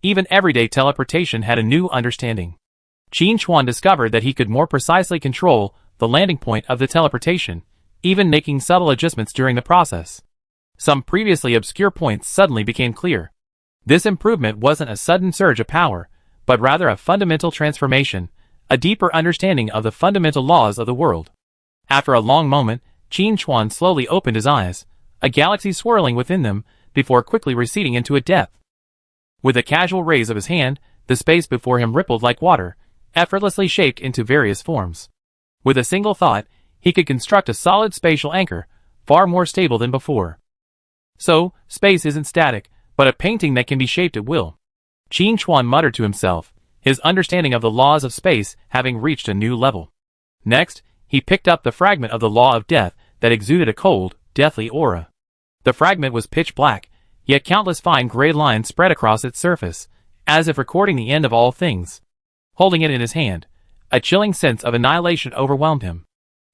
Even everyday teleportation had a new understanding. Qin Chuan discovered that he could more precisely control the landing point of the teleportation, even making subtle adjustments during the process. Some previously obscure points suddenly became clear. This improvement wasn't a sudden surge of power, but rather a fundamental transformation, a deeper understanding of the fundamental laws of the world. After a long moment, Qin Chuan slowly opened his eyes, a galaxy swirling within them, before quickly receding into a depth. With a casual raise of his hand, the space before him rippled like water, effortlessly shaped into various forms. With a single thought, he could construct a solid spatial anchor, far more stable than before. So, space isn't static, but a painting that can be shaped at will. Qin Chuan muttered to himself, his understanding of the laws of space having reached a new level. Next, he picked up the fragment of the law of death that exuded a cold, deathly aura. The fragment was pitch black, yet countless fine gray lines spread across its surface, as if recording the end of all things. Holding it in his hand, a chilling sense of annihilation overwhelmed him.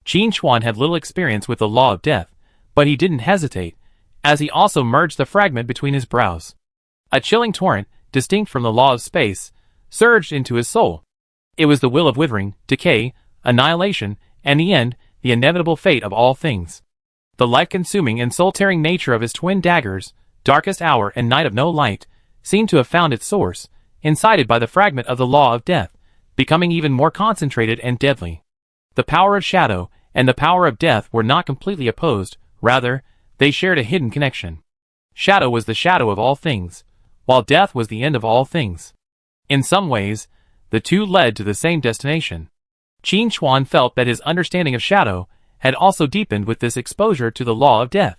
Qin Chuan had little experience with the law of death, but he didn't hesitate, as he also merged the fragment between his brows. A chilling torrent, distinct from the law of space, surged into his soul. It was the will of withering, decay, annihilation, and the end, the inevitable fate of all things. The life-consuming and soul-tearing nature of his twin daggers, darkest hour and night of no light, seemed to have found its source, incited by the fragment of the law of death, becoming even more concentrated and deadly. The power of shadow and the power of death were not completely opposed, rather, they shared a hidden connection. Shadow was the shadow of all things, while death was the end of all things. In some ways, the two led to the same destination. Qin Chuan felt that his understanding of shadow had also deepened with this exposure to the law of death.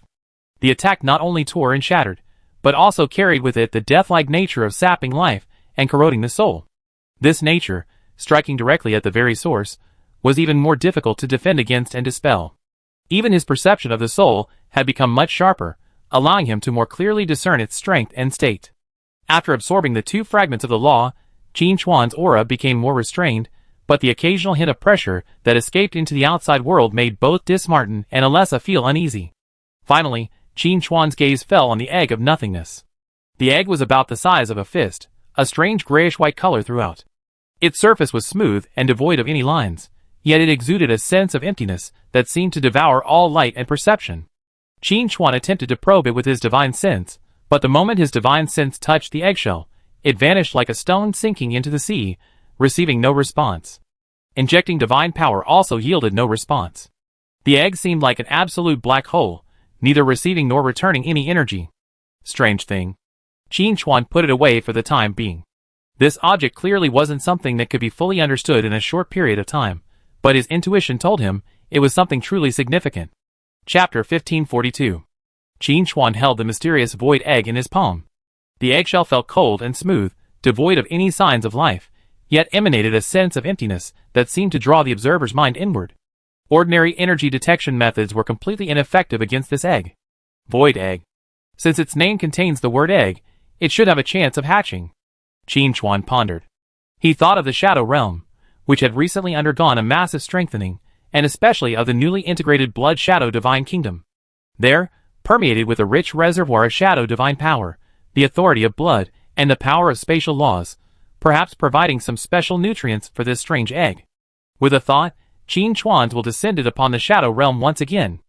The attack not only tore and shattered, but also carried with it the death-like nature of sapping life and corroding the soul. This nature, striking directly at the very source, was even more difficult to defend against and dispel. Even his perception of the soul had become much sharper, allowing him to more clearly discern its strength and state. After absorbing the two fragments of the law, Qin Chuan's aura became more restrained, but the occasional hint of pressure that escaped into the outside world made both disheartened and Alessa feel uneasy. Finally, Qin Chuan's gaze fell on the egg of nothingness. The egg was about the size of a fist, a strange grayish-white color throughout. Its surface was smooth and devoid of any lines, yet it exuded a sense of emptiness that seemed to devour all light and perception. Qin Chuan attempted to probe it with his divine sense, but the moment his divine sense touched the eggshell, it vanished like a stone sinking into the sea, receiving no response. Injecting divine power also yielded no response. The egg seemed like an absolute black hole, neither receiving nor returning any energy. Strange thing. Qin Chuan put it away for the time being. This object clearly wasn't something that could be fully understood in a short period of time, but his intuition told him it was something truly significant. Chapter 1542. Qin Chuan held the mysterious void egg in his palm. The eggshell felt cold and smooth, devoid of any signs of life, yet emanated a sense of emptiness that seemed to draw the observer's mind inward. Ordinary energy detection methods were completely ineffective against this egg. Void egg. Since its name contains the word egg, it should have a chance of hatching. Qin Chuan pondered. He thought of the Shadow Realm, which had recently undergone a massive strengthening, and especially of the newly integrated Blood Shadow Divine Kingdom. There, permeated with a rich reservoir of Shadow Divine power, the authority of blood, and the power of spatial laws, perhaps providing some special nutrients for this strange egg. With a thought, Qin Chuan's will descended upon the Shadow Realm once again.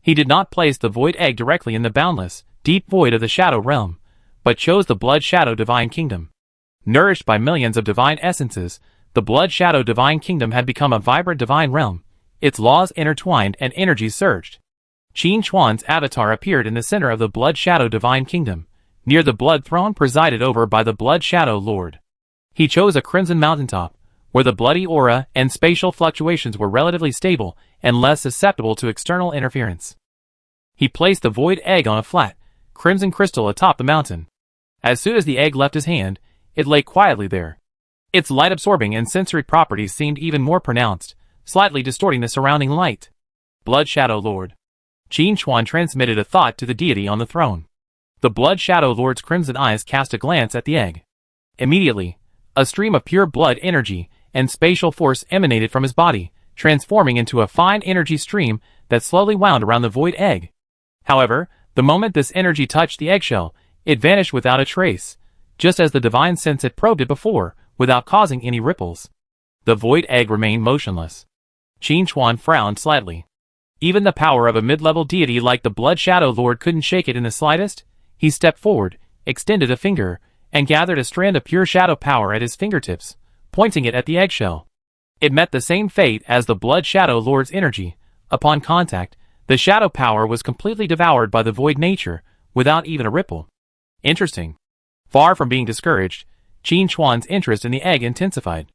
He did not place the void egg directly in the boundless, deep void of the Shadow Realm, but chose the Blood Shadow Divine Kingdom. Nourished by millions of divine essences, the Blood Shadow Divine Kingdom had become a vibrant divine realm. Its laws intertwined and energies surged. Qin Chuan's avatar appeared in the center of the Blood Shadow Divine Kingdom, near the Blood Throne presided over by the Blood Shadow Lord. He chose a crimson mountaintop, where the bloody aura and spatial fluctuations were relatively stable and less susceptible to external interference. He placed the void egg on a flat, crimson crystal atop the mountain. As soon as the egg left his hand, it lay quietly there. Its light-absorbing and sensory properties seemed even more pronounced, slightly distorting the surrounding light. Blood Shadow Lord. Qin Chuan transmitted a thought to the deity on the throne. The Blood Shadow Lord's crimson eyes cast a glance at the egg. Immediately, a stream of pure blood energy and spatial force emanated from his body, transforming into a fine energy stream that slowly wound around the void egg. However, the moment this energy touched the eggshell, it vanished without a trace, just as the divine sense had probed it before, without causing any ripples. The void egg remained motionless. Qin Chuan frowned slightly. Even the power of a mid-level deity like the Blood Shadow Lord couldn't shake it in the slightest. He stepped forward, extended a finger, and gathered a strand of pure shadow power at his fingertips, pointing it at the eggshell. It met the same fate as the Blood Shadow Lord's energy. Upon contact, the shadow power was completely devoured by the void nature, without even a ripple. Interesting. Far from being discouraged, Qin Chuan's interest in the egg intensified.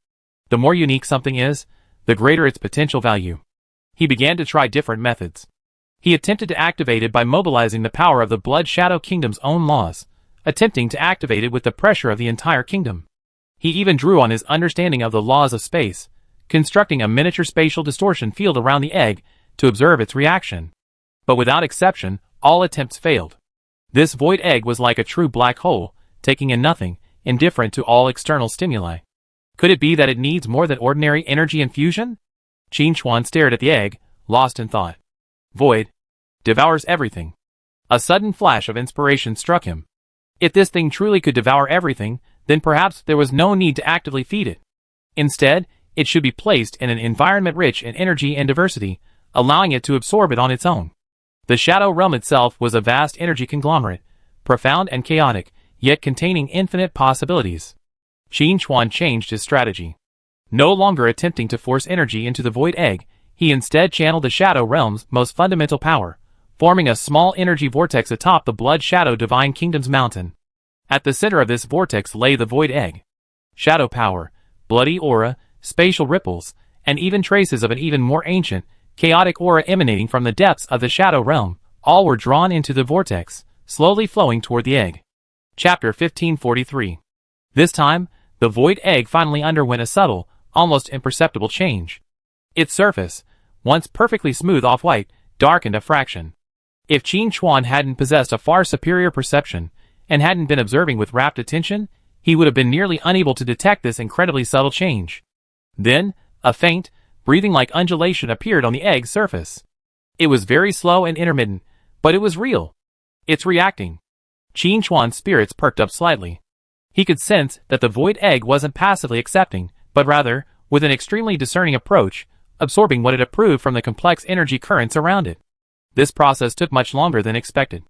The more unique something is, the greater its potential value. He began to try different methods. He attempted to activate it by mobilizing the power of the Blood Shadow Kingdom's own laws, attempting to activate it with the pressure of the entire kingdom. He even drew on his understanding of the laws of space, constructing a miniature spatial distortion field around the egg to observe its reaction. But without exception, all attempts failed. This void egg was like a true black hole, taking in nothing, indifferent to all external stimuli. Could it be that it needs more than ordinary energy infusion? Qin Chuan stared at the egg, lost in thought. Void. Devours everything. A sudden flash of inspiration struck him. If this thing truly could devour everything, then perhaps there was no need to actively feed it. Instead, it should be placed in an environment rich in energy and diversity, allowing it to absorb it on its own. The Shadow Realm itself was a vast energy conglomerate, profound and chaotic, yet containing infinite possibilities. Qin Chuan changed his strategy. No longer attempting to force energy into the void egg, he instead channeled the Shadow Realm's most fundamental power, forming a small energy vortex atop the Blood Shadow Divine Kingdom's mountain. At the center of this vortex lay the void egg. Shadow power, bloody aura, spatial ripples, and even traces of an even more ancient, chaotic aura emanating from the depths of the Shadow Realm, all were drawn into the vortex, slowly flowing toward the egg. Chapter 1543. This time, the void egg finally underwent a subtle, almost imperceptible change. Its surface, once perfectly smooth off-white, darkened a fraction. If Qin Chuan hadn't possessed a far superior perception, and hadn't been observing with rapt attention, he would have been nearly unable to detect this incredibly subtle change. Then, a faint, breathing-like undulation appeared on the egg's surface. It was very slow and intermittent, but it was real. It's reacting. Qin Chuan's spirits perked up slightly. He could sense that the void egg wasn't passively accepting, but rather, with an extremely discerning approach, absorbing what it approved from the complex energy currents around it. This process took much longer than expected.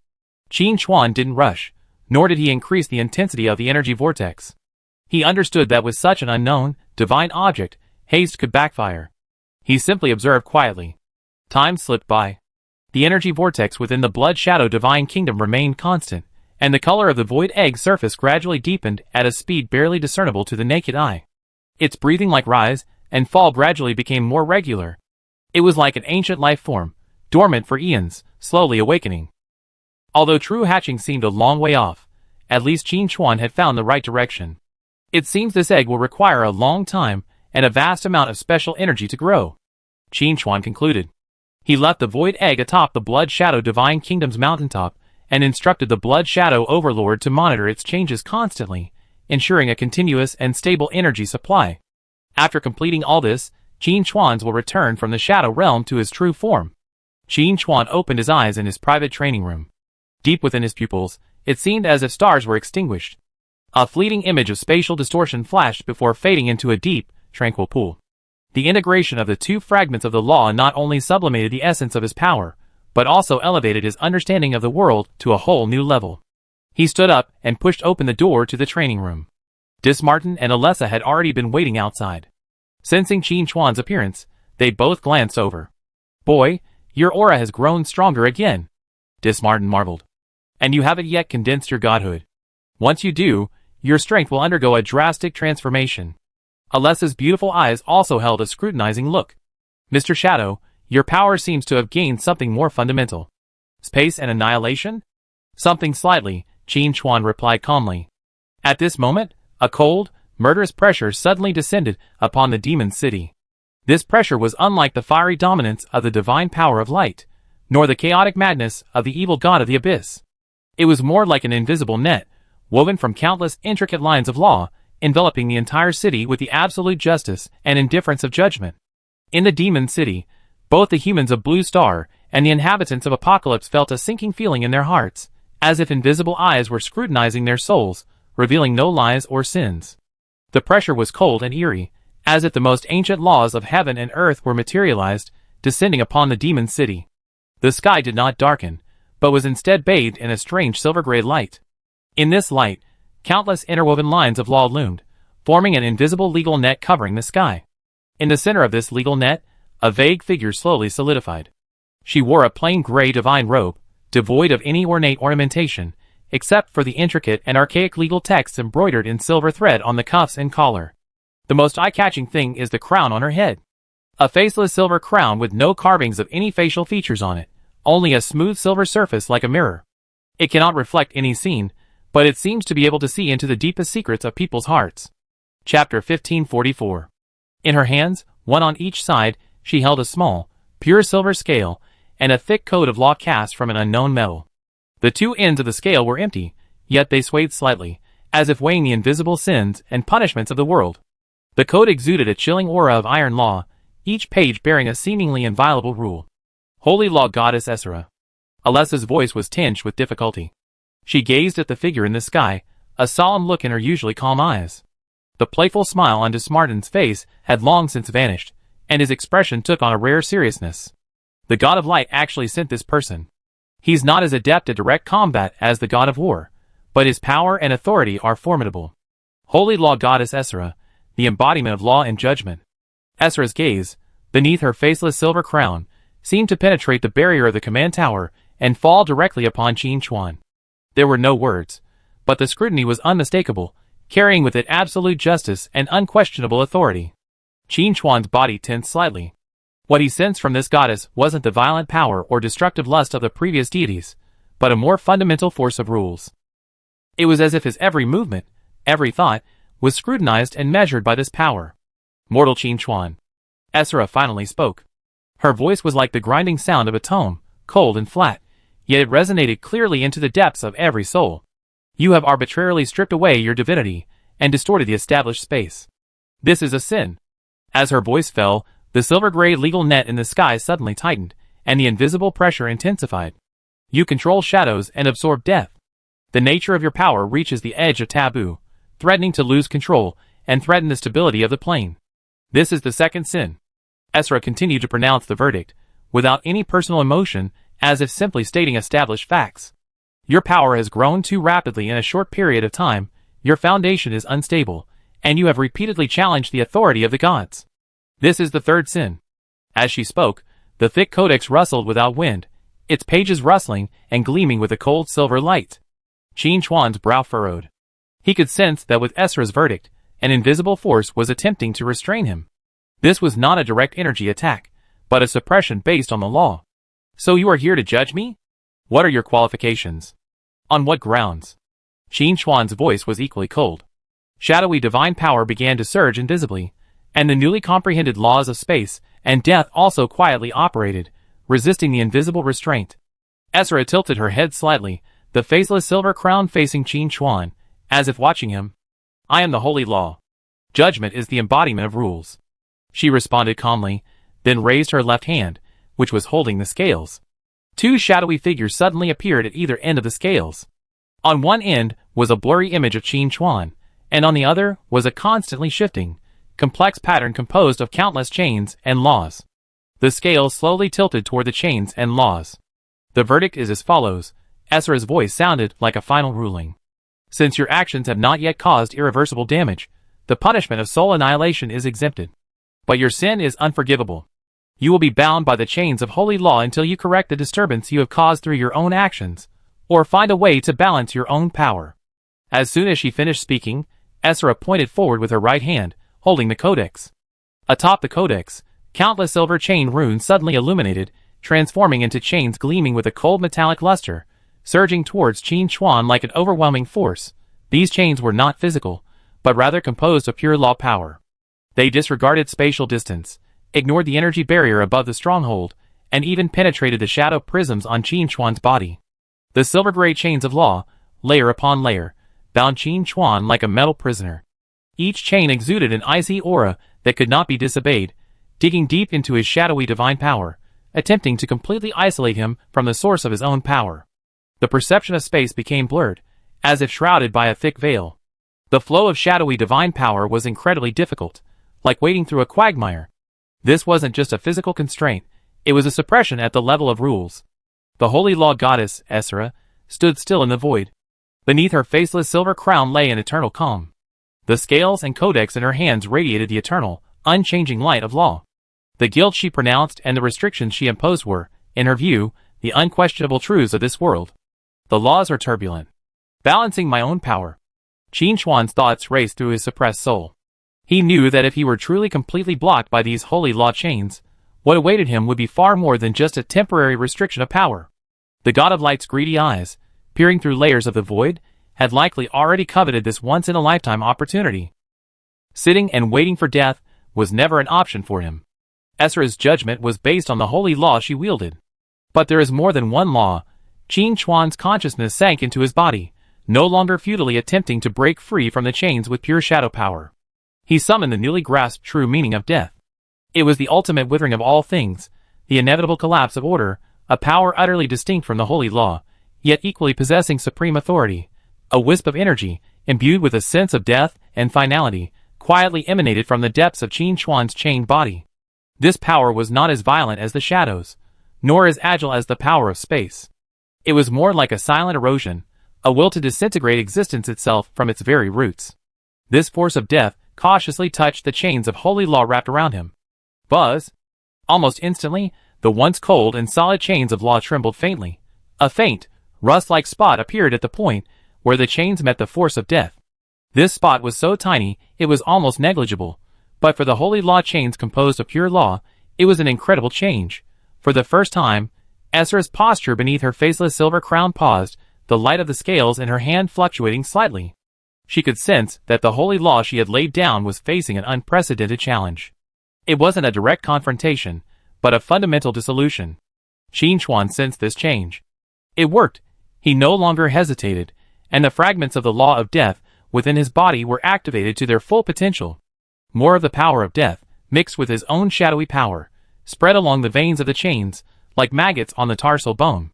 Qin Chuan didn't rush, nor did he increase the intensity of the energy vortex. He understood that with such an unknown, divine object, haste could backfire. He simply observed quietly. Time slipped by. The energy vortex within the Blood Shadow Divine Kingdom remained constant, and the color of the void egg surface gradually deepened at a speed barely discernible to the naked eye. Its breathing-like rise and fall gradually became more regular. It was like an ancient life form, dormant for eons, slowly awakening. Although true hatching seemed a long way off, at least Qin Chuan had found the right direction. It seems this egg will require a long time and a vast amount of special energy to grow. Qin Chuan concluded. He left the void egg atop the Blood Shadow Divine Kingdom's mountaintop and instructed the Blood Shadow Overlord to monitor its changes constantly, ensuring a continuous and stable energy supply. After completing all this, Qin Chuan will return from the Shadow Realm to his true form. Qin Chuan opened his eyes in his private training room. Deep within his pupils, it seemed as if stars were extinguished. A fleeting image of spatial distortion flashed before fading into a deep, tranquil pool. The integration of the two fragments of the law not only sublimated the essence of his power, but also elevated his understanding of the world to a whole new level. He stood up and pushed open the door to the training room. Martin and Alessa had already been waiting outside. Sensing Qin Chuan's appearance, they both glanced over. "Boy, your aura has grown stronger again," Martin marveled. "And you haven't yet condensed your godhood. Once you do, your strength will undergo a drastic transformation." Alessa's beautiful eyes also held a scrutinizing look. "Mr. Shadow, your power seems to have gained something more fundamental. Space and annihilation?" "Something slightly," Qin Chuan replied calmly. At this moment, a cold, murderous pressure suddenly descended upon the demon city. This pressure was unlike the fiery dominance of the divine power of light, nor the chaotic madness of the evil god of the abyss. It was more like an invisible net, woven from countless intricate lines of law, enveloping the entire city with the absolute justice and indifference of judgment. In the demon city, both the humans of Blue Star and the inhabitants of Apocalypse felt a sinking feeling in their hearts, as if invisible eyes were scrutinizing their souls, revealing no lies or sins. The pressure was cold and eerie, as if the most ancient laws of heaven and earth were materialized, descending upon the demon city. The sky did not darken, but was instead bathed in a strange silver-gray light. In this light, countless interwoven lines of law loomed, forming an invisible legal net covering the sky. In the center of this legal net, a vague figure slowly solidified. She wore a plain gray divine robe, devoid of any ornate ornamentation, except for the intricate and archaic legal texts embroidered in silver thread on the cuffs and collar. The most eye-catching thing is the crown on her head. A faceless silver crown with no carvings of any facial features on it, only a smooth silver surface like a mirror. It cannot reflect any scene, but it seems to be able to see into the deepest secrets of people's hearts. Chapter 1544. In her hands, one on each side, she held a small, pure silver scale, and a thick coat of law cast from an unknown metal. The two ends of the scale were empty, yet they swayed slightly, as if weighing the invisible sins and punishments of the world. The coat exuded a chilling aura of iron law, each page bearing a seemingly inviolable rule. Holy Law Goddess Essera. Alessa's voice was tinged with difficulty. She gazed at the figure in the sky, a solemn look in her usually calm eyes. The playful smile on Martin's face had long since vanished, and his expression took on a rare seriousness. The God of Light actually sent this person. He's not as adept at direct combat as the God of War, but his power and authority are formidable. Holy Law Goddess Essera, the embodiment of law and judgment. Essera's gaze, beneath her faceless silver crown, seemed to penetrate the barrier of the command tower and fall directly upon Qin Chuan. There were no words, but the scrutiny was unmistakable, carrying with it absolute justice and unquestionable authority. Qin Chuan's body tensed slightly. What he sensed from this goddess wasn't the violent power or destructive lust of the previous deities, but a more fundamental force of rules. It was as if his every movement, every thought, was scrutinized and measured by this power. Mortal Qin Chuan. Essera finally spoke. Her voice was like the grinding sound of a tome, cold and flat, yet it resonated clearly into the depths of every soul. You have arbitrarily stripped away your divinity, and distorted the established space. This is a sin. As her voice fell, the silver-gray legal net in the sky suddenly tightened, and the invisible pressure intensified. You control shadows and absorb death. The nature of your power reaches the edge of taboo, threatening to lose control and threaten the stability of the plane. This is the second sin. Essera continued to pronounce the verdict, without any personal emotion, as if simply stating established facts. Your power has grown too rapidly in a short period of time, your foundation is unstable, and you have repeatedly challenged the authority of the gods. This is the third sin. As she spoke, the thick codex rustled without wind, its pages rustling and gleaming with a cold silver light. Qin Chuan's brow furrowed. He could sense that with Essera's verdict, an invisible force was attempting to restrain him. This was not a direct energy attack, but a suppression based on the law. So you are here to judge me? What are your qualifications? On what grounds? Qin Chuan's voice was equally cold. Shadowy divine power began to surge invisibly, And the newly comprehended laws of space and death also quietly operated, resisting the invisible restraint. Esra tilted her head slightly, the faceless silver crown facing Qin Chuan, as if watching him. I am the holy law. Judgment is the embodiment of rules. She responded calmly, then raised her left hand, which was holding the scales. Two shadowy figures suddenly appeared at either end of the scales. On one end was a blurry image of Qin Chuan, and on the other was a constantly shifting, complex pattern composed of countless chains and laws. The scales slowly tilted toward the chains and laws. The verdict is as follows. Esra's voice sounded like a final ruling. Since your actions have not yet caused irreversible damage, the punishment of soul annihilation is exempted. But your sin is unforgivable. You will be bound by the chains of holy law until you correct the disturbance you have caused through your own actions, or find a way to balance your own power. As soon as she finished speaking, Esra pointed forward with her right hand, holding the codex. Atop the codex, countless silver chain runes suddenly illuminated, transforming into chains gleaming with a cold metallic luster, surging towards Qin Chuan like an overwhelming force. These chains were not physical, but rather composed of pure law power. They disregarded spatial distance, ignored the energy barrier above the stronghold, and even penetrated the shadow prisms on Qin Chuan's body. The silver-gray chains of law, layer upon layer, bound Qin Chuan like a metal prisoner. Each chain exuded an icy aura that could not be disobeyed, digging deep into his shadowy divine power, attempting to completely isolate him from the source of his own power. The perception of space became blurred, as if shrouded by a thick veil. The flow of shadowy divine power was incredibly difficult, like wading through a quagmire. This wasn't just a physical constraint, it was a suppression at the level of rules. The holy law goddess, Esra, stood still in the void. Beneath her faceless silver crown lay an eternal calm. The scales and codex in her hands radiated the eternal, unchanging light of law. The guilt she pronounced and the restrictions she imposed were, in her view, the unquestionable truths of this world. The laws are turbulent. Balancing my own power. Qin Chuan's thoughts raced through his suppressed soul. He knew that if he were truly completely blocked by these holy law chains, what awaited him would be far more than just a temporary restriction of power. The God of Light's greedy eyes, peering through layers of the void, had likely already coveted this once-in-a-lifetime opportunity. Sitting and waiting for death was never an option for him. Esra's judgment was based on the holy law she wielded. But there is more than one law. Qin Chuan's consciousness sank into his body, no longer futilely attempting to break free from the chains with pure shadow power. He summoned the newly grasped true meaning of death. It was the ultimate withering of all things, the inevitable collapse of order, a power utterly distinct from the holy law, yet equally possessing supreme authority. A wisp of energy, imbued with a sense of death and finality, quietly emanated from the depths of Qin Chuan's chained body. This power was not as violent as the shadows, nor as agile as the power of space. It was more like a silent erosion, a will to disintegrate existence itself from its very roots. This force of death cautiously touched the chains of holy law wrapped around him. Buzz! Almost instantly, the once cold and solid chains of law trembled faintly. A faint, rust-like spot appeared at the point where the chains met the force of death. This spot was so tiny, it was almost negligible, but for the holy law chains composed of pure law, it was an incredible change. For the first time, Esra's posture beneath her faceless silver crown paused, the light of the scales in her hand fluctuating slightly. She could sense that the holy law she had laid down was facing an unprecedented challenge. It wasn't a direct confrontation, but a fundamental dissolution. Qin Chuan sensed this change. It worked. He no longer hesitated, and the fragments of the law of death within his body were activated to their full potential. More of the power of death, mixed with his own shadowy power, spread along the veins of the chains, like maggots on the tarsal bone.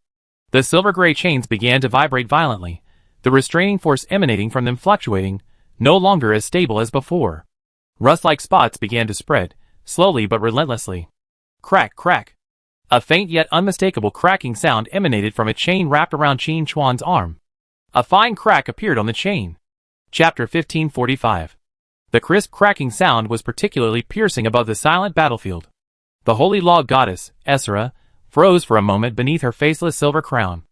The silver-gray chains began to vibrate violently, the restraining force emanating from them fluctuating, no longer as stable as before. Rust-like spots began to spread, slowly but relentlessly. Crack, crack. A faint yet unmistakable cracking sound emanated from a chain wrapped around Qin Chuan's arm. A fine crack appeared on the chain. Chapter 1545. The crisp cracking sound was particularly piercing above the silent battlefield. The holy law goddess, Esra, froze for a moment beneath her faceless silver crown.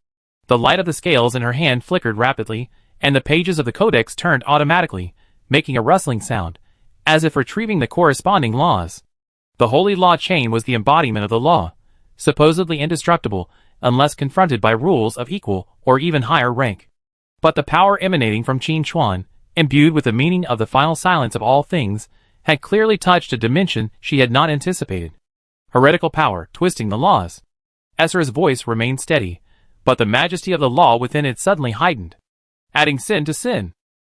The light of the scales in her hand flickered rapidly, and the pages of the codex turned automatically, making a rustling sound, as if retrieving the corresponding laws. The holy law chain was the embodiment of the law, supposedly indestructible unless confronted by rules of equal or even higher rank. But the power emanating from Qin Chuan, imbued with the meaning of the final silence of all things, had clearly touched a dimension she had not anticipated. Heretical power, twisting the laws. Ezra's voice remained steady, but the majesty of the law within it suddenly heightened, adding sin to sin.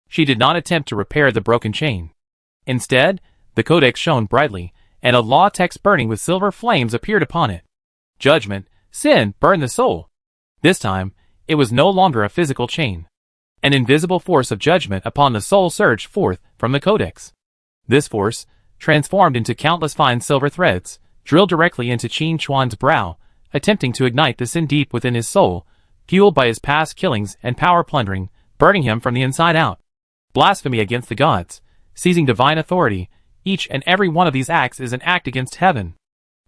She did not attempt to repair the broken chain. Instead, the codex shone brightly, and a law text burning with silver flames appeared upon it. Judgment, sin, burn the soul. This time, it was no longer a physical chain. An invisible force of judgment upon the soul surged forth from the codex. This force, transformed into countless fine silver threads, drilled directly into Qin Chuan's brow, attempting to ignite the sin deep within his soul, fueled by his past killings and power plundering, burning him from the inside out. Blasphemy against the gods, seizing divine authority, each and every one of these acts is an act against heaven.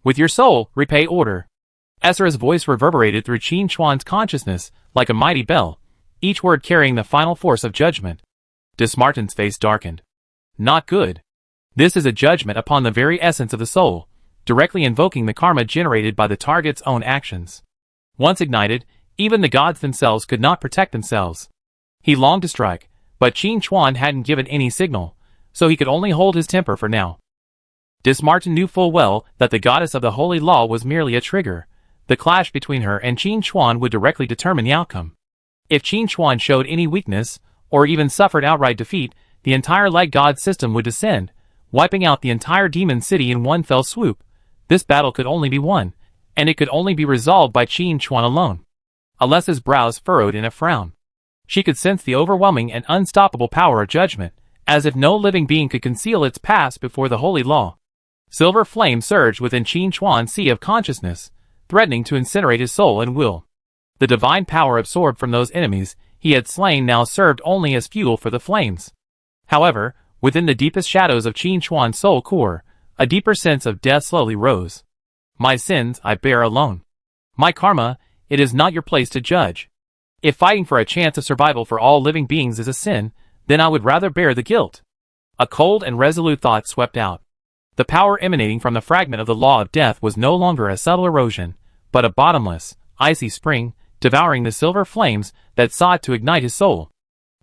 With your soul, repay order. Ezra's voice reverberated through Qin Chuan's consciousness like a mighty bell, each word carrying the final force of judgment. Dismartin's face darkened. Not good. This is a judgment upon the very essence of the soul, directly invoking the karma generated by the target's own actions. Once ignited, even the gods themselves could not protect themselves. He longed to strike, but Qin Chuan hadn't given any signal, so he could only hold his temper for now. Dismartin knew full well that the goddess of the holy law was merely a trigger. The clash between her and Qin Chuan would directly determine the outcome. If Qin Chuan showed any weakness, or even suffered outright defeat, the entire light god system would descend, wiping out the entire demon city in one fell swoop. This battle could only be won, and it could only be resolved by Qin Chuan alone. Alessa's brows furrowed in a frown. She could sense the overwhelming and unstoppable power of judgment, as if no living being could conceal its past before the holy law. Silver flame surged within Qin Chuan's sea of consciousness, threatening to incinerate his soul and will. The divine power absorbed from those enemies he had slain now served only as fuel for the flames. However, within the deepest shadows of Qin Chuan's soul core, a deeper sense of death slowly rose. My sins I bear alone. My karma, it is not your place to judge. If fighting for a chance of survival for all living beings is a sin, then I would rather bear the guilt. A cold and resolute thought swept out. The power emanating from the fragment of the law of death was no longer a subtle erosion, but a bottomless, icy spring, devouring the silver flames that sought to ignite his soul.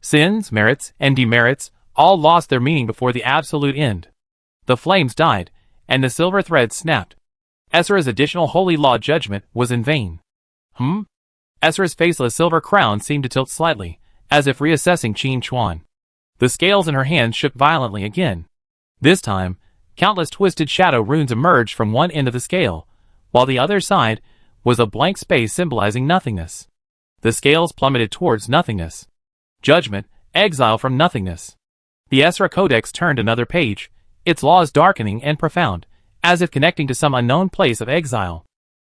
Sins, merits, and demerits, all lost their meaning before the absolute end. The flames died, and the silver threads snapped. Ezra's additional holy law judgment was in vain. Ezra's faceless silver crown seemed to tilt slightly, as if reassessing Qin Chuan. The scales in her hands shook violently again. This time, countless twisted shadow runes emerged from one end of the scale, while the other side was a blank space symbolizing nothingness. The scales plummeted towards nothingness. Judgment, exile from nothingness. The Ezra Codex turned another page, its laws darkening and profound, as if connecting to some unknown place of exile.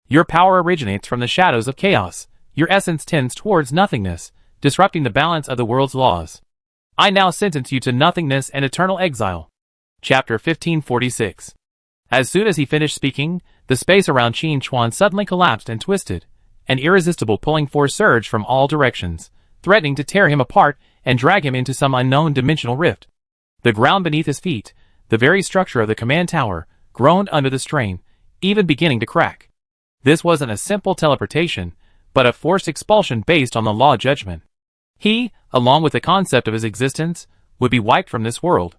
Your power originates from the shadows of chaos. Your essence tends towards nothingness, disrupting the balance of the world's laws. I now sentence you to nothingness and eternal exile. Chapter 1546. As soon as he finished speaking, the space around Qin Chuan suddenly collapsed and twisted. An irresistible pulling force surged from all directions, threatening to tear him apart and drag him into some unknown dimensional rift. The ground beneath his feet, the very structure of the command tower, groaned under the strain, even beginning to crack. This wasn't a simple teleportation, but a forced expulsion based on the law judgment. He, along with the concept of his existence, would be wiped from this world.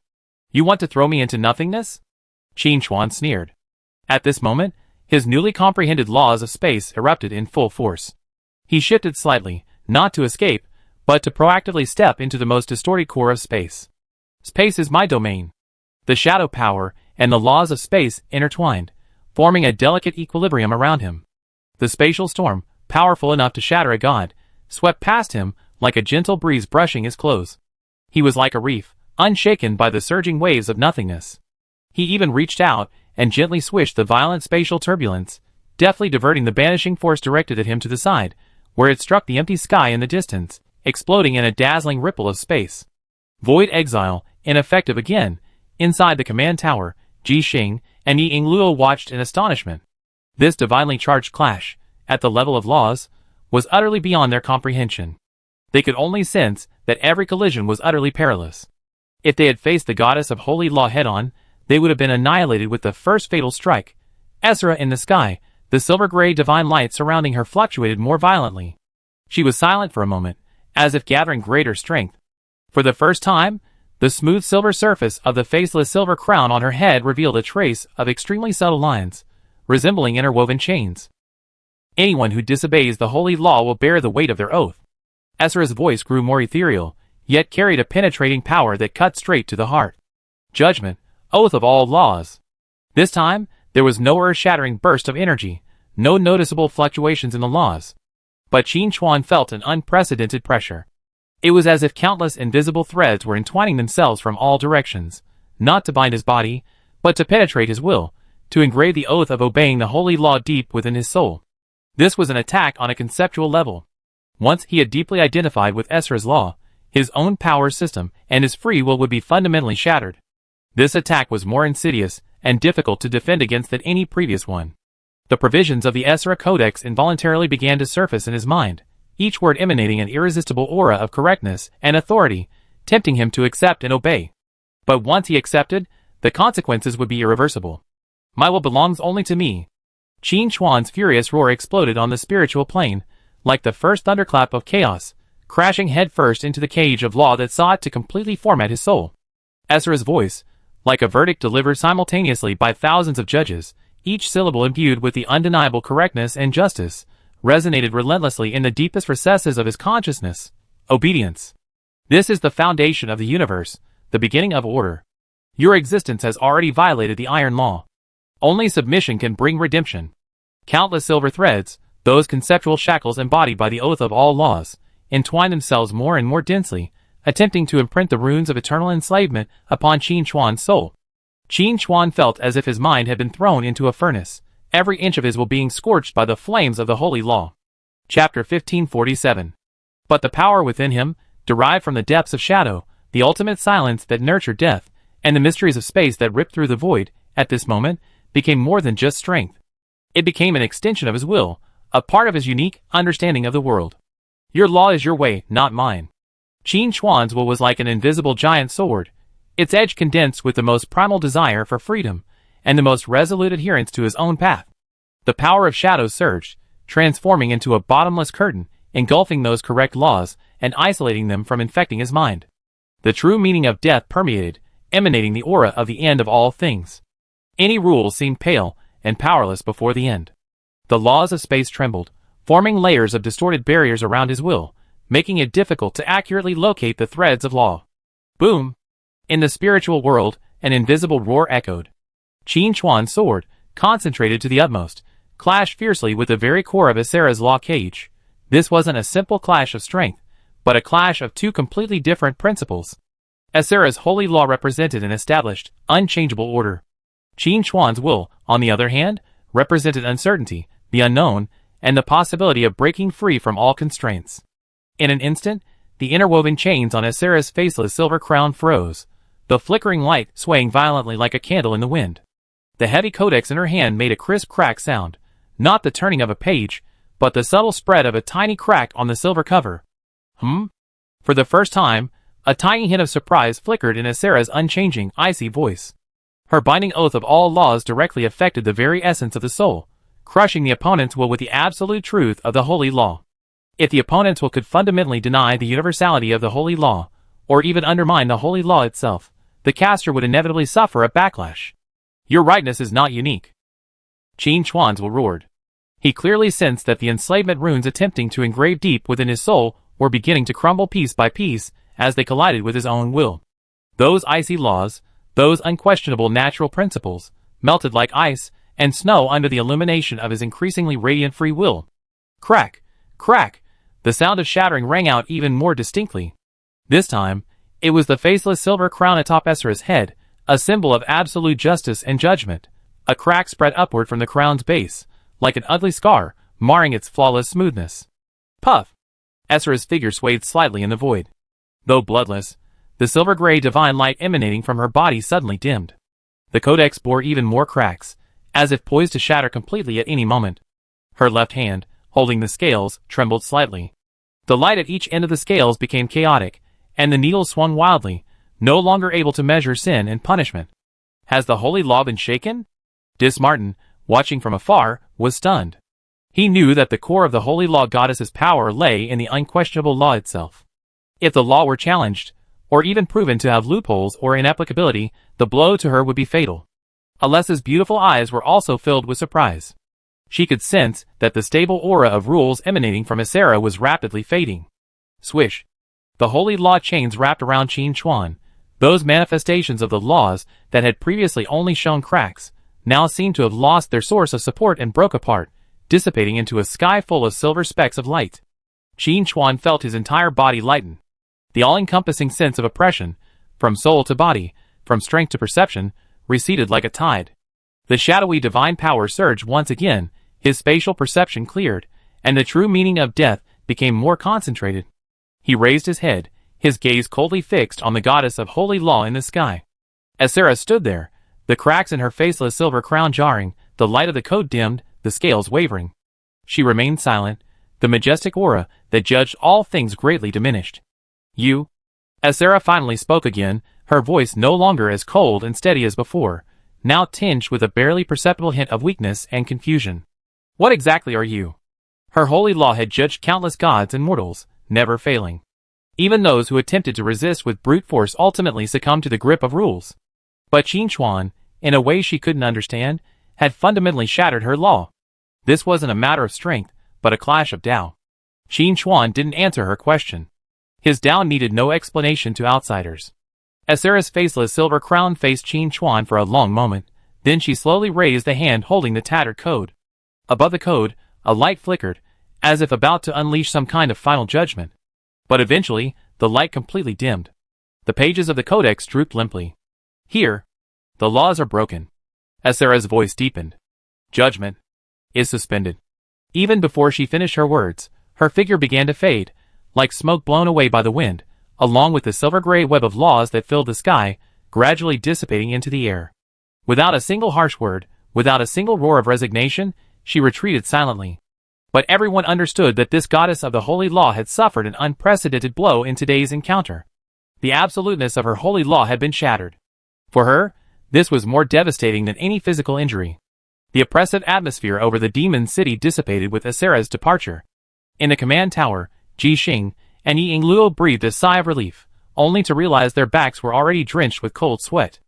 You want to throw me into nothingness? Qin Chuan sneered. At this moment, his newly comprehended laws of space erupted in full force. He shifted slightly, not to escape, but to proactively step into the most distorted core of space. Space is my domain. The shadow power and the laws of space intertwined, forming a delicate equilibrium around him. The spatial storm, powerful enough to shatter a god, swept past him like a gentle breeze brushing his clothes. He was like a reef, unshaken by the surging waves of nothingness. He even reached out and gently swished the violent spatial turbulence, deftly diverting the banishing force directed at him to the side, where it struck the empty sky in the distance, exploding in a dazzling ripple of space. Void exile, ineffective again. Inside the command tower, Ji Xing and Yi Yingluo watched in astonishment. This divinely charged clash, at the level of laws, was utterly beyond their comprehension. They could only sense that every collision was utterly perilous. If they had faced the goddess of holy law head-on, they would have been annihilated with the first fatal strike. Ezra in the sky, the silver-gray divine light surrounding her fluctuated more violently. She was silent for a moment, as if gathering greater strength. For the first time, The smooth silver surface of the faceless silver crown on her head revealed a trace of extremely subtle lines, resembling interwoven chains. Anyone who disobeys the holy law will bear the weight of their oath. Ezra's voice grew more ethereal, yet carried a penetrating power that cut straight to the heart. Judgment, oath of all laws. This time, there was no earth-shattering burst of energy, no noticeable fluctuations in the laws. But Qin Chuan felt an unprecedented pressure. It was as if countless invisible threads were entwining themselves from all directions, not to bind his body, but to penetrate his will, to engrave the oath of obeying the holy law deep within his soul. This was an attack on a conceptual level. Once he had deeply identified with Ezra's law, his own power system and his free will would be fundamentally shattered. This attack was more insidious and difficult to defend against than any previous one. The provisions of the Ezra Codex involuntarily began to surface in his mind, each word emanating an irresistible aura of correctness and authority, tempting him to accept and obey. But once he accepted, the consequences would be irreversible. My will belongs only to me. Qin Chuan's furious roar exploded on the spiritual plane, like the first thunderclap of chaos, crashing headfirst into the cage of law that sought to completely format his soul. Ezra's voice, like a verdict delivered simultaneously by thousands of judges, each syllable imbued with the undeniable correctness and justice, resonated relentlessly in the deepest recesses of his consciousness. Obedience. This is the foundation of the universe, the beginning of order. Your existence has already violated the iron law. Only submission can bring redemption. Countless silver threads, those conceptual shackles embodied by the oath of all laws, entwine themselves more and more densely, attempting to imprint the runes of eternal enslavement upon Qin Chuan's soul. Qin Chuan felt as if his mind had been thrown into a furnace, every inch of his will being scorched by the flames of the holy law. Chapter 1547. But the power within him, derived from the depths of shadow, the ultimate silence that nurtured death, and the mysteries of space that ripped through the void, at this moment, became more than just strength. It became an extension of his will, a part of his unique understanding of the world. Your law is your way, not mine. Qin Chuan's will was like an invisible giant sword, its edge condensed with the most primal desire for freedom, and the most resolute adherence to his own path. The power of shadows surged, transforming into a bottomless curtain, engulfing those correct laws, and isolating them from infecting his mind. The true meaning of death permeated, emanating the aura of the end of all things. Any rule seemed pale and powerless before the end. The laws of space trembled, forming layers of distorted barriers around his will, making it difficult to accurately locate the threads of law. Boom! In the spiritual world, an invisible roar echoed. Qin Chuan's sword, concentrated to the utmost, clashed fiercely with the very core of Ezra's law cage. This wasn't a simple clash of strength, but a clash of two completely different principles. Ezra's holy law represented an established, unchangeable order. Qin Chuan's will, on the other hand, represented uncertainty, the unknown, and the possibility of breaking free from all constraints. In an instant, the interwoven chains on Ezra's faceless silver crown froze, the flickering light swaying violently like a candle in the wind. The heavy codex in her hand made a crisp crack sound, not the turning of a page, but the subtle spread of a tiny crack on the silver cover. For the first time, a tiny hint of surprise flickered in Ezra's unchanging, icy voice. Her binding oath of all laws directly affected the very essence of the soul, crushing the opponent's will with the absolute truth of the holy law. If the opponent's will could fundamentally deny the universality of the holy law, or even undermine the holy law itself, the caster would inevitably suffer a backlash. Your rightness is not unique. Qin Chuan's will roared. He clearly sensed that the enslavement runes attempting to engrave deep within his soul were beginning to crumble piece by piece as they collided with his own will. Those icy laws, those unquestionable natural principles, melted like ice and snow under the illumination of his increasingly radiant free will. Crack! Crack! The sound of shattering rang out even more distinctly. This time, it was the faceless silver crown atop Ezra's head, a symbol of absolute justice and judgment. A crack spread upward from the crown's base, like an ugly scar, marring its flawless smoothness. Puff! Ezra's figure swayed slightly in the void. Though bloodless, the silver-gray divine light emanating from her body suddenly dimmed. The codex bore even more cracks, as if poised to shatter completely at any moment. Her left hand, holding the scales, trembled slightly. The light at each end of the scales became chaotic, and the needle swung wildly, no longer able to measure sin and punishment. Has the holy law been shaken? Martin, watching from afar, was stunned. He knew that the core of the holy law goddess's power lay in the unquestionable law itself. If the law were challenged, or even proven to have loopholes or inapplicability, the blow to her would be fatal. Alessa's beautiful eyes were also filled with surprise. She could sense that the stable aura of rules emanating from Asera was rapidly fading. Swish. The holy law chains wrapped around Qin Chuan. Those manifestations of the laws that had previously only shown cracks, now seemed to have lost their source of support and broke apart, dissipating into a sky full of silver specks of light. Qin Chuan felt his entire body lighten. The all-encompassing sense of oppression, from soul to body, from strength to perception, receded like a tide. The shadowy divine power surged once again, his spatial perception cleared, and the true meaning of death became more concentrated. He raised his head, his gaze coldly fixed on the goddess of holy law in the sky. Asera stood there, the cracks in her faceless silver crown jarring, the light of the code dimmed, the scales wavering. She remained silent, the majestic aura that judged all things greatly diminished. You? Asera finally spoke again, her voice no longer as cold and steady as before, now tinged with a barely perceptible hint of weakness and confusion. What exactly are you? Her holy law had judged countless gods and mortals, never failing. Even those who attempted to resist with brute force ultimately succumbed to the grip of rules. But Qin Chuan, in a way she couldn't understand, had fundamentally shattered her law. This wasn't a matter of strength, but a clash of Tao. Qin Chuan didn't answer her question. His Tao needed no explanation to outsiders. Asera's faceless silver crown faced Qin Chuan for a long moment, then she slowly raised the hand holding the tattered code. Above the code, a light flickered, as if about to unleash some kind of final judgment. But eventually, the light completely dimmed. The pages of the codex drooped limply. Here, the laws are broken. Asera's voice deepened. Judgment is suspended. Even before she finished her words, her figure began to fade, like smoke blown away by the wind, along with the silver-gray web of laws that filled the sky, gradually dissipating into the air. Without a single harsh word, without a single roar of resignation, she retreated silently. But everyone understood that this goddess of the holy law had suffered an unprecedented blow in today's encounter. The absoluteness of her holy law had been shattered. For her, this was more devastating than any physical injury. The oppressive atmosphere over the demon city dissipated with Asera's departure. In the command tower, Ji Xing and Yi Yingluo breathed a sigh of relief, only to realize their backs were already drenched with cold sweat.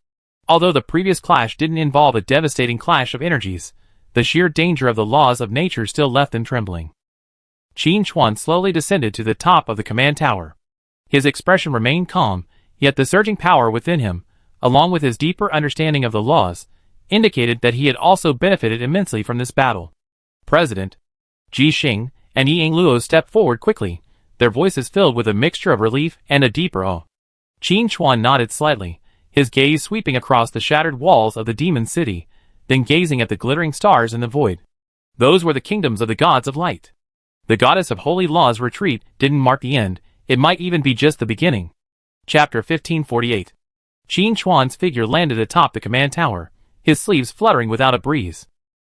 Although the previous clash didn't involve a devastating clash of energies, the sheer danger of the laws of nature still left them trembling. Qin Chuan slowly descended to the top of the command tower. His expression remained calm, yet the surging power within him, along with his deeper understanding of the laws, indicated that he had also benefited immensely from this battle. President Ji Xing and Yi Yingluo stepped forward quickly, their voices filled with a mixture of relief and a deeper awe. Qin Chuan nodded slightly, his gaze sweeping across the shattered walls of the demon city, then gazing at the glittering stars in the void. Those were the kingdoms of the gods of light. The goddess of holy law's retreat didn't mark the end, it might even be just the beginning. Chapter 1548. Qin Chuan's figure landed atop the command tower, his sleeves fluttering without a breeze.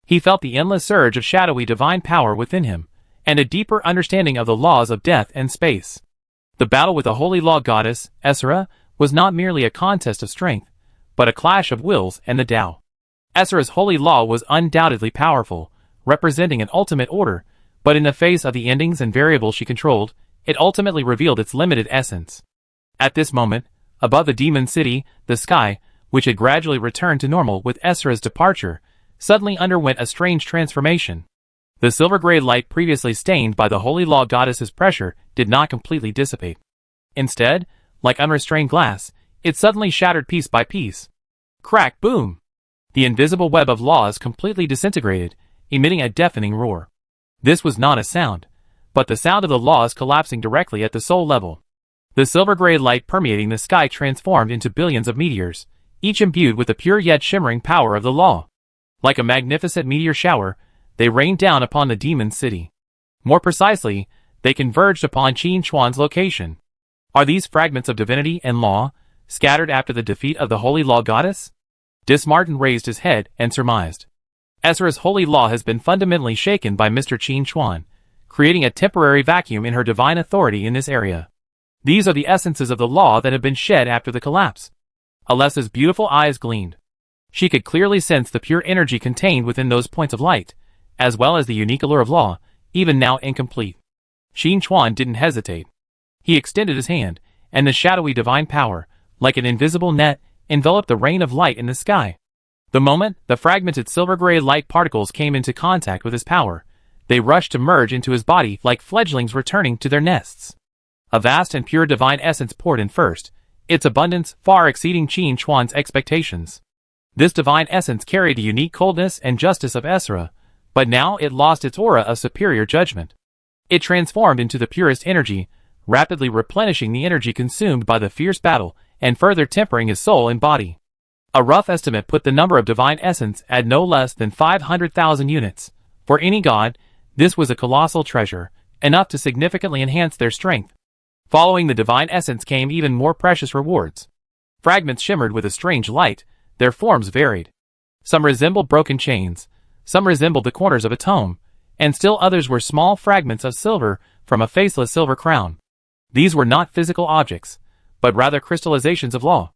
He felt the endless surge of shadowy divine power within him, and a deeper understanding of the laws of death and space. The battle with the holy law goddess, Asera, was not merely a contest of strength, but a clash of wills and the Tao. Asera's holy law was undoubtedly powerful, representing an ultimate order, but in the face of the endings and variables she controlled, it ultimately revealed its limited essence. At this moment, above the demon city, the sky, which had gradually returned to normal with Asera's departure, suddenly underwent a strange transformation. The silver-gray light previously stained by the holy law goddess's pressure did not completely dissipate. Instead, like unrestrained glass, it suddenly shattered piece by piece. Crack, boom! The invisible web of laws completely disintegrated, emitting a deafening roar. This was not a sound, but the sound of the laws collapsing directly at the soul level. The silver-gray light permeating the sky transformed into billions of meteors, each imbued with the pure yet shimmering power of the law. Like a magnificent meteor shower, they rained down upon the demon city. More precisely, they converged upon Qin Chuan's location. Are these fragments of divinity and law, scattered after the defeat of the holy law goddess? Dismartin raised his head and surmised. Asera's holy law has been fundamentally shaken by Mr. Qin Chuan, creating a temporary vacuum in her divine authority in this area. These are the essences of the law that have been shed after the collapse. Alessa's beautiful eyes gleamed. She could clearly sense the pure energy contained within those points of light, as well as the unique allure of law, even now incomplete. Qin Chuan didn't hesitate. He extended his hand, and the shadowy divine power, like an invisible net, enveloped the rain of light in the sky. The moment the fragmented silver-gray light particles came into contact with his power, they rushed to merge into his body like fledglings returning to their nests. A vast and pure divine essence poured in first, its abundance far exceeding Qin Chuan's expectations. This divine essence carried the unique coldness and justice of Esra, but now it lost its aura of superior judgment. It transformed into the purest energy, rapidly replenishing the energy consumed by the fierce battle and further tempering his soul and body. A rough estimate put the number of divine essence at no less than 500,000 units. For any god, this was a colossal treasure, enough to significantly enhance their strength. Following the divine essence came even more precious rewards. Fragments shimmered with a strange light, their forms varied. Some resembled broken chains, some resembled the corners of a tome, and still others were small fragments of silver from a faceless silver crown. These were not physical objects, but rather crystallizations of law.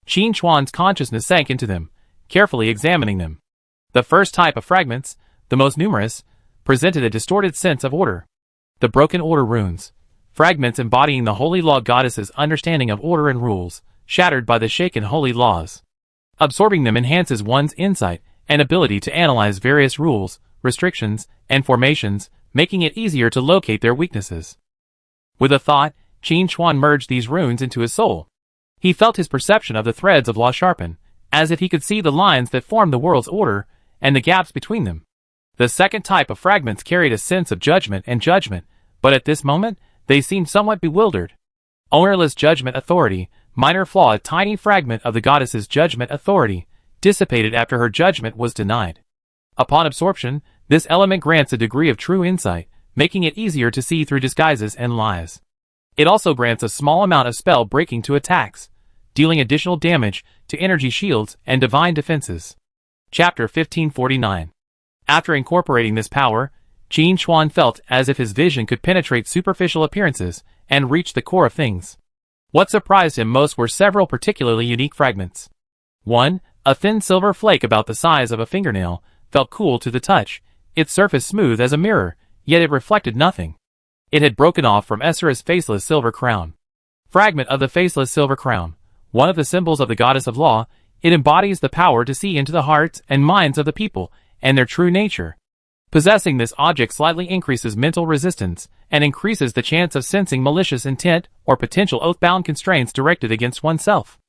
Qin Chuan's consciousness sank into them, carefully examining them. The first type of fragments, the most numerous, presented a distorted sense of order. The broken order runes, fragments embodying the holy law goddess's understanding of order and rules, shattered by the shaken holy laws. Absorbing them enhances one's insight and ability to analyze various rules, restrictions, and formations, making it easier to locate their weaknesses. With a thought, Qin Chuan merged these runes into his soul. He felt his perception of the threads of law sharpen, as if he could see the lines that form the world's order, and the gaps between them. The second type of fragments carried a sense of judgment, but at this moment, they seemed somewhat bewildered. Ownerless judgment authority, minor flaw. A tiny fragment of the goddess's judgment authority, dissipated after her judgment was denied. Upon absorption, this element grants a degree of true insight, making it easier to see through disguises and lies. It also grants a small amount of spell breaking to attacks, dealing additional damage to energy shields and divine defenses. Chapter 1549. After incorporating this power, Qin Chuan felt as if his vision could penetrate superficial appearances and reach the core of things. What surprised him most were several particularly unique fragments. 1. A thin silver flake about the size of a fingernail felt cool to the touch, its surface smooth as a mirror, yet it reflected nothing. It had broken off from Esra's faceless silver crown. Fragment of the faceless silver crown, one of the symbols of the goddess of law, it embodies the power to see into the hearts and minds of the people and their true nature. Possessing this object slightly increases mental resistance and increases the chance of sensing malicious intent or potential oath-bound constraints directed against oneself.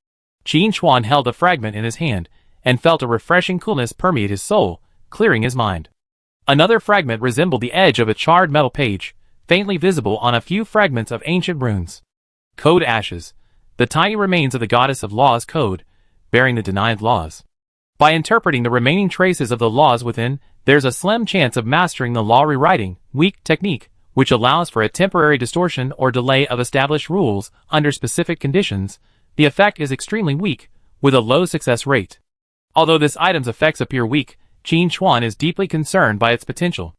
Qin Chuan held a fragment in his hand and felt a refreshing coolness permeate his soul, clearing his mind. Another fragment resembled the edge of a charred metal page, faintly visible on a few fragments of ancient runes. Code ashes, the tiny remains of the goddess of law's code, bearing the denied laws. By interpreting the remaining traces of the laws within, there's a slim chance of mastering the law rewriting, weak technique, which allows for a temporary distortion or delay of established rules under specific conditions. The effect is extremely weak, with a low success rate. Although this item's effects appear weak, Qin Chuan is deeply concerned by its potential.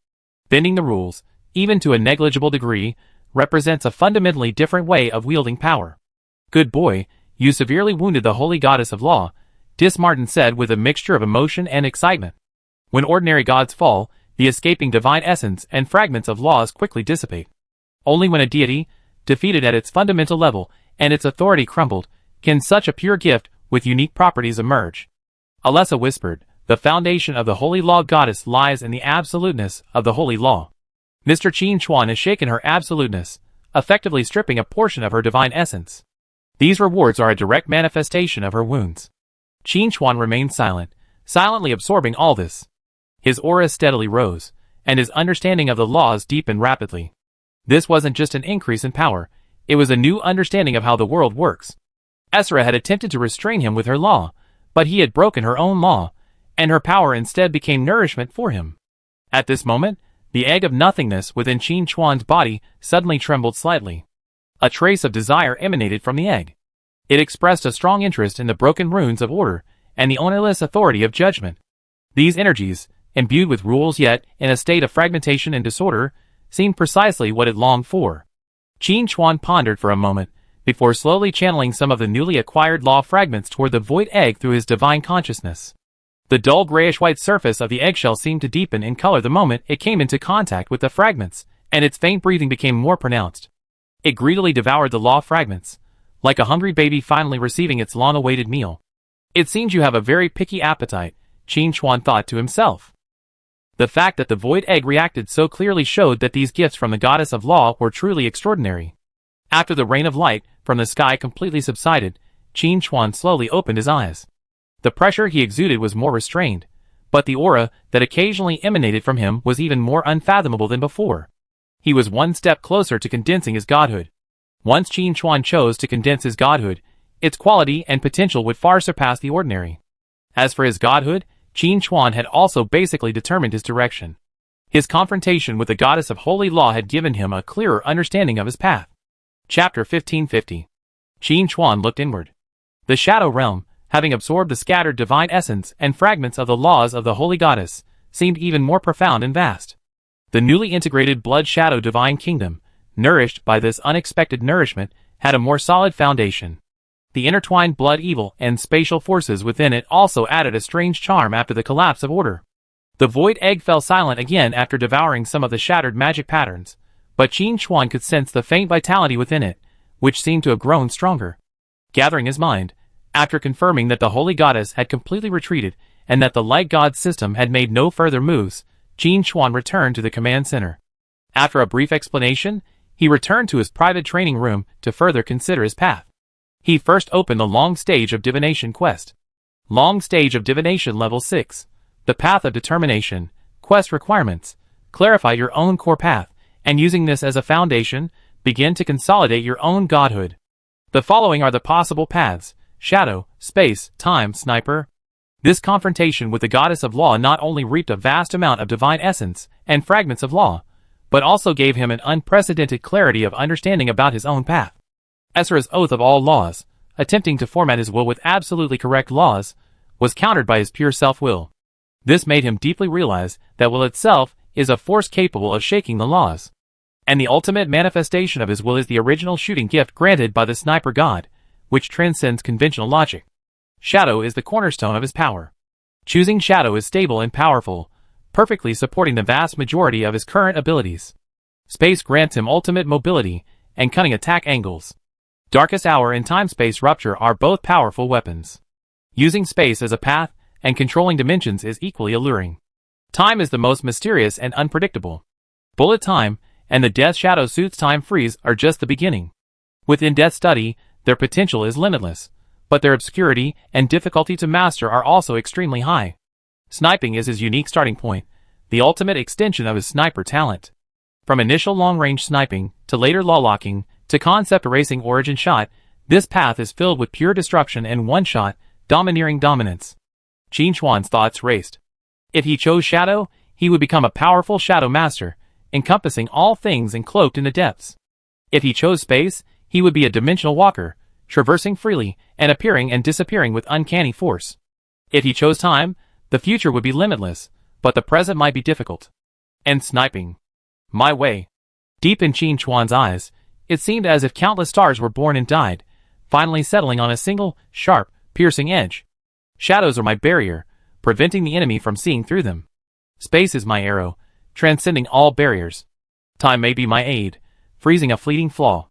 Bending the rules, even to a negligible degree, represents a fundamentally different way of wielding power. Good boy, you severely wounded the holy goddess of law, Dismartin said with a mixture of emotion and excitement. When ordinary gods fall, the escaping divine essence and fragments of laws quickly dissipate. Only when a deity, defeated at its fundamental level, and its authority crumbled, can such a pure gift with unique properties emerge. Alessa whispered, the foundation of the holy law goddess lies in the absoluteness of the holy law. Mr. Qin Chuan has shaken her absoluteness, effectively stripping a portion of her divine essence. These rewards are a direct manifestation of her wounds. Qin Chuan remained silent, silently absorbing all this. His aura steadily rose, and his understanding of the laws deepened rapidly. This wasn't just an increase in power, it was a new understanding of how the world works. Esra had attempted to restrain him with her law, but he had broken her own law, and her power instead became nourishment for him. At this moment, the egg of nothingness within Qin Chuan's body suddenly trembled slightly. A trace of desire emanated from the egg. It expressed a strong interest in the broken runes of order and the ownerless authority of judgment. These energies, imbued with rules yet in a state of fragmentation and disorder, seemed precisely what it longed for. Qin Chuan pondered for a moment, before slowly channeling some of the newly acquired law fragments toward the void egg through his divine consciousness. The dull grayish-white surface of the eggshell seemed to deepen in color the moment it came into contact with the fragments, and its faint breathing became more pronounced. It greedily devoured the law fragments, like a hungry baby finally receiving its long-awaited meal. It seems you have a very picky appetite, Qin Chuan thought to himself. The fact that the void egg reacted so clearly showed that these gifts from the goddess of law were truly extraordinary. After the rain of light from the sky completely subsided, Qin Chuan slowly opened his eyes. The pressure he exuded was more restrained, but the aura that occasionally emanated from him was even more unfathomable than before. He was one step closer to condensing his godhood. Once Qin Chuan chose to condense his godhood, its quality and potential would far surpass the ordinary. As for his godhood, Qin Chuan had also basically determined his direction. His confrontation with the goddess of holy law had given him a clearer understanding of his path. Chapter 1550. Qin Chuan looked inward. The Shadow Realm, having absorbed the scattered divine essence and fragments of the laws of the holy goddess, seemed even more profound and vast. The newly integrated Blood Shadow Divine Kingdom, nourished by this unexpected nourishment, had a more solid foundation. The intertwined blood evil and spatial forces within it also added a strange charm after the collapse of order. The void egg fell silent again after devouring some of the shattered magic patterns, but Qin Chuan could sense the faint vitality within it, which seemed to have grown stronger. Gathering his mind, after confirming that the holy goddess had completely retreated and that the light god system had made no further moves, Qin Chuan returned to the command center. After a brief explanation, he returned to his private training room to further consider his path. He first opened the Long Stage of Divination quest. Long Stage of Divination Level 6. The Path of Determination. Quest requirements. Clarify your own core path, and using this as a foundation, begin to consolidate your own godhood. The following are the possible paths: Shadow, Space, Time, Sniper. This confrontation with the goddess of law not only reaped a vast amount of divine essence and fragments of law, but also gave him an unprecedented clarity of understanding about his own path. As for his oath of all laws, attempting to format his will with absolutely correct laws, was countered by his pure self-will. This made him deeply realize that will itself is a force capable of shaking the laws. And the ultimate manifestation of his will is the original shooting gift granted by the sniper god, which transcends conventional logic. Shadow is the cornerstone of his power. Choosing Shadow is stable and powerful, perfectly supporting the vast majority of his current abilities. Space grants him ultimate mobility and cunning attack angles. Darkest Hour and Time-Space Rupture are both powerful weapons. Using space as a path and controlling dimensions is equally alluring. Time is the most mysterious and unpredictable. Bullet Time and the Death Shadow Suit's Time Freeze are just the beginning. With in-depth study, their potential is limitless, but their obscurity and difficulty to master are also extremely high. Sniping is his unique starting point, the ultimate extension of his sniper talent. From initial long-range sniping, to later law-locking, to concept erasing origin shot, this path is filled with pure destruction and one-shot, domineering dominance. Qin Chuan's thoughts raced. If he chose Shadow, he would become a powerful Shadow Master, encompassing all things and cloaked in the depths. If he chose Space, he would be a dimensional walker, traversing freely and appearing and disappearing with uncanny force. If he chose Time, the future would be limitless, but the present might be difficult. And sniping. My way. Deep in Qin Chuan's eyes, it seemed as if countless stars were born and died, finally settling on a single, sharp, piercing edge. Shadows are my barrier, preventing the enemy from seeing through them. Space is my arrow, transcending all barriers. Time may be my aid, freezing a fleeting flaw.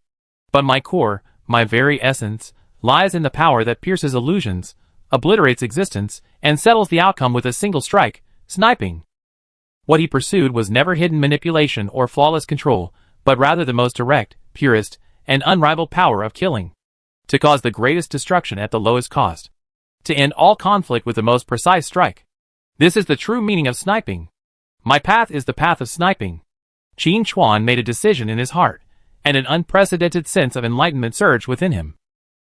But my core, my very essence, lies in the power that pierces illusions, obliterates existence, and settles the outcome with a single strike, sniping. What he pursued was never hidden manipulation or flawless control, but rather the most direct, purest, and unrivaled power of killing. To cause the greatest destruction at the lowest cost. To end all conflict with the most precise strike. This is the true meaning of sniping. My path is the path of sniping. Qin Chuan made a decision in his heart, and an unprecedented sense of enlightenment surged within him.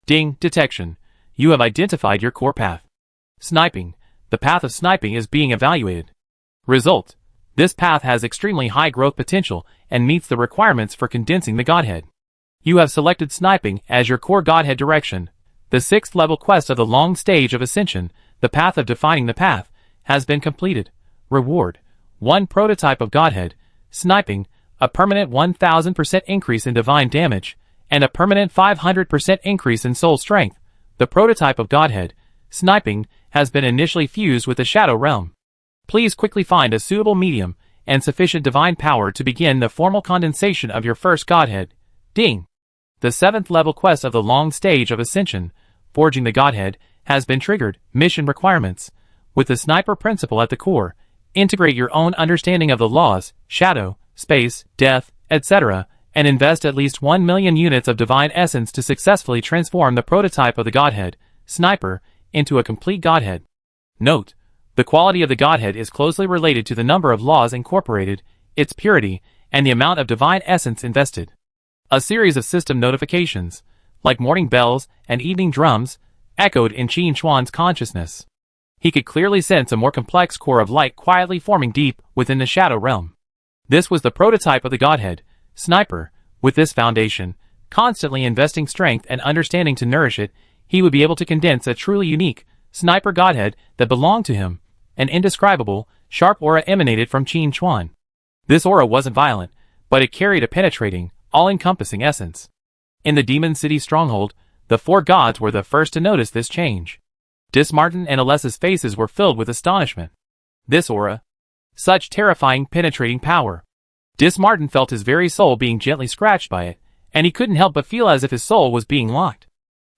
Ding, detection. You have identified your core path. Sniping. The path of sniping is being evaluated. Result. This path has extremely high growth potential and meets the requirements for condensing the Godhead. You have selected sniping as your core Godhead direction. The 6th level quest of the Long Stage of Ascension, the path of defining the path, has been completed. Reward. 1 prototype of Godhead. Sniping. A permanent 1000% increase in divine damage, and a permanent 500% increase in soul strength. The prototype of Godhead, sniping, has been initially fused with the Shadow Realm. Please quickly find a suitable medium and sufficient divine power to begin the formal condensation of your first Godhead. Ding. The 7th level quest of the long stage of ascension, Forging the Godhead, has been triggered. Mission requirements. With the sniper principle at the core, integrate your own understanding of the laws, shadow, space, death, etc., and invest at least 1 million units of divine essence to successfully transform the prototype of the Godhead, Sniper, into a complete Godhead. Note: the quality of the Godhead is closely related to the number of laws incorporated, its purity, and the amount of divine essence invested. A series of system notifications, like morning bells and evening drums, echoed in Qin Chuan's consciousness. He could clearly sense a more complex core of light quietly forming deep within the shadow realm. This was the prototype of the Godhead, Sniper. With this foundation, constantly investing strength and understanding to nourish it, he would be able to condense a truly unique, Sniper Godhead that belonged to him. An indescribable, sharp aura emanated from Qin Chuan. This aura wasn't violent, but it carried a penetrating, all-encompassing essence. In the Demon City stronghold, the 4 gods were the first to notice this change. Dismartin and Alessa's faces were filled with astonishment. This aura. Such terrifying, penetrating power. Dismartin felt his very soul being gently scratched by it, and he couldn't help but feel as if his soul was being locked.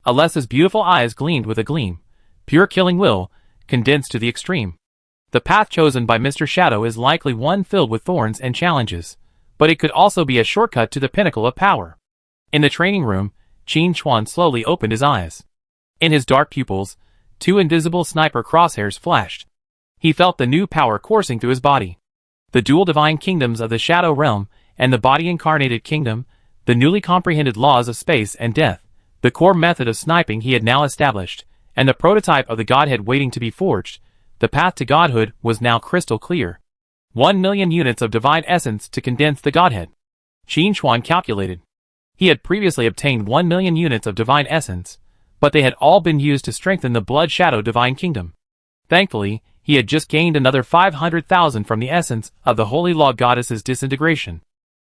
Alessa's beautiful eyes gleamed with a gleam. Pure killing will, condensed to the extreme. The path chosen by Mr. Shadow is likely one filled with thorns and challenges, but it could also be a shortcut to the pinnacle of power. In the training room, Qin Chuan slowly opened his eyes. In his dark pupils, 2 invisible sniper crosshairs flashed. He felt the new power coursing through his body. The dual divine kingdoms of the Shadow Realm and the body-incarnated kingdom, the newly comprehended laws of space and death, the core method of sniping he had now established, and the prototype of the Godhead waiting to be forged, the path to Godhood was now crystal clear. 1 million units of divine essence to condense the Godhead. Qin Chuan calculated. He had previously obtained 1 million units of divine essence, but they had all been used to strengthen the Blood Shadow Divine Kingdom. Thankfully, he had just gained another 500,000 from the essence of the Holy Law Goddess's disintegration.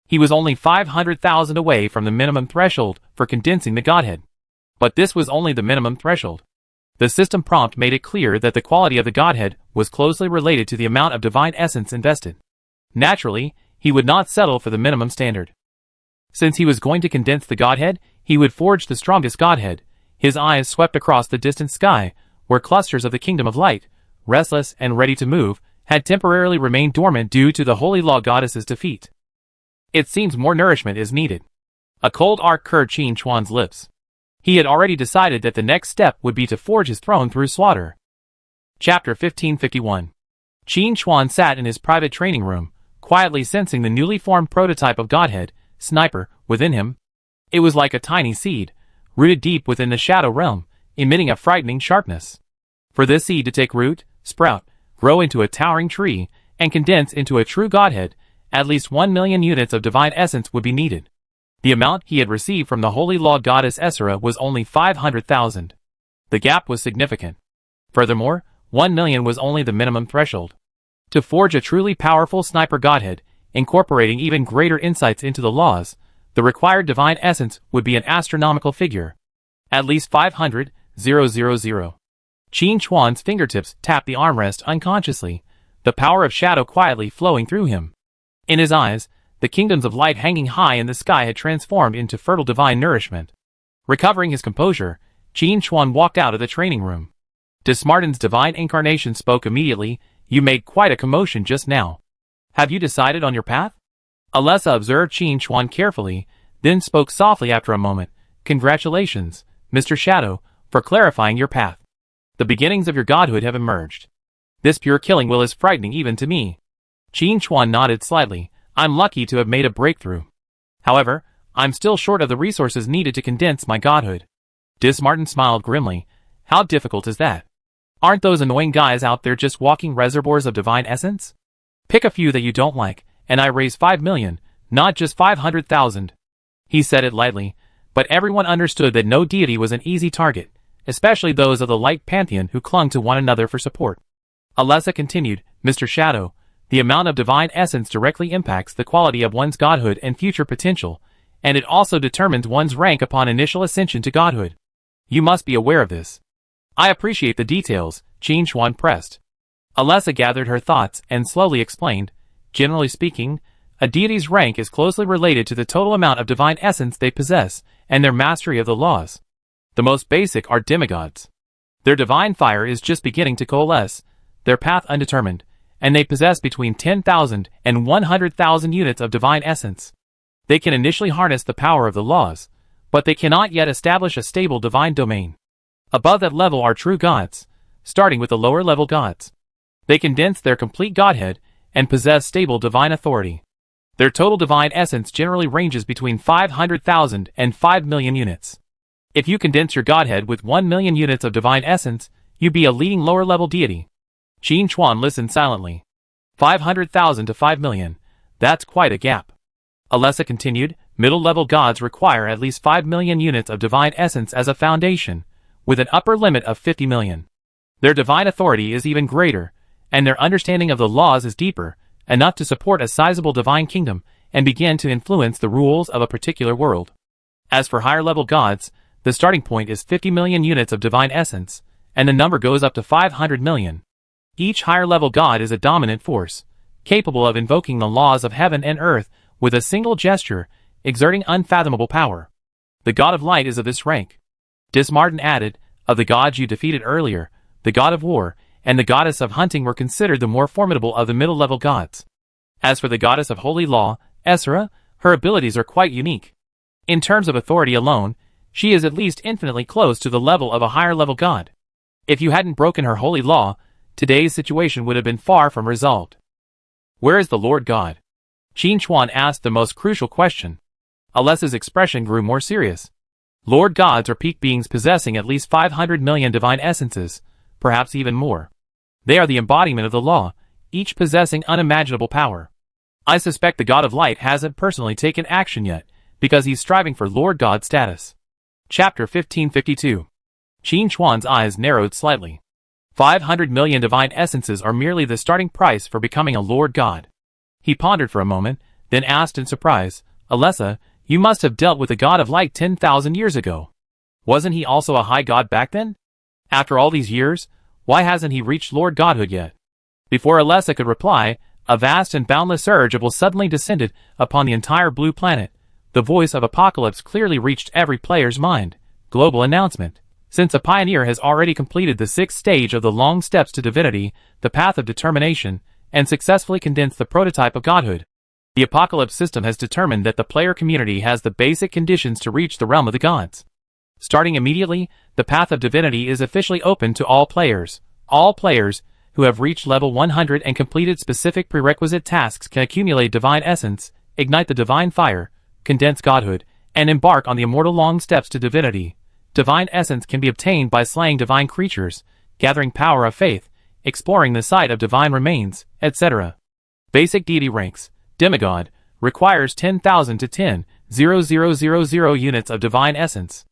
He was only 500,000 away from the minimum threshold for condensing the Godhead. But this was only the minimum threshold. The system prompt made it clear that the quality of the Godhead was closely related to the amount of divine essence invested. Naturally, he would not settle for the minimum standard. Since he was going to condense the Godhead, he would forge the strongest Godhead. His eyes swept across the distant sky, where clusters of the Kingdom of Light, restless and ready to move, had temporarily remained dormant due to the Holy Law Goddess's defeat. It seems more nourishment is needed. A cold arc curved Qin Chuan's lips. He had already decided that the next step would be to forge his throne through slaughter. Chapter 1551. Qin Chuan sat in his private training room, quietly sensing the newly formed prototype of Godhead, Sniper, within him. It was like a tiny seed, rooted deep within the Shadow Realm, emitting a frightening sharpness. For this seed to take root, sprout, grow into a towering tree, and condense into a true Godhead, at least 1 million units of divine essence would be needed. The amount he had received from the Holy Law Goddess Essera was only 500,000. The gap was significant. Furthermore, 1 million was only the minimum threshold. To forge a truly powerful Sniper Godhead, incorporating even greater insights into the laws, the required divine essence would be an astronomical figure. At least 500,000. Qin Chuan's fingertips tapped the armrest unconsciously, the power of shadow quietly flowing through him. In his eyes, the kingdoms of light hanging high in the sky had transformed into fertile divine nourishment. Recovering his composure, Qin Chuan walked out of the training room. Dismartin's divine incarnation spoke immediately. "You made quite a commotion just now. Have you decided on your path?" Alessa observed Qin Chuan carefully, then spoke softly after a moment. "Congratulations, Mr. Shadow, for clarifying your path. The beginnings of your godhood have emerged. This pure killing will is frightening even to me." Qin Chuan nodded slightly. "I'm lucky to have made a breakthrough. However, I'm still short of the resources needed to condense my godhood." Dismartin smiled grimly. "How difficult is that? Aren't those annoying guys out there just walking reservoirs of divine essence? Pick a few that you don't like, and I raise 5 million, not just 500,000. He said it lightly, but everyone understood that no deity was an easy target, especially those of the light pantheon who clung to one another for support. Alessa continued, "Mr. Shadow, the amount of divine essence directly impacts the quality of one's godhood and future potential, and it also determines one's rank upon initial ascension to godhood. You must be aware of this." "I appreciate the details," Qin Chuan pressed. Alessa gathered her thoughts and slowly explained, "Generally speaking, A deity's rank is closely related to the total amount of divine essence they possess and their mastery of the laws. The most basic are demigods. Their divine fire is just beginning to coalesce, their path undetermined, and they possess between 10,000 and 100,000 units of divine essence. They can initially harness the power of the laws, but they cannot yet establish a stable divine domain. Above that level are true gods, starting with the lower level gods. They condense their complete godhead and possess stable divine authority. Their total divine essence generally ranges between 500,000 and 5 million units. If you condense your godhead with 1 million units of divine essence, you'd be a leading lower level deity. Qin Chuan listened silently. 500,000 to 5 million. That's quite a gap. Alessa continued, middle-level gods require at least 5 million units of divine essence as a foundation, with an upper limit of 50 million. Their divine authority is even greater, and their understanding of the laws is deeper, enough to support a sizable divine kingdom and begin to influence the rules of a particular world. As for higher-level gods, the starting point is 50 million units of divine essence, and the number goes up to 500 million. Each higher-level god is a dominant force, capable of invoking the laws of heaven and earth with a single gesture, exerting unfathomable power. The god of light is of this rank. Dismartin added, of the gods you defeated earlier, the god of war and the goddess of hunting were considered the more formidable of the middle-level gods. As for the goddess of holy law, Esra, her abilities are quite unique. In terms of authority alone, she is at least infinitely close to the level of a higher-level god. If you hadn't broken her holy law, today's situation would have been far from resolved. Where is the Lord God? Qin Chuan asked the most crucial question. Alessa's expression grew more serious. Lord gods are peak beings possessing at least 500 million divine essences, perhaps even more. They are the embodiment of the law, each possessing unimaginable power. I suspect the god of light hasn't personally taken action yet, because he's striving for Lord God status. Chapter 1552. Qin Chuan's eyes narrowed slightly. 500 million divine essences are merely the starting price for becoming a Lord God. He pondered for a moment, then asked in surprise, Alessa, you must have dealt with the god of light 10,000 years ago. Wasn't he also a high god back then? After all these years, why hasn't he reached Lord Godhood yet? Before Alessa could reply, a vast and boundless surge of will suddenly descended upon the entire blue planet. The voice of Apocalypse clearly reached every player's mind. Global announcement. Since a pioneer has already completed the 6th stage of the long steps to divinity, the path of determination, and successfully condensed the prototype of godhood, the Apocalypse system has determined that the player community has the basic conditions to reach the realm of the gods. Starting immediately, the path of divinity is officially open to all players. All players who have reached level 100 and completed specific prerequisite tasks can accumulate divine essence, ignite the divine fire, condense godhood, and embark on the immortal long steps to divinity. Divine essence can be obtained by slaying divine creatures, gathering power of faith, exploring the site of divine remains, etc. Basic deity ranks. Demigod requires 10,000 to 10,000 units of divine essence.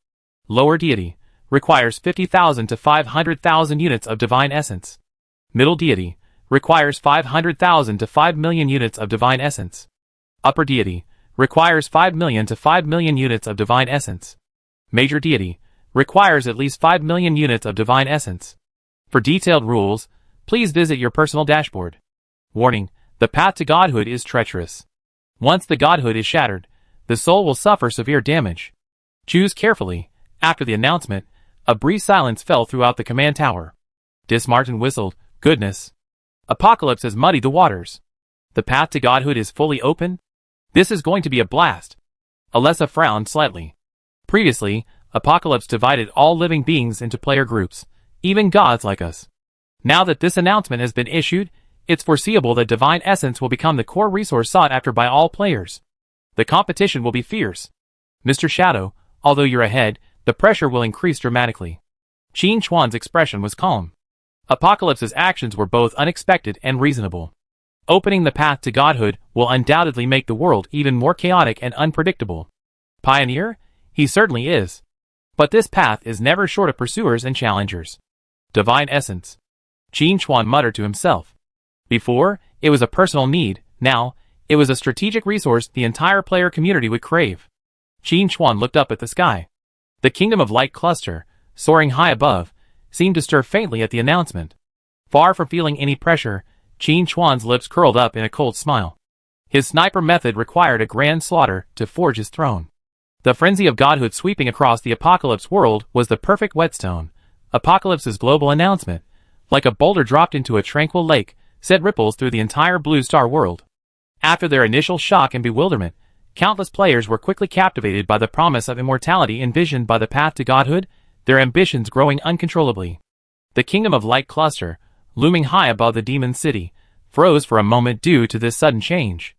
Lower deity requires 50,000 to 500,000 units of divine essence. Middle deity requires 500,000 to 5 million units of divine essence. Upper deity requires 5 million to 5 million units of divine essence. Major deity requires at least 5 million units of divine essence. For detailed rules, please visit your personal dashboard. Warning: the path to godhood is treacherous. Once the godhood is shattered, the soul will suffer severe damage. Choose carefully. After the announcement, a brief silence fell throughout the command tower. Dismartin whistled. Goodness. Apocalypse has muddied the waters. The path to godhood is fully open? This is going to be a blast. Alessa frowned slightly. Previously, Apocalypse divided all living beings into player groups, even gods like us. Now that this announcement has been issued, it's foreseeable that divine essence will become the core resource sought after by all players. The competition will be fierce. Mr. Shadow, although you're ahead, the pressure will increase dramatically. Qin Chuan's expression was calm. Apocalypse's actions were both unexpected and reasonable. Opening the path to godhood will undoubtedly make the world even more chaotic and unpredictable. Pioneer? He certainly is. But this path is never short of pursuers and challengers. Divine essence. Qin Chuan muttered to himself. Before, it was a personal need. Now, it was a strategic resource the entire player community would crave. Qin Chuan looked up at the sky. The Kingdom of Light cluster, soaring high above, seemed to stir faintly at the announcement. Far from feeling any pressure, Qin Chuan's lips curled up in a cold smile. His sniper method required a grand slaughter to forge his throne. The frenzy of godhood sweeping across the Apocalypse world was the perfect whetstone. Apocalypse's global announcement, like a boulder dropped into a tranquil lake, sent ripples through the entire Blue Star world. After their initial shock and bewilderment, countless players were quickly captivated by the promise of immortality envisioned by the path to godhood, their ambitions growing uncontrollably. The Kingdom of Light cluster, looming high above the demon city, froze for a moment due to this sudden change.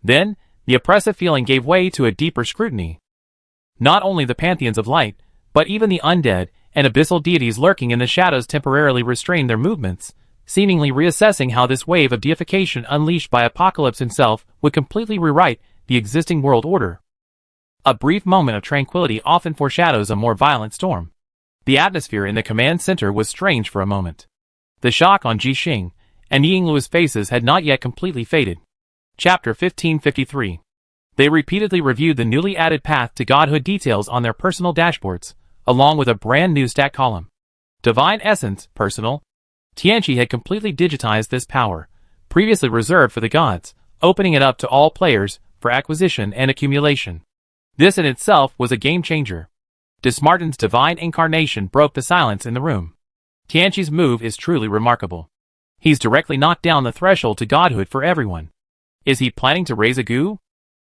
Then, the oppressive feeling gave way to a deeper scrutiny. Not only the pantheons of light, but even the undead and abyssal deities lurking in the shadows temporarily restrained their movements, seemingly reassessing how this wave of deification unleashed by Apocalypse himself would completely rewrite the existing world order. A brief moment of tranquility often foreshadows a more violent storm. The atmosphere in the command center was strange for a moment. The shock on Jixing and Yingluo's faces had not yet completely faded. Chapter 1553. They repeatedly reviewed the newly added path to godhood details on their personal dashboards, along with a brand new stat column. Divine Essence, Personal. Tianqi had completely digitized this power, previously reserved for the gods, opening it up to all players for acquisition and accumulation. This in itself was a game changer. Dismartin's divine incarnation broke the silence in the room. Tianqi's move is truly remarkable. He's directly knocked down the threshold to godhood for everyone. Is he planning to raise a goo?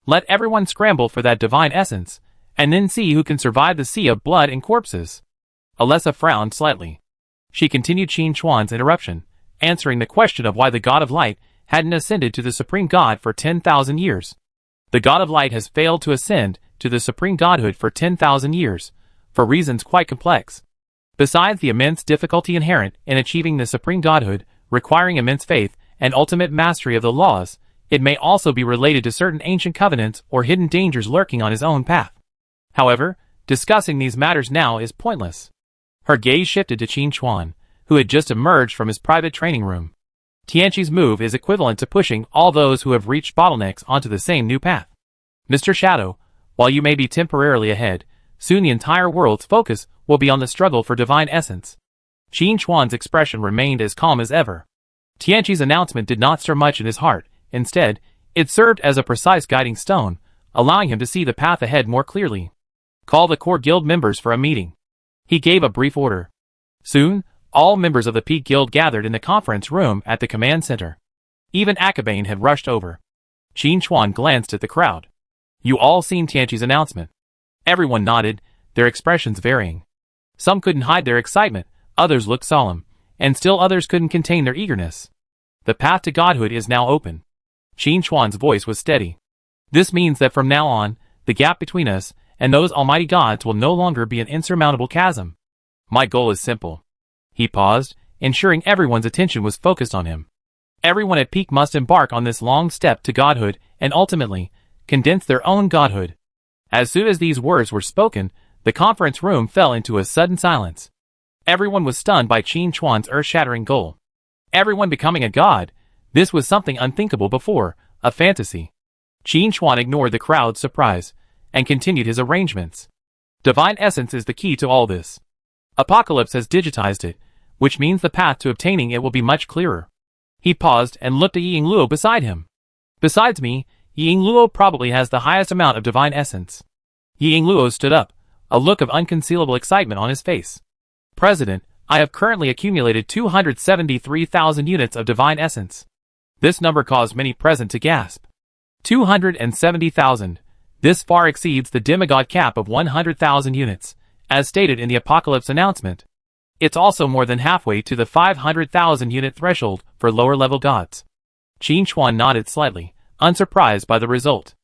Let everyone scramble for that divine essence, and then see who can survive the sea of blood and corpses. Alessa frowned slightly. She continued Qin Chuan's interruption, answering the question of why the God of Light hadn't ascended to the Supreme God for 10,000 years. The God of Light has failed to ascend to the Supreme Godhood for 10,000 years, for reasons quite complex. Besides the immense difficulty inherent in achieving the Supreme Godhood, requiring immense faith and ultimate mastery of the laws, it may also be related to certain ancient covenants or hidden dangers lurking on his own path. However, discussing these matters now is pointless. Her gaze shifted to Qin Chuan, who had just emerged from his private training room. Tianqi's move is equivalent to pushing all those who have reached bottlenecks onto the same new path. Mr. Shadow, while you may be temporarily ahead, soon the entire world's focus will be on the struggle for divine essence. Qin Chuan's expression remained as calm as ever. Tianqi's announcement did not stir much in his heart. Instead, it served as a precise guiding stone, allowing him to see the path ahead more clearly. Call the core guild members for a meeting. He gave a brief order. Soon, all members of the Peak Guild gathered in the conference room at the command center. Even Akabane had rushed over. Qin Chuan glanced at the crowd. You all seen Tianqi's announcement? Everyone nodded, their expressions varying. Some couldn't hide their excitement, others looked solemn, and still others couldn't contain their eagerness. The path to godhood is now open. Qin Chuan's voice was steady. This means that from now on, the gap between us and those almighty gods will no longer be an insurmountable chasm. My goal is simple. He paused, ensuring everyone's attention was focused on him. Everyone at Peak must embark on this long step to godhood and ultimately condense their own godhood. As soon as these words were spoken, the conference room fell into a sudden silence. Everyone was stunned by Qin Chuan's earth-shattering goal. Everyone becoming a god. This was something unthinkable before, a fantasy. Qin Chuan ignored the crowd's surprise and continued his arrangements. Divine essence is the key to all this. Apocalypse has digitized it, which means the path to obtaining it will be much clearer. He paused and looked at Yingluo beside him. Besides me, Yingluo probably has the highest amount of divine essence. Yingluo stood up, a look of unconcealable excitement on his face. President, I have currently accumulated 273,000 units of divine essence. This number caused many present to gasp. 270,000. This far exceeds the demigod cap of 100,000 units, as stated in the Apocalypse announcement. It's also more than halfway to the 500,000 unit threshold for lower-level gods. Qin Chuan nodded slightly, unsurprised by the result.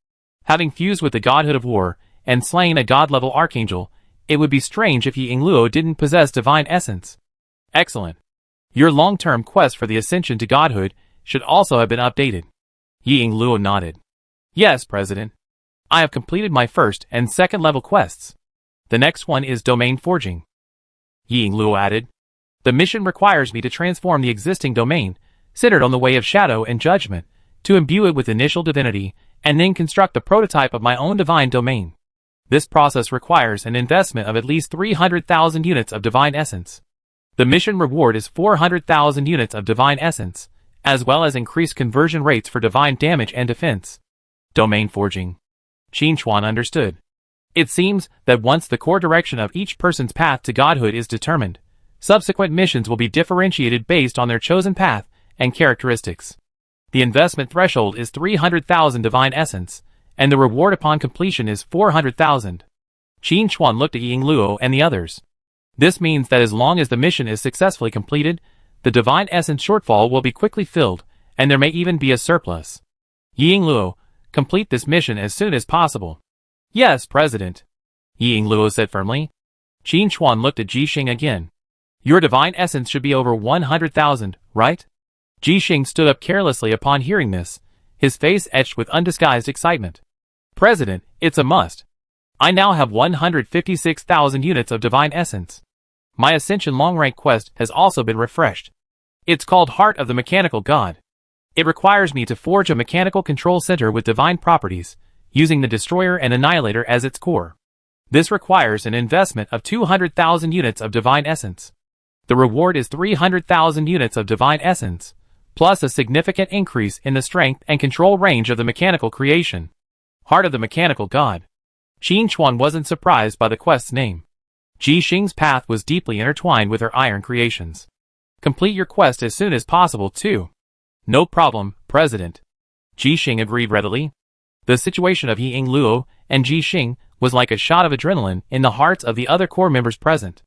Having fused with the godhood of war and slain a god-level archangel, it would be strange if Yingluo didn't possess divine essence. Excellent. Your long-term quest for the ascension to godhood should also have been updated. Yingluo nodded. Yes, President. I have completed my first and second level quests. The next one is domain forging. Yingluo added. The mission requires me to transform the existing domain, centered on the way of shadow and judgment, to imbue it with initial divinity, and then construct the prototype of my own divine domain. This process requires an investment of at least 300,000 units of divine essence. The mission reward is 400,000 units of divine essence, as well as increased conversion rates for divine damage and defense. Domain forging. Qin Chuan understood. It seems that once the core direction of each person's path to godhood is determined, subsequent missions will be differentiated based on their chosen path and characteristics. The investment threshold is 300,000 divine essence, and the reward upon completion is 400,000. Qin Chuan looked at Ying Luo and the others. This means that as long as the mission is successfully completed, the divine essence shortfall will be quickly filled, and there may even be a surplus. Ying Luo, complete this mission as soon as possible. Yes, President. Ying Luo said firmly. Qin Chuan looked at Ji Xing again. Your divine essence should be over 100,000, right? Ji Xing stood up carelessly upon hearing this, his face etched with undisguised excitement. President, it's a must. I now have 156,000 units of divine essence. My Ascension long-rank quest has also been refreshed. It's called Heart of the Mechanical God. It requires me to forge a mechanical control center with divine properties, using the Destroyer and Annihilator as its core. This requires an investment of 200,000 units of divine essence. The reward is 300,000 units of divine essence, plus a significant increase in the strength and control range of the mechanical creation. Heart of the Mechanical God. Qin Chuan wasn't surprised by the quest's name. Ji Xing's path was deeply intertwined with her iron creations. Complete your quest as soon as possible, too. No problem, President. Ji Xing agreed readily. The situation of Ying Luo and Ji Xing was like a shot of adrenaline in the hearts of the other core members present.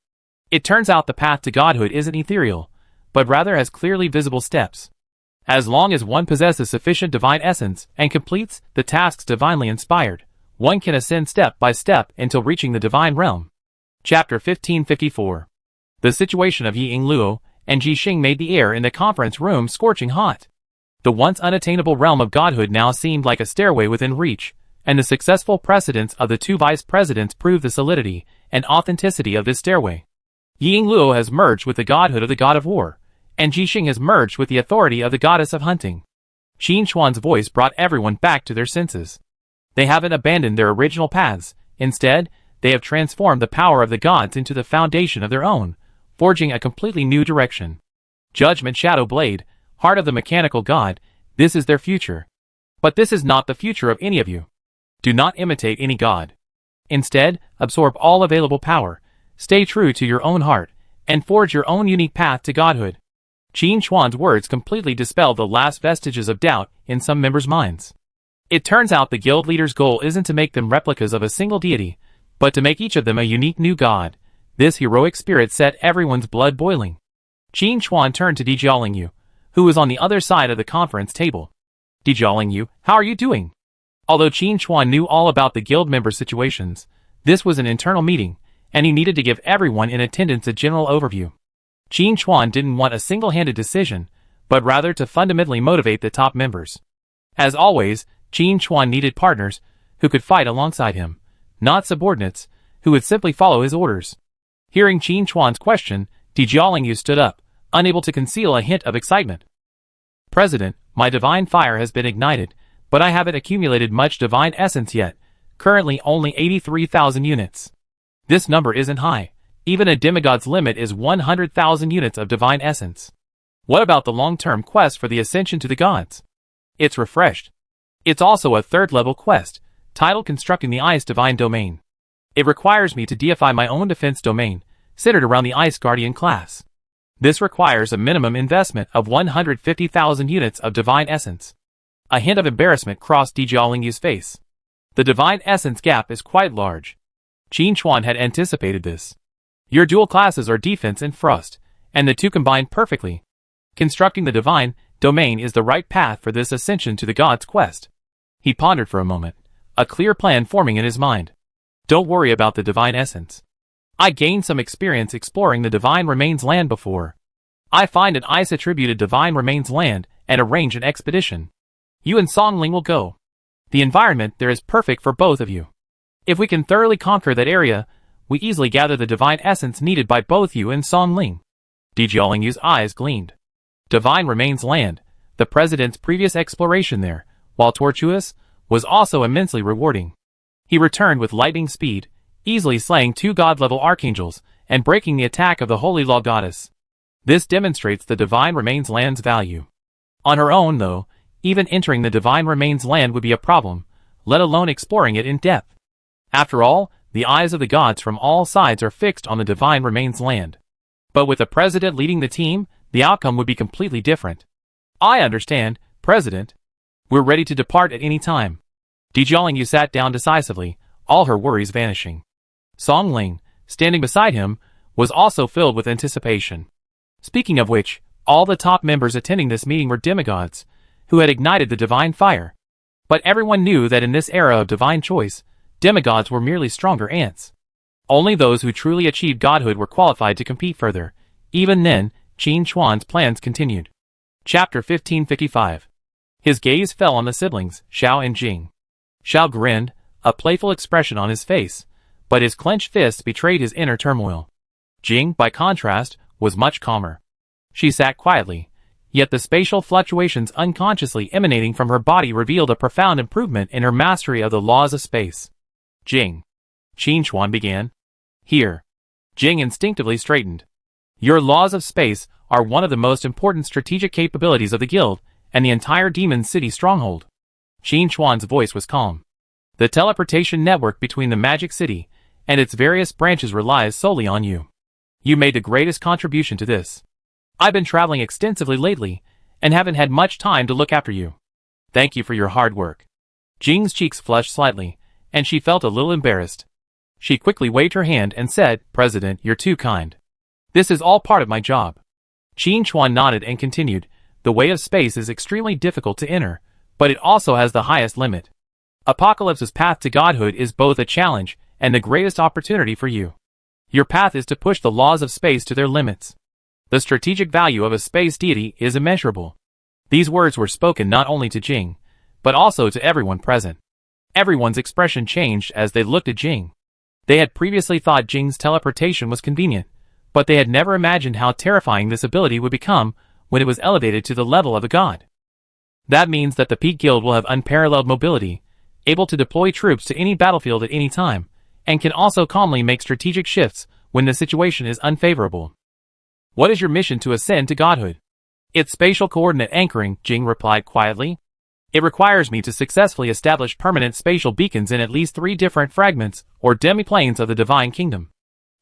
It turns out the path to godhood isn't ethereal, but rather has clearly visible steps. As long as one possesses sufficient divine essence and completes the tasks divinely inspired, one can ascend step by step until reaching the divine realm. Chapter 1554. The situation of Ying Luo and Ji Xing made the air in the conference room scorching hot. The once unattainable realm of godhood now seemed like a stairway within reach, and the successful precedents of the two vice presidents proved the solidity and authenticity of this stairway. Ying Luo has merged with the godhood of the god of war, and Ji Xing has merged with the authority of the goddess of hunting. Qin Chuan's voice brought everyone back to their senses. They haven't abandoned their original paths. Instead, they have transformed the power of the gods into the foundation of their own, forging a completely new direction. Judgment Shadow Blade, Heart of the Mechanical God, this is their future. But this is not the future of any of you. Do not imitate any god. Instead, absorb all available power, stay true to your own heart, and forge your own unique path to godhood. Qin Chuan's words completely dispelled the last vestiges of doubt in some members' minds. It turns out the guild leader's goal isn't to make them replicas of a single deity, but to make each of them a unique new god. This heroic spirit set everyone's blood boiling. Qin Chuan turned to Dijiaolingyu, who was on the other side of the conference table. Dijiaolingyu, how are you doing? Although Qin Chuan knew all about the guild member situations, this was an internal meeting, and he needed to give everyone in attendance a general overview. Qin Chuan didn't want a single-handed decision, but rather to fundamentally motivate the top members. As always, Qin Chuan needed partners who could fight alongside him, not subordinates who would simply follow his orders. Hearing Qin Chuan's question, Dijiaolingyu stood up, unable to conceal a hint of excitement. President, my divine fire has been ignited, but I haven't accumulated much divine essence yet, currently only 83,000 units. This number isn't high. Even a demigod's limit is 100,000 units of divine essence. What about the long-term quest for the ascension to the gods? It's refreshed. It's also a third-level quest, titled Constructing the Ice Divine Domain. It requires me to deify my own defense domain, centered around the Ice Guardian class. This requires a minimum investment of 150,000 units of divine essence. A hint of embarrassment crossed Dijiaolingyu's face. The divine essence gap is quite large. Qin Chuan had anticipated this. Your dual classes are defense and thrust, and the two combine perfectly. Constructing the divine domain is the right path for this ascension to the gods quest. He pondered for a moment, a clear plan forming in his mind. Don't worry about the divine essence. I gained some experience exploring the divine remains land before. I find an ice-attributed divine remains land and arrange an expedition. You and Songling will go. The environment there is perfect for both of you. If we can thoroughly conquer that area, we easily gather the divine essence needed by both you and Songling. Dijiaolingyu's eyes gleamed. Divine remains land, the president's previous exploration there, while tortuous, was also immensely rewarding. He returned with lightning speed, easily slaying 2 god-level archangels and breaking the attack of the Holy Law Goddess. This demonstrates the divine remains land's value. On her own, though, even entering the divine remains land would be a problem, let alone exploring it in depth. After all, the eyes of the gods from all sides are fixed on the divine remains land. But with the president leading the team, the outcome would be completely different. I understand, President. We're ready to depart at any time. Yu sat down decisively, all her worries vanishing. Song Ling, standing beside him, was also filled with anticipation. Speaking of which, all the top members attending this meeting were demigods, who had ignited the divine fire. But everyone knew that in this era of divine choice, demigods were merely stronger ants. Only those who truly achieved godhood were qualified to compete further. Even then, Qin Chuan's plans continued. Chapter 1555. His gaze fell on the siblings, Xiao and Jing. Xiao grinned, a playful expression on his face, but his clenched fists betrayed his inner turmoil. Jing, by contrast, was much calmer. She sat quietly, yet the spatial fluctuations unconsciously emanating from her body revealed a profound improvement in her mastery of the laws of space. Jing. Qin Chuan began. Here. Jing instinctively straightened. Your laws of space are one of the most important strategic capabilities of the guild and the entire Demon City stronghold. Qin Chuan's voice was calm. The teleportation network between the Magic City and its various branches relies solely on you. You made the greatest contribution to this. I've been traveling extensively lately and haven't had much time to look after you. Thank you for your hard work. Jing's cheeks flushed slightly, and she felt a little embarrassed. She quickly waved her hand and said, President, you're too kind. This is all part of my job. Qin Chuan nodded and continued, the way of space is extremely difficult to enter, but it also has the highest limit. Apocalypse's path to godhood is both a challenge and the greatest opportunity for you. Your path is to push the laws of space to their limits. The strategic value of a space deity is immeasurable. These words were spoken not only to Jing, but also to everyone present. Everyone's expression changed as they looked at Jing. They had previously thought Jing's teleportation was convenient, but they had never imagined how terrifying this ability would become when it was elevated to the level of a god. That means that the Peak Guild will have unparalleled mobility, able to deploy troops to any battlefield at any time, and can also calmly make strategic shifts when the situation is unfavorable. What is your mission to ascend to godhood? It's spatial coordinate anchoring, Jing replied quietly. It requires me to successfully establish permanent spatial beacons in at least 3 different fragments or demiplanes of the divine kingdom.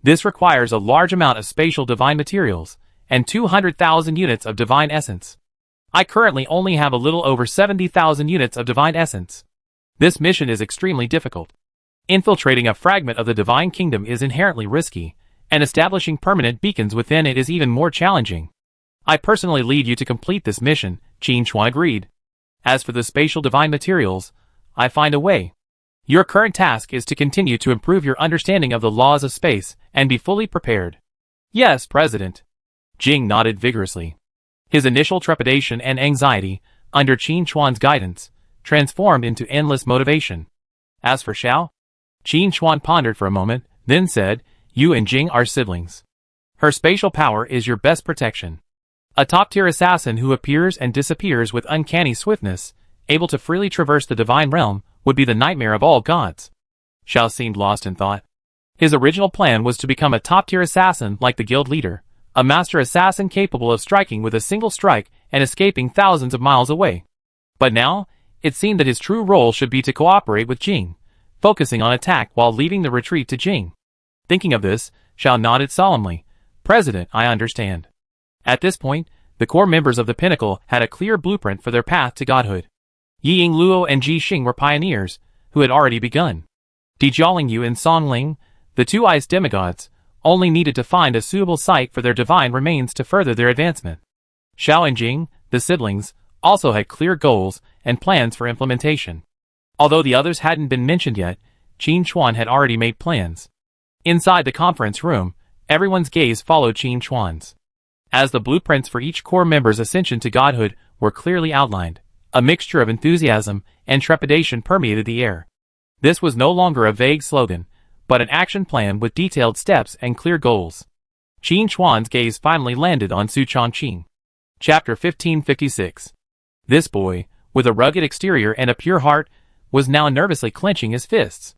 This requires a large amount of spatial divine materials and 200,000 units of divine essence. I currently only have a little over 70,000 units of divine essence. This mission is extremely difficult. Infiltrating a fragment of the divine kingdom is inherently risky, and establishing permanent beacons within it is even more challenging. I personally lead you to complete this mission, Qin Chuan agreed. As for the spatial divine materials, I find a way. Your current task is to continue to improve your understanding of the laws of space and be fully prepared. Yes, President. Jing nodded vigorously. His initial trepidation and anxiety, under Qin Chuan's guidance, transformed into endless motivation. As for Xiao, Qin Chuan pondered for a moment, then said, You and Jing are siblings. Her spatial power is your best protection. A top-tier assassin who appears and disappears with uncanny swiftness, able to freely traverse the divine realm, would be the nightmare of all gods. Xiao seemed lost in thought. His original plan was to become a top-tier assassin like the guild leader, a master assassin capable of striking with a single strike and escaping thousands of miles away. But now, it seemed that his true role should be to cooperate with Jing, focusing on attack while leaving the retreat to Jing. Thinking of this, Xiao nodded solemnly. President, I understand. At this point, the core members of the Pinnacle had a clear blueprint for their path to godhood. Yiying Luo and Ji Xing were pioneers, who had already begun. Yu and Song Ling, the 2 ice demigods, only needed to find a suitable site for their divine remains to further their advancement. Xiao and Jing, the siblings, also had clear goals and plans for implementation. Although the others hadn't been mentioned yet, Qin Chuan had already made plans. Inside the conference room, everyone's gaze followed Qin Chuan's. As the blueprints for each core member's ascension to godhood were clearly outlined, a mixture of enthusiasm and trepidation permeated the air. This was no longer a vague slogan, but an action plan with detailed steps and clear goals. Qin Chuan's gaze finally landed on Su Chongqing. Chapter 1556. This boy, with a rugged exterior and a pure heart, was now nervously clenching his fists.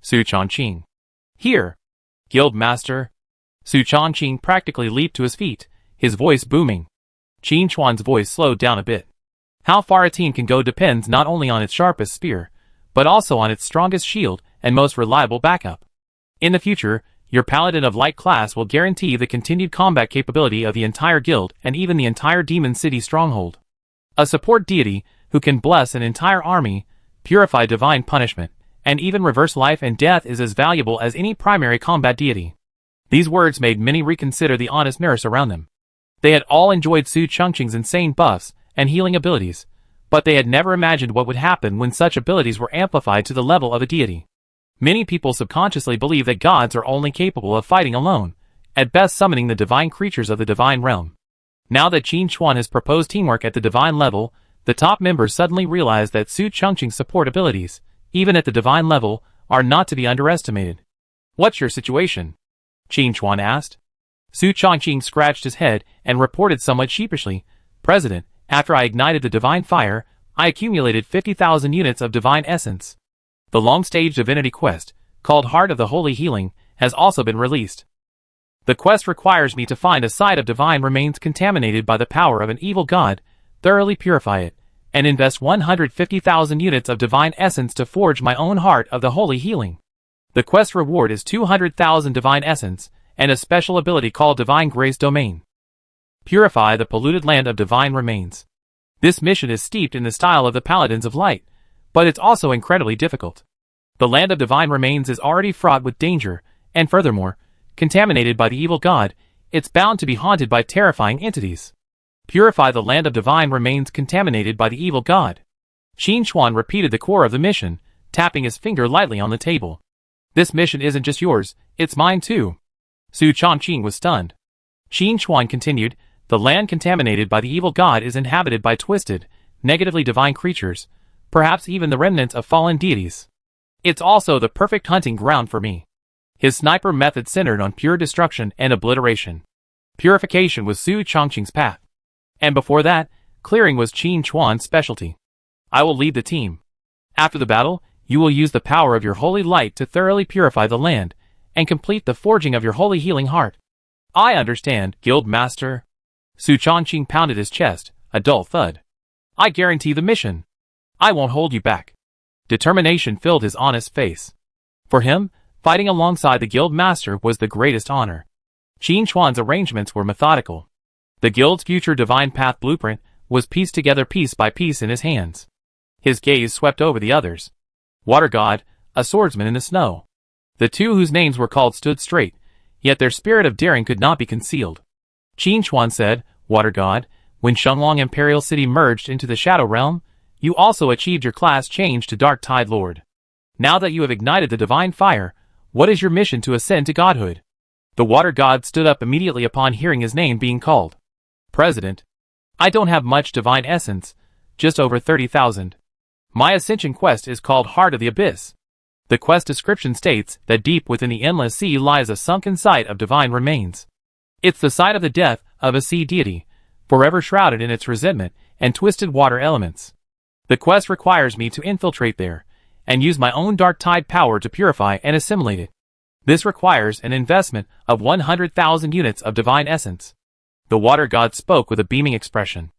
Su Chongqing. Here. Guild Master. Su Chongqing practically leaped to his feet, his voice booming. Qin Chuan's voice slowed down a bit. How far a team can go depends not only on its sharpest spear, but also on its strongest shield and most reliable backup. In the future, your Paladin of Light class will guarantee the continued combat capability of the entire guild and even the entire Demon City stronghold. A support deity who can bless an entire army, purify divine punishment, and even reverse life and death is as valuable as any primary combat deity. These words made many reconsider the honest nurse around them. They had all enjoyed Su Chongqing's insane buffs and healing abilities, but they had never imagined what would happen when such abilities were amplified to the level of a deity. Many people subconsciously believe that gods are only capable of fighting alone, at best summoning the divine creatures of the divine realm. Now that Qin Chuan has proposed teamwork at the divine level, the top members suddenly realized that Su Chongqing's support abilities, even at the divine level, are not to be underestimated. "What's your situation?" Qin Chuan asked. Su Chongqing scratched his head and reported somewhat sheepishly, "President, after I ignited the divine fire, I accumulated 50,000 units of divine essence. The long-stage divinity quest, called Heart of the Holy Healing, has also been released. The quest requires me to find a site of divine remains contaminated by the power of an evil god, thoroughly purify it, and invest 150,000 units of divine essence to forge my own Heart of the Holy Healing. The quest reward is 200,000 divine essence, and a special ability called Divine Grace Domain. Purify the polluted land of divine remains. This mission is steeped in the style of the Paladins of Light, but it's also incredibly difficult. The land of divine remains is already fraught with danger, and furthermore, contaminated by the evil god, it's bound to be haunted by terrifying entities. Purify the land of divine remains contaminated by the evil god." Qin Chuan repeated the core of the mission, tapping his finger lightly on the table. "This mission isn't just yours, it's mine too." Su Chongqing was stunned. Qin Chuan continued, "The land contaminated by the evil god is inhabited by twisted, negatively divine creatures, perhaps even the remnants of fallen deities. It's also the perfect hunting ground for me." His sniper method centered on pure destruction and obliteration. Purification was Su Chongqing's path. And before that, clearing was Qin Chuan's specialty. "I will lead the team. After the battle, you will use the power of your holy light to thoroughly purify the land, and complete the forging of your holy healing heart." "I understand, Guild Master." Su Chongqing pounded his chest, a dull thud. "I guarantee the mission. I won't hold you back." Determination filled his honest face. For him, fighting alongside the Guild Master was the greatest honor. Qin Chuan's arrangements were methodical. The Guild's future divine path blueprint was pieced together piece by piece in his hands. His gaze swept over the others. Water God, a swordsman in the snow. The two whose names were called stood straight, yet their spirit of daring could not be concealed. Qin Chuan said, "Water God, when Shenglong Imperial City merged into the Shadow Realm, you also achieved your class change to Dark Tide Lord. Now that you have ignited the divine fire, what is your mission to ascend to godhood?" The Water God stood up immediately upon hearing his name being called. "President, I don't have much divine essence, just over 30,000. My ascension quest is called Heart of the Abyss. The quest description states that deep within the endless sea lies a sunken site of divine remains. It's the site of the death of a sea deity, forever shrouded in its resentment and twisted water elements. The quest requires me to infiltrate there, and use my own dark tide power to purify and assimilate it. This requires an investment of 100,000 units of divine essence." The Water God spoke with a beaming expression.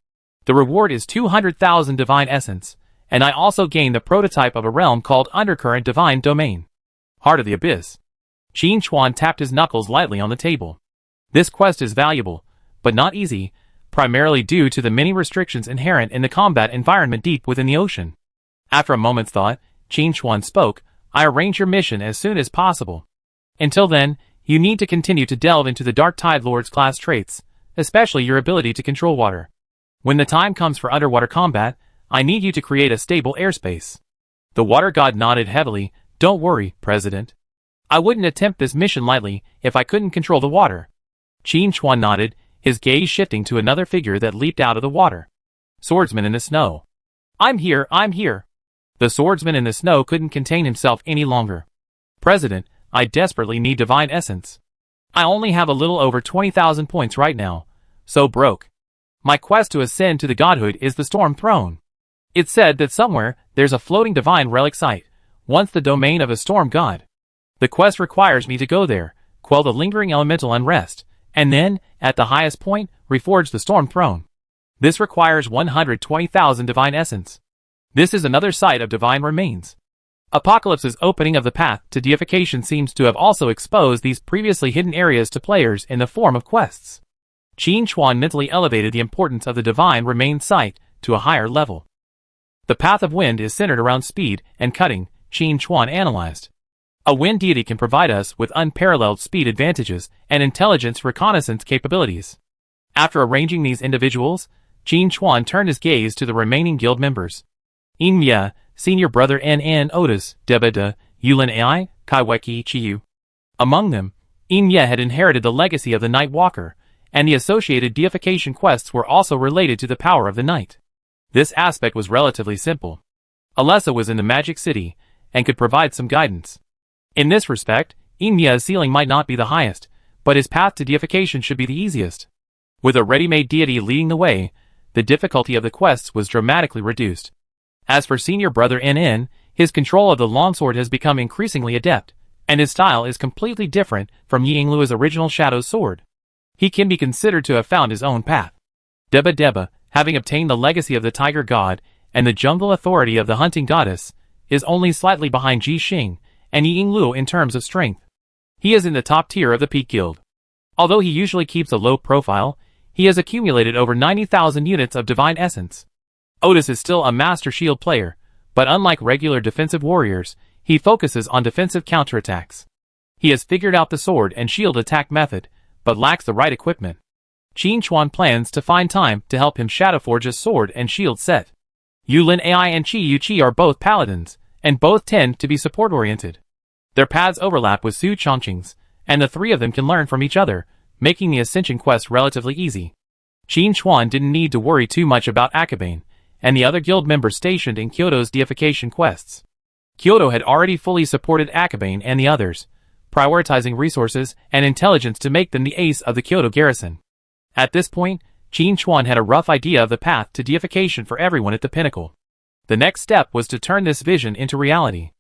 "The reward is 200,000 divine essence, and I also gain the prototype of a realm called Undercurrent Divine Domain. Heart of the Abyss." Qin Chuan tapped his knuckles lightly on the table. "This quest is valuable, but not easy, primarily due to the many restrictions inherent in the combat environment deep within the ocean." After a moment's thought, Qin Chuan spoke, "I arrange your mission as soon as possible. Until then, you need to continue to delve into the Dark Tide Lord's class traits, especially your ability to control water. When the time comes for underwater combat, I need you to create a stable airspace." The Water God nodded heavily. "Don't worry, President. I wouldn't attempt this mission lightly if I couldn't control the water." Qin Chuan nodded, his gaze shifting to another figure that leaped out of the water. Swordsman in the snow. I'm here. The swordsman in the snow couldn't contain himself any longer. "President, I desperately need divine essence. I only have a little over 20,000 points right now, so broke. My quest to ascend to the godhood is the Storm Throne. It's said that somewhere there's a floating divine relic site, once the domain of a storm god. The quest requires me to go there, quell the lingering elemental unrest, and then, at the highest point, reforge the Storm Throne. This requires 120,000 divine essence. This is another site of divine remains. Apocalypse's opening of the path to deification seems to have also exposed these previously hidden areas to players in the form of quests. Qin Chuan mentally elevated the importance of the divine remain sight to a higher level. The path of wind is centered around speed and cutting, Qin Chuan analyzed. A wind deity can provide us with unparalleled speed advantages and intelligence reconnaissance capabilities. After arranging these individuals, Qin Chuan turned his gaze to the remaining guild members. Inmya, Senior Brother N. Otis, Debeda, Yulin Ai, Kaiweki Chiyu. Among them, Inmya had inherited the legacy of the Night Walker, and the associated deification quests were also related to the power of the night. This aspect was relatively simple. Alessa was in the Magic City, and could provide some guidance. In this respect, Inmya's ceiling might not be the highest, but his path to deification should be the easiest. With a ready-made deity leading the way, the difficulty of the quests was dramatically reduced. As for Senior Brother NN, his control of the longsword has become increasingly adept, and his style is completely different from Yingluo's original Shadow Sword. He can be considered to have found his own path. Deba, having obtained the legacy of the Tiger God and the jungle authority of the Hunting Goddess, is only slightly behind Ji Xing and Yingluo in terms of strength. He is in the top tier of the Peak Guild. Although he usually keeps a low profile, he has accumulated over 90,000 units of Divine Essence. Otis is still a master shield player, but unlike regular defensive warriors, he focuses on defensive counterattacks. He has figured out the sword and shield attack method, but lacks the right equipment. Qin Chuan plans to find time to help him shadowforge a sword and shield set. Yulin Ai and Chi Yuqi are both paladins, and both tend to be support-oriented. Their paths overlap with Su Chongqing's, and the three of them can learn from each other, making the Ascension quest relatively easy. Qin Chuan didn't need to worry too much about Akabane, and the other guild members stationed in Kyoto's deification quests. Kyoto had already fully supported Akabane and the others, prioritizing resources and intelligence to make them the ace of the Kyoto garrison. At this point, Qin Chuan had a rough idea of the path to deification for everyone at the pinnacle. The next step was to turn this vision into reality.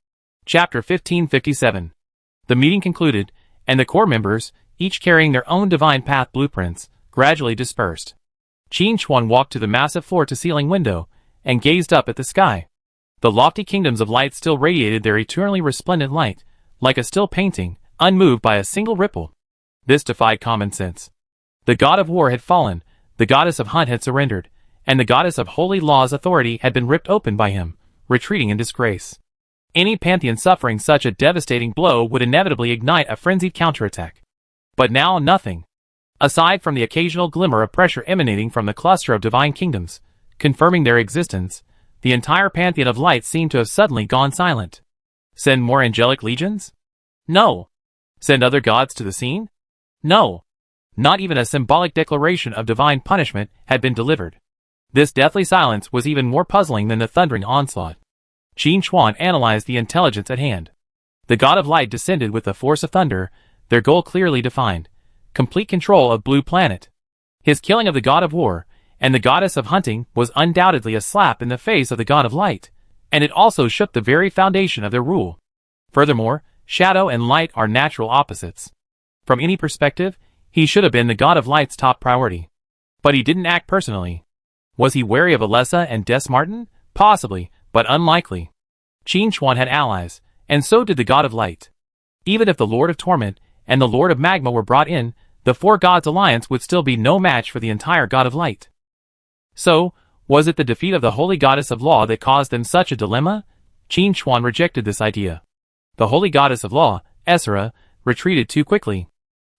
Chapter 1557. The meeting concluded, and the core members, each carrying their own divine path blueprints, gradually dispersed. Qin Chuan walked to the massive floor-to-ceiling window and gazed up at the sky. The lofty kingdoms of light still radiated their eternally resplendent light, like a still painting, unmoved by a single ripple. This defied common sense. The god of war had fallen, the goddess of hunt had surrendered, and the goddess of holy law's authority had been ripped open by him, retreating in disgrace. Any pantheon suffering such a devastating blow would inevitably ignite a frenzied counterattack. But now nothing. Aside from the occasional glimmer of pressure emanating from the cluster of divine kingdoms, confirming their existence, the entire pantheon of light seemed to have suddenly gone silent. Send more angelic legions? No. Send other gods to the scene? No. Not even a symbolic declaration of divine punishment had been delivered. This deathly silence was even more puzzling than the thundering onslaught. Qin Chuan analyzed the intelligence at hand. The god of light descended with the force of thunder, their goal clearly defined: complete control of Blue Planet. His killing of the god of war and the goddess of hunting was undoubtedly a slap in the face of the god of light, and it also shook the very foundation of their rule. Furthermore, shadow and light are natural opposites. From any perspective, he should have been the god of light's top priority. But he didn't act personally. Was he wary of Alessa and Des Martin? Possibly, but unlikely. Qin Chuan had allies, and so did the god of light. Even if the Lord of Torment and the Lord of Magma were brought in, the Four Gods Alliance would still be no match for the entire God of Light. So, was it the defeat of the Holy Goddess of Law that caused them such a dilemma? Qin Chuan rejected this idea. The Holy Goddess of Law, Essera, retreated too quickly.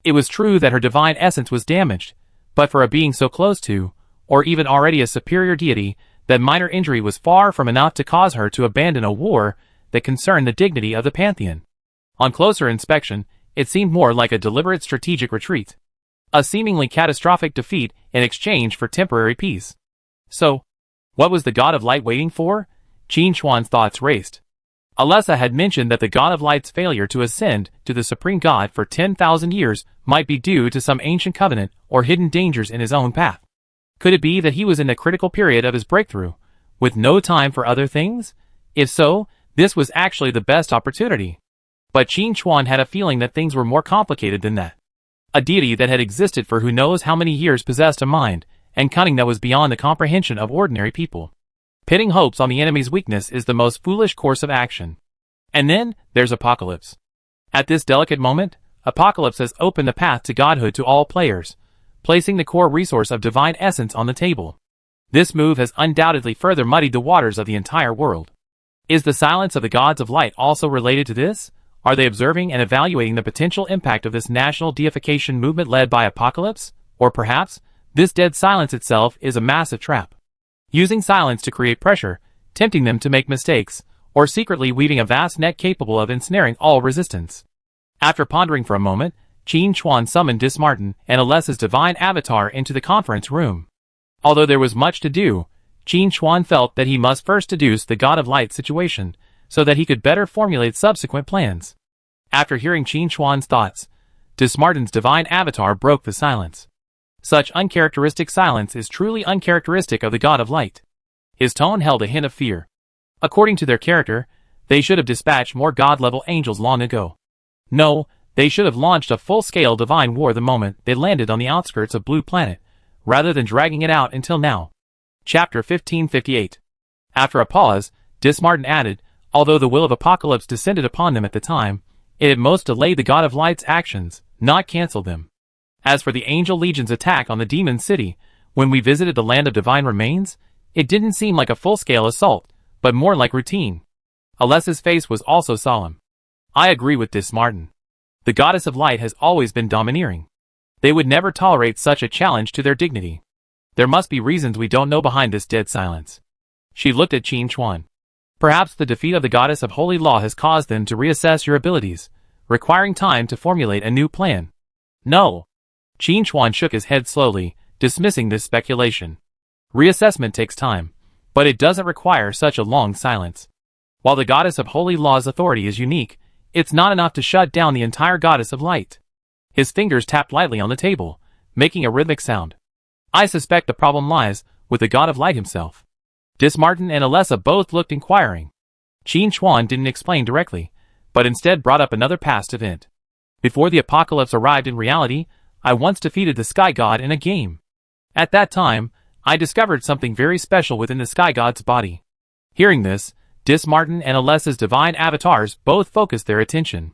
It was true that her divine essence was damaged, but for a being so close to, or even already a superior deity, that minor injury was far from enough to cause her to abandon a war that concerned the dignity of the Pantheon. On closer inspection, it seemed more like a deliberate strategic retreat. A seemingly catastrophic defeat in exchange for temporary peace. So, what was the God of Light waiting for? Qin Chuan's thoughts raced. Alessa had mentioned that the God of Light's failure to ascend to the Supreme God for 10,000 years might be due to some ancient covenant or hidden dangers in his own path. Could it be that he was in the critical period of his breakthrough, with no time for other things? If so, this was actually the best opportunity. But Qin Chuan had a feeling that things were more complicated than that. A deity that had existed for who knows how many years possessed a mind and cunning that was beyond the comprehension of ordinary people. Pitting hopes on the enemy's weakness is the most foolish course of action. And then, there's Apocalypse. At this delicate moment, Apocalypse has opened the path to godhood to all players, placing the core resource of divine essence on the table. This move has undoubtedly further muddied the waters of the entire world. Is the silence of the gods of light also related to this? Are they observing and evaluating the potential impact of this national deification movement led by Apocalypse? Or perhaps, this dead silence itself is a massive trap, using silence to create pressure, tempting them to make mistakes, or secretly weaving a vast net capable of ensnaring all resistance. After pondering for a moment, Qin Chuan summoned Dismartin and Alessa's divine avatar into the conference room. Although there was much to do, Qin Chuan felt that he must first deduce the God of Light situation, so that he could better formulate subsequent plans. After hearing Qin Chuan's thoughts, Dismartin's divine avatar broke the silence. Such uncharacteristic silence is truly uncharacteristic of the God of Light. His tone held a hint of fear. According to their character, they should have dispatched more God-level angels long ago. No, they should have launched a full-scale divine war the moment they landed on the outskirts of Blue Planet, rather than dragging it out until now. Chapter 1558. After a pause, Dismartin added, although the will of Apocalypse descended upon them at the time, it at most delayed the God of Light's actions, not canceled them. As for the Angel Legion's attack on the Demon City, when we visited the Land of Divine Remains, it didn't seem like a full-scale assault, but more like routine. Alessa's face was also solemn. I agree with Dismartin. The Goddess of Light has always been domineering. They would never tolerate such a challenge to their dignity. There must be reasons we don't know behind this dead silence. She looked at Qin Chuan. Perhaps the defeat of the Goddess of Holy Law has caused them to reassess your abilities, requiring time to formulate a new plan. No. Qin Chuan shook his head slowly, dismissing this speculation. Reassessment takes time, but it doesn't require such a long silence. While the Goddess of Holy Law's authority is unique, it's not enough to shut down the entire Goddess of Light. His fingers tapped lightly on the table, making a rhythmic sound. I suspect the problem lies with the God of Light himself. Dismartin and Alessa both looked inquiring. Qin Chuan didn't explain directly, but instead brought up another past event. Before the Apocalypse arrived in reality, I once defeated the Sky God in a game. At that time, I discovered something very special within the Sky God's body. Hearing this, Dismartin and Alessa's divine avatars both focused their attention.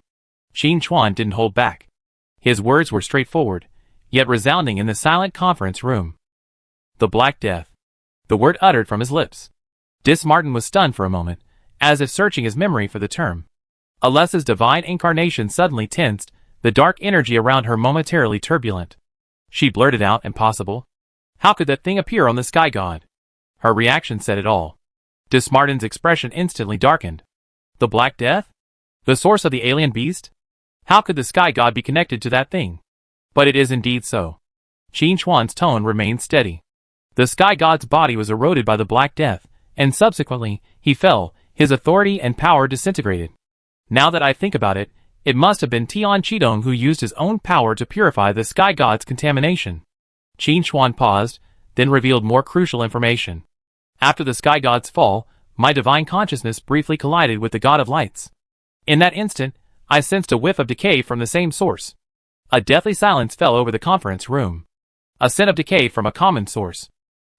Qin Chuan didn't hold back. His words were straightforward, yet resounding in the silent conference room. The Black Death. The word uttered from his lips. Dismartin was stunned for a moment, as if searching his memory for the term. Alessa's divine incarnation suddenly tensed, the dark energy around her momentarily turbulent. She blurted out, impossible. How could that thing appear on the Sky God? Her reaction said it all. Dismartin's expression instantly darkened. The Black Death? The source of the alien beast? How could the Sky God be connected to that thing? But it is indeed so. Qin Chuan's tone remained steady. The Sky God's body was eroded by the Black Death, and subsequently, he fell, his authority and power disintegrated. Now that I think about it, it must have been Tian Qidong who used his own power to purify the Sky God's contamination. Qin Chuan paused, then revealed more crucial information. After the Sky God's fall, my divine consciousness briefly collided with the God of Lights. In that instant, I sensed a whiff of decay from the same source. A deathly silence fell over the conference room. A scent of decay from a common source.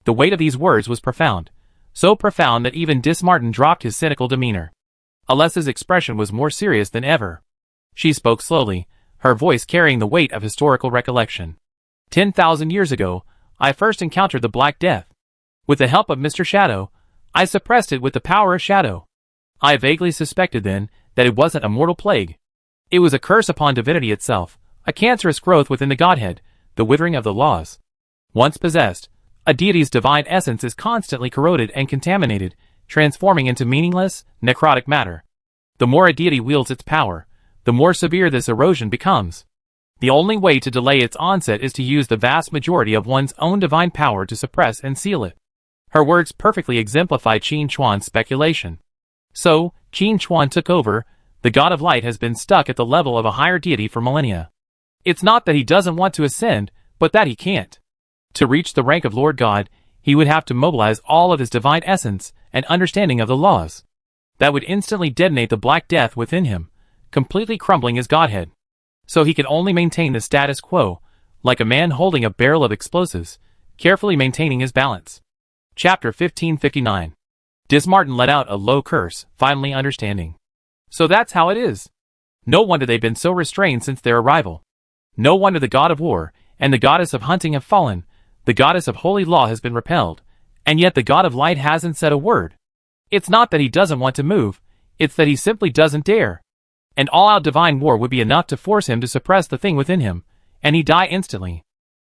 The weight of these words was profound, so profound that even Dismartin dropped his cynical demeanor. Alessa's expression was more serious than ever. She spoke slowly, her voice carrying the weight of historical recollection. 10,000 years ago, I first encountered the Black Death. With the help of Mr. Shadow, I suppressed it with the power of Shadow. I vaguely suspected then that it wasn't a mortal plague. It was a curse upon divinity itself, a cancerous growth within the Godhead, the withering of the laws. Once possessed, a deity's divine essence is constantly corroded and contaminated, transforming into meaningless, necrotic matter. The more a deity wields its power, the more severe this erosion becomes. The only way to delay its onset is to use the vast majority of one's own divine power to suppress and seal it. Her words perfectly exemplified Qin Chuan's speculation. So, Qin Chuan took over. The God of Light has been stuck at the level of a higher deity for millennia. It's not that he doesn't want to ascend, but that he can't. To reach the rank of Lord God, he would have to mobilize all of his divine essence and understanding of the laws. That would instantly detonate the Black Death within him, completely crumbling his godhead. So he can only maintain the status quo, like a man holding a barrel of explosives, carefully maintaining his balance. Chapter 1559. Dismartin let out a low curse, finally understanding. So that's how it is. No wonder they've been so restrained since their arrival. No wonder the god of war and the goddess of hunting have fallen, the goddess of holy law has been repelled, and yet the god of light hasn't said a word. It's not that he doesn't want to move, it's that he simply doesn't dare. An all-out divine war would be enough to force him to suppress the thing within him, and he'd die instantly.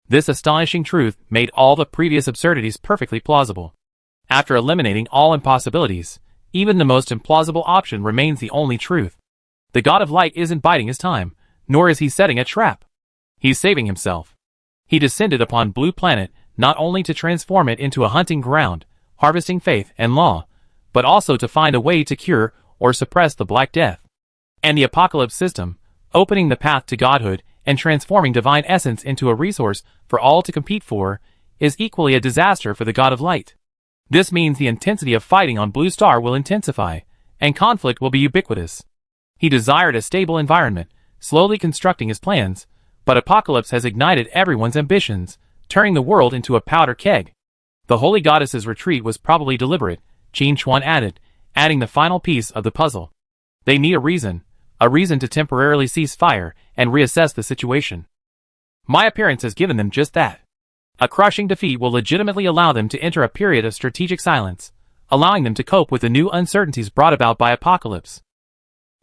This astonishing truth made all the previous absurdities perfectly plausible. After eliminating all impossibilities, even the most implausible option remains the only truth. The god of light isn't biding his time, nor is he setting a trap. He's saving himself. He descended upon Blue Planet not only to transform it into a hunting ground, harvesting faith and law, but also to find a way to cure or suppress the Black Death and the Apocalypse system, opening the path to godhood and transforming divine essence into a resource for all to compete for, is equally a disaster for the god of light. This means the intensity of fighting on Blue Star will intensify, and conflict will be ubiquitous. He desired a stable environment, slowly constructing his plans, but Apocalypse has ignited everyone's ambitions, turning the world into a powder keg. The holy goddess's retreat was probably deliberate, Qin Chuan added, adding the final piece of the puzzle. They need a reason to temporarily cease fire and reassess the situation. My appearance has given them just that. A crushing defeat will legitimately allow them to enter a period of strategic silence, allowing them to cope with the new uncertainties brought about by Apocalypse.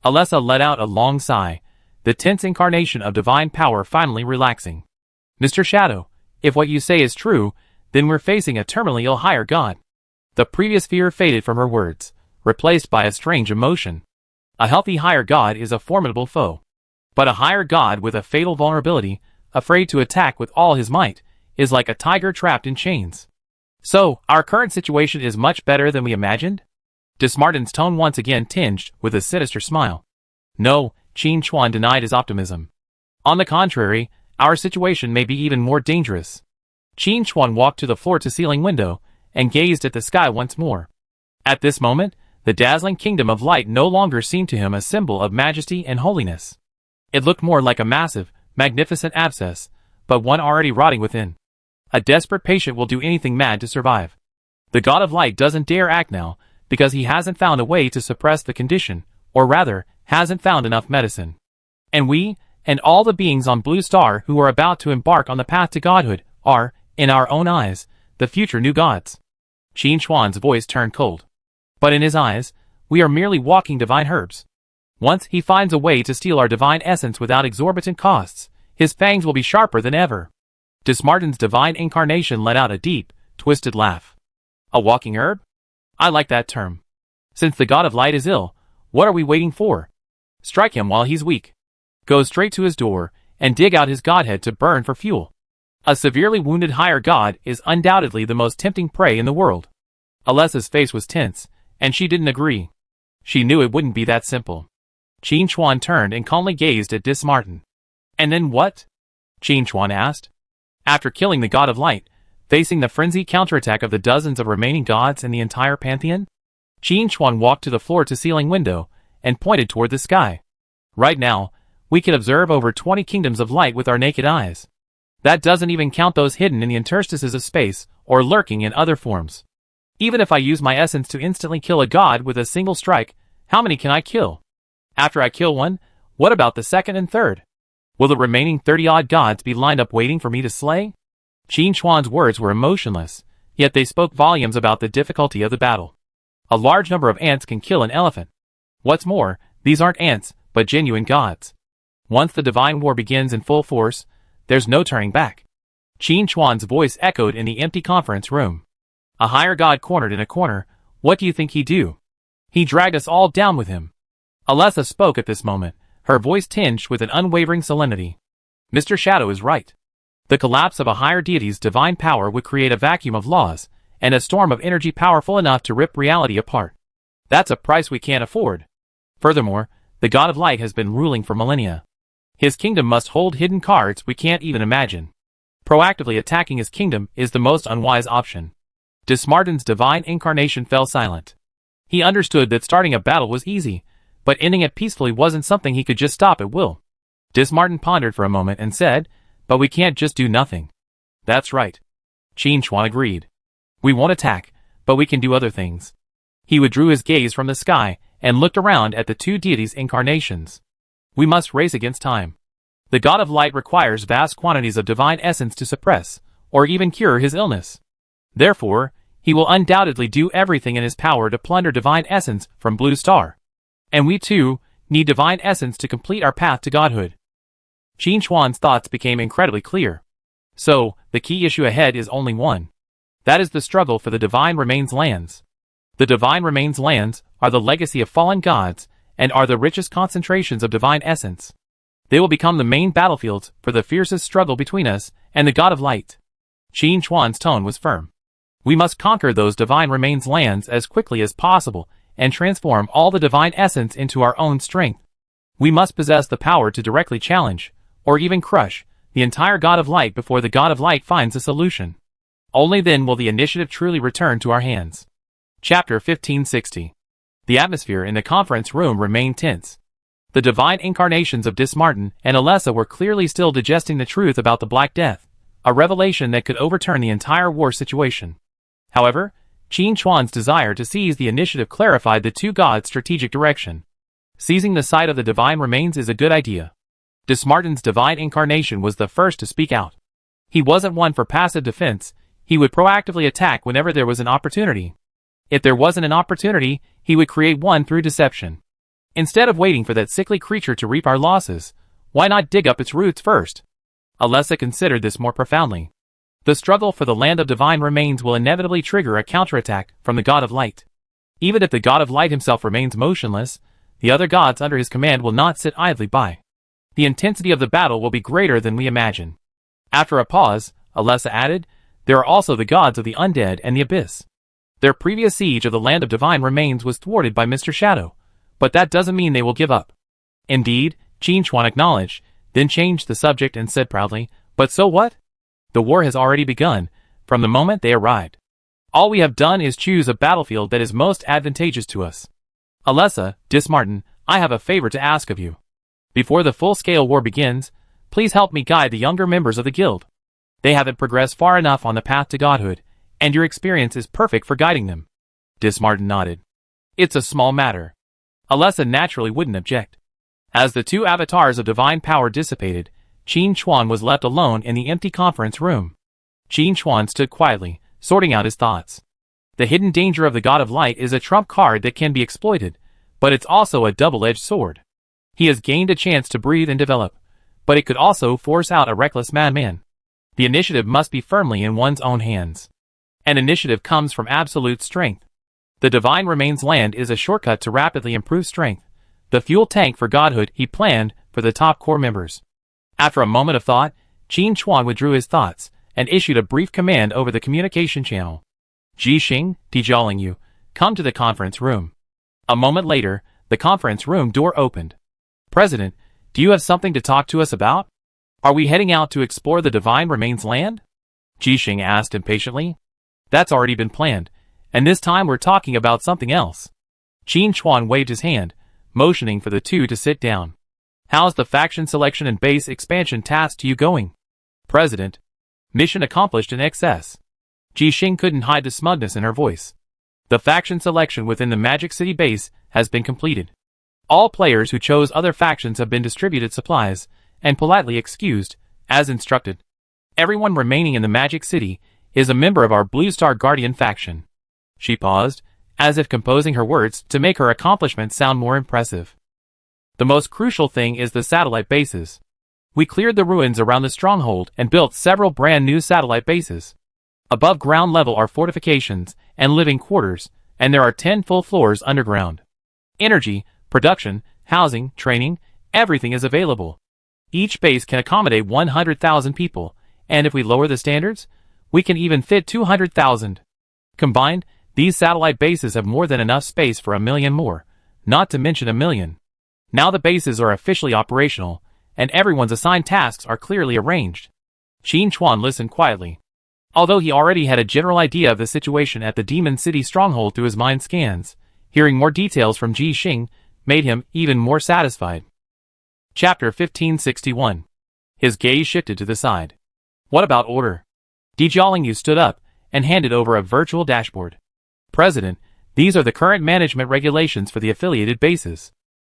Alessa let out a long sigh, the tense incarnation of divine power finally relaxing. Mr. Shadow, if what you say is true, then we're facing a terminally ill higher god. The previous fear faded from her words, replaced by a strange emotion. A healthy higher god is a formidable foe. But a higher god with a fatal vulnerability, afraid to attack with all his might, is like a tiger trapped in chains. So, our current situation is much better than we imagined? Dismartin's tone once again tinged with a sinister smile. No, Qin Chuan denied his optimism. On the contrary, our situation may be even more dangerous. Qin Chuan walked to the floor-to-ceiling window and gazed at the sky once more. At this moment, the dazzling kingdom of light no longer seemed to him a symbol of majesty and holiness. It looked more like a massive, magnificent abscess, but one already rotting within. A desperate patient will do anything mad to survive. The god of light doesn't dare act now, because he hasn't found a way to suppress the condition, or rather, hasn't found enough medicine. And we, and all the beings on Blue Star who are about to embark on the path to godhood, are, in our own eyes, the future new gods. Qin Chuan's voice turned cold. But in his eyes, we are merely walking divine herbs. Once he finds a way to steal our divine essence without exorbitant costs, his fangs will be sharper than ever. Dismartin's divine incarnation let out a deep, twisted laugh. A walking herb? I like that term. Since the god of light is ill, what are we waiting for? Strike him while he's weak. Go straight to his door, and dig out his godhead to burn for fuel. A severely wounded higher god is undoubtedly the most tempting prey in the world. Alessa's face was tense, and she didn't agree. She knew it wouldn't be that simple. Qin Chuan turned and calmly gazed at Dismartin. And then what? Qin Chuan asked. After killing the god of light, facing the frenzied counterattack of the dozens of remaining gods in the entire pantheon? Qin Chuan walked to the floor-to-ceiling window and pointed toward the sky. Right now, we can observe over 20 kingdoms of light with our naked eyes. That doesn't even count those hidden in the interstices of space or lurking in other forms. Even if I use my essence to instantly kill a god with a single strike, how many can I kill? After I kill one, what about the second and third? Will the remaining 30-odd gods be lined up waiting for me to slay? Qin Chuan's words were emotionless, yet they spoke volumes about the difficulty of the battle. A large number of ants can kill an elephant. What's more, these aren't ants, but genuine gods. Once the divine war begins in full force, there's no turning back. Qin Chuan's voice echoed in the empty conference room. A higher god cornered in a corner, what do you think he'd do? He dragged us all down with him. Alessa spoke at this moment, her voice tinged with an unwavering solemnity. Mr. Shadow is right. The collapse of a higher deity's divine power would create a vacuum of laws, and a storm of energy powerful enough to rip reality apart. That's a price we can't afford. Furthermore, the god of light has been ruling for millennia. His kingdom must hold hidden cards we can't even imagine. Proactively attacking his kingdom is the most unwise option. Dismartin's divine incarnation fell silent. He understood that starting a battle was easy, but ending it peacefully wasn't something he could just stop at will. Dismartin pondered for a moment and said, but we can't just do nothing. That's right. Qin Chuan agreed. We won't attack, but we can do other things. He withdrew his gaze from the sky and looked around at the two deities' incarnations. We must race against time. The God of Light requires vast quantities of divine essence to suppress, or even cure his illness. Therefore, he will undoubtedly do everything in his power to plunder divine essence from Blue Star. And we too need divine essence to complete our path to godhood. Qin Chuan's thoughts became incredibly clear. So, the key issue ahead is only one. That is the struggle for the Divine Remains lands. The Divine Remains lands are the legacy of fallen gods and are the richest concentrations of divine essence. They will become the main battlefields for the fiercest struggle between us and the God of Light. Qin Chuan's tone was firm. We must conquer those Divine Remains lands as quickly as possible and transform all the divine essence into our own strength. We must possess the power to directly challenge, or even crush, the entire God of Light before the God of Light finds a solution. Only then will the initiative truly return to our hands. Chapter 1560. The atmosphere in the conference room remained tense. The divine incarnations of Dismartin and Alessa were clearly still digesting the truth about the Black Death, a revelation that could overturn the entire war situation. However, Qin Chuan's desire to seize the initiative clarified the two gods' strategic direction. Seizing the site of the divine remains is a good idea. Dismartin's divine incarnation was the first to speak out. He wasn't one for passive defense, he would proactively attack whenever there was an opportunity. If there wasn't an opportunity, he would create one through deception. Instead of waiting for that sickly creature to reap our losses, why not dig up its roots first? Alessa considered this more profoundly. The struggle for the land of divine remains will inevitably trigger a counterattack from the God of Light. Even if the God of Light himself remains motionless, the other gods under his command will not sit idly by. The intensity of the battle will be greater than we imagine. After a pause, Alessa added, there are also the gods of the undead and the abyss. Their previous siege of the land of divine remains was thwarted by Mr. Shadow, but that doesn't mean they will give up. Indeed, Qin Chuan acknowledged, then changed the subject and said proudly, but so what? The war has already begun, from the moment they arrived. All we have done is choose a battlefield that is most advantageous to us. Alessa, Dismartin, I have a favor to ask of you. Before the full-scale war begins, please help me guide the younger members of the guild. They haven't progressed far enough on the path to godhood, and your experience is perfect for guiding them. Dismartin nodded. It's a small matter. Alessa naturally wouldn't object. As the two avatars of divine power dissipated, Qin Chuan was left alone in the empty conference room. Qin Chuan stood quietly, sorting out his thoughts. The hidden danger of the God of Light is a trump card that can be exploited, but it's also a double-edged sword. He has gained a chance to breathe and develop, but it could also force out a reckless madman. The initiative must be firmly in one's own hands. An initiative comes from absolute strength. The Divine Remains land is a shortcut to rapidly improve strength, the fuel tank for godhood he planned for the top core members. After a moment of thought, Qin Chuan withdrew his thoughts and issued a brief command over the communication channel. Ji Xing, Tijialing Yu, come to the conference room. A moment later, the conference room door opened. President, do you have something to talk to us about? Are we heading out to explore the Divine Remains land? Ji Xing asked impatiently. That's already been planned, and this time we're talking about something else. Qin Chuan waved his hand, motioning for the two to sit down. How's the faction selection and base expansion task to you going? President. Mission accomplished in excess. Ji Xing couldn't hide the smugness in her voice. The faction selection within the Magic City base has been completed. All players who chose other factions have been distributed supplies, and politely excused, as instructed. Everyone remaining in the Magic City is a member of our Blue Star Guardian faction. She paused, as if composing her words to make her accomplishment sound more impressive. The most crucial thing is the satellite bases. We cleared the ruins around the stronghold and built several brand new satellite bases. Above ground level are fortifications and living quarters, and there are 10 full floors underground. Energy, production, housing, training, everything is available. Each base can accommodate 100,000 people, and if we lower the standards, we can even fit 200,000. Combined, these satellite bases have more than enough space for 1 million more, not to mention 1 million. Now the bases are officially operational, and everyone's assigned tasks are clearly arranged. Qin Chuan listened quietly. Although he already had a general idea of the situation at the Demon City stronghold through his mind scans, hearing more details from Ji Xing made him even more satisfied. Chapter 1561. His gaze shifted to the side. What about order? Tijialing Yu stood up and handed over a virtual dashboard. President, These are the current management regulations for the affiliated bases.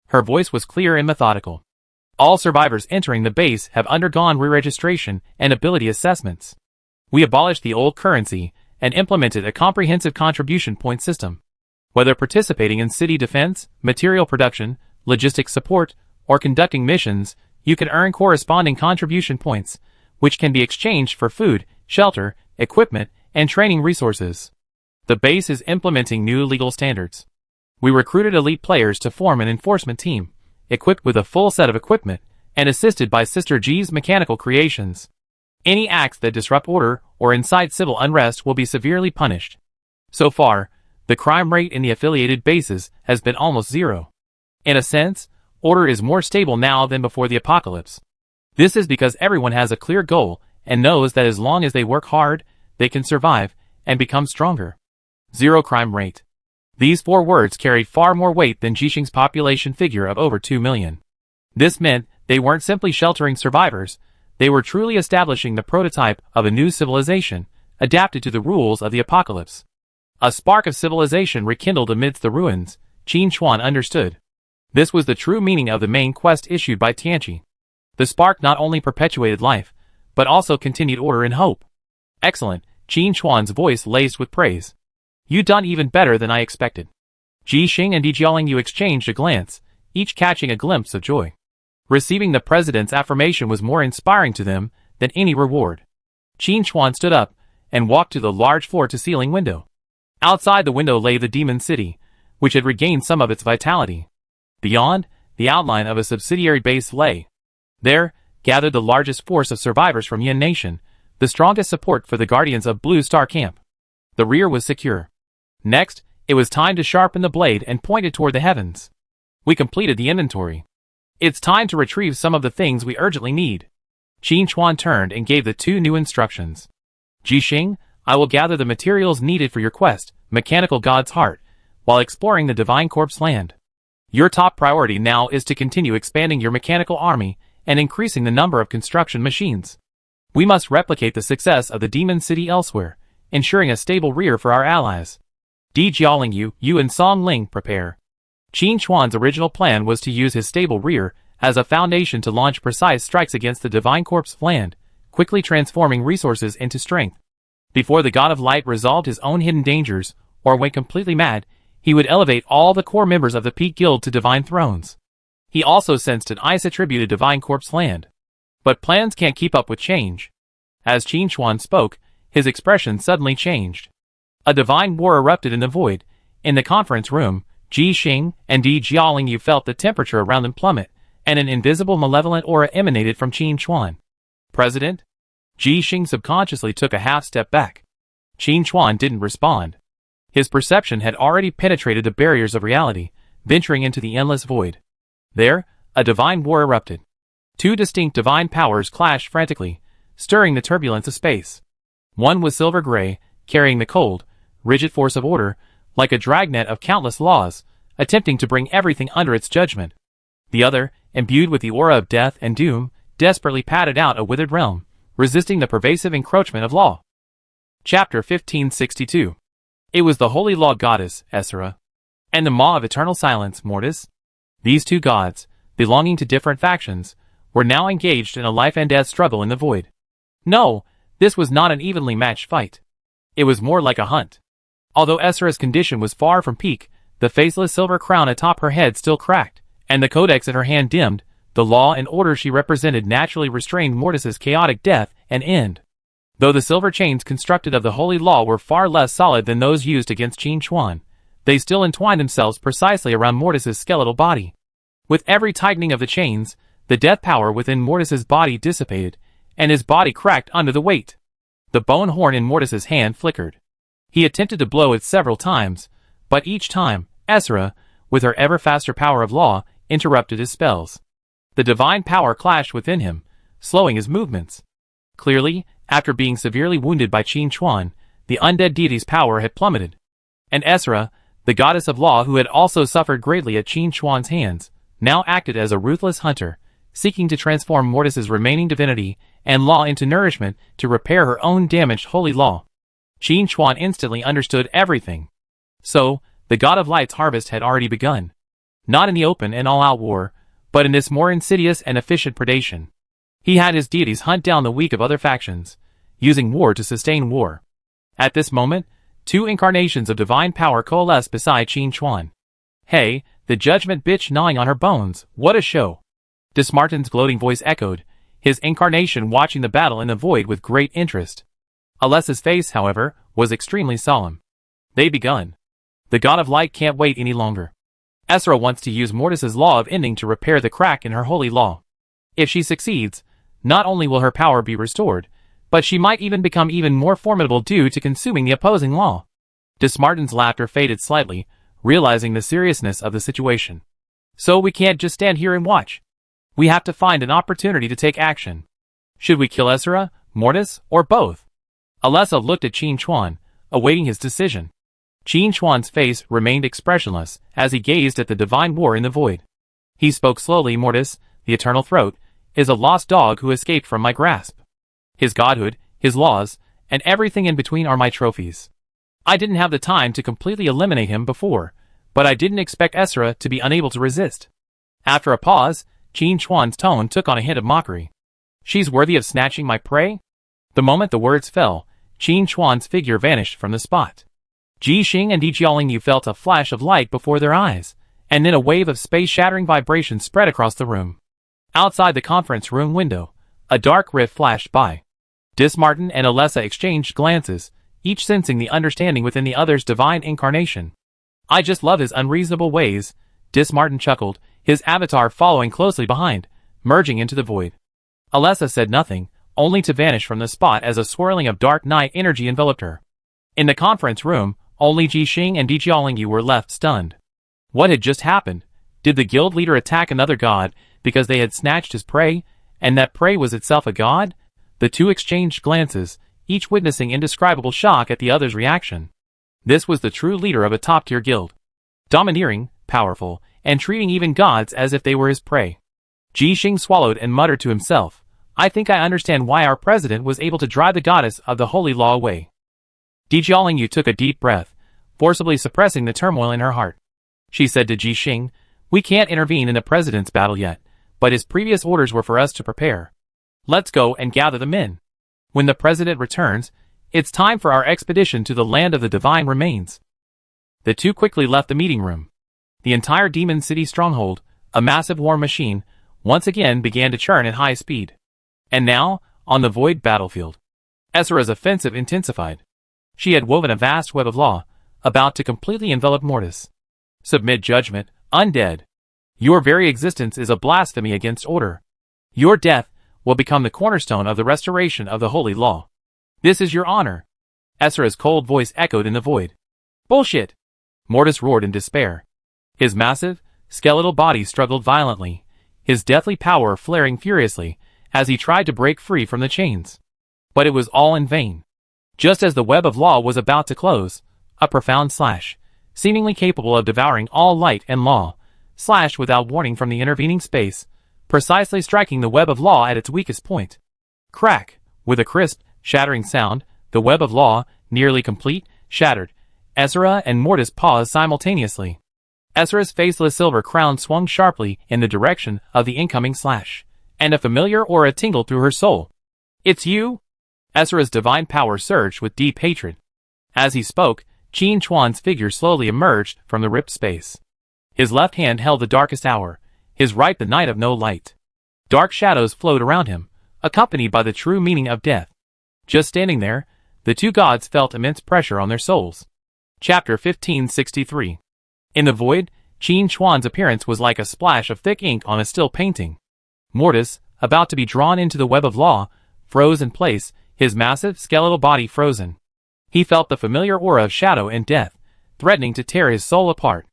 Her voice was clear and methodical. All survivors entering the base have undergone re-registration and ability assessments. We abolished the old currency and implemented a comprehensive contribution point system. Whether participating in city defense, material production, logistics support, or conducting missions, you can earn corresponding contribution points, which can be exchanged for food, shelter, equipment, and training resources. The base is implementing new legal standards. We recruited elite players to form an enforcement team, equipped with a full set of equipment, and assisted by Sister G's mechanical creations. Any acts that disrupt order or incite civil unrest will be severely punished. So far, the crime rate in the affiliated bases has been almost zero. In a sense, order is more stable now than before the apocalypse. This is because everyone has a clear goal and knows that as long as they work hard, they can survive and become stronger. Zero crime rate. These 4 words carried far more weight than Jixing's population figure of over 2 million. This meant they weren't simply sheltering survivors, they were truly establishing the prototype of a new civilization, adapted to the rules of the apocalypse. A spark of civilization rekindled amidst the ruins, Qin Chuan understood. This was the true meaning of the main quest issued by Tianqi. The spark not only perpetuated life, but also continued order and hope. Excellent, Qin Chuan's voice laced with praise. You done even better than I expected. Jixing and Dijiaolingyu exchanged a glance, each catching a glimpse of joy. Receiving the president's affirmation was more inspiring to them than any reward. Qin Chuan stood up and walked to the large floor-to-ceiling window. Outside the window lay the demon city, which had regained some of its vitality. Beyond, the outline of a subsidiary base lay. There, gathered the largest force of survivors from Yin Nation, the strongest support for the Guardians of Blue Star Camp. The rear was secure. Next, it was time to sharpen the blade and point it toward the heavens. We completed the inventory. It's time to retrieve some of the things we urgently need. Qin Chuan turned and gave the 2 new instructions. Jixing, I will gather the materials needed for your quest, Mechanical God's Heart, while exploring the Divine Corpse land. Your top priority now is to continue expanding your mechanical army and increasing the number of construction machines. We must replicate the success of the Demon City elsewhere, ensuring a stable rear for our allies. Dijiaolingyu, you and Song Ling prepare. Qin Chuan's original plan was to use his stable rear as a foundation to launch precise strikes against the Divine Corpse land, quickly transforming resources into strength. Before the God of Light resolved his own hidden dangers, or went completely mad, he would elevate all the core members of the Peak Guild to divine thrones. He also sensed an ice-attributed Divine Corpse land. But plans can't keep up with change. As Qin Chuan spoke, his expression suddenly changed. A divine war erupted in the void. In the conference room, Jixing and Dijiaolingyu felt the temperature around them plummet, and an invisible malevolent aura emanated from Qin Chuan. President? Jixing subconsciously took a half step back. Qin Chuan didn't respond. His perception had already penetrated the barriers of reality, venturing into the endless void. There, a divine war erupted. 2 distinct divine powers clashed frantically, stirring the turbulence of space. One was silver gray, carrying the cold, rigid force of order, like a dragnet of countless laws, attempting to bring everything under its judgment. The other, imbued with the aura of death and doom, desperately patted out a withered realm, resisting the pervasive encroachment of law. Chapter 1562. It was the holy law goddess, Essera, and the maw of eternal silence, Mortis. These 2 gods, belonging to different factions, were now engaged in a life-and-death struggle in the void. No, this was not an evenly matched fight. It was more like a hunt. Although Essera's condition was far from peak, the faceless silver crown atop her head still cracked, and the codex in her hand dimmed. The law and order she represented naturally restrained Mortis's chaotic death and end. Though the silver chains constructed of the holy law were far less solid than those used against Qin Chuan, they still entwined themselves precisely around Mortis's skeletal body. With every tightening of the chains, the death power within Mortis's body dissipated, and his body cracked under the weight. The bone horn in Mortis's hand flickered. He attempted to blow it several times, but each time, Essera, with her ever faster power of law, interrupted his spells. The divine power clashed within him, slowing his movements. Clearly, after being severely wounded by Qin Chuan, the undead deity's power had plummeted. And Essera, the goddess of law who had also suffered greatly at Qin Chuan's hands, now acted as a ruthless hunter, seeking to transform Mortis's remaining divinity and law into nourishment to repair her own damaged holy law. Qin Chuan instantly understood everything. So, The god of light's harvest had already begun. Not in the open and all-out war, but in this more insidious and efficient predation. He had his deities hunt down the weak of other factions, using war to sustain war. At this moment, two incarnations of divine power coalesced beside Qin Chuan. Hey, the judgment bitch gnawing on her bones, what a show! Dismartin's gloating voice echoed, his incarnation watching the battle in the void with great interest. Alessa's face, however, was extremely solemn. They begun. The god of light can't wait any longer. Esra wants to use Mortis's law of ending to repair the crack in her holy law. If she succeeds, not only will her power be restored, but she might even become even more formidable due to consuming the opposing law. Dismartin's laughter faded slightly, realizing the seriousness of the situation. So we can't just stand here and watch. We have to find an opportunity to take action. Should we kill Esra, Mortis, or both? Alessa looked at Qin Chuan, awaiting his decision. Qin Chuan's face remained expressionless as he gazed at the divine war in the void. He spoke slowly. Mortis, the eternal throat, is a lost dog who escaped from my grasp. His godhood, his laws, and everything in between are my trophies. I didn't have the time to completely eliminate him before, but I didn't expect Esra to be unable to resist. After a pause, Qin Chuan's tone took on a hint of mockery. She's worthy of snatching my prey? The moment the words fell, Qin Chuan's figure vanished from the spot. Ji Xing and Di Jiaolingyu felt a flash of light before their eyes, and then a wave of space-shattering vibration spread across the room. Outside the conference room window, a dark rift flashed by. Dismartin and Alessa exchanged glances, each sensing the understanding within the other's divine incarnation. I just love his unreasonable ways, Dismartin chuckled, his avatar following closely behind, merging into the void. Alessa said nothing, only to vanish from the spot as a swirling of dark night energy enveloped her. In the conference room, only Ji Xing and Di Jiaolingyu were left stunned. What had just happened? Did the guild leader attack another god because they had snatched his prey, and that prey was itself a god? The two exchanged glances, each witnessing indescribable shock at the other's reaction. This was the true leader of a top-tier guild. Domineering, powerful, and treating even gods as if they were his prey. Ji Xing swallowed and muttered to himself, I think I understand why our president was able to drive the goddess of the holy law away. Di Jiaolingyu took a deep breath, forcibly suppressing the turmoil in her heart. She said to Ji Xing, we can't intervene in the president's battle yet, but his previous orders were for us to prepare. Let's go and gather the men. When the president returns, it's time for our expedition to the land of the divine remains. The two quickly left the meeting room. The entire Demon City stronghold, a massive war machine, once again began to churn at high speed. And now, on the void battlefield, Esra's offensive intensified. She had woven a vast web of law, about to completely envelop Mortis. Submit judgment, undead. Your very existence is a blasphemy against order. Your death will become the cornerstone of the restoration of the holy law. This is your honor. Esra's cold voice echoed in the void. Bullshit! Mortis roared in despair. His massive, skeletal body struggled violently, his deathly power flaring furiously as he tried to break free from the chains. But it was all in vain. Just as the web of law was about to close, a profound slash, seemingly capable of devouring all light and law, slashed without warning from the intervening space, precisely striking the web of law at its weakest point. Crack! With a crisp, shattering sound, the web of law, nearly complete, shattered. Esra and Mortis paused simultaneously. Esra's faceless silver crown swung sharply in the direction of the incoming slash, and a familiar aura tingled through her soul. It's you? Esra's divine power surged with deep hatred. As he spoke, Qin Chuan's figure slowly emerged from the ripped space. His left hand held the darkest hour, his right the night of no light. Dark shadows flowed around him, accompanied by the true meaning of death. Just standing there, the two gods felt immense pressure on their souls. Chapter 1563. In the void, Qin Chuan's appearance was like a splash of thick ink on a still painting. Mortis, about to be drawn into the web of law, froze in place, his massive, skeletal body frozen. He felt the familiar aura of shadow and death, threatening to tear his soul apart.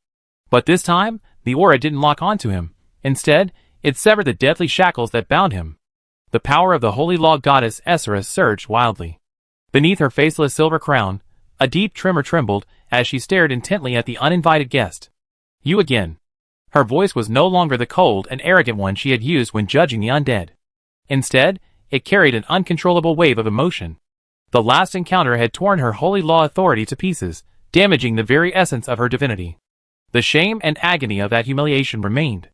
But this time, the aura didn't lock onto him. Instead, it severed the deadly shackles that bound him. The power of the holy law goddess Esra surged wildly. Beneath her faceless silver crown, a deep tremor trembled as she stared intently at the uninvited guest. You again. Her voice was no longer the cold and arrogant one she had used when judging the undead. Instead, it carried an uncontrollable wave of emotion. The last encounter had torn her holy law authority to pieces, damaging the very essence of her divinity. The shame and agony of that humiliation remained.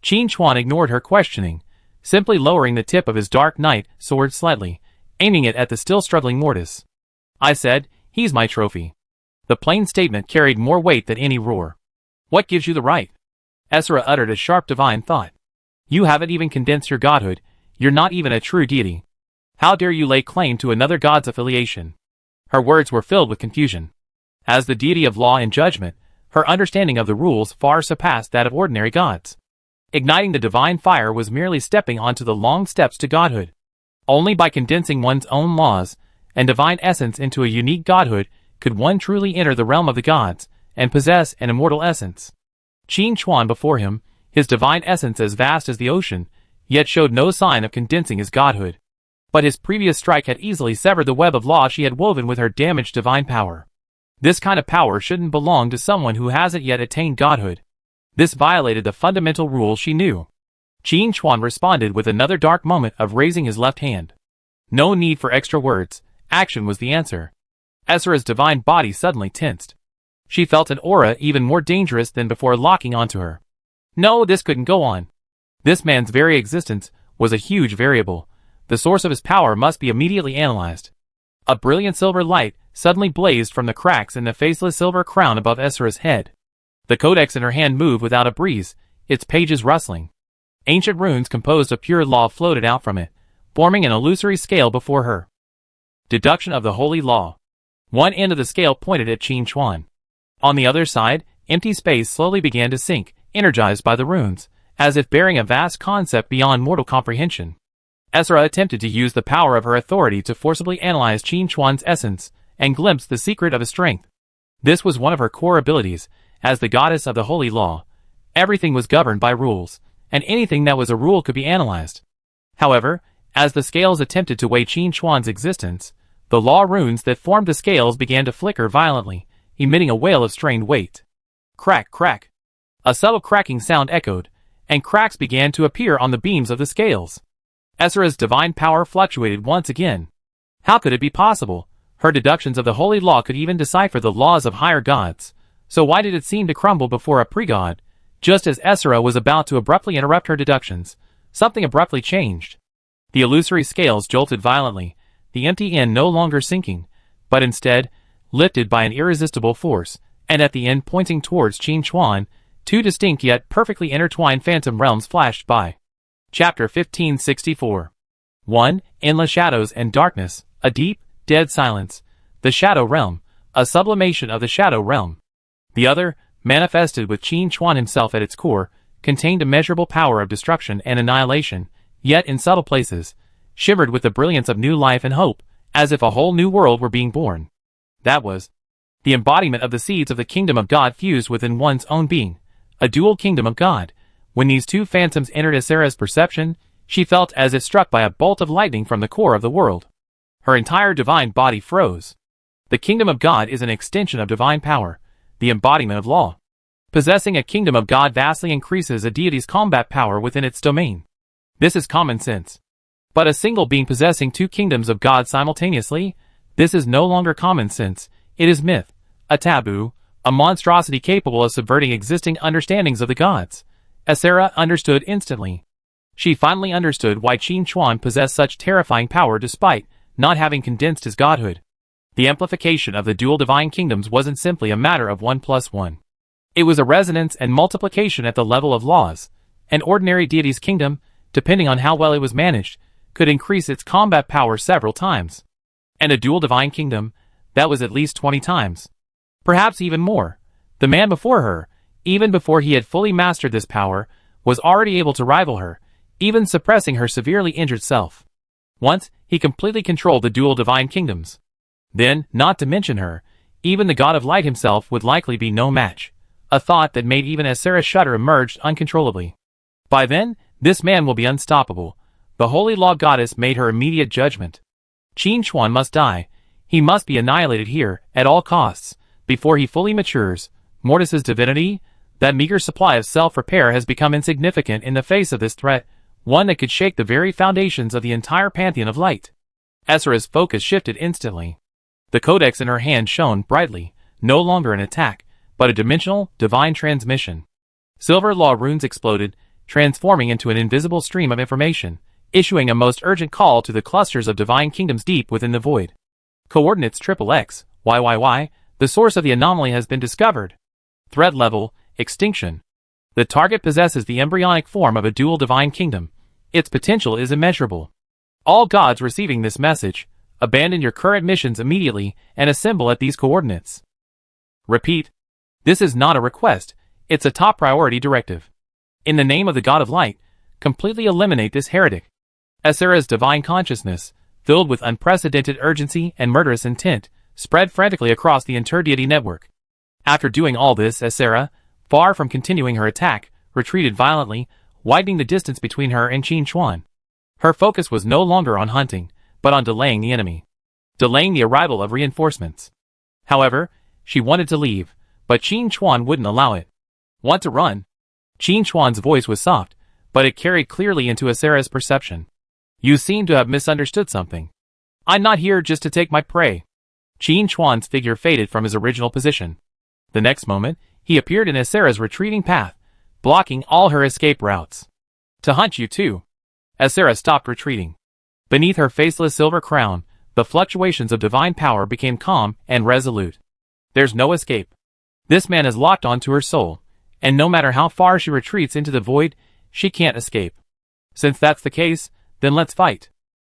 Qin Chuan ignored her questioning, simply lowering the tip of his dark knight sword slightly, aiming it at the still struggling Mortis. I said, he's my trophy. The plain statement carried more weight than any roar. What gives you the right? Esra uttered a sharp divine thought. You haven't even condensed your godhood, you're not even a true deity. How dare you lay claim to another god's affiliation? Her words were filled with confusion. As the deity of law and judgment, her understanding of the rules far surpassed that of ordinary gods. Igniting the divine fire was merely stepping onto the long steps to godhood. Only by condensing one's own laws and divine essence into a unique godhood could one truly enter the realm of the gods and possess an immortal essence. Qin Chuan before him, his divine essence as vast as the ocean, yet showed no sign of condensing his godhood. But his previous strike had easily severed the web of law she had woven with her damaged divine power. This kind of power shouldn't belong to someone who hasn't yet attained godhood. This violated the fundamental rules she knew. Qin Chuan responded with another dark moment of raising his left hand. No need for extra words, action was the answer. Esra's divine body suddenly tensed. She felt an aura even more dangerous than before locking onto her. No, this couldn't go on. This man's very existence was a huge variable. The source of his power must be immediately analyzed. A brilliant silver light suddenly blazed from the cracks in the faceless silver crown above Esra's head. The codex in her hand moved without a breeze, its pages rustling. Ancient runes composed of pure law floated out from it, forming an illusory scale before her. Deduction of the holy law. One end of the scale pointed at Qin Chuan. On the other side, empty space slowly began to sink, energized by the runes, as if bearing a vast concept beyond mortal comprehension. Esra attempted to use the power of her authority to forcibly analyze Qin Chuan's essence and glimpse the secret of his strength. This was one of her core abilities. As the goddess of the holy law, everything was governed by rules, and anything that was a rule could be analyzed. However, as the scales attempted to weigh Qin Chuan's existence, the law runes that formed the scales began to flicker violently, emitting a wail of strained weight. Crack, crack. A subtle cracking sound echoed, and cracks began to appear on the beams of the scales. Esra's divine power fluctuated once again. How could it be possible? Her deductions of the holy law could even decipher the laws of higher gods. So why did it seem to crumble before a pre-god? Just as Esra was about to abruptly interrupt her deductions, something abruptly changed. The illusory scales jolted violently, the empty end no longer sinking, but instead, lifted by an irresistible force, and at the end pointing towards Qin Chuan, two distinct yet perfectly intertwined phantom realms flashed by. Chapter 1564. 1. Endless shadows and darkness, a deep, dead silence. The Shadow Realm, a sublimation of the Shadow Realm. The other, manifested with Qin Chuan himself at its core, contained immeasurable power of destruction and annihilation, yet in subtle places, shimmered with the brilliance of new life and hope, as if a whole new world were being born. That was the embodiment of the seeds of the kingdom of God fused within one's own being, a dual kingdom of God. When these two phantoms entered Esra's perception, she felt as if struck by a bolt of lightning from the core of the world. Her entire divine body froze. The kingdom of God is an extension of divine power, the embodiment of law. Possessing a kingdom of God vastly increases a deity's combat power within its domain. This is common sense. But a single being possessing two kingdoms of God simultaneously? This is no longer common sense, it is myth, a taboo, a monstrosity capable of subverting existing understandings of the gods. Esra understood instantly. She finally understood why Qin Chuan possessed such terrifying power despite not having condensed his godhood. The amplification of the dual divine kingdoms wasn't simply a matter of 1+1. It was a resonance and multiplication at the level of laws. An ordinary deity's kingdom, depending on how well it was managed, could increase its combat power several times. And a dual divine kingdom, that was at least 20 times. Perhaps even more. The man before her, even before he had fully mastered this power, was already able to rival her, even suppressing her severely injured self. Once, he completely controlled the dual divine kingdoms. Then, not to mention her, even the god of light himself would likely be no match. A thought that made even Esra shudder emerged uncontrollably. By then, this man will be unstoppable. The holy law goddess made her immediate judgment. Qin Chuan must die. He must be annihilated here, at all costs, before he fully matures. Mortis's divinity? That meager supply of self-repair has become insignificant in the face of this threat, one that could shake the very foundations of the entire pantheon of light. Esra's focus shifted instantly. The codex in her hand shone brightly, no longer an attack, but a dimensional, divine transmission. Silver law runes exploded, transforming into an invisible stream of information, issuing a most urgent call to the clusters of divine kingdoms deep within the void. Coordinates XXX, YYY, the source of the anomaly has been discovered. Threat level, extinction. The target possesses the embryonic form of a dual divine kingdom. Its potential is immeasurable. All gods receiving this message, abandon your current missions immediately and assemble at these coordinates. Repeat. This is not a request, it's a top priority directive. In the name of the God of Light, completely eliminate this heretic. Essera's divine consciousness, filled with unprecedented urgency and murderous intent, spread frantically across the interdeity network. After doing all this, Essera, far from continuing her attack, retreated violently, widening the distance between her and Qin Chuan. Her focus was no longer on hunting, but on delaying the enemy. Delaying the arrival of reinforcements. However, she wanted to leave, but Qin Chuan wouldn't allow it. Want to run? Qin Chuan's voice was soft, but it carried clearly into Essera's perception. You seem to have misunderstood something. I'm not here just to take my prey. Qin Chuan's figure faded from his original position. The next moment, he appeared in Essera's retreating path, blocking all her escape routes. To hunt you too. Essera stopped retreating. Beneath her faceless silver crown, the fluctuations of divine power became calm and resolute. There's no escape. This man is locked onto her soul, and no matter how far she retreats into the void, she can't escape. Since that's the case, then let's fight.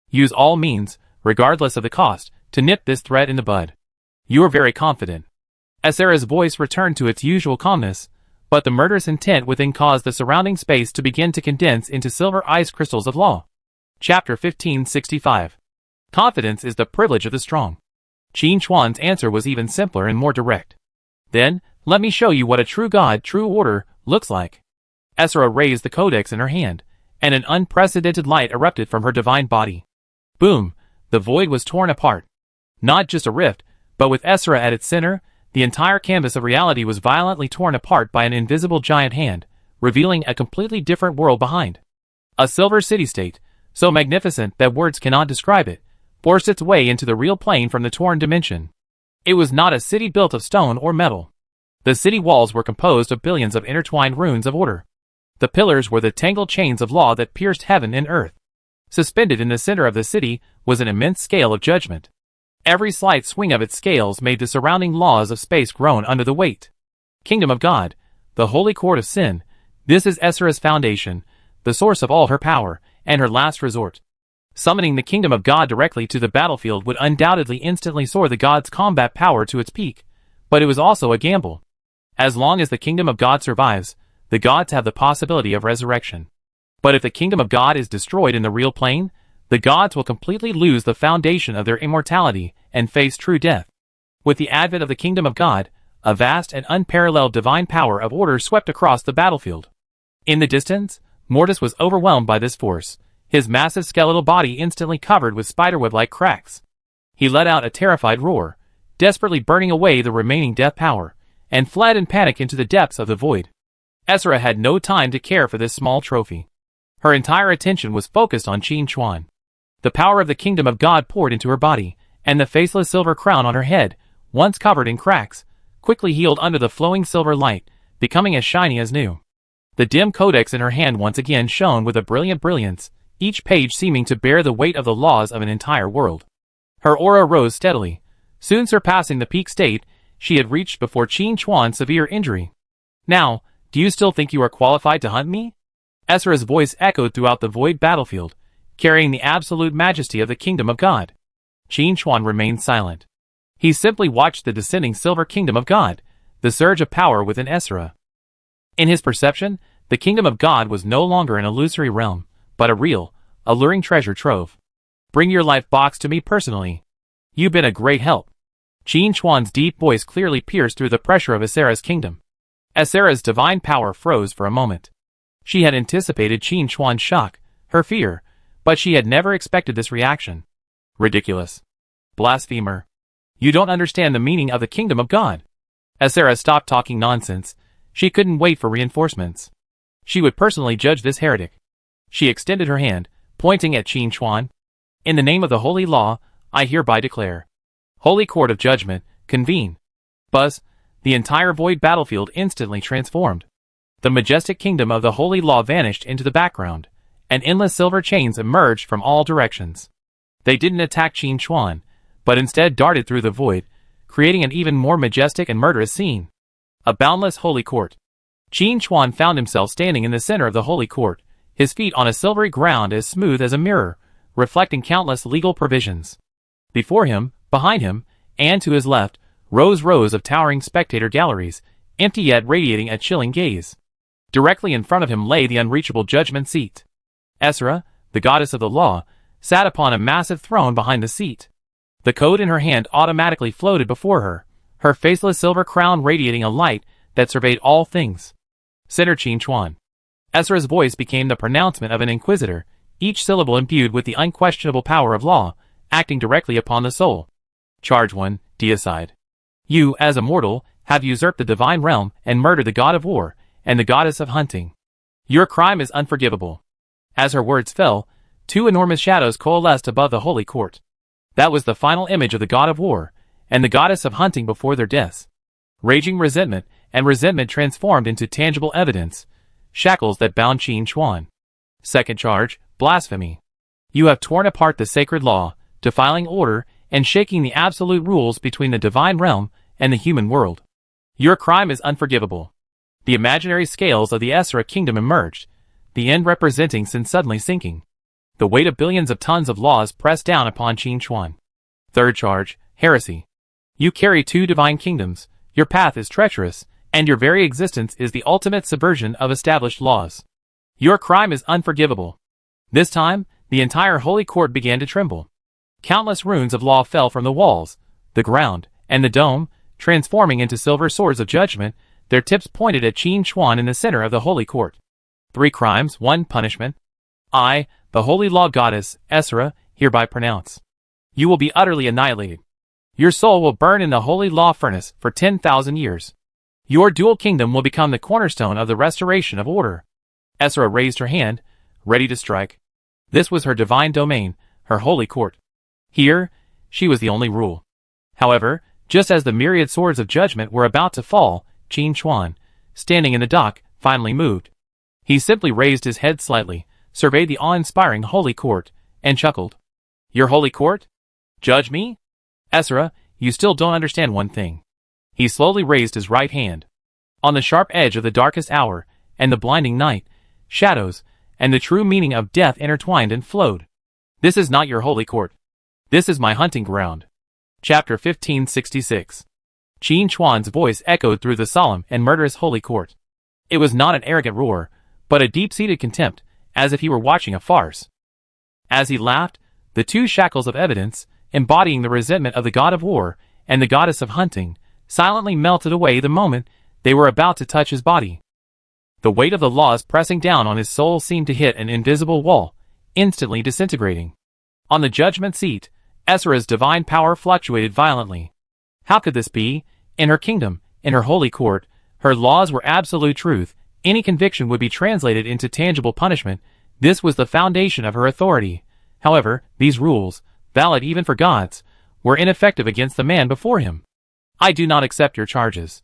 Use all means, regardless of the cost, to nip this threat in the bud. You are very confident. Essera's voice returned to its usual calmness, but the murderous intent within caused the surrounding space to begin to condense into silver ice crystals of law. Chapter 1565. Confidence is the privilege of the strong. Qin Chuan's answer was even simpler and more direct. Then, let me show you what a true God, true order, looks like. Essera raised the codex in her hand, and an unprecedented light erupted from her divine body. Boom! The void was torn apart. Not just a rift, but with Essera at its center, the entire canvas of reality was violently torn apart by an invisible giant hand, revealing a completely different world behind. A silver city-state, so magnificent that words cannot describe it, forced its way into the real plane from the torn dimension. It was not a city built of stone or metal. The city walls were composed of billions of intertwined runes of order. The pillars were the tangled chains of law that pierced heaven and earth. Suspended in the center of the city was an immense scale of judgment. Every slight swing of its scales made the surrounding laws of space groan under the weight. Kingdom of God, the holy court of sin, this is Essera's foundation, the source of all her power, and her last resort. Summoning the kingdom of God directly to the battlefield would undoubtedly instantly soar the god's combat power to its peak, but it was also a gamble. As long as the kingdom of God survives, the gods have the possibility of resurrection. But if the kingdom of God is destroyed in the real plane, the gods will completely lose the foundation of their immortality and face true death. With the advent of the kingdom of God, a vast and unparalleled divine power of order swept across the battlefield. In the distance, Mortis was overwhelmed by this force, his massive skeletal body instantly covered with spiderweb-like cracks. He let out a terrified roar, desperately burning away the remaining death power, and fled in panic into the depths of the void. Essera had no time to care for this small trophy. Her entire attention was focused on Qin Chuan. The power of the kingdom of God poured into her body, and the faceless silver crown on her head, once covered in cracks, quickly healed under the flowing silver light, becoming as shiny as new. The dim codex in her hand once again shone with a brilliant brilliance, each page seeming to bear the weight of the laws of an entire world. Her aura rose steadily, soon surpassing the peak state she had reached before Qin Chuan's severe injury. Now, do you still think you are qualified to hunt me? Essera's voice echoed throughout the void battlefield, carrying the absolute majesty of the kingdom of God. Qin Chuan remained silent. He simply watched the descending silver kingdom of God, the surge of power within Essera. In his perception, the kingdom of God was no longer an illusory realm, but a real, alluring treasure trove. Bring your life box to me personally. You've been a great help. Qin Chuan's deep voice clearly pierced through the pressure of Essera's kingdom. Essera's divine power froze for a moment. She had anticipated Qin Chuan's shock, her fear, but she had never expected this reaction. Ridiculous. Blasphemer. You don't understand the meaning of the kingdom of God. Essera stopped talking nonsense. She couldn't wait for reinforcements. She would personally judge this heretic. She extended her hand, pointing at Qin Chuan. In the name of the holy law, I hereby declare. Holy court of judgment, convene. Buzz, the entire void battlefield instantly transformed. The majestic kingdom of the holy law vanished into the background, and endless silver chains emerged from all directions. They didn't attack Qin Chuan, but instead darted through the void, creating an even more majestic and murderous scene. A boundless holy court. Qin Chuan found himself standing in the center of the holy court, his feet on a silvery ground as smooth as a mirror, reflecting countless legal provisions. Before him, behind him, and to his left, rose rows of towering spectator galleries, empty yet radiating a chilling gaze. Directly in front of him lay the unreachable judgment seat. Esra, the goddess of the law, sat upon a massive throne behind the seat. The code in her hand automatically floated before her, her faceless silver crown radiating a light that surveyed all things. Center Qin Chuan. Esra's voice became the pronouncement of an inquisitor, each syllable imbued with the unquestionable power of law, acting directly upon the soul. Charge 1, deicide. You, as a mortal, have usurped the divine realm and murdered the god of war and the goddess of hunting. Your crime is unforgivable. As her words fell, two enormous shadows coalesced above the holy court. That was the final image of the god of war and the goddess of hunting before their deaths. Raging resentment, and resentment transformed into tangible evidence, shackles that bound Qin Chuan. Second charge, blasphemy. You have torn apart the sacred law, defiling order, and shaking the absolute rules between the divine realm and the human world. Your crime is unforgivable. The imaginary scales of the Esra kingdom emerged, the end representing sin suddenly sinking. The weight of billions of tons of laws pressed down upon Qin Chuan. Third charge, heresy. You carry two divine kingdoms, your path is treacherous, and your very existence is the ultimate subversion of established laws. Your crime is unforgivable. This time, the entire holy court began to tremble. Countless runes of law fell from the walls, the ground, and the dome, transforming into silver swords of judgment, their tips pointed at Qin Chuan in the center of the holy court. 3 crimes, 1 punishment. I, the holy law goddess, Esra, hereby pronounce. You will be utterly annihilated. Your soul will burn in the holy law furnace for 10,000 years. Your dual kingdom will become the cornerstone of the restoration of order. Esra raised her hand, ready to strike. This was her divine domain, her holy court. Here, she was the only rule. However, just as the myriad swords of judgment were about to fall, Qin Chuan, standing in the dock, finally moved. He simply raised his head slightly, surveyed the awe-inspiring holy court, and chuckled. Your holy court? Judge me? Esra, you still don't understand one thing. He slowly raised his right hand. On the sharp edge of the darkest hour, and the blinding night, shadows, and the true meaning of death intertwined and flowed. This is not your holy court. This is my hunting ground. Chapter 1566. Qin Chuan's voice echoed through the solemn and murderous holy court. It was not an arrogant roar, but a deep-seated contempt, as if he were watching a farce. As he laughed, the two shackles of evidence, embodying the resentment of the god of war and the goddess of hunting, silently melted away the moment they were about to touch his body. The weight of the laws pressing down on his soul seemed to hit an invisible wall, instantly disintegrating. On the judgment seat, Esra's divine power fluctuated violently. How could this be? In her kingdom, in her holy court, her laws were absolute truth. Any conviction would be translated into tangible punishment. This was the foundation of her authority. However, these rules, valid even for gods, were ineffective against the man before him. I do not accept your charges.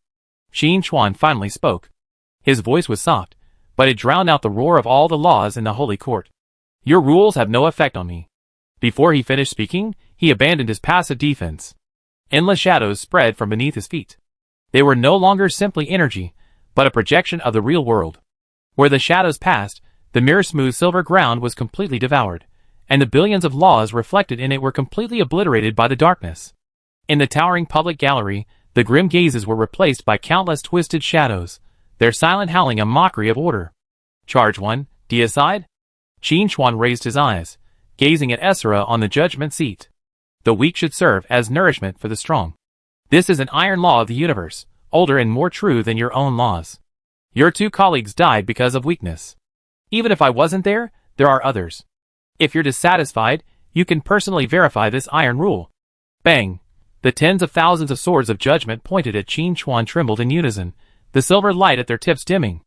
Qin Chuan finally spoke. His voice was soft, but it drowned out the roar of all the laws in the holy court. Your rules have no effect on me. Before he finished speaking, he abandoned his passive defense. Endless shadows spread from beneath his feet. They were no longer simply energy, but a projection of the real world. Where the shadows passed, the mirror-smooth silver ground was completely devoured, and the billions of laws reflected in it were completely obliterated by the darkness. In the towering public gallery, the grim gazes were replaced by countless twisted shadows, their silent howling a mockery of order. Charge 1, deicide? Qin Chuan raised his eyes, gazing at Esra on the judgment seat. The weak should serve as nourishment for the strong. This is an iron law of the universe, older and more true than your own laws. Your 2 colleagues died because of weakness. Even if I wasn't there, there are others. If you're dissatisfied, you can personally verify this iron rule. Bang! The tens of thousands of swords of judgment pointed at Qin Chuan trembled in unison, the silver light at their tips dimming.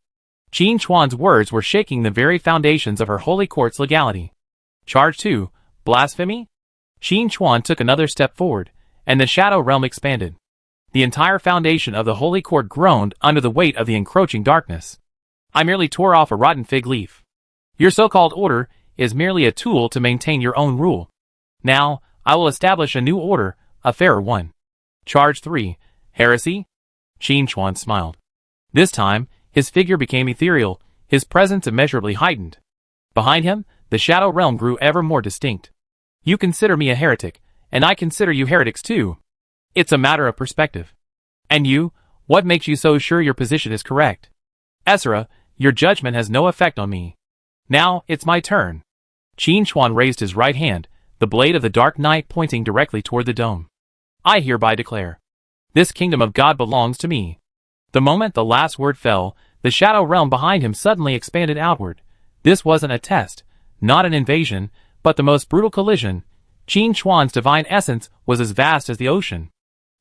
Qin Chuan's words were shaking the very foundations of her holy court's legality. Charge 2, blasphemy? Qin Chuan took another step forward, and the shadow realm expanded. The entire foundation of the holy court groaned under the weight of the encroaching darkness. I merely tore off a rotten fig leaf. Your so-called order is merely a tool to maintain your own rule. Now, I will establish a new order, a fairer one. Charge 3. Heresy? Qin Chuan smiled. This time, his figure became ethereal, his presence immeasurably heightened. Behind him, the shadow realm grew ever more distinct. You consider me a heretic, and I consider you heretics too. It's a matter of perspective. And you, what makes you so sure your position is correct? Esra, your judgment has no effect on me. Now, it's my turn. Qin Chuan raised his right hand, the blade of the dark knight pointing directly toward the dome. I hereby declare. This kingdom of God belongs to me. The moment the last word fell, the shadow realm behind him suddenly expanded outward. This wasn't a test, not an invasion, but the most brutal collision. Qin Chuan's divine essence was as vast as the ocean.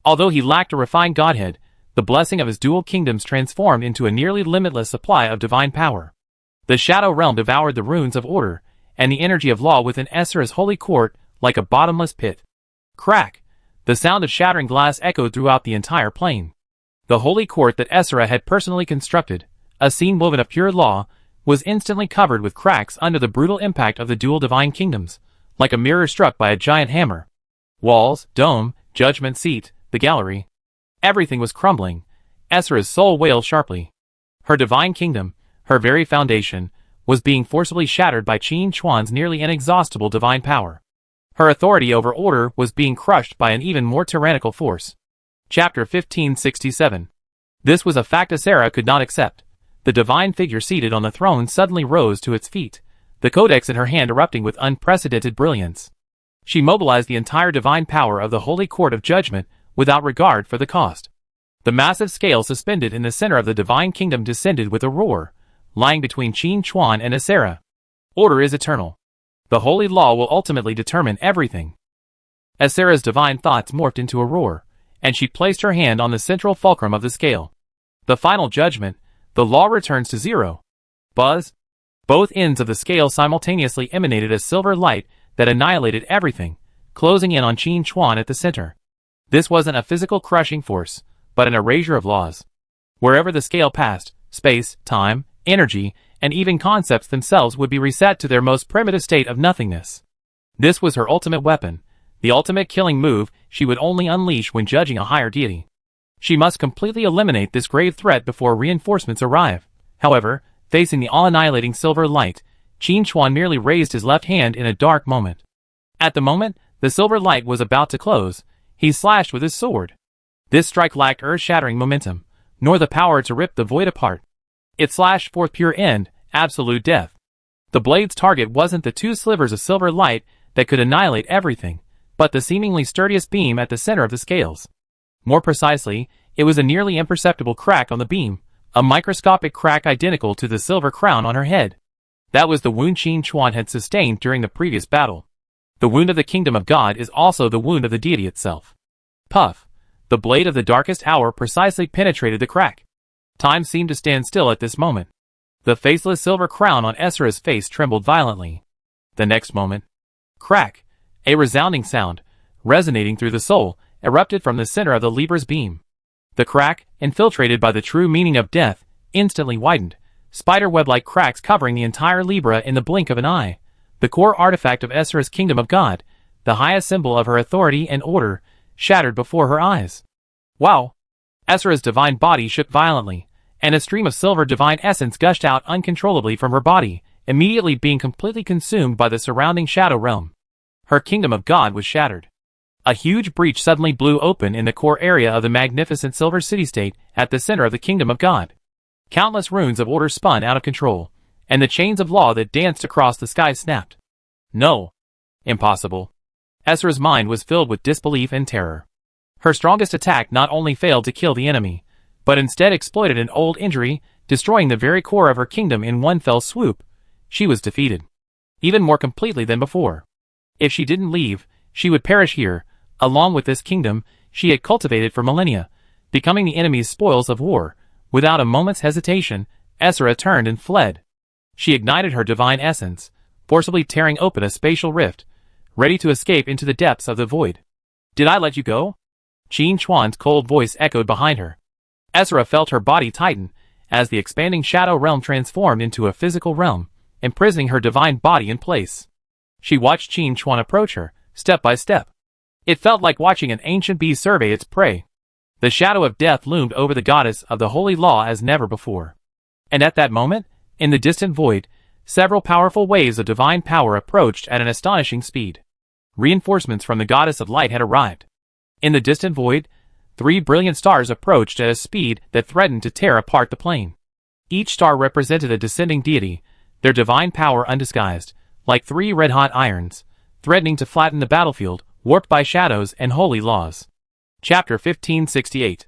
Although he lacked a refined godhead, the blessing of his dual kingdoms transformed into a nearly limitless supply of divine power. The shadow realm devoured the runes of order, and the energy of law within Esra's holy court like a bottomless pit. Crack! The sound of shattering glass echoed throughout the entire plain. The holy court that Esra had personally constructed, a scene woven of pure law, was instantly covered with cracks under the brutal impact of the dual divine kingdoms, like a mirror struck by a giant hammer. Walls, dome, judgment seat, the gallery. Everything was crumbling. Esra's soul wailed sharply. Her divine kingdom, her very foundation, was being forcibly shattered by Qin Chuan's nearly inexhaustible divine power. Her authority over order was being crushed by an even more tyrannical force. Chapter 1567. This was a fact Esra could not accept. The divine figure seated on the throne suddenly rose to its feet, the codex in her hand erupting with unprecedented brilliance. She mobilized the entire divine power of the holy court of judgment without regard for the cost. The massive scale suspended in the center of the divine kingdom descended with a roar, lying between Qin Chuan and Esra. Order is eternal. The holy law will ultimately determine everything. Esra's divine thoughts morphed into a roar, and she placed her hand on the central fulcrum of the scale. The final judgment, the law returns to zero. Buzz! Both ends of the scale simultaneously emanated a silver light that annihilated everything, closing in on Qin Chuan at the center. This wasn't a physical crushing force, but an erasure of laws. Wherever the scale passed, space, time, energy, and even concepts themselves would be reset to their most primitive state of nothingness. This was her ultimate weapon, the ultimate killing move she would only unleash when judging a higher deity. She must completely eliminate this grave threat before reinforcements arrive. However, facing the all-annihilating silver light, Qin Chuan merely raised his left hand in a dark moment. At the moment the silver light was about to close, he slashed with his sword. This strike lacked earth-shattering momentum, nor the power to rip the void apart. It slashed forth pure end, absolute death. The blade's target wasn't the two slivers of silver light that could annihilate everything, but the seemingly sturdiest beam at the center of the scales. More precisely, it was a nearly imperceptible crack on the beam, a microscopic crack identical to the silver crown on her head. That was the wound Qin Chuan had sustained during the previous battle. The wound of the kingdom of God is also the wound of the deity itself. Puff! The blade of the darkest hour precisely penetrated the crack. Time seemed to stand still at this moment. The faceless silver crown on Esra's face trembled violently. The next moment, crack! A resounding sound, resonating through the soul, erupted from the center of the Libra's beam. The crack, infiltrated by the true meaning of death, instantly widened, spiderweb-like cracks covering the entire Libra in the blink of an eye. The core artifact of Esra's kingdom of God, the highest symbol of her authority and order, shattered before her eyes. Wow! Esra's divine body shook violently, and a stream of silver divine essence gushed out uncontrollably from her body, immediately being completely consumed by the surrounding shadow realm. Her kingdom of God was shattered. A huge breach suddenly blew open in the core area of the magnificent silver city-state at the center of the kingdom of God. Countless runes of order spun out of control, and the chains of law that danced across the sky snapped. No. Impossible. Esra's mind was filled with disbelief and terror. Her strongest attack not only failed to kill the enemy, but instead exploited an old injury, destroying the very core of her kingdom in one fell swoop. She was defeated. Even more completely than before. If she didn't leave, she would perish here, along with this kingdom she had cultivated for millennia, becoming the enemy's spoils of war. Without a moment's hesitation, Esra turned and fled. She ignited her divine essence, forcibly tearing open a spatial rift, ready to escape into the depths of the void. Did I let you go? Qin Chuan's cold voice echoed behind her. Ezra felt her body tighten, as the expanding shadow realm transformed into a physical realm, imprisoning her divine body in place. She watched Qin Chuan approach her, step by step. It felt like watching an ancient bee survey its prey. The shadow of death loomed over the goddess of the holy law as never before. And at that moment, in the distant void, several powerful waves of divine power approached at an astonishing speed. Reinforcements from the goddess of light had arrived. In the distant void, 3 brilliant stars approached at a speed that threatened to tear apart the plane. Each star represented a descending deity, their divine power undisguised, like 3 red-hot irons, threatening to flatten the battlefield, warped by shadows and holy laws. Chapter 1568.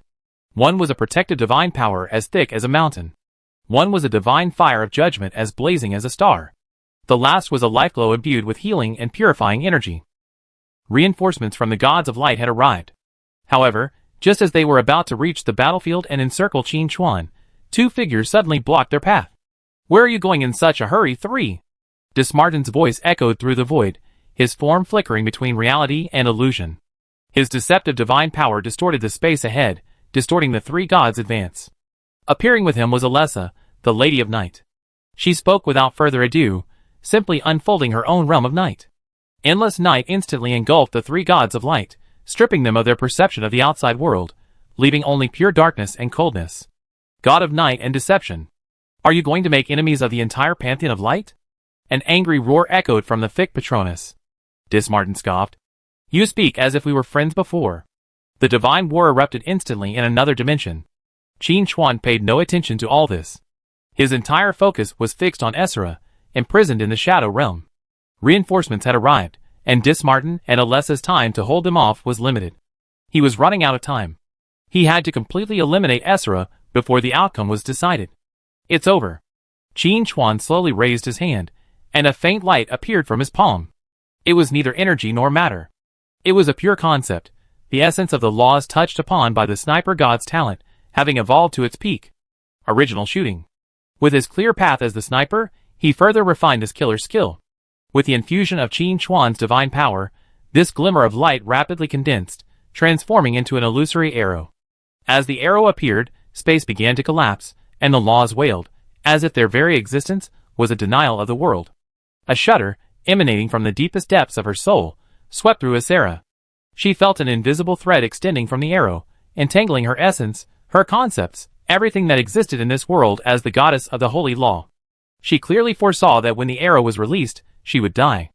One was a protective divine power as thick as a mountain. One was a divine fire of judgment as blazing as a star. The last was a lifeglow imbued with healing and purifying energy. Reinforcements from the gods of light had arrived. However, just as they were about to reach the battlefield and encircle Qin Chuan, 2 figures suddenly blocked their path. "Where are you going in such a hurry, 3? Dismartin's voice echoed through the void, his form flickering between reality and illusion. His deceptive divine power distorted the space ahead, distorting the 3 gods' advance. Appearing with him was Alessa, the Lady of Night. She spoke without further ado, simply unfolding her own realm of night. Endless night instantly engulfed the 3 gods of light, stripping them of their perception of the outside world, leaving only pure darkness and coldness. God of night and deception. Are you going to make enemies of the entire pantheon of light? An angry roar echoed from the thick Patronus. Dismartin scoffed. You speak as if we were friends before. The divine war erupted instantly in another dimension. Qin Chuan paid no attention to all this. His entire focus was fixed on Essera, imprisoned in the shadow realm. Reinforcements had arrived, and Dismartin and Alessa's time to hold them off was limited. He was running out of time. He had to completely eliminate Essera before the outcome was decided. It's over. Qin Chuan slowly raised his hand, and a faint light appeared from his palm. It was neither energy nor matter. It was a pure concept, the essence of the laws touched upon by the sniper god's talent, having evolved to its peak. Original shooting. With his clear path as the sniper, he further refined his killer's skill. With the infusion of Qin Chuan's divine power, this glimmer of light rapidly condensed, transforming into an illusory arrow. As the arrow appeared, space began to collapse, and the laws wailed, as if their very existence was a denial of the world. A shudder, emanating from the deepest depths of her soul, swept through Essera. She felt an invisible thread extending from the arrow, entangling her essence, her concepts, everything that existed in this world as the goddess of the holy law. She clearly foresaw that when the arrow was released, she would die.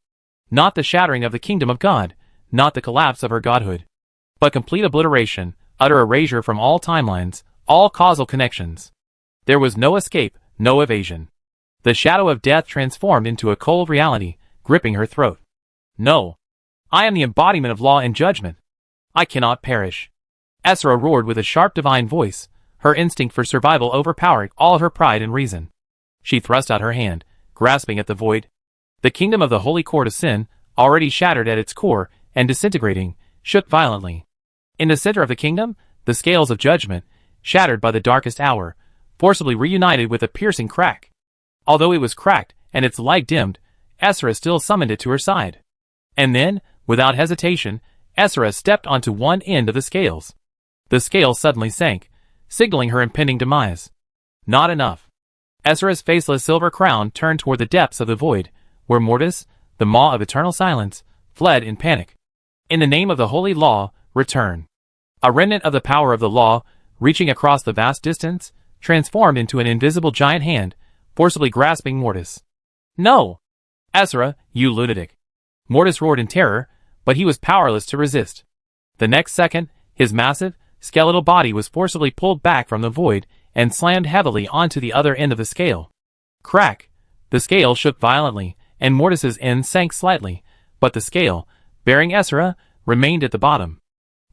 Not the shattering of the kingdom of God, not the collapse of her godhood, but complete obliteration, utter erasure from all timelines, all causal connections. There was no escape, no evasion. The shadow of death transformed into a cold reality, gripping her throat. No. I am the embodiment of law and judgment. I cannot perish. Essera roared with a sharp divine voice, her instinct for survival overpowering all her pride and reason. She thrust out her hand, grasping at the void. The kingdom of the holy court of sin, already shattered at its core and disintegrating, shook violently. In the center of the kingdom, the scales of judgment, shattered by the darkest hour, forcibly reunited with a piercing crack. Although it was cracked and its light dimmed, Essera still summoned it to her side. And then, without hesitation, Essera stepped onto one end of the scales. The scales suddenly sank, signaling her impending demise. Not enough. Essera's faceless silver crown turned toward the depths of the void, where Mortis, the maw of eternal silence, fled in panic. In the name of the holy law, return. A remnant of the power of the law, reaching across the vast distance, transformed into an invisible giant hand, forcibly grasping Mortis. No! Essera, you lunatic. Mortis roared in terror, but he was powerless to resist. The next second, his massive, skeletal body was forcibly pulled back from the void and slammed heavily onto the other end of the scale. Crack! The scale shook violently, and Mortis's end sank slightly, but the scale, bearing Essera, remained at the bottom.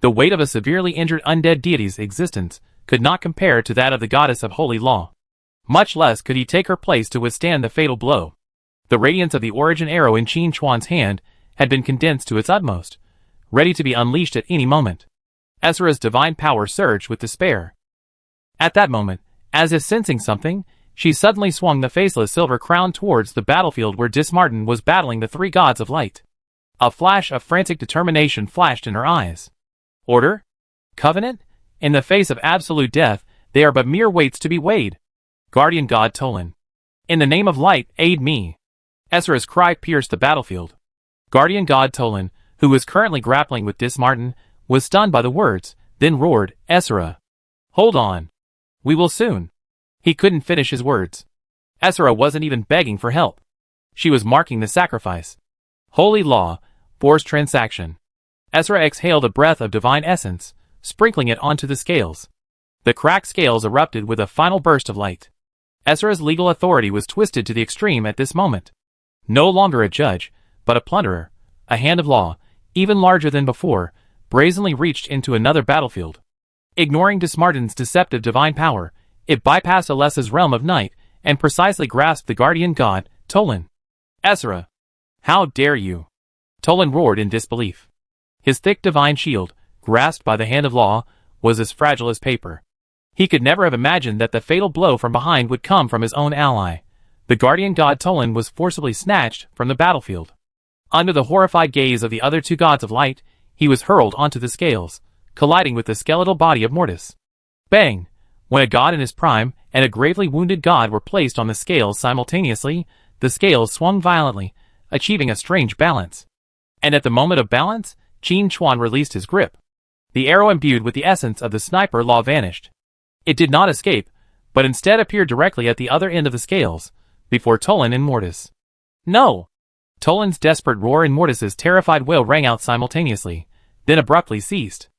The weight of a severely injured undead deity's existence could not compare to that of the goddess of holy law. Much less could he take her place to withstand the fatal blow. The radiance of the origin arrow in Qin Chuan's hand had been condensed to its utmost, ready to be unleashed at any moment. Essera's divine power surged with despair. At that moment, as if sensing something, she suddenly swung the faceless silver crown towards the battlefield where Dismartin was battling the 3 gods of light. A flash of frantic determination flashed in her eyes. Order? Covenant? In the face of absolute death, they are but mere weights to be weighed. Guardian God Tolan. In the name of light, aid me. Ezra's cry pierced the battlefield. Guardian God Tolan, who was currently grappling with Dismartin, was stunned by the words, then roared, Ezra. Hold on. We will soon. He couldn't finish his words. Ezra wasn't even begging for help. She was marking the sacrifice. Holy law, forced transaction. Ezra exhaled a breath of divine essence, sprinkling it onto the scales. The cracked scales erupted with a final burst of light. Ezra's legal authority was twisted to the extreme at this moment. No longer a judge, but a plunderer, a hand of law, even larger than before, brazenly reached into another battlefield. Ignoring Dismartin's deceptive divine power, it bypassed Alessa's realm of night and precisely grasped the guardian god, Tolan. Ezra! How dare you? Tolan roared in disbelief. His thick divine shield, grasped by the hand of law, was as fragile as paper. He could never have imagined that the fatal blow from behind would come from his own ally. The guardian god Tolan was forcibly snatched from the battlefield. Under the horrified gaze of the other two gods of light, he was hurled onto the scales, colliding with the skeletal body of Mortis. Bang! When a god in his prime and a gravely wounded god were placed on the scales simultaneously, the scales swung violently, achieving a strange balance. And at the moment of balance, Qin Chuan released his grip. The arrow imbued with the essence of the sniper law vanished. It did not escape, but instead appeared directly at the other end of the scales, before Tolan and Mortis. No! Tolan's desperate roar and Mortis's terrified wail rang out simultaneously, then abruptly ceased.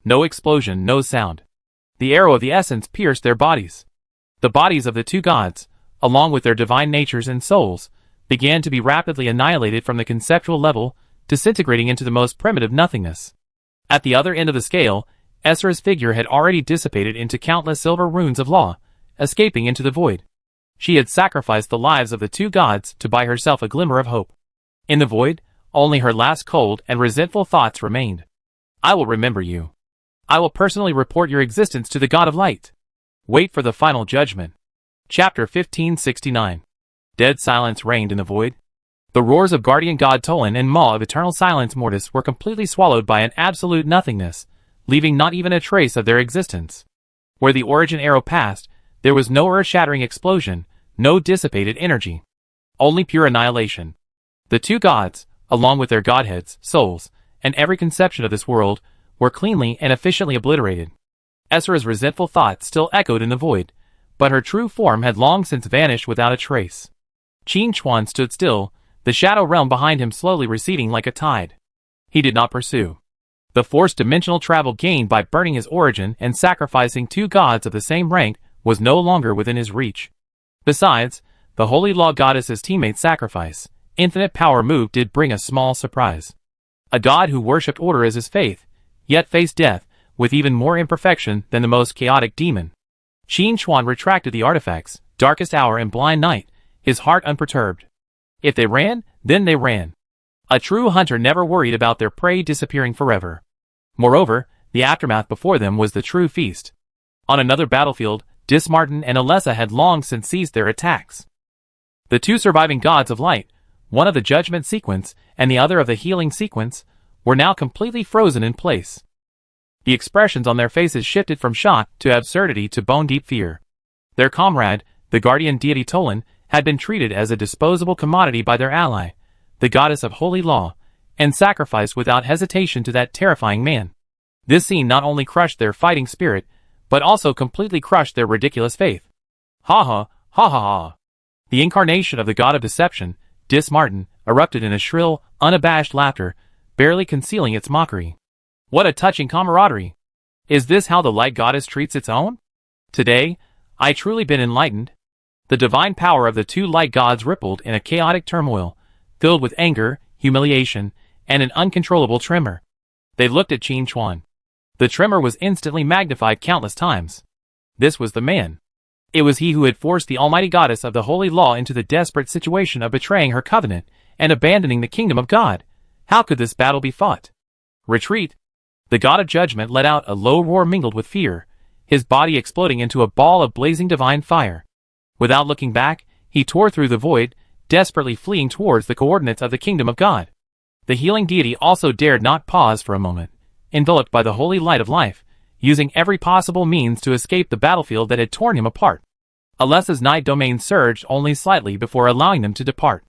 No explosion, no sound. The arrow of the essence pierced their bodies. The bodies of the two gods, along with their divine natures and souls, began to be rapidly annihilated from the conceptual level, disintegrating into the most primitive nothingness. At the other end of the scale, Ezra's figure had already dissipated into countless silver runes of law, escaping into the void. She had sacrificed the lives of the two gods to buy herself a glimmer of hope. In the void, only her last cold and resentful thoughts remained. I will remember you. I will personally report your existence to the God of Light. Wait for the final judgment. Chapter 1569. Dead silence reigned in the void. The roars of Guardian God Tolan and Maw of Eternal Silence Mortis were completely swallowed by an absolute nothingness, leaving not even a trace of their existence. Where the origin arrow passed, there was no earth-shattering explosion, no dissipated energy. Only pure annihilation. The two gods, along with their godheads, souls, and every conception of this world, were cleanly and efficiently obliterated. Ezra's resentful thoughts still echoed in the void, but her true form had long since vanished without a trace. Qin Chuan stood still, the shadow realm behind him slowly receding like a tide. He did not pursue. The forced dimensional travel gained by burning his origin and sacrificing two gods of the same rank was no longer within his reach. Besides, the Holy Law Goddess's teammate's sacrifice, infinite power move did bring a small surprise. A god who worshipped order as his faith, yet faced death with even more imperfection than the most chaotic demon. Qin Chuan retracted the artifacts, darkest hour and blind night, his heart unperturbed. If they ran, then they ran. A true hunter never worried about their prey disappearing forever. Moreover, the aftermath before them was the true feast. On another battlefield, Dismartin and Alessa had long since ceased their attacks. The two surviving gods of light, one of the judgment sequence and the other of the healing sequence, were now completely frozen in place. The expressions on their faces shifted from shock to absurdity to bone-deep fear. Their comrade, the guardian deity Tolan, had been treated as a disposable commodity by their ally, the goddess of holy law, and sacrificed without hesitation to that terrifying man. This scene not only crushed their fighting spirit, but also completely crushed their ridiculous faith. Ha ha, ha ha ha. The incarnation of the god of deception, Dismartin, erupted in a shrill, unabashed laughter, barely concealing its mockery. What a touching camaraderie! Is this how the light goddess treats its own? Today, I truly been enlightened. The divine power of the two light gods rippled in a chaotic turmoil, filled with anger, humiliation, and an uncontrollable tremor. They looked at Qin Chuan. The tremor was instantly magnified countless times. This was the man. It was he who had forced the almighty goddess of the holy law into the desperate situation of betraying her covenant and abandoning the kingdom of God. How could this battle be fought? Retreat! The god of judgment let out a low roar mingled with fear, his body exploding into a ball of blazing divine fire. Without looking back, he tore through the void, desperately fleeing towards the coordinates of the kingdom of God. The healing deity also dared not pause for a moment. Enveloped by the holy light of life, using every possible means to escape the battlefield that had torn him apart. Alessa's night domain surged only slightly before allowing them to depart.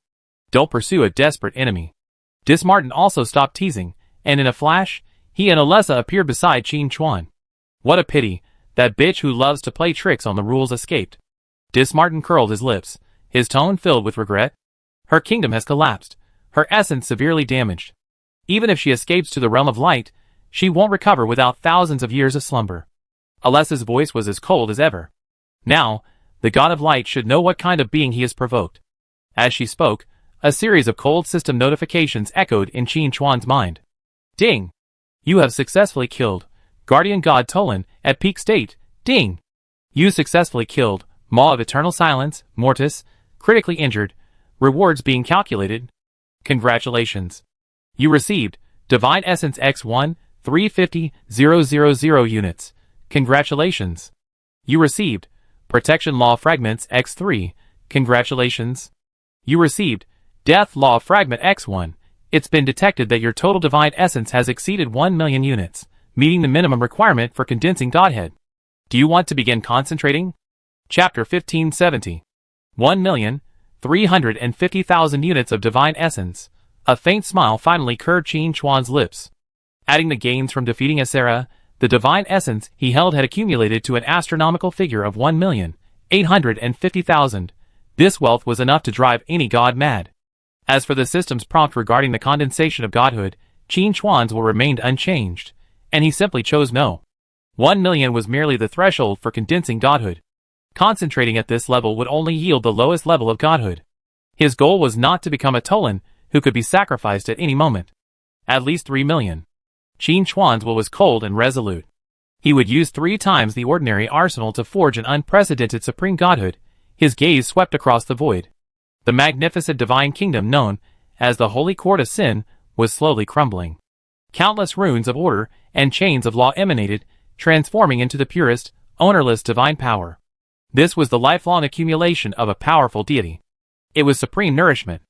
Don't pursue a desperate enemy. Dismartin also stopped teasing, and in a flash, he and Alessa appeared beside Qin Chuan. What a pity, that bitch who loves to play tricks on the rules escaped. Dismartin curled his lips, his tone filled with regret. Her kingdom has collapsed, her essence severely damaged. Even if she escapes to the realm of light, she won't recover without thousands of years of slumber. Alessa's voice was as cold as ever. Now, the god of light should know what kind of being he has provoked. As she spoke, a series of cold system notifications echoed in Qin Chuan's mind. Ding! You have successfully killed Guardian God Tolan at peak state. Ding! You successfully killed Maw of Eternal Silence, Mortis, critically injured. Rewards being calculated. Congratulations. You received Divine Essence X1, 350,000 units. Congratulations. You received Protection Law Fragments X3. Congratulations. You received Death Law Fragment X1. It's been detected that your total Divine Essence has exceeded 1 million units, meeting the minimum requirement for condensing Godhead. Do you want to begin concentrating? Chapter 1570. 1,350,000 units of Divine Essence. A faint smile finally curved Qin Chuan's lips. Adding the gains from defeating Asera, the Divine Essence he held had accumulated to an astronomical figure of 1,850,000. This wealth was enough to drive any god mad. As for the system's prompt regarding the condensation of godhood, Qin Chuan's will remained unchanged, and he simply chose no. 1 million was merely the threshold for condensing godhood. Concentrating at this level would only yield the lowest level of godhood. His goal was not to become a Tolan who could be sacrificed at any moment. At least 3 million. Qin Chuan's will was cold and resolute. He would use 3 times the ordinary arsenal to forge an unprecedented supreme godhood. His gaze swept across the void. The magnificent divine kingdom known as the Holy Court of Sin was slowly crumbling. Countless runes of order and chains of law emanated, transforming into the purest, ownerless divine power. This was the lifelong accumulation of a powerful deity. It was supreme nourishment.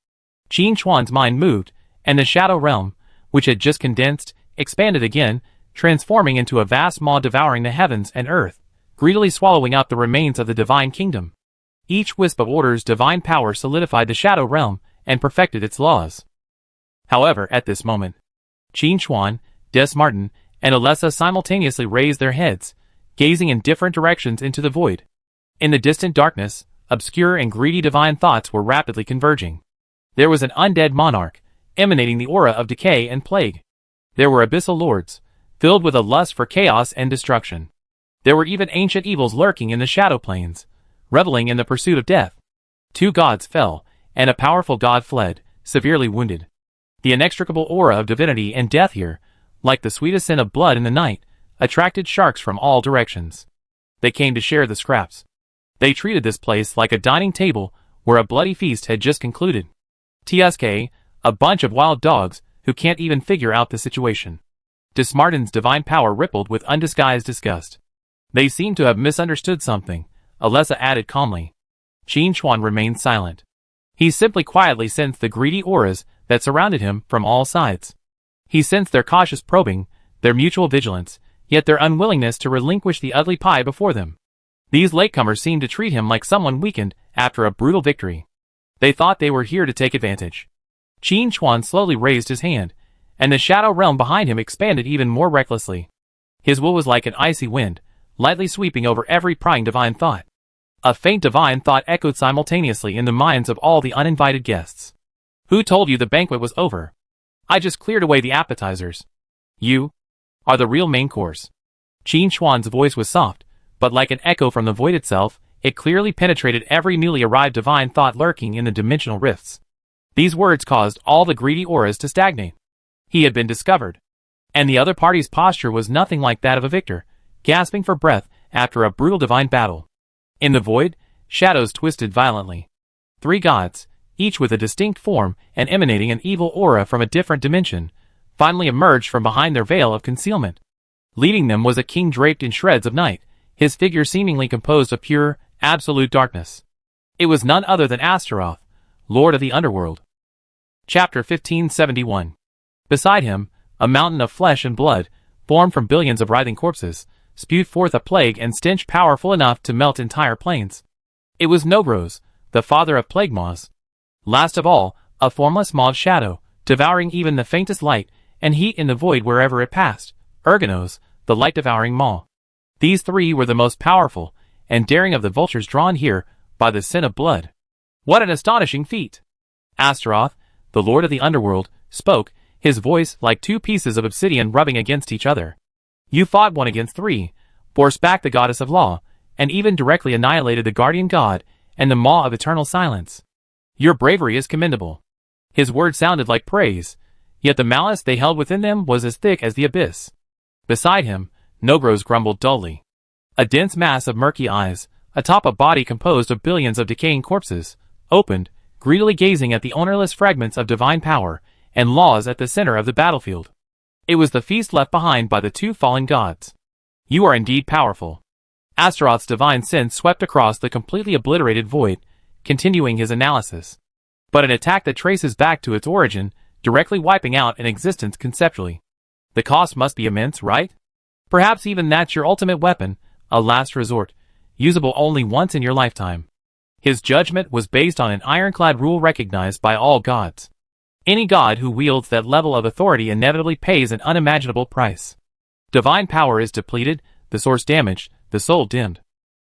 Qin Chuan's mind moved, and the shadow realm, which had just condensed, expanded again, transforming into a vast maw devouring the heavens and earth, greedily swallowing up the remains of the divine kingdom. Each wisp of order's divine power solidified the shadow realm and perfected its laws. However, at this moment, Qin Chuan, Dismartin, and Alessa simultaneously raised their heads, gazing in different directions into the void. In the distant darkness, obscure and greedy divine thoughts were rapidly converging. There was an undead monarch, emanating the aura of decay and plague. There were abyssal lords, filled with a lust for chaos and destruction. There were even ancient evils lurking in the shadow planes, reveling in the pursuit of death. 2 gods fell, and a powerful god fled, severely wounded. The inextricable aura of divinity and death here, like the sweetest scent of blood in the night, attracted sharks from all directions. They came to share the scraps. They treated this place like a dining table where a bloody feast had just concluded. Tsk, a bunch of wild dogs who can't even figure out the situation. Dismartin's divine power rippled with undisguised disgust. They seem to have misunderstood something, Alessa added calmly. Qin Chuan remained silent. He simply quietly sensed the greedy auras that surrounded him from all sides. He sensed their cautious probing, their mutual vigilance, yet their unwillingness to relinquish the ugly pie before them. These latecomers seemed to treat him like someone weakened after a brutal victory. They thought they were here to take advantage. Qin Chuan slowly raised his hand, and the shadow realm behind him expanded even more recklessly. His will was like an icy wind, lightly sweeping over every prying divine thought. A faint divine thought echoed simultaneously in the minds of all the uninvited guests. Who told you the banquet was over? I just cleared away the appetizers. You are the real main course. Qin Chuan's voice was soft, but like an echo from the void itself, it clearly penetrated every newly arrived divine thought lurking in the dimensional rifts. These words caused all the greedy auras to stagnate. He had been discovered. And the other party's posture was nothing like that of a victor, gasping for breath after a brutal divine battle. In the void, shadows twisted violently. 3 gods, each with a distinct form and emanating an evil aura from a different dimension, finally emerged from behind their veil of concealment. Leading them was a king draped in shreds of night, his figure seemingly composed of pure, absolute darkness. It was none other than Astaroth, Lord of the Underworld. Chapter 1571. Beside him, a mountain of flesh and blood, formed from billions of writhing corpses, spewed forth a plague and stench powerful enough to melt entire plains. It was Nogros, the father of plague maws. Last of all, a formless mawed shadow, devouring even the faintest light and heat in the void wherever it passed, Ergonos, the light-devouring maw. These three were the most powerful and daring of the vultures drawn here by the sin of blood. What an astonishing feat! Astaroth, the lord of the underworld, spoke, his voice like two pieces of obsidian rubbing against each other. You fought 1 against 3, forced back the goddess of law, and even directly annihilated the guardian god and the maw of eternal silence. Your bravery is commendable. His words sounded like praise, yet the malice they held within them was as thick as the abyss. Beside him, Nogros grumbled dully. A dense mass of murky eyes, atop a body composed of billions of decaying corpses, opened, greedily gazing at the ownerless fragments of divine power and laws at the center of the battlefield. It was the feast left behind by the 2 fallen gods. You are indeed powerful. Astaroth's divine sense swept across the completely obliterated void, continuing his analysis. But an attack that traces back to its origin, directly wiping out an existence conceptually. The cost must be immense, right? Perhaps even that's your ultimate weapon, a last resort, usable only once in your lifetime. His judgment was based on an ironclad rule recognized by all gods. Any god who wields that level of authority inevitably pays an unimaginable price. Divine power is depleted, the source damaged, the soul dimmed.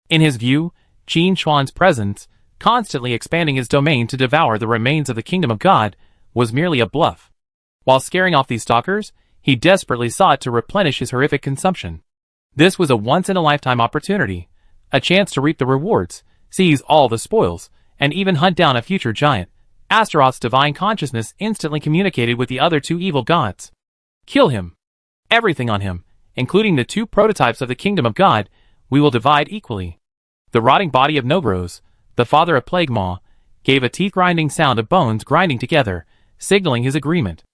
In his view, Qin Chuan's presence, constantly expanding his domain to devour the remains of the kingdom of God, was merely a bluff. While scaring off these stalkers, he desperately sought to replenish his horrific consumption. This was a once-in-a-lifetime opportunity, a chance to reap the rewards, seize all the spoils, and even hunt down a future giant. Astaroth's divine consciousness instantly communicated with the other 2 evil gods. Kill him. Everything on him, including the 2 prototypes of the kingdom of God, we will divide equally. The rotting body of Nogros, the father of Plague Maw, gave a teeth-grinding sound of bones grinding together, signaling his agreement.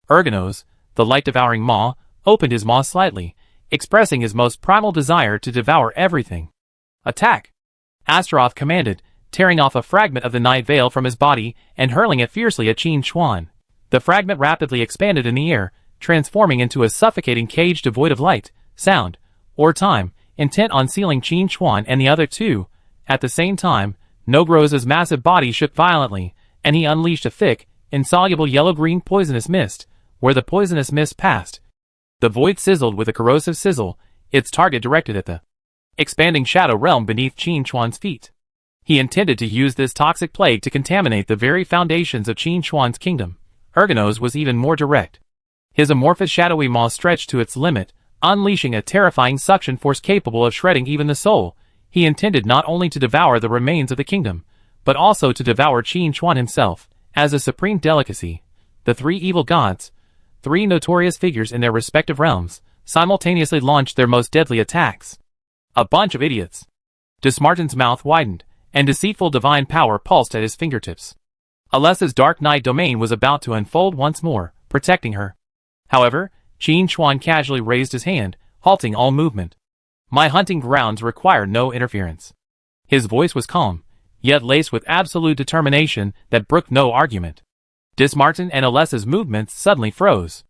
Ergonos, the light-devouring maw, opened his maw slightly, expressing his most primal desire to devour everything. Attack! Astaroth commanded, tearing off a fragment of the night veil from his body and hurling it fiercely at Qin Chuan. The fragment rapidly expanded in the air, transforming into a suffocating cage devoid of light, sound, or time, intent on sealing Qin Chuan and the other 2. At the same time, Nogros's massive body shook violently, and he unleashed a thick, insoluble yellow-green poisonous mist. Where the poisonous mist passed, the void sizzled with a corrosive sizzle, its target directed at the expanding shadow realm beneath Qin Chuan's feet. He intended to use this toxic plague to contaminate the very foundations of Qin Chuan's kingdom. Ergonos was even more direct. His amorphous shadowy maw stretched to its limit, unleashing a terrifying suction force capable of shredding even the soul. He intended not only to devour the remains of the kingdom, but also to devour Qin Chuan himself, as a supreme delicacy. The 3 evil gods, 3 notorious figures in their respective realms, simultaneously launched their most deadly attacks. A bunch of idiots. Dismartin's mouth widened, and deceitful divine power pulsed at his fingertips. Alessa's dark night domain was about to unfold once more, protecting her. However, Qin Chuan casually raised his hand, halting all movement. My hunting grounds require no interference. His voice was calm, yet laced with absolute determination that brooked no argument. Dismartin and Alessa's movements suddenly froze.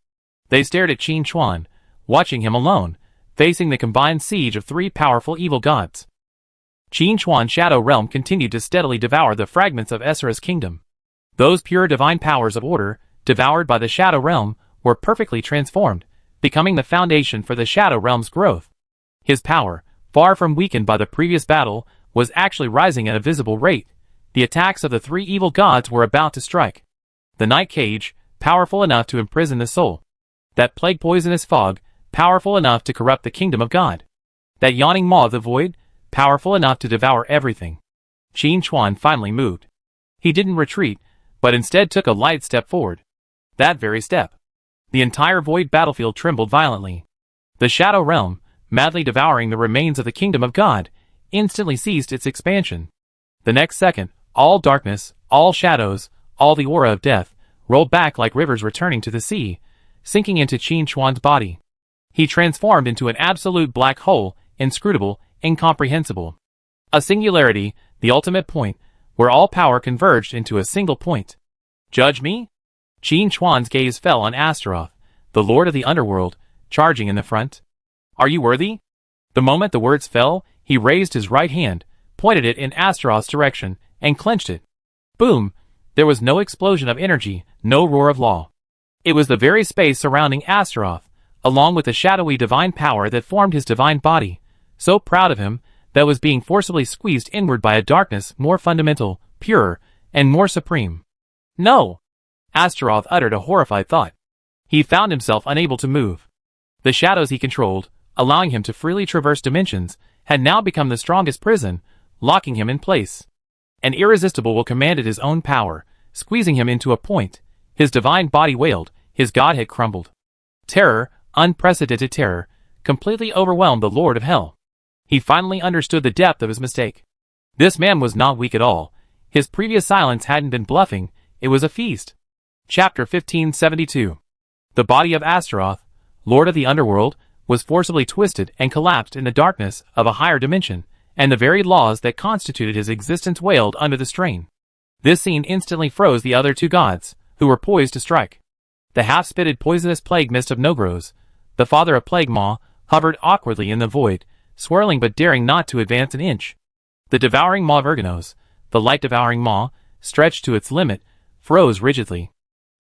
They stared at Qin Chuan, watching him alone, facing the combined siege of 3 powerful evil gods. Qin Chuan's shadow realm continued to steadily devour the fragments of SSS kingdom. Those pure divine powers of order, devoured by the shadow realm, were perfectly transformed, becoming the foundation for the shadow realm's growth. His power, far from weakened by the previous battle, was actually rising at a visible rate. The attacks of the 3 evil gods were about to strike. The night cage, powerful enough to imprison the soul. That plague poisonous fog, powerful enough to corrupt the kingdom of God. That yawning maw of the void, powerful enough to devour everything. Qin Chuan finally moved. He didn't retreat, but instead took a light step forward. That very step. The entire void battlefield trembled violently. The shadow realm, madly devouring the remains of the kingdom of God, instantly ceased its expansion. The next second, all darkness, all shadows, all the aura of death, rolled back like rivers returning to the sea, sinking into Qin Chuan's body. He transformed into an absolute black hole, inscrutable, incomprehensible. A singularity, the ultimate point, where all power converged into a single point. Judge me? Qin Chuan's gaze fell on Astaroth, the lord of the underworld, charging in the front. Are you worthy? The moment the words fell, he raised his right hand, pointed it in Astaroth's direction, and clenched it. Boom! There was no explosion of energy, no roar of law. It was the very space surrounding Astaroth, along with the shadowy divine power that formed his divine body, so proud of him, that was being forcibly squeezed inward by a darkness more fundamental, purer, and more supreme. No! Astaroth uttered a horrified thought. He found himself unable to move. The shadows he controlled, allowing him to freely traverse dimensions, had now become the strongest prison, locking him in place. An irresistible will commanded his own power, squeezing him into a point. His divine body wailed, his god had crumbled. Terror, unprecedented terror, completely overwhelmed the Lord of Hell. He finally understood the depth of his mistake. This man was not weak at all. His previous silence hadn't been bluffing, it was a feast. Chapter 1572. The body of Astaroth, Lord of the Underworld, was forcibly twisted and collapsed in the darkness of a higher dimension, and the very laws that constituted his existence wailed under the strain. This scene instantly froze the other two gods, who were poised to strike. The half-spitted poisonous plague mist of Nogros, the father of Plague Maw, hovered awkwardly in the void, swirling but daring not to advance an inch. The devouring maw of Ergonos, the light-devouring maw, stretched to its limit, froze rigidly.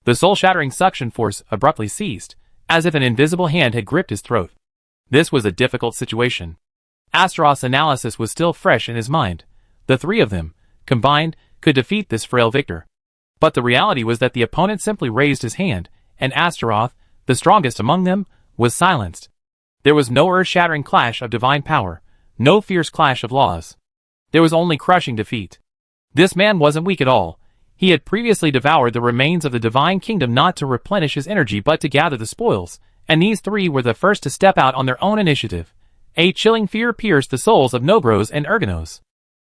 The soul-shattering suction force abruptly ceased, as if an invisible hand had gripped his throat. This was a difficult situation. Astaroth's analysis was still fresh in his mind. The three of them, combined, could defeat this frail victor. But the reality was that the opponent simply raised his hand, and Astaroth, the strongest among them, was silenced. There was no earth-shattering clash of divine power, no fierce clash of laws. There was only crushing defeat. This man wasn't weak at all. He had previously devoured the remains of the divine kingdom not to replenish his energy but to gather the spoils, and these three were the first to step out on their own initiative. A chilling fear pierced the souls of Nogros and Ergonos.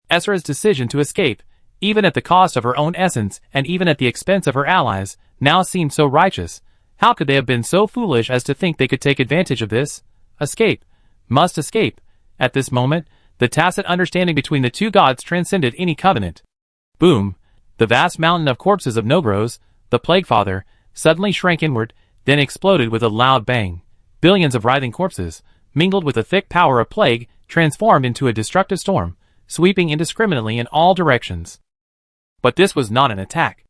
Esra's decision to escape, even at the cost of her own essence and even at the expense of her allies, now seemed so righteous. How could they have been so foolish as to think they could take advantage of this? Escape. Must escape. At this moment, the tacit understanding between the two gods transcended any covenant. Boom. The vast mountain of corpses of Nogros, the Plague Father, suddenly shrank inward, then exploded with a loud bang. Billions of writhing corpses, mingled with the thick power of plague, transformed into a destructive storm, sweeping indiscriminately in all directions. But this was not an attack.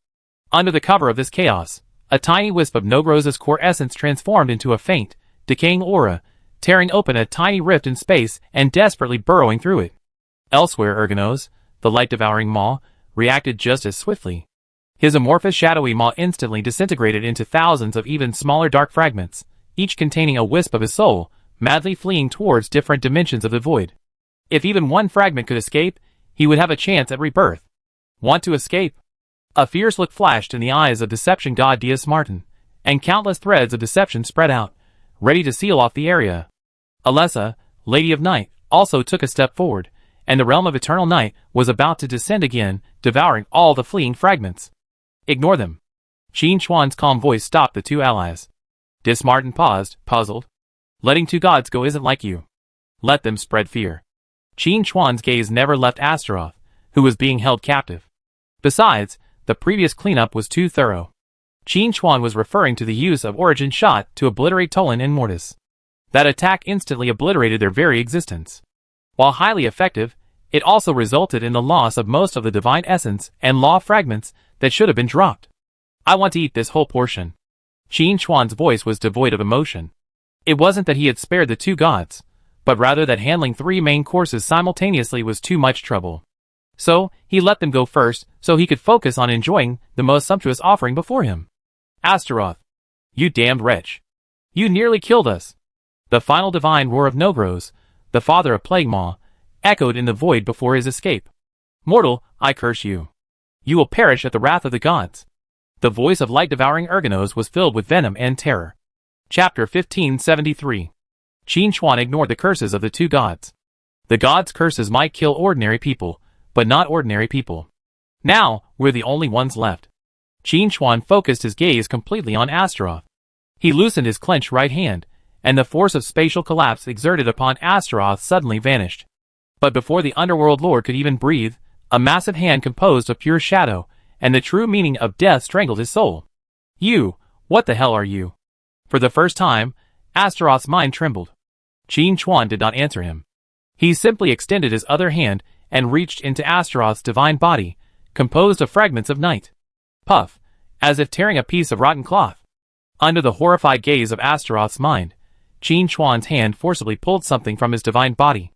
Under the cover of this chaos, a tiny wisp of Nogros's core essence transformed into a faint, decaying aura, tearing open a tiny rift in space and desperately burrowing through it. Elsewhere, Ergonos, the light-devouring maw, reacted just as swiftly. His amorphous shadowy maw instantly disintegrated into thousands of even smaller dark fragments, each containing a wisp of his soul, madly fleeing towards different dimensions of the void. If even one fragment could escape, he would have a chance at rebirth. Want to escape? A fierce look flashed in the eyes of deception god Dias Martin, and countless threads of deception spread out, ready to seal off the area. Alessa, Lady of Night, also took a step forward, and the realm of eternal night was about to descend again, devouring all the fleeing fragments. Ignore them. Qin Chuan's calm voice stopped the two allies. Dias Martin paused, puzzled. Letting two gods go isn't like you. Let them spread fear. Qin Chuan's gaze never left Astaroth, who was being held captive. Besides, the previous cleanup was too thorough. Qin Chuan was referring to the use of Origin Shot to obliterate Tolan and Mortis. That attack instantly obliterated their very existence. While highly effective, it also resulted in the loss of most of the divine essence and law fragments that should have been dropped. I want to eat this whole portion. Qin Chuan's voice was devoid of emotion. It wasn't that he had spared the two gods, but rather that handling three main courses simultaneously was too much trouble. So, he let them go first, so he could focus on enjoying the most sumptuous offering before him. Astaroth. You damned wretch. You nearly killed us. The final divine roar of Nogros, the father of Plague Maw, echoed in the void before his escape. Mortal, I curse you. You will perish at the wrath of the gods. The voice of light-devouring Ergonos was filled with venom and terror. Chapter 1573. Qin Chuan ignored the curses of the two gods. The gods' curses might kill ordinary people, but not ordinary people. Now, we're the only ones left. Qin Chuan focused his gaze completely on Astaroth. He loosened his clenched right hand, and the force of spatial collapse exerted upon Astaroth suddenly vanished. But before the Underworld Lord could even breathe, a massive hand composed of pure shadow, and the true meaning of death strangled his soul. You, what the hell are you? For the first time, Astaroth's mind trembled. Qin Chuan did not answer him. He simply extended his other hand and reached into Astaroth's divine body, composed of fragments of night. Puff, as if tearing a piece of rotten cloth. Under the horrified gaze of Astaroth's mind, Qin Chuan's hand forcibly pulled something from his divine body.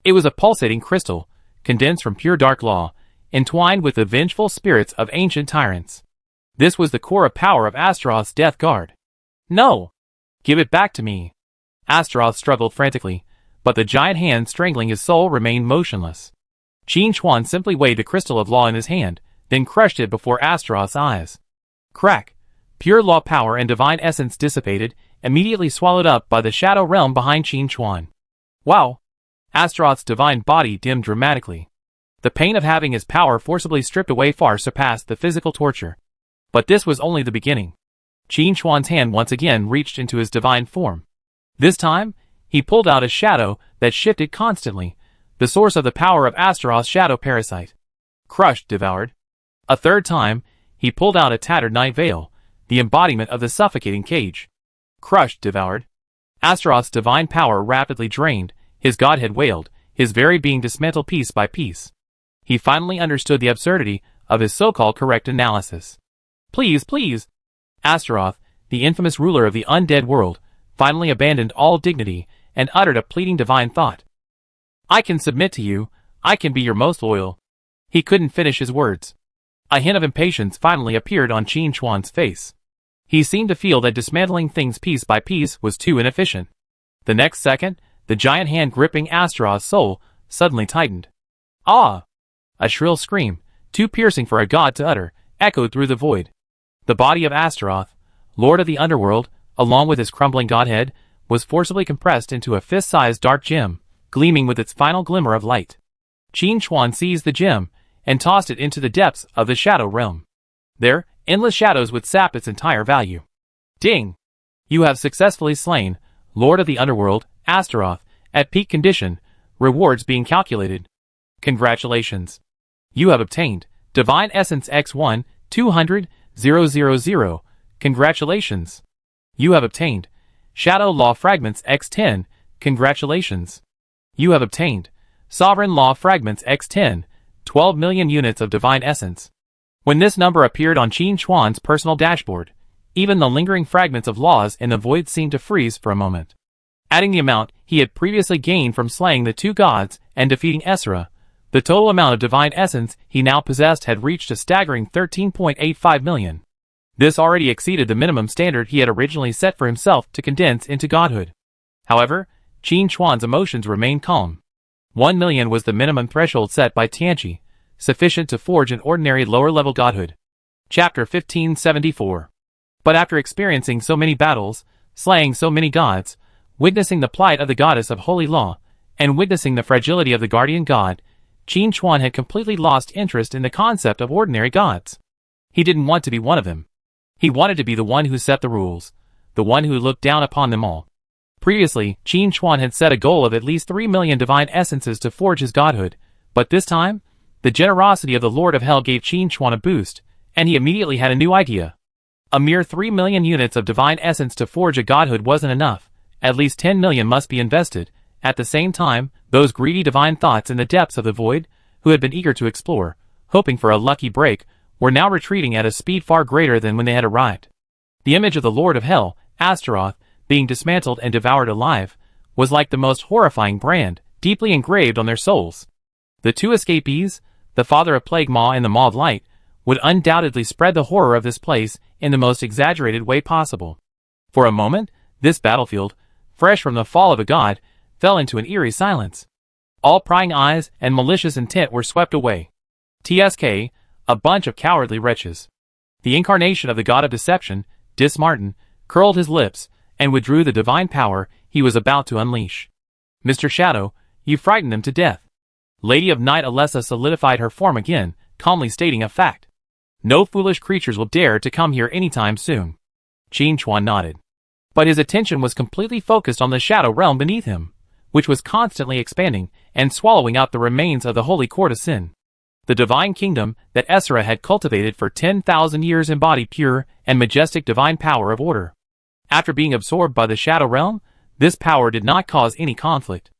It was a pulsating crystal, condensed from pure dark law, entwined with the vengeful spirits of ancient tyrants. This was the core of power of Astaroth's death guard. No! Give it back to me! Astaroth struggled frantically, but the giant hand strangling his soul remained motionless. Qin Chuan simply weighed the crystal of law in his hand, then crushed it before Astaroth's eyes. Crack! Pure law power and divine essence dissipated, immediately swallowed up by the shadow realm behind Qin Chuan. Wow! Astaroth's divine body dimmed dramatically. The pain of having his power forcibly stripped away far surpassed the physical torture. But this was only the beginning. Qin Chuan's hand once again reached into his divine form. This time, he pulled out a shadow that shifted constantly, the source of the power of Astaroth's shadow parasite. Crushed, devoured. A third time, he pulled out a tattered night veil, the embodiment of the suffocating cage. Crushed, devoured. Astaroth's divine power rapidly drained, his godhead wailed, his very being dismantled piece by piece. He finally understood the absurdity of his so-called correct analysis. Please, please! Astaroth, the infamous ruler of the undead world, finally abandoned all dignity and uttered a pleading divine thought. I can submit to you, I can be your most loyal. He couldn't finish his words. A hint of impatience finally appeared on Qin Chuan's face. He seemed to feel that dismantling things piece by piece was too inefficient. The next second, the giant hand gripping Astaroth's soul suddenly tightened. Ah! A shrill scream, too piercing for a god to utter, echoed through the void. The body of Astaroth, lord of the underworld, along with his crumbling godhead, was forcibly compressed into a fist-sized dark gem, gleaming with its final glimmer of light. Qin Chuan seized the gem and tossed it into the depths of the shadow realm. There, endless shadows would sap its entire value. Ding! You have successfully slain, lord of the underworld, Astaroth, at peak condition, rewards being calculated. Congratulations. You have obtained Divine Essence X1, 200,000. Congratulations. You have obtained Shadow Law Fragments X10. Congratulations. You have obtained Sovereign Law Fragments X10, 12 million units of Divine Essence. When this number appeared on Qin Chuan's personal dashboard, even the lingering fragments of laws in the void seemed to freeze for a moment. Adding the amount he had previously gained from slaying the two gods and defeating Esra, the total amount of divine essence he now possessed had reached a staggering 13.85 million. This already exceeded the minimum standard he had originally set for himself to condense into godhood. However, Qin Chuan's emotions remained calm. 1 million was the minimum threshold set by Tianqi, sufficient to forge an ordinary lower-level godhood. Chapter 1574. But after experiencing so many battles, slaying so many gods, witnessing the plight of the goddess of holy law, and witnessing the fragility of the guardian god, Qin Chuan had completely lost interest in the concept of ordinary gods. He didn't want to be one of them. He wanted to be the one who set the rules, the one who looked down upon them all. Previously, Qin Chuan had set a goal of at least 3 million divine essences to forge his godhood, but this time, the generosity of the Lord of Hell gave Qin Chuan a boost, and he immediately had a new idea. A mere 3 million units of divine essence to forge a godhood wasn't enough, at least 10 million must be invested. At the same time, those greedy divine thoughts in the depths of the void, who had been eager to explore, hoping for a lucky break, were now retreating at a speed far greater than when they had arrived. The image of the Lord of Hell, Astaroth, being dismantled and devoured alive, was like the most horrifying brand, deeply engraved on their souls. The two escapees, the father of Plague Maw and the Maw of Light, would undoubtedly spread the horror of this place in the most exaggerated way possible. For a moment, this battlefield, fresh from the fall of a god, fell into an eerie silence. All prying eyes and malicious intent were swept away. TSK, a bunch of cowardly wretches. The incarnation of the god of deception, Dismartin, curled his lips and withdrew the divine power he was about to unleash. Mr. Shadow, you frightened them to death. Lady of Night Alessa solidified her form again, calmly stating a fact. No foolish creatures will dare to come here anytime soon. Qin Chuan nodded. But his attention was completely focused on the shadow realm beneath him, which was constantly expanding and swallowing out the remains of the holy court of sin. The divine kingdom that Esra had cultivated for 10,000 years embodied pure and majestic divine power of order. After being absorbed by the shadow realm, this power did not cause any conflict.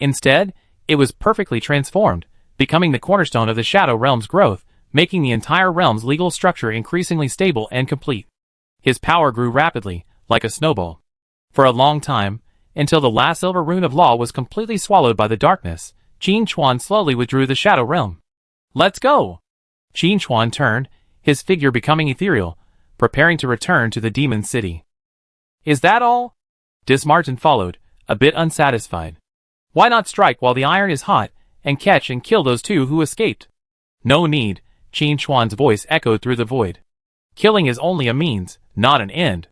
Instead, It was perfectly transformed, becoming the cornerstone of the Shadow Realm's growth, making the entire realm's legal structure increasingly stable and complete. His power grew rapidly, like a snowball. For a long time, until the last silver rune of law was completely swallowed by the darkness, Qin Chuan slowly withdrew the Shadow Realm. "Let's go!" Qin Chuan turned, his figure becoming ethereal, preparing to return to the Demon City. "Is that all?" Dismartin followed, a bit unsatisfied. "Why not strike while the iron is hot, and catch and kill those two who escaped?" "No need," Qin Chuan's voice echoed through the void. "Killing is only a means, not an end.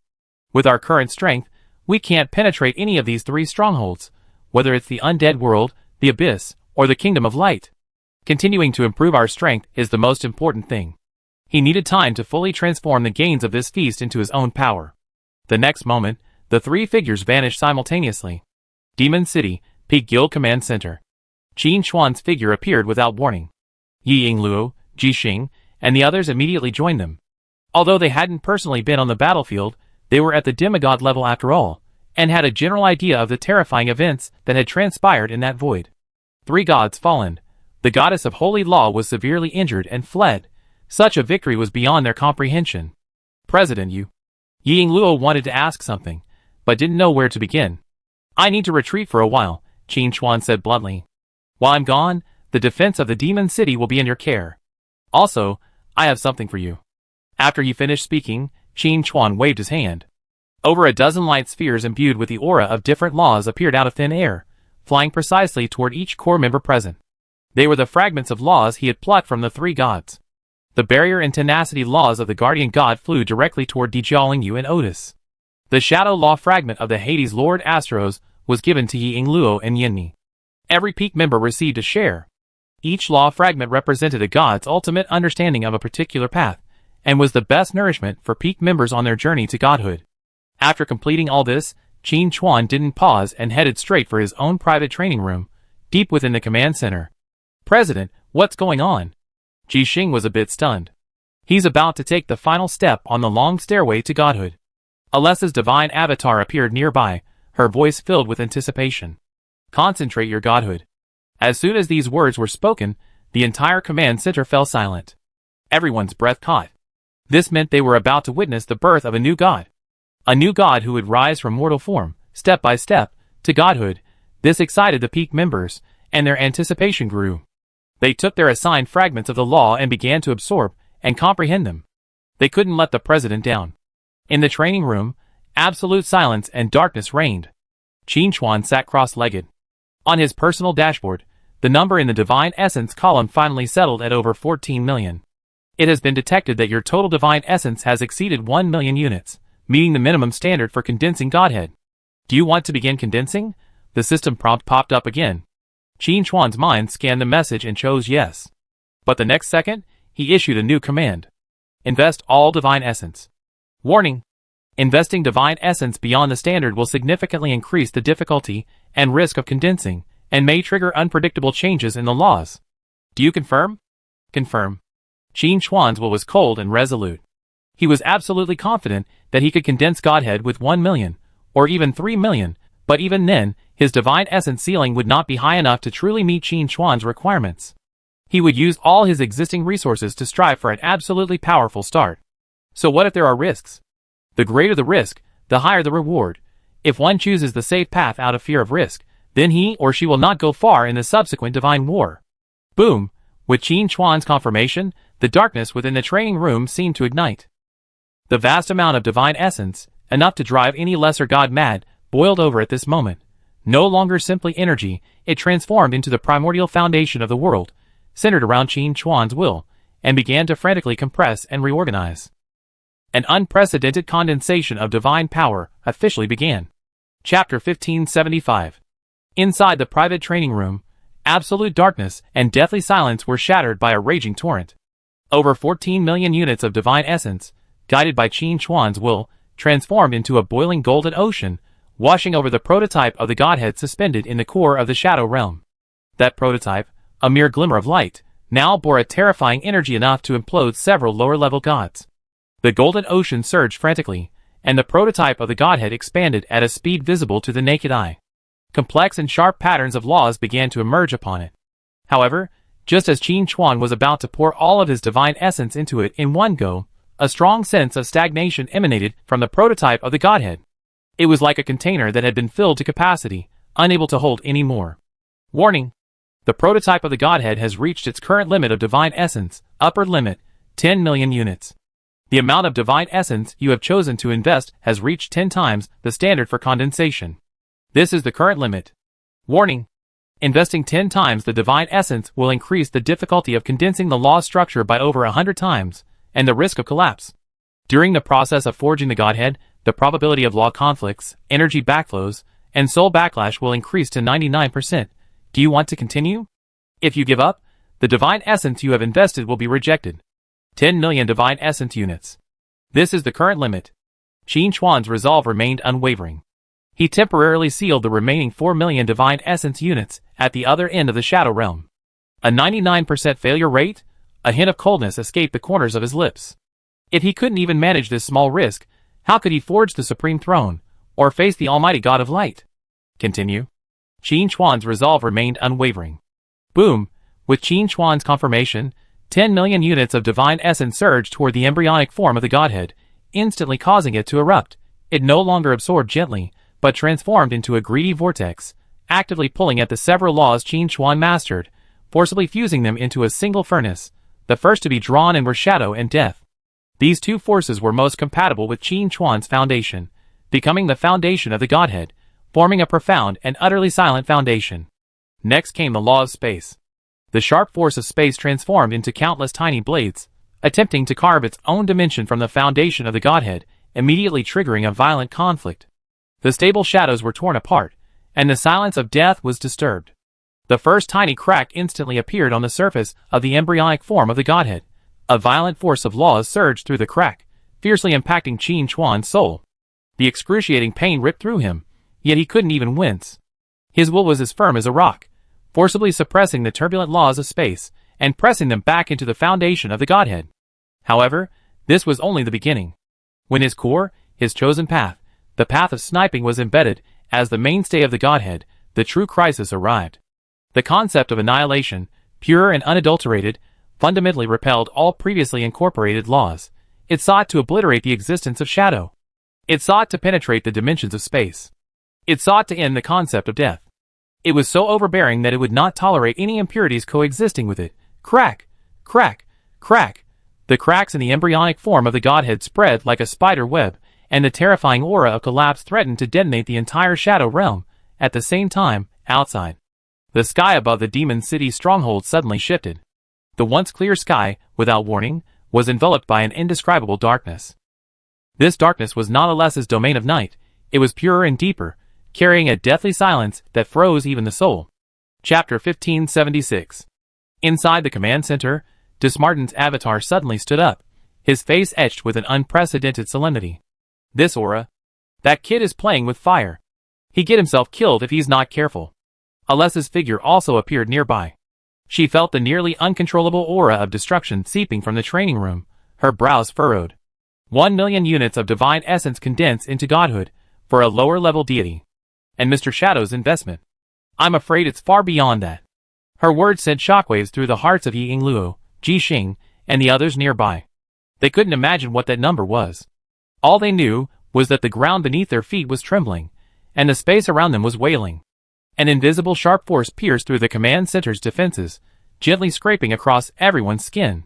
With our current strength, we can't penetrate any of these three strongholds, whether it's the undead world, the abyss, or the kingdom of light. Continuing to improve our strength is the most important thing." He needed time to fully transform the gains of this feast into his own power. The next moment, the three figures vanished simultaneously. Demon City, Peak Guild Command Center. Qin Chuan's figure appeared without warning. Yi Yingluo, Ji Xing, and the others immediately joined them. Although they hadn't personally been on the battlefield, they were at the demigod level after all, and had a general idea of the terrifying events that had transpired in that void. 3 gods fallen. The goddess of holy law was severely injured and fled. Such a victory was beyond their comprehension. "President Yu." Yi Yingluo wanted to ask something, but didn't know where to begin. "I need to retreat for a while," Qin Chuan said bluntly. "While I'm gone, the defense of the Demon City will be in your care. Also, I have something for you." After he finished speaking, Qin Chuan waved his hand. Over a dozen light spheres imbued with the aura of different laws appeared out of thin air, flying precisely toward each core member present. They were the fragments of laws he had plucked from the 3 gods. The barrier and tenacity laws of the guardian god flew directly toward Dijiaolingyu and Otis. The shadow law fragment of the Hades Lord Astros was given to Yi Yingluo and Yinmi. Every peak member received a share. Each law fragment represented a god's ultimate understanding of a particular path, and was the best nourishment for peak members on their journey to godhood. After completing all this, Qin Chuan didn't pause and headed straight for his own private training room, deep within the command center. "President, what's going on?" Ji Xing was a bit stunned. He's about to take the final step on the long stairway to godhood. Alessa's divine avatar appeared nearby, her voice filled with anticipation. "Concentrate your godhood." As soon as these words were spoken, the entire command center fell silent. Everyone's breath caught. This meant they were about to witness the birth of a new god. A new god who would rise from mortal form, step by step, to godhood. This excited the peak members, and their anticipation grew. They took their assigned fragments of the law and began to absorb and comprehend them. They couldn't let the president down. In the training room, absolute silence and darkness reigned. Qin Chuan sat cross-legged. On his personal dashboard, the number in the Divine Essence column finally settled at over 14 million. It has been detected that your total Divine Essence has exceeded 1 million units, meeting the minimum standard for condensing Godhead. "Do you want to begin condensing?" The system prompt popped up again. Qin Chuan's mind scanned the message and chose yes. But the next second, he issued a new command. "Invest all Divine Essence." Warning: investing Divine Essence beyond the standard will significantly increase the difficulty and risk of condensing, and may trigger unpredictable changes in the laws. "Do you confirm?" "Confirm." Qin Chuan's will was cold and resolute. He was absolutely confident that he could condense Godhead with 1 million, or even 3 million, but even then, his Divine Essence ceiling would not be high enough to truly meet Qin Chuan's requirements. He would use all his existing resources to strive for an absolutely powerful start. So what if there are risks? The greater the risk, the higher the reward. If one chooses the safe path out of fear of risk, then he or she will not go far in the subsequent divine war. Boom! With Qin Chuan's confirmation, the darkness within the training room seemed to ignite. The vast amount of Divine Essence, enough to drive any lesser god mad, boiled over at this moment. No longer simply energy, it transformed into the primordial foundation of the world, centered around Qin Chuan's will, and began to frantically compress and reorganize. An unprecedented condensation of divine power officially began. Chapter 1575. Inside the private training room, absolute darkness and deathly silence were shattered by a raging torrent. Over 14 million units of divine essence, guided by Qin Chuan's will, transformed into a boiling golden ocean, washing over the prototype of the Godhead suspended in the core of the Shadow Realm. That prototype, a mere glimmer of light, now bore a terrifying energy enough to implode several lower-level gods. The golden ocean surged frantically, and the prototype of the Godhead expanded at a speed visible to the naked eye. Complex and sharp patterns of laws began to emerge upon it. However, just as Qin Chuan was about to pour all of his divine essence into it in one go, a strong sense of stagnation emanated from the prototype of the Godhead. It was like a container that had been filled to capacity, unable to hold any more. Warning! The prototype of the Godhead has reached its current limit of divine essence, upper limit, 10 million units. The amount of divine essence you have chosen to invest has reached 10 times the standard for condensation. This is the current limit. Warning! Investing 10 times the divine essence will increase the difficulty of condensing the law structure by over 100 times, and the risk of collapse. During the process of forging the Godhead, the probability of law conflicts, energy backflows, and soul backlash will increase to 99%. Do you want to continue? If you give up, the divine essence you have invested will be rejected. 10 million divine essence units. This is the current limit. Qin Chuan's resolve remained unwavering. He temporarily sealed the remaining 4 million divine essence units at the other end of the shadow realm. A 99% failure rate? A hint of coldness escaped the corners of his lips. If he couldn't even manage this small risk, how could he forge the supreme throne, or face the almighty God of light? Continue. Qin Chuan's resolve remained unwavering. Boom! With Qin Chuan's confirmation, 10 million units of divine essence surged toward the embryonic form of the Godhead, instantly causing it to erupt. It no longer absorbed gently, but transformed into a greedy vortex, actively pulling at the several laws Qin Chuan mastered, forcibly fusing them into a single furnace, the first to be drawn and were shadow and death. These two forces were most compatible with Qin Chuan's foundation, becoming the foundation of the Godhead, forming a profound and utterly silent foundation. Next came the law of space. The sharp force of space transformed into countless tiny blades, attempting to carve its own dimension from the foundation of the Godhead, immediately triggering a violent conflict. The stable shadows were torn apart, and the silence of death was disturbed. The first tiny crack instantly appeared on the surface of the embryonic form of the Godhead. A violent force of laws surged through the crack, fiercely impacting Qin Chuan's soul. The excruciating pain ripped through him, yet he couldn't even wince. His will was as firm as a rock, forcibly suppressing the turbulent laws of space, and pressing them back into the foundation of the Godhead. However, this was only the beginning. When his core, his chosen path, the path of sniping was embedded as the mainstay of the Godhead, the true crisis arrived. The concept of annihilation, pure and unadulterated, fundamentally repelled all previously incorporated laws. It sought to obliterate the existence of shadow. It sought to penetrate the dimensions of space. It sought to end the concept of death. It was so overbearing that it would not tolerate any impurities coexisting with it. Crack! Crack! Crack! The cracks in the embryonic form of the Godhead spread like a spider web, and the terrifying aura of collapse threatened to detonate the entire shadow realm. At the same time, outside, the sky above the demon city stronghold suddenly shifted. The once clear sky, without warning, was enveloped by an indescribable darkness. This darkness was not Alessa's domain of night. It was purer and deeper, carrying a deathly silence that froze even the soul. Chapter 1576. Inside the command center, Dismartin's avatar suddenly stood up, his face etched with an unprecedented solemnity. This aura. That kid is playing with fire. He'd get himself killed if he's not careful. Alessa's figure also appeared nearby. She felt the nearly uncontrollable aura of destruction seeping from the training room, her brows furrowed. 1 million units of divine essence condensed into godhood, for a lower-level deity. And Mr. Shadow's investment. I'm afraid it's far beyond that. Her words sent shockwaves through the hearts of Yi Yingluo, Ji Xing, and the others nearby. They couldn't imagine what that number was. All they knew was that the ground beneath their feet was trembling, and the space around them was wailing. An invisible sharp force pierced through the command center's defenses, gently scraping across everyone's skin.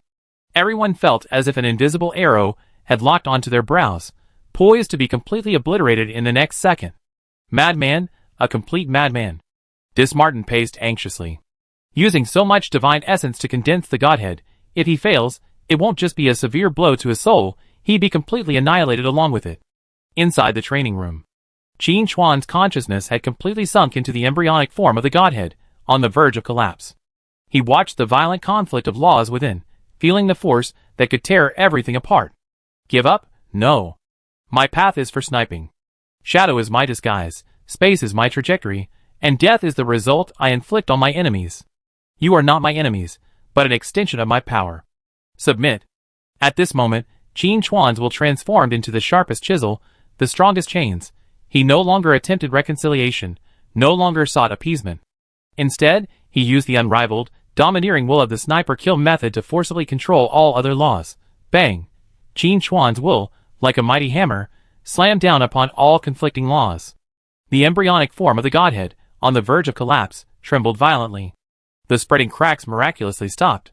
Everyone felt as if an invisible arrow had locked onto their brows, poised to be completely obliterated in the next second. Madman, a complete madman. Dismartin paced anxiously. Using so much divine essence to condense the Godhead, if he fails, it won't just be a severe blow to his soul, he'd be completely annihilated along with it. Inside the training room, Qin Chuan's consciousness had completely sunk into the embryonic form of the Godhead, on the verge of collapse. He watched the violent conflict of laws within, feeling the force that could tear everything apart. Give up? No. My path is for sniping. Shadow is my disguise, space is my trajectory, and death is the result I inflict on my enemies. You are not my enemies, but an extension of my power. Submit. At this moment, Qin Chuan's will transformed into the sharpest chisel, the strongest chains. He no longer attempted reconciliation, no longer sought appeasement. Instead, he used the unrivaled, domineering will of the sniper kill method to forcibly control all other laws. Bang! Qin Chuan's will, like a mighty hammer, slammed down upon all conflicting laws. The embryonic form of the godhead, on the verge of collapse, trembled violently. The spreading cracks miraculously stopped.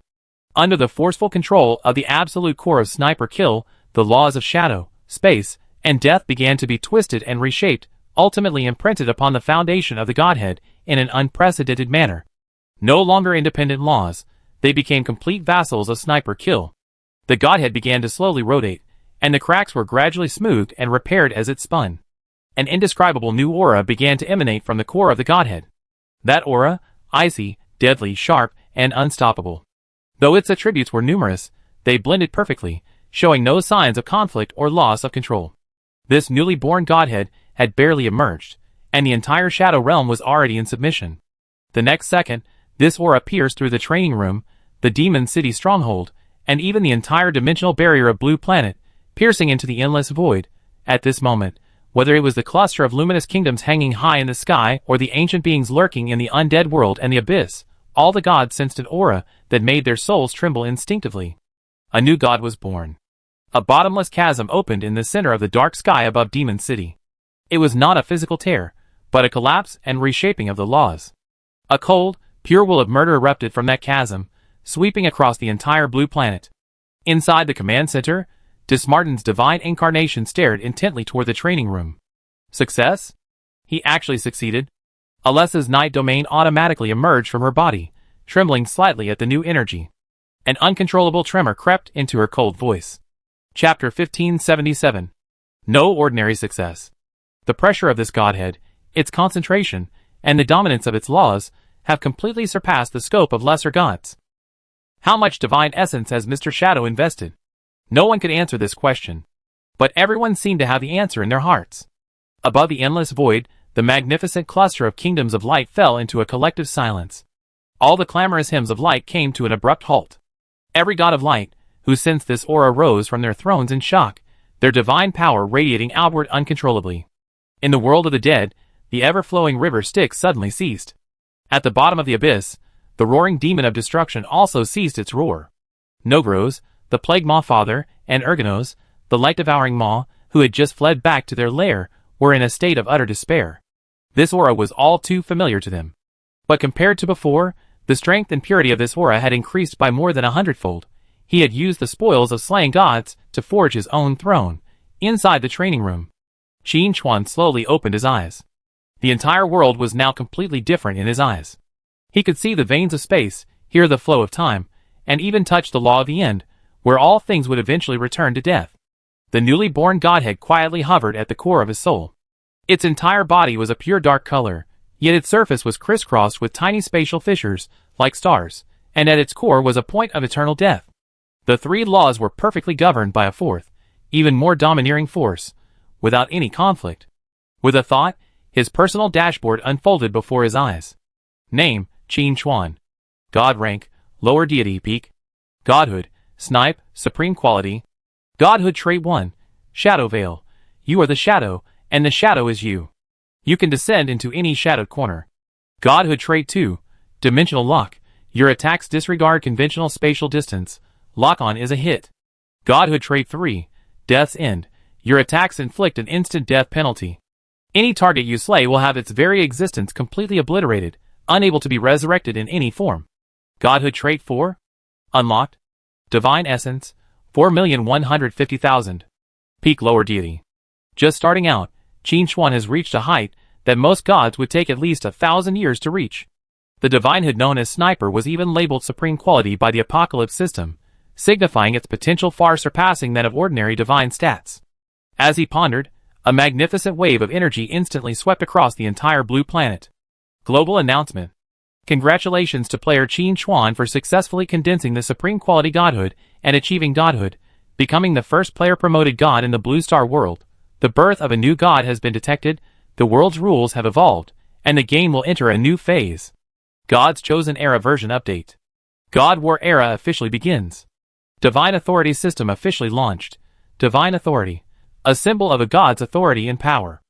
Under the forceful control of the absolute core of sniper kill, the laws of shadow, space, and death began to be twisted and reshaped, ultimately imprinted upon the foundation of the godhead in an unprecedented manner. No longer independent laws, they became complete vassals of sniper kill. The godhead began to slowly rotate, and the cracks were gradually smoothed and repaired as it spun. An indescribable new aura began to emanate from the core of the godhead. That aura, icy, deadly, sharp, and unstoppable. Though its attributes were numerous, they blended perfectly, showing no signs of conflict or loss of control. This newly born godhead had barely emerged, and the entire shadow realm was already in submission. The next second, this aura pierced through the training room, the demon city stronghold, and even the entire dimensional barrier of Blue Planet, piercing into the endless void. At this moment, whether it was the cluster of luminous kingdoms hanging high in the sky or the ancient beings lurking in the undead world and the abyss, all the gods sensed an aura that made their souls tremble instinctively. A new god was born. A bottomless chasm opened in the center of the dark sky above Demon City. It was not a physical tear, but a collapse and reshaping of the laws. A cold, pure will of murder erupted from that chasm, sweeping across the entire Blue Planet. Inside the command center, Dismartin's divine incarnation stared intently toward the training room. Success? He actually succeeded. Alessa's night domain automatically emerged from her body, trembling slightly at the new energy. An uncontrollable tremor crept into her cold voice. Chapter 1577. No ordinary success. The pressure of this godhead, its concentration, and the dominance of its laws, have completely surpassed the scope of lesser gods. How much divine essence has Mr. Shadow invested? No one could answer this question. But everyone seemed to have the answer in their hearts. Above the endless void, the magnificent cluster of kingdoms of light fell into a collective silence. All the clamorous hymns of light came to an abrupt halt. Every god of light, who sensed this aura, rose from their thrones in shock, their divine power radiating outward uncontrollably. In the world of the dead, the ever-flowing river Styx suddenly ceased. At the bottom of the abyss, the roaring demon of destruction also ceased its roar. Nogros, the plague maw father, and Ergonos, the light-devouring maw, who had just fled back to their lair, were in a state of utter despair. This aura was all too familiar to them. But compared to before, the strength and purity of this aura had increased by more than 100-fold. He had used the spoils of slaying gods to forge his own throne. Inside the training room, Qin Chuan slowly opened his eyes. The entire world was now completely different in his eyes. He could see the veins of space, hear the flow of time, and even touch the law of the end, where all things would eventually return to death. The newly born godhead quietly hovered at the core of his soul. Its entire body was a pure dark color, yet its surface was crisscrossed with tiny spatial fissures, like stars, and at its core was a point of eternal death. The three laws were perfectly governed by a fourth, even more domineering force, without any conflict. With a thought, his personal dashboard unfolded before his eyes. Name, Qin Chuan. God rank, lower deity peak. Godhood, snipe, supreme quality. Godhood trait 1, Shadow Veil. You are the shadow, and the shadow is you. You can descend into any shadowed corner. Godhood trait 2, Dimensional Lock. Your attacks disregard conventional spatial distance. Lock-on is a hit. Godhood trait 3, Death's End. Your attacks inflict an instant death penalty. Any target you slay will have its very existence completely obliterated, unable to be resurrected in any form. Godhood trait 4, Unlocked. Divine Essence, 4,150,000. Peak lower deity. Just starting out, Qin Chuan has reached a height that most gods would take at least 1,000 years to reach. The divinehood known as Sniper was even labeled supreme quality by the Apocalypse system, signifying its potential far surpassing that of ordinary divine stats. As he pondered, a magnificent wave of energy instantly swept across the entire Blue Planet. Global announcement. Congratulations to player Qin Chuan for successfully condensing the supreme quality godhood and achieving godhood, becoming the first player promoted god in the Blue Star world. The birth of a new god has been detected, the world's rules have evolved, and the game will enter a new phase. God's Chosen Era version update. God War Era officially begins. Divine Authority system officially launched. Divine Authority, a symbol of a god's authority and power.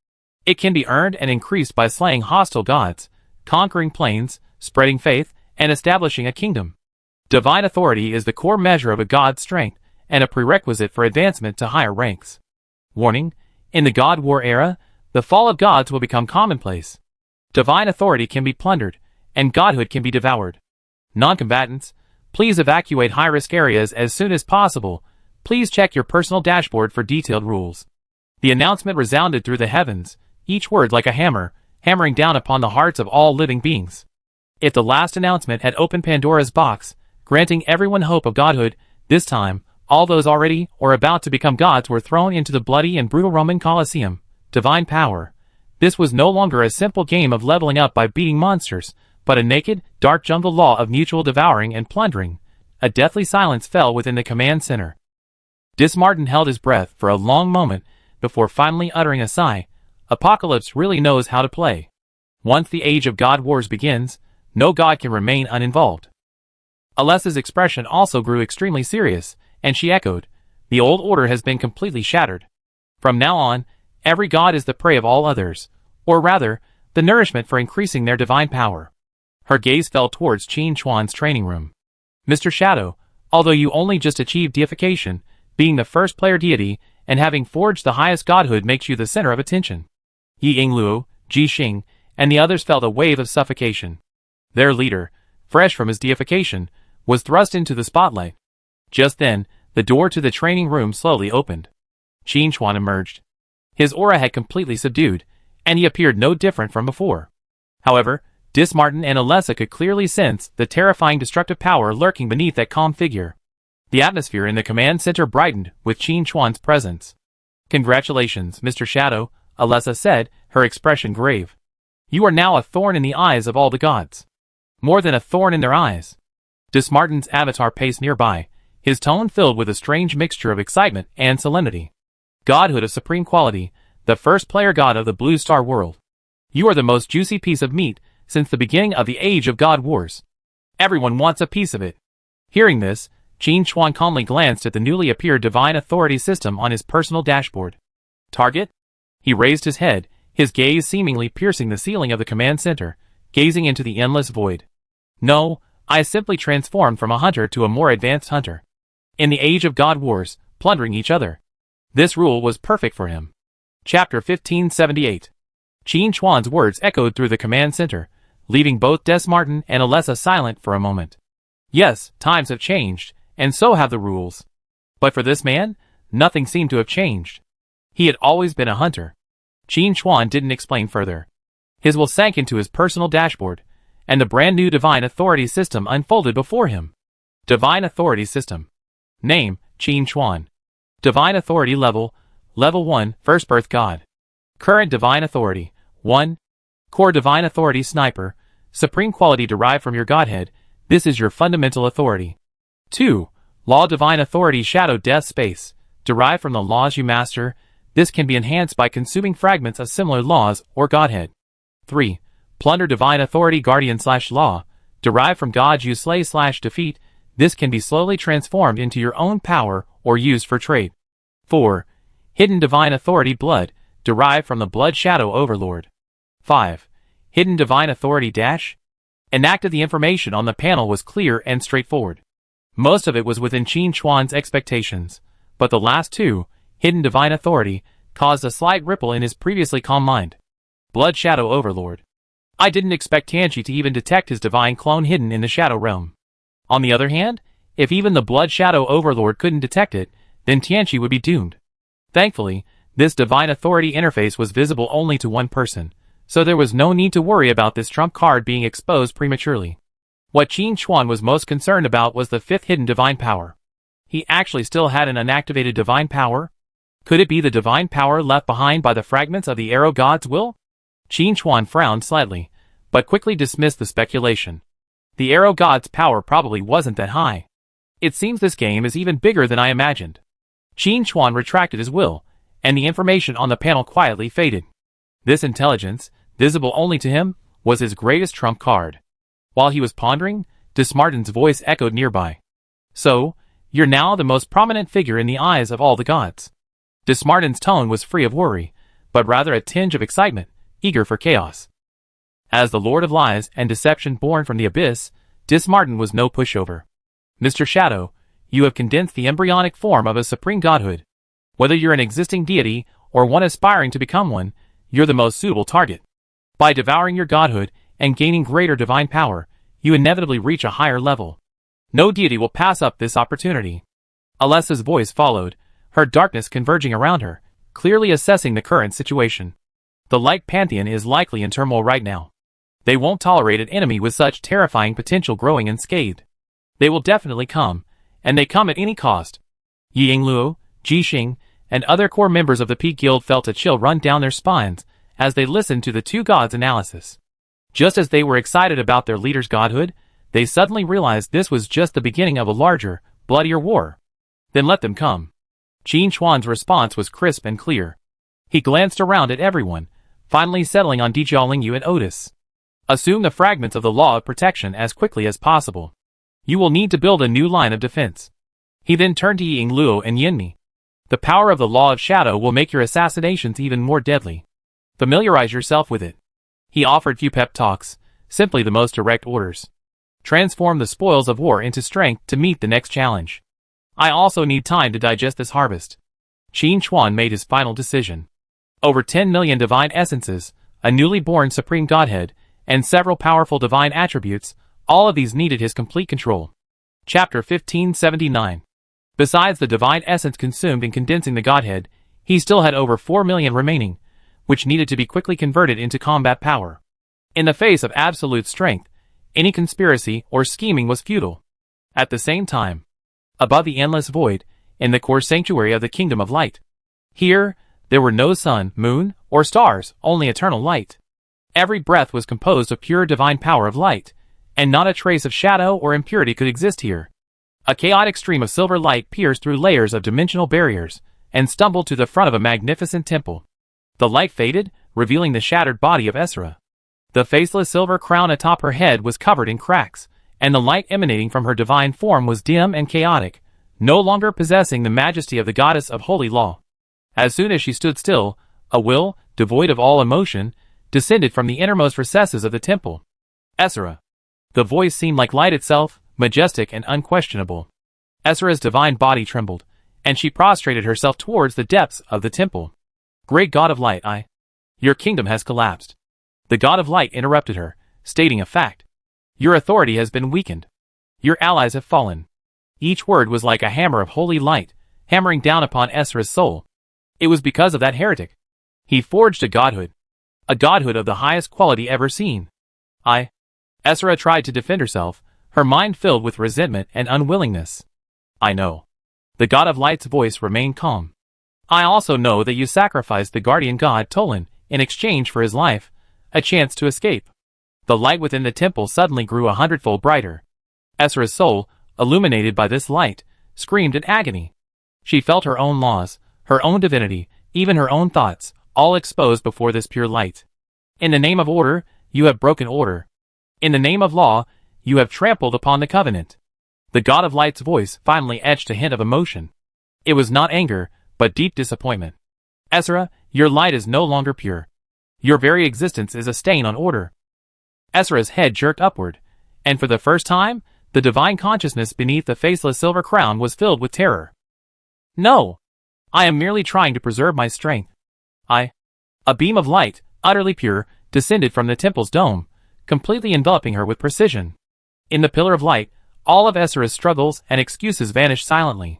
It can be earned and increased by slaying hostile gods, conquering planes, spreading faith, and establishing a kingdom. Divine authority is the core measure of a god's strength and a prerequisite for advancement to higher ranks. Warning: in the God War era, the fall of gods will become commonplace. Divine authority can be plundered, and godhood can be devoured. Non-combatants, please evacuate high-risk areas as soon as possible. Please check your personal dashboard for detailed rules. The announcement resounded through the heavens, each word like a hammer, hammering down upon the hearts of all living beings. If the last announcement had opened Pandora's box, granting everyone hope of godhood, this time, all those already or about to become gods were thrown into the bloody and brutal Roman Colosseum. Divine power. This was no longer a simple game of leveling up by beating monsters, but a naked, dark jungle law of mutual devouring and plundering. A deathly silence fell within the command center. Dismartin held his breath for a long moment before finally uttering a sigh. Apocalypse really knows how to play. Once the age of God Wars begins, no god can remain uninvolved. Alessa's expression also grew extremely serious, and she echoed, "The old order has been completely shattered. From now on, every god is the prey of all others, or rather, the nourishment for increasing their divine power." Her gaze fell towards Qin Chuan's training room. "Mr. Shadow, although you only just achieved deification, being the first player deity, and having forged the highest godhood makes you the center of attention." Yi Yingluo, Ji Xing, and the others felt a wave of suffocation. Their leader, fresh from his deification, was thrust into the spotlight. Just then, the door to the training room slowly opened. Qin Chuan emerged. His aura had completely subdued, and he appeared no different from before. However, Dismartin and Alessa could clearly sense the terrifying destructive power lurking beneath that calm figure. The atmosphere in the command center brightened with Qin Chuan's presence. "Congratulations, Mr. Shadow," Alessa said, her expression grave. "You are now a thorn in the eyes of all the gods. More than a thorn in their eyes." Dismartin's avatar paced nearby, his tone filled with a strange mixture of excitement and solemnity. "Godhood of supreme quality, the first player god of the Blue Star world. You are the most juicy piece of meat since the beginning of the Age of God Wars. Everyone wants a piece of it." Hearing this, Qin Chuan calmly glanced at the newly appeared divine authority system on his personal dashboard. "Target?" He raised his head, his gaze seemingly piercing the ceiling of the command center, gazing into the endless void. "No, I simply transformed from a hunter to a more advanced hunter. In the Age of God Wars, plundering each other. This rule was perfect for him." Chapter 1578. Qin Chuan's words echoed through the command center, leaving both Dismartin and Alessa silent for a moment. Yes, times have changed, and so have the rules. But for this man, nothing seemed to have changed. He had always been a hunter. Qin Chuan didn't explain further. His will sank into his personal dashboard, and the brand new Divine Authority System unfolded before him. Divine Authority System. Name, Qin Chuan. Divine Authority Level, Level 1, First Birth God. Current Divine Authority, 1. Core Divine Authority Sniper, Supreme Quality derived from your Godhead, this is your fundamental authority. 2. Law Divine Authority Shadow Death Space, derived from the laws you master, this can be enhanced by consuming fragments of similar laws or Godhead. 3. Plunder Divine Authority Guardian/Law, derived from gods you slay/defeat, this can be slowly transformed into your own power or used for trade. 4. Hidden Divine Authority Blood, derived from the Blood Shadow Overlord. 5. Hidden Divine Authority Dash. Enacted. The information on the panel was clear and straightforward. Most of it was within Qin Chuan's expectations, but the last two, Hidden Divine Authority, caused a slight ripple in his previously calm mind. Blood Shadow Overlord. I didn't expect Tianqi to even detect his divine clone hidden in the Shadow Realm. On the other hand, if even the Blood Shadow Overlord couldn't detect it, then Tianqi would be doomed. Thankfully, this Divine Authority interface was visible only to one person, so there was no need to worry about this trump card being exposed prematurely. What Qin Chuan was most concerned about was the fifth hidden divine power. He actually still had an unactivated divine power? Could it be the divine power left behind by the fragments of the Arrow God's will? Qin Chuan frowned slightly, but quickly dismissed the speculation. The Arrow God's power probably wasn't that high. It seems this game is even bigger than I imagined. Qin Chuan retracted his will, and the information on the panel quietly faded. This intelligence, visible only to him, was his greatest trump card. While he was pondering, Dismartin's voice echoed nearby. "So, you're now the most prominent figure in the eyes of all the gods." Dismartin's tone was free of worry, but rather a tinge of excitement, eager for chaos. As the Lord of Lies and Deception born from the abyss, Dismartin was no pushover. Mr. Shadow, you have condensed the embryonic form of a supreme godhood. Whether you're an existing deity or one aspiring to become one, you're the most suitable target. By devouring your godhood and gaining greater divine power, you inevitably reach a higher level. No deity will pass up this opportunity. Alessa's voice followed, her darkness converging around her, clearly assessing the current situation. The Light Pantheon is likely in turmoil right now. They won't tolerate an enemy with such terrifying potential growing unscathed. They will definitely come, and they come at any cost. Yi Yingluo, Ji Xing, and other core members of the Peak Guild felt a chill run down their spines as they listened to the two gods' analysis. Just as they were excited about their leader's godhood, they suddenly realized this was just the beginning of a larger, bloodier war. Then let them come. Qin Chuan's response was crisp and clear. He glanced around at everyone, finally settling on Dijiaolingyu and Otis. Assume the fragments of the law of protection as quickly as possible. You will need to build a new line of defense. He then turned to Yi Yingluo and Yinmi. The power of the law of shadow will make your assassinations even more deadly. Familiarize yourself with it. He offered few pep talks, simply the most direct orders. Transform the spoils of war into strength to meet the next challenge. I also need time to digest this harvest. Qin Chuan made his final decision. Over 10 million divine essences, a newly born supreme godhead, and several powerful divine attributes, all of these needed his complete control. Chapter 1579. Besides the divine essence consumed in condensing the godhead, he still had over 4 million remaining, which needed to be quickly converted into combat power. In the face of absolute strength, any conspiracy or scheming was futile. At the same time, above the endless void, in the core sanctuary of the Kingdom of Light. Here, there were no sun, moon, or stars, only eternal light. Every breath was composed of pure divine power of light, and not a trace of shadow or impurity could exist here. A chaotic stream of silver light pierced through layers of dimensional barriers, and stumbled to the front of a magnificent temple. The light faded, revealing the shattered body of Esra. The faceless silver crown atop her head was covered in cracks, and the light emanating from her divine form was dim and chaotic, no longer possessing the majesty of the goddess of holy law. As soon as she stood still, a will, devoid of all emotion, descended from the innermost recesses of the temple. Esra. The voice seemed like light itself, majestic and unquestionable. Esra's divine body trembled, and she prostrated herself towards the depths of the temple. Great God of Light, your kingdom has collapsed. The God of Light interrupted her, stating a fact. Your authority has been weakened. Your allies have fallen. Each word was like a hammer of holy light, hammering down upon Esra's soul. It was because of that heretic. He forged a godhood of the highest quality ever seen. Esra tried to defend herself, her mind filled with resentment and unwillingness. I know. The God of Light's voice remained calm. I also know that you sacrificed the guardian god Tolan in exchange for his life, a chance to escape. The light within the temple suddenly grew 100-fold brighter. Esra's soul, illuminated by this light, screamed in agony. She felt her own laws, her own divinity, even her own thoughts, all exposed before this pure light. In the name of order, you have broken order. In the name of law, you have trampled upon the covenant. The God of Light's voice finally etched a hint of emotion. It was not anger, but deep disappointment. Esra, your light is no longer pure. Your very existence is a stain on order. Esra's head jerked upward, and for the first time, the divine consciousness beneath the faceless silver crown was filled with terror. No! I am merely trying to preserve my strength. A beam of light, utterly pure, descended from the temple's dome, completely enveloping her with precision. In the pillar of light, all of Esra's struggles and excuses vanished silently.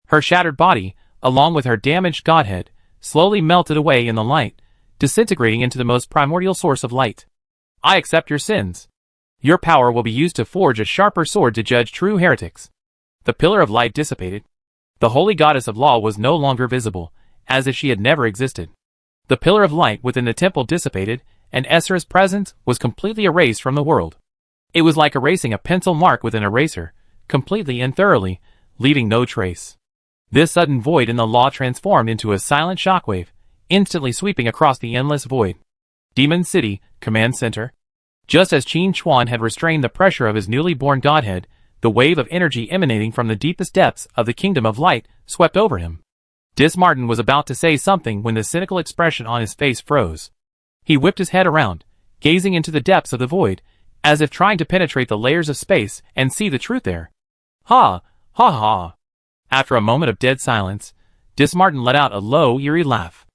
Her shattered body, along with her damaged godhead, slowly melted away in the light, disintegrating into the most primordial source of light. I accept your sins. Your power will be used to forge a sharper sword to judge true heretics. The pillar of light dissipated. The holy goddess of law was no longer visible, as if she had never existed. The pillar of light within the temple dissipated, and Esra's presence was completely erased from the world. It was like erasing a pencil mark with an eraser, completely and thoroughly, leaving no trace. This sudden void in the law transformed into a silent shockwave, instantly sweeping across the endless void. Demon City, Command Center. Just as Qin Chuan had restrained the pressure of his newly born godhead, the wave of energy emanating from the deepest depths of the Kingdom of Light swept over him. Martin was about to say something when the cynical expression on his face froze. He whipped his head around, gazing into the depths of the void, as if trying to penetrate the layers of space and see the truth there. Ha! Ha ha! After a moment of dead silence, Martin let out a low, eerie laugh.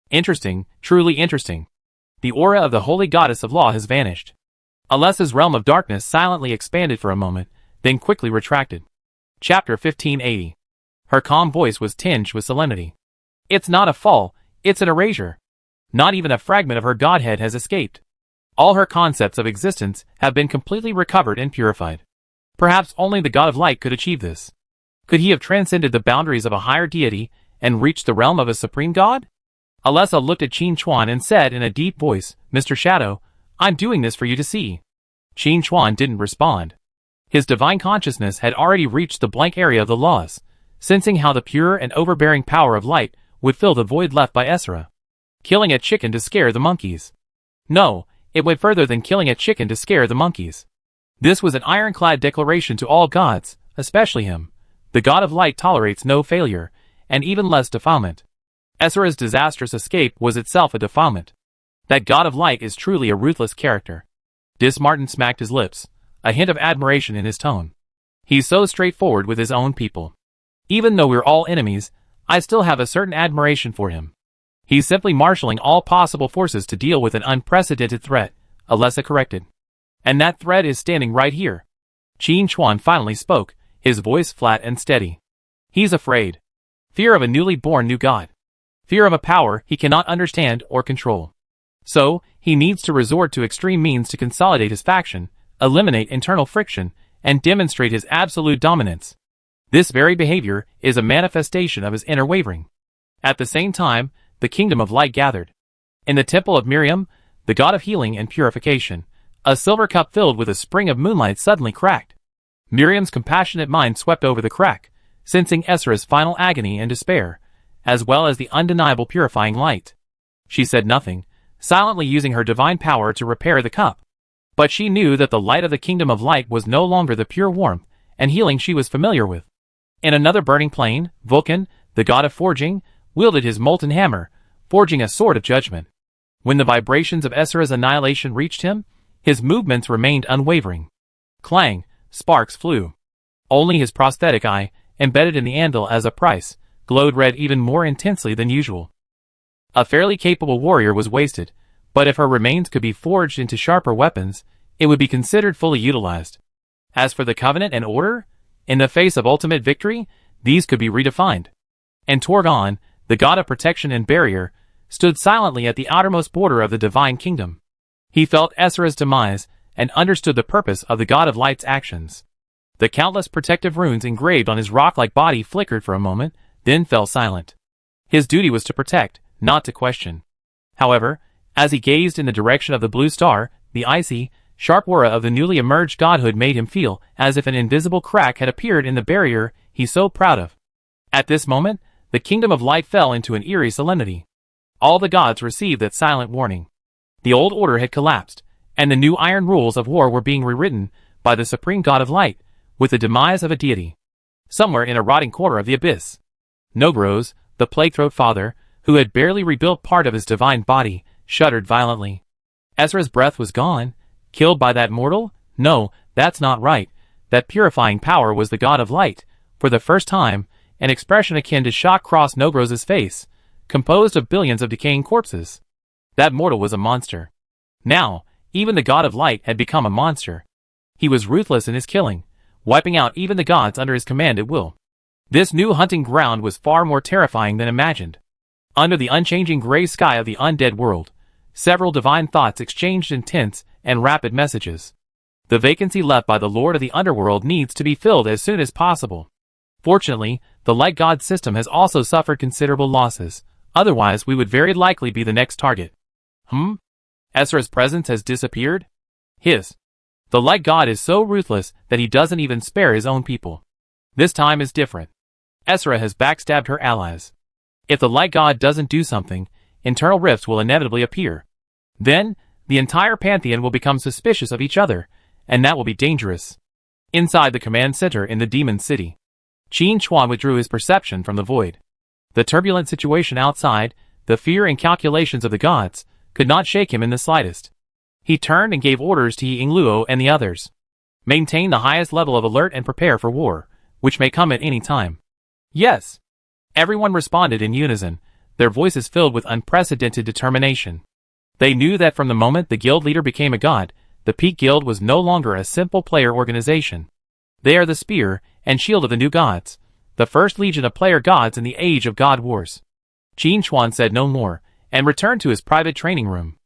Interesting, truly interesting. The aura of the holy goddess of law has vanished. Alessa's realm of darkness silently expanded for a moment, then quickly retracted. Chapter 1580. Her calm voice was tinged with solemnity. It's not a fall, it's an erasure. Not even a fragment of her godhead has escaped. All her concepts of existence have been completely recovered and purified. Perhaps only the God of Light could achieve this. Could he have transcended the boundaries of a higher deity and reached the realm of a supreme god? Alessa looked at Qin Chuan and said in a deep voice, Mr. Shadow, I'm doing this for you to see. Qin Chuan didn't respond. His divine consciousness had already reached the blank area of the laws, sensing how the pure and overbearing power of light would fill the void left by Esra. Killing a chicken to scare the monkeys. No, it went further than killing a chicken to scare the monkeys. This was an ironclad declaration to all gods, especially him. The God of Light tolerates no failure, and even less defilement. Esra's disastrous escape was itself a defilement. That God of Light is truly a ruthless character. Martin smacked his lips, a hint of admiration in his tone. He's so straightforward with his own people. Even though we're all enemies, I still have a certain admiration for him. He's simply marshalling all possible forces to deal with an unprecedented threat, Alessa corrected. And that threat is standing right here. Qin Chuan finally spoke, his voice flat and steady. He's afraid. Fear of a newly born new god. Fear of a power he cannot understand or control. So, he needs to resort to extreme means to consolidate his faction, eliminate internal friction, and demonstrate his absolute dominance. This very behavior is a manifestation of his inner wavering. At the same time, the kingdom of light gathered. In the temple of Miriam, the god of healing and purification, a silver cup filled with a spring of moonlight suddenly cracked. Miriam's compassionate mind swept over the crack, sensing Esra's final agony and despair, as well as the undeniable purifying light. She said nothing, silently using her divine power to repair the cup. But she knew that the light of the kingdom of light was no longer the pure warmth and healing she was familiar with. In another burning plane, Vulcan, the god of forging, wielded his molten hammer, forging a sword of judgment. When the vibrations of Esra's annihilation reached him, his movements remained unwavering. Clang, sparks flew. Only his prosthetic eye, embedded in the anvil as a price, glowed red even more intensely than usual. A fairly capable warrior was wasted, but if her remains could be forged into sharper weapons, it would be considered fully utilized. As for the Covenant and Order, in the face of ultimate victory, these could be redefined. And Torgon, the god of protection and barrier, stood silently at the outermost border of the divine kingdom. He felt Esra's demise and understood the purpose of the god of light's actions. The countless protective runes engraved on his rock-like body flickered for a moment, then fell silent. His duty was to protect, not to question. However, as he gazed in the direction of the blue star, the icy, sharp aura of the newly emerged godhood made him feel as if an invisible crack had appeared in the barrier he's so proud of. At this moment, the kingdom of light fell into an eerie solemnity. All the gods received that silent warning. The old order had collapsed, and the new iron rules of war were being rewritten by the supreme god of light, with the demise of a deity. Somewhere in a rotting corner of the abyss, Nogros, the plague-throat father, who had barely rebuilt part of his divine body, shuddered violently. Esra's breath was gone. Killed by that mortal? No, that's not right. That purifying power was the god of light. For the first time, an expression akin to shock crossed Nogros's face, composed of billions of decaying corpses. That mortal was a monster. Now, even the god of light had become a monster. He was ruthless in his killing, wiping out even the gods under his command at will. This new hunting ground was far more terrifying than imagined. Under the unchanging gray sky of the undead world, several divine thoughts exchanged intense and rapid messages. The vacancy left by the Lord of the Underworld needs to be filled as soon as possible. Fortunately, the Light God system has also suffered considerable losses, otherwise we would very likely be the next target. Esra's presence has disappeared? His. The Light God is so ruthless that he doesn't even spare his own people. This time is different. Esra has backstabbed her allies. If the Light God doesn't do something, internal rifts will inevitably appear. Then, the entire pantheon will become suspicious of each other, and that will be dangerous. Inside the command center in the demon city, Qin Chuan withdrew his perception from the void. The turbulent situation outside, the fear and calculations of the gods, could not shake him in the slightest. He turned and gave orders to Yi Luo and the others. Maintain the highest level of alert and prepare for war, which may come at any time. Yes. Everyone responded in unison, their voices filled with unprecedented determination. They knew that from the moment the guild leader became a god, the Peak Guild was no longer a simple player organization. They are the spear and shield of the new gods, the first legion of player gods in the age of god wars. Qin Chuan said no more, and returned to his private training room.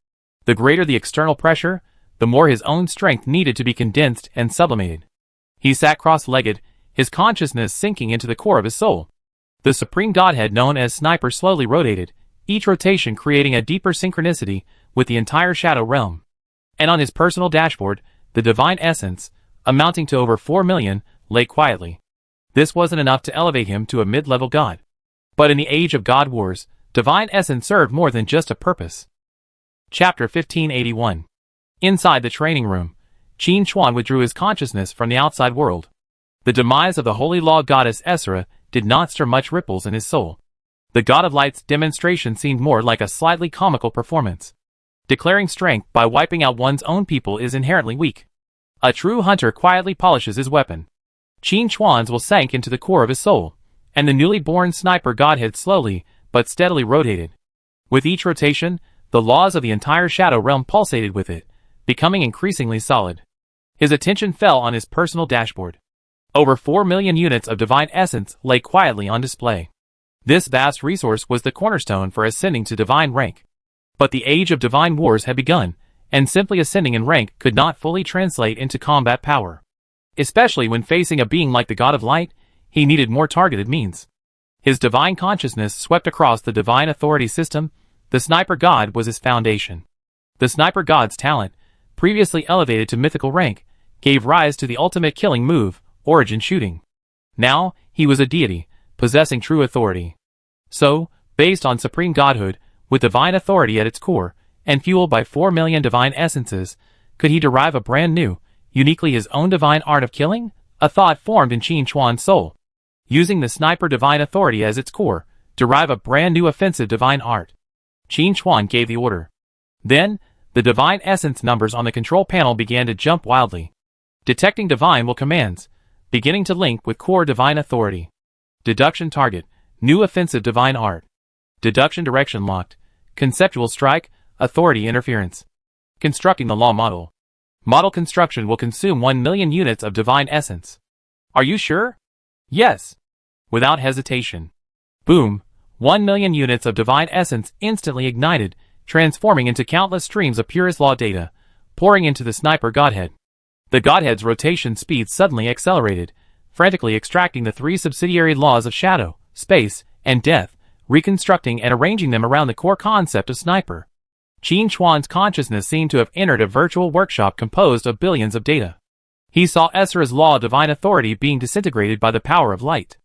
The greater the external pressure, the more his own strength needed to be condensed and sublimated. He sat cross-legged, his consciousness sinking into the core of his soul. The supreme godhead known as Sniper slowly rotated, each rotation creating a deeper synchronicity with the entire shadow realm. And on his personal dashboard, the divine essence, amounting to over 4 million, lay quietly. This wasn't enough to elevate him to a mid-level god. But in the age of god wars, divine essence served more than just a purpose. Chapter 1581. Inside the training room, Qin Chuan withdrew his consciousness from the outside world. The demise of the holy law goddess Esra did not stir much ripples in his soul. The god of light's demonstration seemed more like a slightly comical performance. Declaring strength by wiping out one's own people is inherently weak. A true hunter quietly polishes his weapon. Qin Chuan's will sank into the core of his soul, and the newly born sniper godhead slowly but steadily rotated. With each rotation, the laws of the entire shadow realm pulsated with it, becoming increasingly solid. His attention fell on his personal dashboard. Over 4 million units of divine essence lay quietly on display. This vast resource was the cornerstone for ascending to divine rank. But the age of divine wars had begun, and simply ascending in rank could not fully translate into combat power. Especially when facing a being like the god of light, he needed more targeted means. His divine consciousness swept across the divine authority system. The sniper god was his foundation. The sniper god's talent, previously elevated to mythical rank, gave rise to the ultimate killing move, origin shooting. Now, he was a deity, possessing true authority. So, based on supreme godhood, with divine authority at its core, and fueled by 4 million divine essences, could he derive a brand new, uniquely his own divine art of killing? A thought formed in Qin Chuan's soul. Using the sniper divine authority as its core, derive a brand new offensive divine art. Qin Chuan gave the order. Then, the divine essence numbers on the control panel began to jump wildly. Detecting divine will commands, beginning to link with core divine authority. Deduction target, new offensive divine art. Deduction direction locked, conceptual strike, authority interference. Constructing the law model. Model construction will consume 1 million units of divine essence. Are you sure? Yes. Without hesitation. Boom, 1 million units of divine essence instantly ignited, transforming into countless streams of purest law data, pouring into the sniper godhead. The godhead's rotation speed suddenly accelerated, frantically extracting the 3 subsidiary laws of shadow, space, and death, reconstructing and arranging them around the core concept of sniper. Qin Chuan's consciousness seemed to have entered a virtual workshop composed of billions of data. He saw Esra's law of divine authority being disintegrated by the power of light.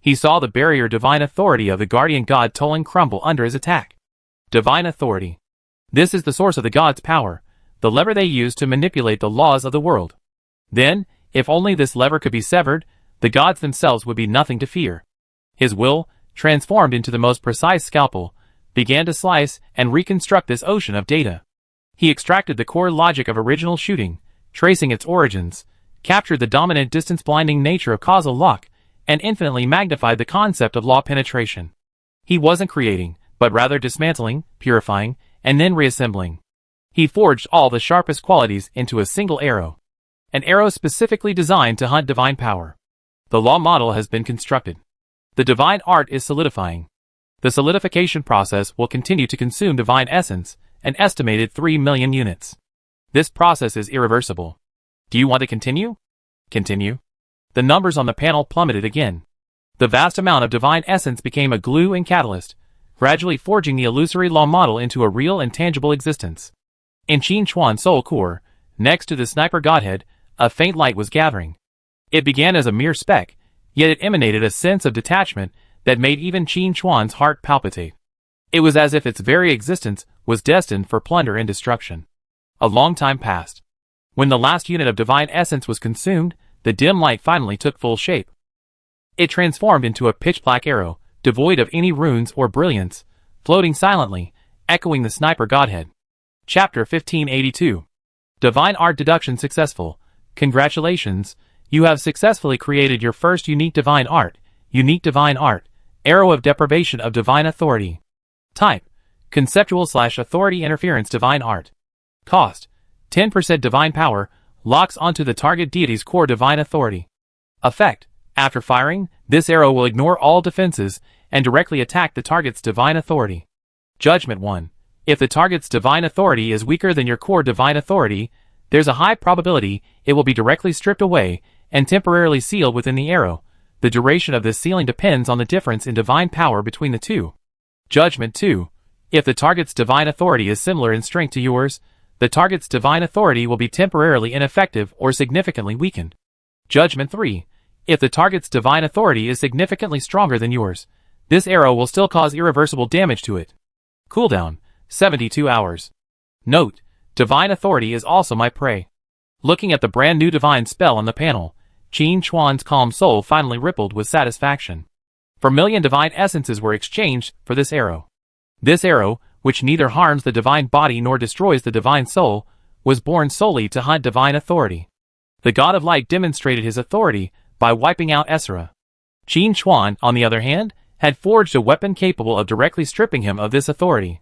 He saw the barrier divine authority of the guardian god Tolan crumble under his attack. Divine authority. This is the source of the god's power, the lever they use to manipulate the laws of the world. Then, if only this lever could be severed, the gods themselves would be nothing to fear. His will, transformed into the most precise scalpel, began to slice and reconstruct this ocean of data. He extracted the core logic of original shooting, tracing its origins, captured the dominant distance-blinding nature of causal lock, and infinitely magnified the concept of law penetration. He wasn't creating, but rather dismantling, purifying, and then reassembling. He forged all the sharpest qualities into a single arrow. An arrow specifically designed to hunt divine power. The law model has been constructed. The divine art is solidifying. The solidification process will continue to consume divine essence, an estimated 3 million units. This process is irreversible. Do you want to continue? Continue. The numbers on the panel plummeted again. The vast amount of divine essence became a glue and catalyst, gradually forging the illusory law model into a real and tangible existence. In Qin Chuan's soul core, next to the sniper godhead, a faint light was gathering. It began as a mere speck, yet it emanated a sense of detachment that made even Qin Chuan's heart palpitate. It was as if its very existence was destined for plunder and destruction. A long time passed. When the last unit of divine essence was consumed, the dim light finally took full shape. It transformed into a pitch-black arrow, devoid of any runes or brilliance, floating silently, echoing the sniper godhead. Chapter 1582. Divine Art Deduction Successful. Congratulations, you have successfully created your first unique divine art. Unique divine art. Arrow of deprivation of divine authority. Type: conceptual/authority interference divine art. Cost: 10% divine power, locks onto the target deity's core divine authority. Effect: after firing, this arrow will ignore all defenses and directly attack the target's divine authority. Judgment 1. If the target's divine authority is weaker than your core divine authority, there's a high probability it will be directly stripped away and temporarily sealed within the arrow. The duration of this sealing depends on the difference in divine power between the two. Judgment 2. If the target's divine authority is similar in strength to yours, the target's divine authority will be temporarily ineffective or significantly weakened. Judgment 3. If the target's divine authority is significantly stronger than yours, this arrow will still cause irreversible damage to it. Cooldown: 72 hours. Note: divine authority is also my prey. Looking at the brand new divine spell on the panel, Qin Chuan's calm soul finally rippled with satisfaction. Vermilion divine essences were exchanged for this arrow. This arrow, which neither harms the divine body nor destroys the divine soul, was born solely to hunt divine authority. The God of Light demonstrated his authority by wiping out Esra. Qin Chuan, on the other hand, had forged a weapon capable of directly stripping him of this authority.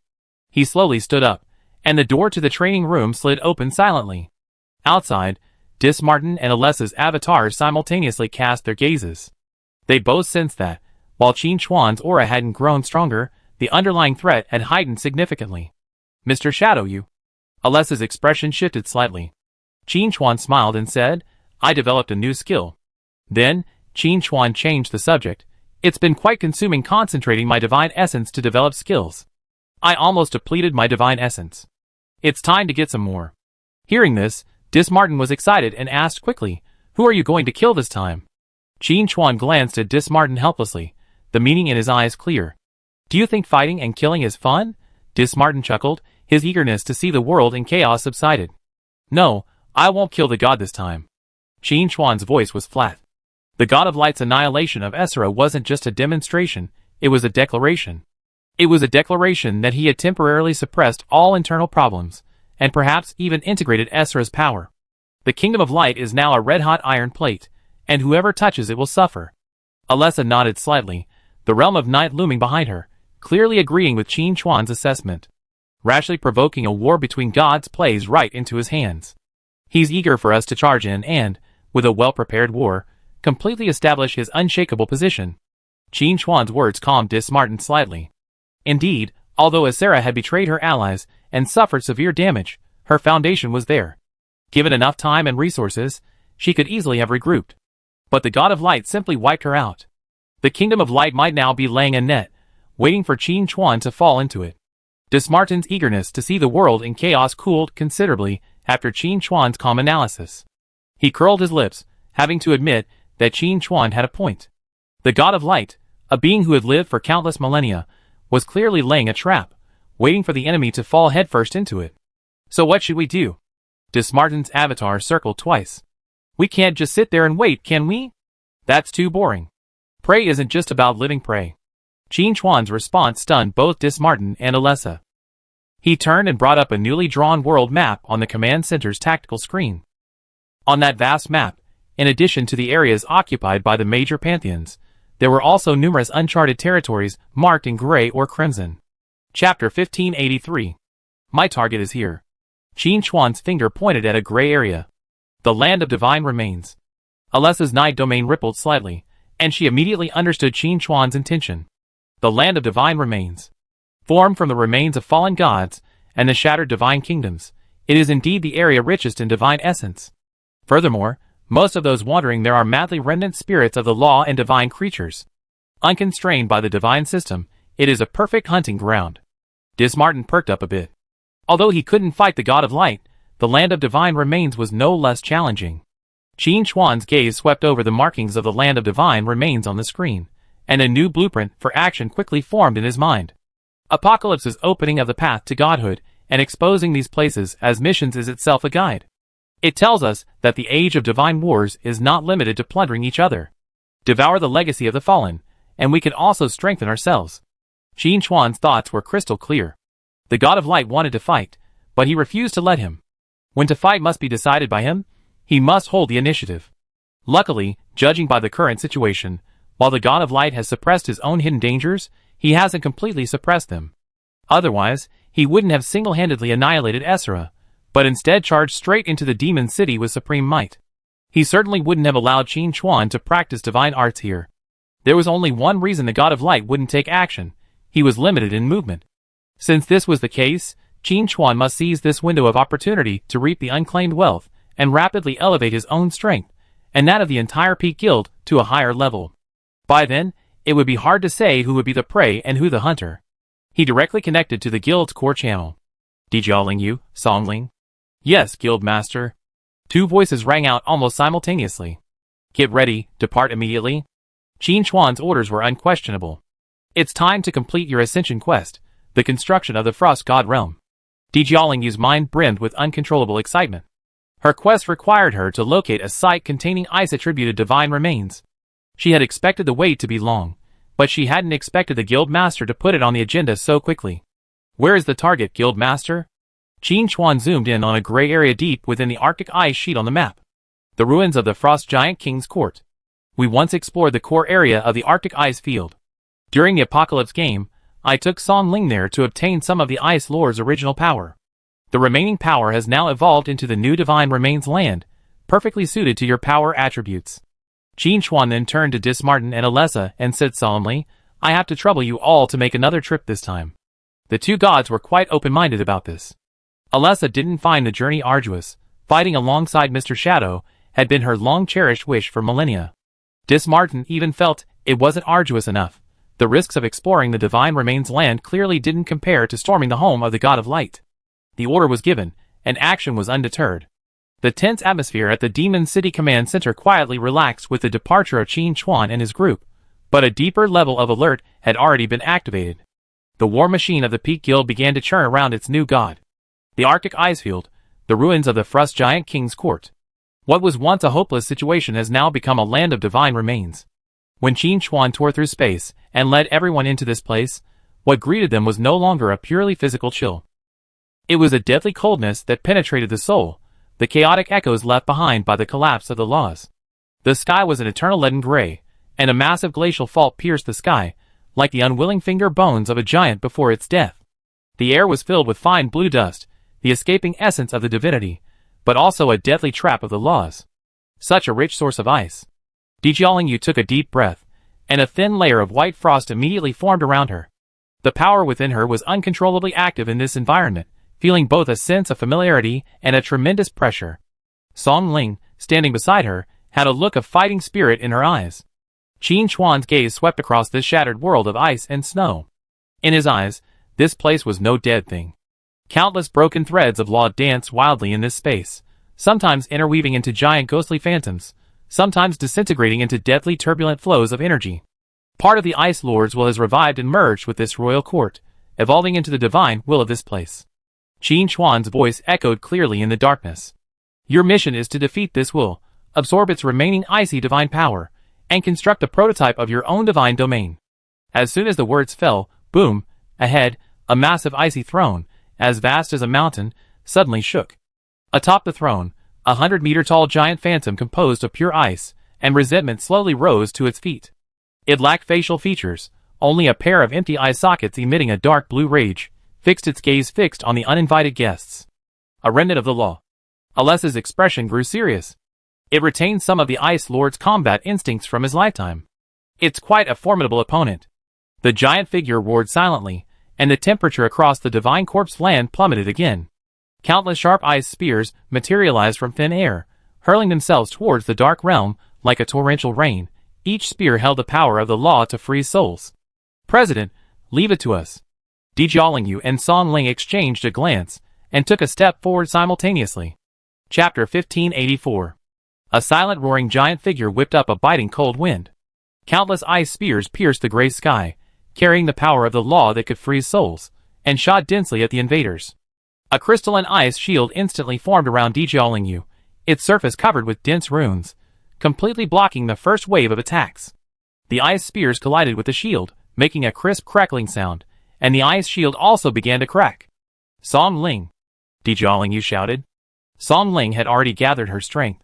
He slowly stood up, and the door to the training room slid open silently. Outside, Dismartin and Alessa's avatars simultaneously cast their gazes. They both sensed that, while Qin Chuan's aura hadn't grown stronger, the underlying threat had heightened significantly. "Mr. Shadow, you." Alessa's expression shifted slightly. Qin Chuan smiled and said, "I developed a new skill." Then, Qin Chuan changed the subject. "It's been quite consuming concentrating my divine essence to develop skills. I almost depleted my divine essence. It's time to get some more." Hearing this, Dismartin was excited and asked quickly, "Who are you going to kill this time?" Qin Chuan glanced at Dismartin helplessly, the meaning in his eyes clear. "Do you think fighting and killing is fun?" Dismartin chuckled, his eagerness to see the world in chaos subsided. "No, I won't kill the god this time." Qin Chuan's voice was flat. The God of Light's annihilation of Esra wasn't just a demonstration, it was a declaration. It was a declaration that he had temporarily suppressed all internal problems, and perhaps even integrated Esra's power. The Kingdom of Light is now a red-hot iron plate, and whoever touches it will suffer. Alessa nodded slightly, the realm of night looming behind her, clearly agreeing with Qin Chuan's assessment. Rashly provoking a war between gods plays right into his hands. He's eager for us to charge in and, with a well-prepared war, completely establish his unshakable position. Qin Chuan's words calmed Dismartin slightly. Indeed, although Esra had betrayed her allies and suffered severe damage, her foundation was there. Given enough time and resources, she could easily have regrouped. But the God of Light simply wiped her out. The Kingdom of Light might now be laying a net, waiting for Qin Chuan to fall into it. Dismartin's eagerness to see the world in chaos cooled considerably after Qin Chuan's calm analysis. He curled his lips, having to admit that Qin Chuan had a point. The God of Light, a being who had lived for countless millennia, was clearly laying a trap, waiting for the enemy to fall headfirst into it. "So what should we do?" Dismartin's avatar circled twice. "We can't just sit there and wait, can we? That's too boring. Prey isn't just about living prey." Qin Chuan's response stunned both Dismartin and Alessa. He turned and brought up a newly drawn world map on the command center's tactical screen. On that vast map, in addition to the areas occupied by the major pantheons, there were also numerous uncharted territories marked in gray or crimson. Chapter 1583. My target is here. Qin Chuan's finger pointed at a gray area. The land of divine remains. Alessa's night domain rippled slightly, and she immediately understood Qin Chuan's intention. The land of divine remains. Formed from the remains of fallen gods and the shattered divine kingdoms, it is indeed the area richest in divine essence. Furthermore, most of those wandering there are madly remnant spirits of the law and divine creatures. Unconstrained by the divine system, it is a perfect hunting ground. Dismartin perked up a bit. Although he couldn't fight the God of Light, the land of divine remains was no less challenging. Qin Chuan's gaze swept over the markings of the land of divine remains on the screen, and a new blueprint for action quickly formed in his mind. Apocalypse's opening of the path to godhood and exposing these places as missions is itself a guide. It tells us that the age of divine wars is not limited to plundering each other. Devour the legacy of the fallen, and we can also strengthen ourselves. Qin Chuan's thoughts were crystal clear. The God of Light wanted to fight, but he refused to let him. When to fight must be decided by him, he must hold the initiative. Luckily, judging by the current situation, while the God of Light has suppressed his own hidden dangers, he hasn't completely suppressed them. Otherwise, he wouldn't have single-handedly annihilated Esra, but instead charged straight into the demon city with supreme might. He certainly wouldn't have allowed Qin Chuan to practice divine arts here. There was only one reason the God of Light wouldn't take action: he was limited in movement. Since this was the case, Qin Chuan must seize this window of opportunity to reap the unclaimed wealth and rapidly elevate his own strength, and that of the entire Peak Guild, to a higher level. By then, it would be hard to say who would be the prey and who the hunter. He directly connected to the guild's core channel. Dijialing Yu, Songling? Yes, Guild Master. Two voices rang out almost simultaneously. Get ready, depart immediately. Qin Chuan's orders were unquestionable. It's time to complete your ascension quest, the construction of the Frost God Realm. Dijialing Yu's mind brimmed with uncontrollable excitement. Her quest required her to locate a site containing ice-attributed divine remains. She had expected the wait to be long, but she hadn't expected the Guild Master to put it on the agenda so quickly. Where is the target, Guild Master? Qin Chuan zoomed in on a gray area deep within the Arctic ice sheet on the map. The ruins of the Frost Giant King's court. We once explored the core area of the Arctic ice field. During the Apocalypse game, I took Song Ling there to obtain some of the Ice Lord's original power. The remaining power has now evolved into the new Divine Remains land, perfectly suited to your power attributes. Qin Chuan then turned to Dismartin and Alessa and said solemnly, I have to trouble you all to make another trip this time. The two gods were quite open-minded about this. Alessa didn't find the journey arduous. Fighting alongside Mr. Shadow had been her long-cherished wish for millennia. Dismartin even felt it wasn't arduous enough. The risks of exploring the Divine Remains land clearly didn't compare to storming the home of the God of Light. The order was given, and action was undeterred. The tense atmosphere at the Demon City Command Center quietly relaxed with the departure of Qin Chuan and his group, but a deeper level of alert had already been activated. The war machine of the Peak Guild began to churn around its new god. The Arctic Icefield, the ruins of the Frost Giant King's court. What was once a hopeless situation has now become a land of divine remains. When Qin Chuan tore through space and led everyone into this place, what greeted them was no longer a purely physical chill. It was a deadly coldness that penetrated the soul, the chaotic echoes left behind by the collapse of the laws. The sky was an eternal leaden gray, and a massive glacial fault pierced the sky, like the unwilling finger bones of a giant before its death. The air was filled with fine blue dust, the escaping essence of the divinity, but also a deadly trap of the laws. Such a rich source of ice. Dijialing Yu took a deep breath, and a thin layer of white frost immediately formed around her. The power within her was uncontrollably active in this environment, feeling both a sense of familiarity and a tremendous pressure. Song Ling, standing beside her, had a look of fighting spirit in her eyes. Qin Chuan's gaze swept across this shattered world of ice and snow. In his eyes, this place was no dead thing. Countless broken threads of law danced wildly in this space, sometimes interweaving into giant ghostly phantoms, sometimes disintegrating into deadly turbulent flows of energy. Part of the Ice Lord's will has revived and merged with this royal court, evolving into the divine will of this place. Qin Chuan's voice echoed clearly in the darkness. Your mission is to defeat this will, absorb its remaining icy divine power, and construct a prototype of your own divine domain. As soon as the words fell, boom, ahead, a massive icy throne, as vast as a mountain, suddenly shook. Atop the throne, 100-meter-tall giant phantom composed of pure ice, and resentment slowly rose to its feet. It lacked facial features, only a pair of empty eye sockets emitting a dark blue rage, fixed its gaze fixed on the uninvited guests. A remnant of the law. Alessa's expression grew serious. It retained some of the Ice Lord's combat instincts from his lifetime. It's quite a formidable opponent. The giant figure roared silently, and the temperature across the Divine Corpse land plummeted again. Countless sharp ice spears materialized from thin air, hurling themselves towards the dark realm like a torrential rain. Each spear held the power of the law to freeze souls. President, leave it to us. Dijialing Yu and Song Ling exchanged a glance, and took a step forward simultaneously. Chapter 1584. A silent roaring giant figure whipped up a biting cold wind. Countless ice spears pierced the gray sky, carrying the power of the law that could freeze souls, and shot densely at the invaders. A crystalline ice shield instantly formed around Dijialing Yu, its surface covered with dense runes, completely blocking the first wave of attacks. The ice spears collided with the shield, making a crisp crackling sound, and the ice shield also began to crack. Song Ling! Di Yu shouted. Song Ling had already gathered her strength.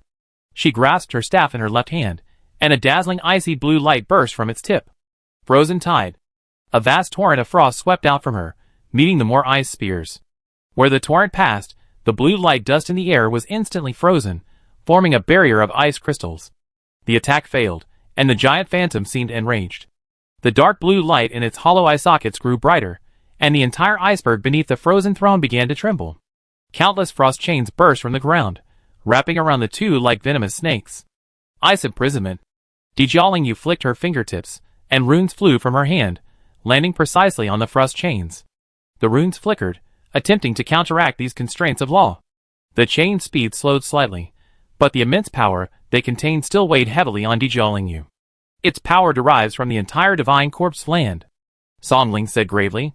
She grasped her staff in her left hand, and a dazzling icy blue light burst from its tip. Frozen tide. A vast torrent of frost swept out from her, meeting the more ice spears. Where the torrent passed, the blue light dust in the air was instantly frozen, forming a barrier of ice crystals. The attack failed, and the giant phantom seemed enraged. The dark blue light in its hollow eye sockets grew brighter, and the entire iceberg beneath the frozen throne began to tremble. Countless frost chains burst from the ground, wrapping around the two like venomous snakes. Ice imprisonment. Di Yu flicked her fingertips, and runes flew from her hand, landing precisely on the frost chains. The runes flickered, attempting to counteract these constraints of law. The chain speed slowed slightly, but the immense power they contained still weighed heavily on Di Yu. Its power derives from the entire divine corpse land, Song Ling said gravely.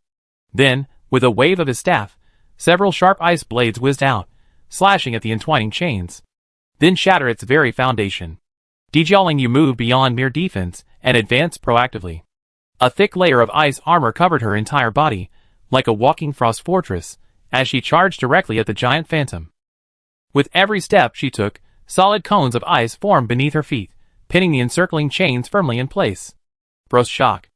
Then, with a wave of his staff, several sharp ice blades whizzed out, slashing at the entwining chains. Then shatter its very foundation. Di Yu moved beyond mere defense and advanced proactively. A thick layer of ice armor covered her entire body, like a walking frost fortress, as she charged directly at the giant phantom. With every step she took, solid cones of ice formed beneath her feet, pinning the encircling chains firmly in place. Frost shock.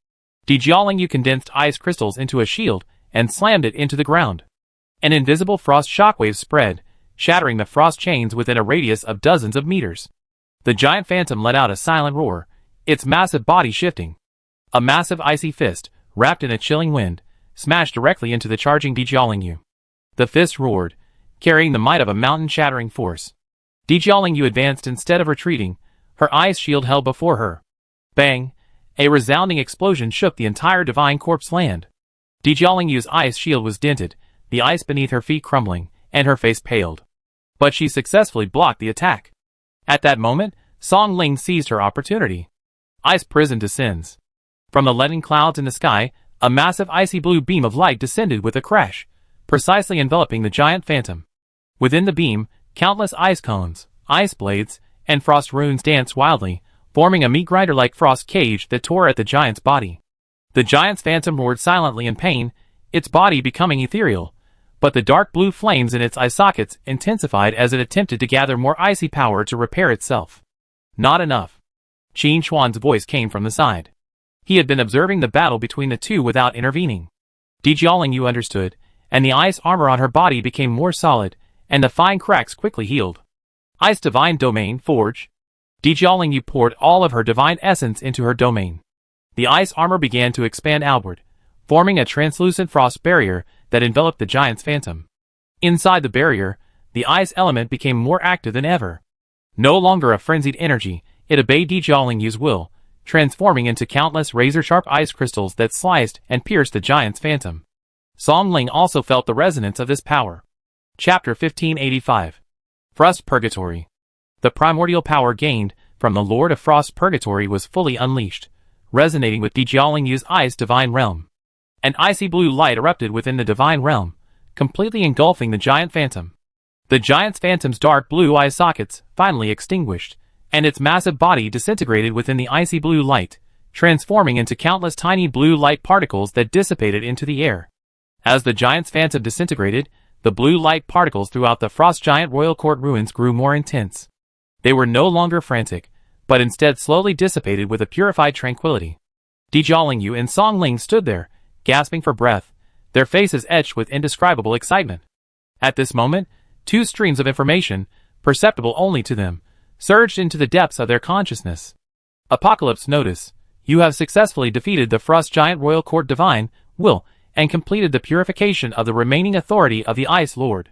Di Yu condensed ice crystals into a shield and slammed it into the ground. An invisible frost shockwave spread, shattering the frost chains within a radius of dozens of meters. The giant phantom let out a silent roar, its massive body shifting. A massive icy fist, wrapped in a chilling wind, smashed directly into the charging Di Yu. The fist roared, carrying the might of a mountain-shattering force. Di Yu advanced instead of retreating, her ice shield held before her. Bang! A resounding explosion shook the entire divine corpse land. Di Yu's ice shield was dented, the ice beneath her feet crumbling, and her face paled. But she successfully blocked the attack. At that moment, Song Ling seized her opportunity. Ice prison descends. From the leaden clouds in the sky, a massive icy blue beam of light descended with a crash, precisely enveloping the giant phantom. Within the beam, countless ice cones, ice blades, and frost runes danced wildly, forming a meat grinder-like frost cage that tore at the giant's body. The giant's phantom roared silently in pain, its body becoming ethereal, but the dark blue flames in its eye sockets intensified as it attempted to gather more icy power to repair itself. Not enough. Qin Chuan's voice came from the side. He had been observing the battle between the two without intervening. Di Yu understood, and the ice armor on her body became more solid, and the fine cracks quickly healed. Ice Divine Domain Forge. Di Yu poured all of her divine essence into her domain. The ice armor began to expand outward, forming a translucent frost barrier that enveloped the giant's phantom. Inside the barrier, the ice element became more active than ever. No longer a frenzied energy, it obeyed Di Yu's will, transforming into countless razor-sharp ice crystals that sliced and pierced the giant's phantom. Song Ling also felt the resonance of this power. Chapter 1585. Frost Purgatory. The primordial power gained from the Lord of Frost Purgatory was fully unleashed, resonating with Di Yu's ice divine realm. An icy blue light erupted within the divine realm, completely engulfing the giant phantom. The giant's phantom's dark blue eye sockets finally extinguished, and its massive body disintegrated within the icy blue light, transforming into countless tiny blue light particles that dissipated into the air. As the giant's phantom disintegrated, the blue light particles throughout the frost giant royal court ruins grew more intense. They were no longer frantic, but instead slowly dissipated with a purified tranquility. Di Yu and Song Ling stood there, gasping for breath, their faces etched with indescribable excitement. At this moment, two streams of information, perceptible only to them, surged into the depths of their consciousness. Apocalypse notice. You have successfully defeated the Frost Giant Royal Court Divine Will and completed the purification of the remaining authority of the Ice Lord.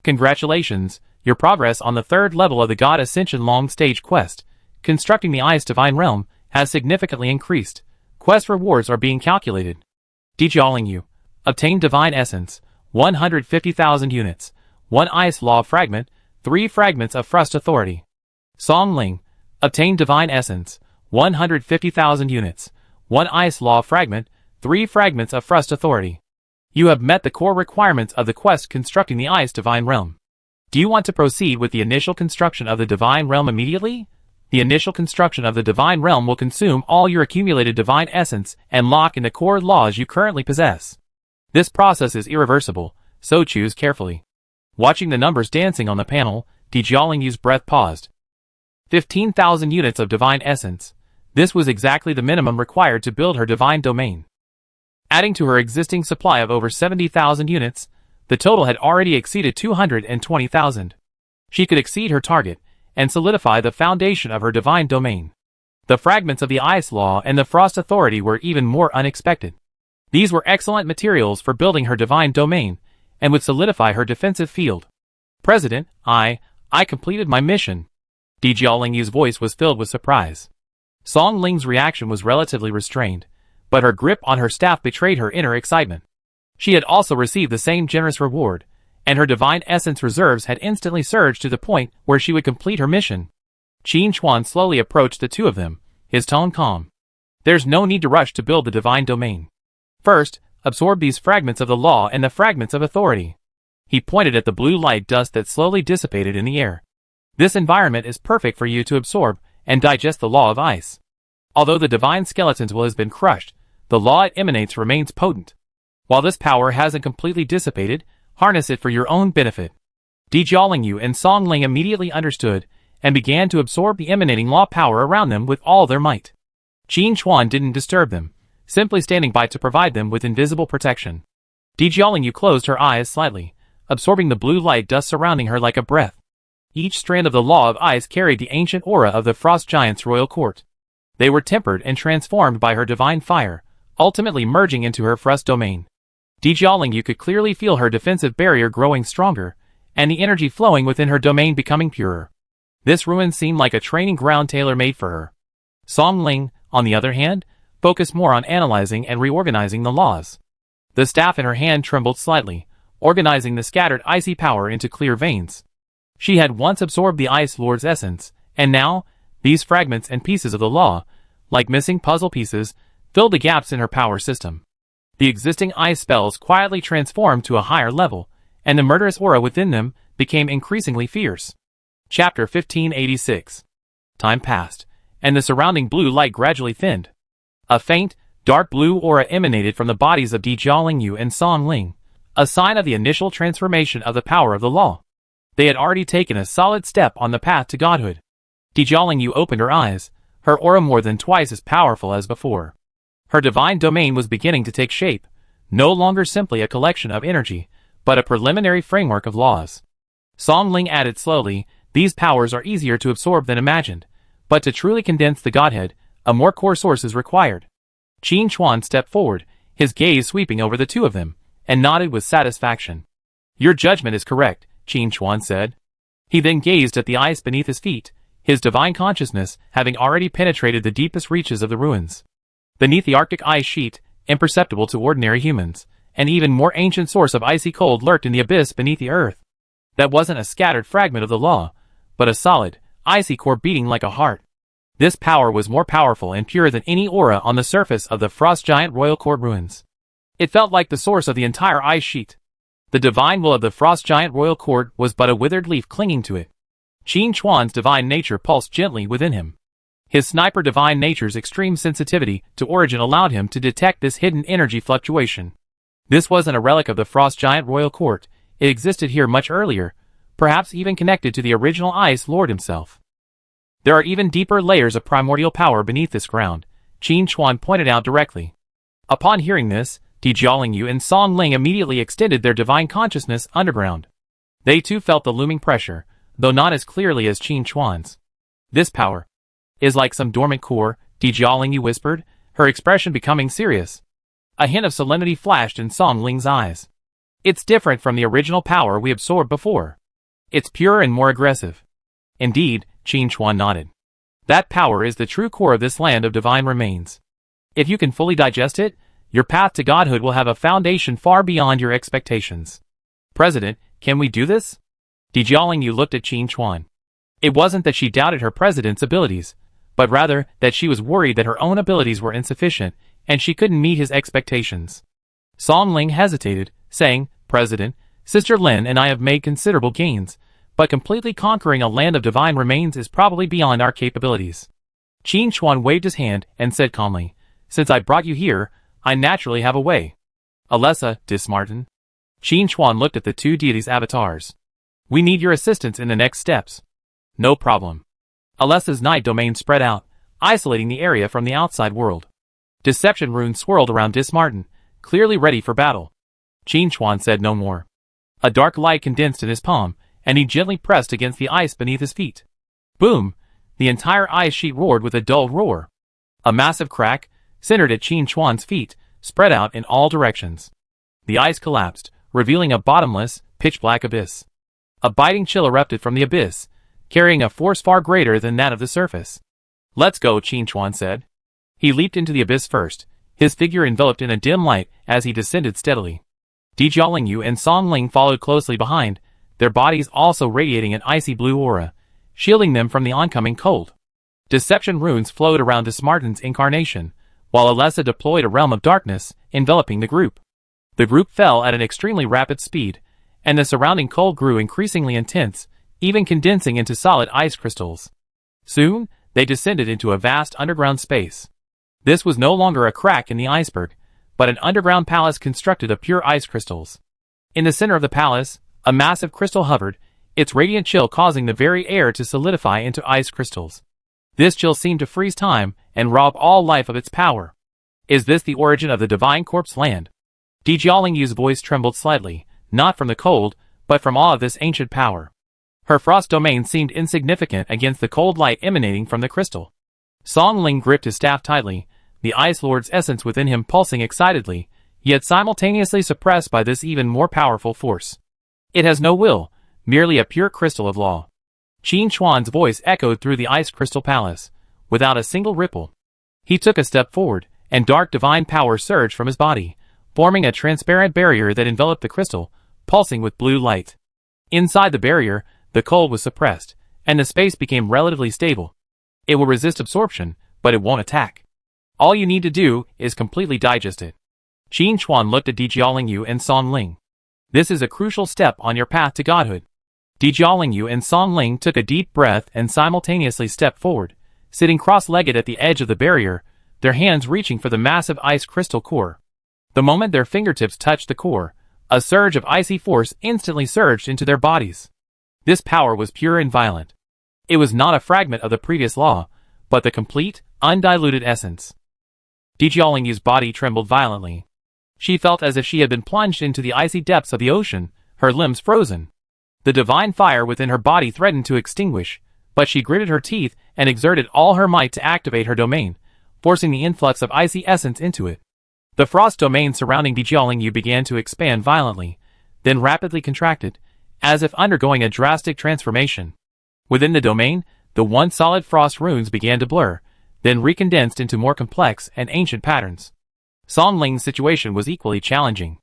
Congratulations, your progress on the third level of the God Ascension long stage quest, constructing the Ice Divine Realm, has significantly increased. Quest rewards are being calculated. Di Yu. Obtain Divine Essence, 150,000 units. 1 Ice Law Fragment, 3 Fragments of Frost Authority. Song Ling. Obtain Divine Essence, 150,000 units. 1 Ice Law Fragment, 3 Fragments of Frost Authority. You have met the core requirements of the quest constructing the Ice Divine Realm. Do you want to proceed with the initial construction of the Divine Realm immediately? The initial construction of the divine realm will consume all your accumulated divine essence and lock in the core laws you currently possess. This process is irreversible, so choose carefully. Watching the numbers dancing on the panel, Jialing's breath paused. 15,000 units of divine essence. This was exactly the minimum required to build her divine domain. Adding to her existing supply of over 70,000 units, the total had already exceeded 220,000. She could exceed her target and solidify the foundation of her divine domain. The fragments of the Ice Law and the Frost Authority were even more unexpected. These were excellent materials for building her divine domain and would solidify her defensive field. President, I completed my mission. Jialing's voice was filled with surprise. Song Ling's reaction was relatively restrained, but her grip on her staff betrayed her inner excitement. She had also received the same generous reward, and her divine essence reserves had instantly surged to the point where she would complete her mission. Qin Chuan slowly approached the two of them, his tone calm. There's no need to rush to build the divine domain. First, absorb these fragments of the law and the fragments of authority. He pointed at the blue light dust that slowly dissipated in the air. This environment is perfect for you to absorb and digest the law of ice. Although the divine skeleton's will has been crushed, the law it emanates remains potent. While this power hasn't completely dissipated, harness it for your own benefit. Jialing and Song Ling immediately understood and began to absorb the emanating law power around them with all their might. Qin Chuan didn't disturb them, simply standing by to provide them with invisible protection. Jialing closed her eyes slightly, absorbing the blue light dust surrounding her like a breath. Each strand of the law of ice carried the ancient aura of the Frost Giant's royal court. They were tempered and transformed by her divine fire, ultimately merging into her Frost domain. Jialing could clearly feel her defensive barrier growing stronger, and the energy flowing within her domain becoming purer. This ruin seemed like a training ground tailor-made for her. Song Ling, on the other hand, focused more on analyzing and reorganizing the laws. The staff in her hand trembled slightly, organizing the scattered icy power into clear veins. She had once absorbed the Ice Lord's essence, and now, these fragments and pieces of the law, like missing puzzle pieces, filled the gaps in her power system. The existing ice spells quietly transformed to a higher level, and the murderous aura within them became increasingly fierce. Chapter 1586. Time passed, and the surrounding blue light gradually thinned. A faint, dark blue aura emanated from the bodies of Jialing and Song Ling, a sign of the initial transformation of the power of the law. They had already taken a solid step on the path to godhood. Jialing opened her eyes, her aura more than twice as powerful as before. Her divine domain was beginning to take shape, no longer simply a collection of energy, but a preliminary framework of laws. Song Ling added slowly, these powers are easier to absorb than imagined, but to truly condense the godhead, a more core source is required. Qin Chuan stepped forward, his gaze sweeping over the two of them, and nodded with satisfaction. Your judgment is correct, Qin Chuan said. He then gazed at the ice beneath his feet, his divine consciousness having already penetrated the deepest reaches of the ruins. Beneath the Arctic ice sheet, imperceptible to ordinary humans, an even more ancient source of icy cold lurked in the abyss beneath the earth. That wasn't a scattered fragment of the law, but a solid, icy core beating like a heart. This power was more powerful and pure than any aura on the surface of the Frost Giant Royal Court ruins. It felt like the source of the entire ice sheet. The divine will of the Frost Giant Royal Court was but a withered leaf clinging to it. Qin Chuan's divine nature pulsed gently within him. His sniper divine nature's extreme sensitivity to origin allowed him to detect this hidden energy fluctuation. This wasn't a relic of the Frost Giant Royal Court, it existed here much earlier, perhaps even connected to the original Ice Lord himself. There are even deeper layers of primordial power beneath this ground, Qin Chuan pointed out directly. Upon hearing this, Jialing and Song Ling immediately extended their divine consciousness underground. They too felt the looming pressure, though not as clearly as Qin Chuan's. This power is like some dormant core, Jialing whispered, her expression becoming serious. A hint of solemnity flashed in Song Ling's eyes. It's different from the original power we absorbed before. It's pure and more aggressive. Indeed, Qin Chuan nodded. That power is the true core of this land of divine remains. If you can fully digest it, your path to godhood will have a foundation far beyond your expectations. President, can we do this? Jialing looked at Qin Chuan. It wasn't that she doubted her president's abilities, but rather that she was worried that her own abilities were insufficient, and she couldn't meet his expectations. Song Ling hesitated, saying, President, Sister Lin and I have made considerable gains, but completely conquering a land of divine remains is probably beyond our capabilities. Qin Chuan waved his hand and said calmly, "Since I brought you here, I naturally have a way." "Alessa, Dismartin." Qin Chuan looked at the two deities' avatars. "We need your assistance in the next steps." "No problem." Alessa's night domain spread out, isolating the area from the outside world. Deception runes swirled around Dismartin, clearly ready for battle. Qin Chuan said no more. A dark light condensed in his palm, and he gently pressed against the ice beneath his feet. Boom! The entire ice sheet roared with a dull roar. A massive crack, centered at Qin Chuan's feet, spread out in all directions. The ice collapsed, revealing a bottomless, pitch-black abyss. A biting chill erupted from the abyss, carrying a force far greater than that of the surface. "Let's go," Qin Chuan said. He leaped into the abyss first, his figure enveloped in a dim light as he descended steadily. Dijiaolingyu and Song Ling followed closely behind, their bodies also radiating an icy blue aura, shielding them from the oncoming cold. Deception runes flowed around Dismartin's incarnation, while Alessa deployed a realm of darkness, enveloping the group. The group fell at an extremely rapid speed, and the surrounding cold grew increasingly intense, even condensing into solid ice crystals. Soon, they descended into a vast underground space. This was no longer a crack in the iceberg, but an underground palace constructed of pure ice crystals. In the center of the palace, a massive crystal hovered, its radiant chill causing the very air to solidify into ice crystals. This chill seemed to freeze time and rob all life of its power. "Is this the origin of the Divine Corpse land?" Dijiaolingyu's voice trembled slightly, not from the cold, but from awe of this ancient power. Her frost domain seemed insignificant against the cold light emanating from the crystal. Song Ling gripped his staff tightly, the Ice Lord's essence within him pulsing excitedly, yet simultaneously suppressed by this even more powerful force. "It has no will, merely a pure crystal of law." Qin Chuan's voice echoed through the ice crystal palace, without a single ripple. He took a step forward, and dark divine power surged from his body, forming a transparent barrier that enveloped the crystal, pulsing with blue light. Inside the barrier, the cold was suppressed, and the space became relatively stable. It will resist absorption, but it won't attack. All you need to do is completely digest it. Qin Chuan looked at Dijiaolingyu and Song Ling. "This is a crucial step on your path to godhood." Dijiaolingyu and Song Ling took a deep breath and simultaneously stepped forward, sitting cross-legged at the edge of the barrier, their hands reaching for the massive ice crystal core. The moment their fingertips touched the core, a surge of icy force instantly surged into their bodies. This power was pure and violent. It was not a fragment of the previous law, but the complete, undiluted essence. Dijiaolingyu's body trembled violently. She felt as if she had been plunged into the icy depths of the ocean, her limbs frozen. The divine fire within her body threatened to extinguish, but she gritted her teeth and exerted all her might to activate her domain, forcing the influx of icy essence into it. The frost domain surrounding Dijiaolingyu began to expand violently, then rapidly contracted, as if undergoing a drastic transformation. Within the domain, the once solid frost runes began to blur, then recondensed into more complex and ancient patterns. Song Ling's situation was equally challenging.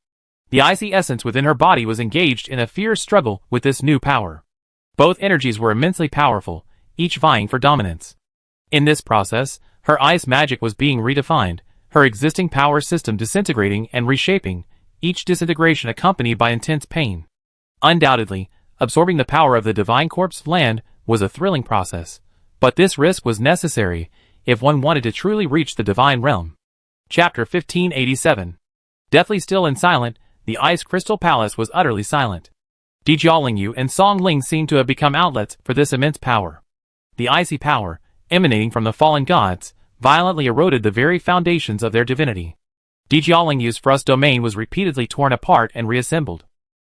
The icy essence within her body was engaged in a fierce struggle with this new power. Both energies were immensely powerful, each vying for dominance. In this process, her ice magic was being redefined, her existing power system disintegrating and reshaping, each disintegration accompanied by intense pain. Undoubtedly, absorbing the power of the Divine Corpse land was a thrilling process, but this risk was necessary if one wanted to truly reach the divine realm. Chapter 1587. Deathly still and silent, the ice crystal palace was utterly silent. Dijiaolingyu and Song Ling seemed to have become outlets for this immense power. The icy power, emanating from the fallen gods, violently eroded the very foundations of their divinity. Dijiaolingyu's frost domain was repeatedly torn apart and reassembled.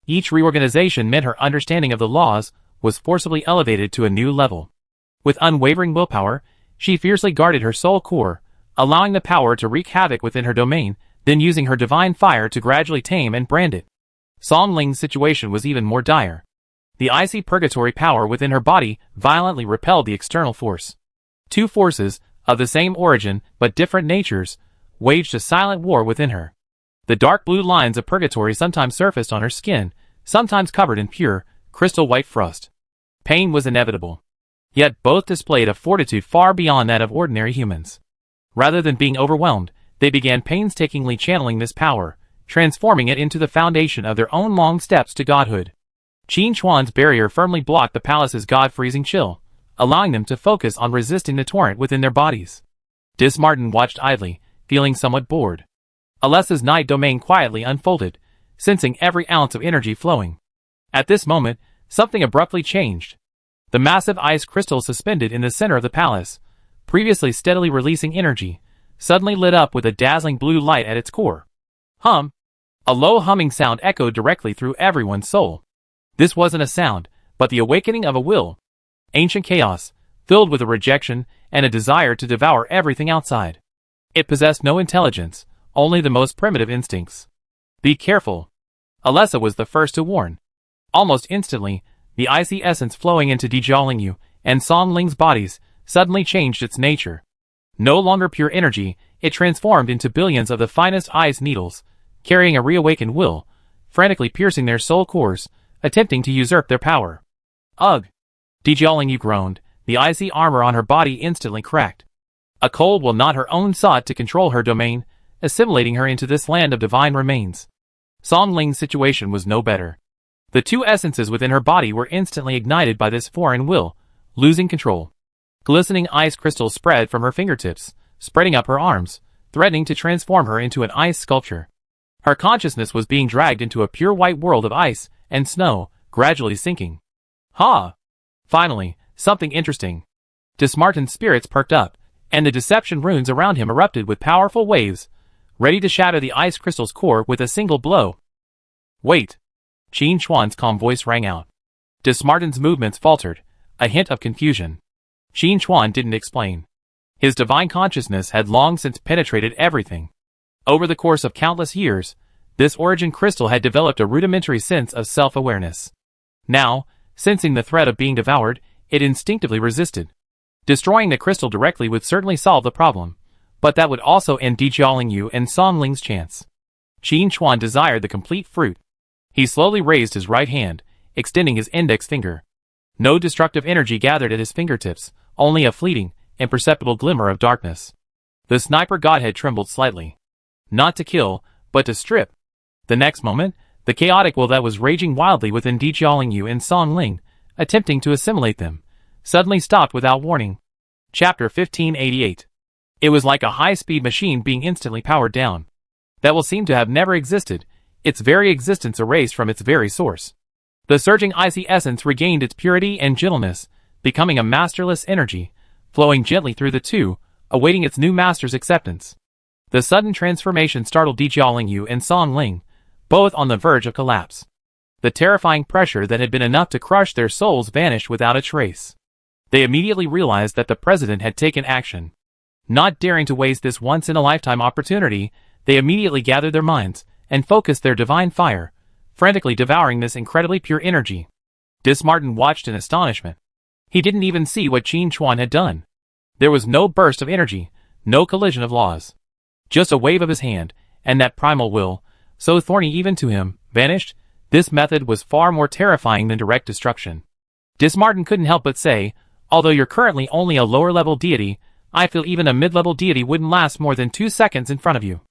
Each reorganization meant her understanding of the laws was forcibly elevated to a new level. With unwavering willpower, she fiercely guarded her soul core, allowing the power to wreak havoc within her domain, then using her divine fire to gradually tame and brand it. Song Ling's situation was even more dire. The icy purgatory power within her body violently repelled the external force. Two forces, of the same origin but different natures, waged a silent war within her. The dark blue lines of purgatory sometimes surfaced on her skin, sometimes covered in pure, crystal white frost. Pain was inevitable. Yet both displayed a fortitude far beyond that of ordinary humans. Rather than being overwhelmed, they began painstakingly channeling this power, transforming it into the foundation of their own long steps to godhood. Qin Chuan's barrier firmly blocked the palace's god-freezing chill, allowing them to focus on resisting the torrent within their bodies. Dismartin watched idly, feeling somewhat bored. Alessa's night domain quietly unfolded, sensing every ounce of energy flowing. At this moment, something abruptly changed. The massive ice crystal suspended in the center of the palace, previously steadily releasing energy, suddenly lit up with a dazzling blue light at its core. Hum! A low humming sound echoed directly through everyone's soul. This wasn't a sound, but the awakening of a will. Ancient chaos, filled with a rejection and a desire to devour everything outside. It possessed no intelligence, only the most primitive instincts. Be careful. Alessa was the first to warn. Almost instantly, the icy essence flowing into Dijiaolingyu and Song Ling's bodies suddenly changed its nature. No longer pure energy, it transformed into billions of the finest ice needles, carrying a reawakened will, frantically piercing their soul cores, attempting to usurp their power. Ugh! Dijiaolingyu groaned, the icy armor on her body instantly cracked. A cold will not her own sought to control her domain, assimilating her into this land of divine remains. Song Ling's situation was no better. The two essences within her body were instantly ignited by this foreign will, losing control. Glistening ice crystals spread from her fingertips, spreading up her arms, threatening to transform her into an ice sculpture. Her consciousness was being dragged into a pure white world of ice and snow, gradually sinking. Ha! Finally, something interesting. Dismartin's spirits perked up, and the deception runes around him erupted with powerful waves, ready to shatter the ice crystal's core with a single blow. Wait! Qin Chuan's calm voice rang out. Dismartin's movements faltered, a hint of confusion. Qin Chuan didn't explain. His divine consciousness had long since penetrated everything. Over the course of countless years, this origin crystal had developed a rudimentary sense of self-awareness. Now, sensing the threat of being devoured, it instinctively resisted. Destroying the crystal directly would certainly solve the problem, but that would also end Dijiaolingyu and Song Ling's chance. Qin Chuan desired the complete fruit. He slowly raised his right hand, extending his index finger. No destructive energy gathered at his fingertips, only a fleeting, imperceptible glimmer of darkness. The sniper godhead trembled slightly. Not to kill, but to strip. The next moment, the chaotic will that was raging wildly within Dijiaolingyu and Song Ling, attempting to assimilate them, suddenly stopped without warning. Chapter 1588. It was like a high-speed machine being instantly powered down. That will seem to have never existed, its very existence erased from its very source. The surging icy essence regained its purity and gentleness, becoming a masterless energy, flowing gently through the two, awaiting its new master's acceptance. The sudden transformation startled Dijiaolingyu and Song Ling, both on the verge of collapse. The terrifying pressure that had been enough to crush their souls vanished without a trace. They immediately realized that the president had taken action. Not daring to waste this once-in-a-lifetime opportunity, they immediately gathered their minds and focused their divine fire, frantically devouring this incredibly pure energy. Dismartin watched in astonishment. He didn't even see what Qin Chuan had done. There was no burst of energy, no collision of laws. Just a wave of his hand, and that primal will, so thorny even to him, vanished. This method was far more terrifying than direct destruction. Dismartin couldn't help but say, although you're currently only a lower-level deity, I feel even a mid-level deity wouldn't last more than 2 seconds in front of you.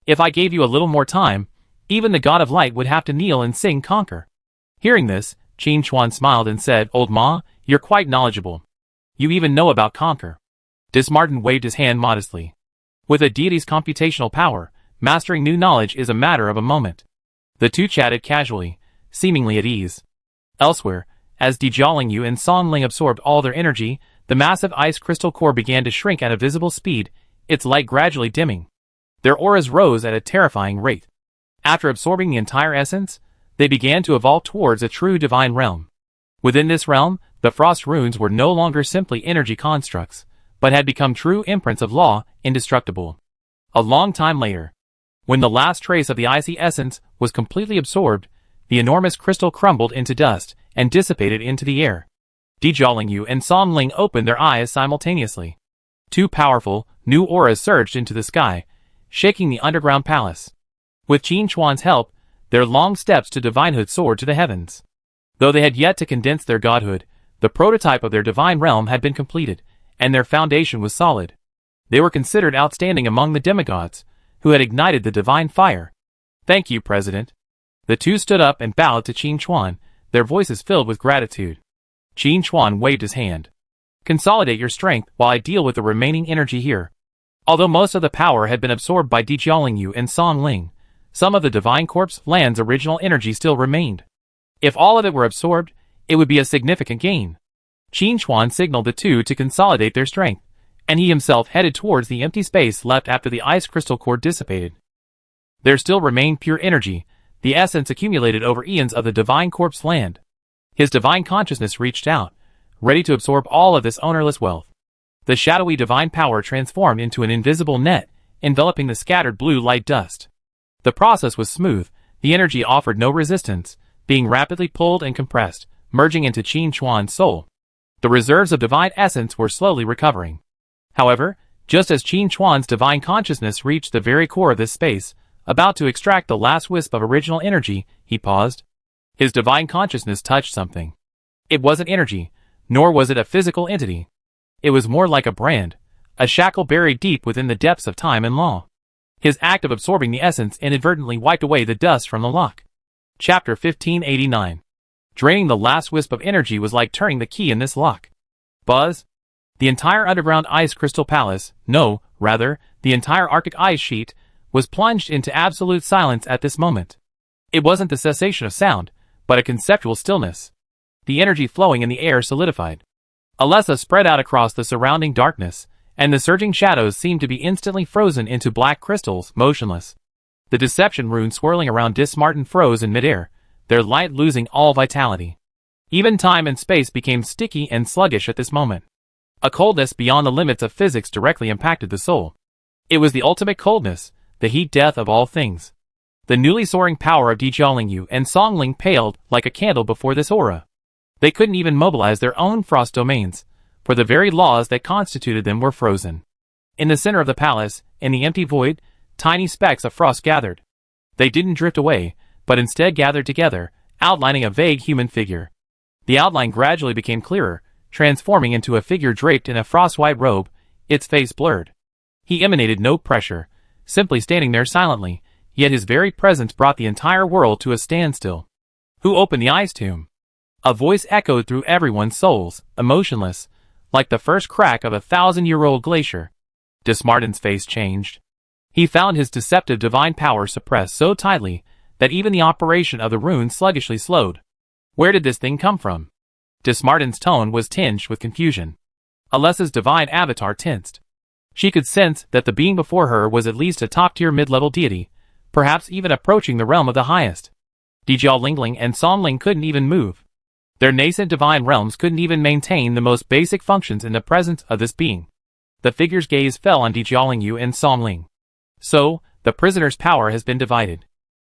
If I gave you a little more time, even the god of light would have to kneel and sing conquer. Hearing this, Qin Chuan smiled and said, Old Ma, you're quite knowledgeable. You even know about conquer. Dismartin waved his hand modestly. With a deity's computational power, mastering new knowledge is a matter of a moment. The two chatted casually, seemingly at ease. Elsewhere, as Dijiaolingyu and Song Ling absorbed all their energy, the massive ice crystal core began to shrink at a visible speed, its light gradually dimming. Their auras rose at a terrifying rate. After absorbing the entire essence, they began to evolve towards a true divine realm. Within this realm, the frost runes were no longer simply energy constructs, but had become true imprints of law, indestructible. A long time later, when the last trace of the icy essence was completely absorbed, the enormous crystal crumbled into dust and dissipated into the air. Dijiaolingyu and Song Ling opened their eyes simultaneously. Two powerful, new auras surged into the sky, shaking the underground palace. With Qin Chuan's help, their long steps to divinehood soared to the heavens. Though they had yet to condense their godhood, the prototype of their divine realm had been completed, and their foundation was solid. They were considered outstanding among the demigods, who had ignited the divine fire. Thank you, President. The two stood up and bowed to Qin Chuan, their voices filled with gratitude. Qin Chuan waved his hand. Consolidate your strength while I deal with the remaining energy here. Although most of the power had been absorbed by Dijiaolingyu and Song Ling, some of the Divine Corpse land's original energy still remained. If all of it were absorbed, it would be a significant gain. Qin Chuan signaled the two to consolidate their strength, and he himself headed towards the empty space left after the ice crystal core dissipated. There still remained pure energy, the essence accumulated over eons of the Divine Corpse land. His divine consciousness reached out, ready to absorb all of this ownerless wealth. The shadowy divine power transformed into an invisible net, enveloping the scattered blue light dust. The process was smooth, the energy offered no resistance, being rapidly pulled and compressed, merging into Qin Chuan's soul. The reserves of divine essence were slowly recovering. However, just as Qin Chuan's divine consciousness reached the very core of this space, about to extract the last wisp of original energy, he paused. His divine consciousness touched something. It wasn't energy, nor was it a physical entity. It was more like a brand, a shackle buried deep within the depths of time and law. His act of absorbing the essence inadvertently wiped away the dust from the lock. Chapter 1589. Draining the last wisp of energy was like turning the key in this lock. Buzz. The entire underground ice crystal palace, no, rather, the entire Arctic ice sheet, was plunged into absolute silence at this moment. It wasn't the cessation of sound, but a conceptual stillness. The energy flowing in the air solidified. Alessa spread out across the surrounding darkness, and the surging shadows seemed to be instantly frozen into black crystals, motionless. The deception runes swirling around Dismartin froze in midair, their light losing all vitality. Even time and space became sticky and sluggish at this moment. A coldness beyond the limits of physics directly impacted the soul. It was the ultimate coldness, the heat death of all things. The newly soaring power of Dijiaolingyu and Song Ling paled like a candle before this aura. They couldn't even mobilize their own frost domains, for the very laws that constituted them were frozen. In the center of the palace, in the empty void, tiny specks of frost gathered. They didn't drift away, but instead gathered together, outlining a vague human figure. The outline gradually became clearer, transforming into a figure draped in a frost-white robe, its face blurred. He emanated no pressure, simply standing there silently, yet his very presence brought the entire world to a standstill. Who opened the ice tomb? A voice echoed through everyone's souls, emotionless, like the first crack of a 1,000-year-old glacier. Dismartin's face changed. He found his deceptive divine power suppressed so tightly that even the operation of the rune sluggishly slowed. Where did this thing come from? Dismartin's tone was tinged with confusion. Alessa's divine avatar tensed. She could sense that the being before her was at least a top-tier mid-level deity, perhaps even approaching the realm of the highest. Dijiaolingling and Song Ling couldn't even move. Their nascent divine realms couldn't even maintain the most basic functions in the presence of this being. The figure's gaze fell on Dijiaolingyu and Song Ling. So, the prisoner's power has been divided.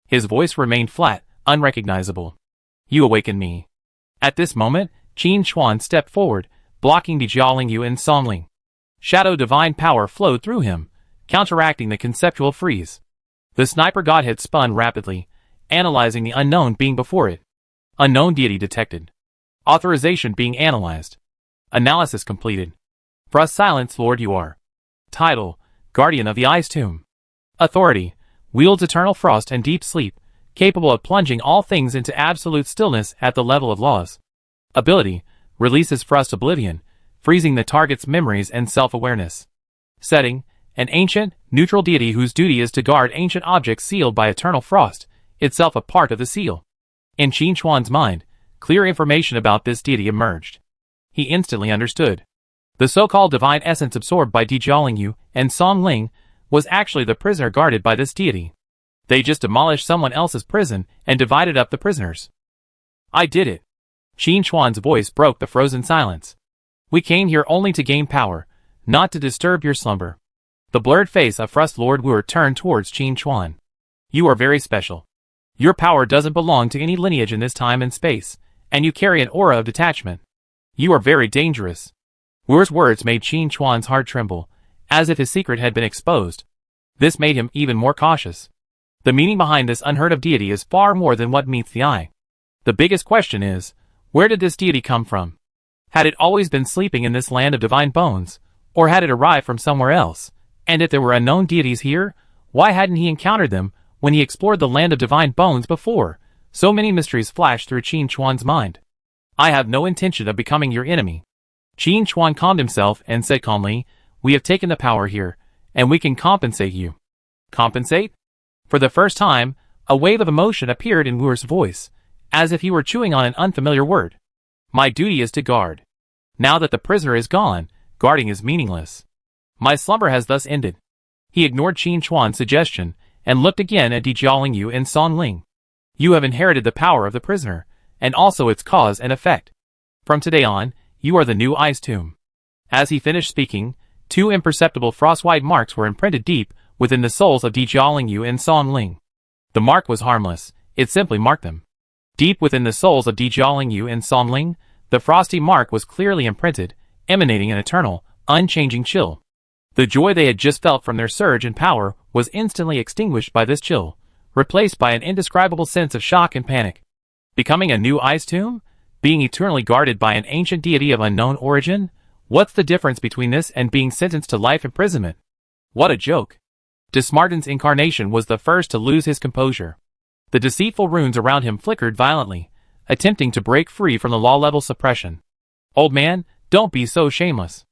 His voice remained flat, unrecognizable. You awaken me. At this moment, Qin Chuan stepped forward, blocking Dijiaolingyu and Song Ling. Shadow divine power flowed through him, counteracting the conceptual freeze. The sniper godhead spun rapidly, analyzing the unknown being before it. Unknown deity detected. Authorization being analyzed. Analysis completed. Frost silence Lord you are. Title, Guardian of the Ice Tomb. Authority, wields eternal frost and deep sleep, capable of plunging all things into absolute stillness at the level of laws. Ability, releases frost oblivion, freezing the target's memories and self-awareness. Setting, an ancient, neutral deity whose duty is to guard ancient objects sealed by eternal frost, itself a part of the seal. In Qin Chuan's mind, clear information about this deity emerged. He instantly understood. The so-called divine essence absorbed by Dijiaolingyu and Song Ling was actually the prisoner guarded by this deity. They just demolished someone else's prison and divided up the prisoners. I did it. Qin Chuan's voice broke the frozen silence. We came here only to gain power, not to disturb your slumber. The blurred face of Frost Lord Wu turned towards Qin Chuan. You are very special. Your power doesn't belong to any lineage in this time and space, and you carry an aura of detachment. You are very dangerous. Wu's words made Qin Chuan's heart tremble, as if his secret had been exposed. This made him even more cautious. The meaning behind this unheard-of deity is far more than what meets the eye. The biggest question is, where did this deity come from? Had it always been sleeping in this land of divine bones, or had it arrived from somewhere else? And if there were unknown deities here, why hadn't he encountered them when he explored the land of divine bones before, So many mysteries flashed through Qin Chuan's mind. I have no intention of becoming your enemy. Qin Chuan calmed himself and said calmly, we have taken the power here, and we can compensate you. Compensate? For the first time, a wave of emotion appeared in Wu's voice, as if he were chewing on an unfamiliar word. My duty is to guard. Now that the prisoner is gone, guarding is meaningless. My slumber has thus ended. He ignored Qin Chuan's suggestion, and looked again at Jiaolingyu and Song Ling. You have inherited the power of the prisoner, and also its cause and effect. From today on, you are the new ice tomb. As he finished speaking, 2 imperceptible frost-white marks were imprinted deep within the souls of Jiaolingyu and Song Ling. The mark was harmless, it simply marked them. Deep within the souls of Jiaolingyu and Song Ling, the frosty mark was clearly imprinted, emanating an eternal, unchanging chill. The joy they had just felt from their surge in power was instantly extinguished by this chill, replaced by an indescribable sense of shock and panic. Becoming a new ice tomb? Being eternally guarded by an ancient deity of unknown origin? What's the difference between this and being sentenced to life imprisonment? What a joke. Dismartin's incarnation was the first to lose his composure. The deceitful runes around him flickered violently, attempting to break free from the law-level suppression. Old man, don't be so shameless.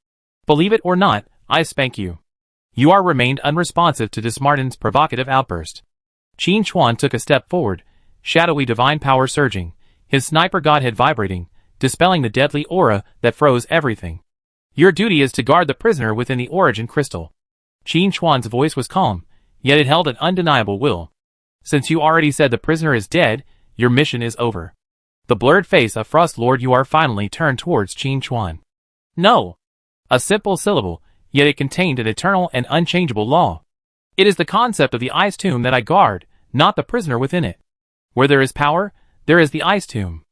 Believe it or not, I spank you. You are remained unresponsive to Dismartin's provocative outburst. Qin Chuan took a step forward, shadowy divine power surging, his sniper godhead vibrating, dispelling the deadly aura that froze everything. Your duty is to guard the prisoner within the origin crystal. Qin Chuan's voice was calm, yet it held an undeniable will. Since you already said the prisoner is dead, your mission is over. The blurred face of Frost Lord Yuar finally turned towards Qin Chuan. No. A simple syllable, yet it contained an eternal and unchangeable law. It is the concept of the ice tomb that I guard, not the prisoner within it. Where there is power, there is the ice tomb.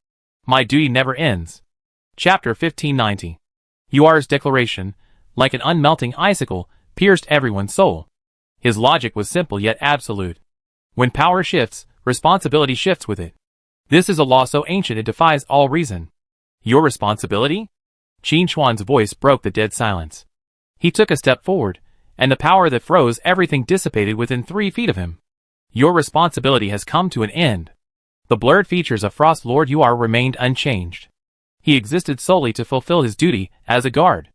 My duty never ends. Chapter 1590. Yuar's declaration, like an unmelting icicle, pierced everyone's soul. His logic was simple yet absolute. When power shifts, responsibility shifts with it. This is a law so ancient it defies all reason. Your responsibility? Qin Chuan's voice broke the dead silence. He took a step forward, and the power that froze everything dissipated within 3 feet of him. Your responsibility has come to an end. The blurred features of Frost Lord Yuar remained unchanged. He existed solely to fulfill his duty as a guard.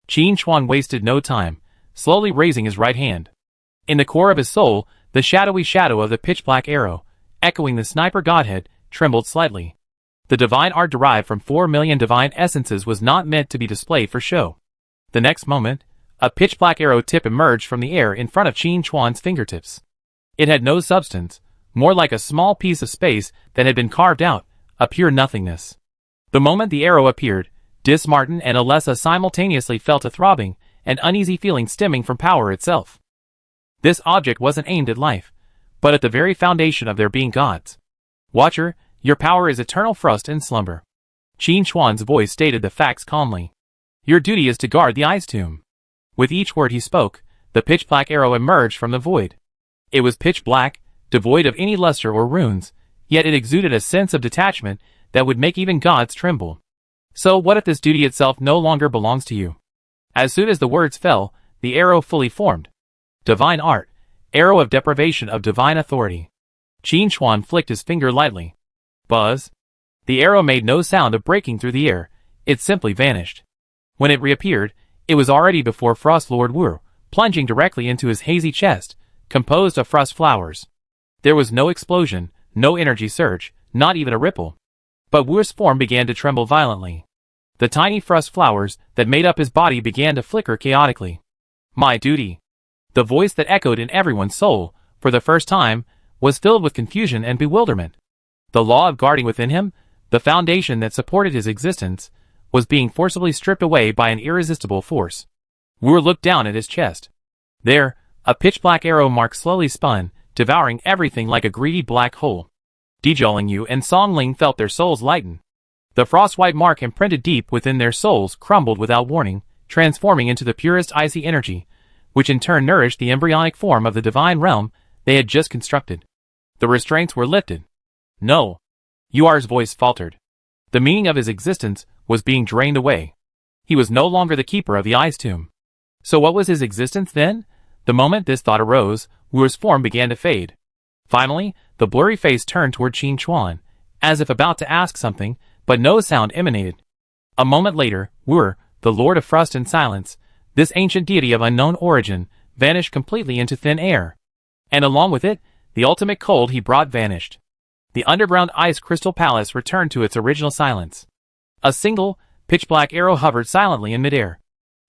Qin Chuan wasted no time, slowly raising his right hand. In the core of his soul, the shadowy shadow of the pitch-black arrow, echoing the sniper godhead, trembled slightly. The divine art derived from 4 million divine essences was not meant to be displayed for show. The next moment, a pitch-black arrow tip emerged from the air in front of Qin Chuan's fingertips. It had no substance, more like a small piece of space that had been carved out, a pure nothingness. The moment the arrow appeared, Dismartin and Alessa simultaneously felt a throbbing and uneasy feeling stemming from power itself. This object wasn't aimed at life, but at the very foundation of their being gods. Watcher, your power is eternal frost and slumber. Qin Chuan's voice stated the facts calmly. Your duty is to guard the ice tomb. With each word he spoke, the pitch-black arrow emerged from the void. It was pitch black, devoid of any luster or runes, yet it exuded a sense of detachment that would make even gods tremble. So what if this duty itself no longer belongs to you? As soon as the words fell, the arrow fully formed. Divine art, arrow of deprivation of divine authority. Qin Chuan flicked his finger lightly. Buzz. The arrow made no sound of breaking through the air, it simply vanished. When it reappeared, it was already before Frost Lord Wu, plunging directly into his hazy chest, composed of frost flowers. There was no explosion, no energy surge, not even a ripple. But Wu's form began to tremble violently. The tiny frost flowers that made up his body began to flicker chaotically. My duty. The voice that echoed in everyone's soul, for the first time, was filled with confusion and bewilderment. The law of guarding within him, the foundation that supported his existence, was being forcibly stripped away by an irresistible force. Wu looked down at his chest. There, a pitch-black arrow mark slowly spun, devouring everything like a greedy black hole. Jiaolingyu and Song Ling felt their souls lighten. The frost-white mark imprinted deep within their souls crumbled without warning, transforming into the purest icy energy, which in turn nourished the embryonic form of the divine realm they had just constructed. The restraints were lifted. No. Yuar's voice faltered. The meaning of his existence was being drained away. He was no longer the keeper of the ice tomb. So what was his existence then? The moment this thought arose, Wu's form began to fade. Finally, the blurry face turned toward Qin Chuan, as if about to ask something, but no sound emanated. A moment later, Ur, the Lord of Frost and Silence, this ancient deity of unknown origin, vanished completely into thin air. And along with it, the ultimate cold he brought vanished. The underground ice crystal palace returned to its original silence. A single, pitch-black arrow hovered silently in midair.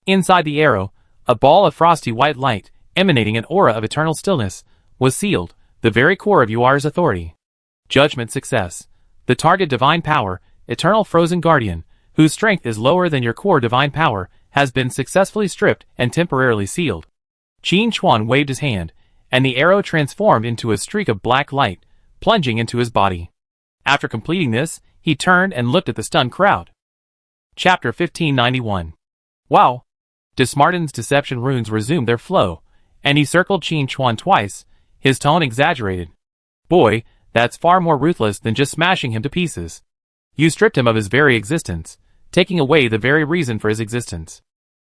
Inside the arrow, a ball of frosty white light, emanating an aura of eternal stillness, was sealed, the very core of Ur's authority. Judgment success. The target divine power, eternal frozen guardian, whose strength is lower than your core divine power, has been successfully stripped and temporarily sealed. Qin Chuan waved his hand, and the arrow transformed into a streak of black light, plunging into his body. After completing this, he turned and looked at the stunned crowd. Chapter 1591. Wow! Dismartin's deception runes resumed their flow, and he circled Qin Chuan twice, his tone exaggerated. Boy, that's far more ruthless than just smashing him to pieces. You stripped him of his very existence, taking away the very reason for his existence.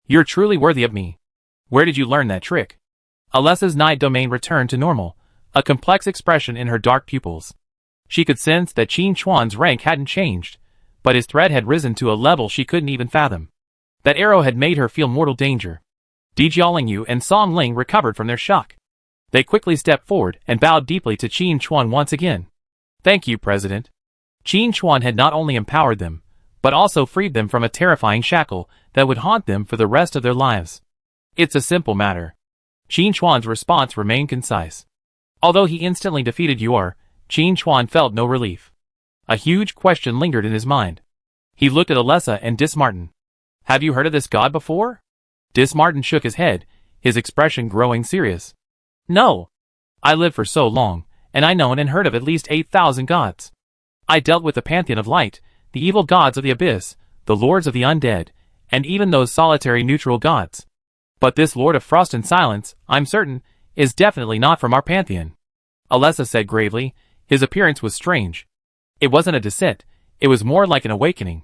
You're truly worthy of me. Where did you learn that trick? Alessa's night domain returned to normal, a complex expression in her dark pupils. She could sense that Qin Chuan's rank hadn't changed, but his threat had risen to a level she couldn't even fathom. That arrow had made her feel mortal danger. Jialing Yu and Song Ling recovered from their shock. They quickly stepped forward and bowed deeply to Qin Chuan once again. Thank you, President. Qin Chuan had not only empowered them, but also freed them from a terrifying shackle that would haunt them for the rest of their lives. It's a simple matter. Qin Chuan's response remained concise. Although he instantly defeated Ur, Qin Chuan felt no relief. A huge question lingered in his mind. He looked at Alessa and Dismartin. Have you heard of this god before? Dismartin shook his head, his expression growing serious. No. I lived for so long, and I known and heard of at least 8,000 gods. I dealt with the pantheon of light, the evil gods of the abyss, the lords of the undead, and even those solitary neutral gods. But this Lord of Frost and Silence, I'm certain, is definitely not from our pantheon. Alessa said gravely. His appearance was strange. It wasn't a descent, it was more like an awakening.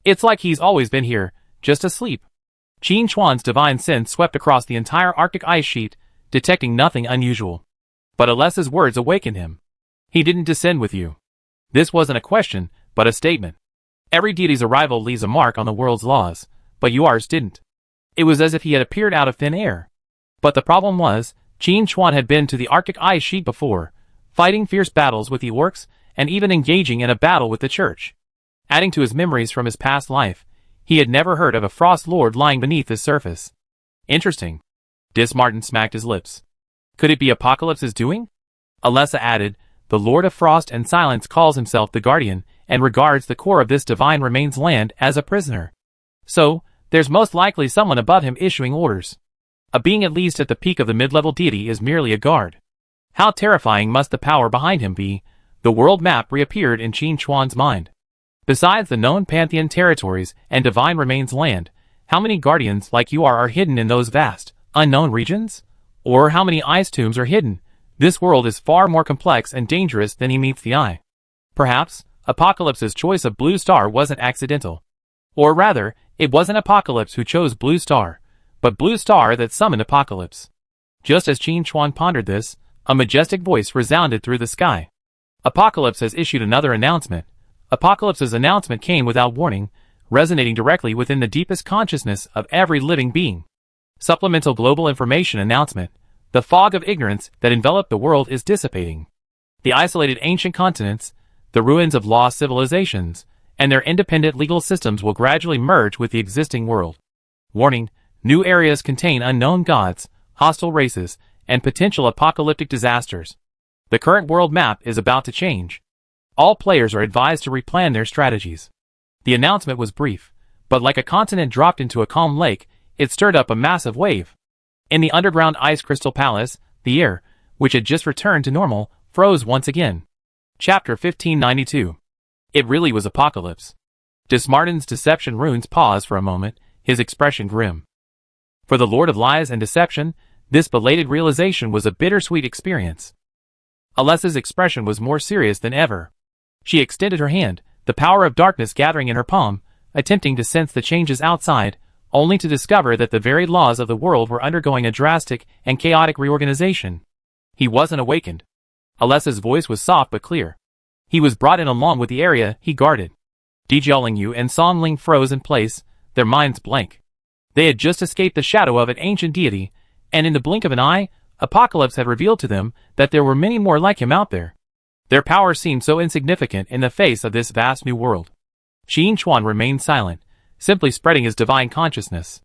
It's like he's always been here, just asleep. Qin Chuan's divine sense swept across the entire Arctic ice sheet, detecting nothing unusual. But Alessa's words awakened him. He didn't descend with you. This wasn't a question, but a statement. Every deity's arrival leaves a mark on the world's laws, but yours didn't. It was as if he had appeared out of thin air. But the problem was, Qin Chuan had been to the Arctic ice sheet before, fighting fierce battles with the orcs, and even engaging in a battle with the church. Adding to his memories from his past life, he had never heard of a frost lord lying beneath his surface. Interesting. Dismartin smacked his lips. Could it be Apocalypse's doing? Alessa added, the Lord of Frost and Silence calls himself the Guardian, and regards the core of this divine remains land as a prisoner. So, there's most likely someone above him issuing orders. A being at least at the peak of the mid-level deity is merely a guard. How terrifying must the power behind him be? The world map reappeared in Qin Chuan's mind. Besides the known Pantheon territories and divine remains land, how many guardians like you are hidden in those vast, unknown regions? Or how many ice tombs are hidden? This world is far more complex and dangerous than he meets the eye. Perhaps, Apocalypse's choice of Blue Star wasn't accidental. Or rather, it wasn't Apocalypse who chose Blue Star, but Blue Star that summoned Apocalypse. Just as Qin Chuan pondered this, a majestic voice resounded through the sky. Apocalypse has issued another announcement. Apocalypse's announcement came without warning, resonating directly within the deepest consciousness of every living being. Supplemental global information announcement. The fog of ignorance that enveloped the world is dissipating. The isolated ancient continents, the ruins of lost civilizations, and their independent legal systems will gradually merge with the existing world. Warning, new areas contain unknown gods, hostile races, and potential apocalyptic disasters. The current world map is about to change. All players are advised to replan their strategies. The announcement was brief, but like a continent dropped into a calm lake, it stirred up a massive wave. In the underground ice crystal palace, the air, which had just returned to normal, froze once again. Chapter 1592. It really was Apocalypse. Dismartin's deception runes paused for a moment, his expression grim. For the Lord of Lies and Deception, this belated realization was a bittersweet experience. Alessa's expression was more serious than ever. She extended her hand, the power of darkness gathering in her palm, attempting to sense the changes outside, only to discover that the very laws of the world were undergoing a drastic and chaotic reorganization. He wasn't awakened. Alessa's voice was soft but clear. He was brought in along with the area he guarded. Yu and Song Ling froze in place, their minds blank. They had just escaped the shadow of an ancient deity, and in the blink of an eye, Apocalypse had revealed to them that there were many more like him out there. Their power seemed so insignificant in the face of this vast new world. Qin Chuan remained silent, simply spreading his divine consciousness.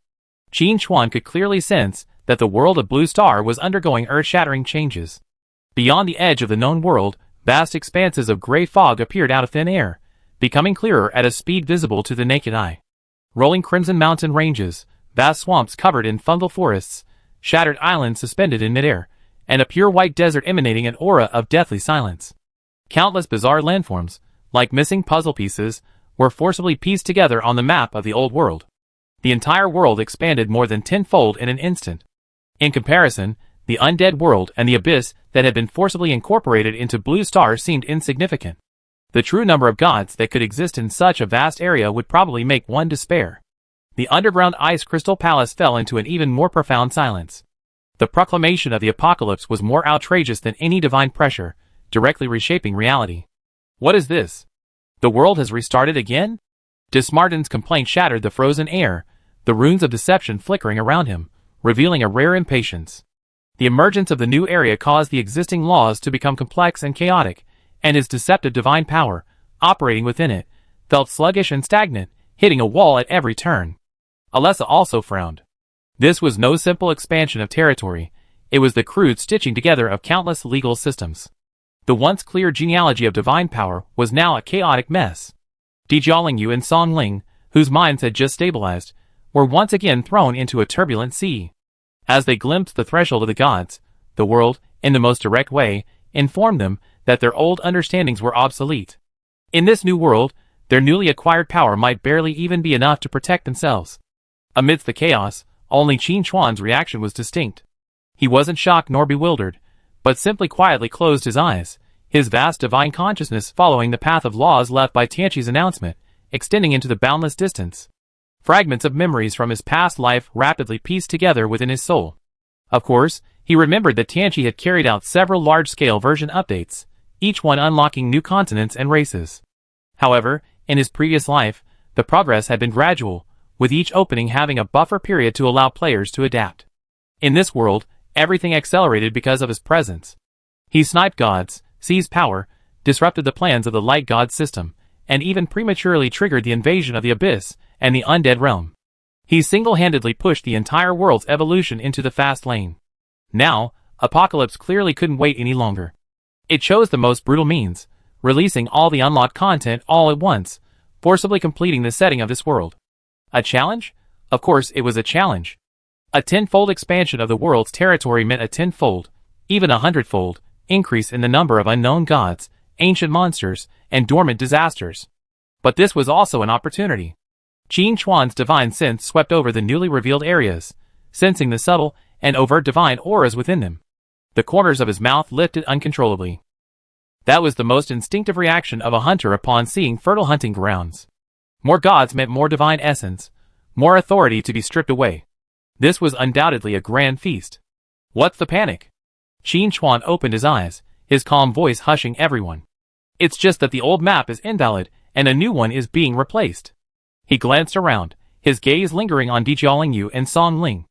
Qin Chuan could clearly sense that the world of Blue Star was undergoing earth-shattering changes. Beyond the edge of the known world, vast expanses of gray fog appeared out of thin air, becoming clearer at a speed visible to the naked eye. Rolling crimson mountain ranges, vast swamps covered in fungal forests, shattered islands suspended in midair, and a pure white desert emanating an aura of deathly silence. Countless bizarre landforms, like missing puzzle pieces, were forcibly pieced together on the map of the old world. The entire world expanded more than tenfold in an instant. In comparison, the undead world and the abyss that had been forcibly incorporated into Blue Star seemed insignificant. The true number of gods that could exist in such a vast area would probably make one despair. The underground ice crystal palace fell into an even more profound silence. The proclamation of the apocalypse was more outrageous than any divine pressure, directly reshaping reality. What is this? The world has restarted again? Dismartin's complaint shattered the frozen air, the runes of deception flickering around him, revealing a rare impatience. The emergence of the new area caused the existing laws to become complex and chaotic, and his deceptive divine power, operating within it, felt sluggish and stagnant, hitting a wall at every turn. Alessa also frowned. This was no simple expansion of territory, it was the crude stitching together of countless legal systems. The once clear genealogy of divine power was now a chaotic mess. Yu and Song Ling, whose minds had just stabilized, were once again thrown into a turbulent sea. As they glimpsed the threshold of the gods, the world, in the most direct way, informed them that their old understandings were obsolete. In this new world, their newly acquired power might barely even be enough to protect themselves. Amidst the chaos, only Qin Chuan's reaction was distinct. He wasn't shocked nor bewildered, but simply quietly closed his eyes, his vast divine consciousness following the path of laws left by Tianqi's announcement, extending into the boundless distance. Fragments of memories from his past life rapidly pieced together within his soul. Of course, he remembered that Tianqi had carried out several large-scale version updates, each one unlocking new continents and races. However, in his previous life, the progress had been gradual, with each opening having a buffer period to allow players to adapt. In this world, everything accelerated because of his presence. He sniped gods, seized power, disrupted the plans of the Light God system, and even prematurely triggered the invasion of the Abyss and the Undead Realm. He single-handedly pushed the entire world's evolution into the fast lane. Now, Apocalypse clearly couldn't wait any longer. It chose the most brutal means, releasing all the unlocked content all at once, forcibly completing the setting of this world. A challenge? Of course it was a challenge. A tenfold expansion of the world's territory meant a tenfold, even 100-fold, increase in the number of unknown gods, ancient monsters, and dormant disasters. But this was also an opportunity. Qin Chuan's divine sense swept over the newly revealed areas, sensing the subtle and overt divine auras within them. The corners of his mouth lifted uncontrollably. That was the most instinctive reaction of a hunter upon seeing fertile hunting grounds. More gods meant more divine essence, more authority to be stripped away. This was undoubtedly a grand feast. What's the panic? Qin Chuan opened his eyes, his calm voice hushing everyone. It's just that the old map is invalid, and a new one is being replaced. He glanced around, his gaze lingering on Yu and Song Ling.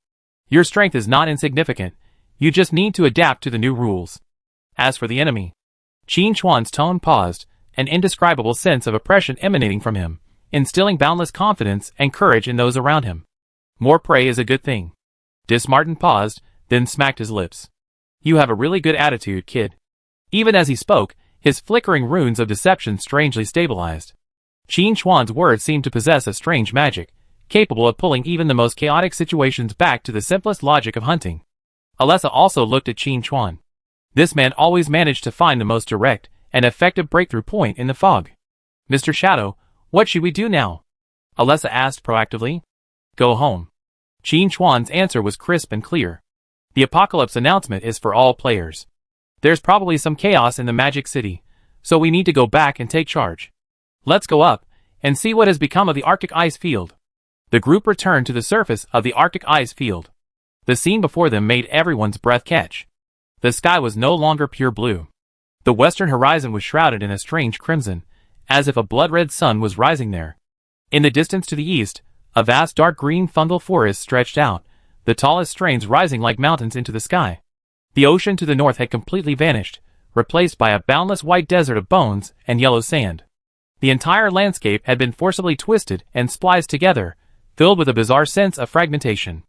Your strength is not insignificant, you just need to adapt to the new rules. As for the enemy, Qin Chuan's tone paused, an indescribable sense of oppression emanating from him, instilling boundless confidence and courage in those around him. More prey is a good thing. Dismartin paused, then smacked his lips. You have a really good attitude, kid. Even as he spoke, his flickering runes of deception strangely stabilized. Qin Chuan's words seemed to possess a strange magic, capable of pulling even the most chaotic situations back to the simplest logic of hunting. Alessa also looked at Qin Chuan. This man always managed to find the most direct and effective breakthrough point in the fog. Mr. Shadow, what should we do now? Alessa asked proactively. Go home. Qin Chuan's answer was crisp and clear. The apocalypse announcement is for all players. There's probably some chaos in the Magic City, so we need to go back and take charge. Let's go up and see what has become of the Arctic ice field. The group returned to the surface of the Arctic ice field. The scene before them made everyone's breath catch. The sky was no longer pure blue. The western horizon was shrouded in a strange crimson, as if a blood-red sun was rising there. In the distance to the east, a vast dark green fungal forest stretched out, the tallest strains rising like mountains into the sky. The ocean to the north had completely vanished, replaced by a boundless white desert of bones and yellow sand. The entire landscape had been forcibly twisted and spliced together, filled with a bizarre sense of fragmentation.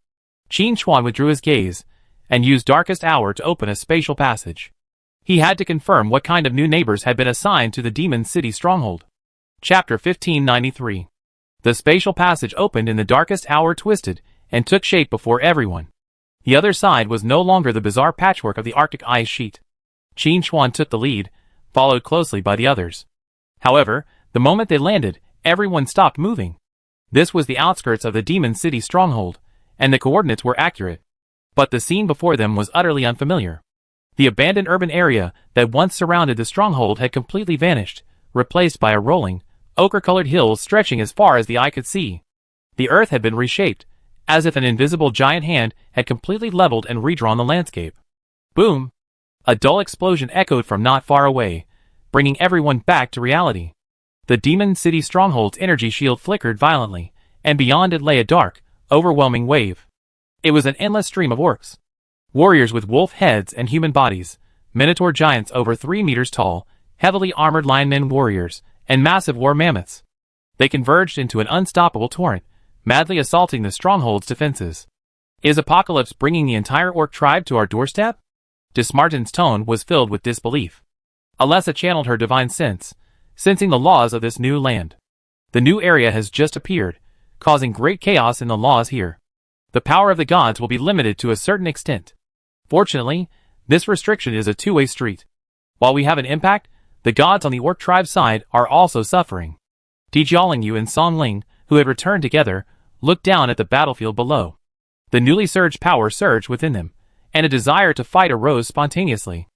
Qin Chuan withdrew his gaze, and used Darkest Hour to open a spatial passage. He had to confirm what kind of new neighbors had been assigned to the Demon City stronghold. Chapter 1593. The spatial passage opened in the Darkest Hour, twisted, and took shape before everyone. The other side was no longer the bizarre patchwork of the Arctic ice sheet. Qin Chuan took the lead, followed closely by the others. However, the moment they landed, everyone stopped moving. This was the outskirts of the Demon City stronghold, and the coordinates were accurate. But the scene before them was utterly unfamiliar. The abandoned urban area that once surrounded the stronghold had completely vanished, replaced by a rolling, ochre-colored hills stretching as far as the eye could see. The earth had been reshaped, as if an invisible giant hand had completely leveled and redrawn the landscape. Boom! A dull explosion echoed from not far away, bringing everyone back to reality. The Demon City stronghold's energy shield flickered violently, and beyond it lay a dark, overwhelming wave. It was an endless stream of orcs. Warriors with wolf heads and human bodies, minotaur giants over 3 meters tall, heavily armored linemen warriors, and massive war mammoths. They converged into an unstoppable torrent, madly assaulting the stronghold's defenses. Is Apocalypse bringing the entire orc tribe to our doorstep? Dismartin's tone was filled with disbelief. Alessa channeled her divine sense, sensing the laws of this new land. The new area has just appeared, causing great chaos in the laws here. The power of the gods will be limited to a certain extent. Fortunately, this restriction is a two-way street. While we have an impact, the gods on the orc tribe side are also suffering. Dijiaolingyu and Songling, who had returned together, looked down at the battlefield below. The newly surged power surged within them, and a desire to fight arose spontaneously.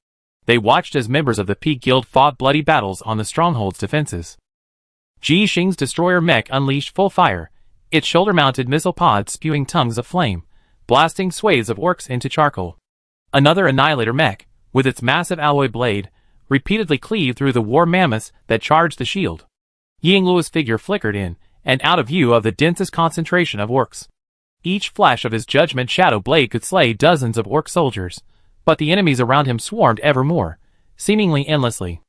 They watched as members of the Peak Guild fought bloody battles on the stronghold's defenses. Ji Xing's destroyer mech unleashed full fire, its shoulder-mounted missile pods spewing tongues of flame, blasting swathes of orcs into charcoal. Another Annihilator mech, with its massive alloy blade, repeatedly cleaved through the war mammoths that charged the shield. Yingluo's figure flickered in and out of view of the densest concentration of orcs. Each flash of his judgment shadow blade could slay dozens of orc soldiers, but the enemies around him swarmed ever more, seemingly endlessly.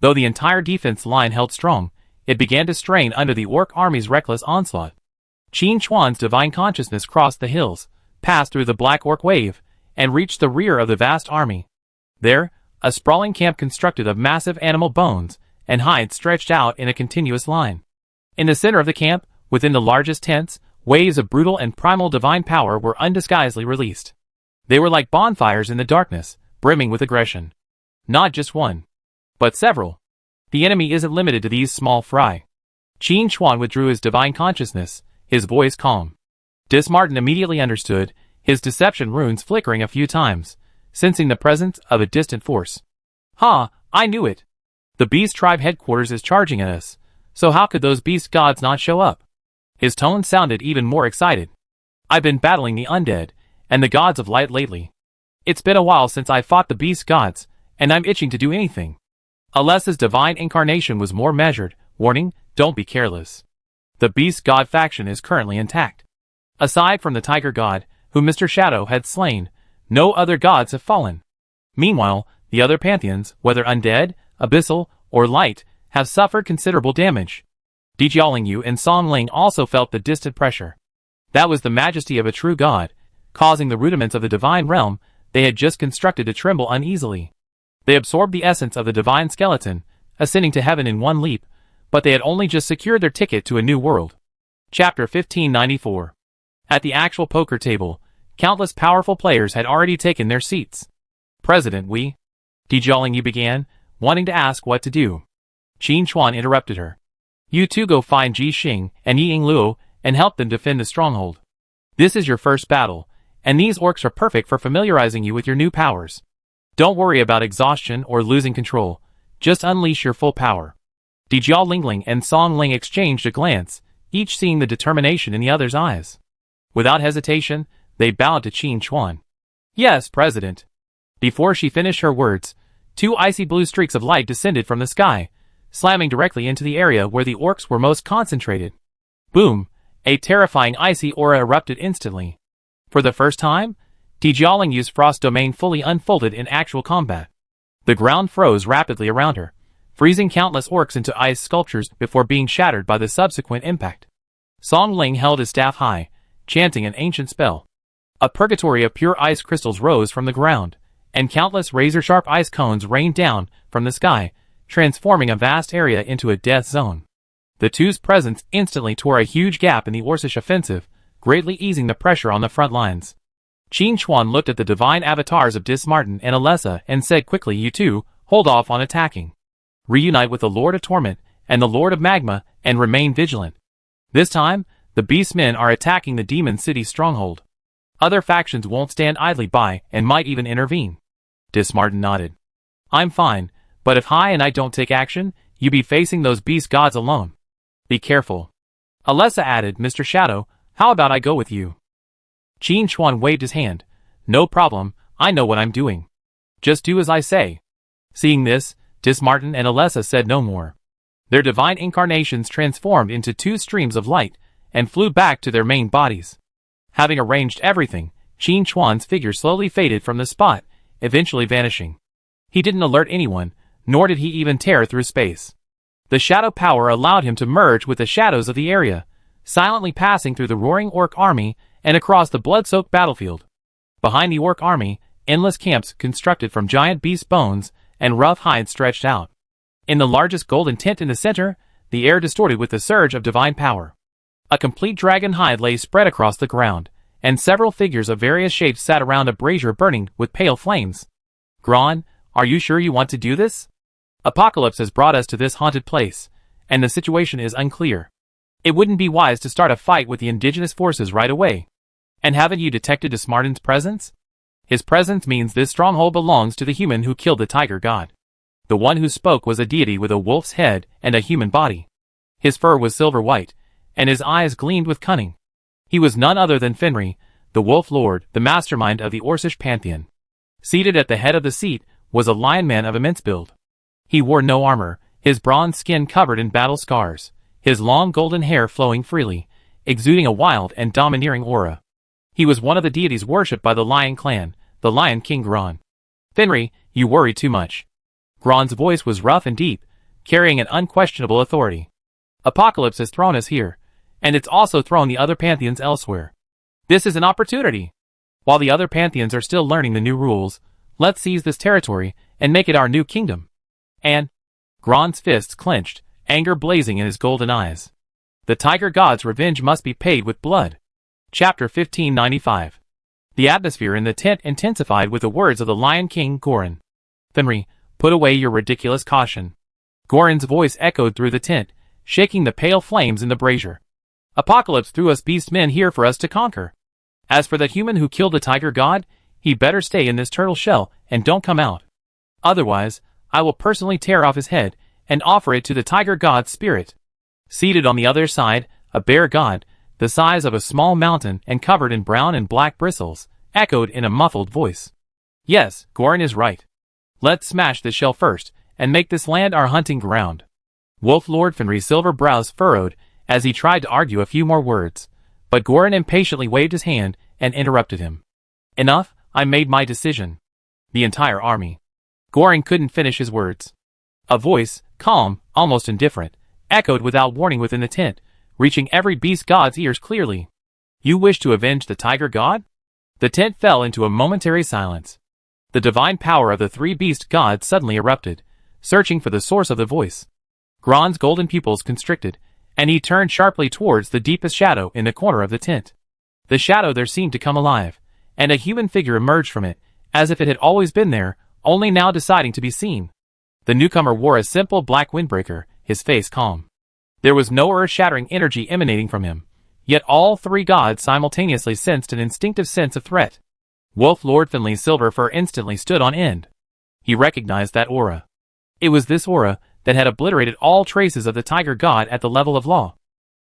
Though the entire defense line held strong, it began to strain under the orc army's reckless onslaught. Qin Chuan's divine consciousness crossed the hills, passed through the black orc wave, and reached the rear of the vast army. There, a sprawling camp constructed of massive animal bones and hides stretched out in a continuous line. In the center of the camp, within the largest tents, waves of brutal and primal divine power were undisguisedly released. They were like bonfires in the darkness, brimming with aggression. Not just one, but several. The enemy isn't limited to these small fry. Qin Chuan withdrew his divine consciousness, his voice calm. Dismartin immediately understood, his deception runes flickering a few times, sensing the presence of a distant force. Ha, I knew it. The Beast Tribe headquarters is charging at us, so how could those beast gods not show up? His tone sounded even more excited. I've been battling the undead, and the gods of light lately. It's been a while since I fought the beast gods, and I'm itching to do anything. Alessa's divine incarnation was more measured, warning, don't be careless. The beast god faction is currently intact. Aside from the tiger god, whom Mr. Shadow had slain, no other gods have fallen. Meanwhile, the other pantheons, whether undead, abyssal, or light, have suffered considerable damage. Dijiaolingyu and Songling also felt the distant pressure. That was the majesty of a true god, causing the rudiments of the divine realm they had just constructed to tremble uneasily. They absorbed the essence of the divine skeleton, ascending to heaven in one leap, but they had only just secured their ticket to a new world. Chapter 1594. At the actual poker table, countless powerful players had already taken their seats. President Wei, Dijiaolingyu began, wanting to ask what to do. Qin Chuan interrupted her. You two go find Ji Xing and Yi Yingluo and help them defend the stronghold. This is your first battle, and these orcs are perfect for familiarizing you with your new powers. Don't worry about exhaustion or losing control, just unleash your full power. Dijiaolingling and Songling exchanged a glance, each seeing the determination in the other's eyes. Without hesitation, they bowed to Qin Chuan. Yes, President. Before she finished her words, Two icy blue streaks of light descended from the sky, slamming directly into the area where the orcs were most concentrated. Boom! A terrifying icy aura erupted instantly. For the first time, Tijialing Yu's frost domain fully unfolded in actual combat. The ground froze rapidly around her, freezing countless orcs into ice sculptures before being shattered by the subsequent impact. Song Ling held his staff high, chanting an ancient spell. A purgatory of pure ice crystals rose from the ground, and countless razor-sharp ice cones rained down from the sky, transforming a vast area into a death zone. The two's presence instantly tore a huge gap in the Orcish offensive, greatly easing the pressure on the front lines. Qin Chuan looked at the divine avatars of Dismartin and Alessa and said quickly, "You two, hold off on attacking. Reunite with the Lord of Torment and the Lord of Magma and remain vigilant. This time, the Beastmen are attacking the Demon City stronghold. Other factions won't stand idly by and might even intervene." Dismartin nodded. "I'm fine, but if Hai and I don't take action, you be facing those beast gods alone. Be careful." Alessa added, "Mr. Shadow, how about I go with you?" Qin Chuan waved his hand. "No problem, I know what I'm doing. Just do as I say." Seeing this, Dismartin and Alessa said no more. Their divine incarnations transformed into two streams of light and flew back to their main bodies. Having arranged everything, Qin Chuan's figure slowly faded from the spot, eventually vanishing. He didn't alert anyone, nor did he even tear through space. The shadow power allowed him to merge with the shadows of the area, silently passing through the roaring orc army and across the blood-soaked battlefield. Behind the orc army, endless camps constructed from giant beast bones and rough hides stretched out. In the largest golden tent in the center, the air distorted with the surge of divine power. A complete dragon hide lay spread across the ground, and several figures of various shapes sat around a brazier burning with pale flames. "Gron, are you sure you want to do this? Apocalypse has brought us to this haunted place, and the situation is unclear. It wouldn't be wise to start a fight with the indigenous forces right away. And haven't you detected Dismartin's presence? His presence means this stronghold belongs to the human who killed the tiger god. The one who spoke was a deity with a wolf's head and a human body. His fur was silver white, and his eyes gleamed with cunning. He was none other than Fenrir, the wolf lord, the mastermind of the Orcish pantheon. Seated at the head of the seat was a lion man of immense build. He wore no armor, his bronze skin covered in battle scars, his long golden hair flowing freely, exuding a wild and domineering aura. He was one of the deities worshipped by the Lion Clan, the Lion King Gron. "Fenrir, you worry too much." Gron's voice was rough and deep, carrying an unquestionable authority. "Apocalypse has thrown us here, and it's also thrown the other pantheons elsewhere. This is an opportunity. While the other pantheons are still learning the new rules, let's seize this territory and make it our new kingdom." And Gron's fists clenched, anger blazing in his golden eyes. The tiger god's revenge must be paid with blood. Chapter 1595. The atmosphere in the tent intensified with the words of the Lion King Gorin. "Fenrir, put away your ridiculous caution." Gorin's voice echoed through the tent, shaking the pale flames in the brazier. "Apocalypse threw us beast men here for us to conquer. As for that human who killed the tiger god, he better stay in this turtle shell and don't come out. Otherwise, I will personally tear off his head and offer it to the tiger god's spirit." Seated on the other side, a bear god, the size of a small mountain and covered in brown and black bristles, echoed in a muffled voice. "Yes, Gorin is right. Let's smash this shell first, and make this land our hunting ground." Wolf Lord Fenrir's silver brows furrowed as he tried to argue a few more words, but Gorin impatiently waved his hand and interrupted him. "Enough, I made my decision. The entire army." Gorin couldn't finish his words. A voice, calm, almost indifferent, echoed without warning within the tent, reaching every beast god's ears clearly. "You wish to avenge the tiger god?" The tent fell into a momentary silence. The divine power of the three beast gods suddenly erupted, searching for the source of the voice. Gron's golden pupils constricted, and he turned sharply towards the deepest shadow in the corner of the tent. The shadow there seemed to come alive, and a human figure emerged from it, as if it had always been there, only now deciding to be seen. The newcomer wore a simple black windbreaker, his face calm. There was no earth-shattering energy emanating from him, yet all three gods simultaneously sensed an instinctive sense of threat. Wolf Lord Finley's silver fur instantly stood on end. He recognized that aura. It was this aura that had obliterated all traces of the tiger god at the level of law.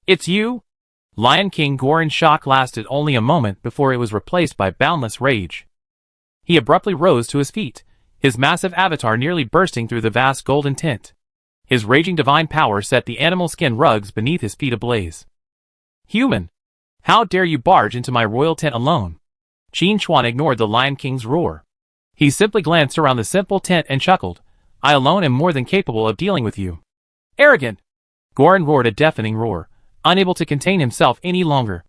"It's you?" Lion King Gorin's shock lasted only a moment before it was replaced by boundless rage. He abruptly rose to his feet, his massive avatar nearly bursting through the vast golden tent. His raging divine power set the animal skin rugs beneath his feet ablaze. "Human! How dare you barge into my royal tent alone?" Qin Chuan ignored the Lion King's roar. He simply glanced around the simple tent and chuckled. "I alone am more than capable of dealing with you." "Arrogant!" Gorin roared a deafening roar, unable to contain himself any longer.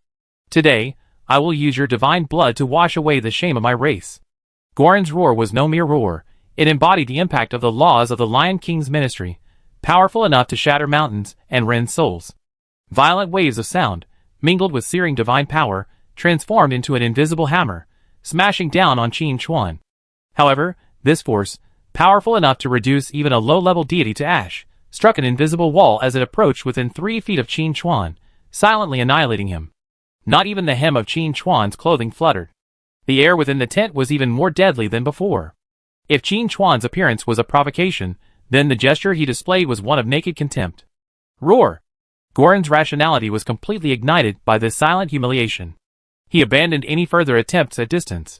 "Today, I will use your divine blood to wash away the shame of my race." Gorin's roar was no mere roar. It embodied the impact of the laws of the Lion King's ministry, powerful enough to shatter mountains and rend souls. Violent waves of sound, mingled with searing divine power, transformed into an invisible hammer, smashing down on Qin Chuan. However, this force, powerful enough to reduce even a low-level deity to ash, struck an invisible wall as it approached within 3 feet of Qin Chuan, silently annihilating him. Not even the hem of Qin Chuan's clothing fluttered. The air within the tent was even more deadly than before. If Qin Chuan's appearance was a provocation, then the gesture he displayed was one of naked contempt. Roar! Gorin's rationality was completely ignited by this silent humiliation. He abandoned any further attempts at distance.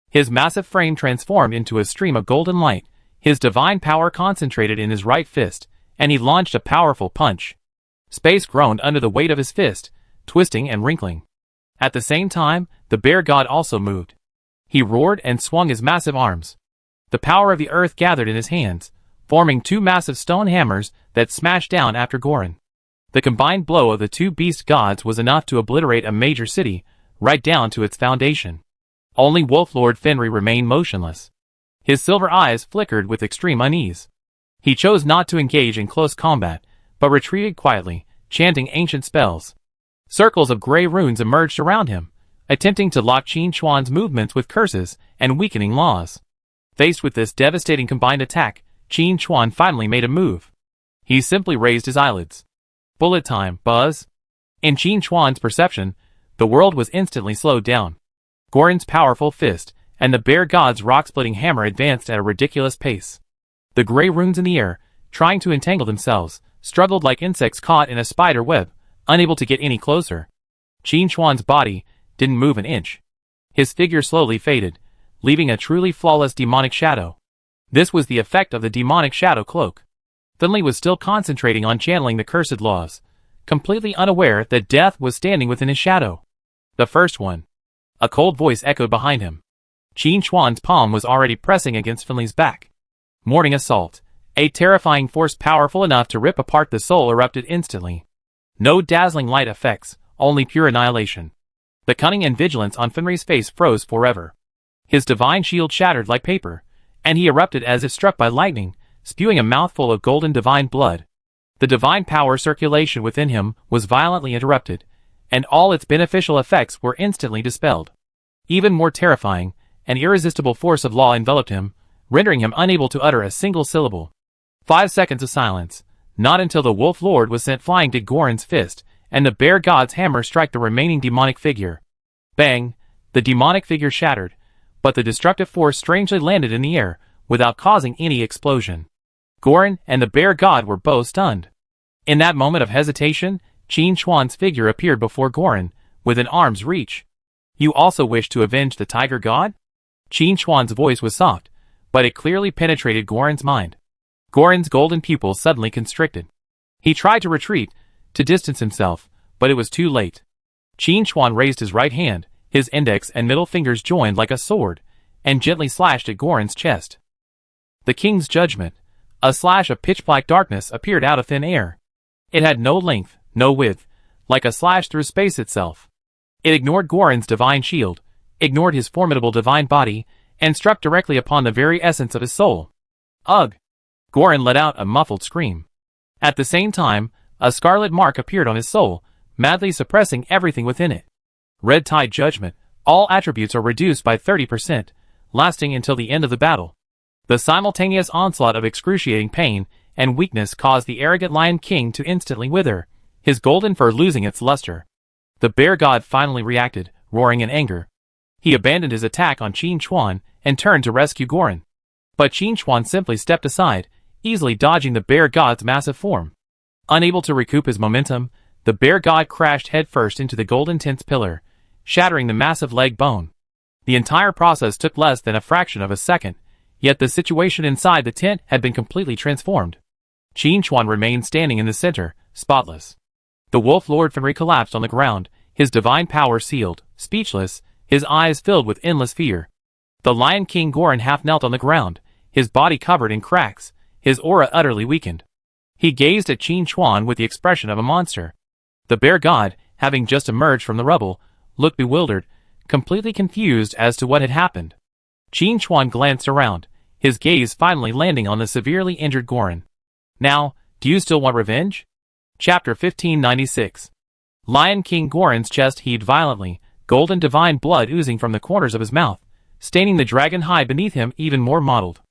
His massive frame transformed into a stream of golden light, his divine power concentrated in his right fist, and he launched a powerful punch. Space groaned under the weight of his fist, twisting and wrinkling. At the same time, the bear god also moved. He roared and swung his massive arms. The power of the earth gathered in his hands, forming 2 massive stone hammers that smashed down after Gorin. The combined blow of the 2 beast gods was enough to obliterate a major city, right down to its foundation. Only Wolf Lord Fenrir remained motionless. His silver eyes flickered with extreme unease. He chose not to engage in close combat, but retreated quietly, chanting ancient spells. Circles of gray runes emerged around him, attempting to lock Qin Chuan's movements with curses and weakening laws. Faced with this devastating combined attack, Qin Chuan finally made a move. He simply raised his eyelids. Bullet time, Buzz. In Qin Chuan's perception, the world was instantly slowed down. Gorin's powerful fist and the bear god's rock-splitting hammer advanced at a ridiculous pace. The gray runes in the air, trying to entangle themselves, struggled like insects caught in a spider web, unable to get any closer. Qin Chuan's body didn't move an inch. His figure slowly faded, leaving a truly flawless demonic shadow. This was the effect of the demonic shadow cloak. Finley was still concentrating on channeling the cursed laws, completely unaware that death was standing within his shadow. The first one. A cold voice echoed behind him. Qin Chuan's palm was already pressing against Finley's back. Morning assault. A terrifying force powerful enough to rip apart the soul erupted instantly. No dazzling light effects, only pure annihilation. The cunning and vigilance on Finley's face froze forever. His divine shield shattered like paper, and he erupted as if struck by lightning, spewing a mouthful of golden divine blood. The divine power circulation within him was violently interrupted, and all its beneficial effects were instantly dispelled. Even more terrifying, an irresistible force of law enveloped him, rendering him unable to utter a single syllable. 5 seconds of silence. Not until the Wolf Lord was sent flying did Gorin's fist and the bear god's hammer strike the remaining demonic figure. Bang! The demonic figure shattered, but the destructive force strangely landed in the air, without causing any explosion. Gorin and the bear god were both stunned. In that moment of hesitation, Qin Chuan's figure appeared before Gorin, within arm's reach. "You also wish to avenge the tiger god?" Qin Chuan's voice was soft, but it clearly penetrated Gorin's mind. Gorin's golden pupils suddenly constricted. He tried to retreat, to distance himself, but it was too late. Qin Chuan raised his right hand, his index and middle fingers joined like a sword, and gently slashed at Gorin's chest. The king's judgment. A slash of pitch-black darkness appeared out of thin air. It had no length, no width, like a slash through space itself. It ignored Gorin's divine shield, ignored his formidable divine body, and struck directly upon the very essence of his soul. Ugh! Gorin let out a muffled scream. At the same time, a scarlet mark appeared on his soul, madly suppressing everything within it. Red Tide Judgment. All attributes are reduced by 30%, lasting until the end of the battle. The simultaneous onslaught of excruciating pain and weakness caused the arrogant Lion King to instantly wither, his golden fur losing its luster. The bear god finally reacted, roaring in anger. He abandoned his attack on Qin Chuan and turned to rescue Gorin. But Qin Chuan simply stepped aside, easily dodging the bear god's massive form. Unable to recoup his momentum, the bear god crashed headfirst into the golden tent's pillar, shattering the massive leg bone. The entire process took less than a fraction of a second, Yet the situation inside the tent had been completely transformed. Qin Chuan remained standing in the center, spotless. The Wolf Lord Fenrir collapsed on the ground, his divine power sealed, speechless, his eyes filled with endless fear. The Lion King Gorin half knelt on the ground, his body covered in cracks, his aura utterly weakened. He gazed at Qin Chuan with the expression of a monster. The bear god, having just emerged from the rubble, looked bewildered, completely confused as to what had happened. Qin Chuan glanced around, his gaze finally landing on the severely injured Gorin. Now, do you still want revenge? Chapter 1596. Lion King Gorin's chest heaved violently, golden divine blood oozing from the corners of his mouth, staining the dragon hide beneath him even more mottled.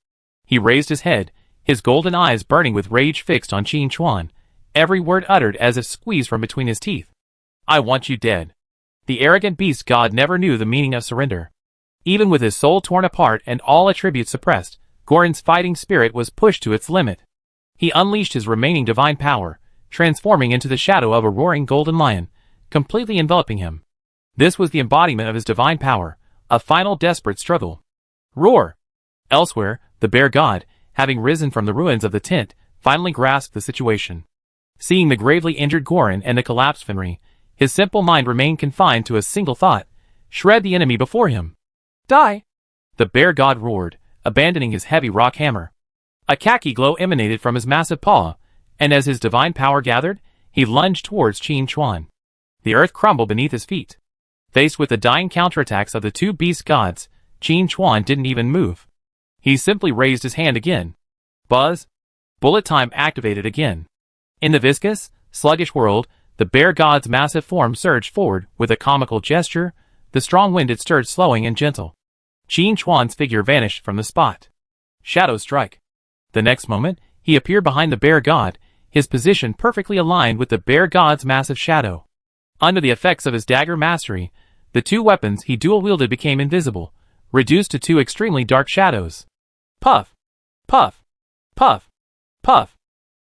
He raised his head, his golden eyes burning with rage fixed on Qin Chuan, every word uttered as if squeezed from between his teeth. I want you dead. The arrogant beast god never knew the meaning of surrender. Even with his soul torn apart and all attributes suppressed, Gorin's fighting spirit was pushed to its limit. He unleashed his remaining divine power, transforming into the shadow of a roaring golden lion, completely enveloping him. This was the embodiment of his divine power, a final desperate struggle. Roar! Elsewhere, the bear god, having risen from the ruins of the tent, finally grasped the situation. Seeing the gravely injured Gorin and the collapsed Fenrir, his simple mind remained confined to a single thought: shred the enemy before him. Die! The bear god roared, abandoning his heavy rock hammer. A khaki glow emanated from his massive paw, and as his divine power gathered, he lunged towards Qin Chuan. The earth crumbled beneath his feet. Faced with the dying counterattacks of the two beast gods, Qin Chuan didn't even move. He simply raised his hand again. Buzz! Bullet time activated again. In the viscous, sluggish world, the bear god's massive form surged forward with a comical gesture, the strong wind it stirred slowing and gentle. Qin Chuan's figure vanished from the spot. Shadow strike. The next moment, he appeared behind the bear god, his position perfectly aligned with the bear god's massive shadow. Under the effects of his dagger mastery, the two weapons he dual-wielded became invisible, reduced to two extremely dark shadows. Puff! Puff! Puff! Puff!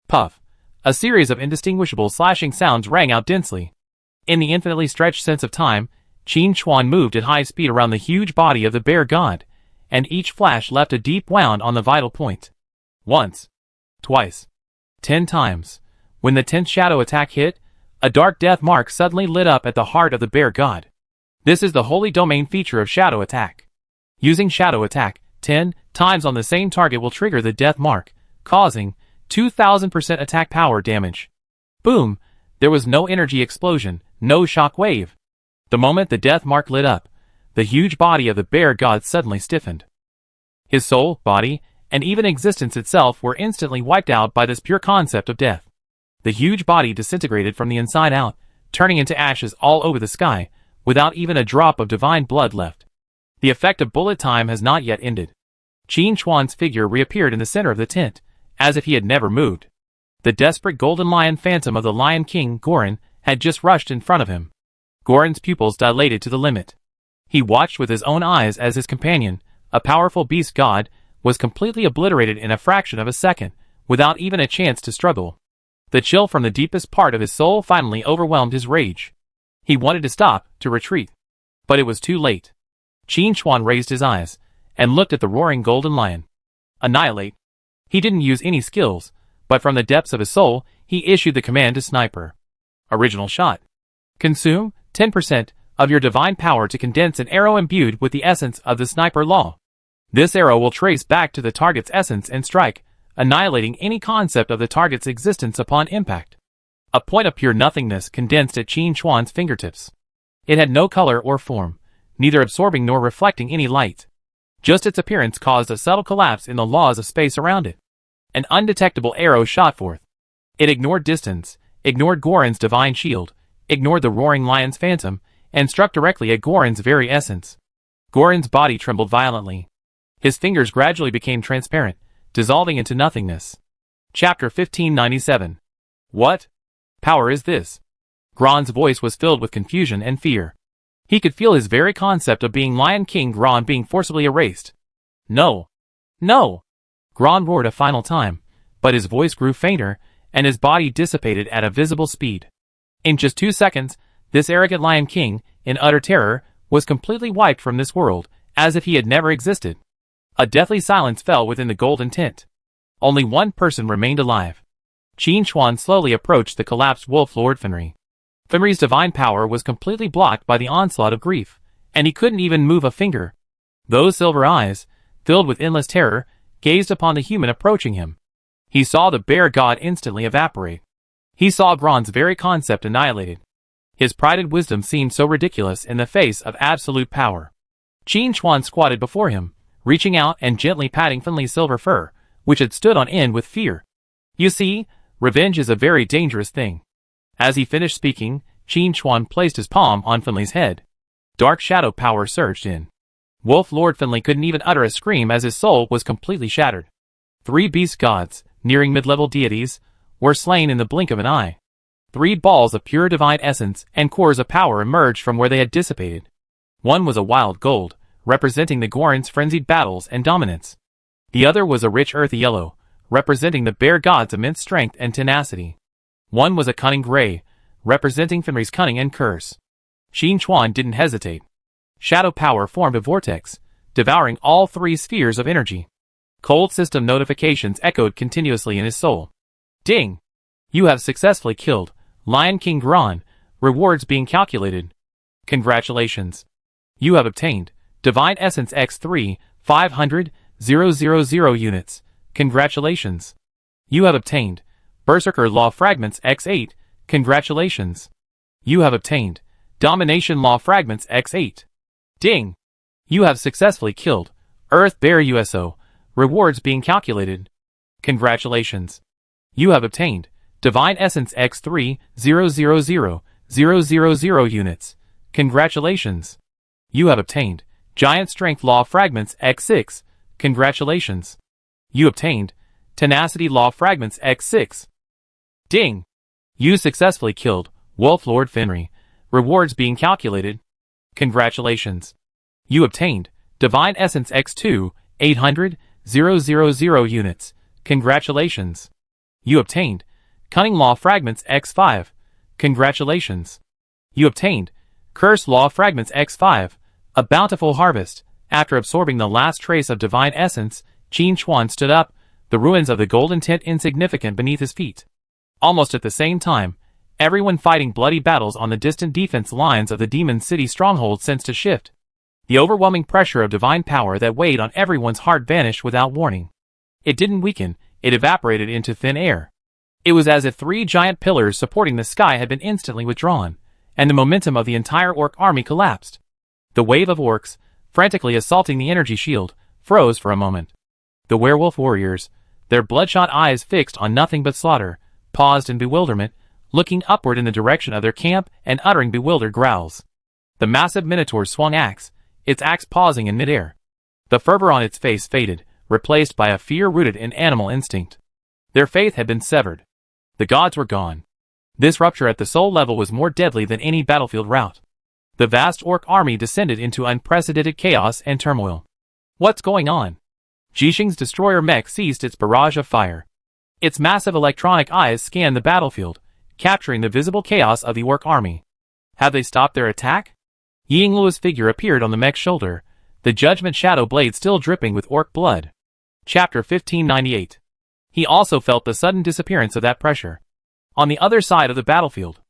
Puff! A series of indistinguishable slashing sounds rang out densely. In the infinitely stretched sense of time, Qin Chuan moved at high speed around the huge body of the bear god, and each flash left a deep wound on the vital point. Once. Twice. 10 times. When the 10th shadow attack hit, a dark death mark suddenly lit up at the heart of the bear god. This is the holy domain feature of shadow attack. Using shadow attack 10 times on the same target will trigger the death mark, causing 2000% attack power damage. Boom! There was no energy explosion, no shock wave. The moment the death mark lit up, the huge body of the bear god suddenly stiffened. His soul, body, and even existence itself were instantly wiped out by this pure concept of death. The huge body disintegrated from the inside out, turning into ashes all over the sky, without even a drop of divine blood left. The effect of bullet time has not yet ended. Qin Chuan's figure reappeared in the center of the tent, as if he had never moved. The desperate golden lion phantom of the Lion King Gorin had just rushed in front of him. Gorin's pupils dilated to the limit. He watched with his own eyes as his companion, a powerful beast god, was completely obliterated in a fraction of a second, without even a chance to struggle. The chill from the deepest part of his soul finally overwhelmed his rage. He wanted to stop, to retreat. But it was too late. Qin Chuan raised his eyes, and looked at the roaring golden lion. Annihilate. He didn't use any skills, but from the depths of his soul, he issued the command to Sniper. Original shot. Consume 10% of your divine power to condense an arrow imbued with the essence of the Sniper law. This arrow will trace back to the target's essence and strike, annihilating any concept of the target's existence upon impact. A point of pure nothingness condensed at Qin Chuan's fingertips. It had no color or form, neither absorbing nor reflecting any light. Just its appearance caused a subtle collapse in the laws of space around it. An undetectable arrow shot forth. It ignored distance, ignored Gorin's divine shield, ignored the roaring lion's phantom, and struck directly at Gorin's very essence. Gorin's body trembled violently. His fingers gradually became transparent, dissolving into nothingness. Chapter 1597. What power is this? Gron's voice was filled with confusion and fear. He could feel his very concept of being Lion King Gron being forcibly erased. No! No! Gron roared a final time, but his voice grew fainter, and his body dissipated at a visible speed. In just 2 seconds, this arrogant Lion King, in utter terror, was completely wiped from this world, as if he had never existed. A deathly silence fell within the golden tent. Only one person remained alive. Qin Chuan slowly approached the collapsed Wolf Lord Fenrir. Fenrir's divine power was completely blocked by the onslaught of grief, and he couldn't even move a finger. Those silver eyes, filled with endless terror, gazed upon the human approaching him. He saw the bear god instantly evaporate. He saw Gron's very concept annihilated. His prided wisdom seemed so ridiculous in the face of absolute power. Qin Chuan squatted before him, reaching out and gently patting Finley's silver fur, which had stood on end with fear. You see, revenge is a very dangerous thing. As he finished speaking, Qin Chuan placed his palm on Finley's head. Dark shadow power surged in. Wolf Lord Finley couldn't even utter a scream as his soul was completely shattered. 3 beast gods, nearing mid-level deities, were slain in the blink of an eye. 3 balls of pure divine essence and cores of power emerged from where they had dissipated. One was a wild gold, representing the Goron's frenzied battles and dominance. The other was a rich earthy yellow, representing the bear god's immense strength and tenacity. One was a cunning gray, representing Fenrir's cunning and curse. Qin Chuan didn't hesitate. Shadow power formed a vortex, devouring all 3 spheres of energy. Cold system notifications echoed continuously in his soul. Ding! You have successfully killed Lion King Goron, rewards being calculated. Congratulations. You have obtained Divine Essence X3, 500,000 units. Congratulations. You have obtained Berserker Law Fragments X8. Congratulations. You have obtained Domination Law Fragments X8. Ding! You have successfully killed Earth Bear USO, rewards being calculated. Congratulations. You have obtained Divine Essence X3, 000,000 units. Congratulations. You have obtained Giant Strength Law Fragments X6. Congratulations. You obtained Tenacity Law Fragments X6. Ding! You successfully killed Wolf Lord Fenrir, rewards being calculated. Congratulations. You obtained Divine Essence X2, 800,000 units. Congratulations. You obtained Cunning Law Fragments X5. Congratulations. You obtained Curse Law Fragments X5, a bountiful harvest. After absorbing the last trace of divine essence, Qin Chuan stood up, the ruins of the golden tent insignificant beneath his feet. Almost at the same time, everyone fighting bloody battles on the distant defense lines of the demon city stronghold sensed a shift. The overwhelming pressure of divine power that weighed on everyone's heart vanished without warning. It didn't weaken, it evaporated into thin air. It was as if 3 giant pillars supporting the sky had been instantly withdrawn, and the momentum of the entire orc army collapsed. The wave of orcs, frantically assaulting the energy shield, froze for a moment. The werewolf warriors, their bloodshot eyes fixed on nothing but slaughter, paused in bewilderment, looking upward in the direction of their camp and uttering bewildered growls. The massive minotaur swung axe, its axe pausing in midair. The fervor on its face faded, replaced by a fear rooted in animal instinct. Their faith had been severed. The gods were gone. This rupture at the soul level was more deadly than any battlefield rout. The vast orc army descended into unprecedented chaos and turmoil. What's going on? Jixing's destroyer mech ceased its barrage of fire. Its massive electronic eyes scanned the battlefield, capturing the visible chaos of the orc army. Have they stopped their attack? Yingluo's figure appeared on the mech's shoulder, the judgment shadow blade still dripping with orc blood. Chapter 1598. He also felt the sudden disappearance of that pressure. On the other side of the battlefield,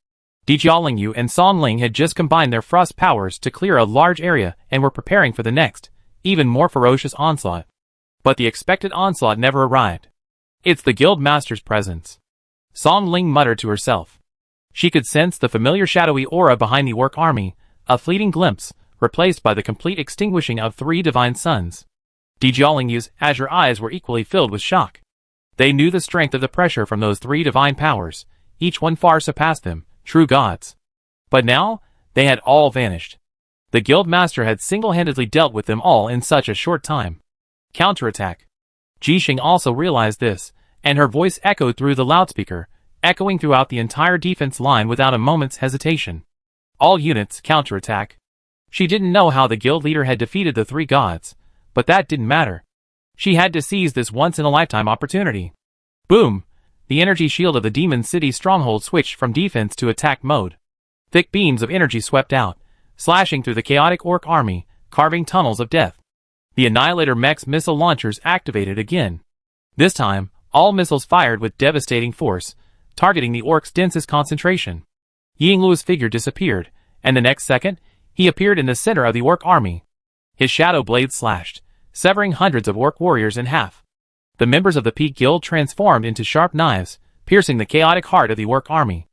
Dijiaolingyu and Song Ling had just combined their frost powers to clear a large area and were preparing for the next, even more ferocious onslaught. But the expected onslaught never arrived. It's the guild master's presence. Song Ling muttered to herself. She could sense the familiar shadowy aura behind the orc army, a fleeting glimpse, replaced by the complete extinguishing of 3 divine suns. Dijiaolingyu's azure eyes were equally filled with shock. They knew the strength of the pressure from those 3 divine powers, each one far surpassed them, true gods. But now, they had all vanished. The guild master had single-handedly dealt with them all in such a short time. Counterattack. Jixing also realized this, and her voice echoed through the loudspeaker, echoing throughout the entire defense line without a moment's hesitation. All units, counterattack. She didn't know how the guild leader had defeated the 3 gods, but that didn't matter. She had to seize this once-in-a-lifetime opportunity. Boom! The energy shield of the demon city stronghold switched from defense to attack mode. Thick beams of energy swept out, slashing through the chaotic orc army, carving tunnels of death. The Annihilator mech's missile launchers activated again. This time, all missiles fired with devastating force, targeting the orc's densest concentration. Yingluo's figure disappeared, and the next second, he appeared in the center of the orc army. His shadow blade slashed, severing hundreds of orc warriors in half. The members of the Peak Guild transformed into sharp knives, piercing the chaotic heart of the orc army.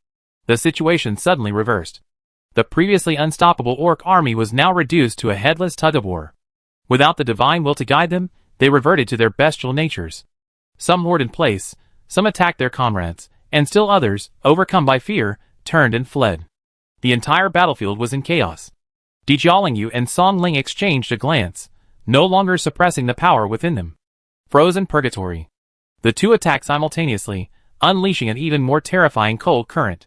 The situation suddenly reversed. The previously unstoppable orc army was now reduced to a headless tug-of-war. Without the divine will to guide them, they reverted to their bestial natures. Some horde in place, some attacked their comrades, and still others, overcome by fear, turned and fled. The entire battlefield was in chaos. Jiaolingyu and Song Ling exchanged a glance, no longer suppressing the power within them. Frozen purgatory. The two attacked simultaneously, unleashing an even more terrifying cold current.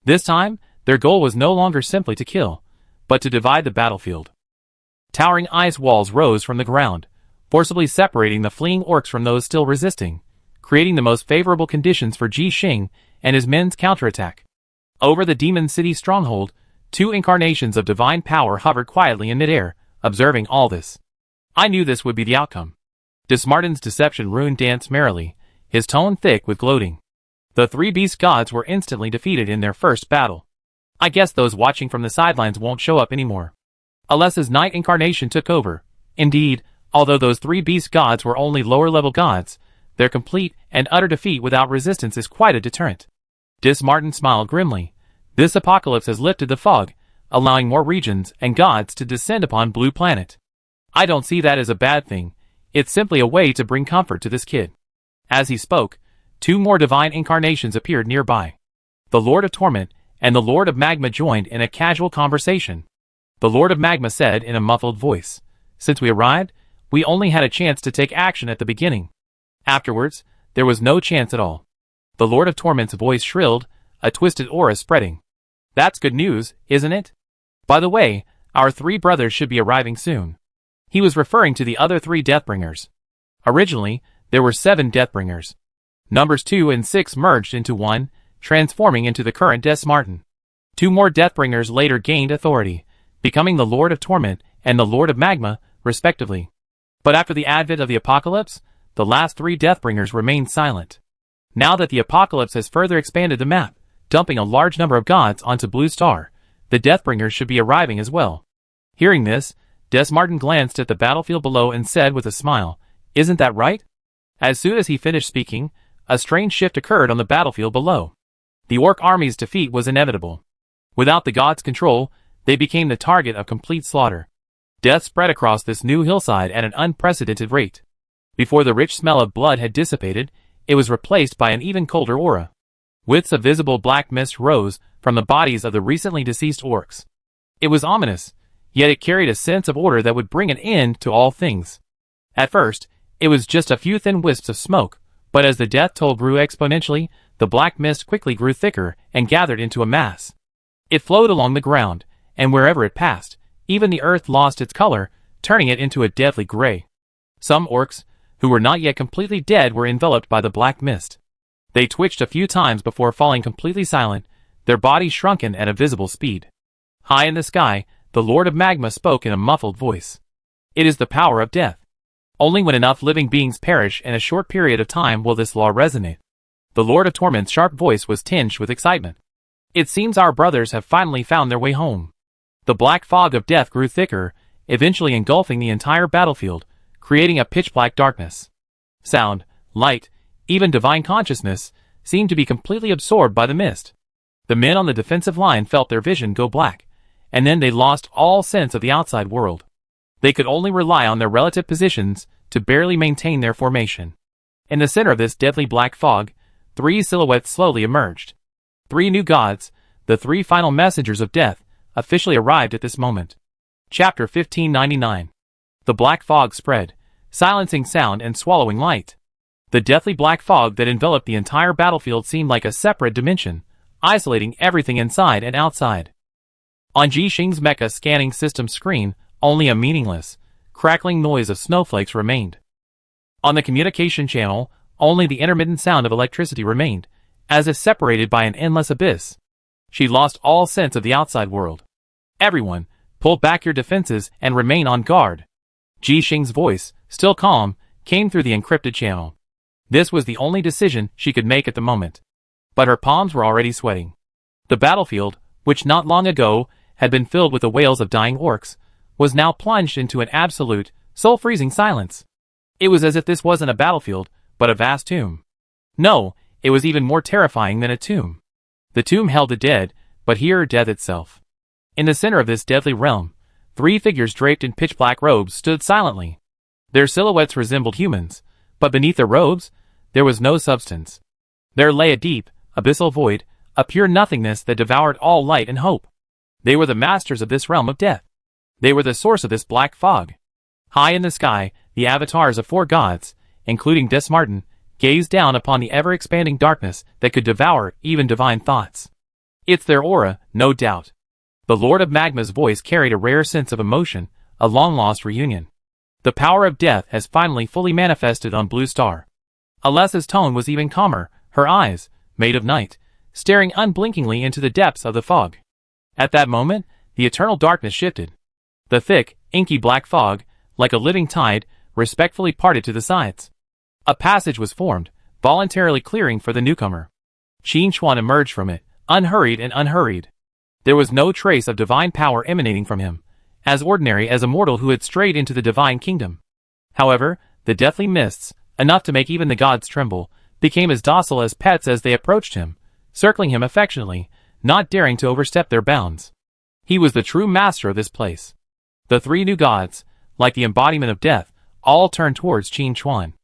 This time, their goal was no longer simply to kill, but to divide the battlefield. Towering ice walls rose from the ground, forcibly separating the fleeing orcs from those still resisting, creating the most favorable conditions for Ji Xing and his men's counterattack. Over the Demon City stronghold, two incarnations of divine power hovered quietly in midair, observing all this. I knew this would be the outcome. Dismartin's deception rune danced merrily, his tone thick with gloating. The three beast gods were instantly defeated in their first battle. I guess those watching from the sidelines won't show up anymore. Alessa's night incarnation took over. Indeed, although those three beast gods were only lower-level gods, their complete and utter defeat without resistance is quite a deterrent. Dismartin smiled grimly. This apocalypse has lifted the fog, allowing more regions and gods to descend upon Blue Planet. I don't see that as a bad thing. It's simply a way to bring comfort to this kid. As he spoke, two more divine incarnations appeared nearby. The Lord of Torment and the Lord of Magma joined in a casual conversation. The Lord of Magma said in a muffled voice, "Since we arrived, we only had a chance to take action at the beginning. Afterwards, there was no chance at all." The Lord of Torment's voice shrilled, a twisted aura spreading. "That's good news, isn't it? By the way, our three brothers should be arriving soon." He was referring to the other three Deathbringers. Originally, there were 7 Deathbringers. Numbers 2 and 6 merged into one, transforming into the current Dismartin. 2 more Deathbringers later gained authority, becoming the Lord of Torment and the Lord of Magma, respectively. But after the advent of the apocalypse, the last 3 Deathbringers remained silent. Now that the apocalypse has further expanded the map, dumping a large number of gods onto Blue Star, the Deathbringers should be arriving as well. Hearing this, Dismartin glanced at the battlefield below and said with a smile, "Isn't that right?" As soon as he finished speaking, a strange shift occurred on the battlefield below. The orc army's defeat was inevitable. Without the gods' control, they became the target of complete slaughter. Death spread across this new hillside at an unprecedented rate. Before the rich smell of blood had dissipated, it was replaced by an even colder aura. Wisps of visible black mist rose from the bodies of the recently deceased orcs. It was ominous, yet it carried a sense of order that would bring an end to all things. At first, it was just a few thin wisps of smoke, but as the death toll grew exponentially, the black mist quickly grew thicker and gathered into a mass. It flowed along the ground, and wherever it passed, even the earth lost its color, turning it into a deadly gray. Some orcs, who were not yet completely dead, were enveloped by the black mist. They twitched a few times before falling completely silent, their bodies shrunken at a visible speed. High in the sky, the Lord of Magma spoke in a muffled voice. "It is the power of death. Only when enough living beings perish in a short period of time will this law resonate." The Lord of Torment's sharp voice was tinged with excitement. "It seems our brothers have finally found their way home." The black fog of death grew thicker, eventually engulfing the entire battlefield, creating a pitch-black darkness. Sound, light, even divine consciousness, seemed to be completely absorbed by the mist. The men on the defensive line felt their vision go black, and then they lost all sense of the outside world. They could only rely on their relative positions to barely maintain their formation. In the center of this deadly black fog, 3 silhouettes slowly emerged. 3 new gods, the 3 final messengers of death, officially arrived at this moment. Chapter 1599. The black fog spread, silencing sound and swallowing light. The deathly black fog that enveloped the entire battlefield seemed like a separate dimension, isolating everything inside and outside. On Ji Xing's mecha scanning system screen, only a meaningless, crackling noise of snowflakes remained. On the communication channel, only the intermittent sound of electricity remained, as if separated by an endless abyss. She lost all sense of the outside world. "Everyone, pull back your defenses and remain on guard." Ji Xing's voice, still calm, came through the encrypted channel. This was the only decision she could make at the moment. But her palms were already sweating. The battlefield, which not long ago had been filled with the wails of dying orcs, was now plunged into an absolute, soul-freezing silence. It was as if this wasn't a battlefield, but a vast tomb. No, it was even more terrifying than a tomb. The tomb held the dead, but here death itself. In the center of this deadly realm, 3 figures draped in pitch-black robes stood silently. Their silhouettes resembled humans, but beneath their robes, there was no substance. There lay a deep, abyssal void, a pure nothingness that devoured all light and hope. They were the masters of this realm of death. They were the source of this black fog. High in the sky, the avatars of 4 gods, including Desmartin, gazed down upon the ever-expanding darkness that could devour even divine thoughts. It's their aura, no doubt. The Lord of Magma's voice carried a rare sense of emotion, a long-lost reunion. The power of death has finally fully manifested on Blue Star. Alessa's tone was even calmer, her eyes, made of night, staring unblinkingly into the depths of the fog. At that moment, the eternal darkness shifted. The thick, inky black fog, like a living tide, respectfully parted to the sides. A passage was formed, voluntarily clearing for the newcomer. Qin Chuan emerged from it, unhurried and unhurried. There was no trace of divine power emanating from him, as ordinary as a mortal who had strayed into the divine kingdom. However, the deathly mists, enough to make even the gods tremble, became as docile as pets as they approached him, circling him affectionately, not daring to overstep their bounds. He was the true master of this place. The 3 new gods, like the embodiment of death, all turned towards Qin Chuan.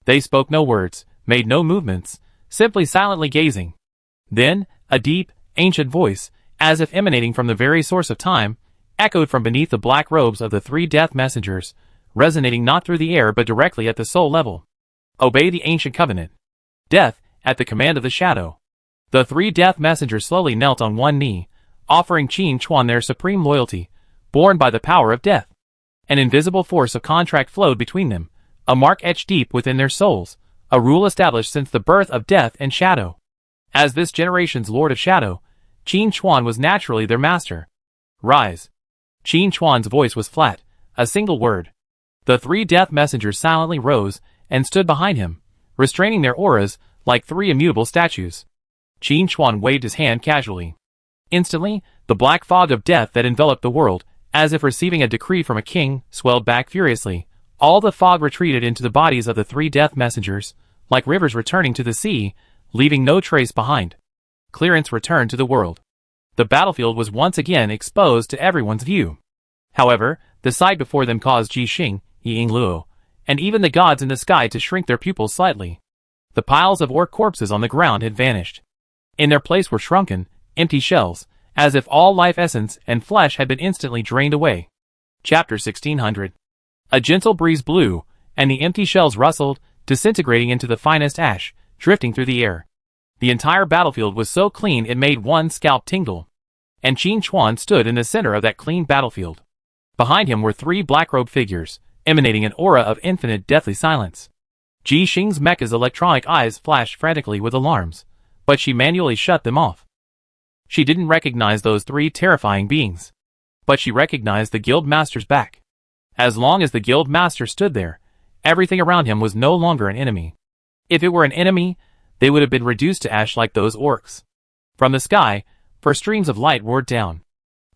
They spoke no words, made no movements, simply silently gazing. Then, a deep, ancient voice, as if emanating from the very source of time, echoed from beneath the black robes of the 3 death messengers, resonating not through the air but directly at the soul level. Obey the ancient covenant. Death, at the command of the shadow. The 3 death messengers slowly knelt on one knee, offering Qin Chuan their supreme loyalty, born by the power of death. An invisible force of contract flowed between them, a mark etched deep within their souls, a rule established since the birth of death and shadow. As this generation's Lord of Shadow, Qin Chuan was naturally their master. Rise. Qin Chuan's voice was flat, a single word. The 3 death messengers silently rose and stood behind him, restraining their auras like 3 immutable statues. Qin Chuan waved his hand casually. Instantly, the black fog of death that enveloped the world, as if receiving a decree from a king, swelled back furiously. All the fog retreated into the bodies of the 3 death messengers, like rivers returning to the sea, leaving no trace behind. Clearance returned to the world. The battlefield was once again exposed to everyone's view. However, the sight before them caused Ji Xing, Yingluo, and even the gods in the sky to shrink their pupils slightly. The piles of orc corpses on the ground had vanished. In their place were shrunken, empty shells, as if all life essence and flesh had been instantly drained away. Chapter 1600. A gentle breeze blew, and the empty shells rustled, disintegrating into the finest ash, drifting through the air. The entire battlefield was so clean it made one's scalp tingle. And Qin Chuan stood in the center of that clean battlefield. Behind him were 3 black-robed figures, emanating an aura of infinite deathly silence. Ji Xing's mecha's electronic eyes flashed frantically with alarms, but she manually shut them off. She didn't recognize those 3 terrifying beings. But she recognized the guild master's back. As long as the guild master stood there, everything around him was no longer an enemy. If it were an enemy, they would have been reduced to ash like those orcs. From the sky, 4 streams of light roared down.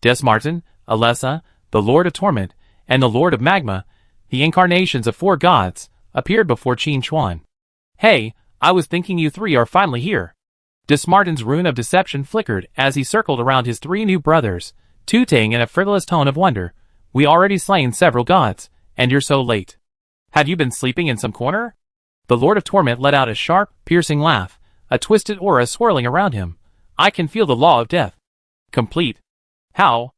Desmartin, Alessa, the Lord of Torment, and the Lord of Magma, the incarnations of 4 gods, appeared before Qin Chuan. Hey, I was thinking you 3 are finally here. Desmartin's rune of deception flickered as he circled around his 3 new brothers, tooting in a frivolous tone of wonder. We already slain several gods, and you're so late. Have you been sleeping in some corner? The Lord of Torment let out a sharp, piercing laugh, a twisted aura swirling around him. I can feel the law of death. Complete. How?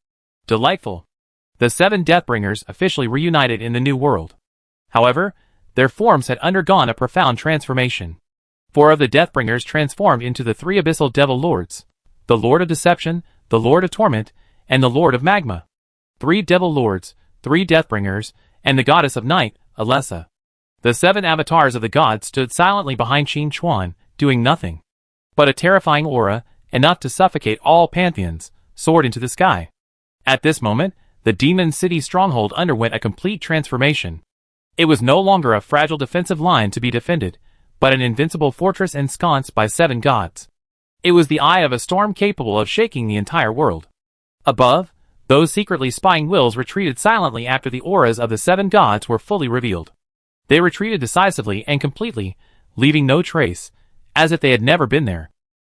Delightful. The 7 Deathbringers officially reunited in the new world. However, their forms had undergone a profound transformation. 4 of the Deathbringers transformed into the 3 abyssal devil lords, the Lord of Deception, the Lord of Torment, and the Lord of Magma. 3 devil lords, 3 Deathbringers, and the goddess of night, Alessa. The 7 avatars of the gods stood silently behind Qin Chuan, doing nothing. But a terrifying aura, enough to suffocate all pantheons, soared into the sky. At this moment, the Demon City stronghold underwent a complete transformation. It was no longer a fragile defensive line to be defended, but an invincible fortress ensconced by 7 gods. It was the eye of a storm capable of shaking the entire world. Above, those secretly spying wills retreated silently after the auras of the 7 gods were fully revealed. They retreated decisively and completely, leaving no trace, as if they had never been there.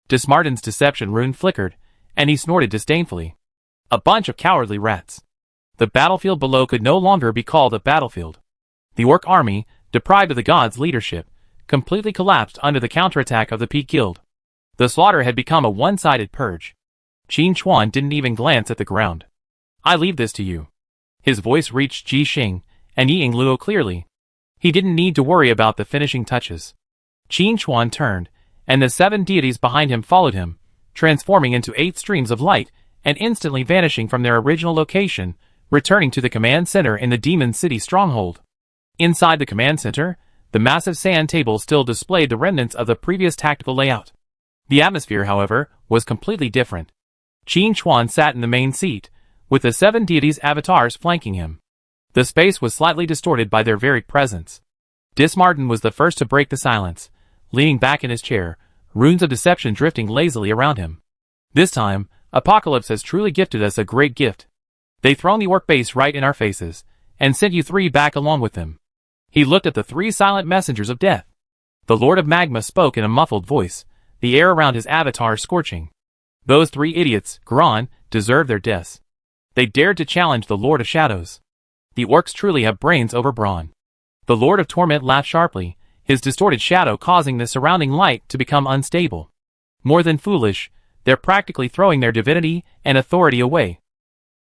Dismarden's deception rune flickered, and he snorted disdainfully. A bunch of cowardly rats. The battlefield below could no longer be called a battlefield. The orc army, deprived of the gods' leadership, completely collapsed under the counterattack of the Peak Guild. The slaughter had become a one-sided purge. Qin Chuan didn't even glance at the ground. "I leave this to you." His voice reached Ji Xing and Ying Luo clearly. He didn't need to worry about the finishing touches. Qin Chuan turned, and the 7 deities behind him followed him, transforming into 8 streams of light and instantly vanishing from their original location, returning to the command center in the Demon City stronghold. Inside the command center, the massive sand table still displayed the remnants of the previous tactical layout. The atmosphere, however, was completely different. Qin Chuan sat in the main seat, with the 7 deities' avatars flanking him. The space was slightly distorted by their very presence. Dismarden was the first to break the silence, leaning back in his chair, runes of deception drifting lazily around him. "This time, Apocalypse has truly gifted us a great gift. They've thrown the orc base right in our faces, and sent you 3 back along with them." He looked at the 3 silent messengers of death. The Lord of Magma spoke in a muffled voice, the air around his avatar scorching. "Those 3 idiots, Gron, deserve their deaths. They dared to challenge the Lord of Shadows. The orcs truly have brains over brawn." The Lord of Torment laughed sharply, his distorted shadow causing the surrounding light to become unstable. "More than foolish, they're practically throwing their divinity and authority away.